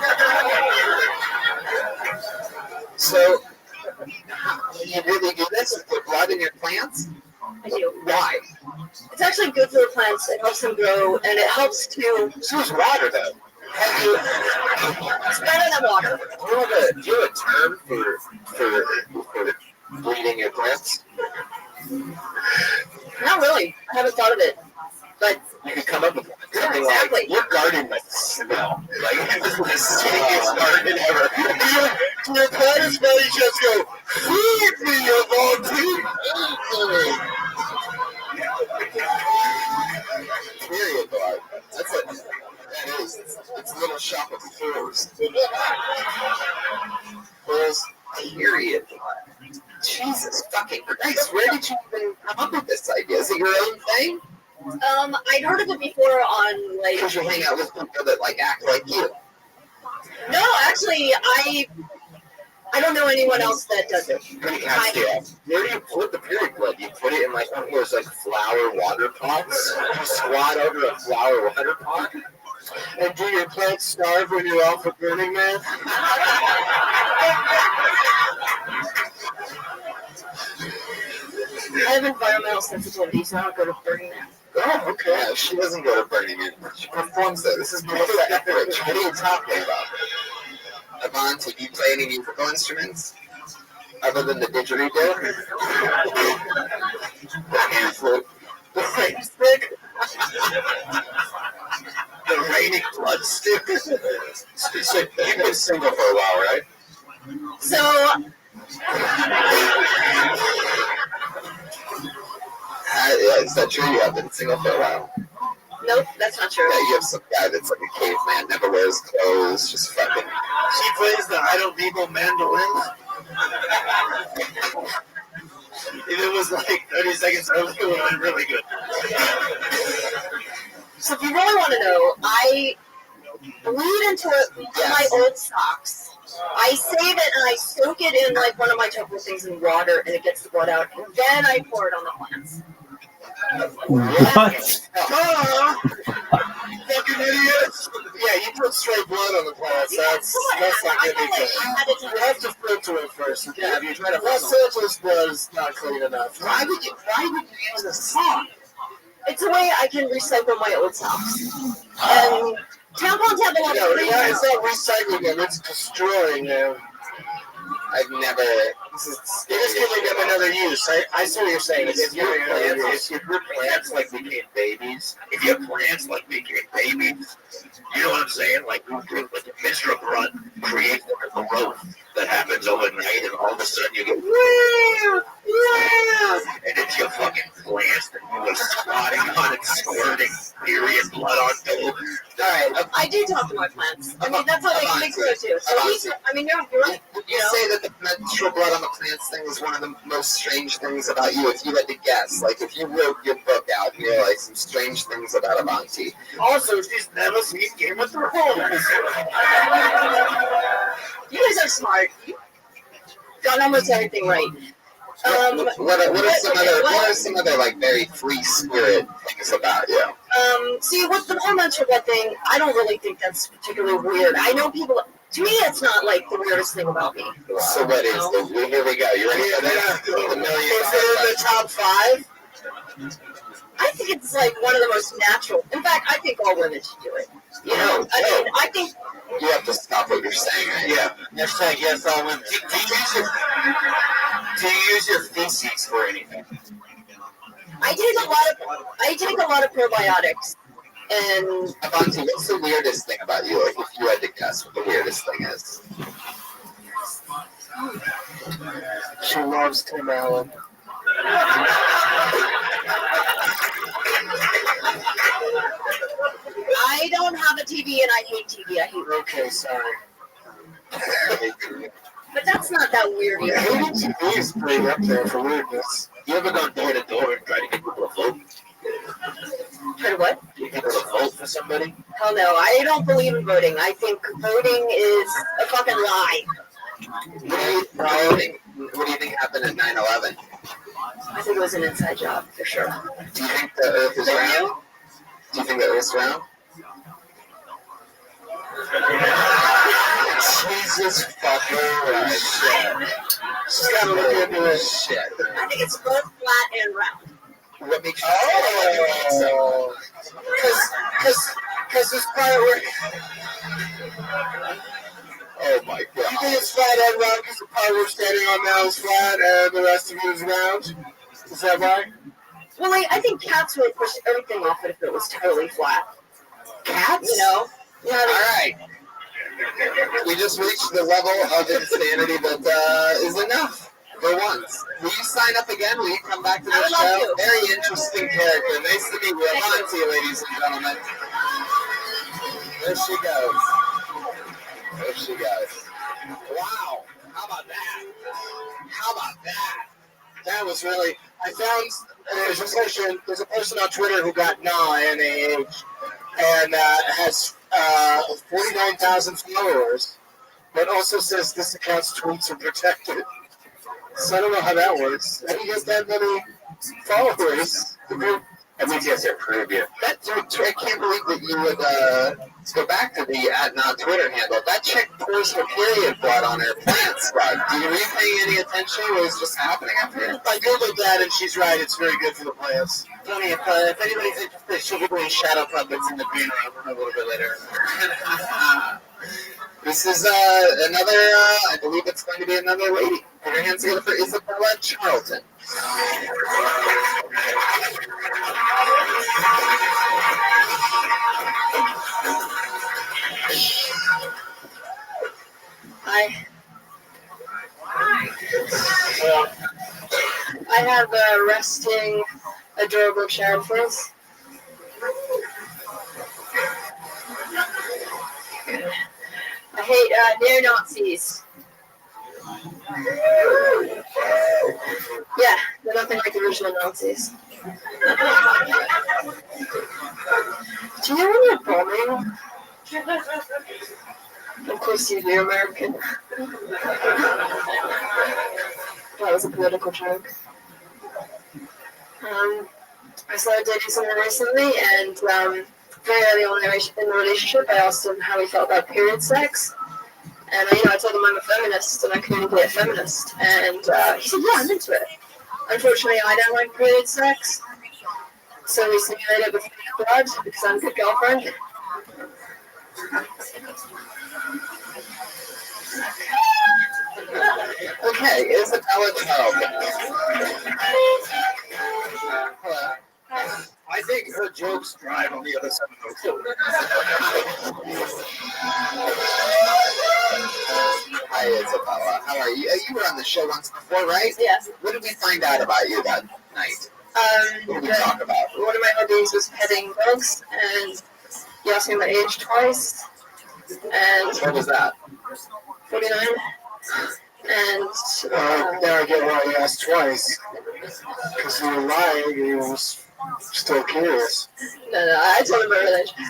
So, you really do this with your blood in your plants? I do. Why? It's actually good for the plants. It helps them grow, and it helps to. So is water, though. It's better than water. Do you have a term for bleeding your plants? Not really. I haven't thought of it. But you could come up with something exactly. Like, your garden must smell. Like, this is the stinkiest garden ever. Your plants buddy just go, feed me, you volunteer. Period, though. That's what that is. It's a little shop of fools. Fools, period. Jesus fucking Christ, where did you even come up with this idea? Is it your own thing? I'd heard of it before on, like... Because you hang out with people that, like, act like you. No, actually, I don't know anyone else that does it. Pretty cats do. Where do you put the period blood? You put it in like one of those like flower water pots. You squat over a flower water pot. And do your plants starve when you're off with Burning Man? I have environmental sensitivity, so I don't go to Burning Man. Oh, okay. Yeah, she doesn't go to Burning Man. She performs there. This is Melissa Etheridge. What are you talking about? Avant, do you play any musical instruments? Other than the didgeridoo? The rain stick? The raining blood stick? So you've been single for a while, right? So, is that true? You have been single for a while? nope, that's not true. Yeah, you have some guy that's like a caveman, never wears clothes, just fucking. She plays the I Don't Need No Mandolin. If it was like 30 seconds early, it would have been really good. So if you really want to know, I bleed into my old socks. I save it and I soak it in like one of my Tupperware things in water, and it gets the blood out, and then I pour it on the plants. What? Fucking idiots! Yeah, you put straight blood on the plants. That's not good. You have to filter it first. Yeah, have you tried a that surface blood is not clean enough. Why would you use a sock? It's a way I can recycle my old socks. And tampons have a lot of it's not recycling them, it's destroying them. I've never. You're just giving them another use. I see what you're saying. If your plants like became babies, you know what I'm saying? Like the menstrual blood creates a growth that happens overnight, and all of a sudden you get and it's your fucking plants that you were squatting on and squirting period blood on you. Alright, I do talk to my plants. I mean, that's how they can grow too. So you're right. You say that the menstrual blood on the plants thing is one of the most strange things about you. If you had to guess, like if you wrote your book out, you know, like some strange things about Avanti. Also, she's never seen Game of Thrones. You guys are smart. You've done almost everything right. What are some other like very free spirit things about you? See, with the whole menstrual blood thing, I don't really think that's particularly weird. I know people. To me, it's not like the weirdest thing about me. So what is the? Here we go. You ready for that? Is it in the top 5? I think it's like one of the most natural. In fact, I think all women should do it. You know, I think you have to stop what you're saying. Right? Yeah, hashtag yes, all women. Do you use your feces for anything? I take a lot of probiotics. And Avanti, what's the weirdest thing about you? Like, if you had to guess what the weirdest thing is. She loves Tim Allen. I don't have a TV and I hate TV. I hate. Okay, sorry. But that's not that weird either. Hating TV is pretty up there for weirdness. You ever gone door to door and try to get people to vote? Try to what? Get people to vote for somebody? Hell no, I don't believe in voting. I think voting is a fucking lie. What do you think happened at 9/11? I think it was an inside job, for sure. Do you think the Earth is round? Do you think the Earth's round? Jesus fucking Christ. She's got to look into it. Shit. I think it's both flat and round. What makes you think so? Because this part where... Oh my god. You think it's flat and round because the part we're standing on now is flat and the rest of it is round? Is that right? Well, I think cats would push everything off it if it was totally flat. Cats? You know? Yeah, alright. We just reached the level of insanity that is enough. For once. Will you sign up again? Will you come back to the show? Very interesting character. Nice to meet you. Avanti, ladies and gentlemen. There she goes. There she goes. Wow. How about that? How about that? That was really... I found there's a person on Twitter who got NAH and has 49,000 followers. but also says this account's tweets are protected. So I don't know how that works. How do you get that many followers? That means you have to approve you. I can't believe that you would go back to the @non-Twitter handle. That chick pours her period blood on her plants. Were you paying any attention? What was just happening up here? I googled that, and she's right. It's very good for the plants. Funny, if anybody's interested, she'll be doing shadow puppets in the green room a little bit later. This is another, I believe it's going to be another lady. Put your hands together for Isabella Charlton. Hi. I have a resting, adorable cherub face. I hate neo-Nazis. Yeah, they're nothing like the original Nazis. Do you know when you're bombing? Of course you do, American. That was a political joke. I started dating someone recently, and very early on in the relationship, I asked him how he felt about period sex. And I told him I'm a feminist and I communicate a feminist. And he said, yeah, I'm into it. Unfortunately, I don't like period sex. So we simulate it with blood because I'm a good girlfriend. Okay, Isabella Charlton. Hello. I think her jokes drive on the other side of the road. Hi, Isabella. How are you? You were on the show once before, right? Yes. What did we find out about you that night? What did we talk about? One of my hobbies was petting dogs, and he asked me my age twice. And what was that? 49. And now I get why you asked twice. Because you were lying, and you was still curious. No, I told him my relation.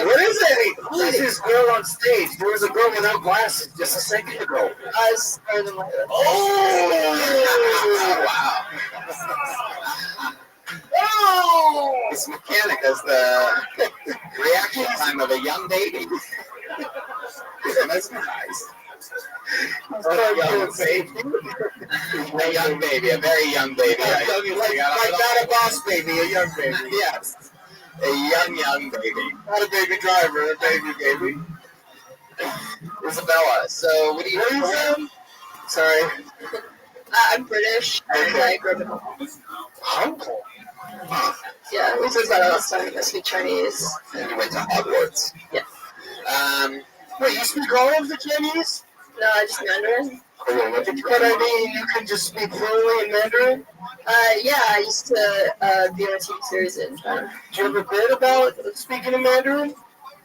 What is it? Who is this girl on stage? There was a girl without glasses just a second ago. I was smarter than my Wow. Oh! This mechanic has the reaction time of a young baby. Mesmerized. A young baby. A young baby, a very young baby. Like not a boss baby, a young baby. Yes. A young baby. Not a baby driver, a baby. Isabella, so what do you do? Sorry. I'm British, and I grew up in Hong Kong. Hong Kong? Yeah, we talked about it last time. I speak Chinese. And you went to Hogwarts? Yeah. Wait, you speak all of the Chinese? No, I just Mandarin. But I mean, you can just speak fluently in Mandarin? Yeah, I used to be on a TV series in China. Do you have a bit about speaking in Mandarin?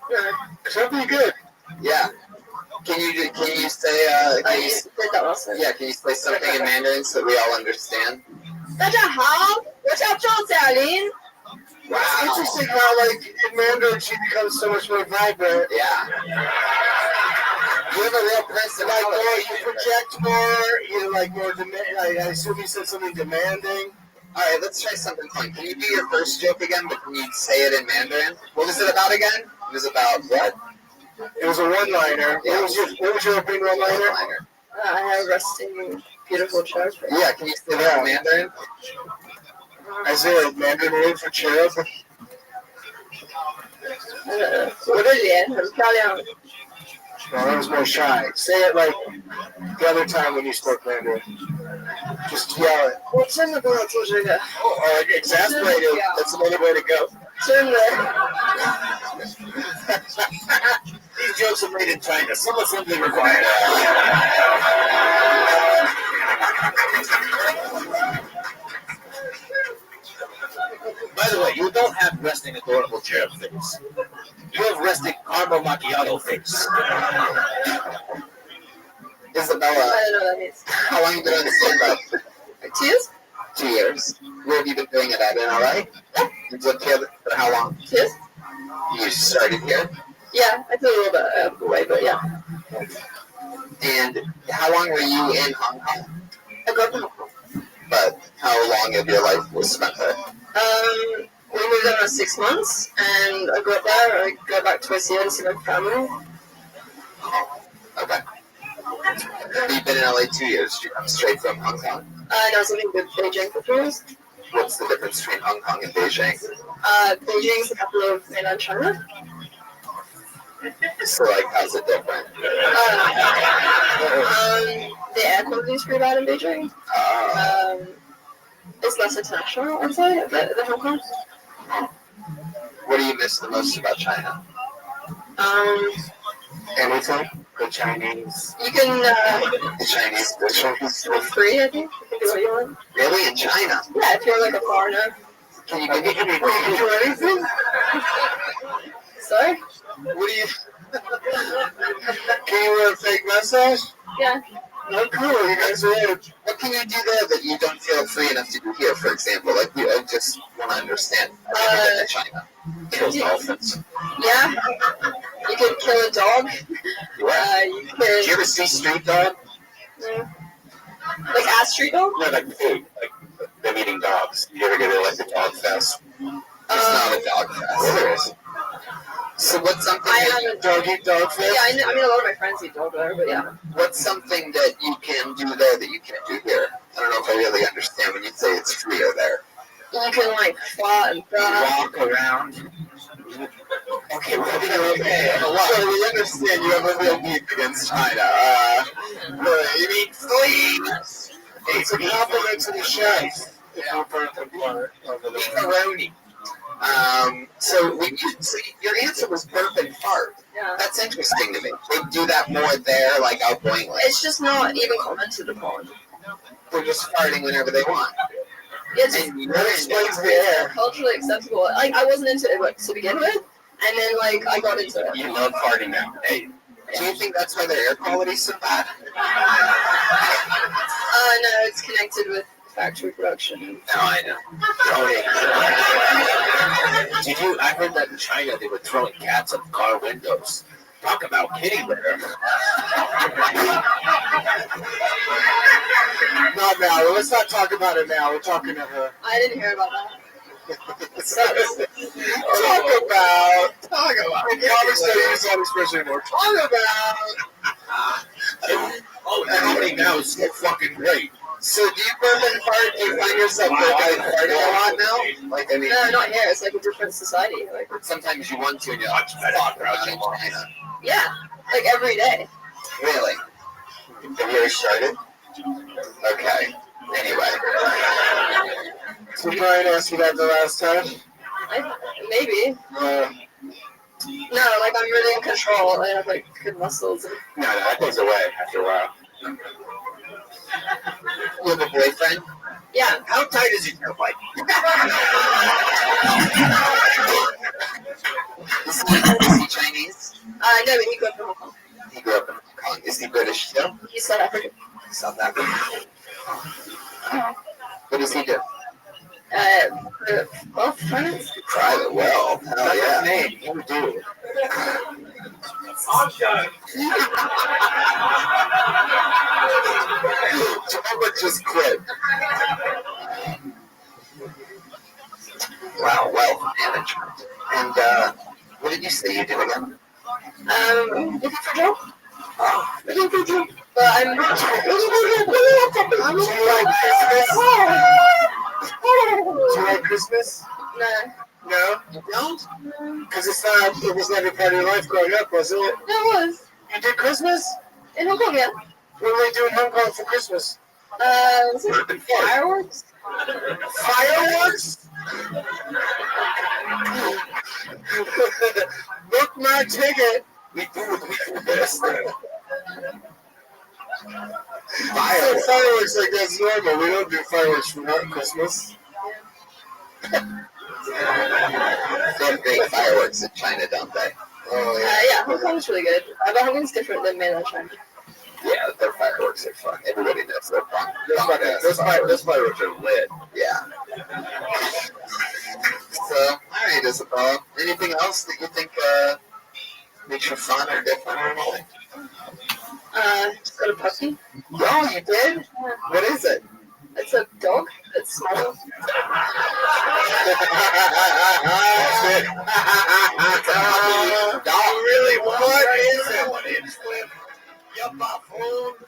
No. Because that'd be good. Yeah. Can you say, did that last time. Yeah, can you say something in Mandarin so we all understand? 大家好，我叫周小玲。 Wow. It's interesting how, like, in Mandarin, she becomes so much more vibrant. Yeah. You have a real personality. Like, more, you project more, you're, like, more I assume you said something demanding. All right, let's try something fun. Can you do your first joke again, but can you say it in Mandarin? What was it about again? It was about what? It was a one-liner. Yeah. What was your opening one-liner? I have a resting, beautiful cherub. Yeah, can you say that in Mandarin? Is there a Mandarin word for cherub? 我的脸很漂亮。 No, that was more shy. Say it like the other time when you spoke Mandarin. Just yell it. 我真的不要做这个。 Or like exasperated. That's another way to go. 真的。 These jokes are made in China. Some assembly required. By the way, you don't have resting adorable cherub face. You have resting caramel macchiato face. Isabella, I don't know what that means. how long have you been on the stand-up? 2 years? 2 years. Where have you been doing it at? In LA? You've lived here for how long? 2 years? You started here? Yeah, I did a little bit away, but yeah. And how long were you in Hong Kong? I grew up in Hong Kong. But how long of your life was spent there? We moved there about 6 months, and I grew up there. I go back twice a year to see my family. Okay. You've been in LA 2 years. Did you come straight from Hong Kong? No, I was living in Beijing for 3 years. What's the difference between Hong Kong and Beijing? Beijing's the capital of mainland China. So, like, how's it different? The air quality is pretty bad in Beijing. It's less international, I'd say, than Hong Kong. What do you miss the most about China? Anything? The Chinese. You can, the Chinese dishes. for free, I think. You can do what you want. Really? In China? Yeah, if you're like a foreigner. Can you do anything? Sorry? What do you... Can you wear a fake mustache? Yeah. Oh, cool. You guys are in. What can you do there that you don't feel free enough to do here, for example? Like, I just want to understand. I've never been to China. Kill dolphins. Yeah. You can kill a dog. You can... Did you ever see street dog? Like a street dog? No, like food. Like them eating dogs. You ever go to, like, the dog fest? It's not a dog fest. There is. So what's something dog eat dog fest? Yeah, I mean a lot of my friends eat dog there, but yeah. What's something that you can do there that you can't do here? I don't know if I really understand when you say it's freer there. You can like fart and walk around. Okay, okay. So we understand you have a real beef against China. You mean fleas? It's a compliment to the chef. Yeah, Macaroni. So your answer was burp and fart. Yeah. That's interesting to me. They do that more there, like outgoingly. It's just not even commented upon. They're just farting whenever they want. It's culturally acceptable. Like I wasn't into it like, to begin with, and then like I got into it. You love farting now. Hey, do you think that's why their air quality's so bad? No, it's connected with factory production. No, I know. Did you? I heard that in China they were throwing cats at car windows. Talk about kitty litter. Not now. Let's not talk about it now. We're talking to her. I didn't hear about that. Talk about. We always don't use that expression anymore. Talk about. Comedy now is so fucking great. So do you burp and fart? Do you find yourself farting a lot now? Like, I mean, no, not here. It's like a different society. Like sometimes you want to, and you're like, fuck, in China. Yeah, like every day. Really? Have you already started? Okay. Anyway. So Brian asked you that the last time? Maybe. No, like I'm really in control. I have like good muscles. No, that goes away after a while. You have a boyfriend? Yeah. How tight is your bike? Is he Chinese? No, but he grew up in Hong Kong. He grew up in Hong Kong. Is he British still? He's South African. South African. What does he do? Wealth finance? Private wealth. Hell yeah. Name. What do you do? Jehovah just quit. Wow, wealth management. And what did you say you do again? Looking for a job. Oh, looking for a job. But I'm not. Do you like Christmas? No. No? You don't? Because it was never part of your life growing up, was it? No, it was. You did Christmas? In Hong Kong, yeah. What do they do in Hong Kong for Christmas? Fireworks? Fireworks? Book my ticket. We do this thing. Fireworks like that's normal. We don't do fireworks for Christmas. They have great fireworks in China, don't they? Oh yeah. Yeah, Hong Kong's really good. But Hong Kong's different than mainland China. Yeah, their fireworks are fun. Everybody knows they're fun. Those fireworks are lit. Yeah. So, alright, Isabel. Anything else that you think makes you fun or different or anything? Just got a puppy. Oh, you did? What is it? It's a dog. It's small. Really? What is it?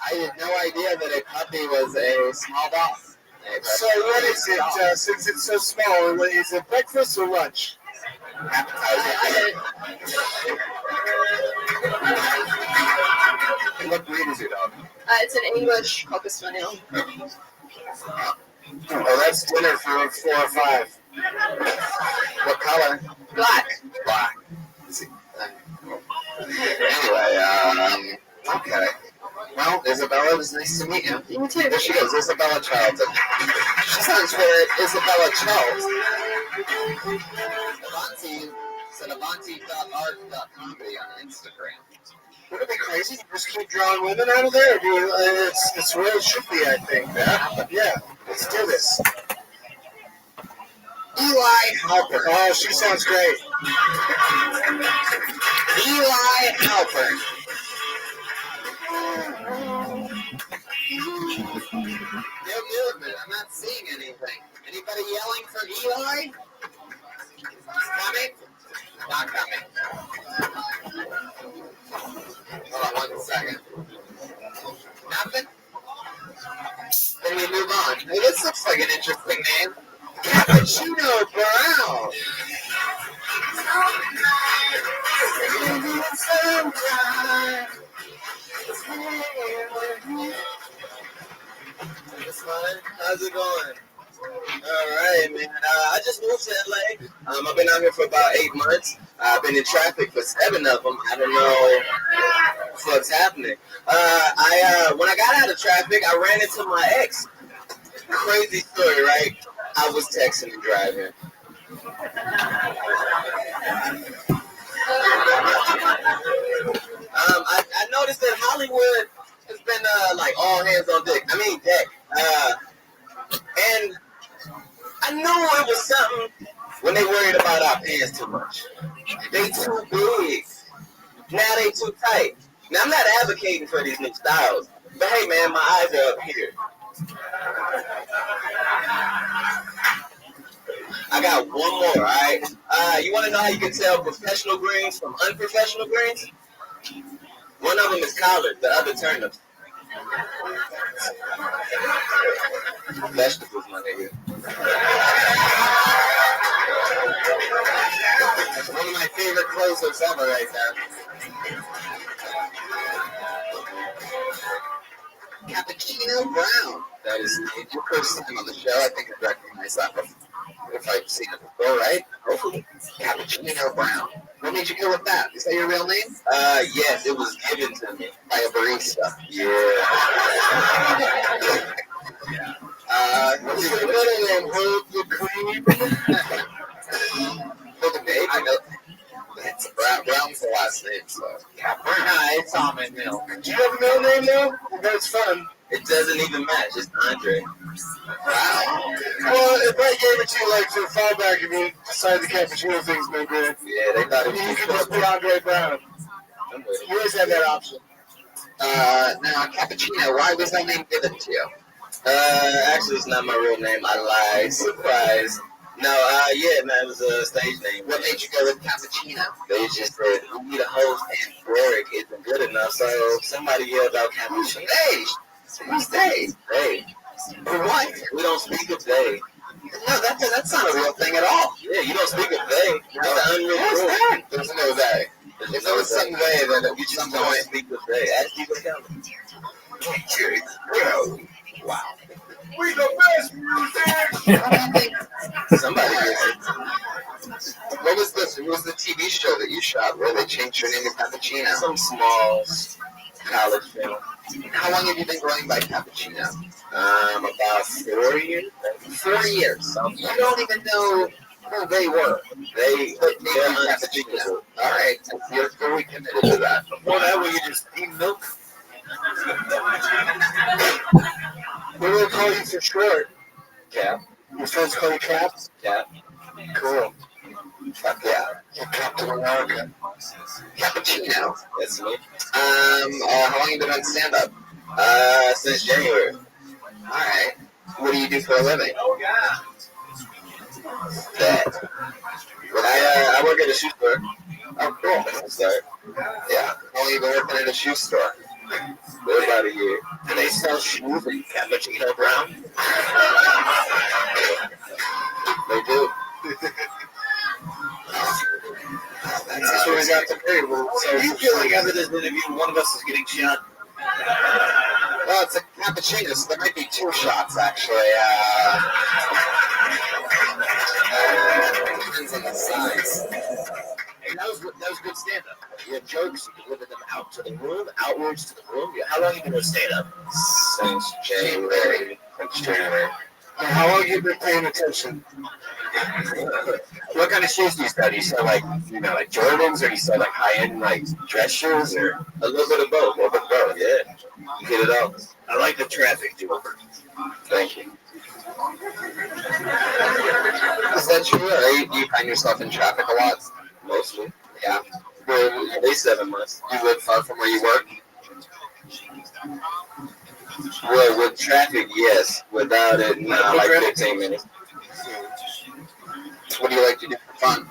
I had no idea that a puppy was a small dog. So what is it? Since it's so small, is it breakfast or lunch? What breed is your dog? It's an English Cocker Spaniel. Oh, that's dinner for 4 or 5. What color? Black. Black. Anyway, okay. Well, Isabella, it was nice to meet you. You too. There she goes, Isabella Charlton. She sounds for Isabella Charles. Avanti, it's at avanti.art.comedy on Instagram. Would it be crazy to just keep drawing women out of there? It's where it should be, I think. Yeah. Let's do this. Eli Halpern. Oh, she sounds great. Eli Halpern. No movement. I'm not seeing anything. Anybody yelling for Eli? He's coming? Not coming. Hold on 1 second. Nothing? Then we move on. Hey, this looks like an interesting name. Cappuccino Brown. How's it going? All right, man. I just moved to LA. I've been out here for about 8 months. I've been in traffic for 7 of them. I don't know what's happening. When I got out of traffic, I ran into my ex. Crazy story, right? I was texting and driving. I noticed that Hollywood has been like all hands on deck. And I knew it was something when they worried about our pants too much. They too big. Now they too tight. Now I'm not advocating for these new styles, but hey man, my eyes are up here. I got one more, alright? You want to know how you can tell professional greens from unprofessional greens? One of them is collard, the other turnips. Vegetables, my nigga. One of my favorite closers ever right there. Cappuccino Brown. That is your first time on the show. I think I recognize that if I've seen it before, right? Hopefully. Cappuccino Brown. What made you go with that? Is that your real name? Yes, it was given to me by a barista. Yeah. What's your middle name? Hold the cream. Hold the babe. I know. It's Brown's the last name, so. It's almond milk. Do you have a middle name though? That's fun. It doesn't even match. It's Andre. Wow. Well, if I gave it to you like for a fallback, if you decided the cappuccino thing's no good. Yeah, they thought it was. You could just be Andre Brown. You always have that option. Now, cappuccino, why was that name given to you? Actually, it's not my real name. I lied. Surprise. No, yeah, man, it was a stage name. What made you go with cappuccino? They just said, we need a host, and Derek isn't good enough, so somebody yelled out cappuccino. Hey! Who's they? Hey. For what? We don't speak of they. No, that's not a real thing at all. Yeah, you don't speak of they. That's the unwritten What's rule. that? There's no they. If there was some they, then you just don't speak of they. Ask you what count. Wow. We the best music! Somebody gets it. What was this? What was the TV show that you shot where they changed your name to Cappuccino? Some small college film. How long have you been going by Cappuccino? About 4 years. 4 years. You don't even know who they were. They're Cappuccino. All right. You're fully committed to that. Before that, were you just eating milk? What do they call you for short? Cap. Your friends call you Cap? Cap. Cool. Fuck yeah. Captain America. Cappuccino. That's me. How long you been on stand-up? Since January. Alright. What do you do for a living? That. I work at a shoe store. Oh, cool. Sorry. Yeah. How long you been working at a shoe store? For about a year. Do they sell shoes in cappuccino brown? They do. That's what we got to pay. So you feel like after this interview, one of us is getting shot? Well, it's a cappuccino, so there might be 2 shots, actually. Depends on the size. Hey, that was good stand-up. You had jokes, you delivered them out to the room, outwards to the room. How long have you been doing stand-up? Since January. How long have you been paying attention? What kind of shoes do you sell? Do you sell like Jordans, or do you sell like high-end like dress shoes, or a little bit of both? Yeah, you get it all. I like the traffic, dude. Thank you. Is that true, or do you find yourself in traffic a lot? Mostly. Yeah. For at least 7 months. You live far from where you work? Well, with traffic, yes. Without it, like 15 minutes. What do you like to do for fun?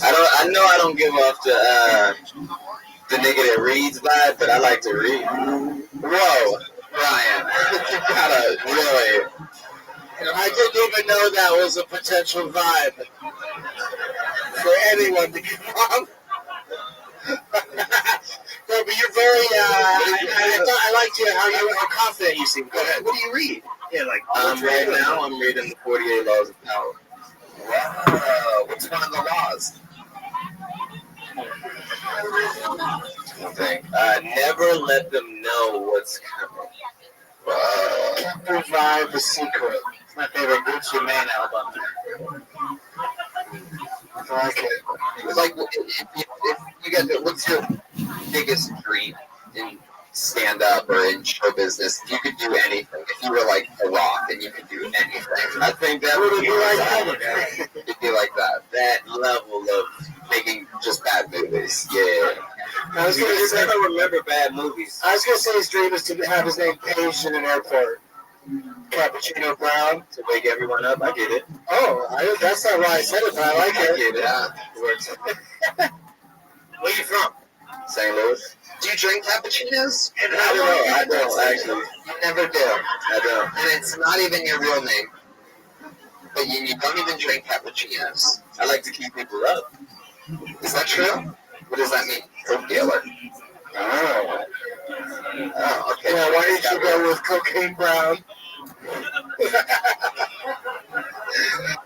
I know I don't give off the nigga that reads vibe, but I like to read. Whoa, Ryan, you gotta really. I didn't even know that was a potential vibe for anyone to get wrong. No, but you're very. I liked you how confident you seem. Go ahead. What do you read? Yeah, like right now I'm reading the 48 Laws of Power. Wow, what's one of the laws? Never let them know what's coming. Can't provide the secret. It's my favorite Gucci Mane album. I like it. Like, if you get, what's your biggest dream in stand-up or in show business? If you could do anything, if you were like a rock and you could do anything, I think that would be like that. It'd be like that. That level of making just bad movies. Yeah. I was going to say, I don't remember bad movies. I was going to say his dream is to have his name paged in an airport. Cappuccino Brown. To wake everyone up, I get it. Oh, that's not why I said it, but I like it. I get it. Yeah, it works. Where you from? St. Louis. Do you drink cappuccinos? I don't actually. You never do. I don't. And it's not even your real name. But you don't even drink cappuccinos. I like to keep people up. Is that true? What does that mean? Coke dealer. Oh, okay. Well, why didn't you go with Cocaine Brown?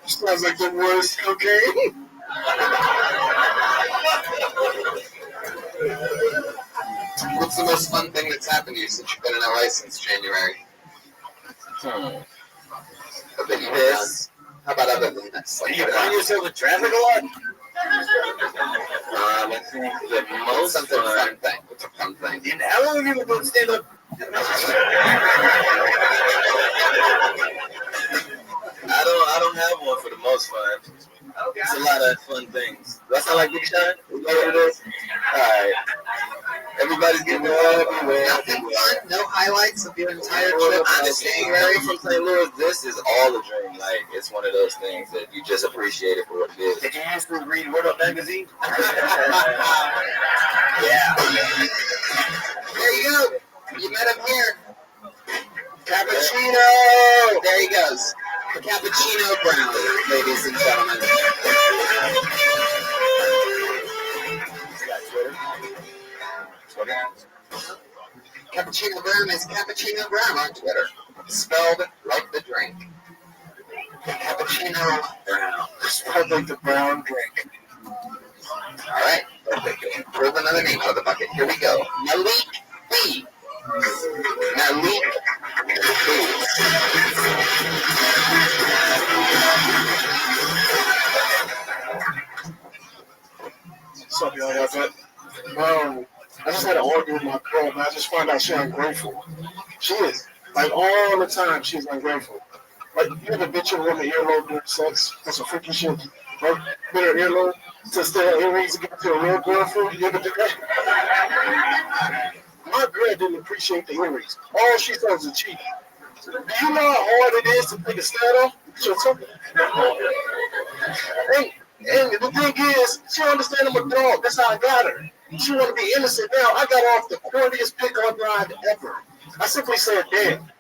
Sounds like the worst cocaine. What's the most fun thing that's happened to you since you've been in LA since January? A bit this. How about other than this? Like, you find yourself in traffic a lot? I think the most something fun thing. What's a fun thing? And how long have you been doing stand-up? I don't have one for the most fun. It's a lot of fun things. Do I sound like Big Sean? Is that what it is? Alright. Everybody's getting everywhere. Nothing fun? No highlights of your entire Well, trip? honestly, Harry from St. Louis, this is all a dream. Like, it's one of those things that you just appreciate it for what it is. Did you actually read Word Up Magazine? Yeah. There you go. You met him here. Cappuccino! There he goes. Cappuccino Brown, ladies and gentlemen. Cappuccino Brown is Cappuccino Brown on Twitter. Spelled like the drink. Cappuccino Brown. Spelled like the brown drink. Alright. Pull another name out of the bucket. Here we go. Malik B. Malik B. What's up, y'all? How's that? I just had an argument with my girl, but I just found out she's ungrateful. She is. Like, all the time, she's ungrateful. Like, you ever bitch your woman earlobe during sex? That's some freaky shit. Right? Bit her earlobe to steal earrings to get to a real girlfriend. You ever do that? My girl didn't appreciate the earrings. All she saw was a cheek. Do you know how hard it is to take a stand off? And the thing is, she don't understand I'm a dog. That's how I got her. She want to be innocent now. I got off the corniest pickup ride ever. I simply said, damn,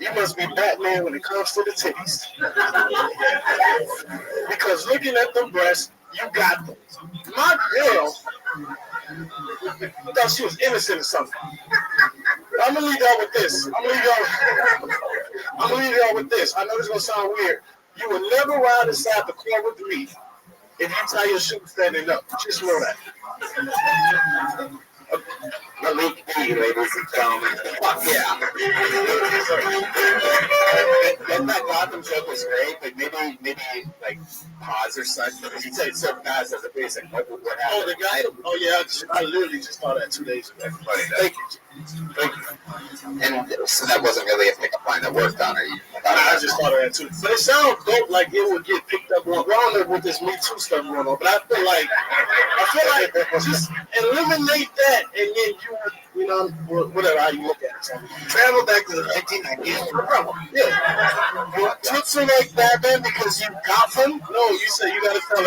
you must be Batman when it comes to the titties. Because looking at the breasts, you got them. My girl thought she was innocent or something. I'm gonna leave y'all with this. I'm gonna leave y'all with this. I know this is gonna sound weird. You will never ride inside the car with me if you tie your shoes standing up. Just know that. Malik B, ladies and gentlemen. Fuck yeah. That Gotham joke was great, but maybe like pause or something. Because he said it so fast as a basic. What happened? Oh, the guy. Oh yeah, I literally just thought that 2 days ago. Everybody does. Thank you. And so that wasn't really a pickup line that worked on her. I just thought of that too. But it sounds dope, like it would get picked up on. Well, I don't know with this Me Too stuff going on, but I feel like just eliminate that, and then you know, whatever how you look at it. So, travel back to the 1990s. No problem. Yeah. You took some like Batman because you got them. No, you said you gotta tell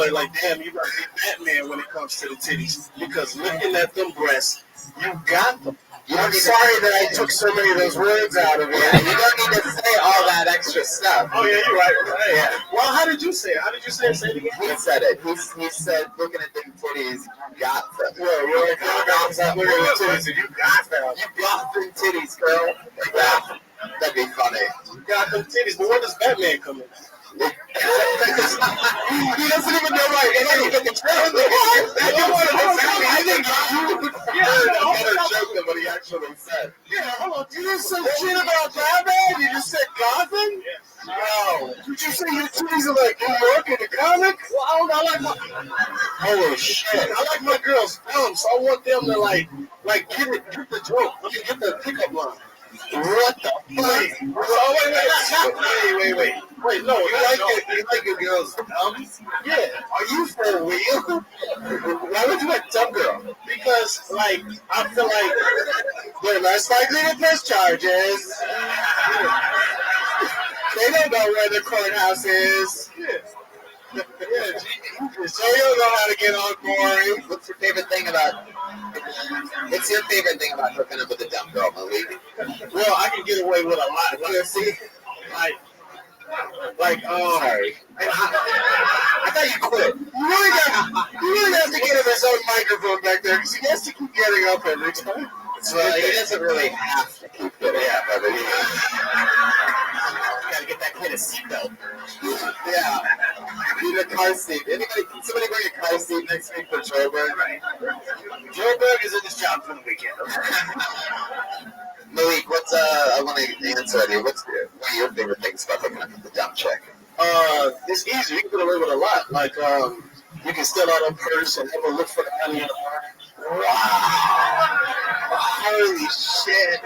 her like, damn, you gotta be Batman when it comes to the titties because looking at them breasts. You got them. I'm sorry that I took so many of those words out of it. Yeah, you don't need to say all that extra stuff. Oh, yeah, you're right. Yeah. Well, how did you say it? How did you say it? Say it again. He said it. He said, looking at them titties, you got them. Yeah, you're like, looking at the titties, and you got them. You got them titties, girl. Like that. That'd be funny. You got them titties, but where does Batman come in? He doesn't even know right. He doesn't get the joke. I think you would prefer a better joke than what he actually said. Yeah, hold on. You didn't say shit about Batman? You just said Gotham? No. Did you say your titties are like New York in the comic? Well, I like my... Holy shit. I like my girls dumb, so I want them to like get the joke. Let me get the pickup line. What the fuck? Wait. Wait, no, you like your girls dumb? Yeah. Are you for real? Why would you like dumb girl? Because, like, I feel like they're less likely to press charges. They don't know where the courthouse is. Yeah. So you don't know how to get on board. What's your favorite thing about hooking up with a dumb girl, Malik? Well, I can get away with a lot. You see, sorry. I thought you quit. You really have to get him his own microphone back there because he has to keep getting up every time. Well, he doesn't really have to keep getting up every time. Gotta get that kid a seatbelt. Yeah. Need a car seat. Somebody bring a car seat next week for Joburg? Right. Joburg is in his job for the weekend. Malik, I want to answer you. What are your favorite things about hooking up with the dumb chick? It's easy. You can get away with a lot. Like, you can steal out a purse and have a look for the money in the morning. Wow. Holy shit.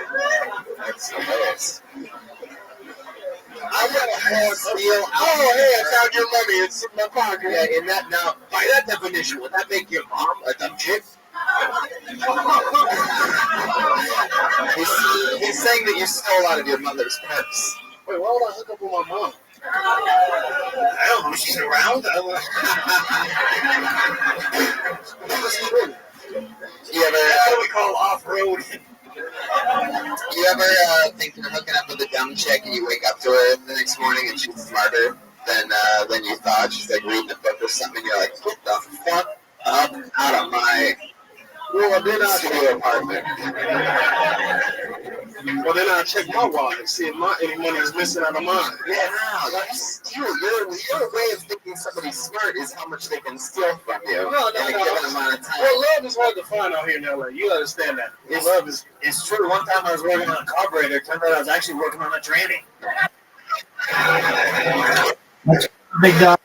That's hilarious. I got a hard steal. Oh, hey, I found your money. It's in my pocket. Yeah, in that, now, by that definition, would that make your mom a dumb chick? He's saying that you stole out of your mother's purse. Wait, why would I hook up with my mom? I don't know. She's around. You ever? That's what we call off-road. You ever think you're hooking up with a dumb chick and you wake up to her the next morning and she's smarter than you thought? She's like reading a book or something. And you're like, get the fuck up out of my studio apartment. Well, then I'll check my wallet and see if any money is missing out of mine. Yeah, no, you steal. Your way of thinking somebody's smart is how much they can steal from you in a given amount of time. Well, love is hard to find out here in LA. You understand that. It's true. One time I was working on a carburetor. It turned out I was actually working on a tranny. Big dog.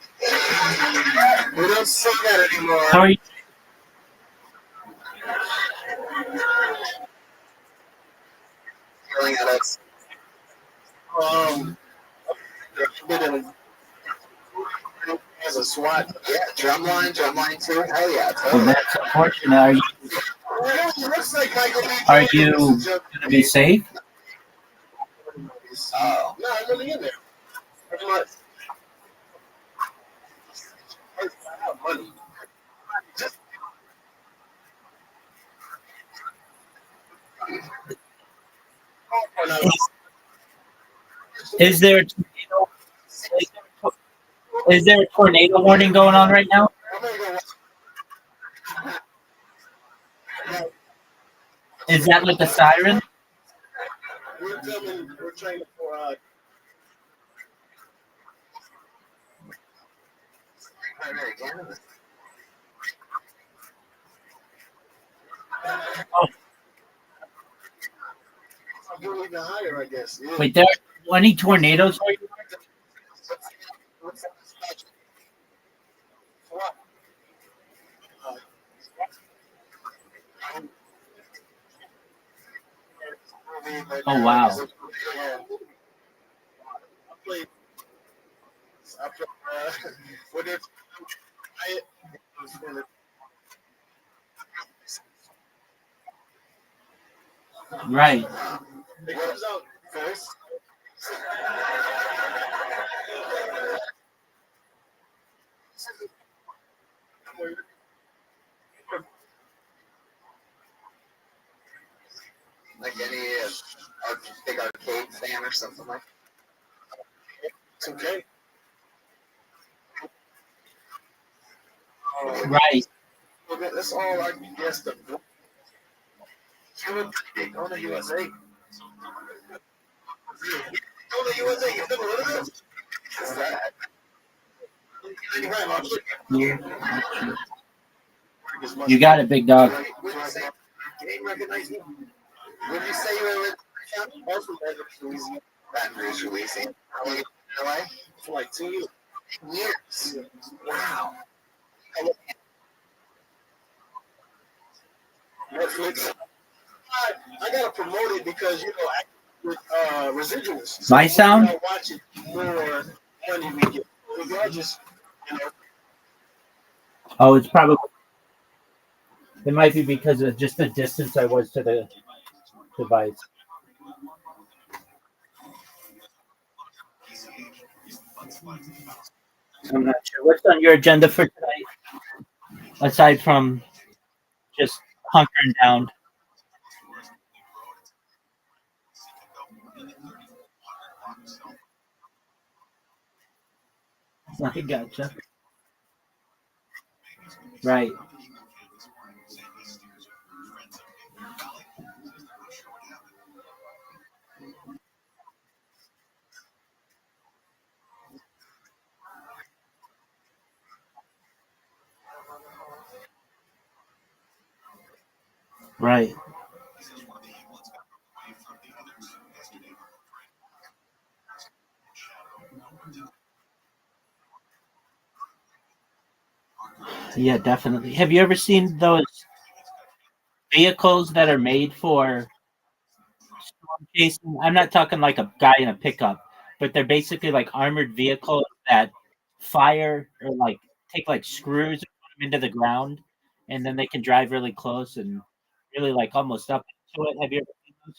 We don't say that anymore. How are you? Yelling at us. As a SWAT. Yeah, drumline too. Hell yeah, Well, totally. that's unfortunate. Are you Looks like Michael B. are Jordan. you This is just gonna be safe? Oh. No, I'm really in there. That's my money. Is there a tornado? Is there a tornado warning going on right now? Is that like a siren? We're trying for Oh, go even higher, I guess. Yeah. wait, there are any tornadoes? Oh wow! What if Right. it comes out first? Like any big arcade fan or something like that. It's okay. Right. That's all I guess the on the USA. On the USA, you never heard of this? You got it, big dog. Game recognized me. Would you say you were Also, Louisiana. Baton Rouge, Louisiana? How long you been in LA? For like 2 years. Years. Wow. Netflix. I gotta promote it because with residuals. My sound? I watch it more money we get. Regardless, Oh, it's probably. It might be because of just the distance I was to the device. I'm not sure. What's on your agenda for tonight, aside from just hunkering down? I gotcha. Right. Right. Yeah, definitely. Have you ever seen those vehicles that are made for storm chasing? I'm not talking like a guy in a pickup, but they're basically like armored vehicles that fire or like take like screws and put them into the ground, and then they can drive really close and really like almost up to it. Have you ever seen those?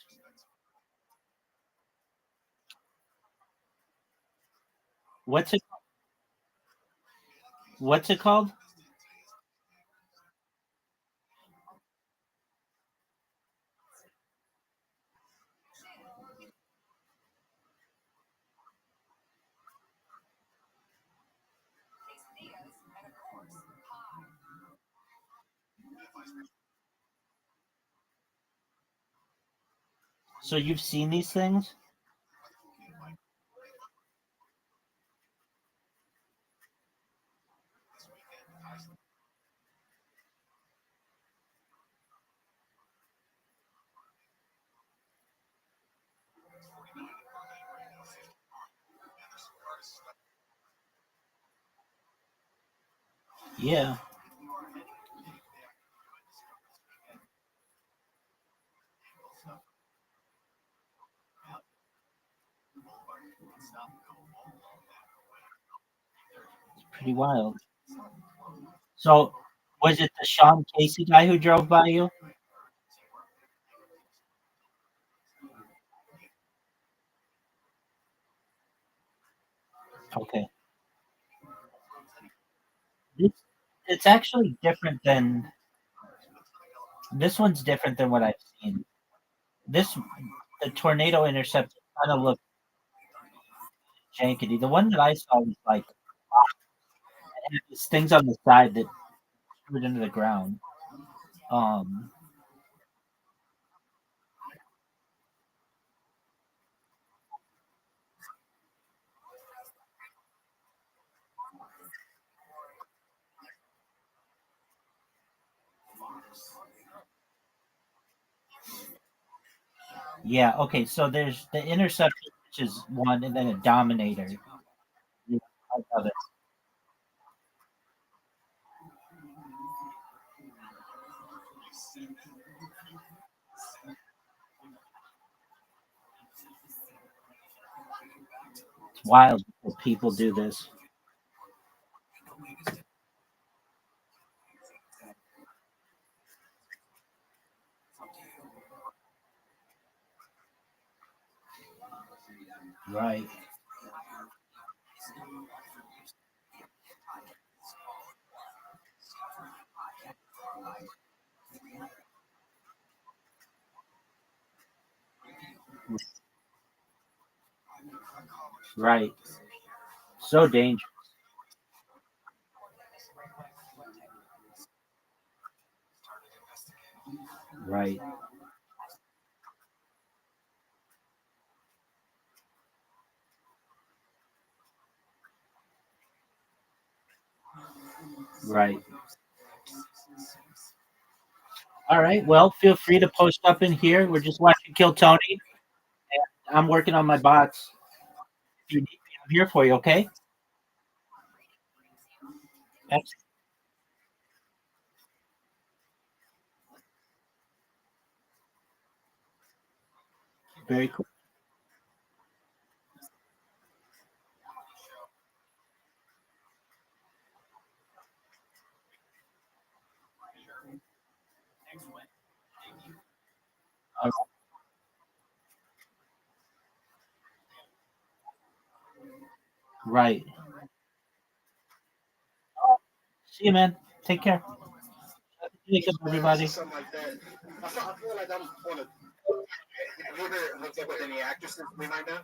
What's it? What's it called? So you've seen these things? Yeah. Pretty wild. So, was it the Sean Casey guy who drove by you? Okay. This, it's actually different than this one's different than what I've seen. This the tornado interceptor kind of looked jankety. The one that I saw was like it had these things on the side that screwed into the ground. Um, yeah, okay, so there's the interceptor, which is one, and then a dominator. Yeah, I love it. It's wild that people do this. Right, right. So dangerous. Right, right. All right. Well, feel free to post up in here. We're just watching Kill Tony. And I'm working on my bots. If you need me, I'm here for you. Okay. That's very cool. All right. See you, man. Take care. Jacob, everybody. Something like that. I feel like I'm on a. Have you ever hooked up with any actresses we might know?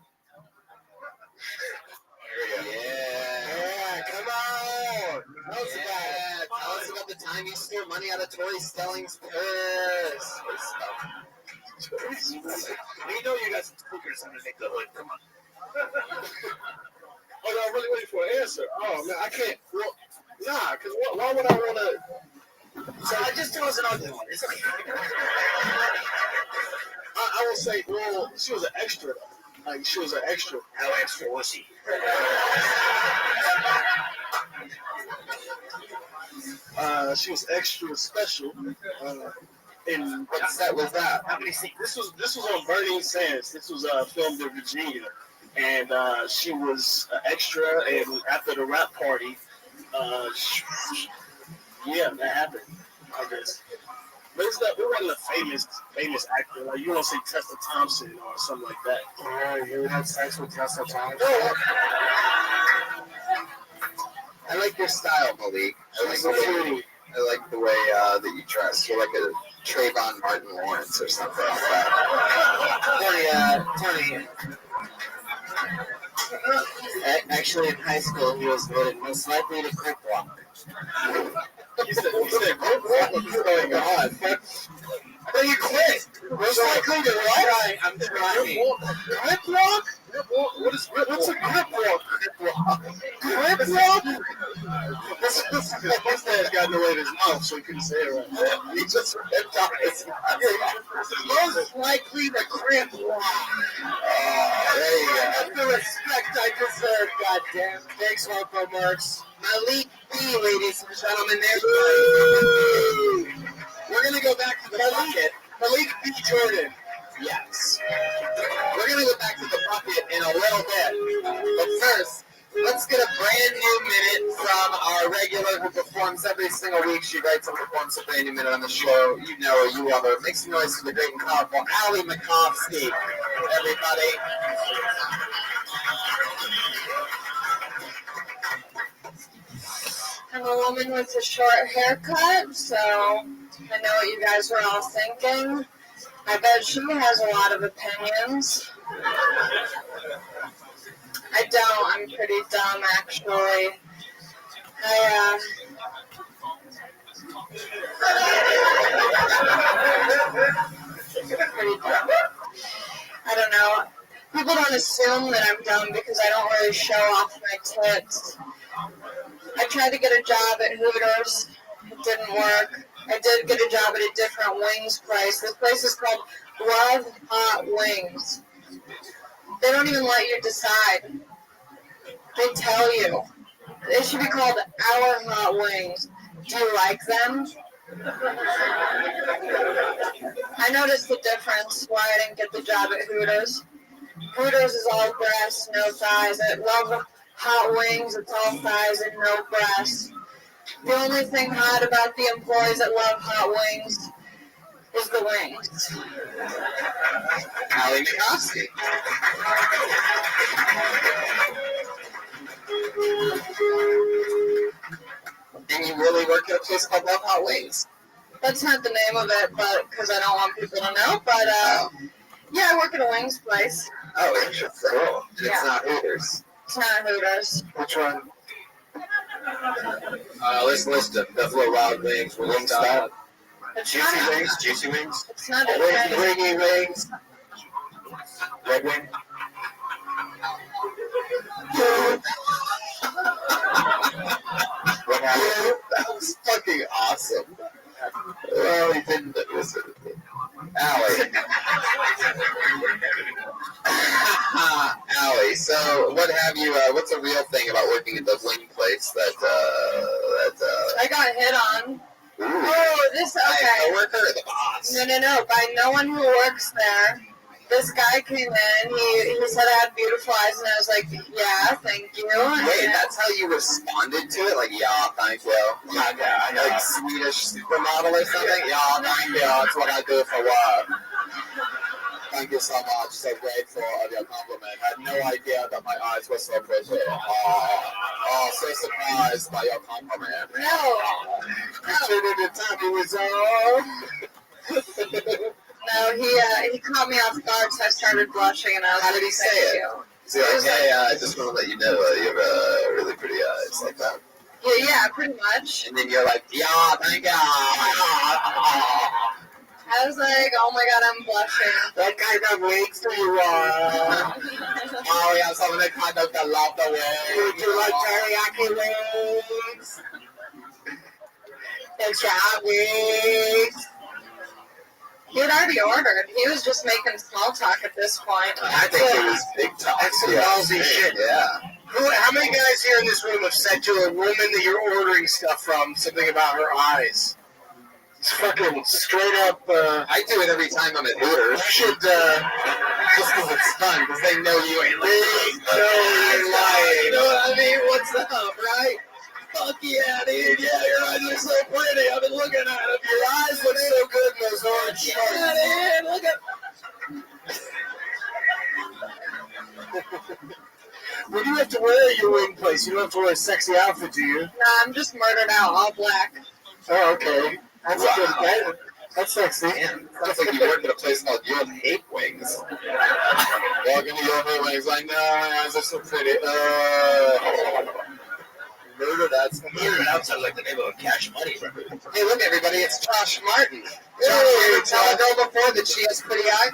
There we go. Yeah, come on. Tell us about it. Tell us about the time you stole money out of Tori Stelling's purse. We know you got some sneakers underneath the hood. Come on. Oh, y'all really waiting for an answer? Oh, man, I can't. Well, nah, because why would I want to? So I just tell us an ugly one. It's okay. I will say, well, she was an extra. Like, she was an extra. How extra was she? She was extra special. And what set was that? How many scenes? This was on Burning Sands. This was filmed in Virginia, and she was extra. And after the rap party, yeah, that happened. I guess. But it wasn't a famous actor. Like, you don't say Tessa Thompson or something like that. Oh, you had sex with Tessa Thompson? I like your style, Malik. I like the way that you dress. You're like a Trayvon Martin Lawrence or something like that. Tony, actually in high school he was voted most likely to crip walk. You said crip walk? What's going on? Then you quit. Most likely to what? I'm trying. Crip walk? What's a crip walk? Crip walk? Crip walk? This man's got no way in his mouth, so he couldn't say it right. He just ripped out his mouth. Most likely to crip walk. There you go. That's the respect I deserve, goddamn. Thanks, Harpo Marks. Malik B, ladies and gentlemen. We're going to go back to the bucket. Malik B. Jordan. Yes. We're going to go back to the bucket in a little bit. But first, let's get a brand new minute from our regular who performs every single week. She writes and performs a brand new minute on the show. You know her, you love her. Make some noise for the great and powerful Allie Makovsky. Everybody. I'm a woman with a short haircut, so I know what you guys were all thinking. I bet she has a lot of opinions. I don't. I'm pretty dumb, actually. Pretty dumb. I don't know. People don't assume that I'm dumb because I don't really show off my tits. I tried to get a job at Hooters. It didn't work. I did get a job at a different wings place. This place is called Love Hot Wings. They don't even let you decide. They tell you. They should be called Our Hot Wings. Do you like them? I noticed the difference why I didn't get the job at Hooters. Hooters is all breasts, no thighs. At Love Hot Wings, it's all thighs and no breasts. The only thing hot about the employees at Love Hot Wings is the wings. Allie Makovsky. And you really work at a place called Love Hot Wings? That's not the name of it, but because I don't want people to know. But yeah, I work at a wings place. Oh, interesting. Cool. It's not Hooters. It's not Hooters. Which one? Let's list them. Buffalo Wild Wings, Wingstop. Juicy Wings, Juicy Wings. It's not a Wingy Wings. Red Wing. What happened? That was fucking awesome. Well, he didn't listen to me. Allie. Allie, so what have you, what's a real thing about working at the wing place that I got hit on. Ooh. Oh, this, okay. By a coworker or the boss? No, by no one who works there. This guy came in, he said I had beautiful eyes, and I was like, yeah, thank you. Wait, that's how you responded to it? Like, yeah, thank you. Yeah, like Swedish supermodel or something? Yeah, thank you. That's what I do for work. Thank you so much. So grateful of your compliment. I had no idea that my eyes were so pretty. Oh, so surprised by your compliment. No. Shouldn't have told me was No, he caught me off guard, so I started blushing, and I was How like, did he say thank it? you. He's like, hey, I just want to let you know you have really pretty eyes, like that. Yeah, pretty much. And then you're like, yeah, thank you. I was like, oh my god, I'm blushing. What kind of wigs do you want? Oh, we have some of the kind of that love the wings. Do you like teriyaki wings? Extra hot wings. He had already ordered. He was just making small talk at this point. I think it was big talk. That's some ballsy shit. Yeah. How many guys here in this room have said to a woman that you're ordering stuff from something about her eyes? It's fucking straight up. I do it every time I'm at Hooters. You should, just because it's fun, because they know you ain't lying. They know you're lying. You know what I mean? What's up, right? Fuck yeah, dude. Yeah, your eyes look so pretty. I've been looking at them. Your eyes look so good in those orange shorts. Yeah, dude. Look at. What do you have to wear at your wing place? You don't have to wear a sexy outfit, do you? Nah, I'm just murdered out, all black. Oh, okay. That's a good bed. That's sexy. Damn, sounds like you work at a place called You'll Hate Wings. Walking to You'll Hate Wings, like, no, my eyes are so pretty. Murdered out sounds like the name of a Cash Money record. Hey, look, everybody, it's Josh Martin. Josh Martin, tell a girl before that she has pretty eyes.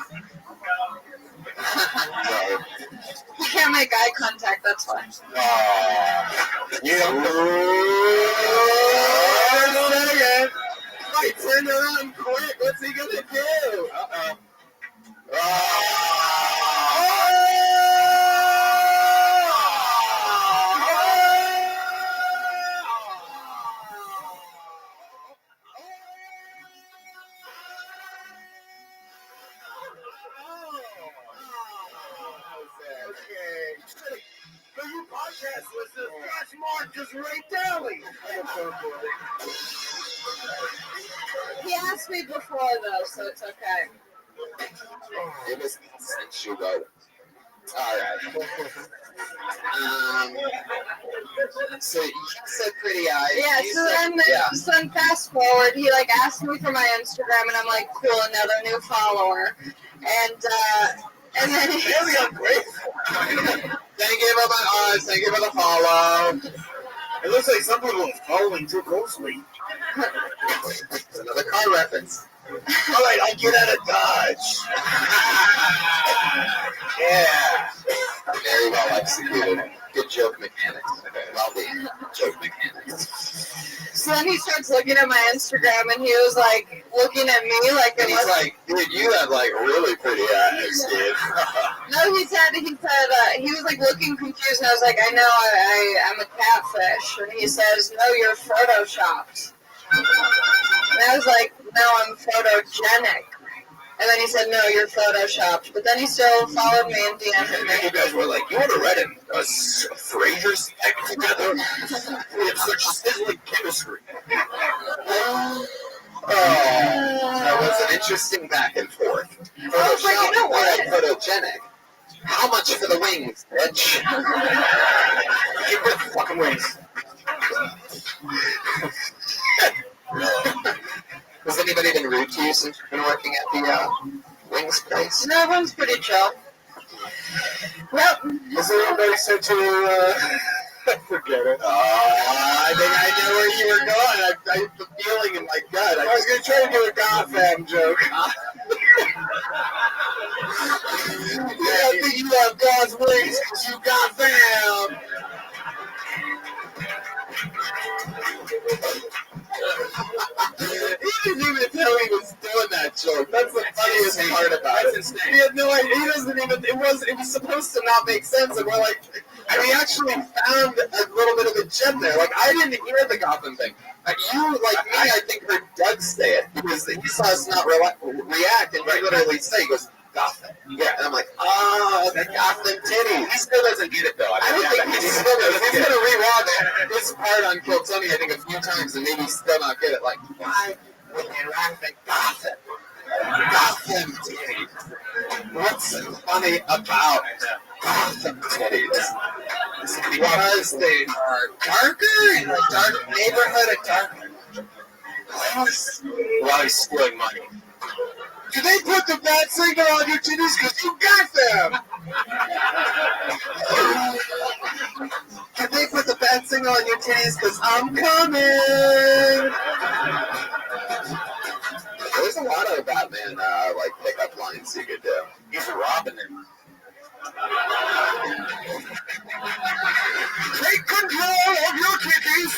You can't make eye contact, that's why. You don't. Wait, turn around quick. What's he gonna do? was the Fresh Marcus Ray Daly. He asked me before though, so it's okay. It was consensual. All right. So you said pretty eyes. Yeah, You so said, then fast forward, he like asked me for my Instagram, and I'm like, cool, another new follower, and then he really ungrateful. Then he gave up on us. Then he gave up the follow. It looks like some people are following too closely. It's another car reference. All right, I'll get out of Dodge. Yeah. Very well executed. Good joke mechanics. Well done. Joke mechanics. So then he starts looking at my Instagram, and he was like looking at me like it And he's was. like, dude, you have like really pretty eyes, dude. No, he said he was like looking confused, and I was like, I know, I'm a catfish, and he says, no, you're photoshopped. And I was like, no, I'm photogenic. And then he said, no, you're photoshopped. But then he still followed me and DM'd And me. then you guys were like, you would have read a Frasier stack together. We have such sizzling chemistry. That was an interesting back and forth. Oh, but you know what? Photogenic. How much for the wings, bitch? Give me the fucking wings. Has anybody been rude to you since you've been working at the wings place? No, everyone's pretty chill. Yep. Has anybody said to you, forget it? I think I know where you were going. I have the feeling in my gut. I was going to try to do a Gotham joke. I think you have God's wings because you got them. He didn't even know he was doing that joke. That's the funniest part about it. That's insane. He had no idea. He doesn't even. It was supposed to not make sense, and we're like, and we actually found a little bit of a gem there. Like I didn't hear the Gotham thing. You, like me, I think heard Doug say it because he saw us not react, and he literally say, he goes, Gotham. Yeah, and I'm like, oh, the Gotham titty. He still doesn't get it though. I don't think he still doesn't. He's gonna rewatch this part on Kill Tony, I think, a few times, and maybe still not get it. Like, why would you rock the Gotham? Gotham titties. What's funny about Gotham titties? Because they are darker in a dark neighborhood, a dark place. While he's stealing money. Do they put the bat signal on your titties because you got them? Did they put the bat signal on your titties because I'm coming? There's a lot of Batman like pickup lines you could do. He's robbing him. Take control of your titties.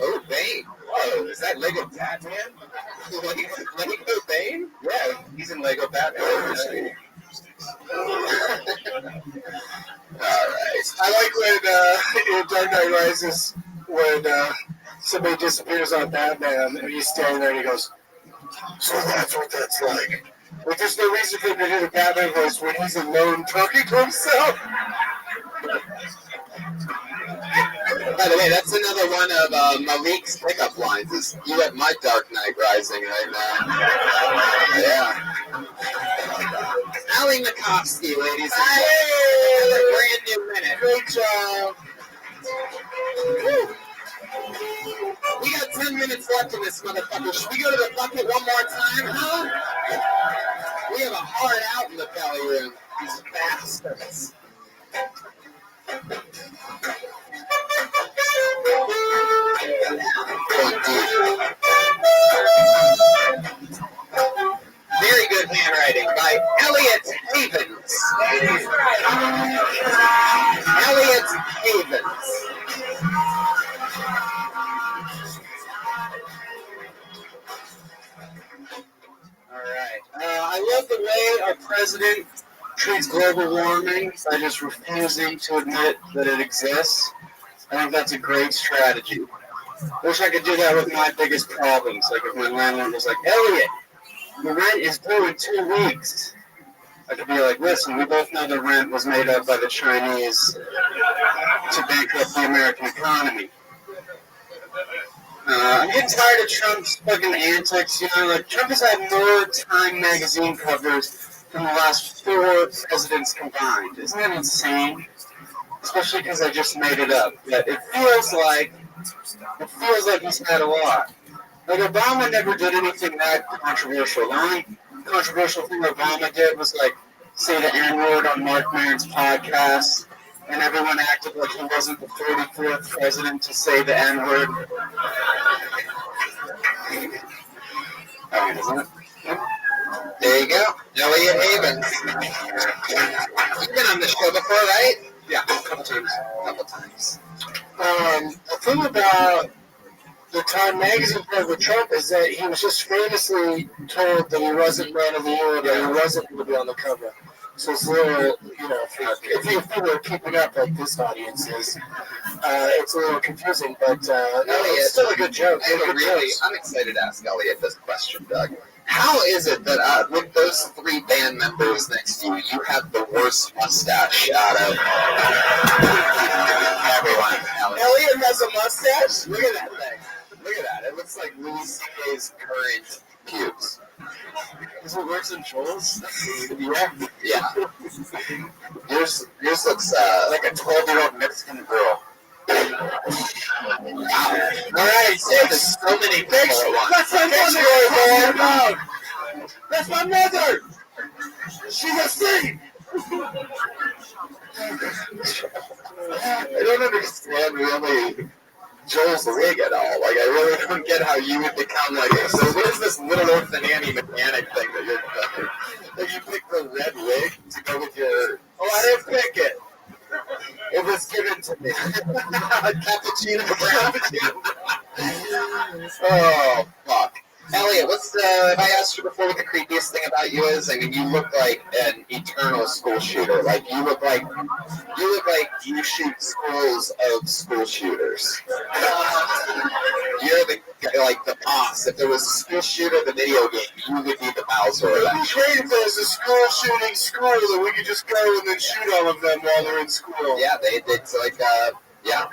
Oh, Bane. Whoa, is that Lego Batman? Lego Bane? Yeah, he's in Lego Batman. Alright. I like when in Dark Knight Rises, when somebody disappears on Batman, and he's standing there and he goes, so that's what that's like. But there's no reason for him to do the Batman voice when he's alone talking to himself. By the way, that's another one of Malik's pickup lines. Is you at my Dark Knight Rising right now? Yeah. Ali Makovsky, ladies and gentlemen. A brand new minute. Great job. Woo. We got 10 minutes left in this motherfucker. Should we go to the bucket one more time, huh? We have a hard out in the belly room. These bastards. Very good handwriting by Elliot Havens. Elliot Havens. All right. I love the way our president treats global warming by just refusing to admit that it exists. I think that's a great strategy. Wish I could do that with my biggest problems. Like if my landlord was like, Elliot, the rent is due in 2 weeks. I could be like, listen, we both know the rent was made up by the Chinese. to bankrupt the American economy. I'm getting tired of Trump's fucking antics. Like Trump has had more Time magazine covers than the last 4 presidents combined. Isn't that insane? Especially because I just made it up. But it feels like he's had a lot. Like Obama never did anything that controversial. The only controversial thing Obama did was like say the N-word on Mark Maron's podcast, and everyone acted like he wasn't the 44th president to say the N-word. Isn't it? There you go. Elliot Havens. You've been on the show before, right? Yeah, a couple times. The thing about the Time magazine part with Trump is that he was just famously told that he wasn't man of the year, that he wasn't going to be on the cover. So it's a little, if people are keeping up like this audience is, it's a little confusing, but it's still a good joke. I'm excited to ask Elliot this question, Doug. How is it that with those 3 band members next to you, you have the worst mustache out of everyone? Elliot has a mustache? Look at that thing. Look at that. It looks like Louis C.K.'s current pubes. Is it worse than Joel's? Yeah. Yours looks like a 12-year-old Mexican girl. Wow. Alright, there's so many people at once. That's my mother! She's asleep! I don't understand really Joel's wig at all. Like, I really don't get how you would become like, so what is this Little Orphan Annie mechanic thing that you're doing? Like, you picked the red wig to go with your... Oh, I didn't pick it. It was given to me. Cappuccino brown. Oh, fuck. Elliot, have I asked you before what the creepiest thing about you is? I mean, you look like an eternal school shooter. Like, you look like you shoot schools of school shooters. You're the boss. If there was a school shooter in the video game, you would be the Bowser. It would be great if there was a school shooting school that we could just go and then shoot all of them while they're in school. Yeah, it's like, yeah.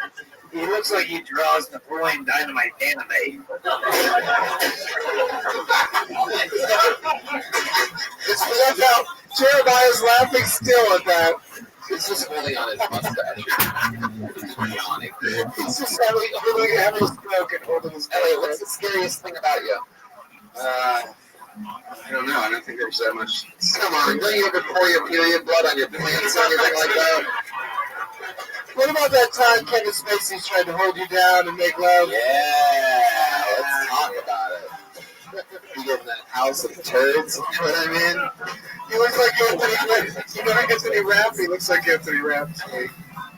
He looks like he draws Napoleon Dynamite anime. That's how Jeremiah's laughing still at that. He's just holding on his mustache. He's yawning. He's just having a stroke and holding his mustache. Elliot, what's the scariest thing about you? I don't know. I don't think there's that much. Come on, don't you ever pour your period blood on your pants or anything like that? What about that time Kevin Spacey tried to hold you down and make love? Yeah, let's talk about it. You get in that house of turds, you know what I mean? He looks like Anthony Rapp. He never gets any rap. He looks like Anthony Rapp to me.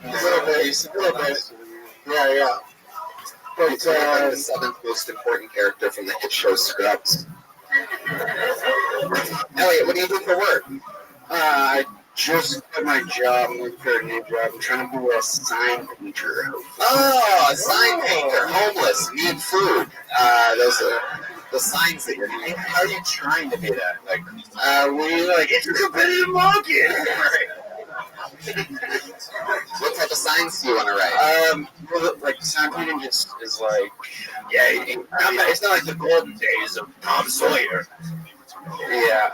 A little bit. Yeah. But he's the 7th most important character from the hit show Scrubs. Elliot, what do you do for work? I just quit my job and looked for a new job. I'm trying to be a sign painter. Oh, a sign painter. Homeless, need food. Those are the signs that you're doing. How are you trying to be that? Like, it's a competitive market. What type of signs do you want to write? Well, like sign painting just is like, it's not like the golden days of Tom Sawyer. Yeah.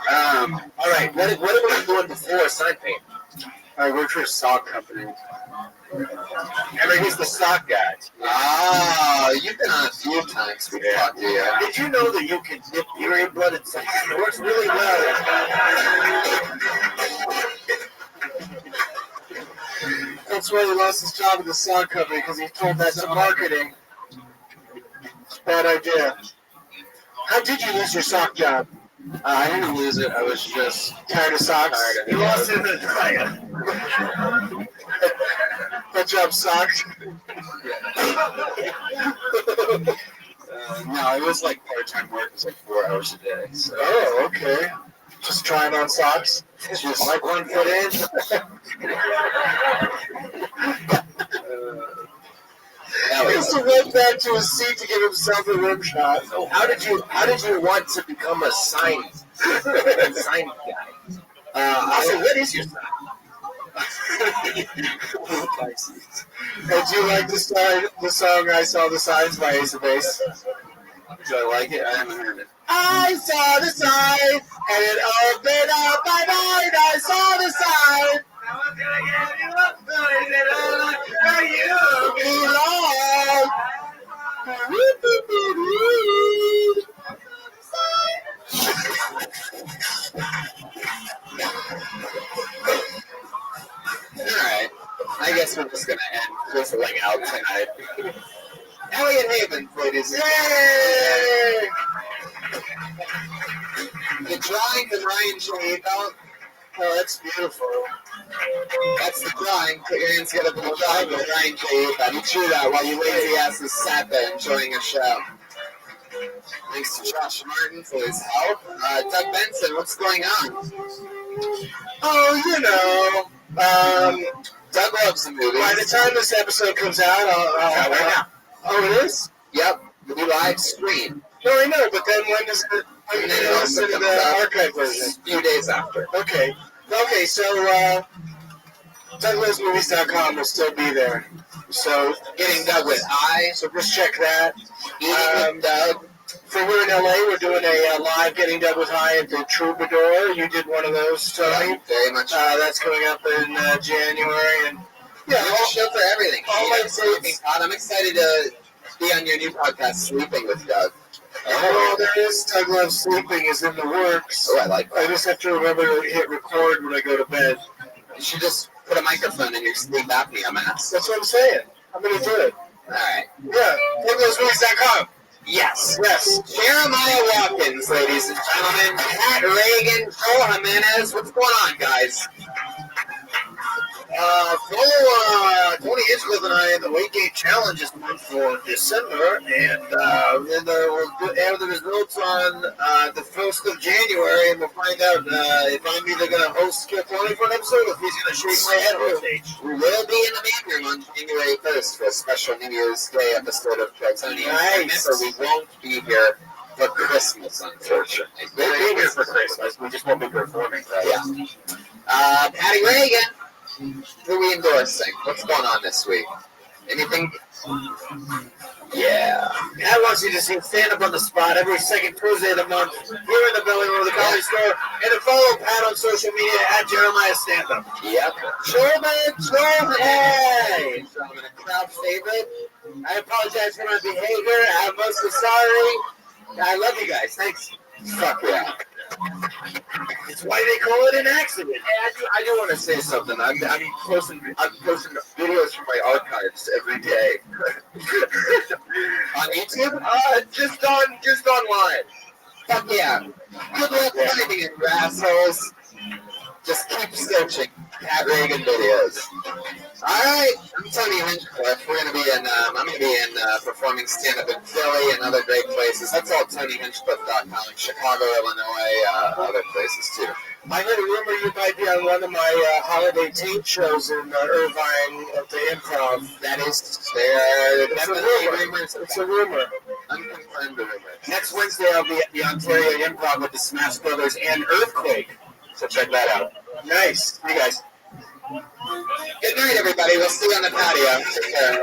All right. What were you doing before sign paint? I worked for a sock company. Remember, he's the sock guy. Ah, you've been on a few times we've talked to you. Did you know that you can dip period blood in socks? It works really well. That's why he lost his job at the sock company, because he told that to marketing. It's a bad idea. How did you lose your sock job? I didn't lose it. I was just tired of socks. You lost it in the dryer. That job sucked. No, it was like part-time work. It was like 4 hours a day. So. Oh, okay. Just trying on socks. Just like 1 foot in. He used to run back to his seat to give himself a rim shot. So how did you want to become a sign guy? Also, what is your sign? Did you like the song I Saw the Signs by Ace of Base? Do I like it? I haven't heard it. I saw the sign, and it opened up my mind. I saw the sign. I was gonna get you up, where you belong. Alright. I guess we're just gonna end whistling out tonight. Elliot Haven, ladies and Yay! the drawing of Ryan J. Belt. Oh, that's beautiful. That's the drawing. Put your hands together for the drawing of Ryan J. Belt. You drew that while you lazy asses sat there enjoying a show. Thanks to Josh Martin for his help. Doug Benson, what's going on? Oh, you know. Doug loves the movie. By the time this episode comes out, right now. Oh, it is? Yep. We live stream. No, I know, but then when does it? And then it also listen to comes the out archive version? a few days after. Okay. Okay, so DougLovesMovies.com will still be there. So Getting Doug with I. So just check that. Eating with Doug. For we're in LA, we're doing a live Getting Doug with High at the Troubadour. You did one of those, Tony. Yeah, very much. That's coming up in January, and Yeah, there's a show for everything. I'm excited to be on your new podcast, Sleeping with Doug. Oh, there is Doug Loves Sleeping is in the works. Oh, I like that. I just have to remember to hit record when I go to bed. You should just put a microphone in your sleep apnea mask. That's what I'm saying. I'm going to do it. Alright. Yeah, DougLovesMovies.com. Yes. Yes. Jeremiah Watkins, ladies and gentlemen. Pat Reagan, Joel Jimenez. What's going on, guys? Tony Hinchcliffe and I in the Weight Gain Challenge this month for December, and then we'll have the results on the 1st of January, and we'll find out if I'm either going to host Kill Tony for an episode or if he's going to shake my head on stage. We will be in the main room on January 1st for a special New Year's Day episode of Kill Tony. Nice. Remember, we won't be here for Christmas, unfortunately. We'll be here for Christmas. We just won't be performing. Yeah. Patty Reagan. Who are we endorsing? What's going on this week? Anything? Yeah. Pat wants you to see stand up on the spot every second Tuesday of the month here in the Belly Room of the Comedy Store, and to follow Pat on social media at Jeremiah Stand Up. Yep. Hey! So I'm a crowd favorite. I apologize for my behavior. I'm mostly sorry. I love you guys. Thanks. Fuck yeah. It's why they call it an accident. I do want to say something. I'm posting videos from my archives every day. On YouTube? Just online. Fuck yeah. Good luck finding it, you assholes. Just keep searching Pat Reagan videos. Alright, I'm Tony Hinchcliffe. We're gonna be in I'm gonna be in performing stand-up in Philly and other great places. That's all TonyHinchcliffe.com, Chicago, Illinois, other places too. I heard a rumor you might be on one of my holiday tape shows in Irvine at the Improv. That is there. It's a rumor. It's a rumor. Unconfirmed rumor. Next Wednesday, I'll be at the Ontario Improv with the Smash Brothers and Earthquake. So check that out. Nice. See you guys. Good night, everybody. We'll see you on the patio. Take care.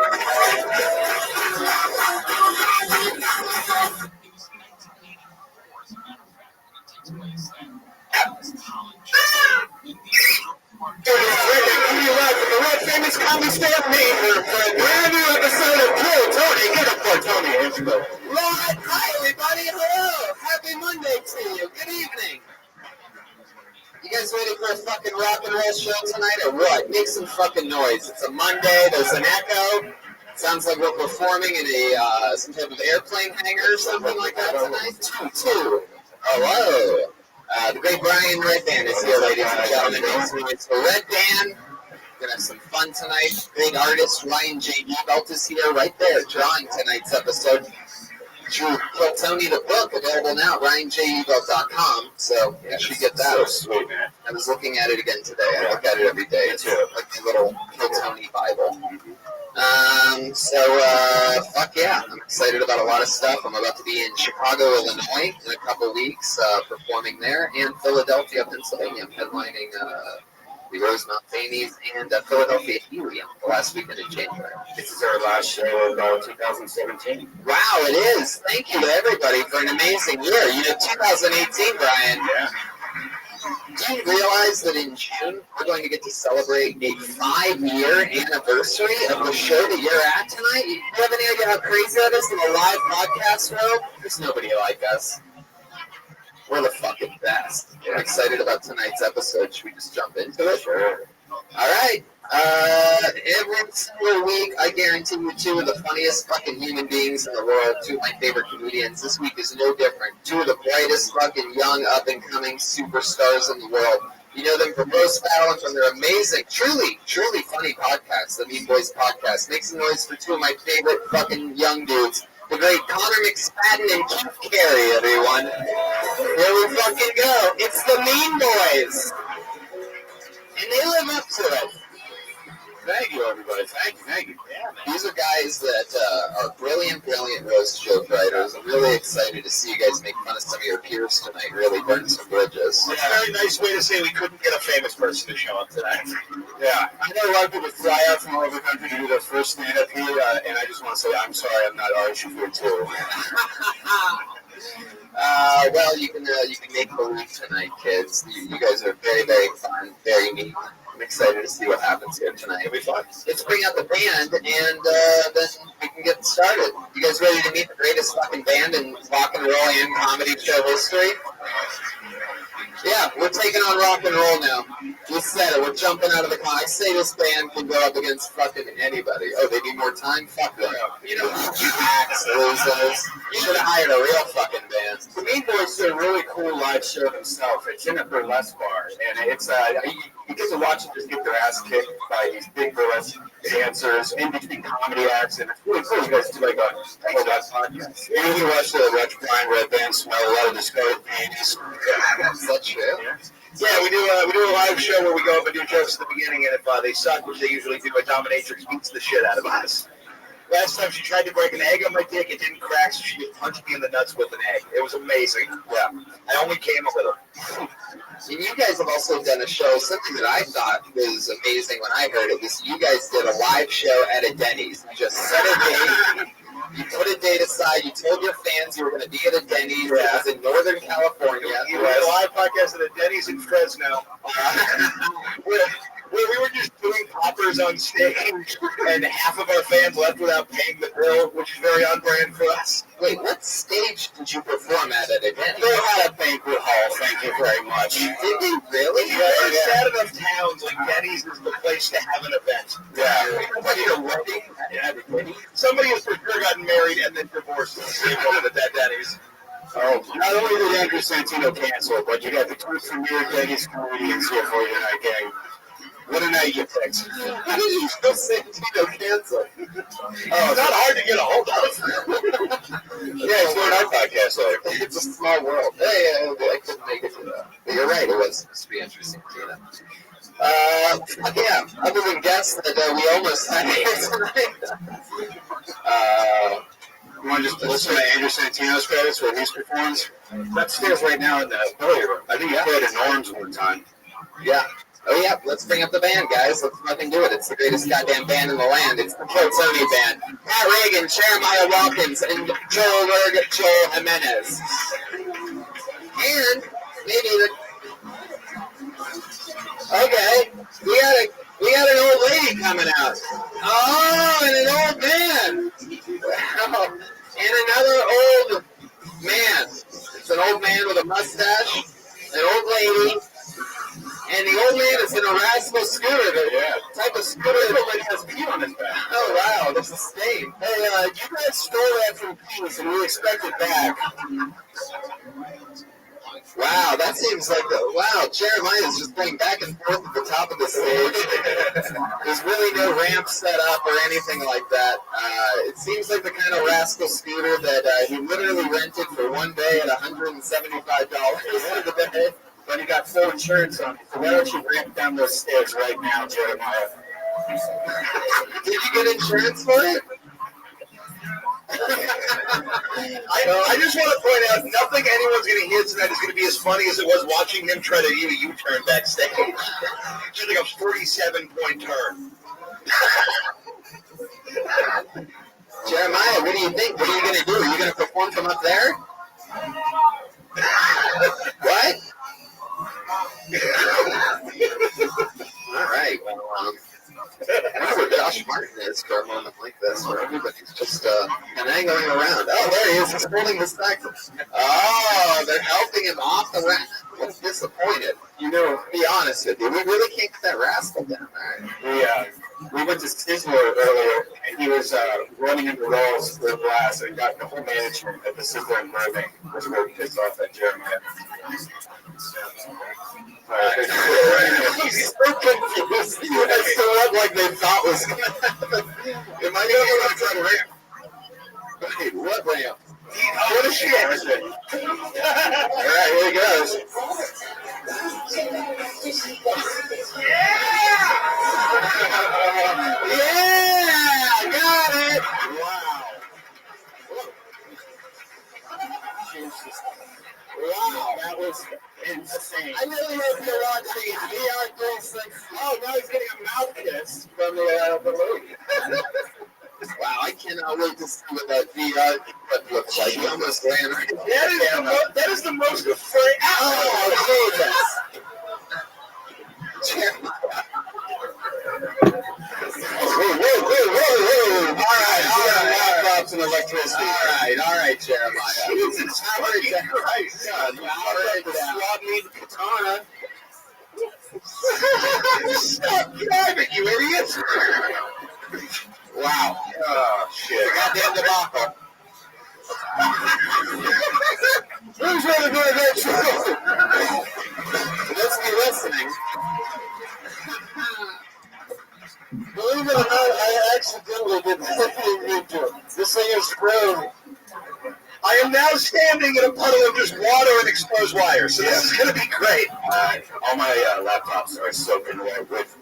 Famous comedy stand-up name for a brand new episode of Kill Tony. Get up for Tony Hinchcliffe. Right. Hi, everybody. Hello. Happy Monday to you. Good evening. You guys ready for a fucking rock and roll show tonight or what? Make some fucking noise. It's a Monday. There's an echo. Sounds like we're performing in a some type of airplane hangar or something like that tonight. Two. Hello. The great Brian Red Band is here, ladies and gentlemen. It's the Red Band. We're going to have some fun tonight. Big artist Ryan J. Belt is here right there drawing tonight's episode. Drew Kill Tony the book, available now at RyanJEvelt.com. So you should get that. So sweet, man. I was looking at it again today. I look at it every day. It's like a little Kill Tony Bible. Fuck yeah. I'm excited about a lot of stuff. I'm about to be in Chicago, Illinois in a couple weeks, performing there, and Philadelphia, Pennsylvania. I'm headlining the Rosemount Fannies, and Philadelphia Helium the last weekend in January. This is our last show of 2017. Wow, it is. Thank you to everybody for an amazing year. 2018, Brian. Yeah. Do you realize that in June we're going to get to celebrate a 5-year anniversary of the show that you're at tonight? You have any idea how crazy that is in a live podcast world? There's nobody like us. We're the fucking best. I'm excited about tonight's episode. Should we just jump into it? Sure. All right. Every single week, I guarantee you 2 of the funniest fucking human beings in the world, 2 of my favorite comedians. This week is no different. 2 of the brightest fucking young up-and-coming superstars in the world. You know them from Roast Battle and from their amazing, truly funny podcast, the Mean Boys Podcast. Make some noise for 2 of my favorite fucking young dudes. The great Connor McSpadden and Keith Carey, everyone. Here we fucking go. It's the Mean Boys. And they live up to it. Thank you, everybody. Thank you. Yeah, man. These are guys that are brilliant roast joke writers. I'm really excited to see you guys make fun of some of your peers tonight, really burn some bridges. It's a very nice way to say we couldn't get a famous person to show up tonight. Yeah. I know a lot of people fly out from all over the country to do their first stand-up here, and I just want to say I'm sorry I'm not Ari Shaffir too. Well, you can make believe tonight, kids. You guys are very fun, very neat. I'm excited to see what happens here tonight. It'll be fun. Let's bring out the band, and then we can get started. You guys ready to meet the greatest fucking band in rock and roll and comedy show history? Yeah, we're taking on rock and roll now. We said it. We're jumping out of the car. I say this band can go up against fucking anybody. Oh, they need more time? Fuck them. You hacks, losers. You should have hired a real fucking band. The Mean Boys do a really cool live show themselves. It's in a burlesque bar, and it's you get to watch them just get their ass kicked by these big burlesque dancers in between comedy acts, and it's really cool. You guys do like a podcast. You usually watch the Retro Blind Red Band smell a lot of discarded panties. Is that true? Yeah, we do a live show where we go up and do jokes at the beginning, and if they suck, which they usually do, a dominatrix beats the shit out of us. Last time she tried to break an egg on my dick, it didn't crack, so she just punched me in the nuts with an egg. It was amazing. Yeah, I only came a little. And you guys have also done a show, something that I thought was amazing when I heard it, was you guys did a live show at a Denny's. You just set a date, you put a date aside, you told your fans you were going to be at a Denny's. It was in Northern California. You had a live podcast at a Denny's in Fresno. Where we were just doing poppers on stage, and half of our fans left without paying the bill, which is very on brand for us. Wait, what stage did you perform at a Denny's? They had a banquet hall, thank you very much. Did they really? Yeah, in sad enough towns, like Denny's is the place to have an event. Yeah. Like a wedding at a Denny's? Somebody has for sure gotten married and then divorced in the same woman at that Denny's. Oh, not only did Andrew Santino cancel, but you got the two premier Denny's comedians here for you tonight, gang. What a night you picked. How did you go Santino cancel? Oh, it's not hard to get a hold of. Yeah, it's doing our podcast later. It's a small world. Hey, I couldn't make it to that. But you're right, it was supposed to be Andrew Santino. Yeah, other than guests that we almost had here tonight. You want to just listen to Andrew Santino's credits where he's performs? That's upstairs right now in the billiard room. I think he played at Norm's one time. Yeah. Oh, yeah, let's bring up the band, guys. Let's fucking do it. It's the greatest goddamn band in the land. It's the Kill Tony Band. Pat Reagan, Jeremiah Watkins, and Joel Jimenez. And maybe the... Okay, we got an old lady coming out. Oh, and an old man. Wow. And another old man. It's an old man with a mustache, an old lady. And the old man is in a rascal scooter. The type of scooter that has pee on his back. Oh, wow. There's a stain. Hey, you guys stole that from Peace, and we expect it back. Wow, that seems like wow, Jeremiah's just going back and forth at the top of the stage. There's really no ramp set up or anything like that. It seems like the kind of rascal scooter that he literally rented for one day at $175 for the day. But he got full insurance on it. So why don't you ramp down those stairs right now, Jeremiah? Did you get insurance for it? I just want to point out, nothing anyone's going to hear tonight is going to be as funny as it was watching him try to do a U-turn backstage. Just like a 47-point turn. Jeremiah, what do you think? What are you going to do? Are you going to perform from up there? What? All right. Well, I wonder where Josh Martin is for a moment like this, where everybody's just angling around. Oh, there he is. He's holding the sack. Oh, they're helping him off the rack. I'm disappointed. You know, be honest with you, we really can't get that rascal down there. We went to Sizzler earlier, and he was running into walls for glass and got the whole management at the Sizzler in Burbank was really pissed off at Jeremiah. He's so confused. That's the one like they thought was going to happen. Am I going to try to ramp? Wait, what ramp? What a shit. All right, here he goes. Yeah! Got it! Wow, that was insane. I really hope you're watching VR 360. Oh, now he's getting a mouth kiss from the balloon. Wow, I cannot wait to see what that VR clip looks like. He almost ran right off. That is the most afraid. Oh, Jesus. Whoa. All right. Laptops and electricity. All right, Jeremiah. Jesus fucking Christ. Swab me the katana. Stop driving, you idiots. Wow. Oh, shit. Goddamn debacle. Who's really going to get you? Let's be listening. Believe it or not, I accidentally did this thing is screwed. I am now standing in a puddle of just water and exposed wire, so this is going to be great. All my laptops are soaking wet with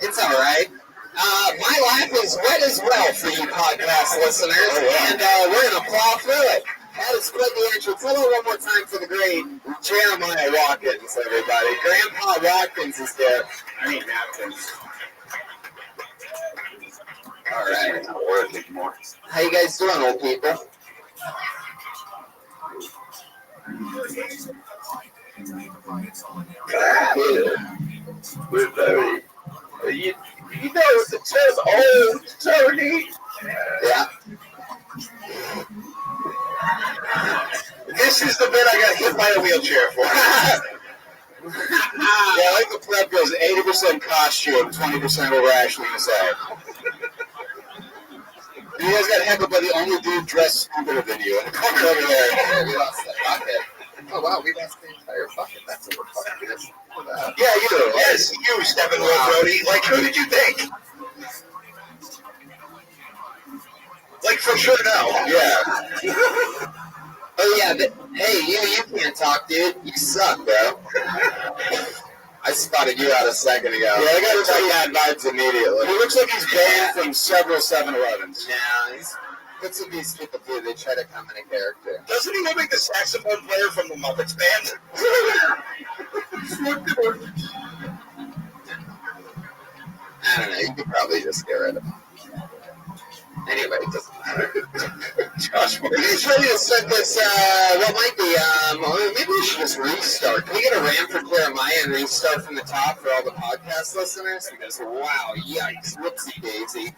It's all right. My lap is wet as well for you podcast listeners, and we're going to plow through it. That is quite the intro. Tell it one more time for the great Jeremiah Watkins, everybody. Grandpa Watkins is there. I need napkins. All right. Not worth it anymore. How you guys doing, old people? We're very... You know the term old, Tony? Yeah. This is the bit I got hit by a wheelchair for. Yeah, like the prep goes 80% costume, 20% what we're actually going to say. You guys got heckled by the only dude dressed stupider than you in the corner over there. We lost that bucket. Oh, wow, we lost the entire bucket. That's what we're fucking missing. Yeah, you. Yes, you, Steppenwolf Brody. Like, who did you think? Like, for sure, no. Yeah. Oh, yeah. Hey, you can't talk, dude. You suck, bro. I spotted you out a second ago. Yeah, I got to tell you bad vibes immediately. He looks like he's banned from several 7-Elevens. Yeah, he's... What's a these people do? They try to come in a character. Doesn't he look like the saxophone player from the Muppets band? I don't know. You could probably just get rid of him. Anyway, it doesn't matter. Josh, he's ready to set this, what might be, maybe we should just restart. Can we get a RAM for Jeremiah and restart from the top for all the podcast listeners? Because, wow, yikes, whoopsie daisy.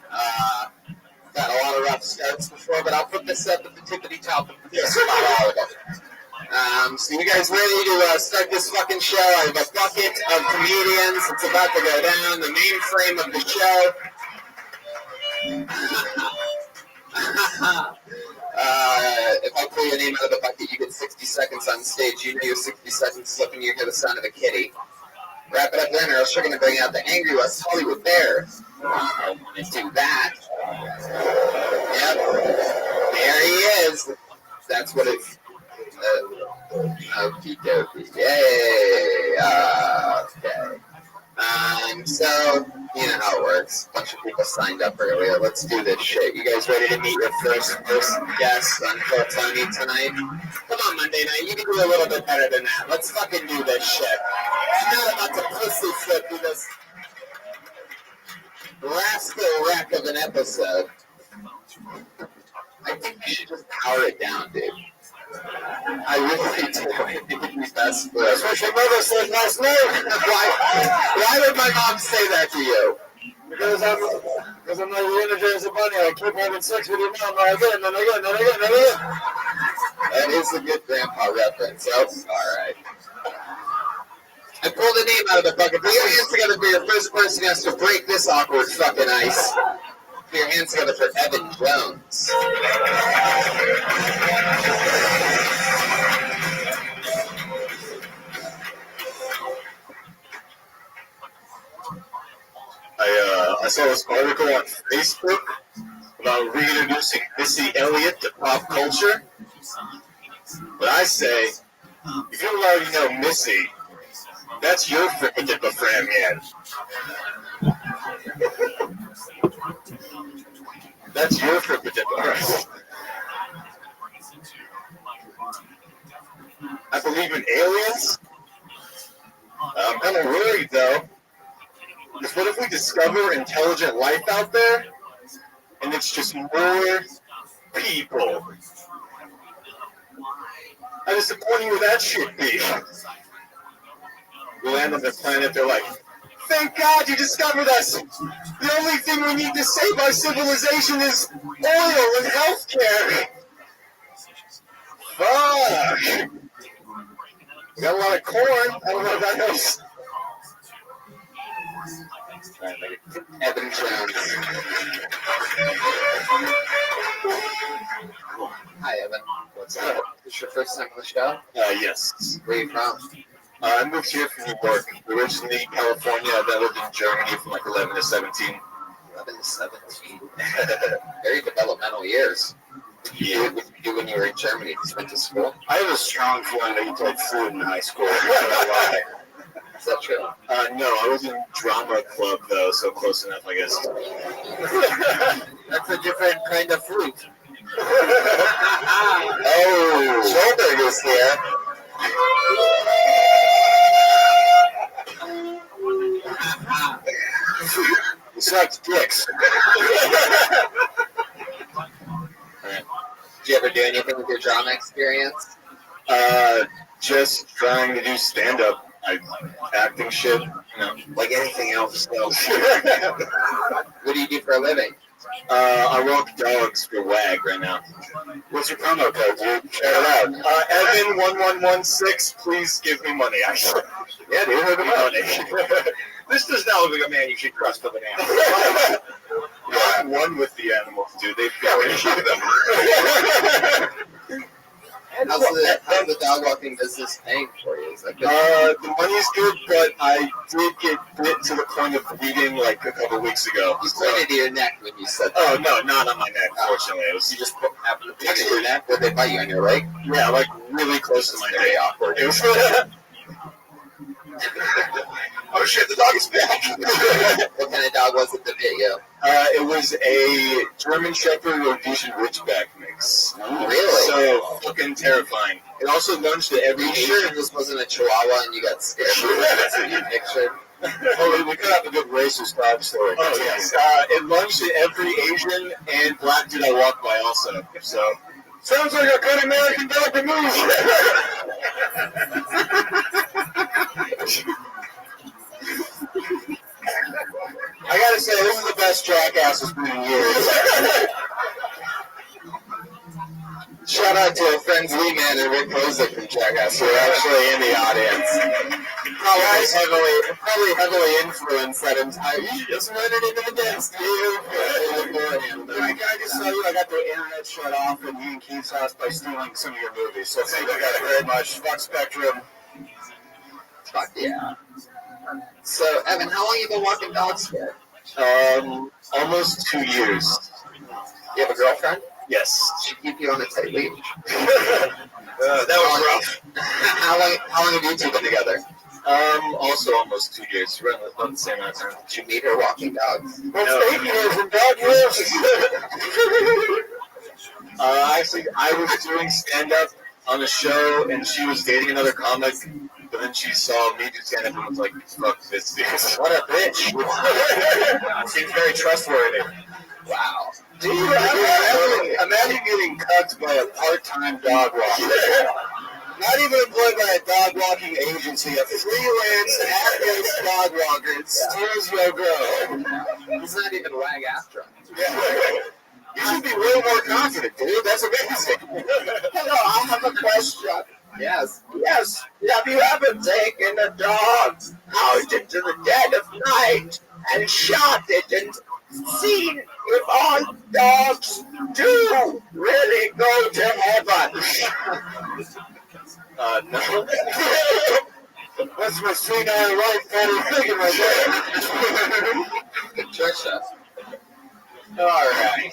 Got a lot of rough starts before, but I'll put this up at the tippity top of just about all of them. So you guys ready to start this fucking show? I have a bucket of comedians. It's about to go down. The main frame of the show. If I pull your name out of the bucket, you get 60 seconds on stage. You know your 60 seconds is up and you hear the sound of a kitty. Wrap it up then, or else you're going to bring out the angry West Hollywood Bear. I want to do that. Yep. There he is. That's what it's... Okie dokie. Yay. Okay. So, you know how it works. audience. A bunch of people signed up earlier. Let's do this shit. You guys ready to meet your first guest on Tony tonight? Come on, Monday night. You can do a little bit better than that. Let's fucking do this shit. I'm not about to pussyfoot through this rascal wreck of an episode. I think you should just power it down, dude. I really do. I think it'd be best for us. That's what your mother said last night. Why would my mom say that to you? Because I'm like the Energizer Bunny. I keep having sex with your mom again and again and again and again. That is a good grandpa reference. Oh, alright. I pulled a name out of the bucket. Put your hands together for your first person who has to break this awkward fucking ice. Put your hands together for Evan Jones. I saw this article on Facebook about reintroducing Missy Elliott to pop culture. But I say, if you don't already know Missy, that's your frickin' dip of fram, man. That's your frickin' dip of fram. I believe in aliens. I'm kind of worried, though. Because what if we discover intelligent life out there, and it's just more people? How disappointing would that shit be? We land on the planet, they're like, thank God you discovered us! The only thing we need to save our civilization is oil and healthcare! Fuck! We got a lot of corn, I don't know if that helps. Evan Jones. Hi, Evan. What's up? Is this your first time on the show? Yes. Where are you from? I moved here from New York. Originally California, then lived in Germany from like 11 to 17. 11 to 17. Very developmental years. What did you do when you were in Germany? Just went to school? I have a strong feeling that you played flute in high school. Is that true? No, I was in drama club though, so close enough, I guess. That's a different kind of fruit. Oh, Schulberg is here. You sucked dicks. Did you ever do anything with your drama experience? Just trying to do stand-up. Acting shit, like anything else. So. What do you do for a living? I walk dogs for WAG right now. What's your promo code, dude? Shout it out. Evan1116, please give me money. Yeah, dude, look at money. This does not look like a man you should trust with an animal. I'm one with the animals, dude. They guarantee them. How's the dog walking business paying for you? Is that good? The money's good, but I did get bit to the point of bleeding like a couple weeks ago. You pointed to your neck when you said that. Oh, no, not on my neck, fortunately. It was You just happened to point at your neck? Did they bite you on your leg? Yeah, like really close to my neck. Very awkward. It was oh shit, the dog is back. What kind of dog was it that bit you? It was a German Shepherd Rhodesian Ridgeback mix. Really? So fucking terrifying. It also lunged at every Are you sure this wasn't a Chihuahua and you got scared? That's what you pictured. Oh, we could have a good racist dog story. Oh yes. It lunged at every Asian and black dude I walked by also. So sounds like a good American dog to I gotta say, this is the best Jackass has been in years. Shout out to our friends Lee Man and Rick Hosick from Jackass who are actually in the audience. Probably heavily influenced that entire. You just went into the dance, dude. I just saw you. I got the internet shut off in you and Keith's house by stealing some of your movies. So thank you guys very much. Fuck Spectrum. Fuck yeah. So, Evan, how long have you been walking dogs for? Almost 2 years. You have a girlfriend? Yes. She keep you on a tight leash. That was rough. How long have you two been together? Also almost 2 years. We're on the same amount of time. Did you meet her walking dogs? Well, Years and dog years. Actually, I was doing stand-up on a show, and she was dating another comic, but then she saw me do stand-up and was like, fuck this dude. What a bitch. Seems very trustworthy. Wow. Dude, imagine getting cucked by a part-time dog walker. Not even employed by a dog walking agency, a freelance at-risk dog walker steals your girl. He's not even wag after him. You should be way more confident, dude. That's amazing. Hello, I have a question. Yes. Yes, have you ever taken a dog out into the dead of night and shot it and seen if all dogs do really go to heaven? No. That's my senile wife better thinking right there. Trisha. All right.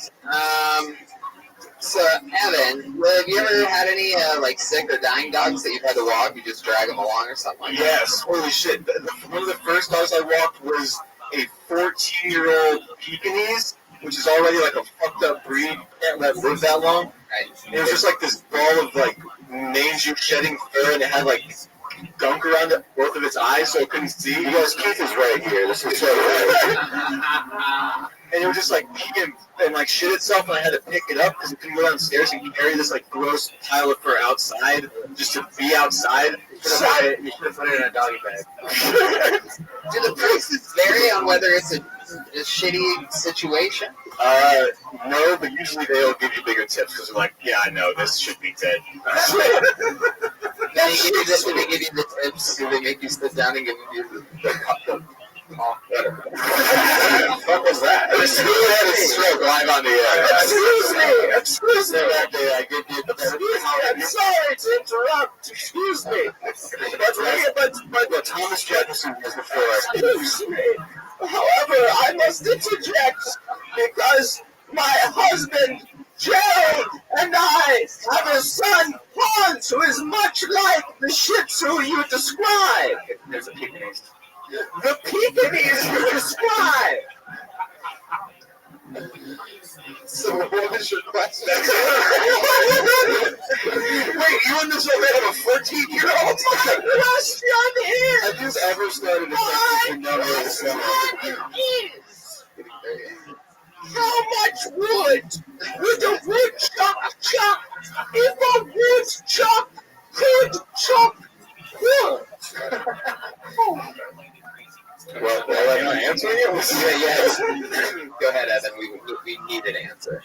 So, Evan, have you ever had any like sick or dying dogs that you've had to walk? You just drag them along or something like that? Yes, holy shit. One of the first dogs I walked was a 14-year-old Pekingese, which is already like a fucked up breed that lived that long. Right. It was just like this ball of like mangy shedding fur, and it had like gunk around both of its eyes, so it couldn't see. You guys, Keith is right here. This is so right. And it would just like pee and like shit itself, and I had to pick it up because it couldn't go downstairs and carry this like gross pile of fur outside just to be outside. You should have put it in a doggy bag. Do the prices vary on whether it's a shitty situation? No, but usually they'll give you bigger tips because they're like, yeah, I know, this should be dead. Do they give you the tips? Do they make you sit down and give you the cup? Whatever. What was that? Who had a stroke live on the air? Excuse me. That day I give you the I'm sorry to interrupt. Excuse me. But Thomas Jefferson was before. Excuse me. However, I must interject because my husband Gerald and I have a son Hans who is much like the Shih Tzu you described. There's a Pekingese. The Pekingese you describe. So what was your question? Wait, you and this old man have a 14-year-old? My question is... Have you ever started a sentence number of is... How much wood would a woodchuck chuck if a woodchuck could chuck wood? Well, am I answering it? Yes. Go ahead, Evan. We need an answer.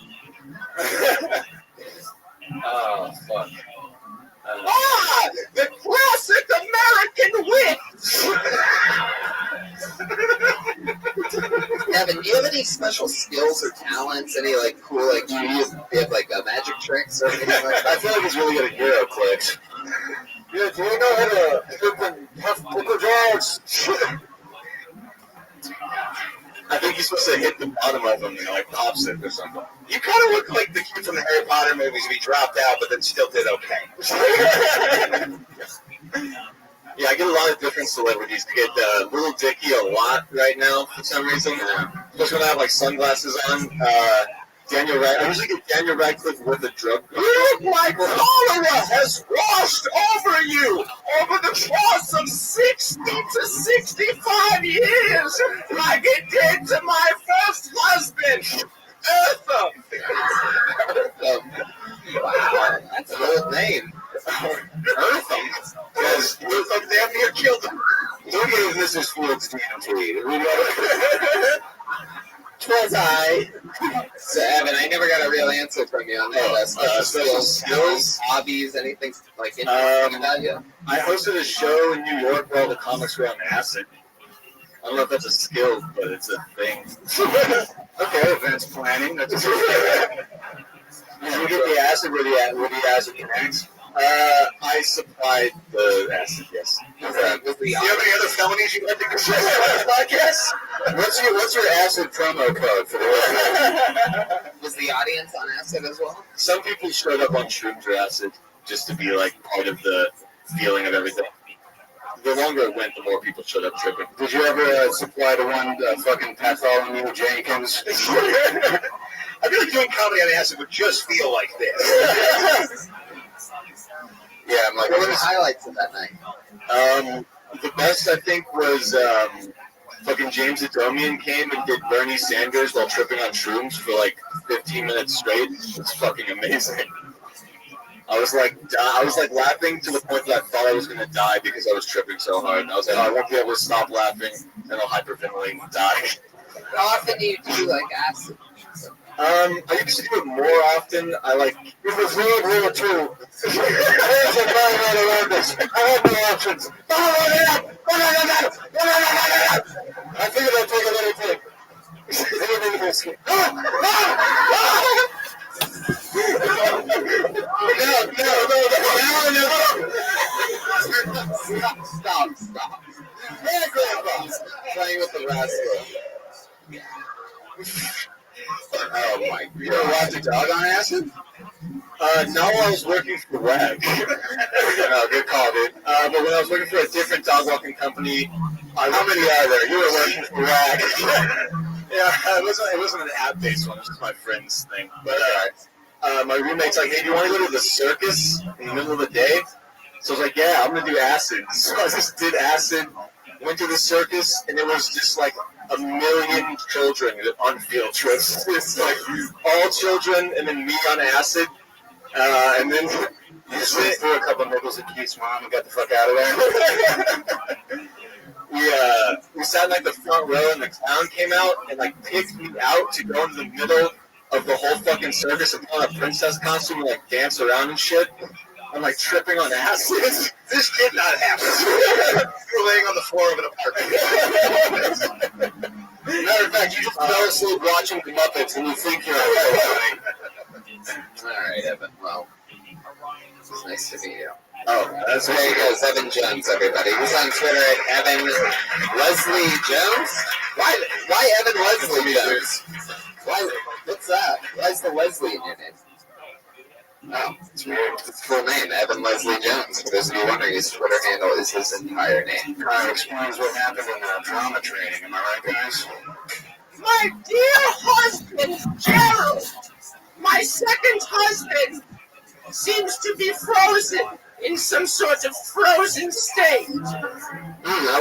Oh, fuck. The classic American wit! Evan, do you have any special skills or talents? Any like cool, like do you have like magic tricks or anything like that? I feel like he's really good at Hero clicks. Yeah, do you know how to open Puff Pickle Jars? I think he's supposed to hit the bottom of them and like pops it or something. You kind of look like the kid from the Harry Potter movies if he dropped out but then still did okay. Yeah, I get a lot of different celebrities. I get Little Dicky a lot right now for some reason. Especially when I have like sunglasses on. Daniel Radcliffe. I usually get Daniel Radcliffe with a drug. You look like cholera has washed over you over the course of 60 to 65 years, like it did to my first husband, Eartha. Wow, that's an old name. Eartha? Because Eartha damn near killed him. Don't give Mrs. Ford's DMT. Twas I. So, Evan, I never got a real answer from you on that. Special skills, hobbies, anything like interesting about you? I hosted a show in New York where all the comics were on acid. I don't know if that's a skill, but it's a thing. Okay, events planning. That's a Did you get the acid where the acid connects? I supplied the acid, yes. Do you have any other felonies you'd like to consider on the podcast? What's your acid promo code for the rest Was the audience on acid as well? Some people showed up on shrooms or acid just to be like part of the feeling of everything. the longer it went, the more people showed up tripping. Did you ever supply the one fucking Bartholomew Jenkins? I feel like doing comedy on acid would just feel like this. Yeah, I'm like, What were the highlights of that night? The best, I think, was fucking James Adomian came and did Bernie Sanders while tripping on shrooms for like 15 minutes straight. It's fucking amazing. I was like laughing to the point that I thought I was gonna die because I was tripping so hard. I was like, oh, I won't be able to stop laughing, and I'll hyperventilate and die. How often do you do like acid? I used to do it more often. I like it was real too. I had no options. I figured I'd take a little thing. Stop. Hey, Grandpa. Playing with the rascal. Oh my! You ever watch a dog on acid? No, I was working for Rag. No, good call, dude. But when I was working for a different dog walking company, how many are there? You were working for Rag. Yeah, it wasn't an app-based one. It was just my friend's thing. But my roommate's like, "Hey, do you want to go to the circus in the middle of the day?" So I was like, "Yeah, I'm gonna do acid." So I just did acid. Went to the circus, and it was just like 1 million children on field trips. It's like all children, and then me on acid, and then you just went through a couple nickels and keys, mom, and got the fuck out of there. We sat in like the front row, and the clown came out and like picked me out to go into the middle of the whole fucking circus and put on a princess costume and like dance around and shit. I'm like tripping on acid. This did not happen. You're laying on the floor of an apartment. Matter of fact, you just fell asleep watching the Muppets and you think you're okay. Alright, Evan. Well, it's nice to meet you. Oh, that's there he goes, Evan Jones, everybody. He's on Twitter at Evan Leslie Jones. Why Evan Leslie Jones? Why? What's that? Why is the Leslie in your name? Oh, it's weird. It's full name, Evan Leslie Jones. For those of you wondering, his Twitter handle is his entire name. Kind of explains what happened in drama training. Am I right, guys? My dear husband, Gerald, my second husband, seems to be frozen in some sort of frozen state. A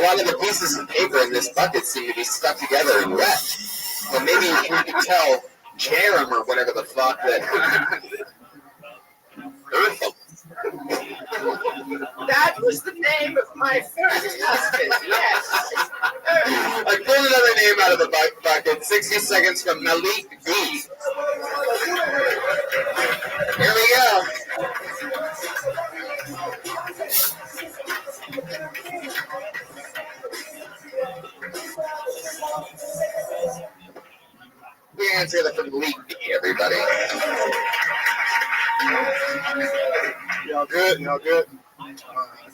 lot of the pieces of paper in this bucket seem to be stuck together and wet. But maybe you can tell Jerem or whatever the fuck that... That was the name of my first husband, yes. I pulled another name out of the bucket. 60 seconds from Malik B. Here we go. We answer that from Malik B, everybody. Y'all good? Y'all good? I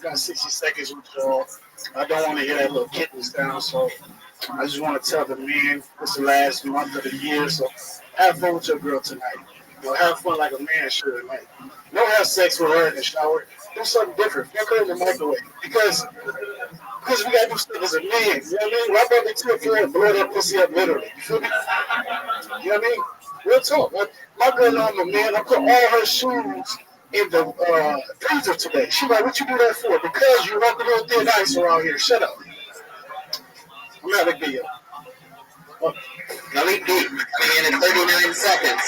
got 60 seconds with y'all. I don't want to hear that little kitten sound, so I just want to tell the men it's the last month of the year, so have fun with your girl tonight. Have fun like a man should. Like, don't have sex with her in the shower. Do something different. Fuck her in the microwave. Because we got to do stuff as a man. You know what I mean? Wrap up into it for her and blow that pussy up literally. You feel me? You know what I mean? Real talk. My girl know I'm a man. I put all her shoes in the freezer today. She like, what you do that for? Because you walk a little thin ice around here. Shut up. I'm not a video. Malik B coming in 39 seconds.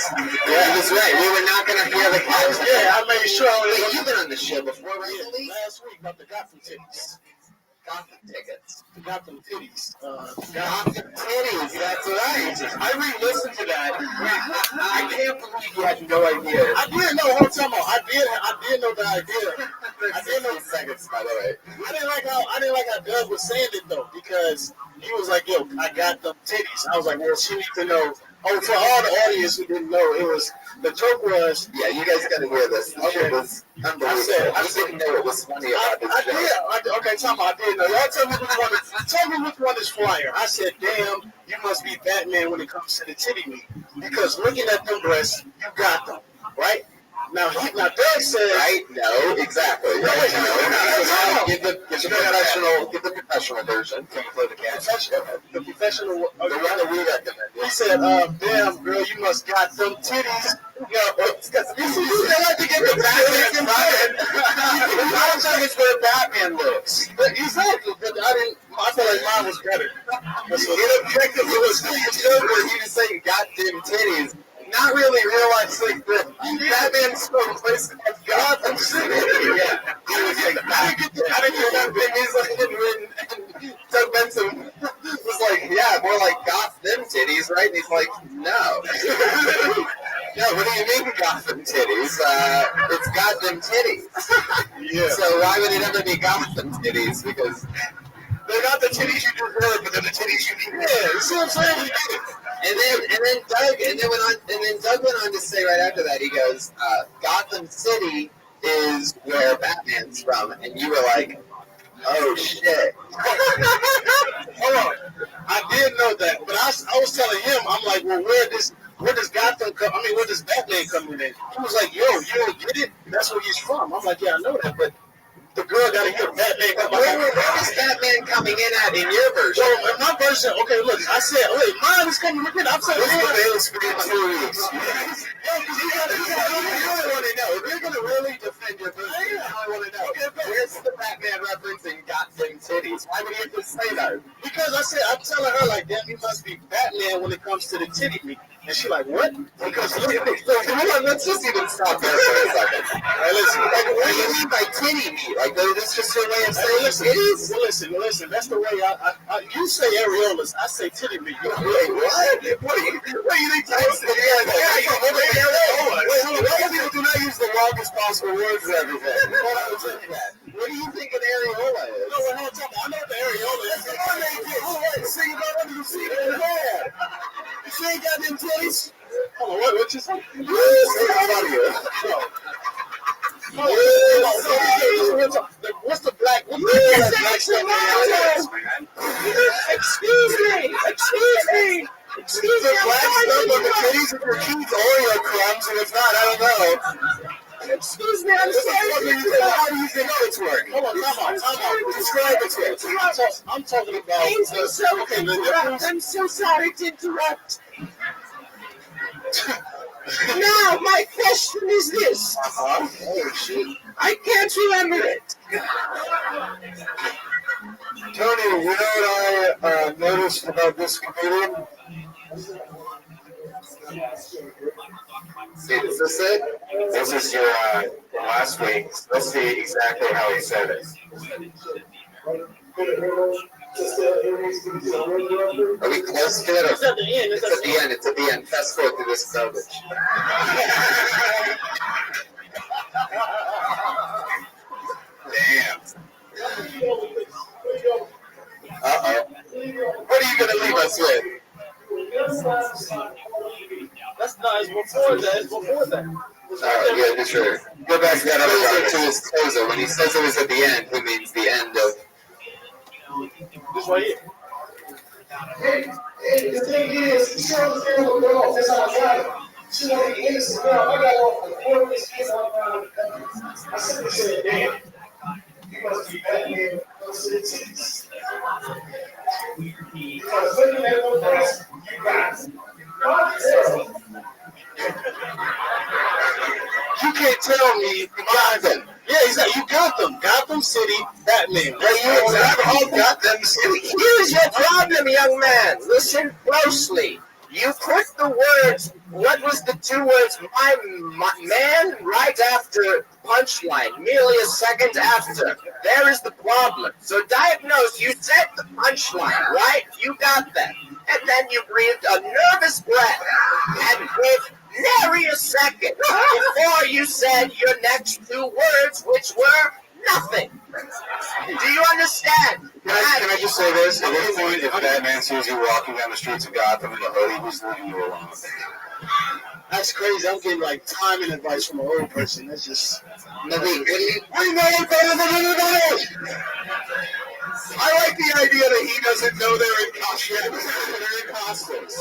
Yeah, he was right. We were not going to hear the count. Yeah, I made sure. Wait, you've been on the show before, right? Last week, about the Gotham titties. Gotham tickets. The Gotham titties. Gotham titties, that's right. I re-listened to that. I can't believe you had no idea. I didn't know. Hold on, I did know the idea. I did know seconds, by the way. I didn't like how Doug was saying it though, because he was like, "Yo, I got them titties." I was like, "Well, she needs to know." Oh, for all the audience who didn't know, it was the joke was. Yeah, you guys got to hear this. This shit was unbelievable. I didn't know it was funny about this show. Okay, tell me, I didn't know. Y'all tell me which one is flyer. I said, "Damn, you must be Batman when it comes to the titty meat," because looking at them breasts, you got them, right? Now Doug said, right? No, exactly. No, wait, No. Give the professional version. Can you play the cat? the professional, The one that we recommend. he said, damn, girl, you must got them titties. You still have to get the Batman fired. I don't think it's where Batman looks. Exactly, but I feel like mine was better. Ineffective was good where he was saying goddamn titties. Not really realizing that Batman's from places like Gotham City. Yeah. He was like, I didn't get that big. He's like, and Doug Benson was like, yeah, more like Gotham titties, right? And he's like, no. No, what do you mean Gotham titties? It's Gotham titties. Yeah. So why would it ever be Gotham titties? Because they're not the titties you deserve, but they're the titties you need. Yeah, see what I'm saying? And then Doug went on to say right after that, he goes, Gotham City is where Batman's from, and you were like, oh shit. Hold on, I did know that, but I was telling him, I'm like, well, where does Gotham come? I mean, where does Batman come in? He was like, yo, you don't get it? That's where he's from. I'm like, yeah, I know that, but the girl got to hear Batman come in. Where is Batman coming in at in your version? So in my version, okay, look, I said, wait, mine is coming in. I'm saying, This is the Bale's 2 weeks. I want to know. If you're going to really defend your version, I want to know. Where's the Batman reference in Gotham Titties? Why would you have to say that? Because I'm telling her, like, damn, he must be Batman when it comes to the titty meat. And she like, what? Because let's just even stop there for a second. Right, listen. Like, what do you mean by titty meat? Like, that's just your way of saying titties? Well, listen. That's the way you say areolas. I say titty meat. Wait, what? What do you think types of Why people do not use the longest possible words and everything? What do you think an areola is? No, hold on. I know what the areola is. Wait, sing about under the seat of your head. She ain't got them titties. Hold on, what you say? What's the black? Excuse me. The black stuff on the titties of your kids Oreo crumbs, and if not, I don't know. Excuse me, I'm sorry. How do you think it's work? Hold on, time out. Describe it to us. I'm talking about. I'm so sorry to interrupt. Now, my question is this. Oh, shit. I can't remember it. Tony, you know what I noticed about this comedian? See, is this it? This is your last week. Let's see exactly how he said it. Are we close to it? It's at the end. It's at the end. Fast forward through this garbage. Damn. Uh-oh. What are you going to leave us with? That's not, it's before that. Yeah, sure. Go back to that to his closer. When he says it was at the end, he means the end of... This right here. Hey, the thing is, you show the film will go off. That's how I got it. She wanted the innocent girl. I got off the corner of his face on around the country. I simply said, damn, you must be Batman close to the titties. Because looking at those guys, you got it. God tell. You can't tell me you got them. Yeah, exactly. You got them. Gotham City, Batman. All Gotham City. Here's your problem, young man. Listen closely. You put the words, what was the 2 words, my man, right after punchline, merely a second after. There is the problem. So diagnose, you said the punchline, right? You got that. And then you breathed a nervous breath and gave nary a second before you said your next 2 words, which were nothing. Do you understand? Can I just say this? At this point, if Batman sees you walking down the streets of Gotham in a hoodie, he's leaving you alone. That's crazy. I'm getting like timing advice from an old person. That's just... We know it better than anybody else. I like the idea that he doesn't know they're in costumes. They're in costumes.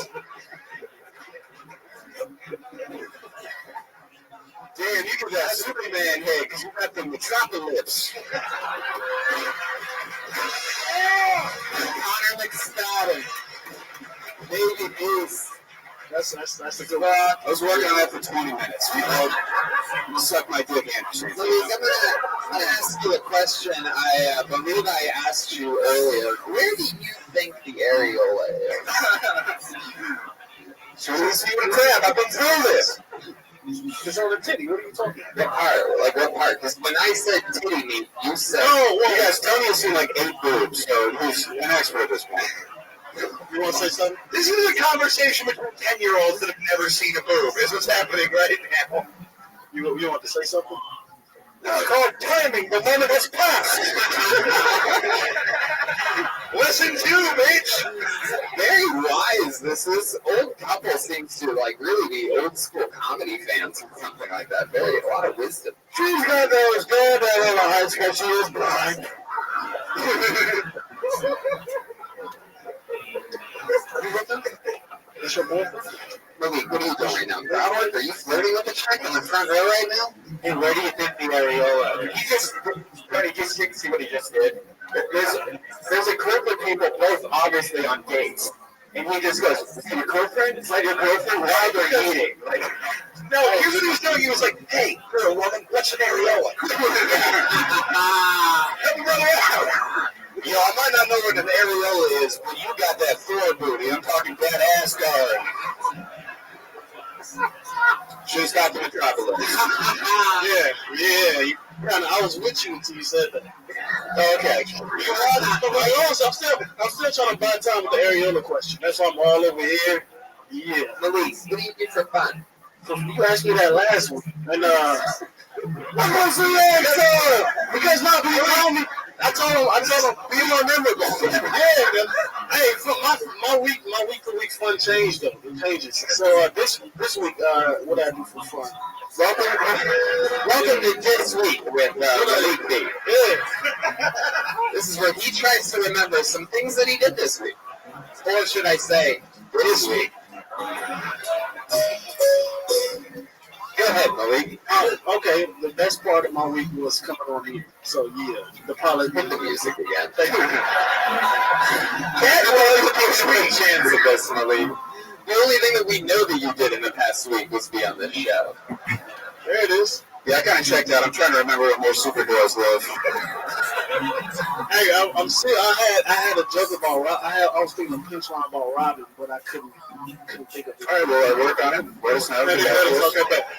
Damn, You could have Superman head because you got the metropolis. Connor McSpadden. Baby Goose. That's a good one. I was working on that for 20 minutes. You know, you suck my dick, Anderson. Louise, I'm gonna ask you a question. I believe I asked you earlier. Where do you think the areola is? So you see what crap? I've been through this. It's on the titty. What are you talking about? What part? Like what part? Because when I said titty meat, you said. Oh, well, yes, Tony has seen like 8 boobs, so he's an expert at this point. You want to say something? This is a conversation between 10-year-olds that have never seen a boob. Is what's happening right now. You want to say something? It's called timing. The moment has passed. Listen to, bitch. Very wise. This old couple seems to like really be old school comedy fans or something like that. A lot of wisdom. She's got those good little eyes because she is blind. That's your boyfriend? Malik, what are you doing right now? Are you flirting with the chick in the front row right now? Hey, where do you think the areola? You can see what he just did. There's a group of people, both obviously on dates, and he just goes, "Is that your girlfriend? Is that your girlfriend? Why are they eating?" Like, no, here's what he was doing. He was like, "Hey, you're a woman. What's an areola?" Help me run around. You know, I might not know what an areola is, but you got that Thor booty. I'm talking that ass guard. Should stop the metropolis. Yeah. I was with you until you said that. Okay. I'm still trying to buy time with the areola question. That's why I'm all over here. Yeah. Malik, what do you do for fun? So you asked me that last week, and what was the answer? Because not being around me. I told him, be more memorable. Yeah, man. Hey, my week-to-week fun changed though. It changes. So this week, what I do for fun? Welcome to This Week with Malik B. Yeah. This is where he tries to remember some things that he did this week. Or should I say, this week. Go ahead, Malik. Oh, okay. The best part of my week was coming on here. So yeah, the music again. That was a sweet chance of this, Malik. The only thing that we know that you did in the past week was be on this show. There it is. Yeah, I kind of checked out. I'm trying to remember what more superheroes love. Hey, I'm still. I had a joke about. I was thinking a punchline about Robin, but I couldn't think of it. All right, well, I work on it. Let us know.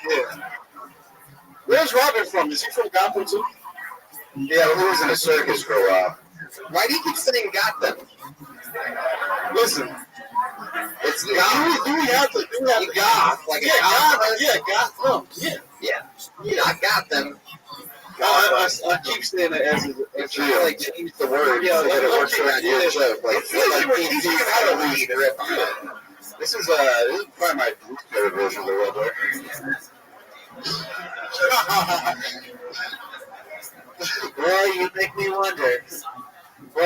Yeah. Where's Robin from? Is he from Gotham too? Yeah, he was in a circus for a while. Why do you keep saying Gotham? Listen. It's goth. Do we have to goth? Like Gotham. Yeah, I got them. I keep saying it as if you like change the word so that it works around your joke. Like teaching him how to read. This is probably my favorite version of the World War. Boy, you make me wonder. I'm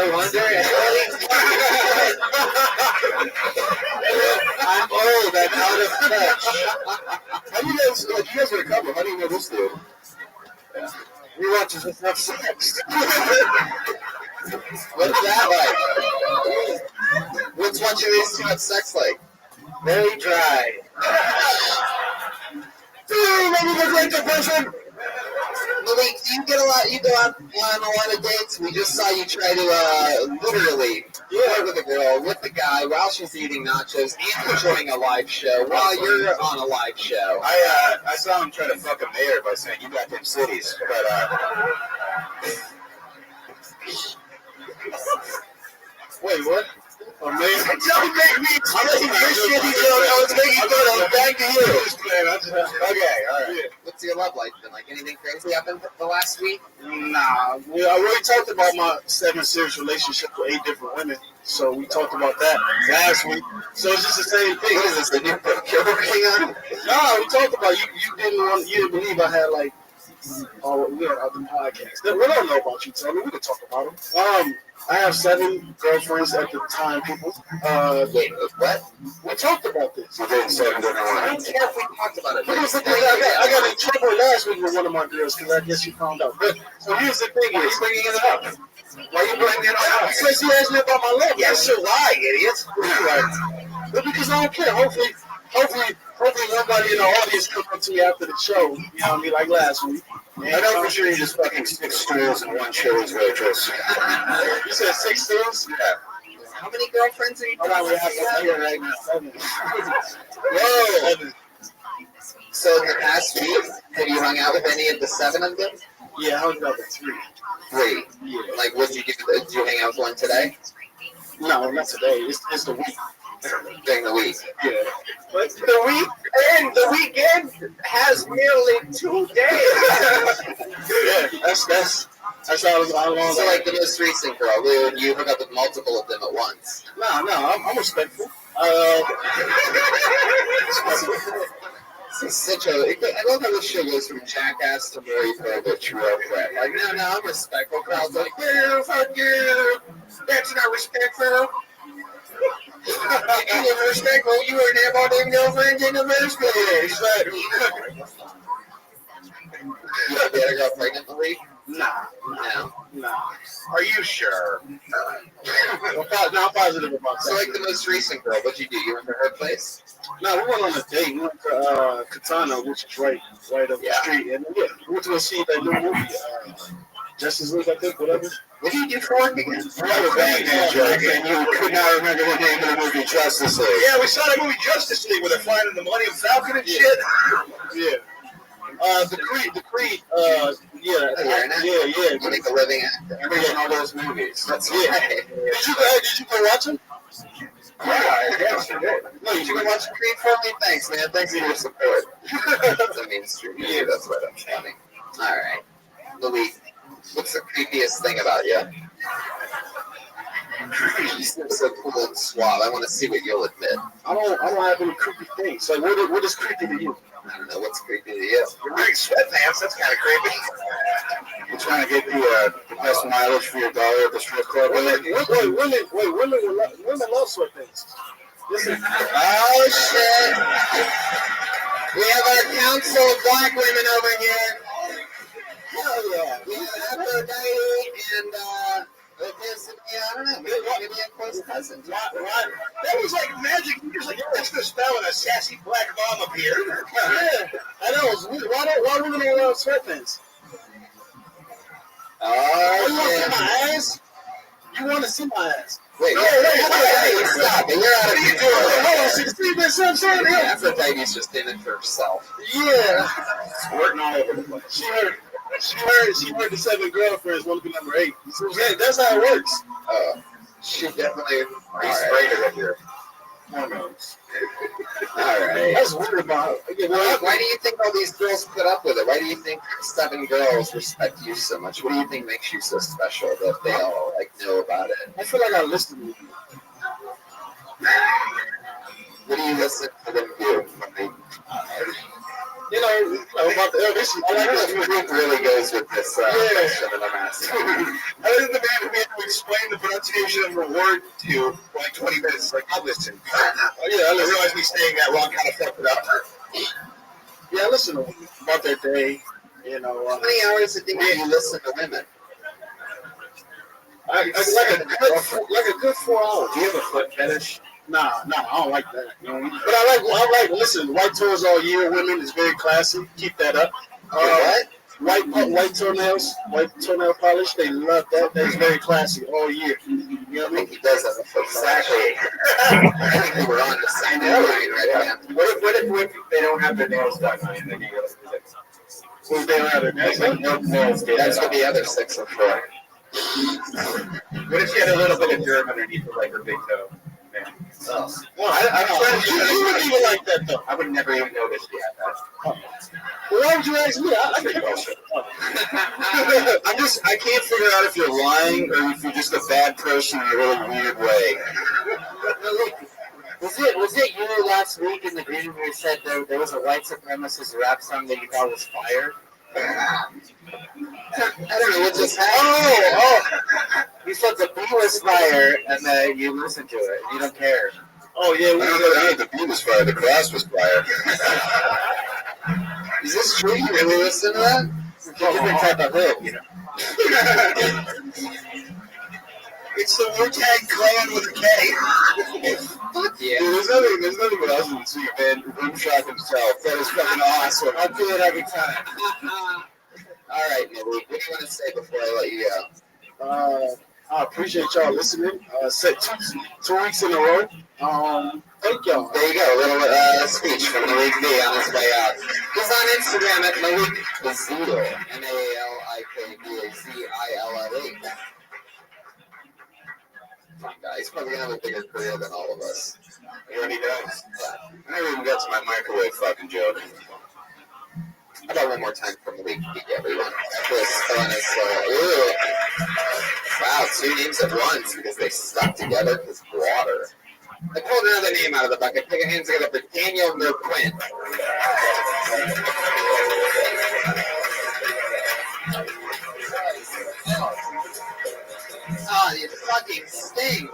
old. I'm out of touch. How do you guys are a couple. How do you know this dude? We watch us have sex. What's that like? What's watching these two have sex like? Very dry. Dude, maybe the Great Depression. Malik, do you get a lot? You go out on a lot of dates. We just saw you try to literally flirt with a girl, with the guy while she's eating nachos and enjoying a live show while you're on a live show. I saw him try to fuck a mayor by saying you got them cities, but wait, what? Oh, man. Don't make me explain this shit. I was making fun of. Back to you. Okay, all right. What's your love life been like? Anything crazy happened the last week? Nah. I already talked about my 7-series relationship with 8 different women. So we talked about that last week. So it's just the same thing. What is this, the new book you're working on? Nah, we talked about you didn't believe I had like Oh, we are on the podcast. We don't know about you, Tony. We can talk about them. I have 7 girlfriends at the time, people. Wait, what? We talked about this. You're doing 7 different I ones. don't care if we talked about it. Here's the thing. I got in trouble last week with one of my girls because I guess she found out. But so here's the thing: is bringing it up. Why are you bringing it up? Because he asked me about my love. Yes, so why, idiot? Right. But because I don't care. Hopefully nobody in the audience come up to me after the show. You know what I mean? Like last week. I know for sure you just fucking 6 stools and 1 Chili's waitress. You said 6 stools? Yeah. How many girlfriends are you Hold on, we have 7 here right now. 7. Whoa! 7. So in the past week, have you hung out with any of the 7 of them? Yeah, I hung out with 3. 3? Yeah. Like, what did you do? Did you hang out with one today? No, not today. It's the week. During the week. Yeah. But the weekend has merely 2 days. Yeah, that's how long. So like the most recent girl, you hook up with multiple of them at once. No, I'm respectful. Such a, I love how this show goes from jackass to Maury Povich real quick. Like, no, I'm respectful. Crowd's like, yeah, fuck you. That's not respectful. You were respectful. You wouldn't have all them girlfriends in the first place. You had a girl pregnant, Marie? Nah. Are you sure? Not positive about that. So, like the most recent girl, what'd you do? You went to her place? No, we went on a date. We went to Katana, which is right up the street. And yeah, we went to go see that new movie, Justice League, I think, whatever. What do you do for work again? You have a bad name, Jack, and you could not remember the name of the movie Justice League. Yeah, we saw that movie Justice League where they're flying in the Millennium Falcon and shit. Yeah. The Creed, yeah. You make a living actor. Remember getting all those movies. That's yeah. right. Did you go watch them? Yeah, sure did. No, you should go watch Creed for me. Thanks, man. Thanks for your support. That's a mainstream movie. That's what I'm funny. All right. Louis, what's the creepiest thing about you? You seem so cool and suave. I want to see what you'll admit. I don't have any creepy things. Like, what is creepy to you? I don't know. What's creepy to you? You're wearing sweatpants. That's kind of creepy. You're trying to get the best mileage for your dollar at the strip club. Women love sweatpants. Listen. Oh, shit. We have our council of black women over here. Hell yeah. We have Aphrodite and, I don't know, maybe a close cousin. That was like magic. You just like cast a spell and a sassy black mom appeared. Yeah, I know. It's weird. Why women don't wear sweatpants? Oh, you want to see my ass? You want to see my ass? Wait, stop it. You're out of control. Hold on, see Aphrodite's just in it for herself. Yeah. Squirting all over the place. She heard the 7 girlfriends want to be number 8. So yeah, that's how it works. She definitely Sprayed her with your hormones. Alright. That's weird about it. Why do you think all these girls put up with it? Why do you think 7 girls respect you so much? What do you think makes you so special that they all know about it? I feel like I listen to you. What do you listen to them do? About the this. I like this group really goes with this question that I'm asking. I think the man who had to explain the pronunciation of a word to for like 20 minutes is like, I'll listen. I realized me saying that wrong kind of fucked it up. Yeah, I listen to them about their day. How many hours a day do you listen to women? Like a good 4 hours. Do you have a foot fetish? Nah, I don't like that. But I like. Listen, white toes all year. Women is very classy. Keep that up. White toenails, white toenail polish. They love that. That's very classy all year. You know what I mean? He does have a foot. Exactly. I think we were on the same line right now. What if they don't have their nails done? I mean, If they don't have their nails done? That's what the other 6 are for. What if she had a little bit of dirt underneath her big toe? Well, you wouldn't even like that though. I would never even notice she had that. Well, why would you ask me? I think I can't figure out if you're lying or if you're just a bad person in a really weird way. Was it you last week in the green room who said there was a white supremacist rap song that you thought was fire? I don't know what just happened. Oh! You set the beatless fire, and then you listen to it. You don't care. Oh yeah, we know that the beat was fire. The cross was fire. Is this true? You really listen to that? It's a different type of hood, you know. It's the Wu-Tang Clan with a K. Fuck yeah. Dude, there's nothing but us in the suit, man. Rimshot himself. That is fucking awesome. I'll do it every time. All right, Malik, what do you want to say before I let you go? I appreciate y'all listening. Said 2 weeks in a row. Thank y'all. There you go, a little speech from Malik B on his way out. He's on Instagram at Malik Bazil, MALIKBAZILLA. Fun guy. He's probably gonna have a bigger career than all of us. You already does. Yeah. I never even got to my microwave fucking joke. How about one more time for Malik B, everyone? Chris on his ooh. Wow, 2 names at once because they stuck together with water. I pulled another name out of the bucket. Put your hands together for Daniel Merquin. Oh, you fucking stink.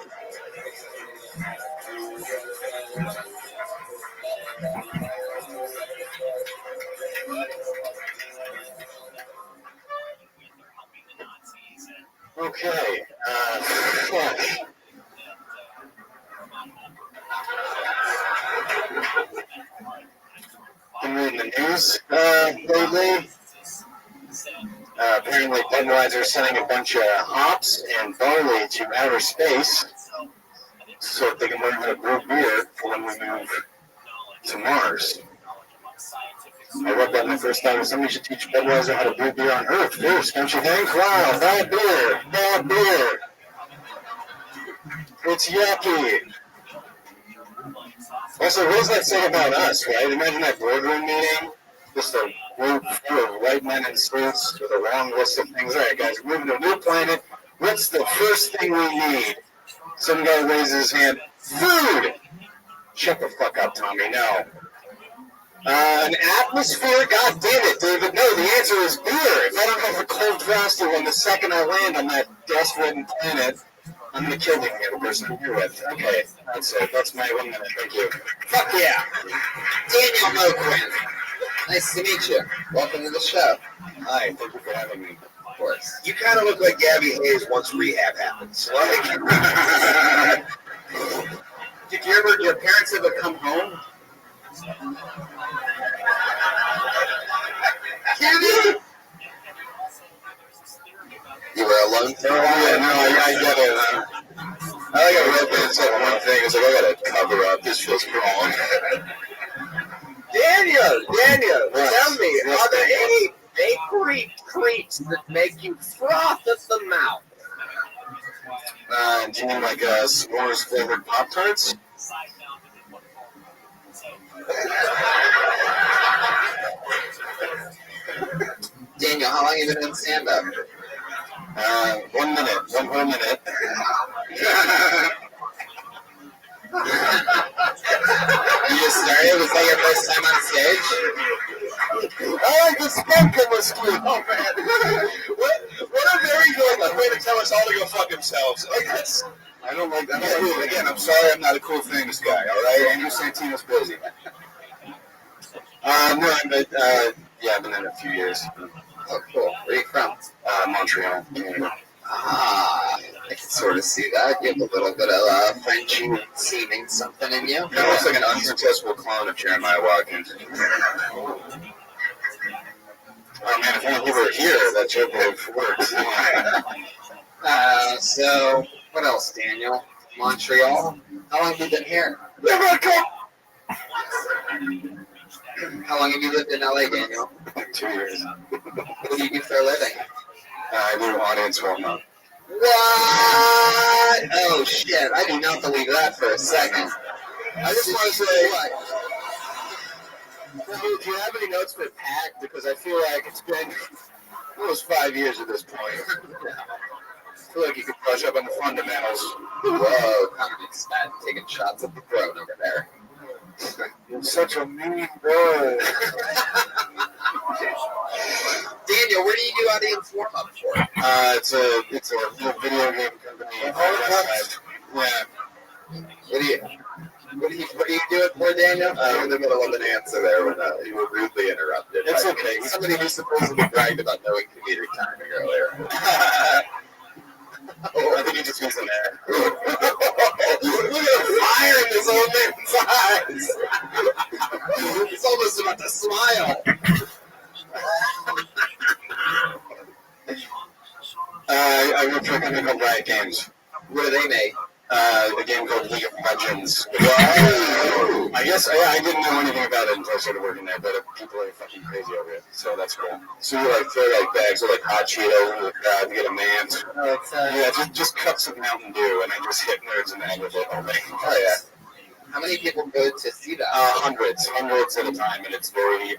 Okay. Fuck. Been reading the news lately. Apparently, Budweiser is sending a bunch of hops and barley to outer space so that they can learn how to brew beer for when we move to Mars. I read that my first time. Somebody should teach Budweiser how to brew beer on Earth first, don't you think? Wow, bad beer, bad beer. It's yucky. Also, what does that say about us, right? Imagine that boardroom meeting. Just a group full of white men in suits with a long list of things. All right, guys, we're moving to a new planet. What's the first thing we need? Some guy raises his hand. Food! Shut the fuck up, Tommy. No. An atmosphere? God damn it, David. No, the answer is beer. If I don't have a cold frosty one the second I land on that dust-ridden planet, I'm going to kill the other person I'm here with. Okay, that's it. That's my 1 minute. Thank you. Fuck yeah. Daniel Merquin. Nice to meet you. Welcome to the show. Hi, thank you for having me. Of course. You kind of look like Gabby Hayes once rehab happens. Like, Did your parents ever come home? Kevin? You were alone for a while? Yeah, no, I get it. I think I read that said one thing. It's like, I gotta cover up. This feels wrong. Daniel, Yes. tell me, Yes, are there Daniel. any bakery treats that make you froth at the mouth? Do you mean like s'mores flavored Pop-Tarts? Daniel, how long have you been doing stand-up? 1 minute. 1 whole minute. You just started? Was that your first time on stage? I like the skunk in my school. Oh, man. What are they doing? Like, way to tell us all to go fuck themselves. Like, that's... I don't like that. Again, I'm sorry I'm not a cool famous guy, all right? Andrew Santino's busy. No, but, yeah, I've been there a few years. Oh, cool. Where are you from? Montreal, Canada. Ah, I can sort of see that. You have a little bit of Frenchy seeming something in you. Kind of looks like an unsuccessful clone of Jeremiah Watkins. Oh, man, if only you were here, that joke would have worked. So, what else, Daniel? Montreal? How long have you been here? Never come! How long have you lived in LA, Daniel? 2 years. What do you do for a living? I do audience warm-up. What? Oh, shit. I do not believe that for a second. I just want to say, do you have any notes for Pack? Because I feel like it's been almost 5 years at this point. I feel like you could brush up on the fundamentals. Whoa, Connor's taking shots at the throne over there. You're such a mean boy. audience warm up for? It's a little video game company. Yeah. What do you do it for, Daniel? You're in the middle of an answer there when you were rudely interrupted. It's okay. Somebody who supposedly bragged about knowing comedic timing earlier. I think he just means an air. Look at the fire in this old man's eyes. He's almost about to smile. I work for a company called Riot Games. What do they make? A game called League of Legends. Wow. I guess I didn't know anything about it until I started working there, but people are fucking crazy over it, so that's cool. So you like throw like bags of like hot Cheetos into the crowd to get a mant. Yeah, just cups of Mountain Dew, and I just hit nerds in the head with it all day. Oh yeah. How many people go to see that? Hundreds at a time, and it's very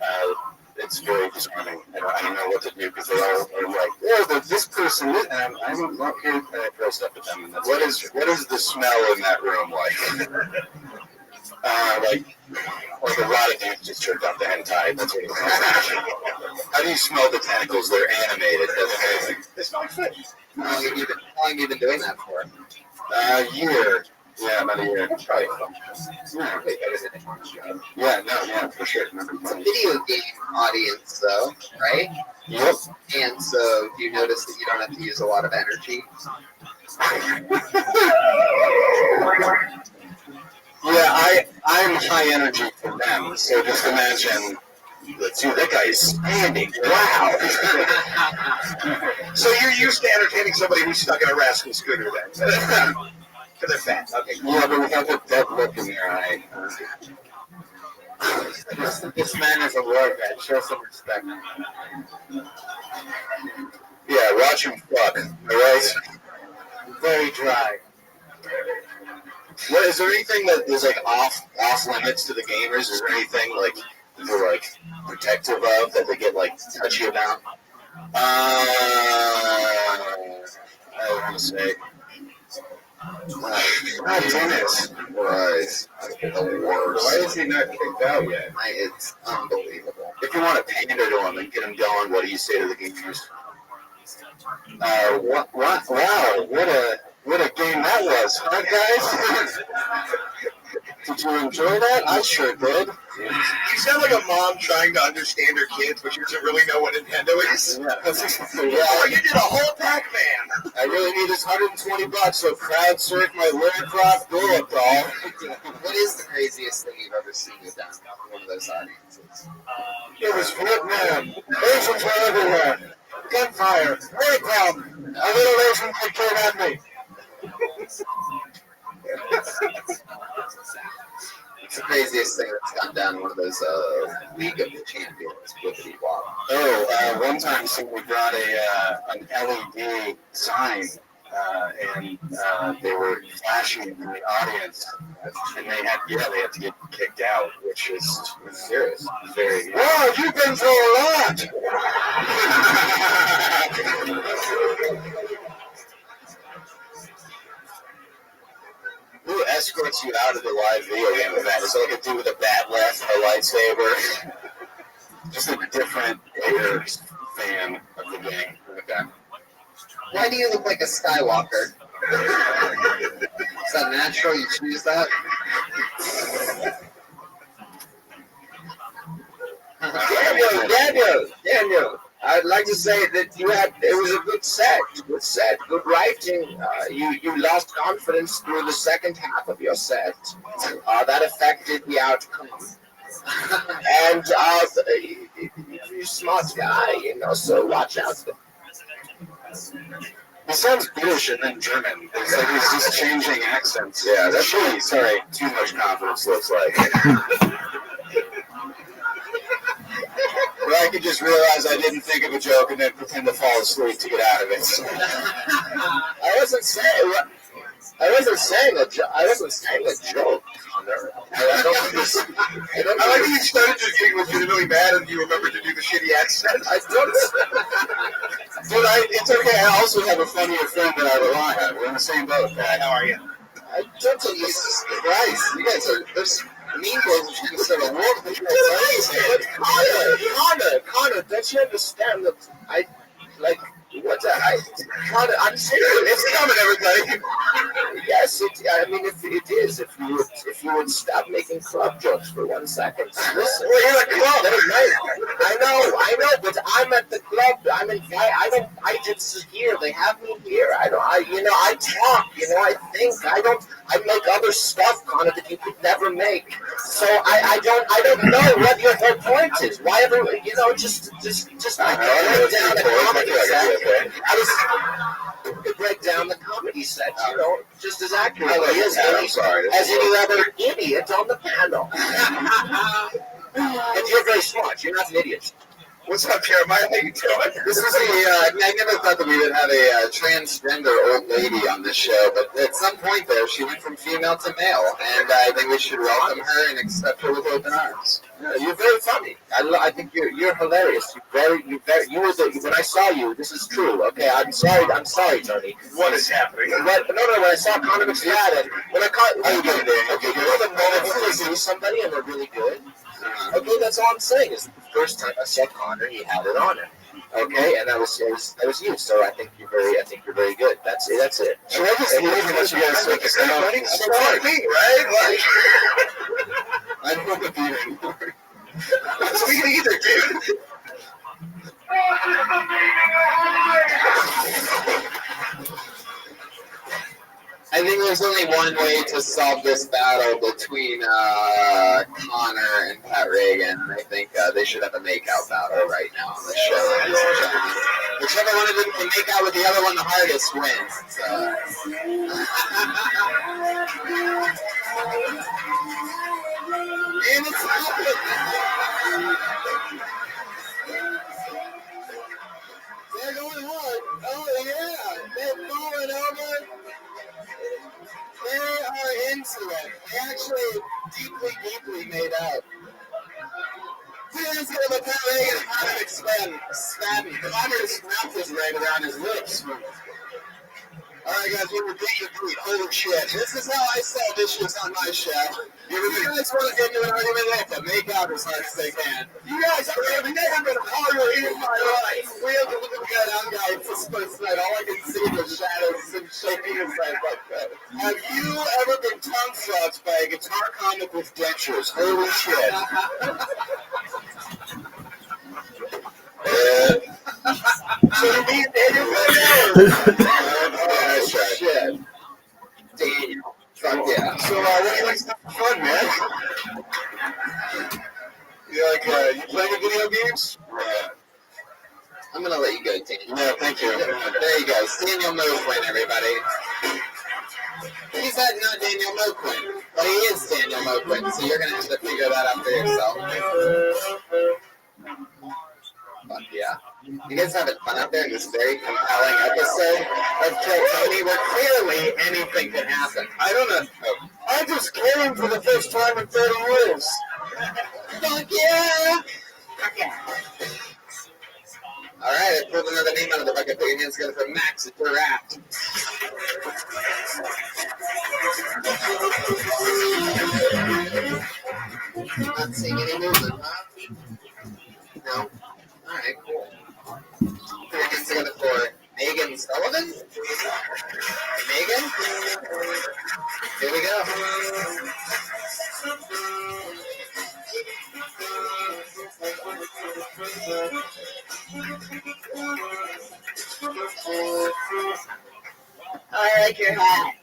disarming. I don't know what to do because they all are like, oh, this person, and I'm not here to throw stuff at them. What is the smell in that room like? Like a lot of dudes just jerked off the hentai. That's what it is. How do you smell the tentacles? They're animated. That's amazing. They smell like fish. How long have you been doing that for? A year. Yeah, about a year. That's probably fun. Yeah, way better than anyone's job. Yeah, for sure. It's a video game audience, though, right? Yep. And so, do you notice that you don't have to use a lot of energy? Yeah, I'm high energy for them. So just imagine. Let's see, that guy's standing. Wow. So you're used to entertaining somebody who's stuck in a rascal scooter then? Because they're fat. Okay. Yeah, but without that look in their eye. This man is a war vet. Show some respect. Yeah, watch him fuck. Alright? Very dry. What is there anything that is like off limits to the gamers? Is there anything like they're like protective of that they get like touchy about? I don't want to say. God damn it. Right. The worst. Why is he not kicked out yet? It's unbelievable. If you want to pander to him and get him going, what do you say to the gamers? Wow, what a game that was, huh, guys? Did you enjoy that? I sure did. You sound like a mom trying to understand her kids, but she doesn't really know what Nintendo is. Yeah, You did a whole Pac-Man. I really need this $120, so crowd surf my Lara Croft blow-up doll. What is the craziest thing you've ever seen down one of those audiences? It was Vietnam. Asians were everywhere. Gunfire. Napalm. A little Asian kid came at me. It's the craziest thing that's gone down one of those League of the Champions blippity wop. Oh, one time somebody brought an LED sign, and they were flashing in the audience, and they had to get kicked out, which is serious. Very. Wow, you've been through a lot. Who escorts you out of the live video game event? Is it like a dude with a bat left and a lightsaber? Just a different fan of the game. Okay. Why do you look like a Skywalker? Is that natural? You choose that? Daniel, I'd like to say that it was a good set, good writing. You lost confidence through the second half of your set. That affected the outcome. And you're a smart guy, so watch out. He sounds British and then German. It's like he's just changing accents. Yeah, that's really, sorry, too much confidence looks like. But I could just realize I didn't think of a joke and then pretend to fall asleep to get out of it. I wasn't saying a joke, Connor. I like that you started just getting legitimately mad and you remembered to do the shitty accent. I don't. But it's okay. I also have a funnier friend that I rely on. We're in the same boat, Pat. How are you? I don't. Jesus Christ, you guys are. There's Mean Girls are trying to start a war with you. Connor, don't you understand that It's coming, everybody. Yes, I mean, if it is, if you would stop making club jokes for 1 second. Listen, we're in a club. I know, but I'm at the club. I just here. They have me here. I talk. I think. I make other stuff, Connor, that you could never make. So I don't know what your whole point is. Why everyone, just I break down the comedy set. Break down the comedy set, just as accurately as any other idiot on the panel. And you're very smart. You're not an idiot. What's up, Jeremiah? How you doing? This is I never thought that we would have a transgender old lady on this show, but at some point there, she went from female to male, and I think we should welcome her and accept her with open arms. Yeah, you're very funny. I think you're hilarious. You were when I saw you. This is true. Okay, I'm sorry, Tony. What is happening? No. When I saw Connor McFadden, when I caught, the moment you see somebody and they're really good. Okay, that's all I'm saying. Is the first time I saw Connor, he had it on him. Okay, and that was you. So I think you're very good. That's it. Should I just leave and let you guys make a sound? So like me, right? I don't want to be here anymore. We can either, dude. I think there's only one way to solve this battle between Connor and Pat Reagan, and I think they should have a make-out battle right now on the show, ladies and gentlemen. Whichever one of them can make out with the other one the hardest wins. And it's happening. They're going hard. Oh, yeah. They're falling over. They are into it. They actually deeply made out. Please give a Pat Reagan a Connor McFadden. Connor just wrapped his right around his lips. All right, guys, we repeat your tweet. Holy shit. This is how I sell dishes on my show. You guys want to get into an argument, they have to make out as hard as they can. You guys have never been harder in my life. We have to look at that young guy this tonight. All I can see is shadows and shaking his head like that. Have you ever been tongue fucked by a guitar comic with dentures? Holy shit. So you mean shit. Daniel. Fuck yeah. So what do you like stuff for fun, man? You playing video games? Yeah. I'm gonna let you go, Daniel. Yeah, thank you. There you go. It's Daniel Moquin, everybody. He's not Daniel Moquin, but he is Daniel Moquin, so you're gonna have to figure that out for yourself. Fuck yeah. You guys having fun out there in this very compelling episode of Kill Tony where clearly anything can happen. I don't know. I just came for the first time in 30 years. Fuck yeah! Fuck yeah. Alright, I pulled another name out of the bucket. Put your hands together for Max Barat. Not seeing any movement, huh? No? Alright, cool. Put your hands together for Megan Sullivan. Megan? Here we go. I like your hat.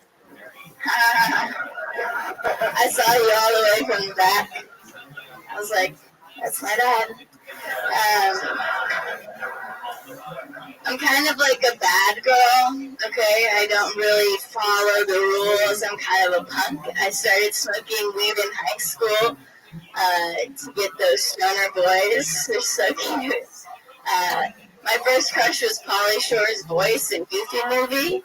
I saw you all the way from the back. I was like, that's my dad. I'm kind of like a bad girl, okay? I don't really follow the rules. I'm kind of a punk. I started smoking weed in high school to get those stoner boys. They're so cute. My first crush was Pauly Shore's voice in Goofy Movie.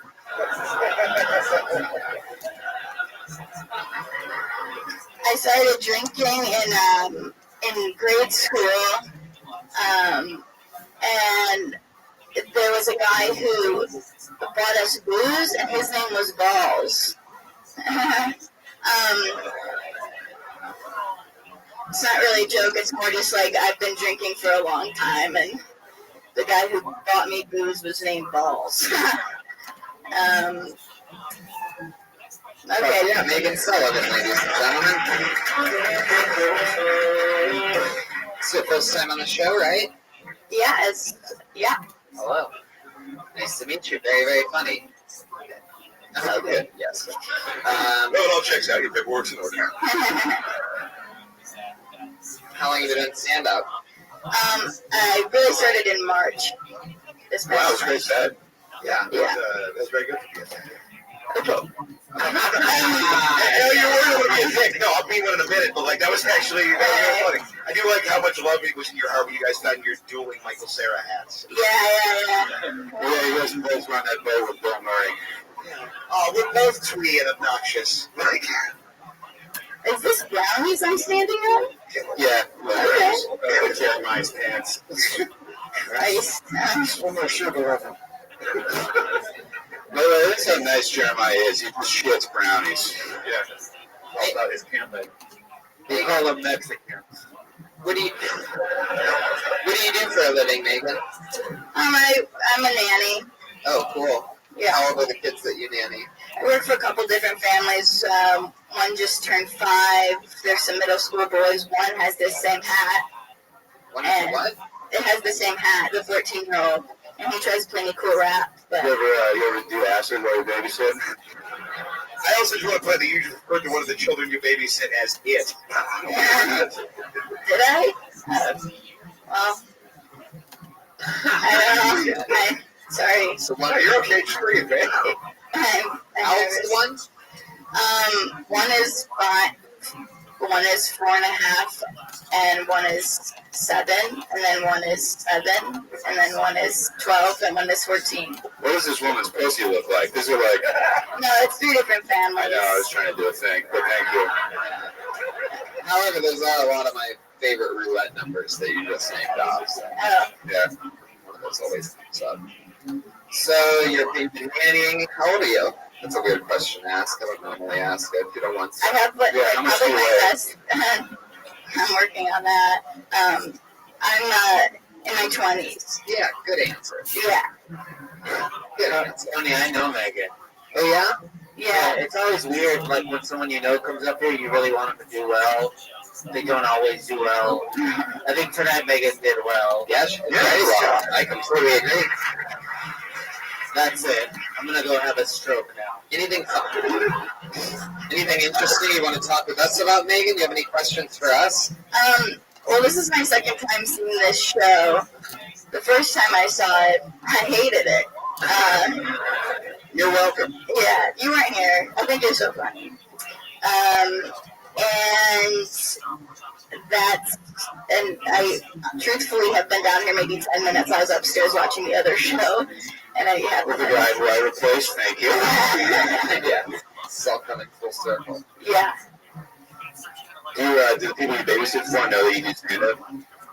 I started drinking in grade school, and there was a guy who brought us booze, and his name was Balls. It's not really a joke, it's more just like I've been drinking for a long time, and the guy who bought me booze was named Balls. Okay. Yeah, Megan Sullivan, ladies and gentlemen. It's your first time on the show, right? Yeah. Hello. Nice to meet you. Very, very funny. Oh, good. Yes. It all checks out. Your paperwork's in order. How long have you been doing stand-up? I really started in March. This Wow, it's past great set. Yeah. That's very good for you. Okay. I know you're worried about being sick. No, I'll be one in a minute, but like that was actually very funny. I do like how much love was in your heart when you guys found your dueling Michael Cera hats. Yeah. Yeah, you guys both run that boat with Bill Murray. Oh, we're both twee and obnoxious. Like, Is this brownies I'm standing on? Yeah. Okay. Jeremiah's pants. Nice. One more sugar of them. By the way, that's how nice Jeremiah is. He just shits brownies. yeah. All about his campaign. We call them Mexicans. What do you do for a living, Megan? I'm a nanny. Oh, cool. Yeah. How old are the kids that you nanny? I work for a couple different families. One just turned 5. There's some middle school boys. One has this same hat. One has what? It has the same hat, the 14-year-old. And he tries to play me cool rap. But You ever do acid while you're babysitting? I also just want to play that you just referred to one of the children you babysit as it. Did I? Well, I don't know. Sorry. So you're okay. Just breathe, man. How old's the one? One is 5. One is 4.5, and one is 7, and then one is 7, and then one is 12, and one is 14. What does this woman's pussy look like? These are like... No, it's 3 different families. I know, I was trying to do a thing, but thank you. However, those are a lot of my favorite roulette numbers that you just named off. So. Oh. Yeah. One of those always comes up. So, you're been nannying. How old are you? That's a weird question to ask. I don't normally ask it. You don't want to. I have probably my best. I'm working on that. I'm in my 20s. Yeah, good answer. Yeah. Good answer. Funny, I know Megan. Oh, yeah? Yeah. It's always weird, like when someone you know comes up here, you really want them to do well. They don't always do well. I think tonight Megan did well. Yeah, she did very well. I completely agree. That's it. I'm gonna go have a stroke now. Anything interesting you want to talk with us about, Megan? Do you have any questions for us? Well, this is my second time seeing this show. The first time I saw it, I hated it. You're welcome. Yeah, you weren't here. I think you're so funny. And I truthfully have been down here maybe 10 minutes. I was upstairs watching the other show, and I have with the guy who I replaced. Thank you. Yeah, it's all coming full circle. Yeah. Do the people you babysit for know that you do stand-up?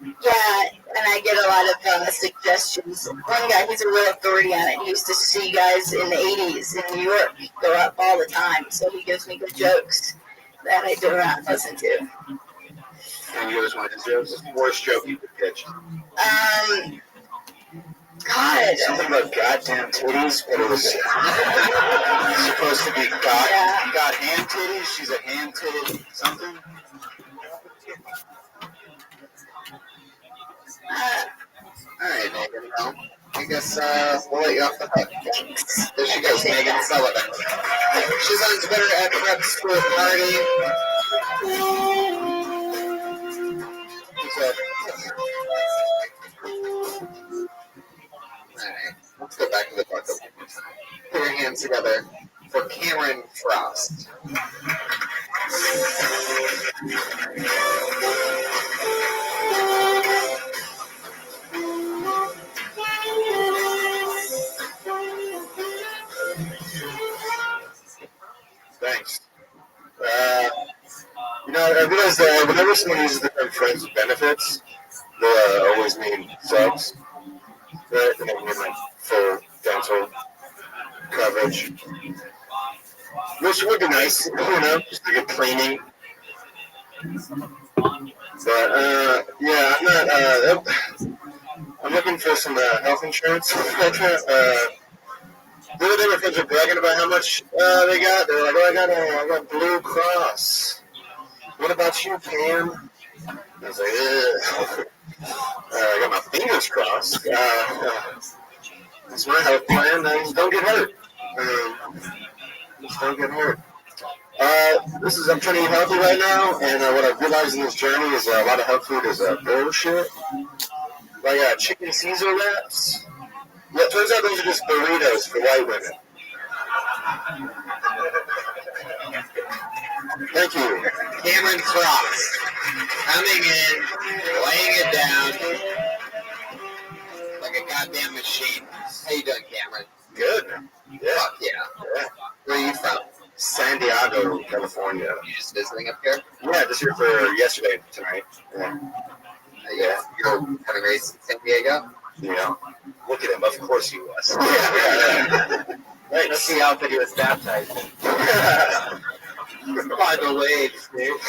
Yeah, and I get a lot of suggestions. One guy, he's a real authority on it. He used to see guys in the 80s in New York go up all the time, so he gives me good jokes that I do not listen to. And you guys want to jokes? What's the worst joke you could pitch? God. Something about goddamn titties, but it was supposed to be got hand titties. She's a hand titty something. All right, Megan. Well, I guess we'll let you off the hook. Thanks. There she goes, Megan Sullivan. She's on Twitter at Prep School Party. Alright, let's go back to the book. Put your hands together for Cameron Frost. Thanks. I realized that whenever someone uses the term friends with benefits, they always mean subs. Right? They don't mean like full dental coverage. Which would be nice, just to get cleaning. But, yeah, I'm not, I'm looking for some health insurance. The other day, my friends were bragging about how much they got. They were like, "Oh, I got Blue Cross. What about you, Pam?" I was like, "Ugh." I got my fingers crossed. That's my health plan. Just don't get hurt. Just don't get hurt. I'm trying to eat healthy right now, and what I've realized in this journey is a lot of health food is bullshit. Like chicken Caesar wraps. Yeah, it turns out those are just burritos for white women. Thank you. Cameron Cross coming in, laying it down like a goddamn machine. How you doing, Cameron? Good. Yeah. Fuck yeah. Where are you from? San Diego, California. You just visiting up here? Yeah, just here for yesterday, tonight. Yeah. You're having race in San Diego? Yeah. Look at him. Of course he was. Right. Let's see how he was baptized. By the way, dude.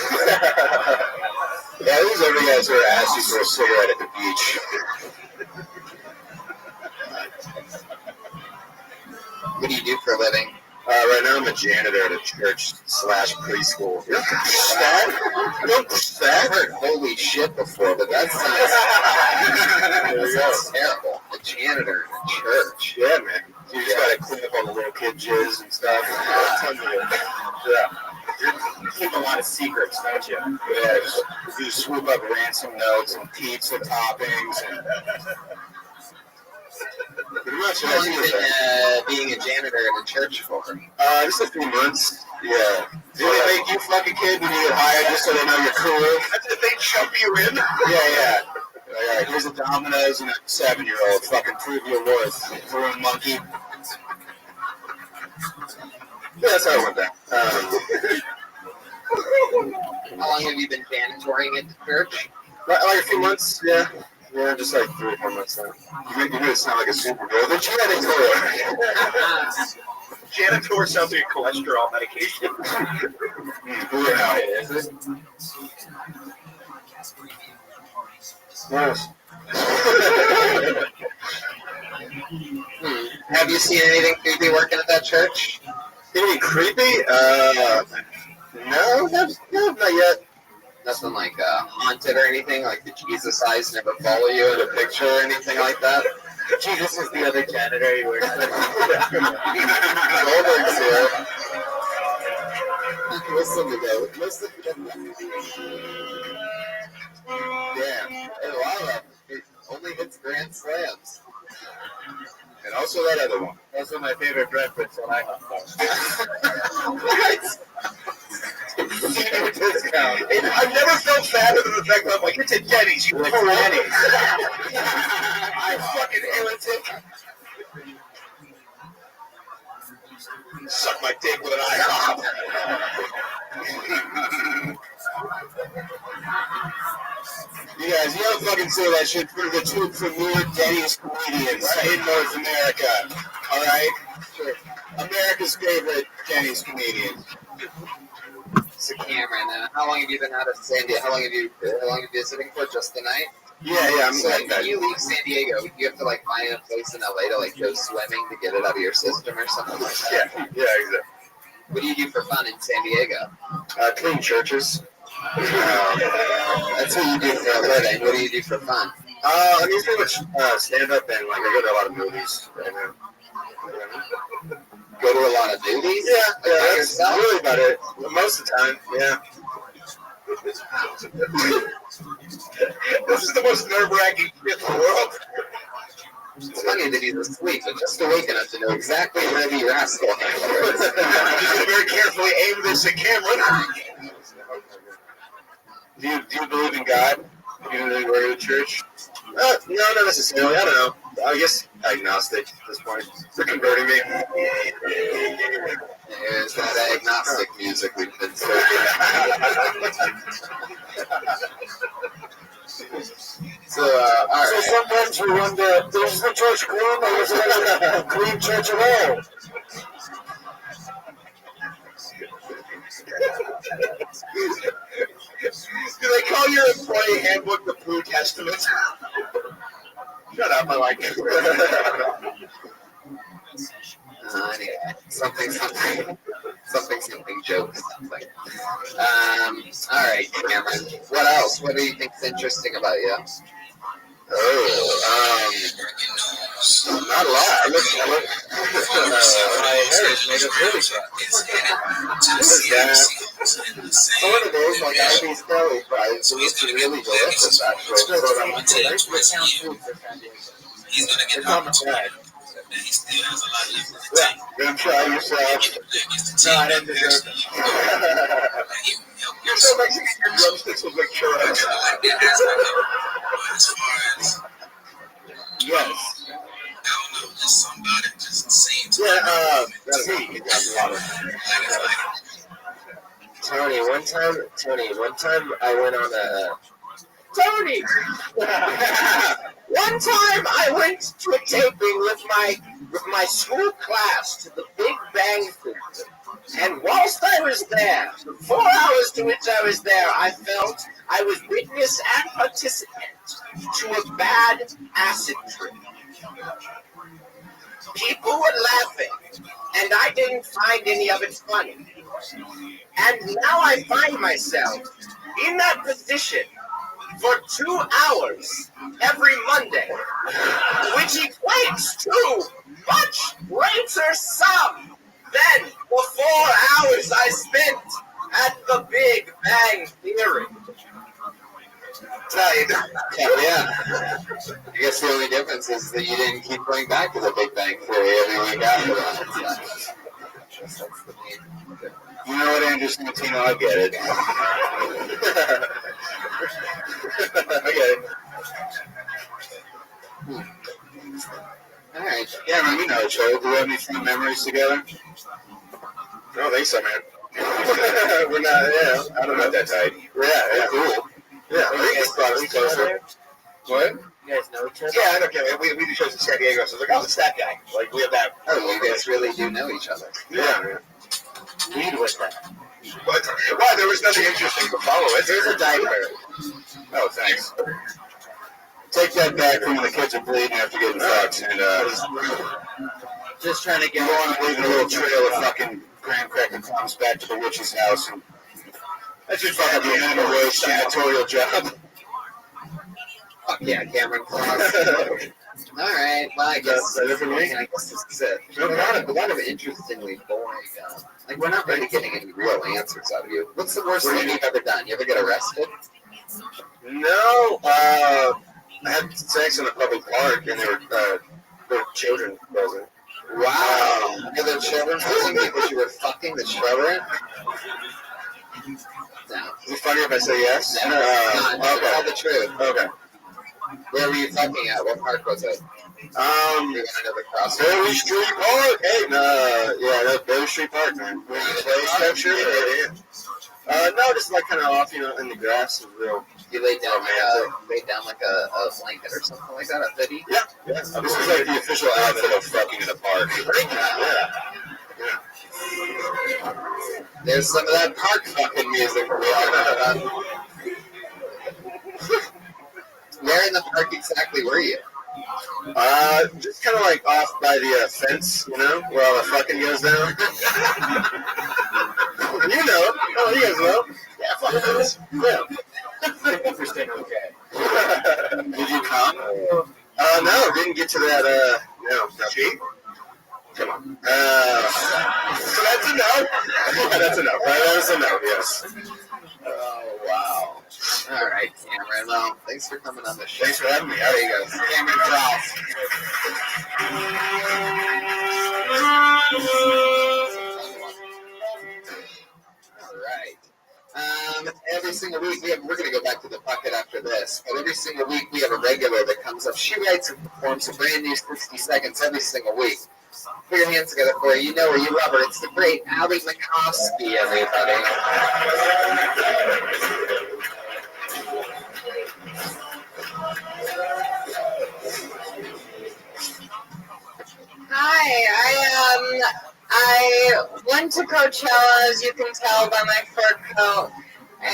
Yeah, these other guys who are asking for a cigarette at the beach. What do you do for a living? Right now I'm a janitor at a church / preschool. You don't push that. You don't push that. I've heard holy shit before, but that sounds terrible. A janitor in a church. Yeah, man. You just gotta clean up all the little kid jizz and stuff. Tons of it. Yeah. You keep a lot of secrets, don't you? Yeah. You swoop up ransom notes and pizza toppings and. Pretty much. How long have you been being a janitor in a church for? Just a few months. Yeah. Do they make you fuck a kid when you get hired just so they know you're cool? Did they jump you in? Yeah. All right, here's a Domino's and a 7-year-old. Fucking prove your worth, balloon monkey. Yeah, that's how it went down. How long have you been janitoring at the church? Like a few months, yeah. Yeah, just like 3 or 4 months now. You make it sound like a superhero. The janitor. Janitor sounds like a cholesterol medication. Yeah, is it? Yes. Have you seen anything creepy working at that church? Anything creepy? No, not yet. Nothing like haunted or anything, like the Jesus eyes never follow you in a picture or anything like that? Jesus is the other janitor he works with. Goldberg's here. Listen to that. Listen to that. Damn. Hey, wow, it only hits grand slams. And also that other one. That's one of my favorite references when I have fun. What? Discount. I've never felt sadder than the fact that I'm like, it's a Denny's, you Like fool. Denny's. I fucking irritate. Suck my dick with an IHOP. You guys, you don't fucking say that shit for the 2 premier Denny's comedians in North America. Alright? Sure. America's favorite Denny's comedian. So Cameron, how long have you been out of San Diego? How long have you been visiting for? Just the night? Yeah, I'm so like that. When you leave San Diego, you have to like find a place in LA to like go swimming to get it out of your system or something like that. Yeah, exactly. What do you do for fun in San Diego? Clean churches. That's what you do for a living. What do you do for fun? I mean, pretty much stand up and like I go to a lot of movies right now. Go to a lot of movies? Yeah, that's yourself? really about it. Most of the time, yeah. This is the most nerve-wracking shit in the world. It's funny that he's asleep, but just awake enough to know exactly where the rascal is. I'm just going to very carefully aim this at Cameron. Do you believe in God? Do you really go to church? No, not necessarily. I don't know. I guess agnostic at this point. They're converting me. There's that agnostic music we've been singing. So, all right. So sometimes we wonder, is the church clean or is it a clean church at all? Do they call your employee handbook the Blue Testament? Shut up, I like it. Anyway, something joke something. All right, Cameron. What else? What do you think's interesting about you? Not a lot. I look my hair is made of really fat. One of those, like Ivy's curly fries, it looks really delicious, actually. So He's gonna get on the bag. He still has a lot left to take. Then try yourself. No, I didn't deserve it. You're so Mexican, your drumsticks look like churros. As far as yes. I don't know, just somebody just seems That's me. Tony, one time I went on a Tony. One time I went to a taping with my school class to the Big Bang Theory, and whilst I was there, the 4 hours to which I was there, I felt I was witness and participant to a bad acid trip. People were laughing, and I didn't find any of it funny. And now I find myself in that position for 2 hours every Monday, which equates to much greater sum than the 4 hours I spent at the Big Bang Theory. Yeah. I guess the only difference is that you didn't keep going back to the Big Bang Theory every week after that. That's the main. you know what, Andrew Santino, I get it. I get it. All right. Yeah, man, we know each other. Do we have any fun memories together? I don't think so, man. We're not, I don't know that tight. Yeah, cool. Yeah, I think it's probably closer. What? You guys know each other? Yeah, I know Kevin. We do shows in San Diego, so it's like, oh, it's that guy. Like, we have that. Oh, you guys really do know each other. Yeah, man. Lead with that. But, why? There was nothing interesting to follow it. There's a diaper. Oh, thanks. Take that back from when the kids are bleeding after getting fucked, and Just trying to get go on and leave a little trail of fucking graham cracker crumbs back to the witch's house, and that should fucking be a minimum wage janitorial job. Fuck yeah, Cameron Cross. All right, well, I guess this is it. A lot of interestingly boring. Like, we're not really getting any real answers out of you. What's the worst thing you've ever done? You ever get arrested? No, I had sex in a public park, and there were children present. Wow. Are there children present because you were fucking the children? No. Is it funny if I say yes? No, okay. Tell the truth. Okay. Where were you fucking at? What park was it? Berry Street Park. Hey, that's Berry Street Park, man. Were you play structure? Yeah. No, just like kind of off, in the grass. Real. You laid down like a blanket or something like that, a hoodie? Yeah. This is like the official outfit of fucking in a park. Yeah. There's some of that park fucking music we all know about. Where in the park exactly were you? Just kind of like off by the fence, where all the fucking goes down. You know. Oh, you guys know. Yeah, fuck this. Yeah. 50% okay. Did you come? No, didn't get to that, cheat. Come on. So that's a no. Yeah, that's a no. That was a no, yes. Oh, wow. All right, Cameron. Well, thanks for coming on the show. Thanks for having me. There you go. Cameron Cross. All right. Every single week, we're going to go back to the bucket after this, but every single week we have a regular that comes up. She writes and performs a brand new 60 seconds every single week. Put your hands together for her. You know her, you love her. It's the great Allie Makovsky, everybody. Hi, I went to Coachella, as you can tell by my fur coat,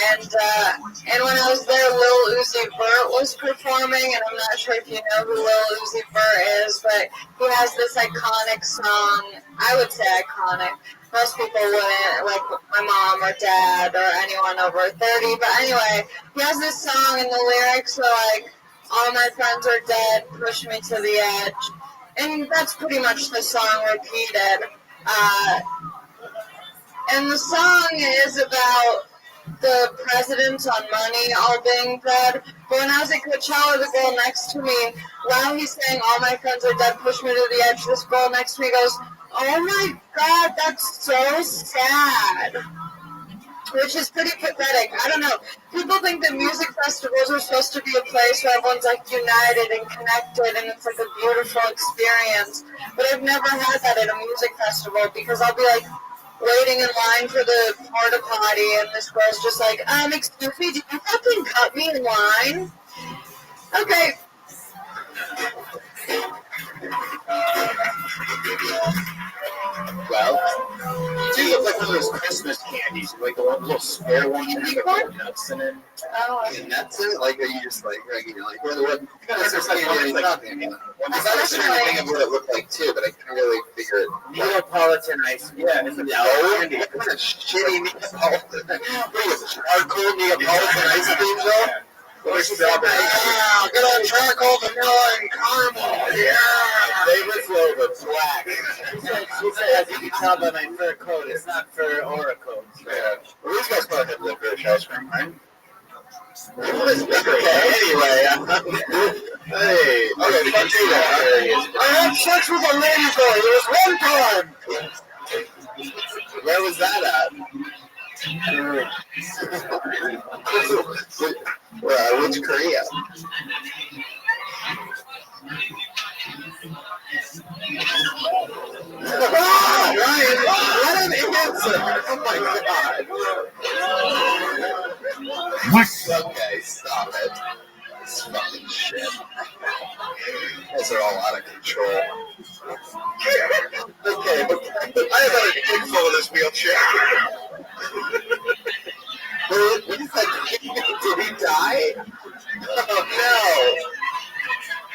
And when I was there, Lil Uzi Vert was performing, and I'm not sure if you know who Lil Uzi Vert is, but he has this iconic song. I would say iconic. Most people wouldn't, like my mom or dad or anyone over 30. But anyway, he has this song, and the lyrics are like, "All my friends are dead, push me to the edge," and that's pretty much the song repeated. And the song is about the presidents on money all being dead. But when I was at Coachella, the girl next to me, while he's saying all my friends are dead, push me to the edge, this girl next to me goes, "Oh my God, that's so sad." Which is pretty pathetic. I don't know. People think that music festivals are supposed to be a place where everyone's like united and connected and it's like a beautiful experience. But I've never had that at a music festival because I'll be like, waiting in line for the porta potty, and this girl's just like, excuse me, did you fucking cut me in line? Okay. Well, you look like one of those Christmas candies, like the one little spare one that has like nuts in it. Oh. Nuts in it? Like, are you just like regular? Like, what kind of stuff candy? I thought I was trying to think of what it looked like too, but I couldn't really figure it. Neapolitan ice cream. Yeah, it's a candy. What kind of shitty Neapolitan? What are you, charcoal Neapolitan ice cream, though? Or strawberry. Good old charcoal, vanilla, and caramel. Yeah. Favorite flavor, black. She said, as you can tell by my fur coat, it's not fur or a coat. Yeah. Well, these guys probably have licorice ice cream, right? Anyway, hey, okay, fuck you that. I had sex with a lady boy. It was one time. Where was that at? Which Korea? Ryan, let him answer. Oh my God. Okay, stop it. This fucking shit. Guys are all out of control. Okay, but I have a kid full of this wheelchair. What is that? Did he die? Oh no!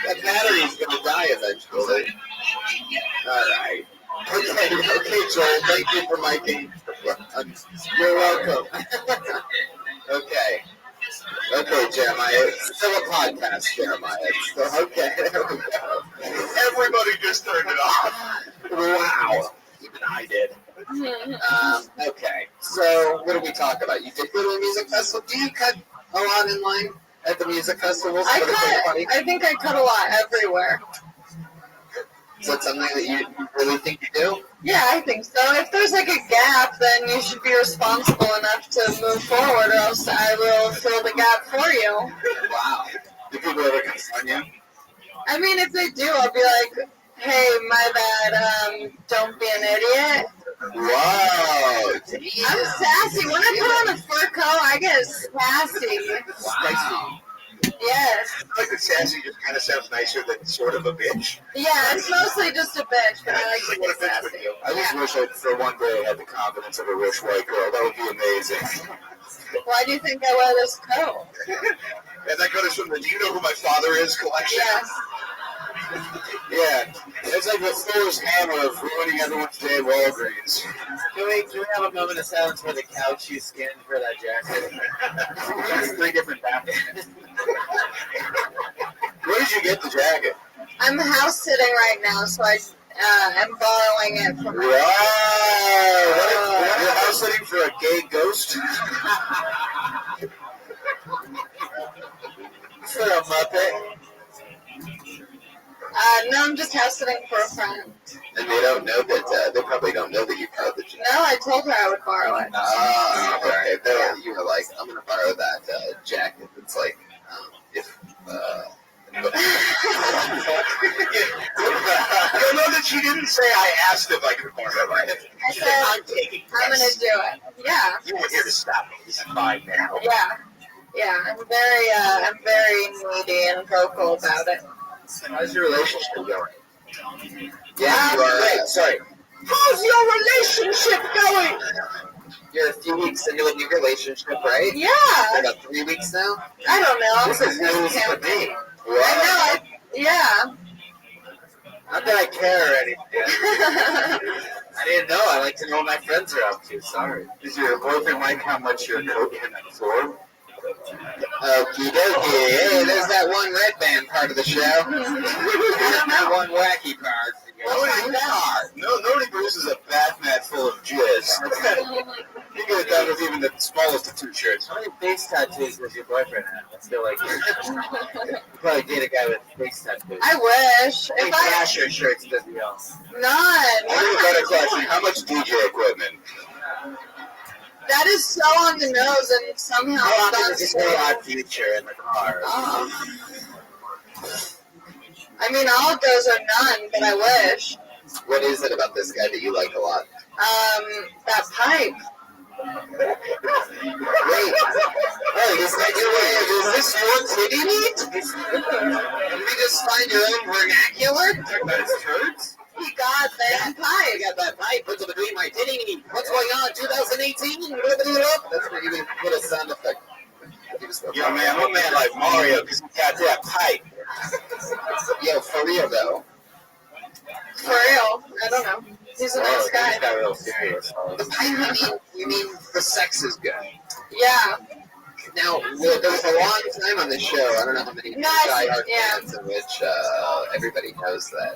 That battery's gonna die eventually. Alright. Okay, Joel, thank you for miking. You're welcome. Okay. Okay, Jeremiah. It's still a podcast, Jeremiah. Okay, there we go. Everybody just turned it off. Wow. Even I did. Okay, so what did we talk about? You did go to a music festival? Do you cut a lot in line at the music festivals? I think I cut a lot everywhere. Is that something that you really think you do? Yeah, I think so. If there's like a gap, then you should be responsible enough to move forward, or else I will fill the gap for you. Wow. Do people ever confront you? I mean, if they do, I'll be like, "Hey, my bad. Don't be an idiot." Wow. I'm sassy. When I put on a fur coat, I get sassy. Wow. Yes. I like the sassy just kind of sounds nicer than sort of a bitch. Yeah, it's mostly just a bitch, but I like to get sassy. I just wish I, for one day, had the confidence of a rich white girl. That would be amazing. Why do you think I wear this coat? And that coat is from the Do You Know Who My Father Is collection? Yes. Yeah. It's like the Thor's hammer of ruining everyone's day at Walgreens. Can we have a moment of silence for the couch you skinned for that jacket? That's 3 different backgrounds. Where did you get the jacket? I'm house sitting right now, so I'm borrowing it from my Wow! You're house sitting for a gay ghost? For a Muppet? No, I'm just house sitting for a friend. And they don't know that, they probably don't know that you borrowed the jacket. No, I told her I would borrow it. Okay. You were like, I'm going to borrow that jacket. It's like, if, You'll know that she didn't say I asked if I could borrow it. I said, I'm going to do it. Yeah. You were here to stop me. It's fine now. Yeah. I'm very needy and vocal about it. How's your relationship going? Yeah, you are. Wait, sorry. How's your relationship going? You're a few weeks into a new relationship, right? Yeah. About 3 weeks now? I don't know. This is news to me. Wow. I know. Yeah. Not that I care or anything. I didn't know. I like to know what my friends are up to. Sorry. Does your boyfriend like how much your coat can absorb? Okie dokie. Hey, there's that one red band part of the show. That one wacky part. Nobody produces a bath full of jizz. You get it done with even the smallest of 2 shirts. How many face tattoos does your boyfriend have? I feel like you probably date a guy with face tattoos. I wish. How many Thrasher shirts does he own? None. I have a better question. How much DJ equipment? That is so on the nose and somehow How often that's does he play Odd Future in the car? I mean, all of those are none, but I wish. What is it about this guy that you like a lot? That pipe. Wait. Oh, this guy's is this your titty meat? Can we just find your own vernacular? That's turds? He got that pipe. I got that pipe. What's between my titty meat? What's going on? 2018? That's where you can put a sound effect. Yo, man, I'm a man like Mario because he got that pipe. Yo, for real, though. For real. I don't know. He's a nice guy. He got real serious. The pipe, you mean the sex is good? Yeah. Now, there was a long time on this show, I don't know how many diehard fans in which everybody knows that.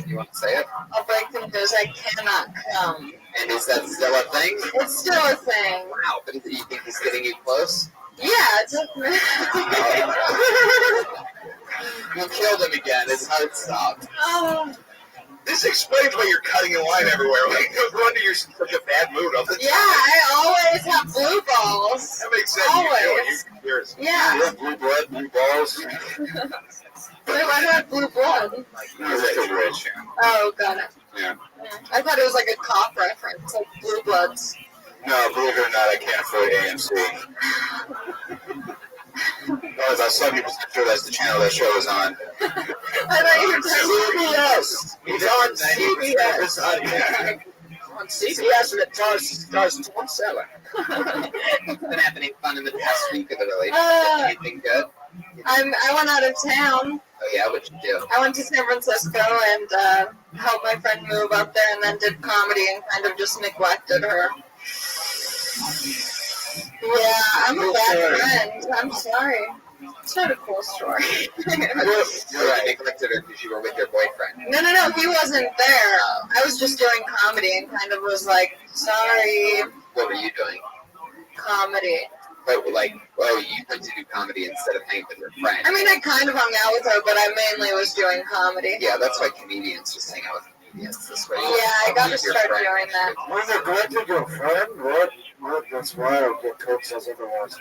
You want to say it? I'll break them because I cannot come. And is that still a thing? It's still a thing. Wow, but do you think he's getting you close? Yeah, it's You killed him again, his heart stopped. Oh. This explains why you're cutting in line everywhere. Like, no wonder you're in such a bad mood all the time. Yeah, I always have blue balls. That makes sense. Always. Yeah. You have blue blood, blue balls. Wait, why do I have blue blood? You're rich. Oh, got it. Yeah. I thought it was like a cop reference, like Blue Bloods. No, believe it or not, I can't afford AMC. As I saw people sure that's the channel that show is on. I thought you were CBS. It's on CBS. It's on CBS and it does 27. What's been happening fun in the past week of the relationship? Anything good? I went out of town. Oh yeah, what'd you do? I went to San Francisco and helped my friend move up there, and then did comedy and kind of just neglected her. Yeah, I'm a bad friend. I'm sorry. It's not a cool story. You're right. I neglected her because you were with your boyfriend. No, he wasn't there. I was just doing comedy and kind of was like, sorry. What were you doing? Comedy. But like, you went to do comedy instead of hanging with your friend. I mean, I kind of hung out with her, but I mainly was doing comedy. Yeah, that's why comedians just hang out with comedians this way. Yeah, I got to start doing that. When they neglected your friend, what? That's wild. What Coke says otherwise.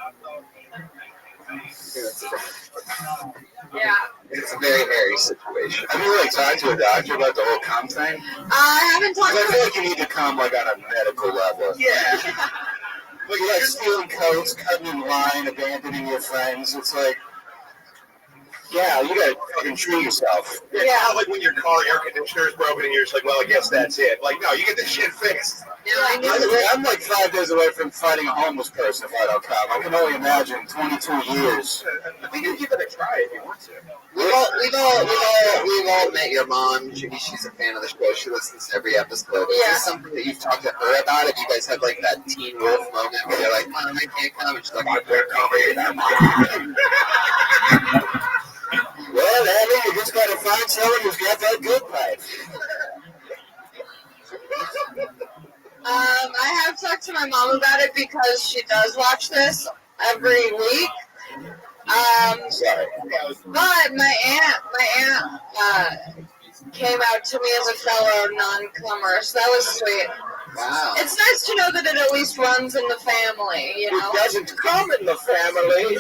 Yeah. It's a very hairy situation. Have you talked to a doctor about the whole cum thing? I haven't talked to I feel like you need to come on a medical level. Yeah. But you're stealing coats, cutting in line, abandoning your friends. It's like, yeah, you gotta fucking treat yourself. Yeah. It's not like when your car air conditioner is broken and you're just like, well, I guess that's it. Like, no, you get this shit fixed. I'm like 5 days away from fighting a homeless person if I don't come. I can only imagine 22 years. I think you give it a try if you want to. We've all met your mom. She's a fan of the show. She listens to every episode. Is this something that you've talked to her about? If you guys have like that Teen Wolf moment where you're like, Mom, I can't come, and she's like, I can't come. Well, Abby, you just gotta find someone who's got that good pipe. I have talked to my mom about it because she does watch this every week. Sorry. But my aunt came out to me as a fellow non-comer, so that was sweet. Wow. It's nice to know that it at least runs in the family, you know. It doesn't come in the family.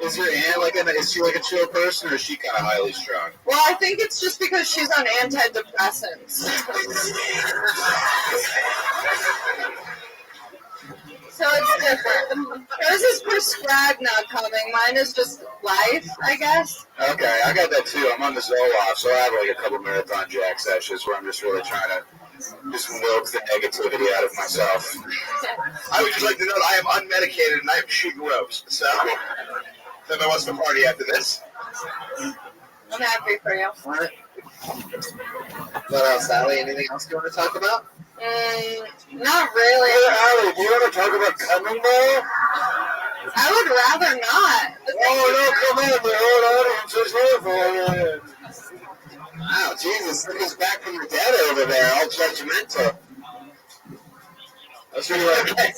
Is your aunt is she like a chill person, or is she kind of highly strung? Well, I think it's just because she's on antidepressants. So it's different. Hers is prescribed not coming. Mine is just life, I guess. Okay, I got that too. I'm on the Zoloft, so I have like a couple marathon jack sessions where I'm just really trying to just milk the negativity out of myself. I would just like to know that I am unmedicated and I am shooting ropes. So, if anyone wants to party after this. I'm happy for you. What else, Allie? Anything else you want to talk about? Not really. Hey, Allie, do you want to talk about coming though? I would rather not. Oh, no, come on, the whole audience is here for you. Wow, Jesus, look who's back from the dead over there, all judgmental. That's really like,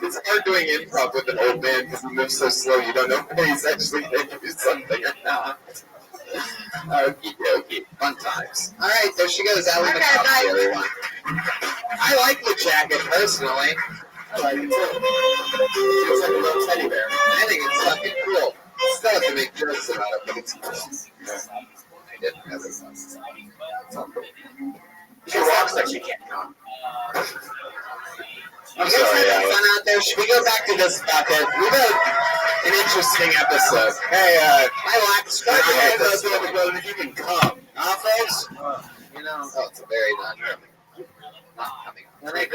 it's hard doing improv with an old man because he moves so slow you don't know if he's actually going to do something or not. Okie dokie. Fun times. All right, there she goes, Allie McCoskey, everyone. I like the jacket, personally. I like it too. It's like a little teddy bear. I think it's fucking cool. Still have to make jokes about it, but it's cool. I didn't have it. She walks like she can't come. I'm sorry, having fun out there. Should we go back to this bucket? We've had an interesting episode. Hey, I like start the episode if you can come. folks? You know, Oh, it's a very not coming. When I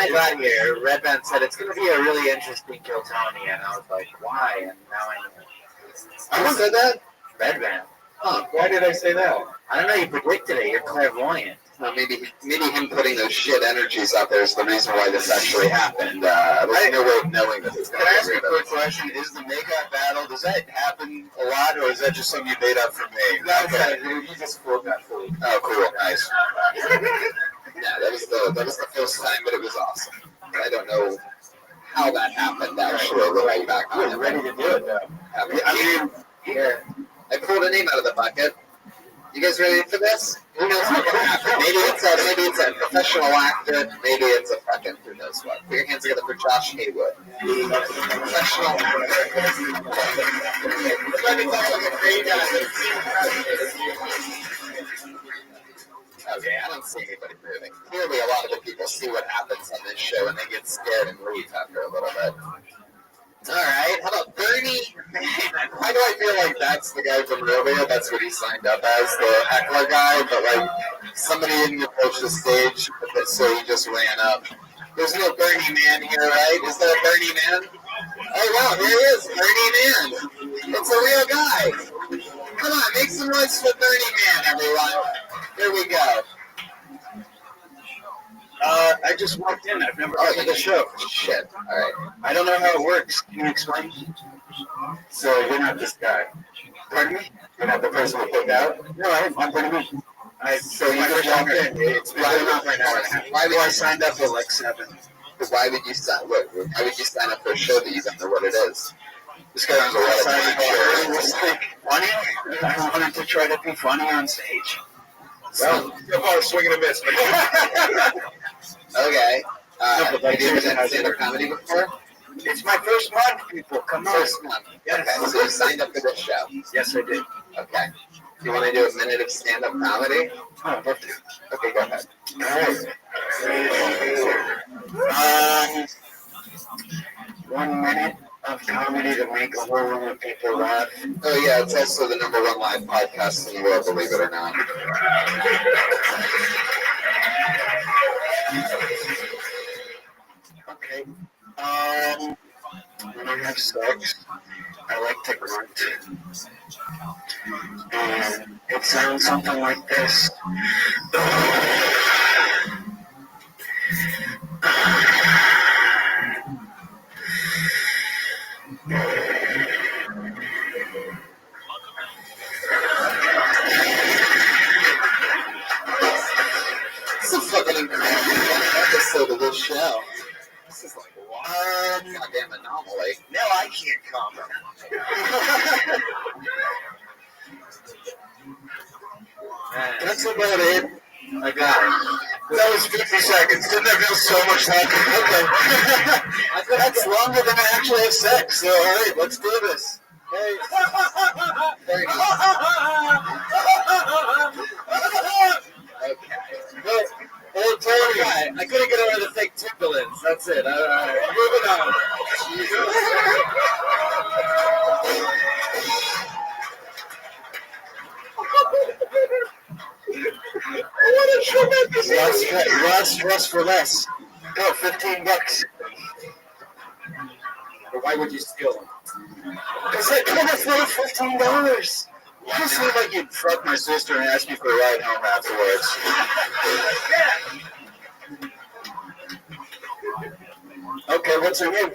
got here, Red Band said it's going to be a really interesting Kiltony, and I was like, why? And now I know. Who said that? Red Band. Huh. why did I say that? I don't know. You predicted it. You're clairvoyant. Well, maybe him putting those shit energies out there is the reason why this actually happened. There's no way of knowing that it's Can I ask you a quick question? Is the makeup battle, does that happen a lot, or is that just something you made up for me? Okay, dude, you just pulled that fool. Oh, cool, nice. Yeah, that was the first time, but it was awesome. I don't know how that happened, actually, looking back on it. You're ready to do it, though. I mean, here, I pulled a name out of the bucket. You guys ready for this? Who knows what's going to happen? Maybe it's a professional actor. Maybe it's a fucking who knows what. Put your hands together for Josh Haywood. Professional actor. Okay, I don't see anybody moving. Clearly, a lot of the people see what happens on this show and they get scared and leave after a little bit. All right, how about Bernie? Why do I feel like that's the guy from earlier? That's what he signed up as, the heckler guy. But like, somebody didn't approach the stage, so he just ran up. There's no Bernie Man here, right? Is there a Bernie Man? Oh wow, there he is, Bernie Man. It's a real guy. Come on, make some noise for Bernie Man, everyone. Here we go. I just walked in. I've never heard of the show. Shit. All right. I don't know how it works. Can you explain? So you're not this guy. Pardon me? You're not the person who put out? No, I'm pretty much. So you just walked in. It's been going on for an hour and a half. Why would I signed up at like 7. Why would you sign? Why would you sign up for a show that you don't know what it is? This guy owns a lot of It was like funny. I wanted to try to be funny on stage. Well, so far swinging a miss. Okay. Have you ever done stand-up comedy before? It's my first month, people. Come on. First month. Okay, so you signed up for this show. Yes, I did. Okay. You want to do a minute of stand-up comedy? Oh, I'd love to. Okay, go ahead. All right. 1 minute of comedy to make a whole room of people laugh. Oh yeah, it's also the #1 live podcast in the world, believe it or not. Okay. When I have sex, I like to grunt. And it sounds something like this. It's a fucking incredible episode of this show. This is like a goddamn anomaly. No, I can't comment. That's about it. I got it. That was 50 seconds. Didn't that feel so much longer? Okay. That's longer than I actually have sex. So, all right, let's do this. Hey. Very nice. Okay. Hey, Tony. I couldn't get over the fake Timberlands. That's it. All right. Moving on. What a tremendous Rust for less. Go, $15. But why would you steal them? Because they come for $15. You just seem like you'd fuck my sister and ask me for a ride home afterwards. Okay, what's her name?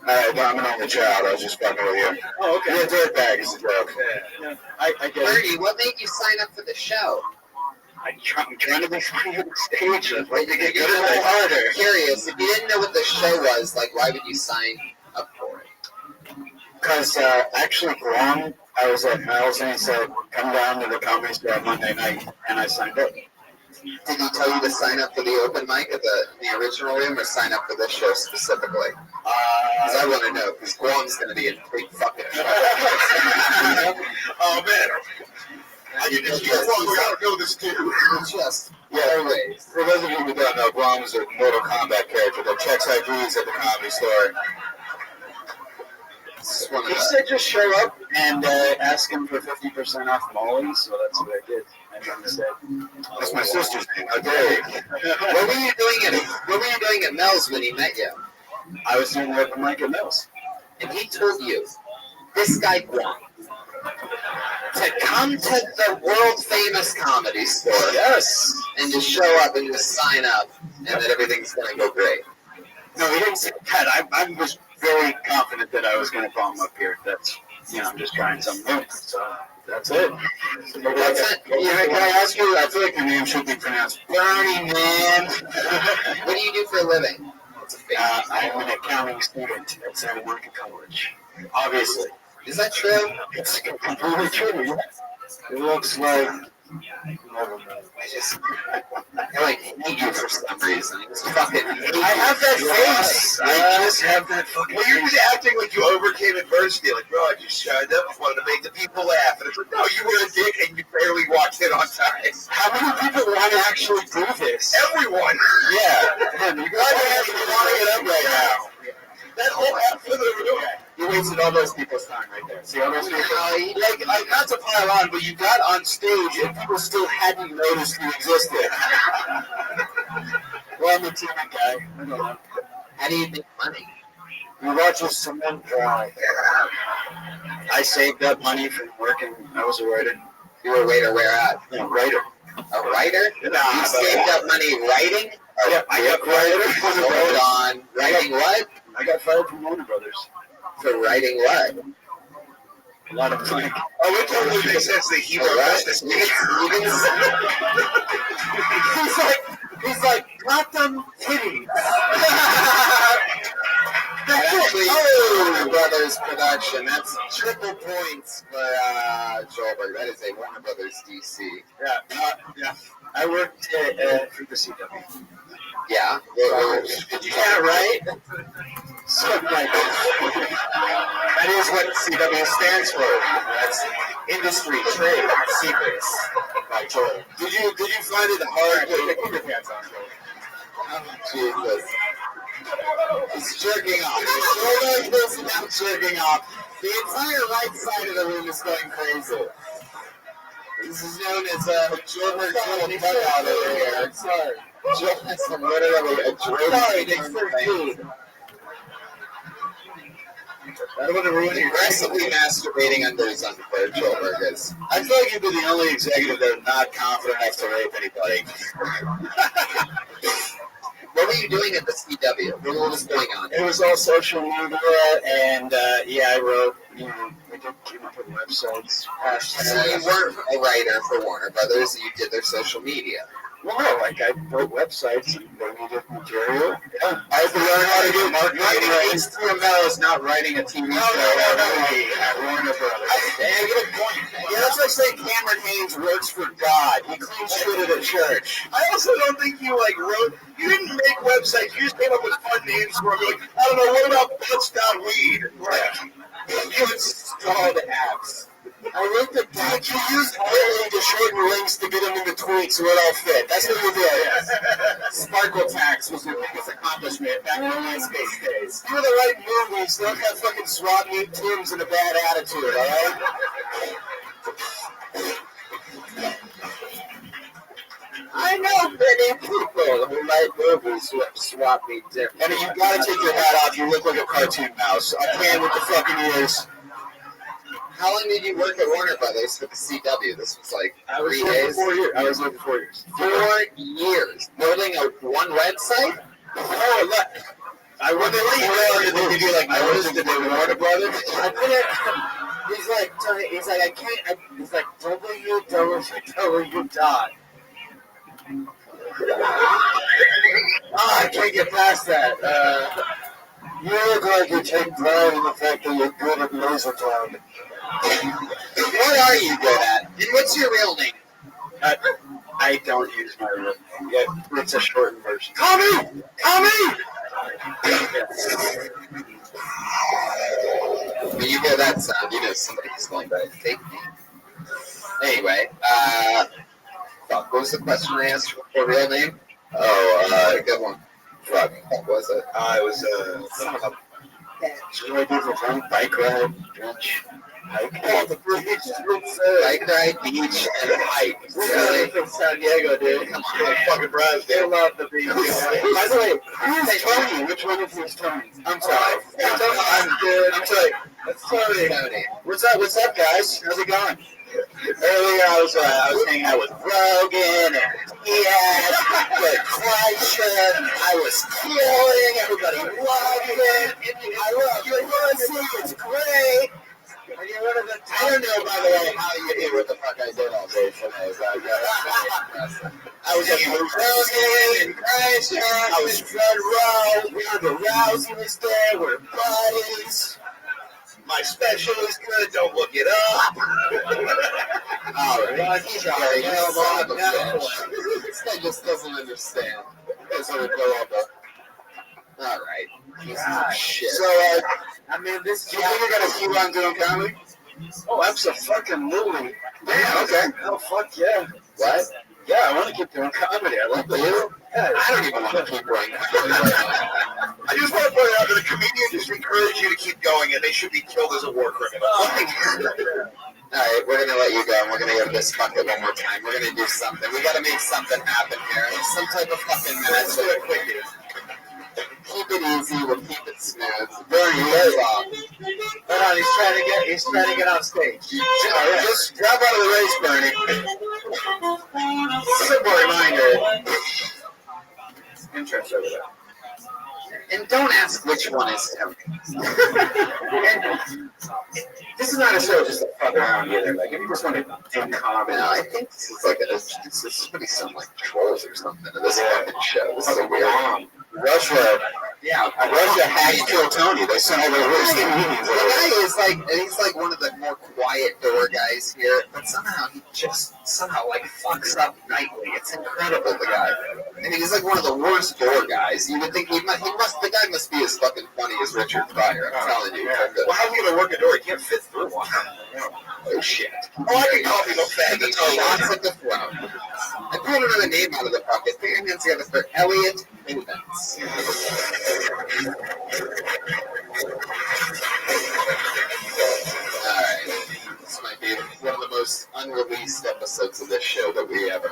Alright, well, I'm an only child. I was just fucking with you. Oh, okay. You're a dirtbag is a joke. Yeah. I get it. Bertie, what made you sign up for the show? I'm trying to be funny on the stage. I'd like to get You're good a at little it. harder. Curious, if you didn't know what the show was, like, why would you sign up for it? Because actually, Guam, I was at Mel's and he said, come down to the comedy store Monday night, and I signed up. Did he tell you to sign up for the open mic at the original room or sign up for this show specifically? Because I want to know, because Guam's going to be a big fucking show. Oh, man. I don't know this dude. Just, always. For those of you who don't know, Guam is a Mortal Kombat character that checks IDs at the comedy store. He said just show up and ask him for 50% off Molly, so that's what I did. And then he said, that's my sister's name. Okay. What were you doing at Mel's when he met you? I was doing the open mic at Mel's. And he told you, this guy Guam, to come to the world famous comedy store. Yes. And just show up and just sign up and that everything's going to go great. No, he didn't say that. I was very confident that I was going to call him up here. That's, I'm just trying something new. So that's it. That's it. Can I ask you? I feel like your name should be pronounced Bernie, man. What do you do for a living? I'm an accounting student at Santa Monica College. Obviously. Is that true? It's completely true. Yeah. It looks like. I hate you for some reason. It's fucking. I have that face. I just have that fucking. Well, you're just acting like you overcame adversity. Like, bro, I just shined up. I wanted to make the people laugh. And it's like, no, you were a dick and you barely walked in on time. How many people want to actually do this? Everyone. Yeah. Man, you guys are wanting it up right now. That whole half of the room. You wasted all those people's time right there. See all those people? Like, not to pile on, but you got on stage and people still hadn't noticed you existed. Well, I'm a timid guy. I don't know. How do you make money? You watch a cement dry. I saved up money from working. I was a writer. You were a waiter where at? Yeah, writer. A writer? You saved up money writing? Yeah, I got fired. Hold on. Writing what? I got fired from Warner Brothers. For writing what? A lot of money. Oh, it totally makes sense that he wrote this. He's like, got them titties. Actually, Warner Brothers production. That's triple points for Joelberg. That is a Warner Brothers DC. Yeah. I worked for the CW. Yeah. Did you get it right? Something like that. That is what CW stands for. That's Industry Trade Secrets by Joel. Did you find it hard to put your pants on, Joel? Oh, Jesus. He's jerking off. Joelberg is now jerking off. The entire right side of the room is going crazy. This is known as Joelberg's little bug out over here. Sorry. Joel is literally a drone. I don't want to ruin your Aggressively masturbating under his underwear, Joelberg is. I feel like you'd be the only executive that are not confident enough to rape anybody. What were you doing at the CW? What was going on? It was all social media, and I wrote, we came up with websites. So you weren't a writer for Warner Brothers, you did their social media. Well, no, I wrote websites and they needed material. Yeah. I had to learn how to do marketing. HTML is not writing a TV show. No. Warner Brothers. Yeah, that's like saying Cameron Haynes works for God. He cleans shit at a church. I also don't think you you didn't make websites, you just came up with fun names for them. Like, I don't know, what about butts.weed? You installed apps. I wrote the back. You used Bitly to shorten links to get them into tweets so it all fit. That's what you did. Sparkle Tax was your biggest accomplishment back in the MySpace days. You were the right movies. Don't have fucking swap meet Tims and a bad attitude, alright? I I know many people who like movies who have swapped me different. And you gotta take your hat off. You look like a cartoon mouse. I can't with the fucking ears. How long did you work at Warner Brothers with the CW? This was like 3 days. 4 years. I was there for 4 years. 4 years building one website. Oh, look. I wouldn't let you know. Did they give you like notice that they were Warner Brothers? I couldn't. He's like, I can't. He's like, www. I can't get past that. You look like you take pride in the fact that you're good at laser tag. What are you good at? And what's your real name? I don't use my real name. Yeah, it's a shortened version. Tommy! Tommy! When you hear that sound, you know somebody's going by a fake name. Anyway, fuck, what was the question I asked for real name? Oh, good one. Fuck, what was it? I was, should I do the whole bike ride, brunch, hike? Oh, the bike ride, beach, and hike. Really? From San Diego, dude. Come on, Fucking Browns, They dude. love the beach. By the way, Who's Tony? Which one of you is Tony? I'm sorry. I'm good. I'm Tony. That's Tony. What's up, guys? How's it going? Earlier, I was hanging out with Rogan and Diaz, but Kreischer. I was killing. Everybody loved it. I love your pussy. It's great. I don't know, by the way, how you did what the fuck I did all day today. I was at Rogan and Kreischer. I was front row. Ronda Rousey was there. We're buddies. My special is good. Don't look it up. Alright, he's already This guy just doesn't understand. That's what we blow up. Alright. Shit. So, I mean, this. do you think you're gonna keep on doing comedy? Oh, absolutely. Yeah. Okay. Oh, fuck yeah. What? Yeah, I want to keep doing comedy. I love it. I don't even want to keep going. I just want to point out that a comedian just encourage you to keep going, and they should be killed as a war criminal. Alright, we're gonna let you go, and we're gonna go to this bucket one more time. We're gonna do something. We gotta make something happen here. Some type of fucking magic. Keep it easy, we'll keep it smooth. Burn your off. Hold on, he's trying to get on stage. Just drop out of the race, Bernie. Simple reminder. Interest over there. And don't ask which one is Tony. This is not a show just to fuck around either. Like, if you just want to do comedy. No, I think this is like this is gonna be some like trolls or something in this fucking show. This is a weird. Russia. Yeah, Russia had to kill Tony. They sent all their worst meetings. The guy is he's like one of the more quiet door guys here, but somehow he just like fucks up nightly. It's incredible, the guy. I mean, he's like one of the worst door guys. You would think the guy must be as fucking funny as Richard Pryor. I'm telling you. Well, how are you gonna work a door? You can't fit through one. Oh shit. Oh, I can copy no faggot. Shots at the throat. I pulled another name out of the pocket. Put your hands together for Elliot Invents. Alright. This might be one of the most unreleased episodes of this show that we ever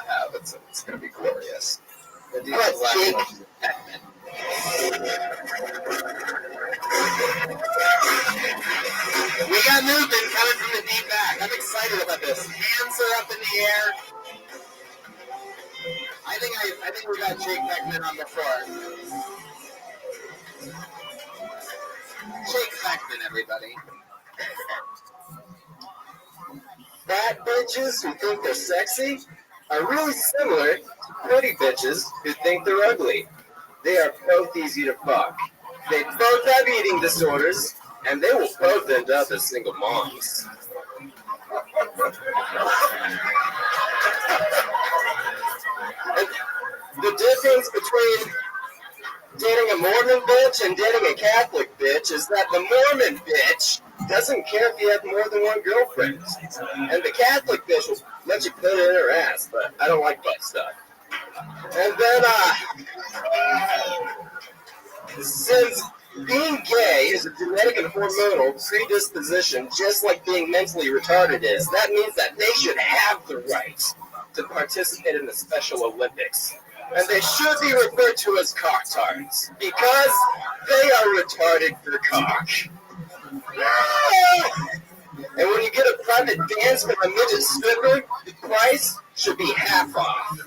have. It's going to be glorious. But Jake Beckman. We got movement coming from the deep back. I'm excited about this. Hands are up in the air. I think we got Jake Beckman on the floor. Jake Beckman, everybody. Fat bitches who think they're sexy are really similar to pretty bitches who think they're ugly. They are both easy to fuck. They both have eating disorders, and they will both end up as single moms. And the difference between dating a Mormon bitch and dating a Catholic bitch is that the Mormon bitch doesn't care if you have more than one girlfriend. And the Catholic bitch will let you put it in her ass, but I don't like butt stuff. And then, since being gay is a genetic and hormonal predisposition, just like being mentally retarded is, that means that they should have the right to participate in the Special Olympics. And they should be referred to as cocktards because they are retarded for cock. And when you get a private dance from a midget stripper, the price should be half off.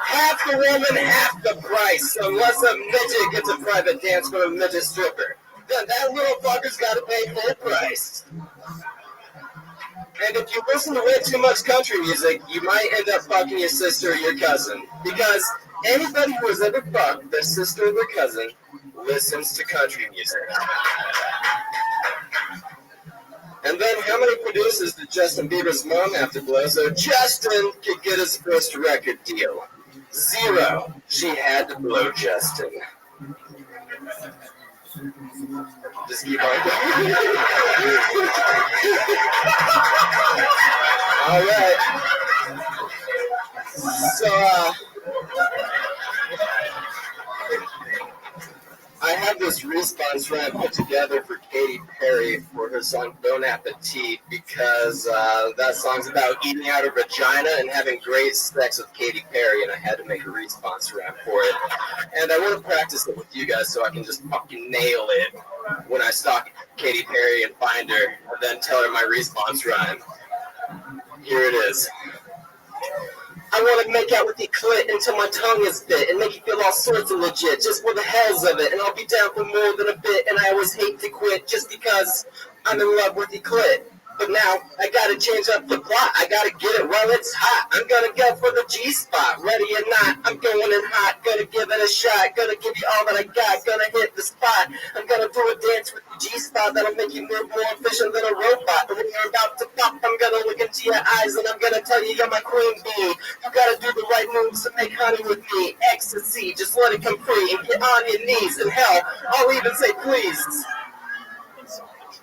Half the woman, half the price, unless a midget gets a private dance from a midget stripper. Then that little fucker's got to pay full price. And if you listen to way too much country music, you might end up fucking your sister or your cousin. Because anybody who has ever fucked their sister or their cousin listens to country music. And then how many producers did Justin Bieber's mom have to blow so Justin could get his first record deal? 0. She had to blow Justin. Just keep on going. All right. So, I have this response rant put together for Katy Perry for her song Bon Appetit because that song's about eating out her vagina and having great sex with Katy Perry, and I had to make a response rant for it. And I want to practice it with you guys so I can just fucking nail it when I stalk Katy Perry and find her and then tell her my response rhyme. Here it is. I want to make out with your clit until my tongue is bit and make you feel all sorts of legit just for the hells of it. And I'll be down for more than a bit, and I always hate to quit just because I'm in love with your clit. But now I gotta change up the plot. I gotta get it while it's hot. I'm gonna go for the G-spot. Ready or not, I'm going in hot. Gonna give it a shot. Gonna give you all that I got. Gonna hit the spot. I'm gonna do a dance with the G-spot that'll make you move more efficient than a robot. And when you're about to pop, I'm gonna look into your eyes and I'm gonna tell you you're my queen bee. You gotta do the right moves to make honey with me. Ecstasy, just let it come free and get on your knees. And hell, I'll even say please.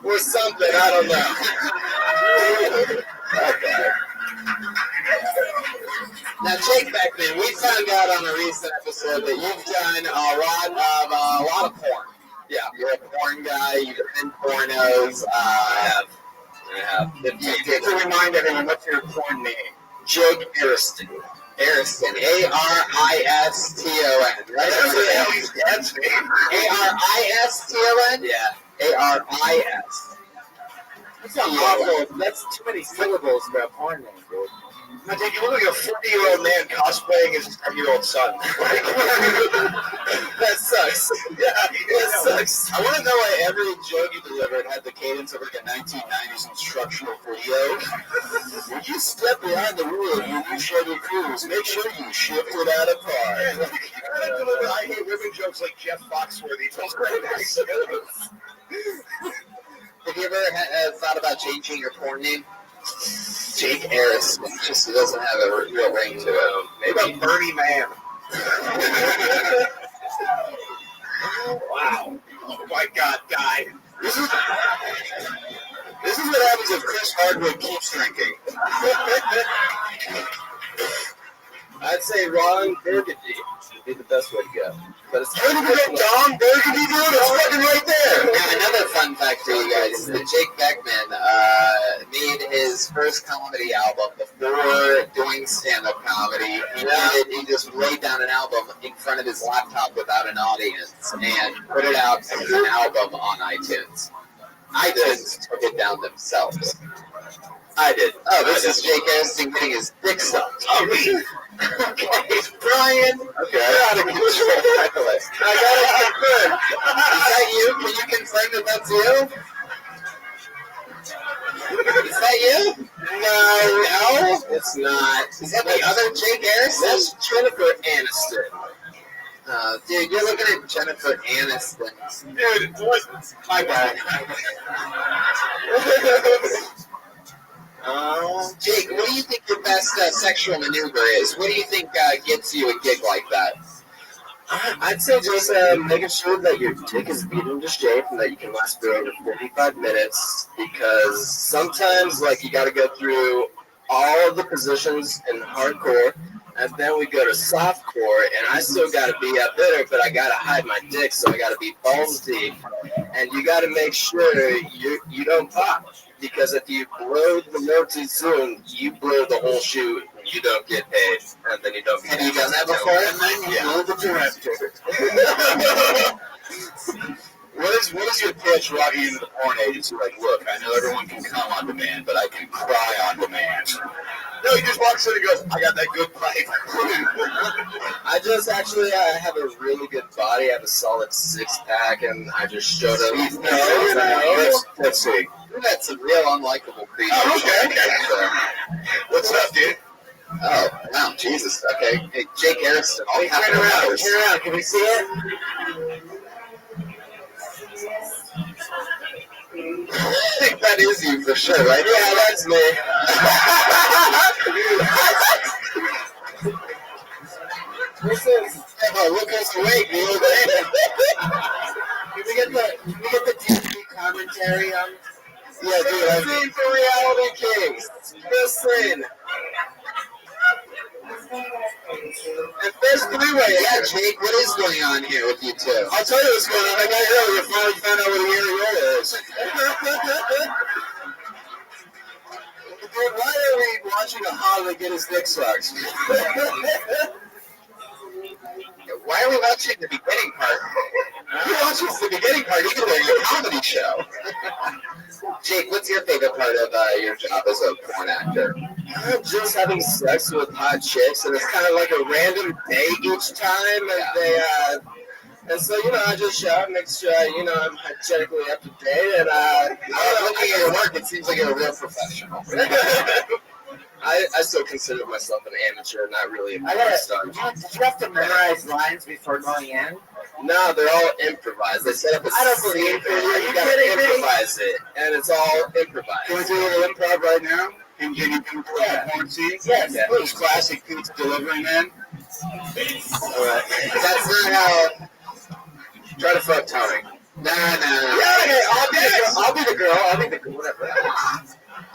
Or something, I don't know. Okay. Now, Jake Beckman, we found out on a recent episode that you've done a lot of porn. Yeah, you're a porn guy. You've done pornos. I have. To remind everyone, what's your porn name? Jake Ariston. Ariston. A-R-I-S-T-O-N. Right? That's his name. A-R-I-S-T-O-N? Yeah. A-R-I-S. That's not awful. That's too many syllables for a porn name, dude. I think you look like a 40-year-old man cosplaying his 10-year-old son. That sucks. Yeah, that sucks. I want to know why every joke you delivered had the cadence of like a 1990s instructional video. Would you step behind the wheel when you share your cruise? Make sure you shift without a car. I hate women jokes like Jeff Foxworthy. Those great jokes. Have you ever thought about changing your porn name? Jake Harris. Just it doesn't have a real ring to it. Maybe Bernie Man. Wow. Oh my God, guy. This is what happens if Chris Hardwick keeps drinking. I'd say Ron Burgundy would be the best way to go. But it's going to go Don Burgundy, dude. It's fucking right there. Now, another fun fact for you guys is that Jake Beckman made his first comedy album before doing stand-up comedy. He just laid down an album in front of his laptop without an audience and put it out as an album on iTunes. iTunes took it down themselves. I did. Oh, this is Jake Aniston getting his dick sucked. Oh, me? Okay, Brian. Okay. You're out of control. I got it confirmed. Is that you? Can you confirm that that's you? Is that you? No, it's not. Is that the other Jake Aniston? That's Jennifer Aniston. Dude, you're looking at Jennifer Aniston. Dude, what? My bad. Jake, what do you think your best sexual maneuver is? What do you think gets you a gig like that? I'd say just making sure that your dick is beaten into shape and that you can last for over 45 minutes, because sometimes, like, you got to go through all of the positions in hardcore, and then we go to softcore, and I still got to be up bitter, but I got to hide my dick, so I got to be balls deep, and you got to make sure you don't pop. Because if you blow the load too soon, you blow the whole shoot, and you don't get paid, and then you don't get paid. Have you done that before? And then you know the director. What is your pitch walking into the porn agency? Like, look, I know everyone can come on demand, but I can cry on demand. No, he just walks in and goes, I got that good pipe. I just actually have a really good body. I have a solid 6-pack, and I just showed up. Let's see. You got some real unlikable people. Oh, okay. What's up, dude? Oh, wow, Jesus. Okay. Hey, Jake Harrison. All you have to Turn around. know is... Turn around. Can we see it? I think that is you for sure, right? Yeah, that's me. This is look who's awake, Neil. Can we get the DVD commentary on? Yeah, dude. Listen for Reality Kings. Listen. And first three-way. Yeah, Jake, what is going on here with you two? I'll tell you what's going on. I got here. We finally found out where the areola is. Dude, why are we watching a hobbit get his dick sucked? Why are we watching the beginning part? Who watches the beginning part even though you're a comedy show? Jake, what's your favorite part of your job as a porn actor? Just having sex with hot chicks, and it's kind of like a random day each time, and they, and so, you know, I just shower, make sure, you know, I'm hygienically up to date, and, looking at your work, it seems like you're a real professional. I still consider myself an amateur, not really a porn star. Did you have to memorize lines before going in? No, they're all improvised. They set up a scene for you. You gotta improvise it, and it's all improvised. Can we do a little improv right now? Can you do the porn scene? Yes, Please, classic pizza delivery man. Alright. That's not how. Try to fuck Tony. Nah. Yeah, okay, I'll be the girl. Whatever.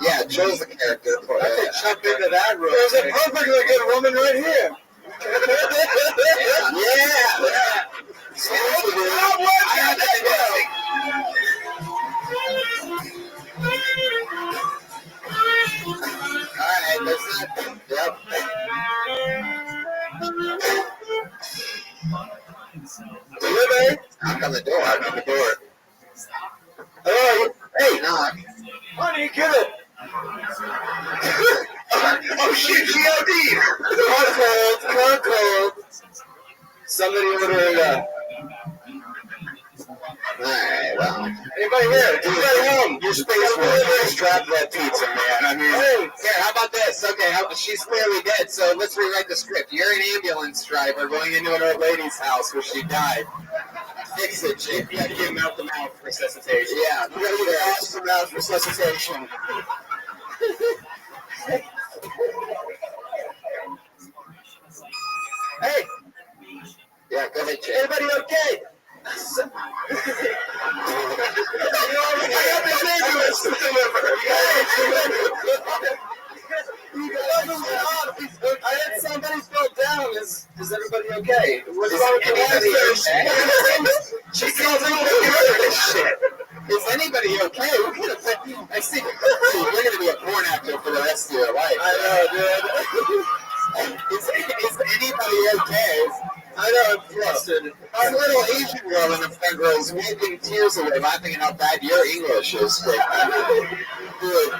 Yeah, Joe's the character. I could jump into that room. There's a perfectly good woman right here. Yeah. So, I have that Alright, that's not... Yep. Delivery? Knock on the door. Hello? Hey, knock. Honey, get it. Oh shit, she OD'd. Cold. Somebody ordered Alright, well. Anybody here? Anybody home? Your space workers drop that pizza, man. I mean, Hey, here, how about this? Okay, she's clearly dead, so let's rewrite the script. You're an ambulance driver going into an old lady's house where she died. Fix it, Jake. you gotta give him out the mouth resuscitation. Yeah, You gotta give him out the mouth resuscitation. Hey, yeah, go ahead, Jake. everybody okay? I had somebody fell down. Is everybody okay? What's wrong with the She can't this shit. Is anybody okay? I see. You're going to be a porn actor for the rest of your life. I know, dude. Is anybody okay? I know, I'm flustered. Our little Asian girl in the front row is wiping tears away, laughing at how bad your English is. Dude.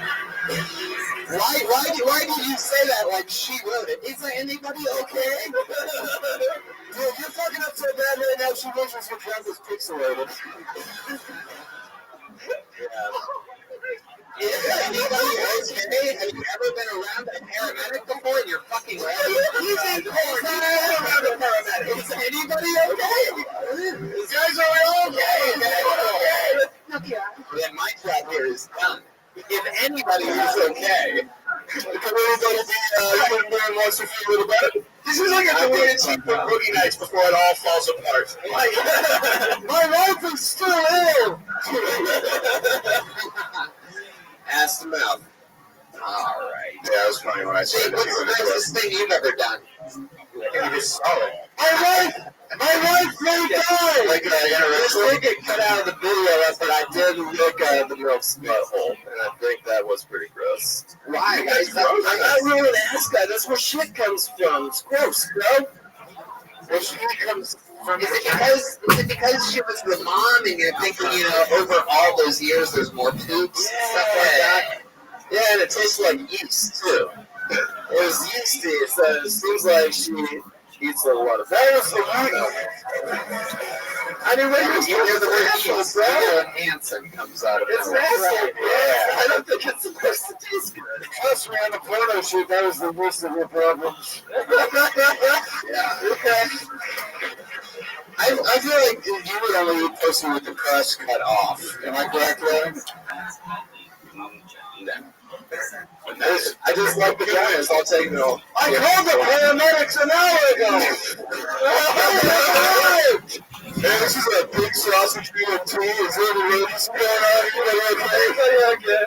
Why did you say that like she wrote it? Is anybody okay? Dude, you're fucking up so bad right now, she wishes your drunk is pixelated. Yeah. Is anybody okay? Have you ever been around a paramedic before and you're fucking ready? He's in porn. He's around a paramedic. Is anybody okay? These guys are okay. Okay. Then my job here is done. If anybody is okay. Can everybody be doing once a few little better? This is like a deleted scene from Boogie Nights before it all falls apart. My wife is still ill. Ass to mouth. All right. Yeah, that was funny when I said Jake, what's the nicest thing you've ever done? You just saw it. My wife may die. Like this thing get cut out of the video, but I did lick the milk's butthole, and I think that was pretty gross. Why? I'm not really an ass guy. That's where shit comes from. It's gross, bro. Where shit comes from. Is it because she was the mom and you're thinking, over all those years there's more poops and stuff like that? Yeah, and it tastes like yeast, too. It was yeasty, so it seems like she eats a lot of that. Was the I mean, when you hear the word yeast, Hansen comes out of it. it's nasty. Yeah. I don't think it's supposed to taste good. Trust me, on the porno shoot, that was the worst of your problems. Yeah. Okay. I feel like you would only eat pussy with the crust cut off. Am I correct there? No. I just like vaginas. I'll take them all. I called the paramedics an hour ago. Hey, this is a big sausage BMT. Is there any ladies going on? Everybody okay?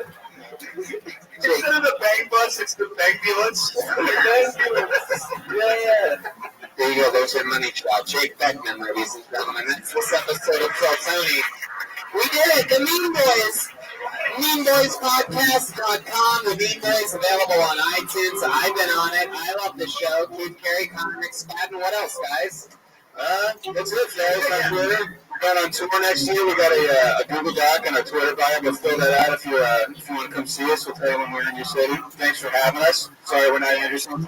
Instead of the bank bus, it's the ambulance. Yeah. There you go, there's your money shot. Jake Beckman, ladies and gentlemen. That's this episode of Tell Tony. We did it, the Mean Boys. MeanBoysPodcast.com. The Mean Boys available on iTunes. I've been on it. I love the show. Keith Carey, Connor McSpadden. What else, guys? That's it, guys. On Twitter. We're going on tour next year. We got a Google Doc and a Twitter bio. Go fill that out if you want to come see us. We'll tell you when we're in your city. Thanks for having us. Sorry we're not Anderson.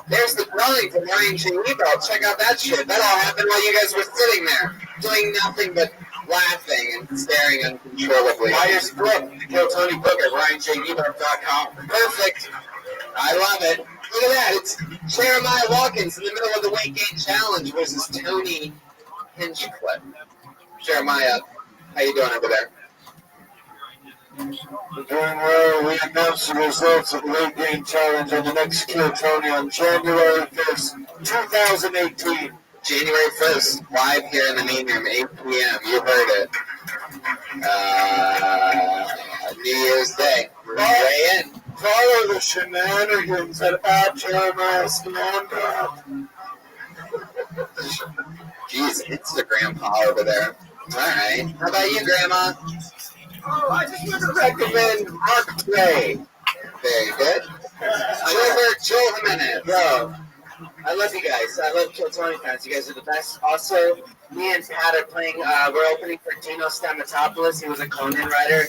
There's the drawing from Ryan J. Ebel. Check out that shit. That all happened while you guys were sitting there, doing nothing but laughing and staring uncontrollably. Myers Brook, Kill Tony Book at RyanJEbel.com. Perfect. I love it. Look at that. It's Jeremiah Watkins in the middle of the weight gain challenge versus Tony Hinchcliffe. Jeremiah, how you doing over there? We're doing well. We announced the results of the weight gain challenge on the next Kill Tony on January 1st, 2018. January 1st, live here in the main room, 8 p.m. You heard it. New Year's Day. We're way in. Follow the shenanigans at Jeremiah Stand-Up. Jeez, Instagram Paul over there. All right. How about you, Grandma? Oh, I just want to recommend Mark Twain. Very good. Joel Jimenez. Bro, I love you guys. I love Kill Tony fans. You guys are the best. Also, me and Pat are playing, we're opening for Dino Stamatopoulos. He was a Conan writer.